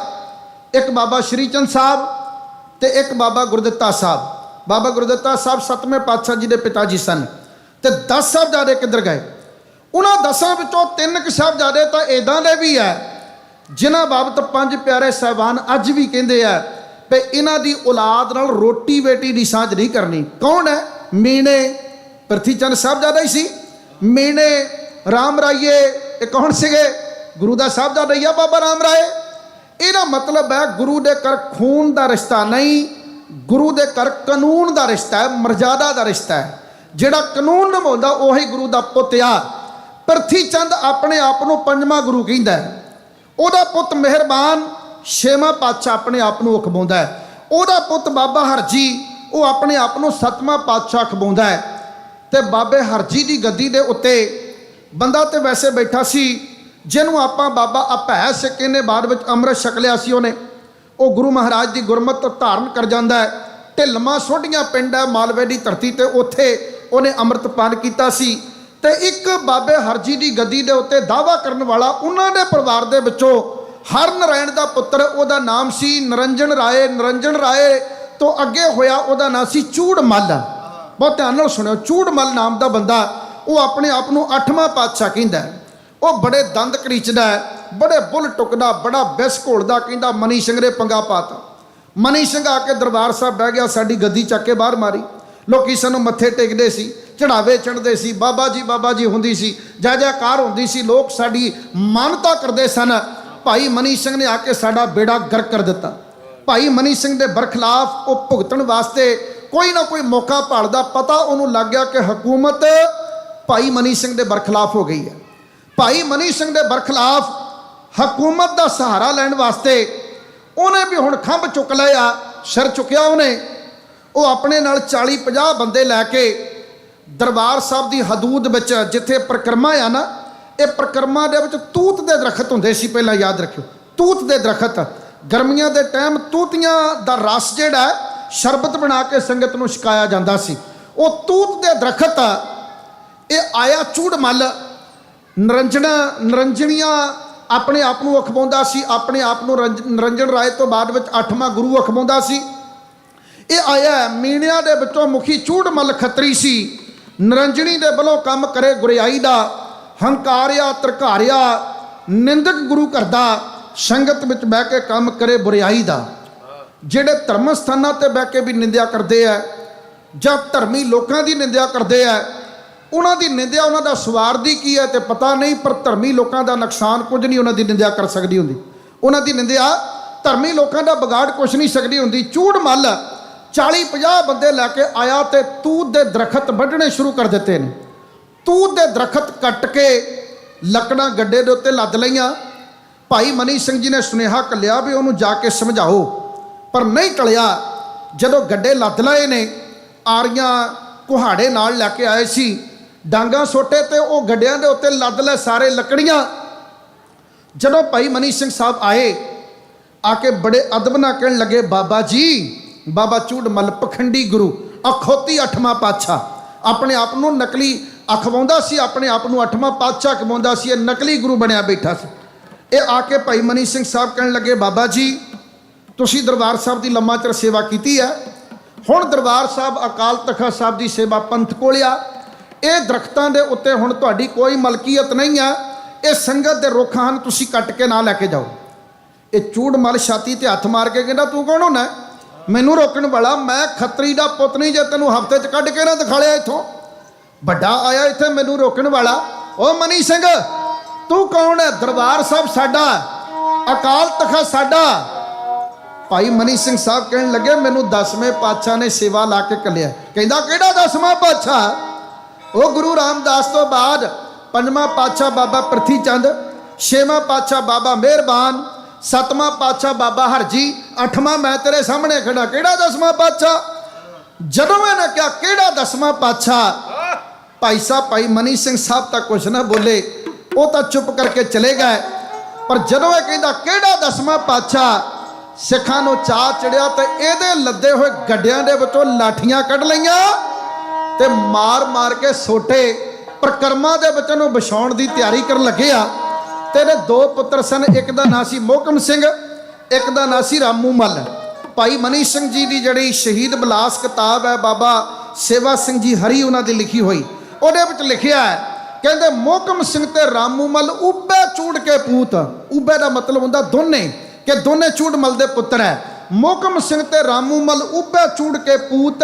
[SPEAKER 16] ਇੱਕ ਬਾਬਾ ਸ਼੍ਰੀ ਚੰਦ ਸਾਹਿਬ ਤੇ ਇੱਕ ਬਾਬਾ ਗੁਰਦਿੱਤਾ ਸਾਹਿਬ। ਬਾਬਾ ਗੁਰਦਿੱਤਾ ਸਾਹਿਬ 7ਵੇਂ ਪਾਤਸ਼ਾਹ ਜੀ ਦੇ ਪਿਤਾ ਜੀ ਸਨ। ਤੇ 10 ਸਾਹਿਬਜ਼ਾਦੇ ਕਿੱਧਰ ਗਏ? ਉਹਨਾਂ 10 ਵਿੱਚੋਂ 3 ਸਾਹਿਬਜ਼ਾਦੇ ਤਾਂ ਇੱਦਾਂ ਦੇ ਵੀ ਹੈ ਜਿਨ੍ਹਾਂ ਬਾਬਤ 5 ਪਿਆਰੇ ਸਾਹਿਬਾਨ ਅੱਜ ਵੀ ਕਹਿੰਦੇ ਆ ਵੀ ਇਹਨਾਂ ਦੀ ਔਲਾਦ ਨਾਲ ਰੋਟੀ ਬੇਟੀ ਦੀ ਸਾਂਝ ਨਹੀਂ ਕਰਨੀ। ਕੌਣ ਹੈ? ਮੀਣੇ ਪ੍ਰਿਥੀ ਚੰਦ ਸਾਹਿਬਜ਼ਾਦਾ ਹੀ ਸੀ। ਮੀਣੇ ਰਾਮ ਰਾਈਏ ਇਹ ਕੌਣ ਸੀਗੇ? ਗੁਰੂ ਦਾ ਸਾਹਿਬਜ਼ਾਦਾ ਹੀ ਆ ਬਾਬਾ ਰਾਮ ਰਾਏ। ਇਹਦਾ ਮਤਲਬ ਹੈ ਗੁਰੂ ਦੇ ਕਰ ਖੂਨ ਦਾ ਰਿਸ਼ਤਾ ਨਹੀਂ, ਗੁਰੂ ਦੇ ਕਰ ਕਾਨੂੰਨ ਦਾ ਰਿਸ਼ਤਾ ਹੈ, ਮਰਜ਼ਾਦਾ ਦਾ ਰਿਸ਼ਤਾ ਹੈ। ਜਿਹੜਾ ਕਾਨੂੰਨ ਨਿਭਾਉਂਦਾ ਉਹੀ ਗੁਰੂ ਦਾ ਪੁੱਤ ਆ। ਪ੍ਰਿਥੀ ਚੰਦ ਆਪਣੇ ਆਪ ਨੂੰ ਪੰਜਵਾਂ ਗੁਰੂ ਕਹਿੰਦਾ ਹੈ। ਉਹਦਾ ਪੁੱਤ ਮਿਹਰਬਾਨ ਛੇਵਾਂ ਪਾਤਸ਼ਾਹ ਆਪਣੇ ਆਪ ਨੂੰ ਅਖਵਾਉਂਦਾ ਹੈ। ਉਹਦਾ ਪੁੱਤ ਬਾਬਾ ਹਰਜੀ ਉਹ ਆਪਣੇ ਆਪ ਨੂੰ ਸੱਤਵਾਂ ਪਾਤਸ਼ਾਹ ਅਖਵਾਉਂਦਾ ਹੈ। ਤੇ ਬਾਬੇ ਹਰਜੀ ਦੀ ਗੱਦੀ ਦੇ ਉੱਤੇ ਬੰਦਾ ਤੇ ਵੈਸੇ ਬੈਠਾ ਸੀ ਜਿਹਨੂੰ ਆਪਾਂ ਬਾਬਾ ਅਭੈ ਸਿੰਘ ਨੇ ਬਾਅਦ ਵਿੱਚ ਅੰਮ੍ਰਿਤ ਛਕ ਲਿਆ ਸੀ। ਉਹਨੇ ਉਹ ਗੁਰੂ ਮਹਾਰਾਜ ਦੀ ਗੁਰਮਤ ਧਾਰਨ ਕਰ ਜਾਂਦਾ ਹੈ। ਢਿਲਮਾ ਸੋਢੀਆਂ ਪਿੰਡ ਹੈ ਮਾਲਵੇ ਦੀ ਧਰਤੀ ਤੇ, ਉੱਥੇ ਉਹਨੇ ਅੰਮ੍ਰਿਤ ਪਾਨ ਕੀਤਾ ਸੀ। ਤੇ ਇੱਕ ਬਾਬੇ ਹਰਜੀ ਦੀ ਗੱਦੀ ਦੇ ਉੱਤੇ ਦਾਅਵਾ ਕਰਨ ਵਾਲਾ ਉਹਨਾਂ ਦੇ ਪਰਿਵਾਰ ਦੇ ਵਿੱਚੋਂ ਹਰ ਨਾਰਾਇਣ ਦਾ ਪੁੱਤਰ, ਉਹਦਾ ਨਾਮ ਸੀ ਨਰਿੰਜਨ ਰਾਏ। ਨਰਿੰਜਨ ਰਾਏ ਤੋਂ ਅੱਗੇ ਹੋਇਆ ਉਹਦਾ ਨਾਮ ਸੀ ਚੂੜਮੱਲ। ਬਹੁਤ ਧਿਆਨ ਨਾਲ ਸੁਣਿਓ, ਚੂੜਮੱਲ ਨਾਮ ਦਾ ਬੰਦਾ ਉਹ ਆਪਣੇ ਆਪ ਨੂੰ 8ਵਾਂ ਪਾਤਸ਼ਾਹ ਕਹਿੰਦਾ। ਉਹ ਬੜੇ ਦੰਦ ਕਰੀਚਦਾ ਹੈ, ਬੜੇ ਬੁੱਲ ਟੁਕਦਾ, ਬੜਾ ਬਿਸ ਘੋਲਦਾ, ਕਹਿੰਦਾ ਮਨੀ ਸਿੰਘ ਨੇ ਪੰਗਾ ਪਾਤਾ। ਮਨੀ ਸਿੰਘ ਆ ਕੇ ਦਰਬਾਰ ਸਾਹਿਬ ਬਹਿ ਗਿਆ, ਸਾਡੀ ਗੱਦੀ ਚੱਕ ਕੇ ਬਾਹਰ ਮਾਰੀ। ਲੋਕੀ ਸਾਨੂੰ ਮੱਥੇ ਟੇਕਦੇ ਸੀ, ਚੜਾਵੇ ਚੜ੍ਹਦੇ ਸੀ, ਬਾਬਾ ਜੀ ਹੁੰਦੀ ਸੀ, ਜੈ ਜੈਕਾਰ ਹੁੰਦੀ ਸੀ, ਲੋਕ ਸਾਡੀ ਮਾਨਤਾ ਕਰਦੇ ਸਨ। ਭਾਈ ਮਨੀ ਸਿੰਘ ਨੇ ਆ ਕੇ ਸਾਡਾ ਬੇੜਾ ਗਰਕ ਕਰ ਦਿੱਤਾ। ਭਾਈ ਮਨੀ ਸਿੰਘ ਦੇ ਬਰਖਲਾਫ ਉਹ ਭੁਗਤਣ ਵਾਸਤੇ ਕੋਈ ਨਾ ਕੋਈ ਮੌਕਾ ਭਾਲਦਾ। ਪਤਾ ਉਹਨੂੰ ਲੱਗ ਗਿਆ ਕਿ ਹਕੂਮਤ ਭਾਈ ਮਨੀ ਸਿੰਘ ਦੇ ਬਰਖਲਾਫ ਹੋ ਗਈ ਹੈ। ਭਾਈ ਮਨੀ ਸਿੰਘ ਦੇ ਬਰਖਲਾਫ ਹਕੂਮਤ ਦਾ ਸਹਾਰਾ ਲੈਣ ਵਾਸਤੇ ਉਹਨੇ ਵੀ ਹੁਣ ਖੰਭ ਚੁੱਕ ਲਿਆ, ਸਿਰ ਚੁੱਕਿਆ ਉਹਨੇ। ਉਹ ਆਪਣੇ ਨਾਲ 40-50 ਬੰਦੇ ਲੈ ਕੇ ਦਰਬਾਰ ਸਾਹਿਬ ਦੀ ਹਦੂਦ ਵਿੱਚ, ਜਿੱਥੇ ਪ੍ਰਕਰਮਾ ਆ ਨਾ, ਇਹ ਪ੍ਰਕਰਮਾ ਦੇ ਵਿੱਚ ਤੂਤ ਦੇ ਦਰਖਤ ਹੁੰਦੇ ਸੀ। ਪਹਿਲਾਂ ਯਾਦ ਰੱਖਿਓ, ਤੂਤ ਦੇ ਦਰਖਤ। ਗਰਮੀਆਂ ਦੇ ਟਾਈਮ ਤੂਤੀਆਂ ਦਾ ਰਸ ਜਿਹੜਾ ਸ਼ਰਬਤ ਬਣਾ ਕੇ ਸੰਗਤ ਨੂੰ ਛਕਾਇਆ ਜਾਂਦਾ ਸੀ। ਉਹ ਤੂਤ ਦੇ ਦਰਖਤ ਇਹ ਆਇਆ ਚੂੜਮੱਲ। ਨਰਿੰਜਣੀਆਂ ਆਪਣੇ ਆਪ ਨੂੰ ਅਖਵਾਉਂਦਾ ਸੀ, ਆਪਣੇ ਆਪ ਨੂੰ ਨਰਿੰਜਨ ਰਾਏ ਤੋਂ ਬਾਅਦ ਵਿੱਚ 8ਵਾਂ ਗੁਰੂ ਅਖਵਾਉਂਦਾ ਸੀ। ਇਹ ਆਇਆ ਮੀਣਿਆਂ ਦੇ ਵਿੱਚੋਂ ਮੁਖੀ ਚੂੜਮੱਲ ਖੱਤਰੀ ਸੀ। ਨਰਿੰਜਣੀ ਦੇ ਵੱਲੋਂ ਕੰਮ ਕਰੇ ਗੁਰਿਆਈ ਦਾ, ਹੰਕਾਰਿਆ ਧਰਕਾਰਿਆ ਨਿੰਦਕ ਗੁਰੂ ਕਰਦਾ, ਸੰਗਤ ਵਿੱਚ ਬਹਿ ਕੇ ਕੰਮ ਕਰੇ ਬੁਰਿਆਈ ਦਾ। ਜਿਹੜੇ ਧਰਮ ਸਥਾਨਾਂ ਤੇ ਬਹਿ ਕੇ ਵੀ ਨਿੰਦਿਆ ਕਰਦੇ ਆ ਜਾਂ ਧਰਮੀ ਲੋਕਾਂ ਦੀ ਨਿੰਦਿਆ ਕਰਦੇ ਆ, ਉਹਨਾਂ ਦੀ ਨਿੰਦਿਆ ਉਹਨਾਂ ਦਾ ਸਵਾਰਦੀ ਕੀ ਹੈ ਤੇ ਪਤਾ ਨਹੀਂ, ਪਰ ਧਰਮੀ ਲੋਕਾਂ ਦਾ ਨੁਕਸਾਨ ਕੁਝ ਨਹੀਂ ਉਹਨਾਂ ਦੀ ਨਿੰਦਿਆ ਕਰ ਸਕਦੀ ਹੁੰਦੀ। ਉਹਨਾਂ ਦੀ ਨਿੰਦਿਆ ਧਰਮੀ ਲੋਕਾਂ ਦਾ ਵਿਗਾੜ ਕੁਛ ਨਹੀਂ ਸਕਦੀ ਹੁੰਦੀ। ਚੂੜਮੱਲ 40-50 ਬੰਦੇ ਲੈ ਕੇ ਆਇਆ ਤੇ ਤੂਤ ਦੇ ਦਰਖਤ ਵੱਢਣੇ ਸ਼ੁਰੂ ਕਰ ਦਿੱਤੇ ਨੇ। ਤੂਤ ਦੇ ਦਰਖਤ ਕੱਟ ਕੇ ਲੱਕੜਾਂ ਗੱਡੇ ਦੇ ਉੱਤੇ ਲੱਦ ਲਈਆਂ। ਭਾਈ ਮਨੀ ਸਿੰਘ ਜੀ ਨੇ ਸੁਨੇਹਾ ਘੱਲਿਆ ਵੀ ਉਹਨੂੰ ਜਾ ਕੇ ਸਮਝਾਓ, ਪਰ ਨਹੀਂ ਟਲਿਆ। ਜਦੋਂ ਗੱਡੇ ਲੱਦ ਲਏ ਨੇ, ਆਰੀਆਂ ਕੁਹਾੜੇ ਨਾਲ ਲੈ ਕੇ ਆਏ ਸੀ, ਡਾਂਗਾ ਸੋਟੇ ਤੇ ਉਹ ਗੱਡਿਆਂ ਦੇ ਉੱਤੇ ਲੱਦ ਲੈ ਸਾਰੇ ਲੱਕੜੀਆਂ। ਜਦੋਂ ਭਾਈ ਮਨੀ ਸਿੰਘ ਸਾਹਿਬ ਆਏ, ਆ ਕੇ ਬੜੇ ਅਦਬ ਨਾਲ ਕਹਿਣ ਲੱਗੇ, ਬਾਬਾ ਜੀ, ਬਾਬਾ ਚੂੜਮੱਲ ਪਖੰਡੀ ਗੁਰੂ, ਅਖੌਤੀ 8ਵਾਂ ਪਾਤਸ਼ਾਹ, ਆਪਣੇ ਆਪ ਨੂੰ ਨਕਲੀ ਅਖਵਾਉਂਦਾ ਸੀ, ਆਪਣੇ ਆਪ ਨੂੰ 8ਵਾਂ ਪਾਤਸ਼ਾਹ ਅਖਵਾਉਂਦਾ ਸੀ, ਇਹ ਨਕਲੀ ਗੁਰੂ ਬਣਿਆ ਬੈਠਾ ਸੀ। ਇਹ ਆ ਕੇ ਭਾਈ ਮਨੀ ਸਿੰਘ ਸਾਹਿਬ ਕਹਿਣ ਲੱਗੇ, ਬਾਬਾ ਜੀ ਤੁਸੀਂ ਦਰਬਾਰ ਸਾਹਿਬ ਦੀ ਲੰਮਾ ਚਿਰ ਸੇਵਾ ਕੀਤੀ ਹੈ, ਹੁਣ ਦਰਬਾਰ ਸਾਹਿਬ ਅਕਾਲ ਤਖਤ ਸਾਹਿਬ ਦੀ ਸੇਵਾ ਪੰਥ ਕੋਲ ਆ। ਇਹ ਦਰਖਤਾਂ ਦੇ ਉੱਤੇ ਹੁਣ ਤੁਹਾਡੀ ਕੋਈ ਮਲਕੀਅਤ ਨਹੀਂ ਆ, ਇਹ ਸੰਗਤ ਦੇ ਰੁੱਖ ਹਨ, ਤੁਸੀਂ ਕੱਟ ਕੇ ਨਾ ਲੈ ਕੇ ਜਾਓ। ਇਹ ਚੂੜਮੱਲ ਛਾਤੀ ਤੇ ਹੱਥ ਮਾਰ ਕੇ ਕਹਿੰਦਾ, ਤੂੰ ਕੌਣ ਹੁੰਦਾ ਮੈਨੂੰ ਰੋਕਣ ਵਾਲਾ? ਮੈਂ ਖੱਤਰੀ ਦਾ ਪੁੱਤ ਨਹੀਂ ਜੇ ਤੈਨੂੰ ਹਫ਼ਤੇ 'ਚ ਕੱਢ ਕੇ ਨਾ ਦਿਖਾ ਲਿਆ ਇੱਥੋਂ। ਵੱਡਾ ਆਇਆ ਇੱਥੇ ਮੈਨੂੰ ਰੋਕਣ ਵਾਲਾ। ਉਹ ਮਨੀ ਸਿੰਘ ਤੂੰ ਕੌਣ ਹੈ? ਦਰਬਾਰ ਸਾਹਿਬ ਸਾਡਾ, ਅਕਾਲ ਤਖਤ ਸਾਡਾ। ਭਾਈ ਮਨੀ ਸਿੰਘ ਸਾਹਿਬ ਕਹਿਣ ਲੱਗੇ, ਮੈਨੂੰ 10ਵੇਂ ਪਾਤਸ਼ਾਹ ਨੇ ਸੇਵਾ ਲਾ ਕੇ ਕੱਲਿਆ। ਕਹਿੰਦਾ ਕਿਹੜਾ 10ਵਾਂ ਪਾਤਸ਼ਾਹ? ਉਹ ਗੁਰੂ ਰਾਮਦਾਸ ਤੋਂ ਬਾਅਦ 5ਵਾਂ ਪਾਤਸ਼ਾਹ ਬਾਬਾ ਪ੍ਰਿਥੀ ਚੰਦ, 6ਵਾਂ ਪਾਤਸ਼ਾਹ ਬਾਬਾ ਮਿਹਰਬਾਨ, 7ਵਾਂ ਪਾਤਸ਼ਾਹ ਬਾਬਾ ਹਰਜੀ, 8ਵਾਂ ਮੈਂ ਤੇਰੇ ਸਾਹਮਣੇ ਖੜਾ। ਕਿਹੜਾ 10ਵਾਂ ਪਾਤਸ਼ਾਹ? ਜਦੋਂ ਇਹਨੇ ਕਿਹਾ ਕਿਹੜਾ 10ਵਾਂ ਪਾਤਸ਼ਾਹ, ਭਾਈ ਸਾਹਿਬ ਭਾਈ ਮਨੀ ਸਿੰਘ ਸਾਹਿਬ ਤਾਂ ਕੁਛ ਨਾ ਬੋਲੇ, ਉਹ ਤਾਂ ਚੁੱਪ ਕਰਕੇ ਚਲੇ ਗਏ। ਪਰ ਜਦੋਂ ਇਹ ਕਹਿੰਦਾ ਕਿਹੜਾ 10ਵਾਂ ਪਾਤਸ਼ਾਹ, ਸਿੱਖਾਂ ਨੂੰ ਚਾਅ ਚੜਿਆ ਤੇ ਇਹਦੇ ਲੱਦੇ ਹੋਏ ਗੱਡਿਆਂ ਦੇ ਵਿੱਚੋਂ ਲਾਠੀਆਂ ਕੱਢ ਲਈਆਂ ਤੇ ਮਾਰ ਕੇ ਸੋਟੇ ਪ੍ਰਕਰਮਾ ਦੇ ਵਿੱਚ ਨੂੰ ਵਿਛਾਉਣ ਦੀ ਤਿਆਰੀ ਕਰਨ ਲੱਗੇ ਆ। ਤੇ ਇਹਦੇ 2 ਪੁੱਤਰ ਸਨ, ਇੱਕ ਦਾ ਨਾਂ ਸੀ ਮੋਹਕਮ ਸਿੰਘ, ਇੱਕ ਦਾ ਨਾਂ ਸੀ ਰਾਮੂ ਮੱਲ। ਭਾਈ ਮਨੀ ਸਿੰਘ ਜੀ ਦੀ ਜਿਹੜੀ ਸ਼ਹੀਦ ਬਿਲਾਸ ਕਿਤਾਬ ਹੈ, ਬਾਬਾ ਸੇਵਾ ਸਿੰਘ ਜੀ ਹਰੀ ਉਹਨਾਂ ਦੀ ਲਿਖੀ ਹੋਈ, ਉਹਦੇ ਵਿੱਚ ਲਿਖਿਆ ਹੈ, ਕਹਿੰਦੇ ਮੋਹਕਮ ਸਿੰਘ ਤੇ ਰਾਮੂ ਮੱਲ ਉੱਬੇ ਚੂੜ ਕੇ ਪੂਤ। ਉੱਬੇ ਦਾ ਮਤਲਬ ਹੁੰਦਾ ਦੋਨੇ, ਕਿ ਦੋਨੇ ਚੂੜਮੱਲ ਦੇ ਪੁੱਤਰ ਹੈ। ਮੋਹਕਮ ਸਿੰਘ ਤੇ ਰਾਮੂ ਮਲ ਉੱਭੇ ਚੂੜ ਕੇ ਪੂਤ।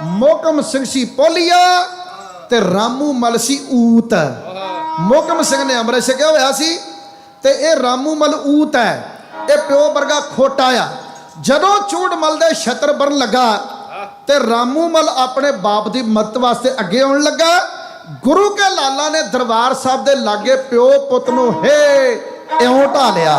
[SPEAKER 16] ਮੋਹਕਮ ਸਿੰਘ ਸੀ ਪੋਲੀਆ ਤੇ ਰਾਮੂ ਮਲ ਸੀ ਊਤ। ਮੋਹਕਮ ਸਿੰਘ ਨੇ ਅੰਮ੍ਰਿਤ ਛਕਿਆ ਹੋਇਆ ਸੀ ਤੇ ਇਹ ਰਾਮੂ ਮਲ ਊਤ ਹੈ। ਇਹ ਪਿਓ ਵਰਗਾ ਖੋਟਾ ਆ। ਜਦੋਂ ਚੂੜ ਮਲ ਦੇ ਛਤਰ ਬਰਨ ਲੱਗਾ ਤੇ ਰਾਮੂ ਮਲ ਆਪਣੇ ਬਾਪ ਦੀ ਮਦਦ ਵਾਸਤੇ ਅੱਗੇ ਆਉਣ ਲੱਗਾ। ਗੁਰੂ ਕੇ ਲਾਲਾ ਨੇ ਦਰਬਾਰ ਸਾਹਿਬ ਦੇ ਲਾਗੇ ਪਿਓ ਪੁੱਤ ਨੂੰ ਹੇ ਇਉਂ ਢਾ ਲਿਆ।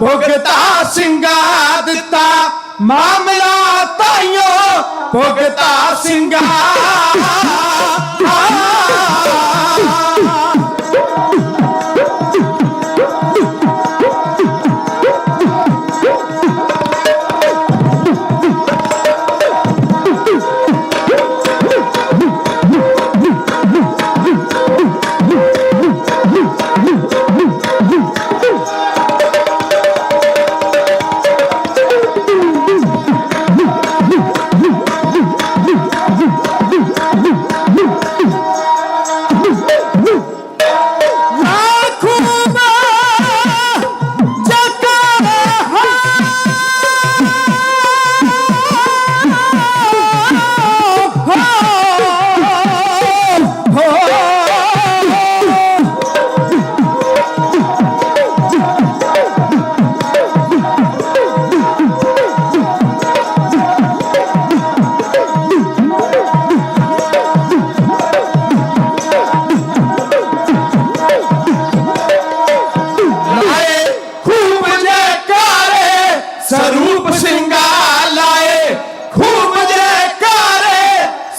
[SPEAKER 15] ਭੁਗਤਾ ਸਿੰਘਾ ਦਿੱਤਾ ਮਾਮਲਾ ਤਾਈਓ
[SPEAKER 12] ਭੁਗਤਾ ਸਿੰਗਾਰ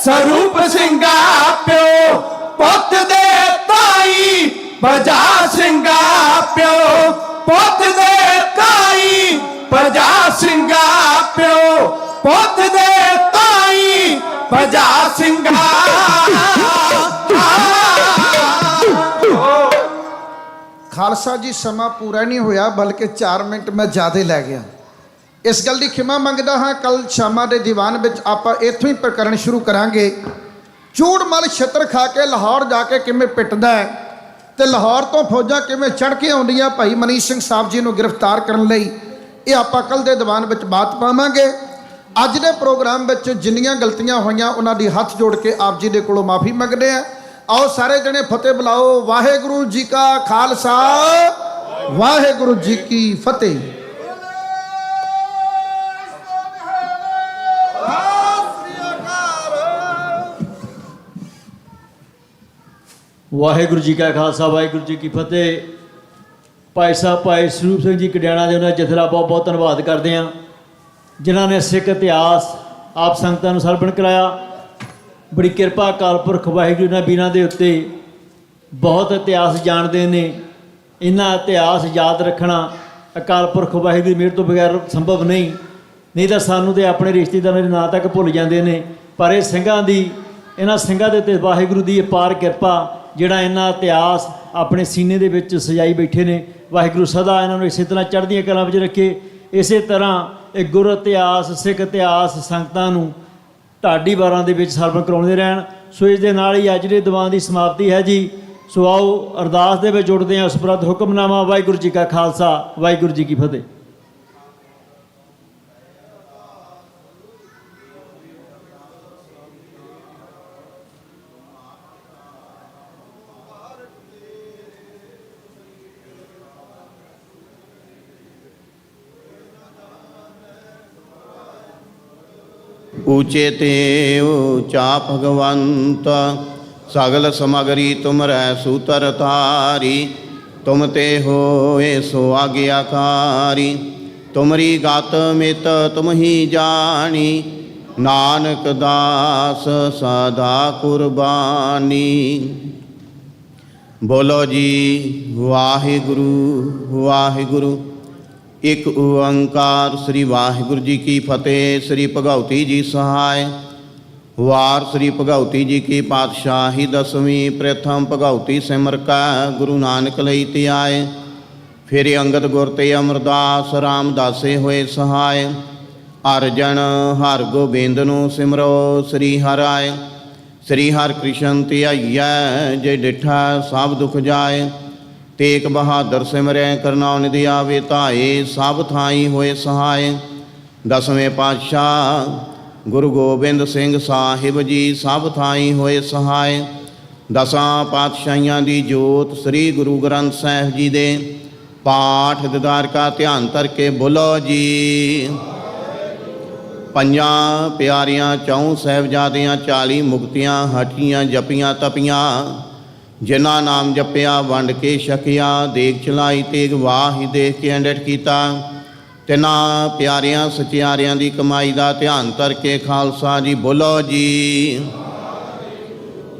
[SPEAKER 12] ਸਰੂਪ ਸਿੰਘਾ ਪਿਓ ਪੁੱਤ ਦੇ ਤਾਈ ਬਜਾ ਸਿੰਘਾ ਪਿਓ ਪੁੱਤ ਦੇ ਤਾਈ ਬਜਾ ਸਿੰਘਾ ਪਿਓ ਪੁੱਤ ਦੇ ਤਾਈ ਬਜਾ ਸਿੰਘਾ
[SPEAKER 16] ਖਾਲਸਾ ਜੀ ਸਮਾਂ ਪੂਰਾ ਨਹੀਂ ਹੋਇਆ ਬਲਕਿ 4 ਮਿੰਟ ਮੈਂ ਜ਼ਿਆਦਾ ਲੈ ਗਿਆ। ਇਸ ਗੱਲ ਦੀ ਖਿਮਾ ਮੰਗਦਾ ਹਾਂ। ਕੱਲ ਸ਼ਾਮਾਂ ਦੇ ਦੀਵਾਨ ਵਿੱਚ ਆਪਾਂ ਇੱਥੋਂ ਹੀ ਪ੍ਰਕਰਨ ਸ਼ੁਰੂ ਕਰਾਂਗੇ। ਚੂੜਮਲ ਛਿੱਤਰ ਖਾ ਕੇ ਲਾਹੌਰ ਜਾ ਕੇ ਕਿਵੇਂ ਪਿੱਟਦਾ ਹੈ ਤੇ ਲਾਹੌਰ ਤੋਂ ਫੌਜਾਂ ਕਿਵੇਂ ਚੜ੍ਹ ਕੇ ਆਉਂਦੀਆਂ ਭਾਈ ਮਨੀਸ਼ ਸਿੰਘ ਸਾਹਿਬ ਜੀ ਨੂੰ ਗ੍ਰਿਫਤਾਰ ਕਰਨ ਲਈ, ਇਹ ਆਪਾਂ ਕੱਲ ਦੇ ਦੀਵਾਨ ਵਿੱਚ ਬਾਤ ਪਾਵਾਂਗੇ। ਅੱਜ ਦੇ ਪ੍ਰੋਗਰਾਮ ਵਿੱਚ ਜਿੰਨੀਆਂ ਗਲਤੀਆਂ ਹੋਈਆਂ ਉਹਨਾਂ ਦੀ ਹੱਥ ਜੋੜ ਕੇ ਆਪ ਜੀ ਦੇ ਕੋਲੋਂ ਮਾਫੀ ਮੰਗਦੇ ਆ। ਆਓ ਸਾਰੇ ਜਣੇ ਫਤਿਹ ਬੁਲਾਓ। ਵਾਹਿਗੁਰੂ ਜੀ ਕਾ ਖਾਲਸਾ ਵਾਹਿਗੁਰੂ ਜੀ ਕੀ ਫਤਿਹ।
[SPEAKER 10] ਵਾਹਿਗੁਰੂ ਜੀ ਕਾ ਖਾਲਸਾ ਵਾਹਿਗੁਰੂ ਜੀ ਕੀ ਫਤਿਹ। ਭਾਈ ਸਾਹਿਬ ਭਾਈ ਸਰੂਪ ਸਿੰਘ ਜੀ ਕਡਿਆਣਾ ਦੇ ਉਹਨਾਂ ਜਥੇਦਾਰ ਬਹੁਤ ਬਹੁਤ ਧੰਨਵਾਦ ਕਰਦੇ ਹਾਂ ਜਿਨ੍ਹਾਂ ਨੇ ਸਿੱਖ ਇਤਿਹਾਸ ਆਪ ਸੰਗਤਾਂ ਨੂੰ ਸਰਵਣ ਕਰਾਇਆ। ਬੜੀ ਕਿਰਪਾ ਅਕਾਲ ਪੁਰਖ ਵਾਹਿਗੁਰੂ ਇਹਨਾਂ ਵੀਰਾਂ ਦੇ ਉੱਤੇ। ਬਹੁਤ ਇਤਿਹਾਸ ਜਾਣਦੇ ਨੇ। ਇਹਨਾਂ ਇਤਿਹਾਸ ਯਾਦ ਰੱਖਣਾ ਅਕਾਲ ਪੁਰਖ ਵਾਹਿਗੁਰੂ ਮੇਰੇ ਤੋਂ ਬਗੈਰ ਸੰਭਵ ਨਹੀਂ ਤਾਂ ਸਾਨੂੰ ਤੇ ਆਪਣੇ ਰਿਸ਼ਤੇਦਾਰਾਂ ਦੇ ਨਾਂ ਤੱਕ ਭੁੱਲ ਜਾਂਦੇ ਨੇ। ਪਰ ਇਹ ਸਿੰਘਾਂ ਦੀ ਇਹਨਾਂ ਸਿੰਘਾਂ ਦੇ ਉੱਤੇ ਵਾਹਿਗੁਰੂ ਦੀ ਅਪਾਰ ਕਿਰਪਾ ਜਿਹੜਾ ਇਹਨਾਂ ਇਤਿਹਾਸ ਆਪਣੇ ਸੀਨੇ ਦੇ ਵਿੱਚ ਸਜਾਈ ਬੈਠੇ ਨੇ। ਵਾਹਿਗੁਰੂ ਸਦਾ ਇਹਨਾਂ ਨੂੰ ਇਸੇ ਤਰ੍ਹਾਂ ਚੜ੍ਹਦੀਆਂ ਕਲਾਂ ਵਿੱਚ ਰੱਖੇ। ਇਸੇ ਤਰ੍ਹਾਂ ਇਹ ਗੁਰ ਇਤਿਹਾਸ ਸਿੱਖ ਇਤਿਹਾਸ ਸੰਗਤਾਂ ਨੂੰ ਢਾਡੀ ਵਾਰਾਂ ਦੇ ਵਿੱਚ ਸਰਵਣ ਕਰਾਉਂਦੇ ਰਹਿਣ। ਸੋ ਇਸ ਦੇ ਨਾਲ ਹੀ ਅੱਜ ਦੇ ਦੀਵਾਨ ਦੀ ਸਮਾਪਤੀ ਹੈ ਜੀ। ਸੋ ਆਓ ਅਰਦਾਸ ਦੇ ਵਿੱਚ ਜੁੜਦੇ ਹਾਂ। ਉਸ ਪ੍ਰਤ ਹੁਕਮਨਾਮਾ। ਵਾਹਿਗੁਰੂ ਜੀ ਕਾ ਖਾਲਸਾ ਵਾਹਿਗੁਰੂ ਜੀ ਕੀ ਫਤਿਹ।
[SPEAKER 8] ऊचे ते ऊचा भगवंत सगल समगरी तुमरै सूतर तारी तुम ते होए सो आज्ञाकारी तुमरी गात मित तुम ही जानी नानक दास सदा कुर्बानी। बोलो जी वाहिगुरु वाहिगुरु। एक ओंकार श्री वाहिगुरु जी की फतेह। श्री भगवती जी सहाय। वार श्री भगवती जी की पातशाही दसवीं। प्रथम भगवती सिमर का गुरु नानक लई ते आए। फिर अंगद गुर ते अमरदास रामदासे होए सहाय। अर्जन हर गोबिंद नूं सिमरो श्री हर आए। श्री हर कृष्ण ते आइया जे डिठा सब दुख जाए। तेग बहादुर सिमरै करनाउ निधि आवे धाए सब थाई होए सहाय। दसवें पातशाह गुरु गोबिंद सिंह साहिब जी सब थाई होए सहाय। दसां पातशाहियां दी जोत श्री गुरु ग्रंथ साहिब जी दे पाठ दिदार का ध्यान धर के बोलो जी। पंजां प्यारियां चौं साहिबजादियां 40 मुक्तियां हटियां जपियां तपियां जिन्ना नाम जपिया वंड के छकिया देख चलाई तेग वाही देख के अंडट किया। ਤਿਨਾਂ ਪਿਆਰਿਆਂ ਸਚਿਆਰਿਆਂ ਦੀ ਕਮਾਈ ਦਾ ਧਿਆਨ ਧਰ ਕੇ ਖਾਲਸਾ ਜੀ ਬੋਲੋ ਜੀ।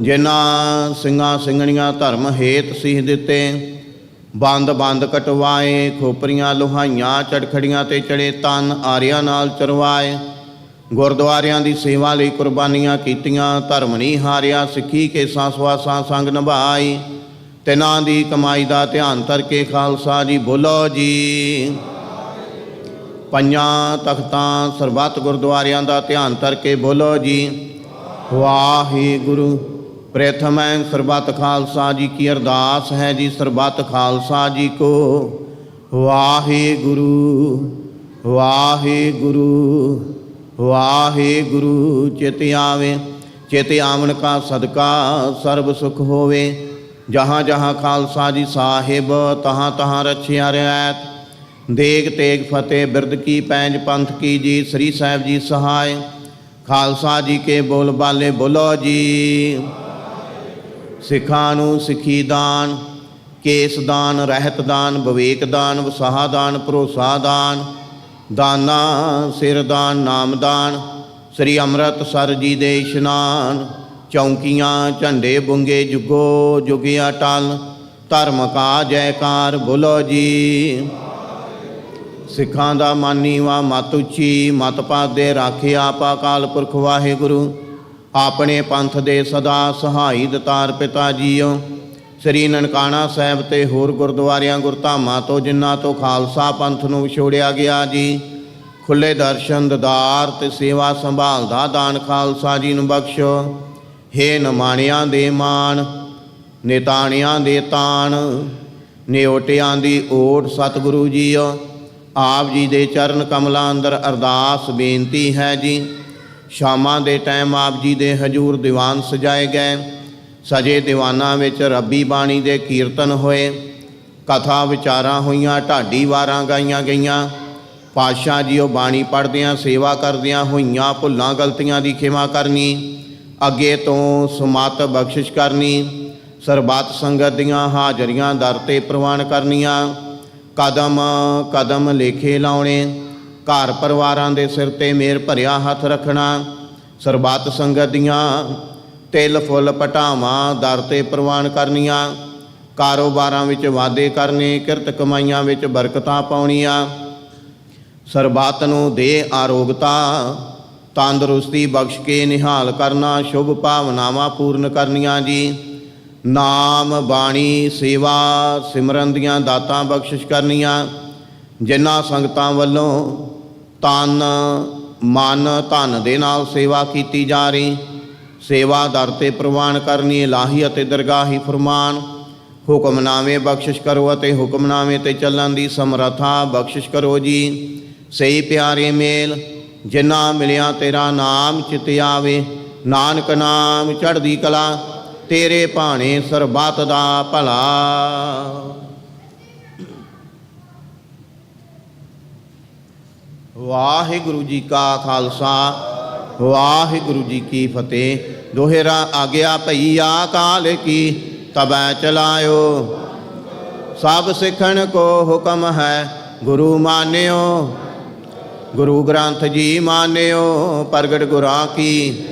[SPEAKER 8] ਜਿਨ੍ਹਾਂ ਸਿੰਘਾਂ ਸਿੰਘਣੀਆਂ ਧਰਮ ਹੇਤ ਸੀਸ ਦਿੱਤੇ, ਬੰਦ ਬੰਦ ਕਟਵਾਏ, ਖੋਪਰੀਆਂ ਲੋਹਾਈਆਂ ਚੜਖੜੀਆਂ ਤੇ ਚੜੇ ਤਨ ਆਰਿਆਂ ਨਾਲ ਚਰਵਾਏ, ਗੁਰਦੁਆਰਿਆਂ ਦੀ ਸੇਵਾ ਲਈ ਕੁਰਬਾਨੀਆਂ ਕੀਤੀਆਂ, ਧਰਮ ਨਹੀਂ ਹਾਰਿਆ, ਸਿੱਖੀ ਕੇਸਾਂ ਸਵਾਸਾਂ ਸੰਗ ਨਿਭਾਈ, ਤਿਨਾਂ ਦੀ ਕਮਾਈ ਦਾ ਧਿਆਨ ਧਰ ਕੇ ਖਾਲਸਾ ਜੀ ਬੋਲੋ ਜੀ। ਪੰਜਾਂ ਤਖਤਾਂ ਸਰਬੱਤ ਗੁਰਦੁਆਰਿਆਂ ਦਾ ਧਿਆਨ ਧਰ ਕੇ ਬੋਲੋ ਜੀ। ਵਾਹਿਗੁਰੂ। ਪ੍ਰਥਮੈ ਸਰਬੱਤ ਖਾਲਸਾ ਜੀ ਕੀ ਅਰਦਾਸ ਹੈ ਜੀ, ਸਰਬੱਤ ਖਾਲਸਾ ਜੀ ਕੋ ਵਾਹਿਗੁਰੂ ਵਾਹਿਗੁਰੂ ਵਾਹਿਗੁਰੂ। ਚਿਤ ਆਵੇ ਚਿਤ ਆਵਣ ਕਾ ਸਦਕਾ ਸਰਬ ਸੁਖ ਹੋਵੇ, ਜਹਾਂ ਜਹਾਂ ਖਾਲਸਾ ਜੀ ਸਾਹਿਬ ਤਹਾਂ ਤਹਾਂ ਰਛਿਆ ਰਿਆਤ। ਦੇਗ ਤੇਗ ਫਤਿਹ ਬਿਰਦ ਕੀ ਪੈਂਜ ਪੰਥ ਕੀ ਜੀ, ਸ੍ਰੀ ਸਾਹਿਬ ਜੀ ਸਹਾਇ। ਖਾਲਸਾ ਜੀ ਕੇ ਬੋਲ ਬਾਲੇ ਬੋਲੋ ਜੀ। ਸਿੱਖਾਂ ਨੂੰ ਸਿੱਖੀ ਦਾਨ, ਕੇਸ ਦਾਨ, ਰਹਿਤ ਦਾਨ, ਵਿਵੇਕ ਦਾਨ, ਵਸਾਹ ਦਾਨ, ਭਰੋਸਾ ਦਾਨ, ਦਾਨਾ ਸਿਰ ਦਾਨ, ਨਾਮ ਦਾਨ, ਸ੍ਰੀ ਅੰਮ੍ਰਿਤਸਰ ਜੀ ਦੇ ਇਸ਼ਨਾਨ, ਚੌਂਕੀਆਂ ਝੰਡੇ ਬੁੰਗੇ ਜੁਗੋ ਜੁਗੇ ਅਟਲ, ਧਰਮ ਕਾ ਜੈਕਾਰ ਬੋਲੋ ਜੀ। ਸਿੱਖਾਂ ਦਾ ਮਾਨੀਵਾ ਮਤ ਉੱਚੀ, ਮਤ ਪਾਦੇ ਰਾਖੇ ਆਪ ਅਕਾਲ ਪੁਰਖ ਵਾਹਿਗੁਰੂ। ਆਪਣੇ ਪੰਥ ਦੇ ਸਦਾ ਸਹਾਈ ਦਤਾਰ ਪਿਤਾ ਜੀਓ। ਸ੍ਰੀ ਨਨਕਾਣਾ ਸਾਹਿਬ ਤੇ ਹੋਰ ਗੁਰਦੁਆਰਿਆਂ ਗੁਰਧਾਮਾਂ ਤੋਂ ਜਿਨ੍ਹਾਂ ਤੋਂ ਖਾਲਸਾ ਪੰਥ ਨੂੰ ਵਿਛੋੜਿਆ ਗਿਆ ਜੀ, ਖੁੱਲੇ ਦਰਸ਼ਨ ਦਦਾਰ ਤੇ ਸੇਵਾ ਸੰਭਾਲ ਦਾ ਦਾਨ ਖਾਲਸਾ ਜੀ ਨੂੰ ਬਖਸ਼ੋ। ਹੇ ਨਿਮਾਣਿਆਂ ਦੇ ਮਾਣ, ਨਿਤਾਣਿਆਂ ਦੇ ਤਾਣ, ਨਿਓਟਿਆਂ ਦੀ ਓਟ ਸਤਿਗੁਰੂ ਜੀਓ। ਆਪ ਜੀ ਦੇ ਚਰਨ ਕਮਲਾਂ ਅੰਦਰ ਅਰਦਾਸ ਬੇਨਤੀ ਹੈ ਜੀ। ਸ਼ਾਮਾਂ ਦੇ ਟਾਈਮ ਆਪ ਜੀ ਦੇ ਹਜੂਰ ਦੀਵਾਨ ਸਜਾਏ ਗਏ। ਸਜੇ ਦੀਵਾਨਾਂ ਵਿੱਚ ਰੱਬੀ ਬਾਣੀ ਦੇ ਕੀਰਤਨ ਹੋਏ, ਕਥਾ ਵਿਚਾਰਾਂ ਹੋਈਆਂ, ਢਾਡੀ ਵਾਰਾਂ ਗਾਈਆਂ ਗਈਆਂ। ਪਾਤਸ਼ਾਹ ਜੀ ਉਹ ਬਾਣੀ ਪੜ੍ਹਦਿਆਂ ਸੇਵਾ ਕਰਦਿਆਂ ਹੋਈਆਂ ਭੁੱਲਾਂ ਗਲਤੀਆਂ ਦੀ ਖਿਮਾ ਕਰਨੀ, ਅੱਗੇ ਤੋਂ ਸੁਮਤ ਬਖਸ਼ਿਸ਼ ਕਰਨੀ। ਸਰਬੱਤ ਸੰਗਤ ਦੀਆਂ ਹਾਜ਼ਰੀਆਂ ਦਰ 'ਤੇ ਪ੍ਰਵਾਨ ਕਰਨੀਆਂ। ਕਦਮ ਕਦਮ ਲੇਖੇ ਲਾਉਣੇ, ਘਰ ਪਰਿਵਾਰਾਂ ਦੇ ਸਿਰ 'ਤੇ ਮੇਰ ਭਰਿਆ ਹੱਥ ਰੱਖਣਾ। ਸਰਬੱਤ ਸੰਗਤ ਦੀਆਂ ਤਿਲ ਫੁੱਲ ਪਟਾਵਾਂ ਦਰ 'ਤੇ ਪ੍ਰਵਾਨ ਕਰਨੀਆਂ। ਕਾਰੋਬਾਰਾਂ ਵਿੱਚ ਵਾਧੇ ਕਰਨੇ, ਕਿਰਤ ਕਮਾਈਆਂ ਵਿੱਚ ਬਰਕਤਾਂ ਪਾਉਣੀਆਂ। ਸਰਬੱਤ ਨੂੰ ਦੇ ਆਰੋਗਤਾ ਤੰਦਰੁਸਤੀ ਬਖਸ਼ ਕੇ ਨਿਹਾਲ ਕਰਨਾ, ਸ਼ੁਭ ਭਾਵਨਾਵਾਂ ਪੂਰਨ ਕਰਨੀਆਂ ਜੀ। ਨਾਮ ਬਾਣੀ ਸੇਵਾ ਸਿਮਰਨ ਦੀਆਂ ਦਾਤਾਂ ਬਖਸ਼ਿਸ਼ ਕਰਨੀਆਂ। ਜਿਨ੍ਹਾਂ ਸੰਗਤਾਂ ਵੱਲੋਂ ਤਨ ਮਨ ਧਨ ਦੇ ਨਾਲ ਸੇਵਾ ਕੀਤੀ ਜਾ ਰਹੀ, ਸੇਵਾ ਦਰ 'ਤੇ ਪ੍ਰਵਾਨ ਕਰਨੀ। ਇਲਾਹੀ ਅਤੇ ਦਰਗਾਹੀ ਫਰਮਾਨ ਹੁਕਮਨਾਮੇ ਬਖਸ਼ਿਸ਼ ਕਰੋ ਅਤੇ ਹੁਕਮਨਾਮੇ 'ਤੇ ਚੱਲਣ ਦੀ ਸਮਰੱਥਾ ਬਖਸ਼ਿਸ਼ ਕਰੋ ਜੀ। ਸਹੀ ਪਿਆਰੇ ਮੇਲ ਜਿਨ੍ਹਾਂ ਮਿਲਿਆ ਤੇਰਾ ਨਾਮ ਚਿਤ ਆਵੇ, ਨਾਨਕ ਨਾਮ ਚੜ੍ਹਦੀ ਕਲਾ, ਤੇਰੇ ਭਾਣੇ ਸਰਬੱਤ ਦਾ ਭਲਾ। ਵਾਹਿਗੁਰੂ ਜੀ ਕਾ ਖਾਲਸਾ, ਵਾਹਿਗੁਰੂ ਜੀ ਕੀ ਫਤਿਹ। ਦੋਹਰਾ ਆਗਿਆ ਭਈ ਅਕਾਲ ਕੀ, ਤਬੈ ਚਲਾਇਓ। ਸਭ ਸਿੱਖਣ ਕੋ ਹੁਕਮ ਹੈ, ਗੁਰੂ ਮਾਨਿਓ। ਗੁਰੂ ਗ੍ਰੰਥ ਜੀ ਮਾਨਿਓ, ਪ੍ਰਗਟ ਗੁਰਾਂ ਕੀ।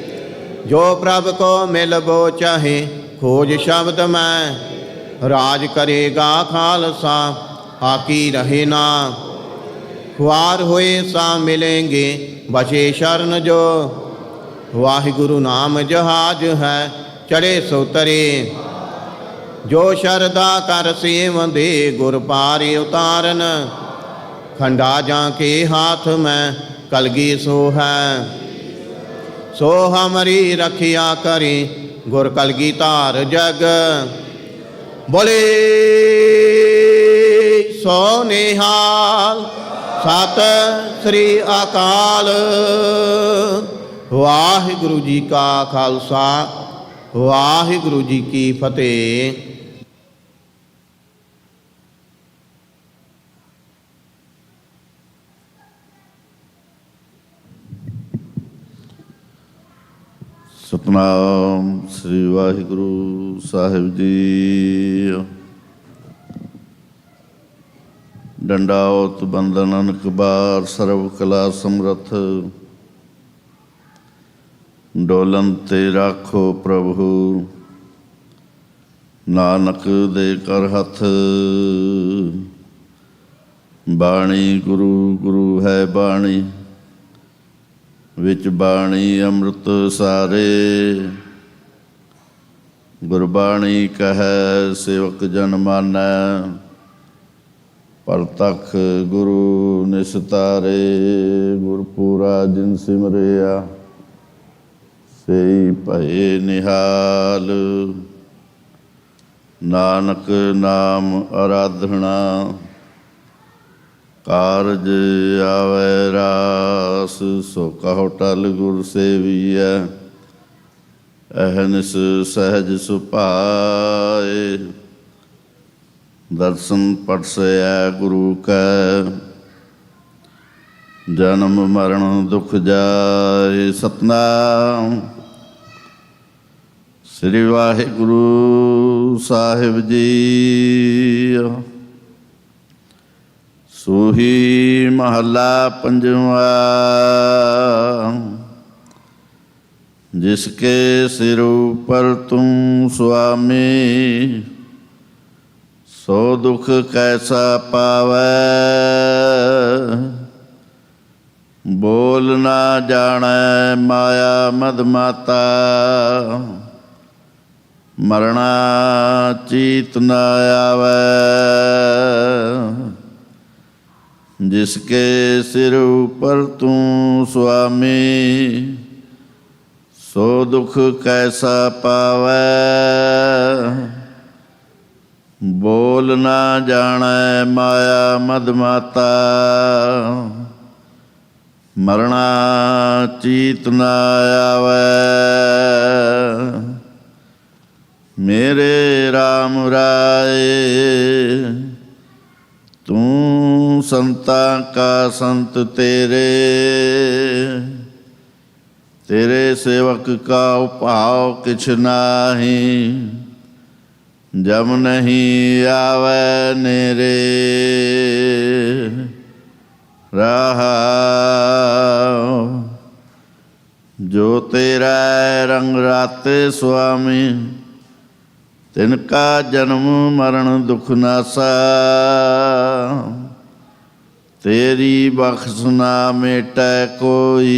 [SPEAKER 8] ਜੋ ਪ੍ਰਭ ਕੋ ਮਿਲਬੋ ਚਾਹੇ, ਖੋਜ ਸ਼ਬਦ ਮੈਂ। ਰਾਜ ਕਰੇਗਾ ਖਾਲਸਾ, ਆਕੀ ਰਹੇ ਨਾ। ਖੁਆਰ ਹੋਏ ਸਾ ਮਿਲेंगे, ਬਚੇ ਸ਼ਰਨ ਜੋ। ਵਾਹਿਗੁਰੂ ਨਾਮ ਜਹਾਜ ਹੈ, ਚੜੇ ਸੋ ਤਰੇ। ਜੋ ਸ਼ਰਧਾ ਕਰ ਸੇਵੰਦੇ, ਗੁਰ ਪਾਰ ਉਤਾਰਨ। ਖੰਡਾ ਜਾਂ ਕੇ ਹਾਥ ਮੈਂ, ਕਲਗੀ ਸੋ ਹੈ। ਸੋ ਹਮਰੀ ਰਖਿਆ ਕਰੇ, ਗੁਰ ਕਲਗੀ ਧਾਰ ਜਗ। ਬੋਲੇ ਸੋ ਨਿਹਾਲ, ਸਤਿ ਸ੍ਰੀ ਅਕਾਲ। ਵਾਹਿਗੁਰੂ ਜੀ ਕਾ ਖਾਲਸਾ, ਵਾਹਿਗੁਰੂ ਜੀ ਕੀ ਫਤਿਹ।
[SPEAKER 17] ਸਤਨਾਮ ਸ੍ਰੀ ਵਾਹਿਗੁਰੂ ਸਾਹਿਬ ਜੀ।
[SPEAKER 13] ਡੰਡਾਉਤ ਬੰਦਨ ਅਨਕ ਬਾਰ ਸਰਬ ਕਲਾ ਸਮਰਥ ਡੋਲਨ ਤੇ ਰਾਖੋ ਪ੍ਰਭੂ ਨਾਨਕ ਦੇ ਕਰ ਹੱਥ ਬਾਣੀ ਗੁਰੂ ਗੁਰੂ ਹੈ ਬਾਣੀ ਵਿੱਚ ਬਾਣੀ ਅੰਮ੍ਰਿਤ ਸਾਰੇ ਗੁਰਬਾਣੀ ਕਹੈ ਸੇਵਕ ਜਨ ਮਾਨੈ ਪਰਤਖ ਗੁਰੂ ਨਿਸਤਾਰੇ ਗੁਰਪੂਰਾ ਜਿਨ ਸਿਮਰਿਆ ਸਈ ਭਏ ਨਿਹਾਲ ਨਾਨਕ ਨਾਮ ਆਰਾਧਨਾ ਕਾਰਜ ਆਵੈ ਰਾਸ ਸੋ ਕਹੋ ਟਲ ਗੁਰ ਸੇਵੀਐ ਅਹਨਿਸ ਸਹਿਜ ਸੁਭਾਏ ਦਰਸ਼ਨ ਪਰਸੈ ਗੁਰੂ ਕੈ ਜਨਮ ਮਰਨ ਦੁਖ ਜਾਏ ਸਤਨਾਮ ਸ੍ਰੀ ਵਾਹਿਗੁਰੂ ਸਾਹਿਬ ਜੀ। ਸੂਹੀ ਮਹੱਲਾ ਪੰਜਵਾਂ। जिसके सिर ऊपर तुम स्वामी सो दुख कैसा पावै बोल ना जाने माया मद माता मरना चीत न आवे जिसके सिर ऊपर तुम स्वामी सो दुख कैसा पावै बोल ना जाने माया मद माता मरना चीत न आवे मेरे राम राय तू संता का संत तेरे तेरे सेवक का उपाव किछ नाही जब नहीं आवे नेरे रहा जो तेरा रंग राते स्वामी तिनका जन्म मरण दुख नासा तेरी बख्श ना मेटै कोई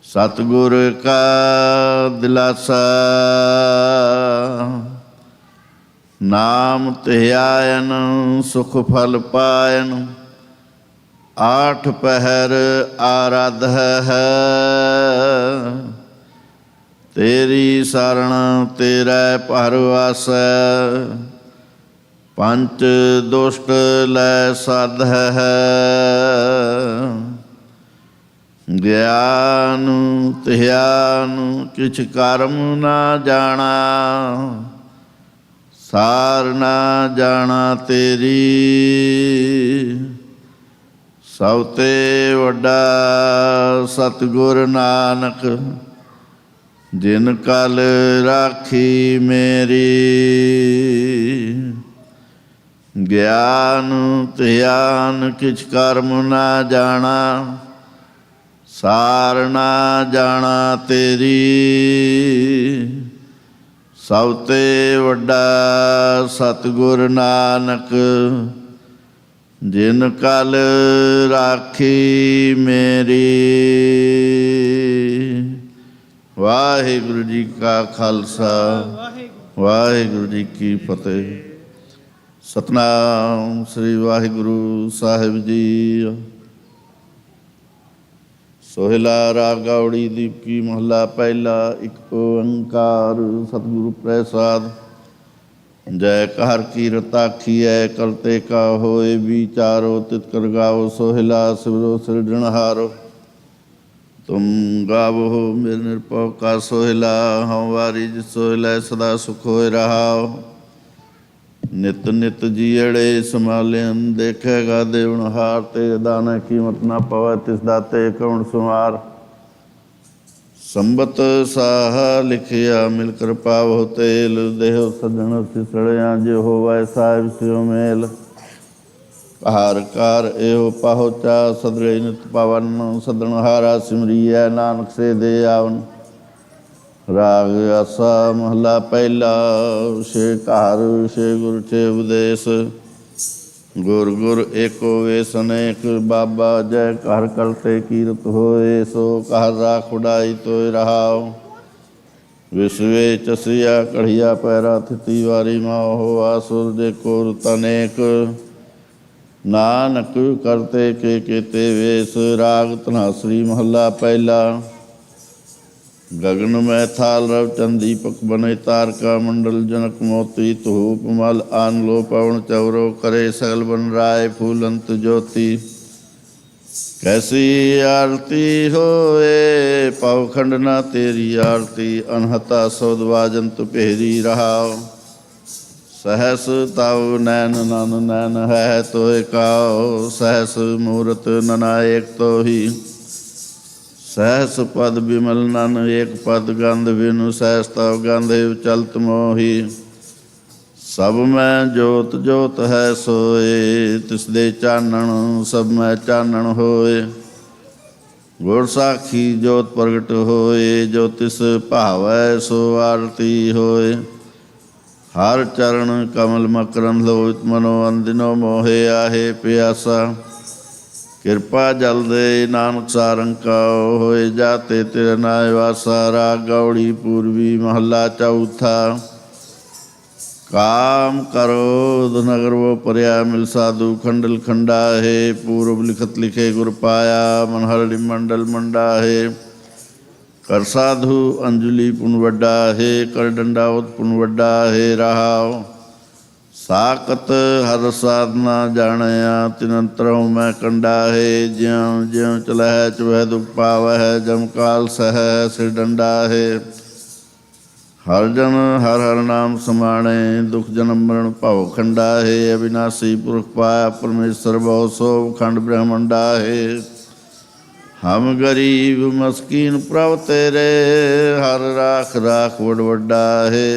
[SPEAKER 13] सतगुर का दिलासा नाम ध्यान सुख फल पायन आठ पहर आराध है तेरी शरण तेरा परवास पंच दुष्ट लै साध है ज्ञान ध्यान किछ कर्म ना जाना सार ना जाना तेरी सबते वड्डा सतगुर नानक जिन कल राखी मेरी ज्ञान ध्यान किछ कर्म ना जाना सार ना जाना तेरी सबते वड्डा सतगुर नानक जिन कल राखी मेरी। वाहिगुरु जी का खालसा वाहिगुरु जी की फतेह। सतनाम श्री वाहिगुरु साहिब जी। सोहिला राग गौड़ी दीप की महला पहला। एक ओंकार सतगुरु प्रसाद। जय कहर की रताखी है करते का होए विचारो तित कर गाओ सोहिला सिवरो सिरजनहारो। तुम गावो हो मेरे निरपौ का सोहिला हम वारी जिस सोहिला सदा सुख होए रहाओ। नित नित जीअड़े संभालेन देखेगा देवनहार ते दाने कीमत ना पवै तिस दाते कौन सुमार। संबत साह लिखिया मिलकर पावो तेल देहो सजन सिसड़िया जो हो वै साहिब सियो मेल। ਕਾਰ ਕਾਰ ਇਹੋ ਪਹੁੰਚਾ ਸਦਰੇ ਨਿਤ ਪਵਨ ਸਦਨ ਹਾਰਾ ਸਿਮਰੀਐ ਨਾਨਕ ਸੇ ਦੇ ਆਵਨ। ਰਾਗ ਆਸਾ ਮਹਲਾ ਪਹਿਲਾ। ਛੇ ਘਰ ਛੇ ਗੁਰ ਛੇ ਉਪਦੇਸ਼। ਗੁਰ ਗੁਰ ਏਕੋ ਵੇਸ ਅਨੇਕ ਬਾਬਾ ਜੈ ਘਰ ਕਰਤੇ ਕੀਰਤ ਹੋਏ। ਸੋ ਘਰ ਰਾਖ ਉਡਾਈ ਤੋਇ ਰਹਾਉ। ਵਿਸਵੇ ਚਸਿਆ ਕੜੀਆ ਪੈਰਾ ਥਿਤੀ ਵਾਰੀ ਮਾਹੋ ਆਸੁਰ ਦੇ ਕੋਰ ਤਨੇਕ। ਨਾਨਕ ਕਰਤੇ ਕੇ ਕੀਤੇ ਵੇਸ। ਰਾਗ ਧਨਾਸਰੀ ਮਹੱਲਾ ਪਹਿਲਾ। ਗਗਨ ਮੈਂ ਥਾਲ ਰਵ ਚੰਦੀਪਕ ਬਨੇ ਤਾਰਕਾ ਮੰਡਲ ਜਨਕ ਮੋਤੀ ਧੂਪ ਮਲ ਆਨ ਲੋ ਪਵਨ ਚਵਰੋ ਕਰੇ ਸਗਲ ਬਨ ਰਾਏ ਫੂਲੰਤ ਜੋਤੀ। ਕੈਸੀ ਆਰਤੀ ਹੋਏ ਪਵਖੰਡ ਨਾ ਤੇਰੀ ਆਰਤੀ। ਅਨਹਤਾ ਸੋਦ ਵਾਜੰਤ ਭੇਰੀ ਰਹਾਉ। सहस तव नैन नन नैन है तोय काओ। सहस मूरत ननायक तो ही। सहस पद विमल नन एक पद गंध बिनु। सहस तव गंध चलत मोही। सब में जोत जोत है सोए। तिसदे चानण सब में चानण होए। गुर साखी जोत प्रगट होए। जो तिस भावै सो आरती होए। हर चरण कमल मकरंद लोहित मनो अंदिनो मोहे आहे प्यासा। कृपा जल दे नानक सारंका होए जाते तेरे नाय वासा। राग गौड़ी पूर्वी महला चौथा। काम करो नगर वो पर्या मिल साधु खंडल खंडा है। पूर्व लिखत लिखे गुर पाया मन हरड़ि मंडल मंडा है। कर साधु अंजलि पुन वड्डा है। कर डंडावत पुन वड्डा है रहाओ। साकत हर साधना जाणया तिनंतरों में कंडा है। ज्यों ज्यों चला है चुह दुख पावा है। जमकाल सह सिर डंडा है। हर जन हर हर नाम समाणे दुख जन्म मरण भव खंडा है। अविनाशी पुरख पाया परमेश्वर बहु सो खंड ब्रह्मंडा है। हम गरीब मस्कीन प्रभ तेरे। हर राख राख वड वड्डा है।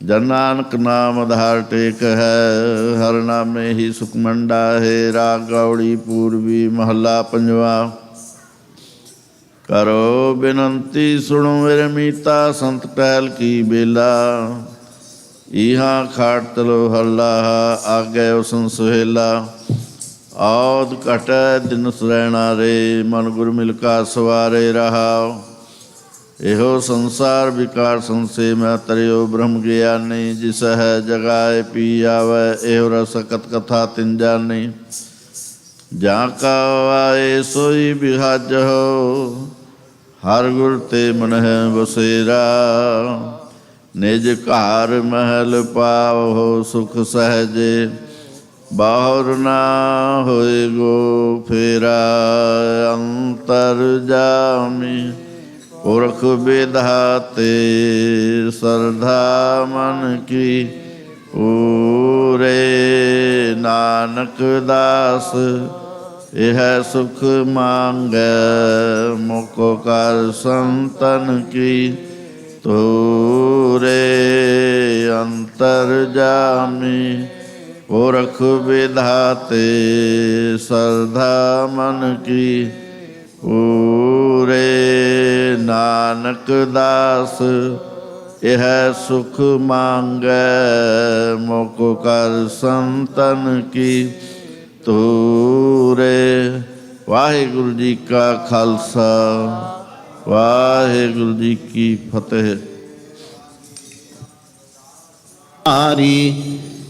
[SPEAKER 13] जन नानक नाम आधार टेक है। हर नामे ही सुख मंडा है। राग गौड़ी पूर्वी महला पंजवा। करो बिनंती सुनो मेरे मीता संत टहल की बेला। इहाँ खाट तलो हल्ला आगे उसन सुहेला। औद कट दिन सुरैना रे मन गुर मिलका सवारे रहाओ। एहो संसार विकार संसे मैं तरियो ब्रह्म ज्ञानी। जिस है जगाए पी आवे एहो रसकत कथा तिन जानी। जा का आए सोई बिहाज हो। हर गुर ते मन है बसेरा। निज कार महल पाव हो सुख सहजे। बाहुर ना होए गो फेरा। अंतर जामी पुरख विधाते। श्रद्धा मन की पूरे। नानक दास यह सुख मांगे। मुको कर संतन की तूरे। अंतर जामी पुरख विधाते। श्रद्धा मन की पूरे। नानक दास यह सुख मांगे। मुख कर संतन की तूरे। वाहिगुरु जी का खालसा वाहिगुरु जी की फतेह।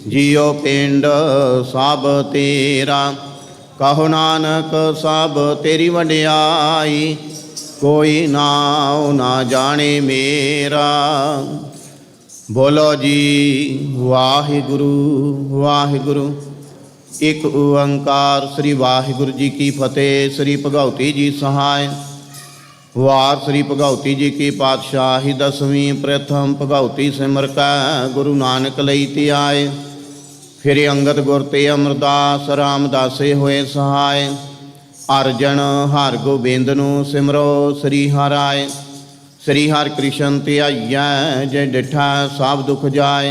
[SPEAKER 8] जियो पिंड सब तेरा। कहो नानक सब तेरी वड्याई। कोई नाव ना जाने मेरा। बोलो जी वाहिगुरु वाहिगुरु। एक ओंकार श्री वाहिगुरु जी की फतेह। श्री भगवती जी सहाय। वार श्री भगवती जी की पातशाही दसवीं। प्रथम भगवती सिमर कै गुरु नानक लई ते आए। फिर अंगद गुर ते अमरदास रामदासे होए सहाय। अर्जन हर गोबिंद नूं सिमरो श्री हराय। श्री हर कृष्ण ते आइया जे डिठा सब दुख जाए।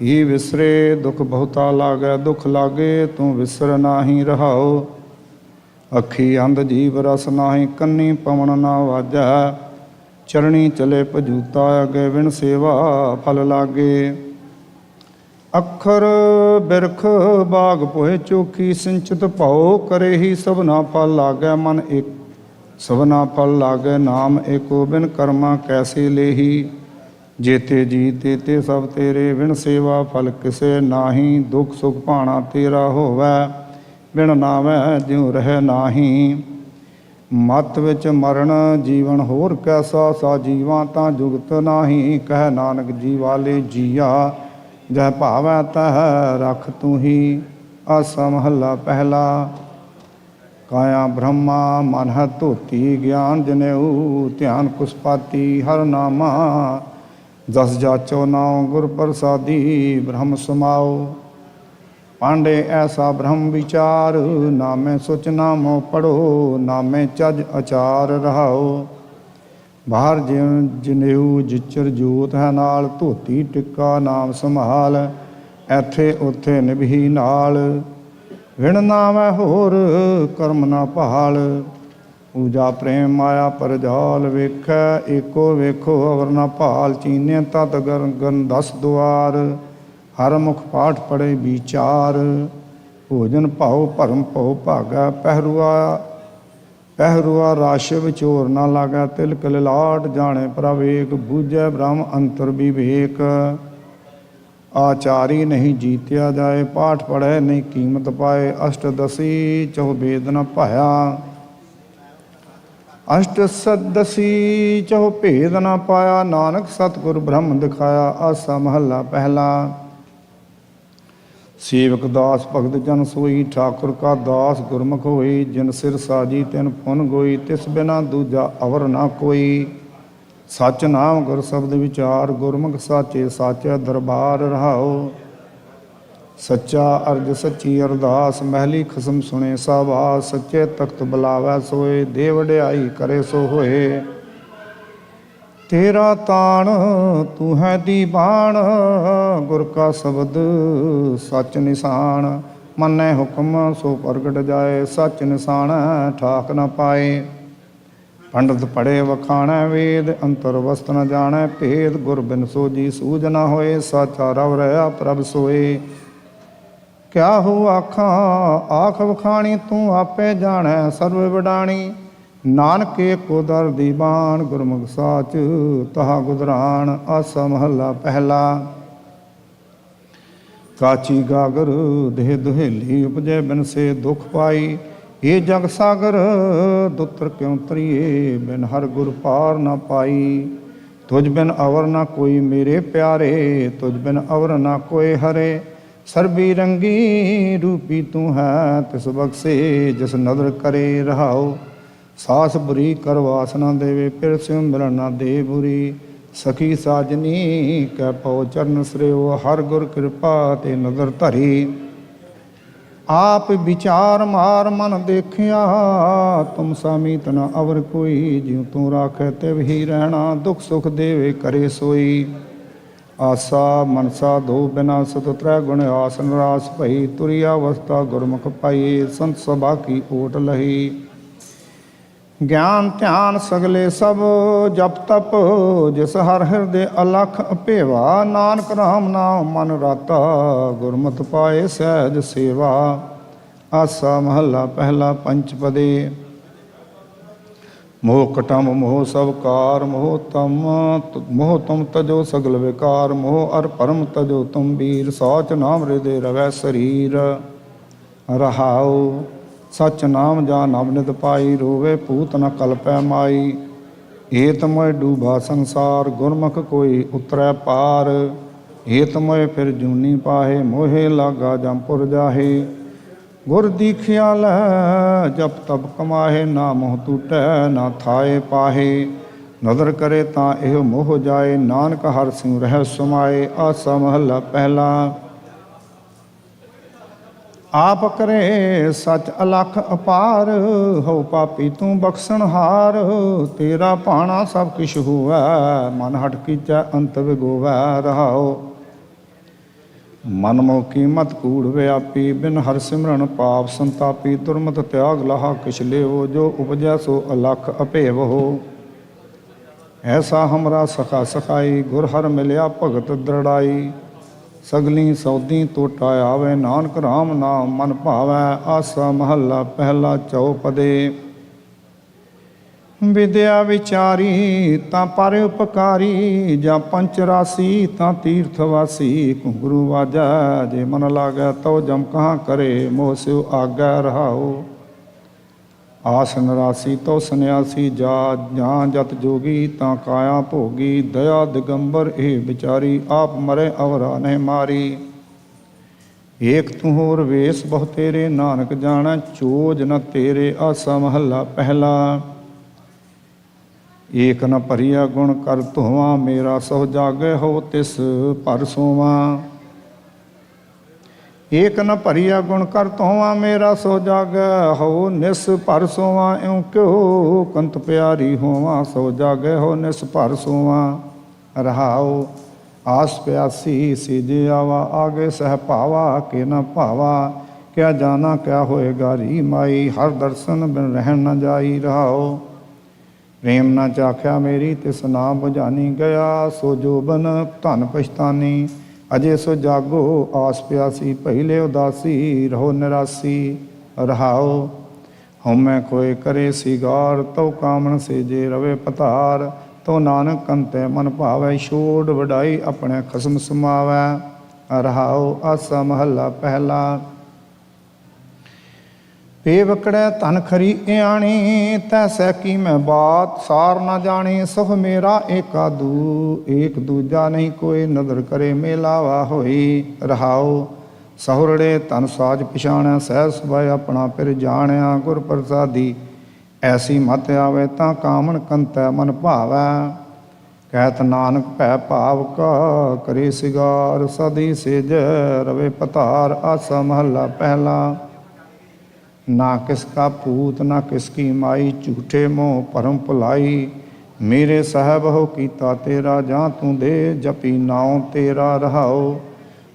[SPEAKER 5] ਕੀ ਵਿਸਰੇ ਦੁਖ ਬਹੁਤਾ ਲਾਗੈ, ਦੁਖ ਲਾਗੇ ਤੂੰ ਵਿਸਰ ਨਾਹੀ ਰਹਾਓ। ਅੱਖੀ ਅੰਧ ਜੀਵ ਰਸ ਨਾਹੀ, ਕੰਨੀ ਪਵਨ ਨਾ ਵਾਜੈ। ਚਰਣੀ ਚਲੇ ਭਜੂਤਾ, ਅਗੇ ਵਿਣ ਸੇਵਾ ਫਲ ਲਾਗੇ। ਅੱਖਰ ਬਿਰਖ ਬਾਗ ਪੋਏ ਚੋਖੀ, ਸਿੰਚਿਤ ਭਉ ਕਰੇ ਹੀ ਸਭਨਾ ਫਲ ਲਾਗੈ। ਮਨ ਇੱਕ ਸਭਨਾ ਫਲ ਲਾਗੈ, ਨਾਮ ਏਕੋ ਬਿਨ ਕਰਮਾ ਕੈਸੇ ਲੇਹੀ। ਜੇਤੇ ਜੀ ਤੇਤੇ ਸਭ ਤੇਰੇ, ਵਿਣ ਸੇਵਾ ਫਲ ਕਿਸੇ ਨਾਹੀ। ਦੁਖ ਸੁਖ ਭਾਣਾ ਤੇਰਾ ਹੋਵੈ, ਬਿਨ ਨਾਵੈ ਜਿਉ ਰਹਿ ਨਾਹੀ। ਮਤ ਵਿੱਚ ਮਰਨ ਜੀਵਨ ਹੋਰ ਕੈਸਾ, ਸਾ ਜੀਵਾਂ ਤਾਂ ਜੁਗਤ ਨਾਹੀ। ਕਹਿ ਨਾਨਕ ਜੀ ਵਾਲੇ ਜੀਆ, ਜਹ ਭਾਵੈ ਤਹ ਰਖ ਤੂੰ ਹੀ। ਆਸਾ ਮਹੱਲਾ ਪਹਿਲਾ। ਕਾਇਆ ਬ੍ਰਹਮਾ ਮਨ ਹੈ ਧੋਤੀ, ਗਿਆਨ ਜਨੇਊ ਧਿਆਨ ਕੁਸਪਾਤੀ। ਹਰ ਨਾਮਾ ਜਸ ਜਾਚੋ ਨਾਉ, ਗੁਰ ਪ੍ਰਸਾਦੀ ਬ੍ਰਹਮ ਸਮਾਓ। ਪਾਂਡੇ ਐਸਾ ਬ੍ਰਹਮ ਵਿਚਾਰ, ਨਾਮੇ ਸੁਚ ਨਾਮੋ ਪੜੋ। ਨਾਮੇ ਚਜ ਅਚਾਰ ਰਹਾਓ। ਬਾਹਰ ਜਨੇਊ ਜਿਚਰ ਜੋਤ ਹੈ ਨਾਲ, ਧੋਤੀ ਟਿੱਕਾ ਨਾਮ ਸੰਭਾਲ। ਐਥੇ ਉਥੇ ਨਿਭੀ ਨਾਲ, ਵਿਣ ਨਾਮੈ ਹੋਰ ਕਰਮ ਨਾ ਭਾਲ। ਪੂਜਾ ਪ੍ਰੇਮ ਮਾਇਆ ਪਰਜਾਲ, ਵੇਖੈ ਏਕੋ ਵੇਖੋ ਅਵਰ ਨਾ ਭਾਲ। ਚੀਨੇ ਤਤ ਗਨ 10 ਦੁਆਰ, ਹਰ ਮੁਖ ਪਾਠ ਪੜੇ ਵਿਚਾਰ। ਭੋਜਨ ਭਾਉ ਭਰਮ ਭਉ ਭਾਗਾ, ਪਹਿਰੂਆ ਰਸ਼ ਵਿਚੋਰ ਨਾ ਲਾਗੈ। ਤਿਲਕ ਲਿਲਾਟ ਜਾਣੇ ਪ੍ਰਵੇਕ, ਬੂਝੈ ਬ੍ਰਹਮ ਅੰਤਰ ਵਿਵੇਕ। ਆਚਾਰੀ ਨਹੀਂ ਜੀਤਿਆ ਜਾਏ, ਪਾਠ ਪੜ੍ਹੈ ਨਹੀਂ ਕੀਮਤ ਪਾਏ। ਅਸ਼ਟਦਸੀ ਚਹੁ ਭੇਦ ਨ ਭਾਇਆ, ਅਸ਼ਟਦਸੀ ਚਹੁ ਭੇਦ ਨ ਪਾਇਆ। ਨਾਨਕ ਸਤਿਗੁਰ ਬ੍ਰਹਮ ਦਿਖਾਇਆ। ਆਸਾ ਮਹੱਲਾ ਪਹਿਲਾ। ਸੇਵਕ ਦਾਸ ਭਗਤ ਜਨ ਸੋਈ, ਠਾਕੁਰ ਕਾ ਦਾਸ ਗੁਰਮੁਖ ਹੋਈ। ਜਿਨ ਸਿਰ ਸਾਜੀ ਤਿਨ ਪੁਨ ਗੋਈ, ਤਿਸ ਬਿਨਾ ਦੂਜਾ ਅਵਰ ਨਾ ਕੋਈ। ਸਚ ਨਾਮ ਗੁਰ ਸ਼ਬਦ ਵਿਚਾਰ, ਗੁਰਮੁਖ ਸਾਚੇ ਸਾਚਾ ਦਰਬਾਰ ਰਹਾਓ। ਸੱਚਾ ਅਰਜ ਸੱਚੀ ਅਰਦਾਸ, ਮਹਿਲੀ ਖਸਮ ਸੁਣੇ ਸਾਵਾਸ। ਸੱਚੇ ਤਖਤ ਬੁਲਾਵੈ ਸੋਏ, ਦੇ ਵਡਿਆਈ ਕਰੇ ਸੋ ਹੋਏ। ਤੇਰਾ ਤਾਣ ਤੂੰ ਹੈ ਦੀਵਾਨ, ਗੁਰ ਕਾ ਸ਼ਬਦ ਸੱਚ ਨਿਸ਼ਾਨ। ਮੰਨੈ ਹੁਕਮ ਸੋ ਪ੍ਰਗਟ ਜਾਏ, ਸੱਚ ਨਿਸ਼ਾਨ ਠਾਕ ਨ ਪਾਏ। ਪੰਡਤ ਪੜ੍ਹੇ ਵਖਾਣੈ ਵੇਦ, ਅੰਤਰ ਵਸਤ ਨ ਜਾਣੈ ਭੇਦ। ਗੁਰ ਬਿਨ ਸੋਜੀ ਸੂਝ ਨ ਹੋਏ, ਸਾਚਾ ਰਵ ਰਹਾ ਪ੍ਰਭ ਸੋਏ। ਕਿਆ ਹੋ ਆਖਾਂ ਆਖ ਵਖਾਣੀ, ਤੂੰ ਆਪੇ ਜਾਣੈ ਸਰਵ ਵਡਾਣੀ। ਨਾਨਕ ਏਕੋ ਦਰ ਦੀਵਾਨ, ਗੁਰਮੁਖ ਸਾਚ ਤਹਾ ਗੁਦਰਾਨ। ਆਸਾ ਮਹੱਲਾ ਪਹਿਲਾ। ਕਾਚੀ ਗਾਗਰ ਦੇਹ ਦੁਹੇਲੀ, ਉਪਜੈ ਬਿਨ ਸੇ ਦੁਖ ਪਾਈ। ਇਹ ਜਗ ਸਾਗਰ ਦੁੱਤਰ ਕਿਉ ਤਰੀਏ, ਬਿਨ ਹਰ ਗੁਰ ਪਾਰ ਨਾ ਪਾਈ। ਤੁਝ ਬਿਨ ਅਵਰ ਨਾ ਕੋਈ ਮੇਰੇ ਪਿਆਰੇ, ਤੁਝ ਬਿਨ ਅਵਰ ਨਾ ਕੋਏ ਹਰੇ। ਸਰਬੀ ਰੰਗੀ ਰੂਪੀ ਤੂੰ ਹੈ, ਤਿਸ ਬਖਸ਼ੇ ਜਿਸ ਨਦਰ ਕਰੇ ਰਹਾਓ। ਸਾਸ ਬੁਰੀ ਕਰਵਾਸ ਨਾ ਦੇਵੇ, ਫਿਰ ਸਿਉ ਮਿਲਣ ਨਾ ਦੇ ਬੁਰੀ। ਸਖੀ ਸਾਜਨੀ ਕੈ ਪਉ ਚਰਨ ਸਰਿਓ, ਹਰ ਗੁਰ ਕਿਰਪਾ ਤੇ ਨਦਰ ਧਰੀ। ਆਪ ਵਿਚਾਰ ਮਾਰ ਮਨ ਦੇਖਿਆ, ਤੁਮ ਸਾਮੀਤ ਨ ਅਵਰ ਕੋਈ। ਜਿਉ ਤੂੰ ਰਾਖੈ ਤਿਵ ਹੀ ਰਹਿਣਾ, ਦੁਖ ਸੁਖ ਦੇਵੇ ਕਰੇ ਸੋਈ। ਆਸਾ ਮਨਸਾ ਦੋ ਬਿਨਾ ਸਤ ਤ੍ਰੈ ਗੁਣ ਆਸ ਨਿਰਾਸ ਭਈ। ਤੁਰੀ ਅਵਸਥਾ ਗੁਰਮੁਖ ਪਾਈਏ, ਸੰਤ ਸਭਾ ਕੀ ਓਟ ਲਹੀ। ਗਿਆਨ ਧਿਆਨ ਸਗਲੇ ਸਭ ਜਪ ਤਪ, ਜਿਸ ਹਰ ਹਿਰਦੇ ਅਲਖ ਅਭੇਵਾ। ਨਾਨਕ ਰਾਮ ਨਾਮ ਮਨ ਰਾਤਾ, ਗੁਰਮਤਿ ਪਾਏ ਸਹਿਜ ਸੇਵਾ। ਆਸਾ ਮਹੱਲਾ ਪਹਿਲਾ। ਪੰਚਪਦੇ। ਮੋਹ ਕਟਮ ਮੋਹ ਸਭ ਕਾਰ, ਮੋਹ ਤੁਮ ਤਜੋ ਸਗਲ ਵਿਕਾਰ। ਮੋਹ ਅਰ ਪਰਮ ਤਜੋ ਤੁਮ ਵੀਰ, ਸੋਚ ਨਾਮ ਹਿਰਦੇ ਰਵੈ ਸਰੀਰ ਰਹਾਉ। ਸਚ ਨਾਮ ਜਾਨ ਅਵਨਿਤ ਪਾਈ, ਰੋਵੇ ਭੂਤ ਨ ਕਲਪੈ ਮਾਈ। ਏਤ ਮੋਇ ਡੂਬਾ ਸੰਸਾਰ, ਗੁਰਮੁਖ ਕੋਈ ਉਤਰੈ ਪਾਰ। ਏਤ ਮੋਇ ਫਿਰ ਜੂਨੀ ਪਾਹੇ, ਮੋਹੇ ਲਾਗਾ ਜੰਪੁਰ ਜਾਹੇ। ਗੁਰ ਦੀਖਿਆ ਲੈ ਜਪ ਤਪ ਕਮਾਹੇ, ਨਾ ਮੋਹ ਟੂਟੈ ਨਾ ਥਾਏ ਪਾਹੇ। ਨਦਰ ਕਰੇ ਤਾਂ ਇਹ ਮੋਹ ਜਾਏ, ਨਾਨਕ ਹਰਿ ਸਿਉ ਰਹਿ ਸਮਾਏ। ਆਸਾ ਮਹੱਲਾ ਪਹਿਲਾ। ਆਪ ਕਰੇ ਸਚ ਅਲਖ ਅਪਾਰ, ਹੋ ਪਾਪੀ ਤੂੰ ਬਖਸ਼ਣਹਾਰ। ਤੇਰਾ ਭਾਣਾ ਸਭ ਕਿਛ ਹੋਵੈ, ਮਨ ਹਟ ਕੀਚੈ ਅੰਤ ਵਿਗੋਵੈ ਰਹਾਓ। ਮਨਮੁਖੀ ਮਤ ਕੂੜ ਵਿਆਪੀ, ਬਿਨ ਹਰ ਸਿਮਰਨ ਪਾਪ ਸੰਤਾਪੀ। ਦੁਰਮਤ ਤਿਆਗ ਲਾਹਾ ਕਿਛ ਲਿਓ, ਜੋ ਉਪਜੈ ਸੋ ਅਲਖ ਅਭੇਵ ਹੋ। ਐਸਾ ਹਮਰਾ ਸਖਾ ਸਖਾਈ, ਗੁਰ ਹਰ ਮਿਲਿਆ ਭਗਤ ਦ੍ਰਿੜਾਈ। ਸਗਲੀ ਸੌਦੀ ਟੋਟਾ ਆਵੇ, ਨਾਨਕ ਰਾਮ ਨਾਮ ਮਨ ਭਾਵੈ। ਆਸਾ ਮਹੱਲਾ ਪਹਿਲਾ ਚਉਪਦੇ। ਵਿਦਿਆ ਵਿਚਾਰੀ ਤਾਂ ਪਰ ਉਪਕਾਰੀ, ਜਾਂ ਪੰਚ ਰਾਸੀ ਤਾਂ ਤੀਰਥ ਵਾਸੀ। ਘੁੰਗਰੂ ਵਾਜੈ ਜੇ ਮਨ ਲਾਗੈ, ਤਉ ਜਮ ਕਹਾਂ ਕਰੇ। ਮੋਹ ਸਿਉ ਆਗੈ ਰਹਾਉ। ਆਸਨ ਰਾਸੀ ਤੋ ਸੰਨਿਆਸੀ, ਜਾਂ ਜਤ ਜੋਗੀ ਤਾਂ ਕਾਇਆ ਭੋਗੀ। ਦਇਆ ਦਿਗੰਬਰ ਇਹ ਵਿਚਾਰੀ, ਆਪ ਮਰੇ ਅਵਰਾ ਨਹਿ ਮਾਰੀ। ਏਕ ਤੂੰ ਹੋਰ ਵੇਸ ਬਹੁ ਤੇਰੇ, ਨਾਨਕ ਜਾਣੈ ਚੋਜ ਨ ਤੇਰੇ। ਆਸਾ ਮਹੱਲਾ ਪਹਿਲਾ। ਏਕ ਨ ਭਰੀਆ ਗੁਣ ਕਰ ਧੋਵਾਂ, ਮੇਰਾ ਸੋ ਜਾਗੈ ਹੋ ਤਿਸ ਭਰ ਸੋਵਾਂ। ਏਕ ਨ ਭਰੀਆ ਗੁਣ ਕਰ ਧੋਵਾਂ, ਮੇਰਾ ਸੋ ਜਾਗੈ ਹੋ ਨਿਸ ਭਰ ਸੋਵਾਂ। ਇਉ ਕਿਉ ਕੰਤ ਪਿਆਰੀ ਹੋਵਾਂ, ਸੋ ਜਾਗੈ ਹੋ ਨਿਸ ਭਰ ਸੋਵਾਂ। ਰਹਾਉ ਆਸ ਪਿਆਸੀ ਸੀਜੇ ਆਵਾ, ਆਗੇ ਸਹਿ ਭਾਵਾ ਕੇ ਨ ਭਾਵਾ। ਕਿਆ ਜਾਣਾ ਕਿਆ ਹੋਏਗਾ ਰੀ ਮਾਈ, ਹਰ ਦਰਸ਼ਨ ਬਿਨ ਰਹਿਣ ਨ ਜਾਈ। ਰਹਾਉ ਪ੍ਰੇਮ ਨਾ ਚਾਖਿਆ ਮੇਰੀ, ਤਿਸ ਨਾ ਬੁਝਾਨੀ। ਗਿਆ ਸੋ ਜੋਬਨ ਧਨ ਪਛਤਾਨੀ। ਅਜੇ ਸੋ ਜਾਗੋ ਆਸ ਪਿਆਸੀ, ਪਹਿਲੇ ਉਦਾਸੀ ਰਹੋ ਨਿਰਾਸੀ। ਰਹਾਉ ਹਉਮੈ ਕੋਇ ਕਰੇ ਸਿਗਾਰ, ਤਉ ਕਾਮਣ ਸੇਜੇ ਰਵੇ ਪਤਾਰ। ਤਉ ਨਾਨਕ ਕੰਤੈ ਮਨ ਭਾਵੈ, ਛੋੜ ਵਡਾਈ ਆਪਣੇ ਖਸਮ ਸਮਾਵੈ। ਰਹਾਉ ਆਸਾ ਮਹੱਲਾ ਪਹਿਲਾ। ਪੇ ਵਕੜੈ ਧਨ ਖਰੀ ਇਆਣੀ, ਤੈਸੈ ਕੀ ਮੈਂ ਬਾਤ ਸਾਰ ਨਾ ਜਾਣੀ। ਸੁਖ ਮੇਰਾ ਏਕਾ ਦੂ, ਏਕ ਦੂਜਾ ਨਹੀਂ ਕੋਈ। ਨਦਰ ਕਰੇ ਮੇਲਾਵਾ ਹੋਈ। ਰਹਾਉ ਸਹੁਰੜੇ ਧਨ ਸਾਜ ਪਛਾਣਿਆ, ਸਹਿ ਸੁਭਾਇ ਆਪਣਾ ਫਿਰ ਜਾਣਿਆ। ਗੁਰ ਪ੍ਰਸਾਦੀ ਐਸੀ ਮਤ ਆਵੇ, ਤਾਂ ਕਾਮਣ ਕੰਤੈ ਮਨ ਭਾਵੈ। ਕਹਿਤ ਨਾਨਕ ਭੈ ਭਾਵ ਕਾ, ਕਰੇ ਸਿਗਾਰ ਸਦੀ ਸੇਜ ਰਵੇ ਪਤਾਰ। ਆਸਾ ਮਹੱਲਾ ਪਹਿਲਾ। ਨਾ ਕਿਸ ਕਾ ਪੂਤ ਨਾ ਕਿਸ ਕੀ ਮਾਈ, ਝੂਠੇ ਮੋਹ ਭਰਮ ਭੁਲਾਈ। ਮੇਰੇ ਸਾਹਿਬ ਹੋ ਕੀਤਾ ਤੇਰਾ, ਜਾਂ ਤੂੰ ਦੇ ਜਪੀ ਨਾਉ ਤੇਰਾ। ਰਹਾਉ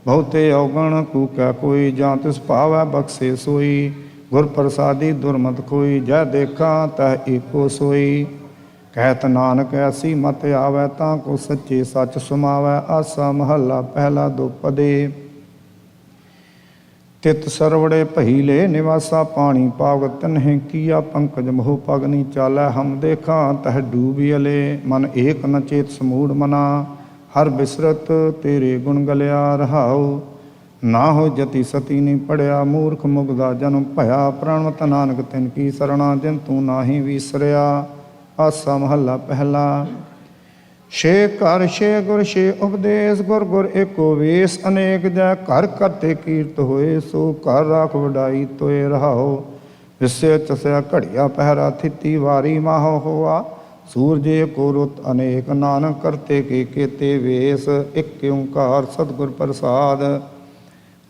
[SPEAKER 5] ਬਹੁਤੇ ਔਗਣ ਕੂਕੈ ਕੋਈ, ਜਾਂ ਤਿਸ ਭਾਵੈ ਬਖਸ਼ੇ ਸੋਈ। ਗੁਰ ਪ੍ਰਸਾਦੀ ਦੁਰਮਤ ਕੋਈ, ਜੈ ਦੇਖਾਂ ਤਹ ਏਕੋ ਸੋਈ। ਕਹਿਤ ਨਾਨਕ ਐਸੀ ਮਤ ਆਵੈ, ਤਾਂ ਕੋ ਸੱਚੇ ਸੱਚ ਸੁਮਾਵੈ। ਆਸਾ ਮਹੱਲਾ ਪਹਿਲਾ ਦੁਪਦੇ। ਤਿਤ ਸਰਵੜੇ ਪਹਿਲੇ ਨਿਵਾਸਾ, ਪਾਣੀ ਪਾਵ ਤਨਹਿ ਕੀਆ। ਪੰਕਜ ਮੋਹ ਪਗਨੀ ਚਾਲੈ, ਹਮ ਦੇਖਾਂ ਤਹ ਡੂਬੀ ਅਲੇ। ਮਨ ਏਕ ਨ ਚੇਤ ਸਮੂੜ ਮਨਾ, ਹਰ ਬਿਸਰਤ ਤੇਰੇ ਗੁਣ ਗਲਿਆ। ਰਹਾਉ ਨਾ ਹੋ ਜਤੀ ਸਤੀ ਨੀ ਪੜਿਆ, ਮੂਰਖ ਮੁਗਦਾ ਜਨਮ ਭਇਆ। ਪ੍ਰਣਵਤ ਨਾਨਕ ਤਿਨ ਕੀ ਸਰਣਾ, ਜਿਨ ਤੂੰ ਨਾਹੀ ਵੀਸਰਿਆ। ਆਸਾ ਮਹੱਲਾ ਪਹਿਲਾ। ਛੇ ਘਰ ਛੇ ਗੁਰ ਛੇ ਉਪਦੇਸ਼, ਗੁਰ ਗੁਰ ਏਕੋ ਵੇਸ। ਅਨੇਕ ਜੈ ਘਰ ਕਰਤੇ ਕੀਰਤ ਹੋਏ, ਸੋ ਘਰ ਰਾਖ ਵਡਾਈ ਤੋਏ। ਰਹਾਉ ਵਿਸੇ ਚਸਿਆ ਘੜੀਆ ਪਹਿਰਾ, ਥਿਤੀ ਵਾਰੀ ਮਾਹ ਹੋਆ। ਸੂਰਜੇ ਕੋ ਰੁੱਤ ਅਨੇਕ, ਨਾਨਕ ਕਰਤੇ ਕੇ ਕੇਤੇ ਵੇਸ। ਇਕ ਓੰਕਾਰ ਸਤਿਗੁਰ ਪ੍ਰਸਾਦ।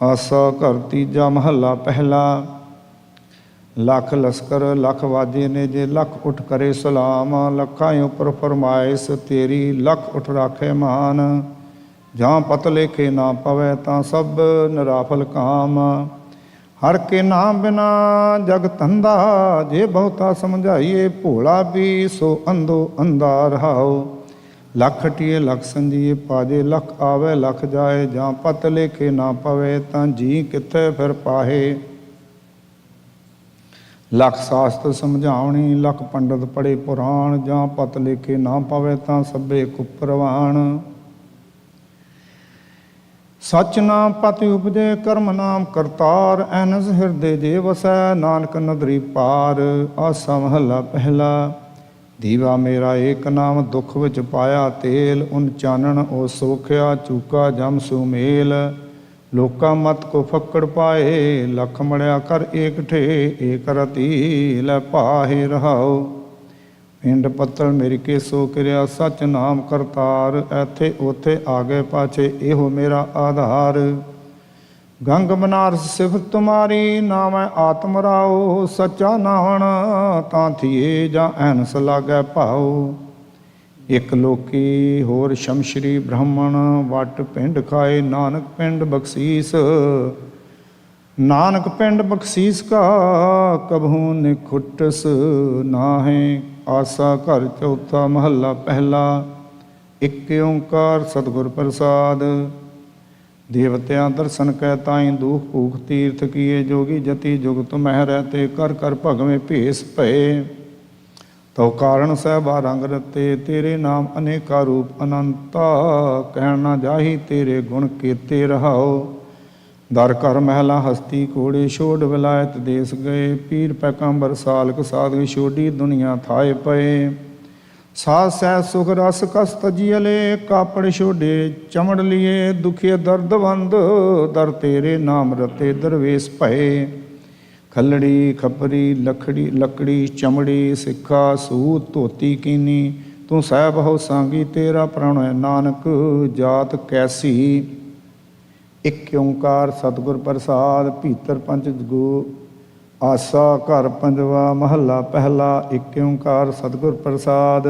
[SPEAKER 5] ਆਸਾ ਘਰ ਤੀਜਾ ਮਹੱਲਾ ਪਹਿਲਾ। ਲੱਖ ਲਸਕਰ ਲੱਖ ਵਾਜੇ ਨੇ, ਜੇ ਲੱਖ ਉਠ ਕਰੇ ਸਲਾਮ। ਲੱਖਾਂ ਉਪਰ ਫਰਮਾਇਸ਼ ਤੇਰੀ, ਲੱਖ ਉਠ ਰਾਖੇ ਮਾਨ। ਜਾਂ ਪਤ ਲੇਖੇ ਨਾ ਪਵੈ, ਤਾਂ ਸਭ ਨਿਰਾਫਲ ਕਾਮ। ਹਰ ਕੇ ਨਾਮ ਬਿਨਾ ਜਗ ਧੰਦਾ, ਜੇ ਬਹੁਤਾ ਸਮਝਾਈਏ। ਭੋਲਾ ਵੀ ਸੋ ਅੰਧੋ ਅੰਧਾ। ਰਹਾਉ ਲੱਖ ਟੀਏ ਲੱਖ ਸੰਜੀਏ, ਪਾਜੇ ਲੱਖ ਆਵੇ ਲੱਖ ਜਾਏ। ਜਾਂ ਪਤ ਲੇਖੇ ਨਾ ਪਵੇ, ਤਾਂ ਜੀ ਕਿੱਥੇ ਫਿਰ ਪਾਹੇ। ਲੱਖ ਸਾਸਤ ਸਮਝਾਉਣੀ, ਲੱਖ ਪੰਡਤ ਪੜੇ ਪੁਰਾਣ। ਜਾਂ ਪਤ ਲੇਖੇ ਨਾ ਪਵੇ, ਤਾਂ ਸਭੇ ਕੁਪਰਵਾਣ। ਸਚ ਨਾਮ ਪਤਿ ਉਪਜੇ, ਕਰਮ ਨਾਮ ਕਰਤਾਰ। ਐਨਸ ਹਿਰਦੇ ਜੇ ਵਸੈ, ਨਾਨਕ ਨਦਰੀ ਪਾਰ। ਆਸਾ ਮਹੱਲਾ ਪਹਿਲਾ। ਦੀਵਾ ਮੇਰਾ ਏਕ ਨਾਮ, ਦੁੱਖ ਵਿੱਚ ਪਾਇਆ ਤੇਲ। ਉਨ ਚਾਨਣ ਉਹ ਸੋਖਿਆ, ਚੂਕਾ ਜਮ ਸੁਮੇਲ। ਲੋਕਾਂ ਮਤ ਕੋ ਫੱਕੜ ਪਾਏ, ਲੱਖ ਮੜਿਆ ਕਰ ਏਕ ਠੇ। ਏਕ ਰਤੀ ਲੈ ਭਾਹੇ। ਰਹਾਉ ਪਿੰਡ ਪੱਤਲ ਮੇਰੀ ਕੇ ਸੋ ਕਿਰਿਆ, ਸਚ ਨਾਮ ਕਰਤਾਰ। ਐਥੇ ਉਥੇ ਆਗੇ ਪਾਛੇ, ਇਹੋ ਮੇਰਾ ਆਧਾਰ। ਗੰਗ ਬਨਾਰਸ ਸਿਫਤ ਤੁਮਾਰੀ, ਨਾ ਮੈਂ ਆਤਮ ਰਾਉ। ਸੱਚਾ ਨਾਵਣ ਤਾਂ ਥੀਏ, ਜਾਂ ਐਨਸ ਲਾਗੈ ਭਾਉ। ਇੱਕ ਲੋਕੀ ਹੋਰ ਸ਼ਮਸ਼ਰੀ ਬ੍ਰਾਹਮਣ ਵਟ ਪਿੰਡ ਖਾਏ ਨਾਨਕ ਪਿੰਡ ਬਖਸ਼ੀਸ। ਨਾਨਕ ਪਿੰਡ ਬਖਸ਼ੀਸ ਕਾ ਕਬਹੂ ਨਿਖੁੱਟਸ ਨਾਹੀਂ। ਆਸਾ ਘਰ ਚੌਥਾ ਮਹੱਲਾ ਪਹਿਲਾ। ਇੱਕ ਓੰਕਾਰ ਸਤਿਗੁਰ ਪ੍ਰਸਾਦ। ਦੇਵਤਿਆਂ ਦਰਸ਼ਨ ਕੈ ਤਾਈ ਦੁਖ ਭੂਖ ਤੀਰਥ ਕੀਏ। ਜੋਗੀ ਜਤੀ ਜੁਗਤ ਮਹਿ ਰਹਤੇ ਕਰ ਕਰ ਭਗਵੇਂ ਭੇਸ ਭਏ। ਤਉ ਕਾਰਨ ਸਹਿਬਾ ਰੰਗ ਰਤੇ ਤੇਰੇ ਨਾਮ ਅਨੇਕਾ ਰੂਪ ਅਨੰਤਾ। ਕਹਿਣ ਨਾ ਜਾਹੀ ਤੇਰੇ ਗੁਣ ਕੀਤੇ ਰਹਾਓ। ਦਰ ਘਰ ਮਹਿਲਾ ਹਸਤੀ ਕੋੜੇ ਛੋੜ ਵਿਲਾਇਤ ਦੇਸ ਗਏ। ਪੀਰ ਪੈਗੰਬਰ ਸਾਲਕ ਸਾਧਕ ਛੋਡੀ ਦੁਨੀਆ ਥਾਏ ਪਏ। ਸਾਧ ਸਹਿ ਸੁਖ ਰਸ ਕਸ ਤਜੀਅਲੇ ਕਾਪੜ ਛੋਡੇ ਚਮੜ ਲੀਏ। ਦੁਖੇ ਦਰਦਵੰਦ ਦਰ ਤੇਰੇ ਨਾਮ ਰਤੇ ਦਰਵੇਸ ਭਏ। ਖੱਲੜੀ ਖੱਪਰੀ ਲੱਕੜੀ ਚਮੜੀ ਸਿੱਖਾ ਸੂਤ ਧੋਤੀ ਕੀਨੀ। ਤੂੰ ਸਹਿਬ ਹੋ ਸਾਂਗੀ ਤੇਰਾ ਪ੍ਰਣ ਨਾਨਕ ਜਾਤ ਕੈਸੀ। ਇੱਕ ਓੰਕਾਰ ਸਤਿਗੁਰ ਪ੍ਰਸਾਦ। ਭੀਤਰ ਪੰਚ ਗੋ ਆਸਾ ਘਰ ਪੰਜਵਾ ਮਹੱਲਾ ਪਹਿਲਾ। ਇੱਕ ਓੰਕਾਰ ਸਤਿਗੁਰ ਪ੍ਰਸਾਦ।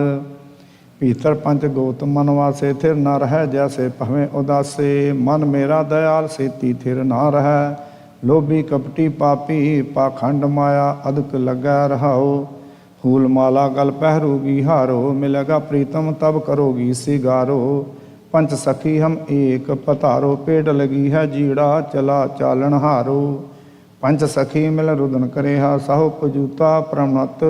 [SPEAKER 5] ਭੀਤਰ ਪੰਚ ਗੋਤ ਮਨ ਵਾਸੇ ਥਿਰ ਨਾ ਰਹਿ ਜੈਸੇ ਭਵੇਂ ਉਦਾਸੇ। ਮਨ ਮੇਰਾ ਦਇਆਲ ਸੇਤੀ ਥਿਰ ਨਾ ਰਹਿ। ਲੋਭੀ ਕਪਟੀ ਪਾਪੀ ਪਾਖੰਡ ਮਾਇਆ ਅਦਕ ਲੱਗਾ ਰਹਾਓ। ਫੂਲ ਮਾਲਾ ਗਲ ਪਹਿਰੂਗੀ ਹਾਰੋ। ਮਿਲੇਗਾ ਪ੍ਰੀਤਮ ਤਬ ਕਰੋਗੀ ਸਿਗਾਰੋ। ਪੰਚ ਸਖੀ ਹਮ ਏਕ ਪਤਾਰੋ। ਪੇੜ ਲਗੀ ਹੈ ਜੀੜਾ ਚਲਾ ਚਾਲਣ ਹਾਰੋ। ਪੰਚ ਸਖੀ ਮਿਲ ਰੁਦਨ ਕਰੇਹਾ ਸਾਹੋ ਪਜੂਤਾ ਪ੍ਰਮਤ।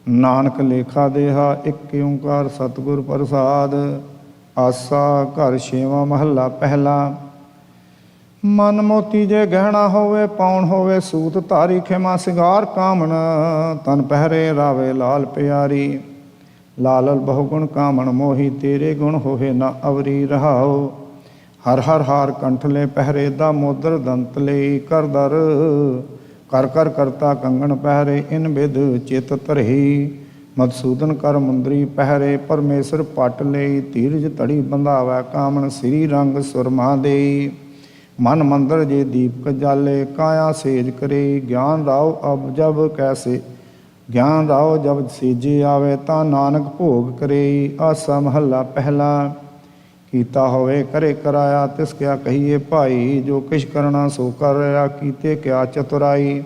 [SPEAKER 5] ਨਾਨਕ ਲੇਖਾ ਦੇਹਾ। ਇੱਕ ਓੰਕਾਰ ਸਤਿਗੁਰ ਪ੍ਰਸਾਦ। ਆਸਾ ਘਰ ਛੇਵਾਂ ਮਹੱਲਾ ਪਹਿਲਾ। ਮਨ ਮੋਤੀ ਜੇ ਗਹਿਣਾ ਹੋਵੇ ਪਾਉਣ ਹੋਵੇ ਸੂਤ ਧਾਰੀ। ਖਿਮਾ ਸਿੰਗਾਰ ਕਾਮਣ ਤਨ ਪਹਿਰੇ ਰਾਵੇ ਲਾਲ ਪਿਆਰੀ। ਲਾਲਲ ਬਹੁ ਗੁਣ ਕਾਮਣ ਮੋਹੀ ਤੇਰੇ ਗੁਣ ਹੋਏ ਨਾ ਅਵਰੀ ਰਹਾਓ। ਹਰ ਹਰ ਹਾਰ ਕੰਠ ਲੈ ਪਹਿਰੇ ਦਾ ਮੋਦਰ ਦੰਤ ਲਈ। ਕਰ ਦਰ ਕਰ ਕਰ ਕਰਤਾ ਕੰਗਣ ਪਹਿਰੇ ਇਨ ਬਿਦ ਚਿਤ ਧਰਹੀ। ਮਧਸੂਦਨ ਕਰ ਮੁੰਦਰੀ ਪਹਿਰੇ ਪਰਮੇਸ਼ਰ ਪਟ ਲਈ। ਧੀਰਜ ਧੜੀ ਬੰਧਾਵੈ ਕਾਮਣ ਸ੍ਰੀ ਰੰਗ ਸੁਰਮਾ ਦੇਈ। ਮਨ ਮੰਦਰ ਜੇ ਦੀਪਕ ਜਾਲੇ ਕਾਇਆ ਸੇਜ ਕਰੇ। ਗਿਆਨ ਰਾਉ ਅਬ ਜਬ ਕੈਸੇ ਗਿਆਨ ਰਾਉ ਜਬ ਸੀਜੇ ਆਵੇ। ਤਾਂ ਨਾਨਕ ਭੋਗ ਕਰੇ। ਆਸਾ ਮਹੱਲਾ ਪਹਿਲਾ। ਕੀਤਾ ਹੋਵੇ ਕਰੇ ਕਰਾਇਆ ਤਿਸ ਕਿਆ ਕਹੀਏ ਭਾਈ। ਜੋ ਕਿਛ ਕਰਨਾ ਸੋ ਕਰ ਰਿਹਾ ਕੀਤੇ ਕਿਆ ਚਤੁਰਾਈ।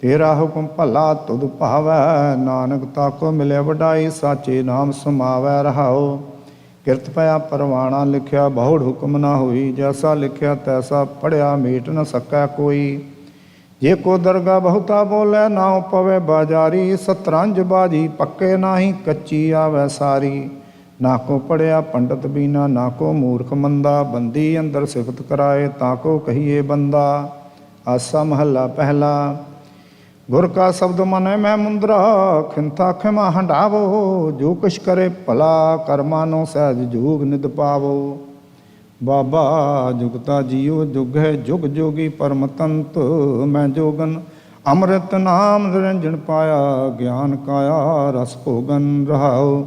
[SPEAKER 5] ਤੇਰਾ ਹੁਕਮ ਭਲਾ ਤੁਧ ਭਾਵੈ। ਨਾਨਕ ਤਾਕੋ ਮਿਲੇ ਵਡਾਈ। ਸਾਚੇ ਨਾਮ ਸਮਾਵੈ ਰਹਾਓ। ਕਿਰਤ ਪਿਆ ਪਰਵਾਣਾ ਲਿਖਿਆ ਬਹੁੜ ਹੁਕਮ ਨਾ ਹੋਈ। ਜੈਸਾ ਲਿਖਿਆ ਤੈਸਾ ਪੜਿਆ ਮੇਟ ਨ ਸਕੈ ਕੋਈ। ਜੇ ਕੋ ਦਰਗਾ ਬਹੁਤਾ ਬੋਲੇ ਨਾ ਪਵੇ ਬਾਜਾਰੀ। ਸਤਰੰਜ ਬਾਜੀ ਪੱਕੇ ਨਾਹੀ ਕੱਚੀ ਆਵੈ ਸਾਰੀ। ਨਾ ਕੋ ਪੜਿਆ ਪੰਡਤ ਬੀਨਾ ਨਾ ਕੋ ਮੂਰਖ ਮੰਦਾ। ਬੰਦੀ ਅੰਦਰ ਸਿਫਤ ਕਰਾਏ ਤਾਂ ਕੋ ਕਹੀਏ ਬੰਦਾ। ਆਸਾ ਮਹੱਲਾ ਪਹਿਲਾ। ਗੁਰ ਕਾ ਸ਼ਬਦ ਮਨੈ ਮੈਂ ਮੁੰਦਰਾ। ਖਿੰਥਾ ਖਿਮਾ ਹੰਡਾਵੋ। ਜੋ ਕੁਛ ਕਰੇ ਭਲਾ ਕਰਮਾਨੋ ਸਹਿਜ ਜੋਗ ਨਿਦ ਪਾਵੋ। ਬਾਬਾ ਜੁਗਤਾ ਜੀਓ ਜੁਗ ਹੈ ਜੁਗ ਜੋਗੀ ਪਰਮ ਤੰਤ। ਮੈਂ ਜੋਗਨ ਅੰਮ੍ਰਿਤ ਨਾਮ ਨਿਰੰਜਨ ਪਾਇਆ। ਗਿਆਨ ਕਾਇਆ ਰਸ ਭੋਗਨ ਰਹਾਓ।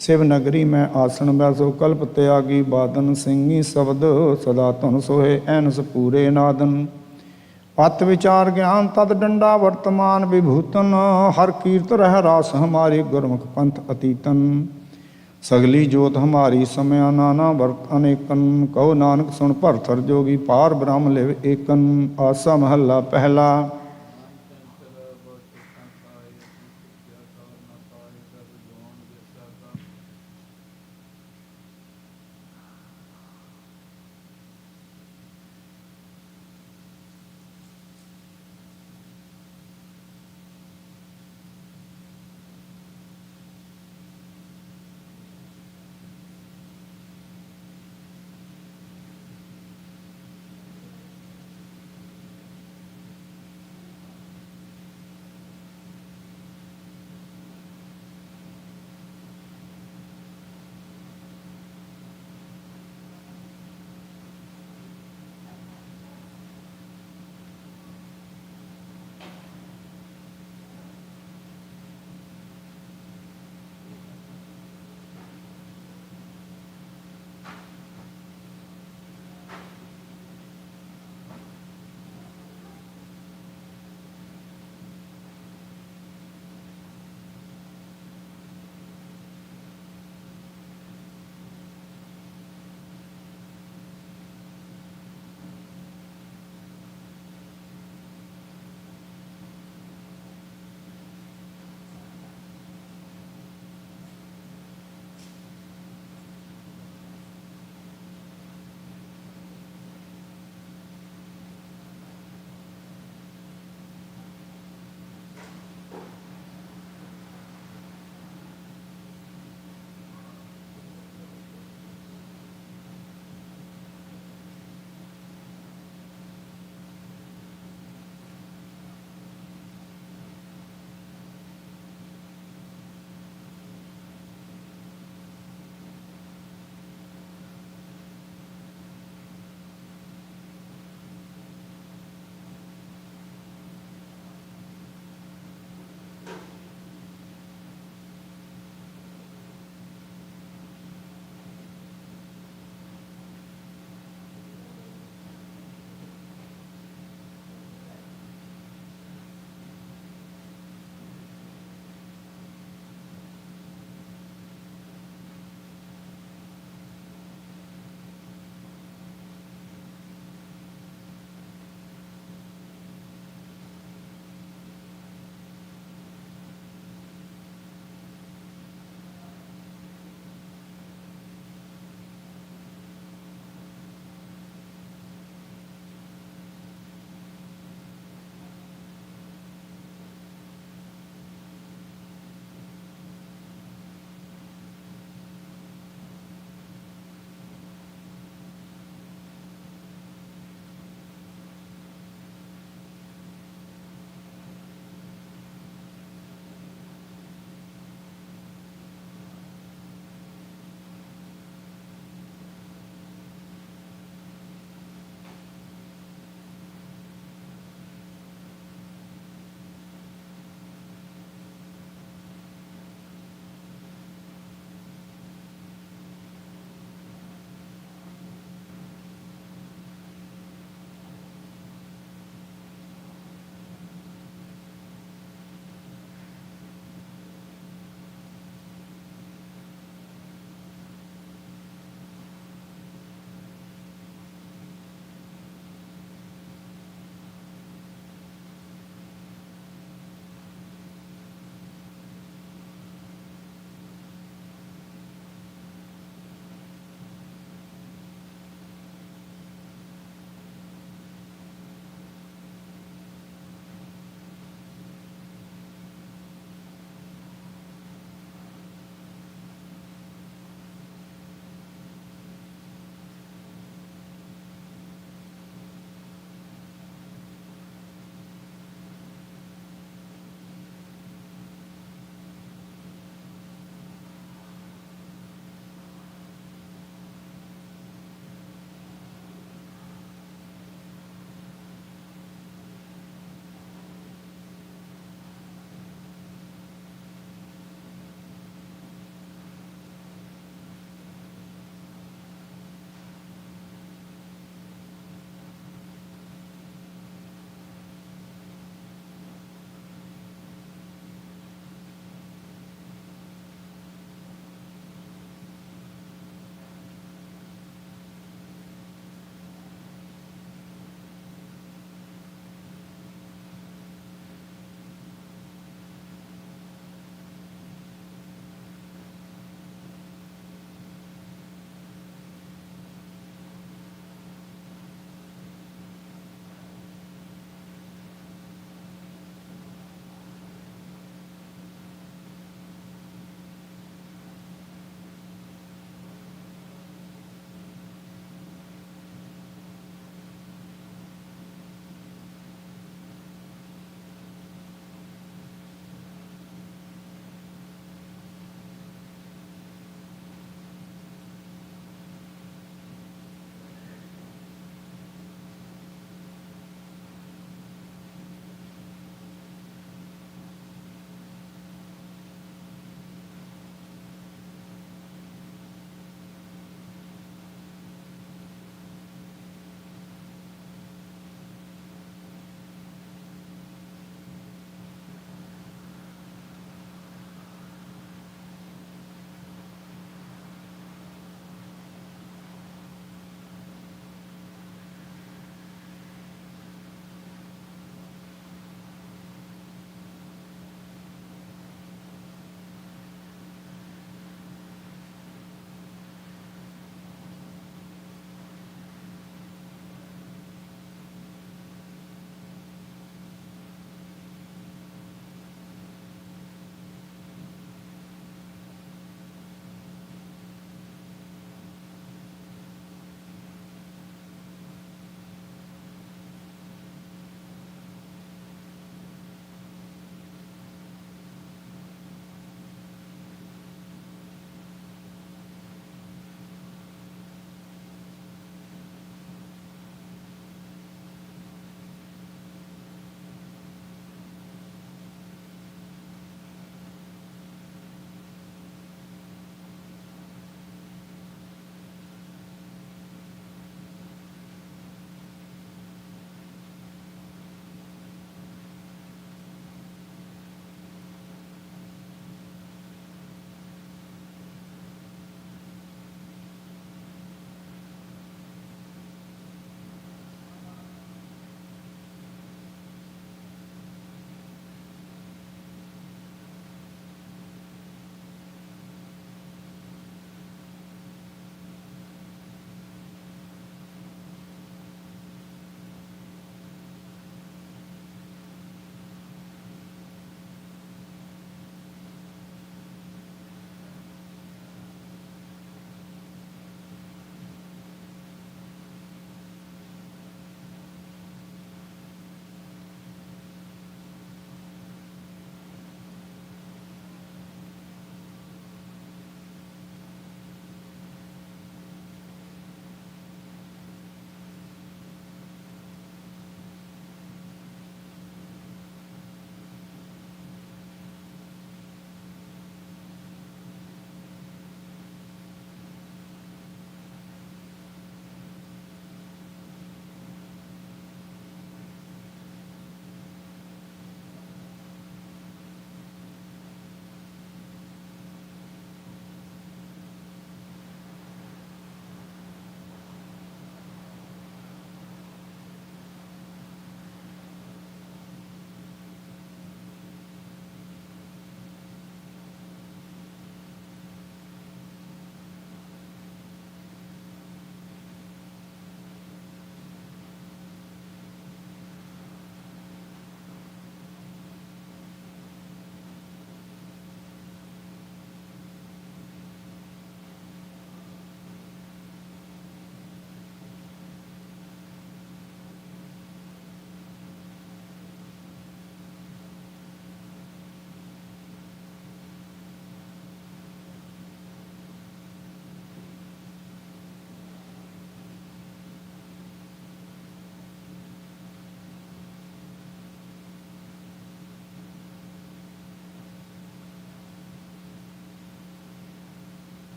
[SPEAKER 5] शिव नगरी में आसन बैसो कल्प त्यागी बादन सिंगी शब्द सदा धुन सोहे ऐनस पूरे नादन। पत विचार ज्ञान तद डंडा वर्तमान विभूतन। हर कीर्त रह रास हमारी गुरमुख पंथ अतीतन। सगली जोत हमारी समय नाना वर्त अनेकन। कहो नानक सुन भरथर जोगी पार ब्रह्म लिव एकन। आसा महला पहला।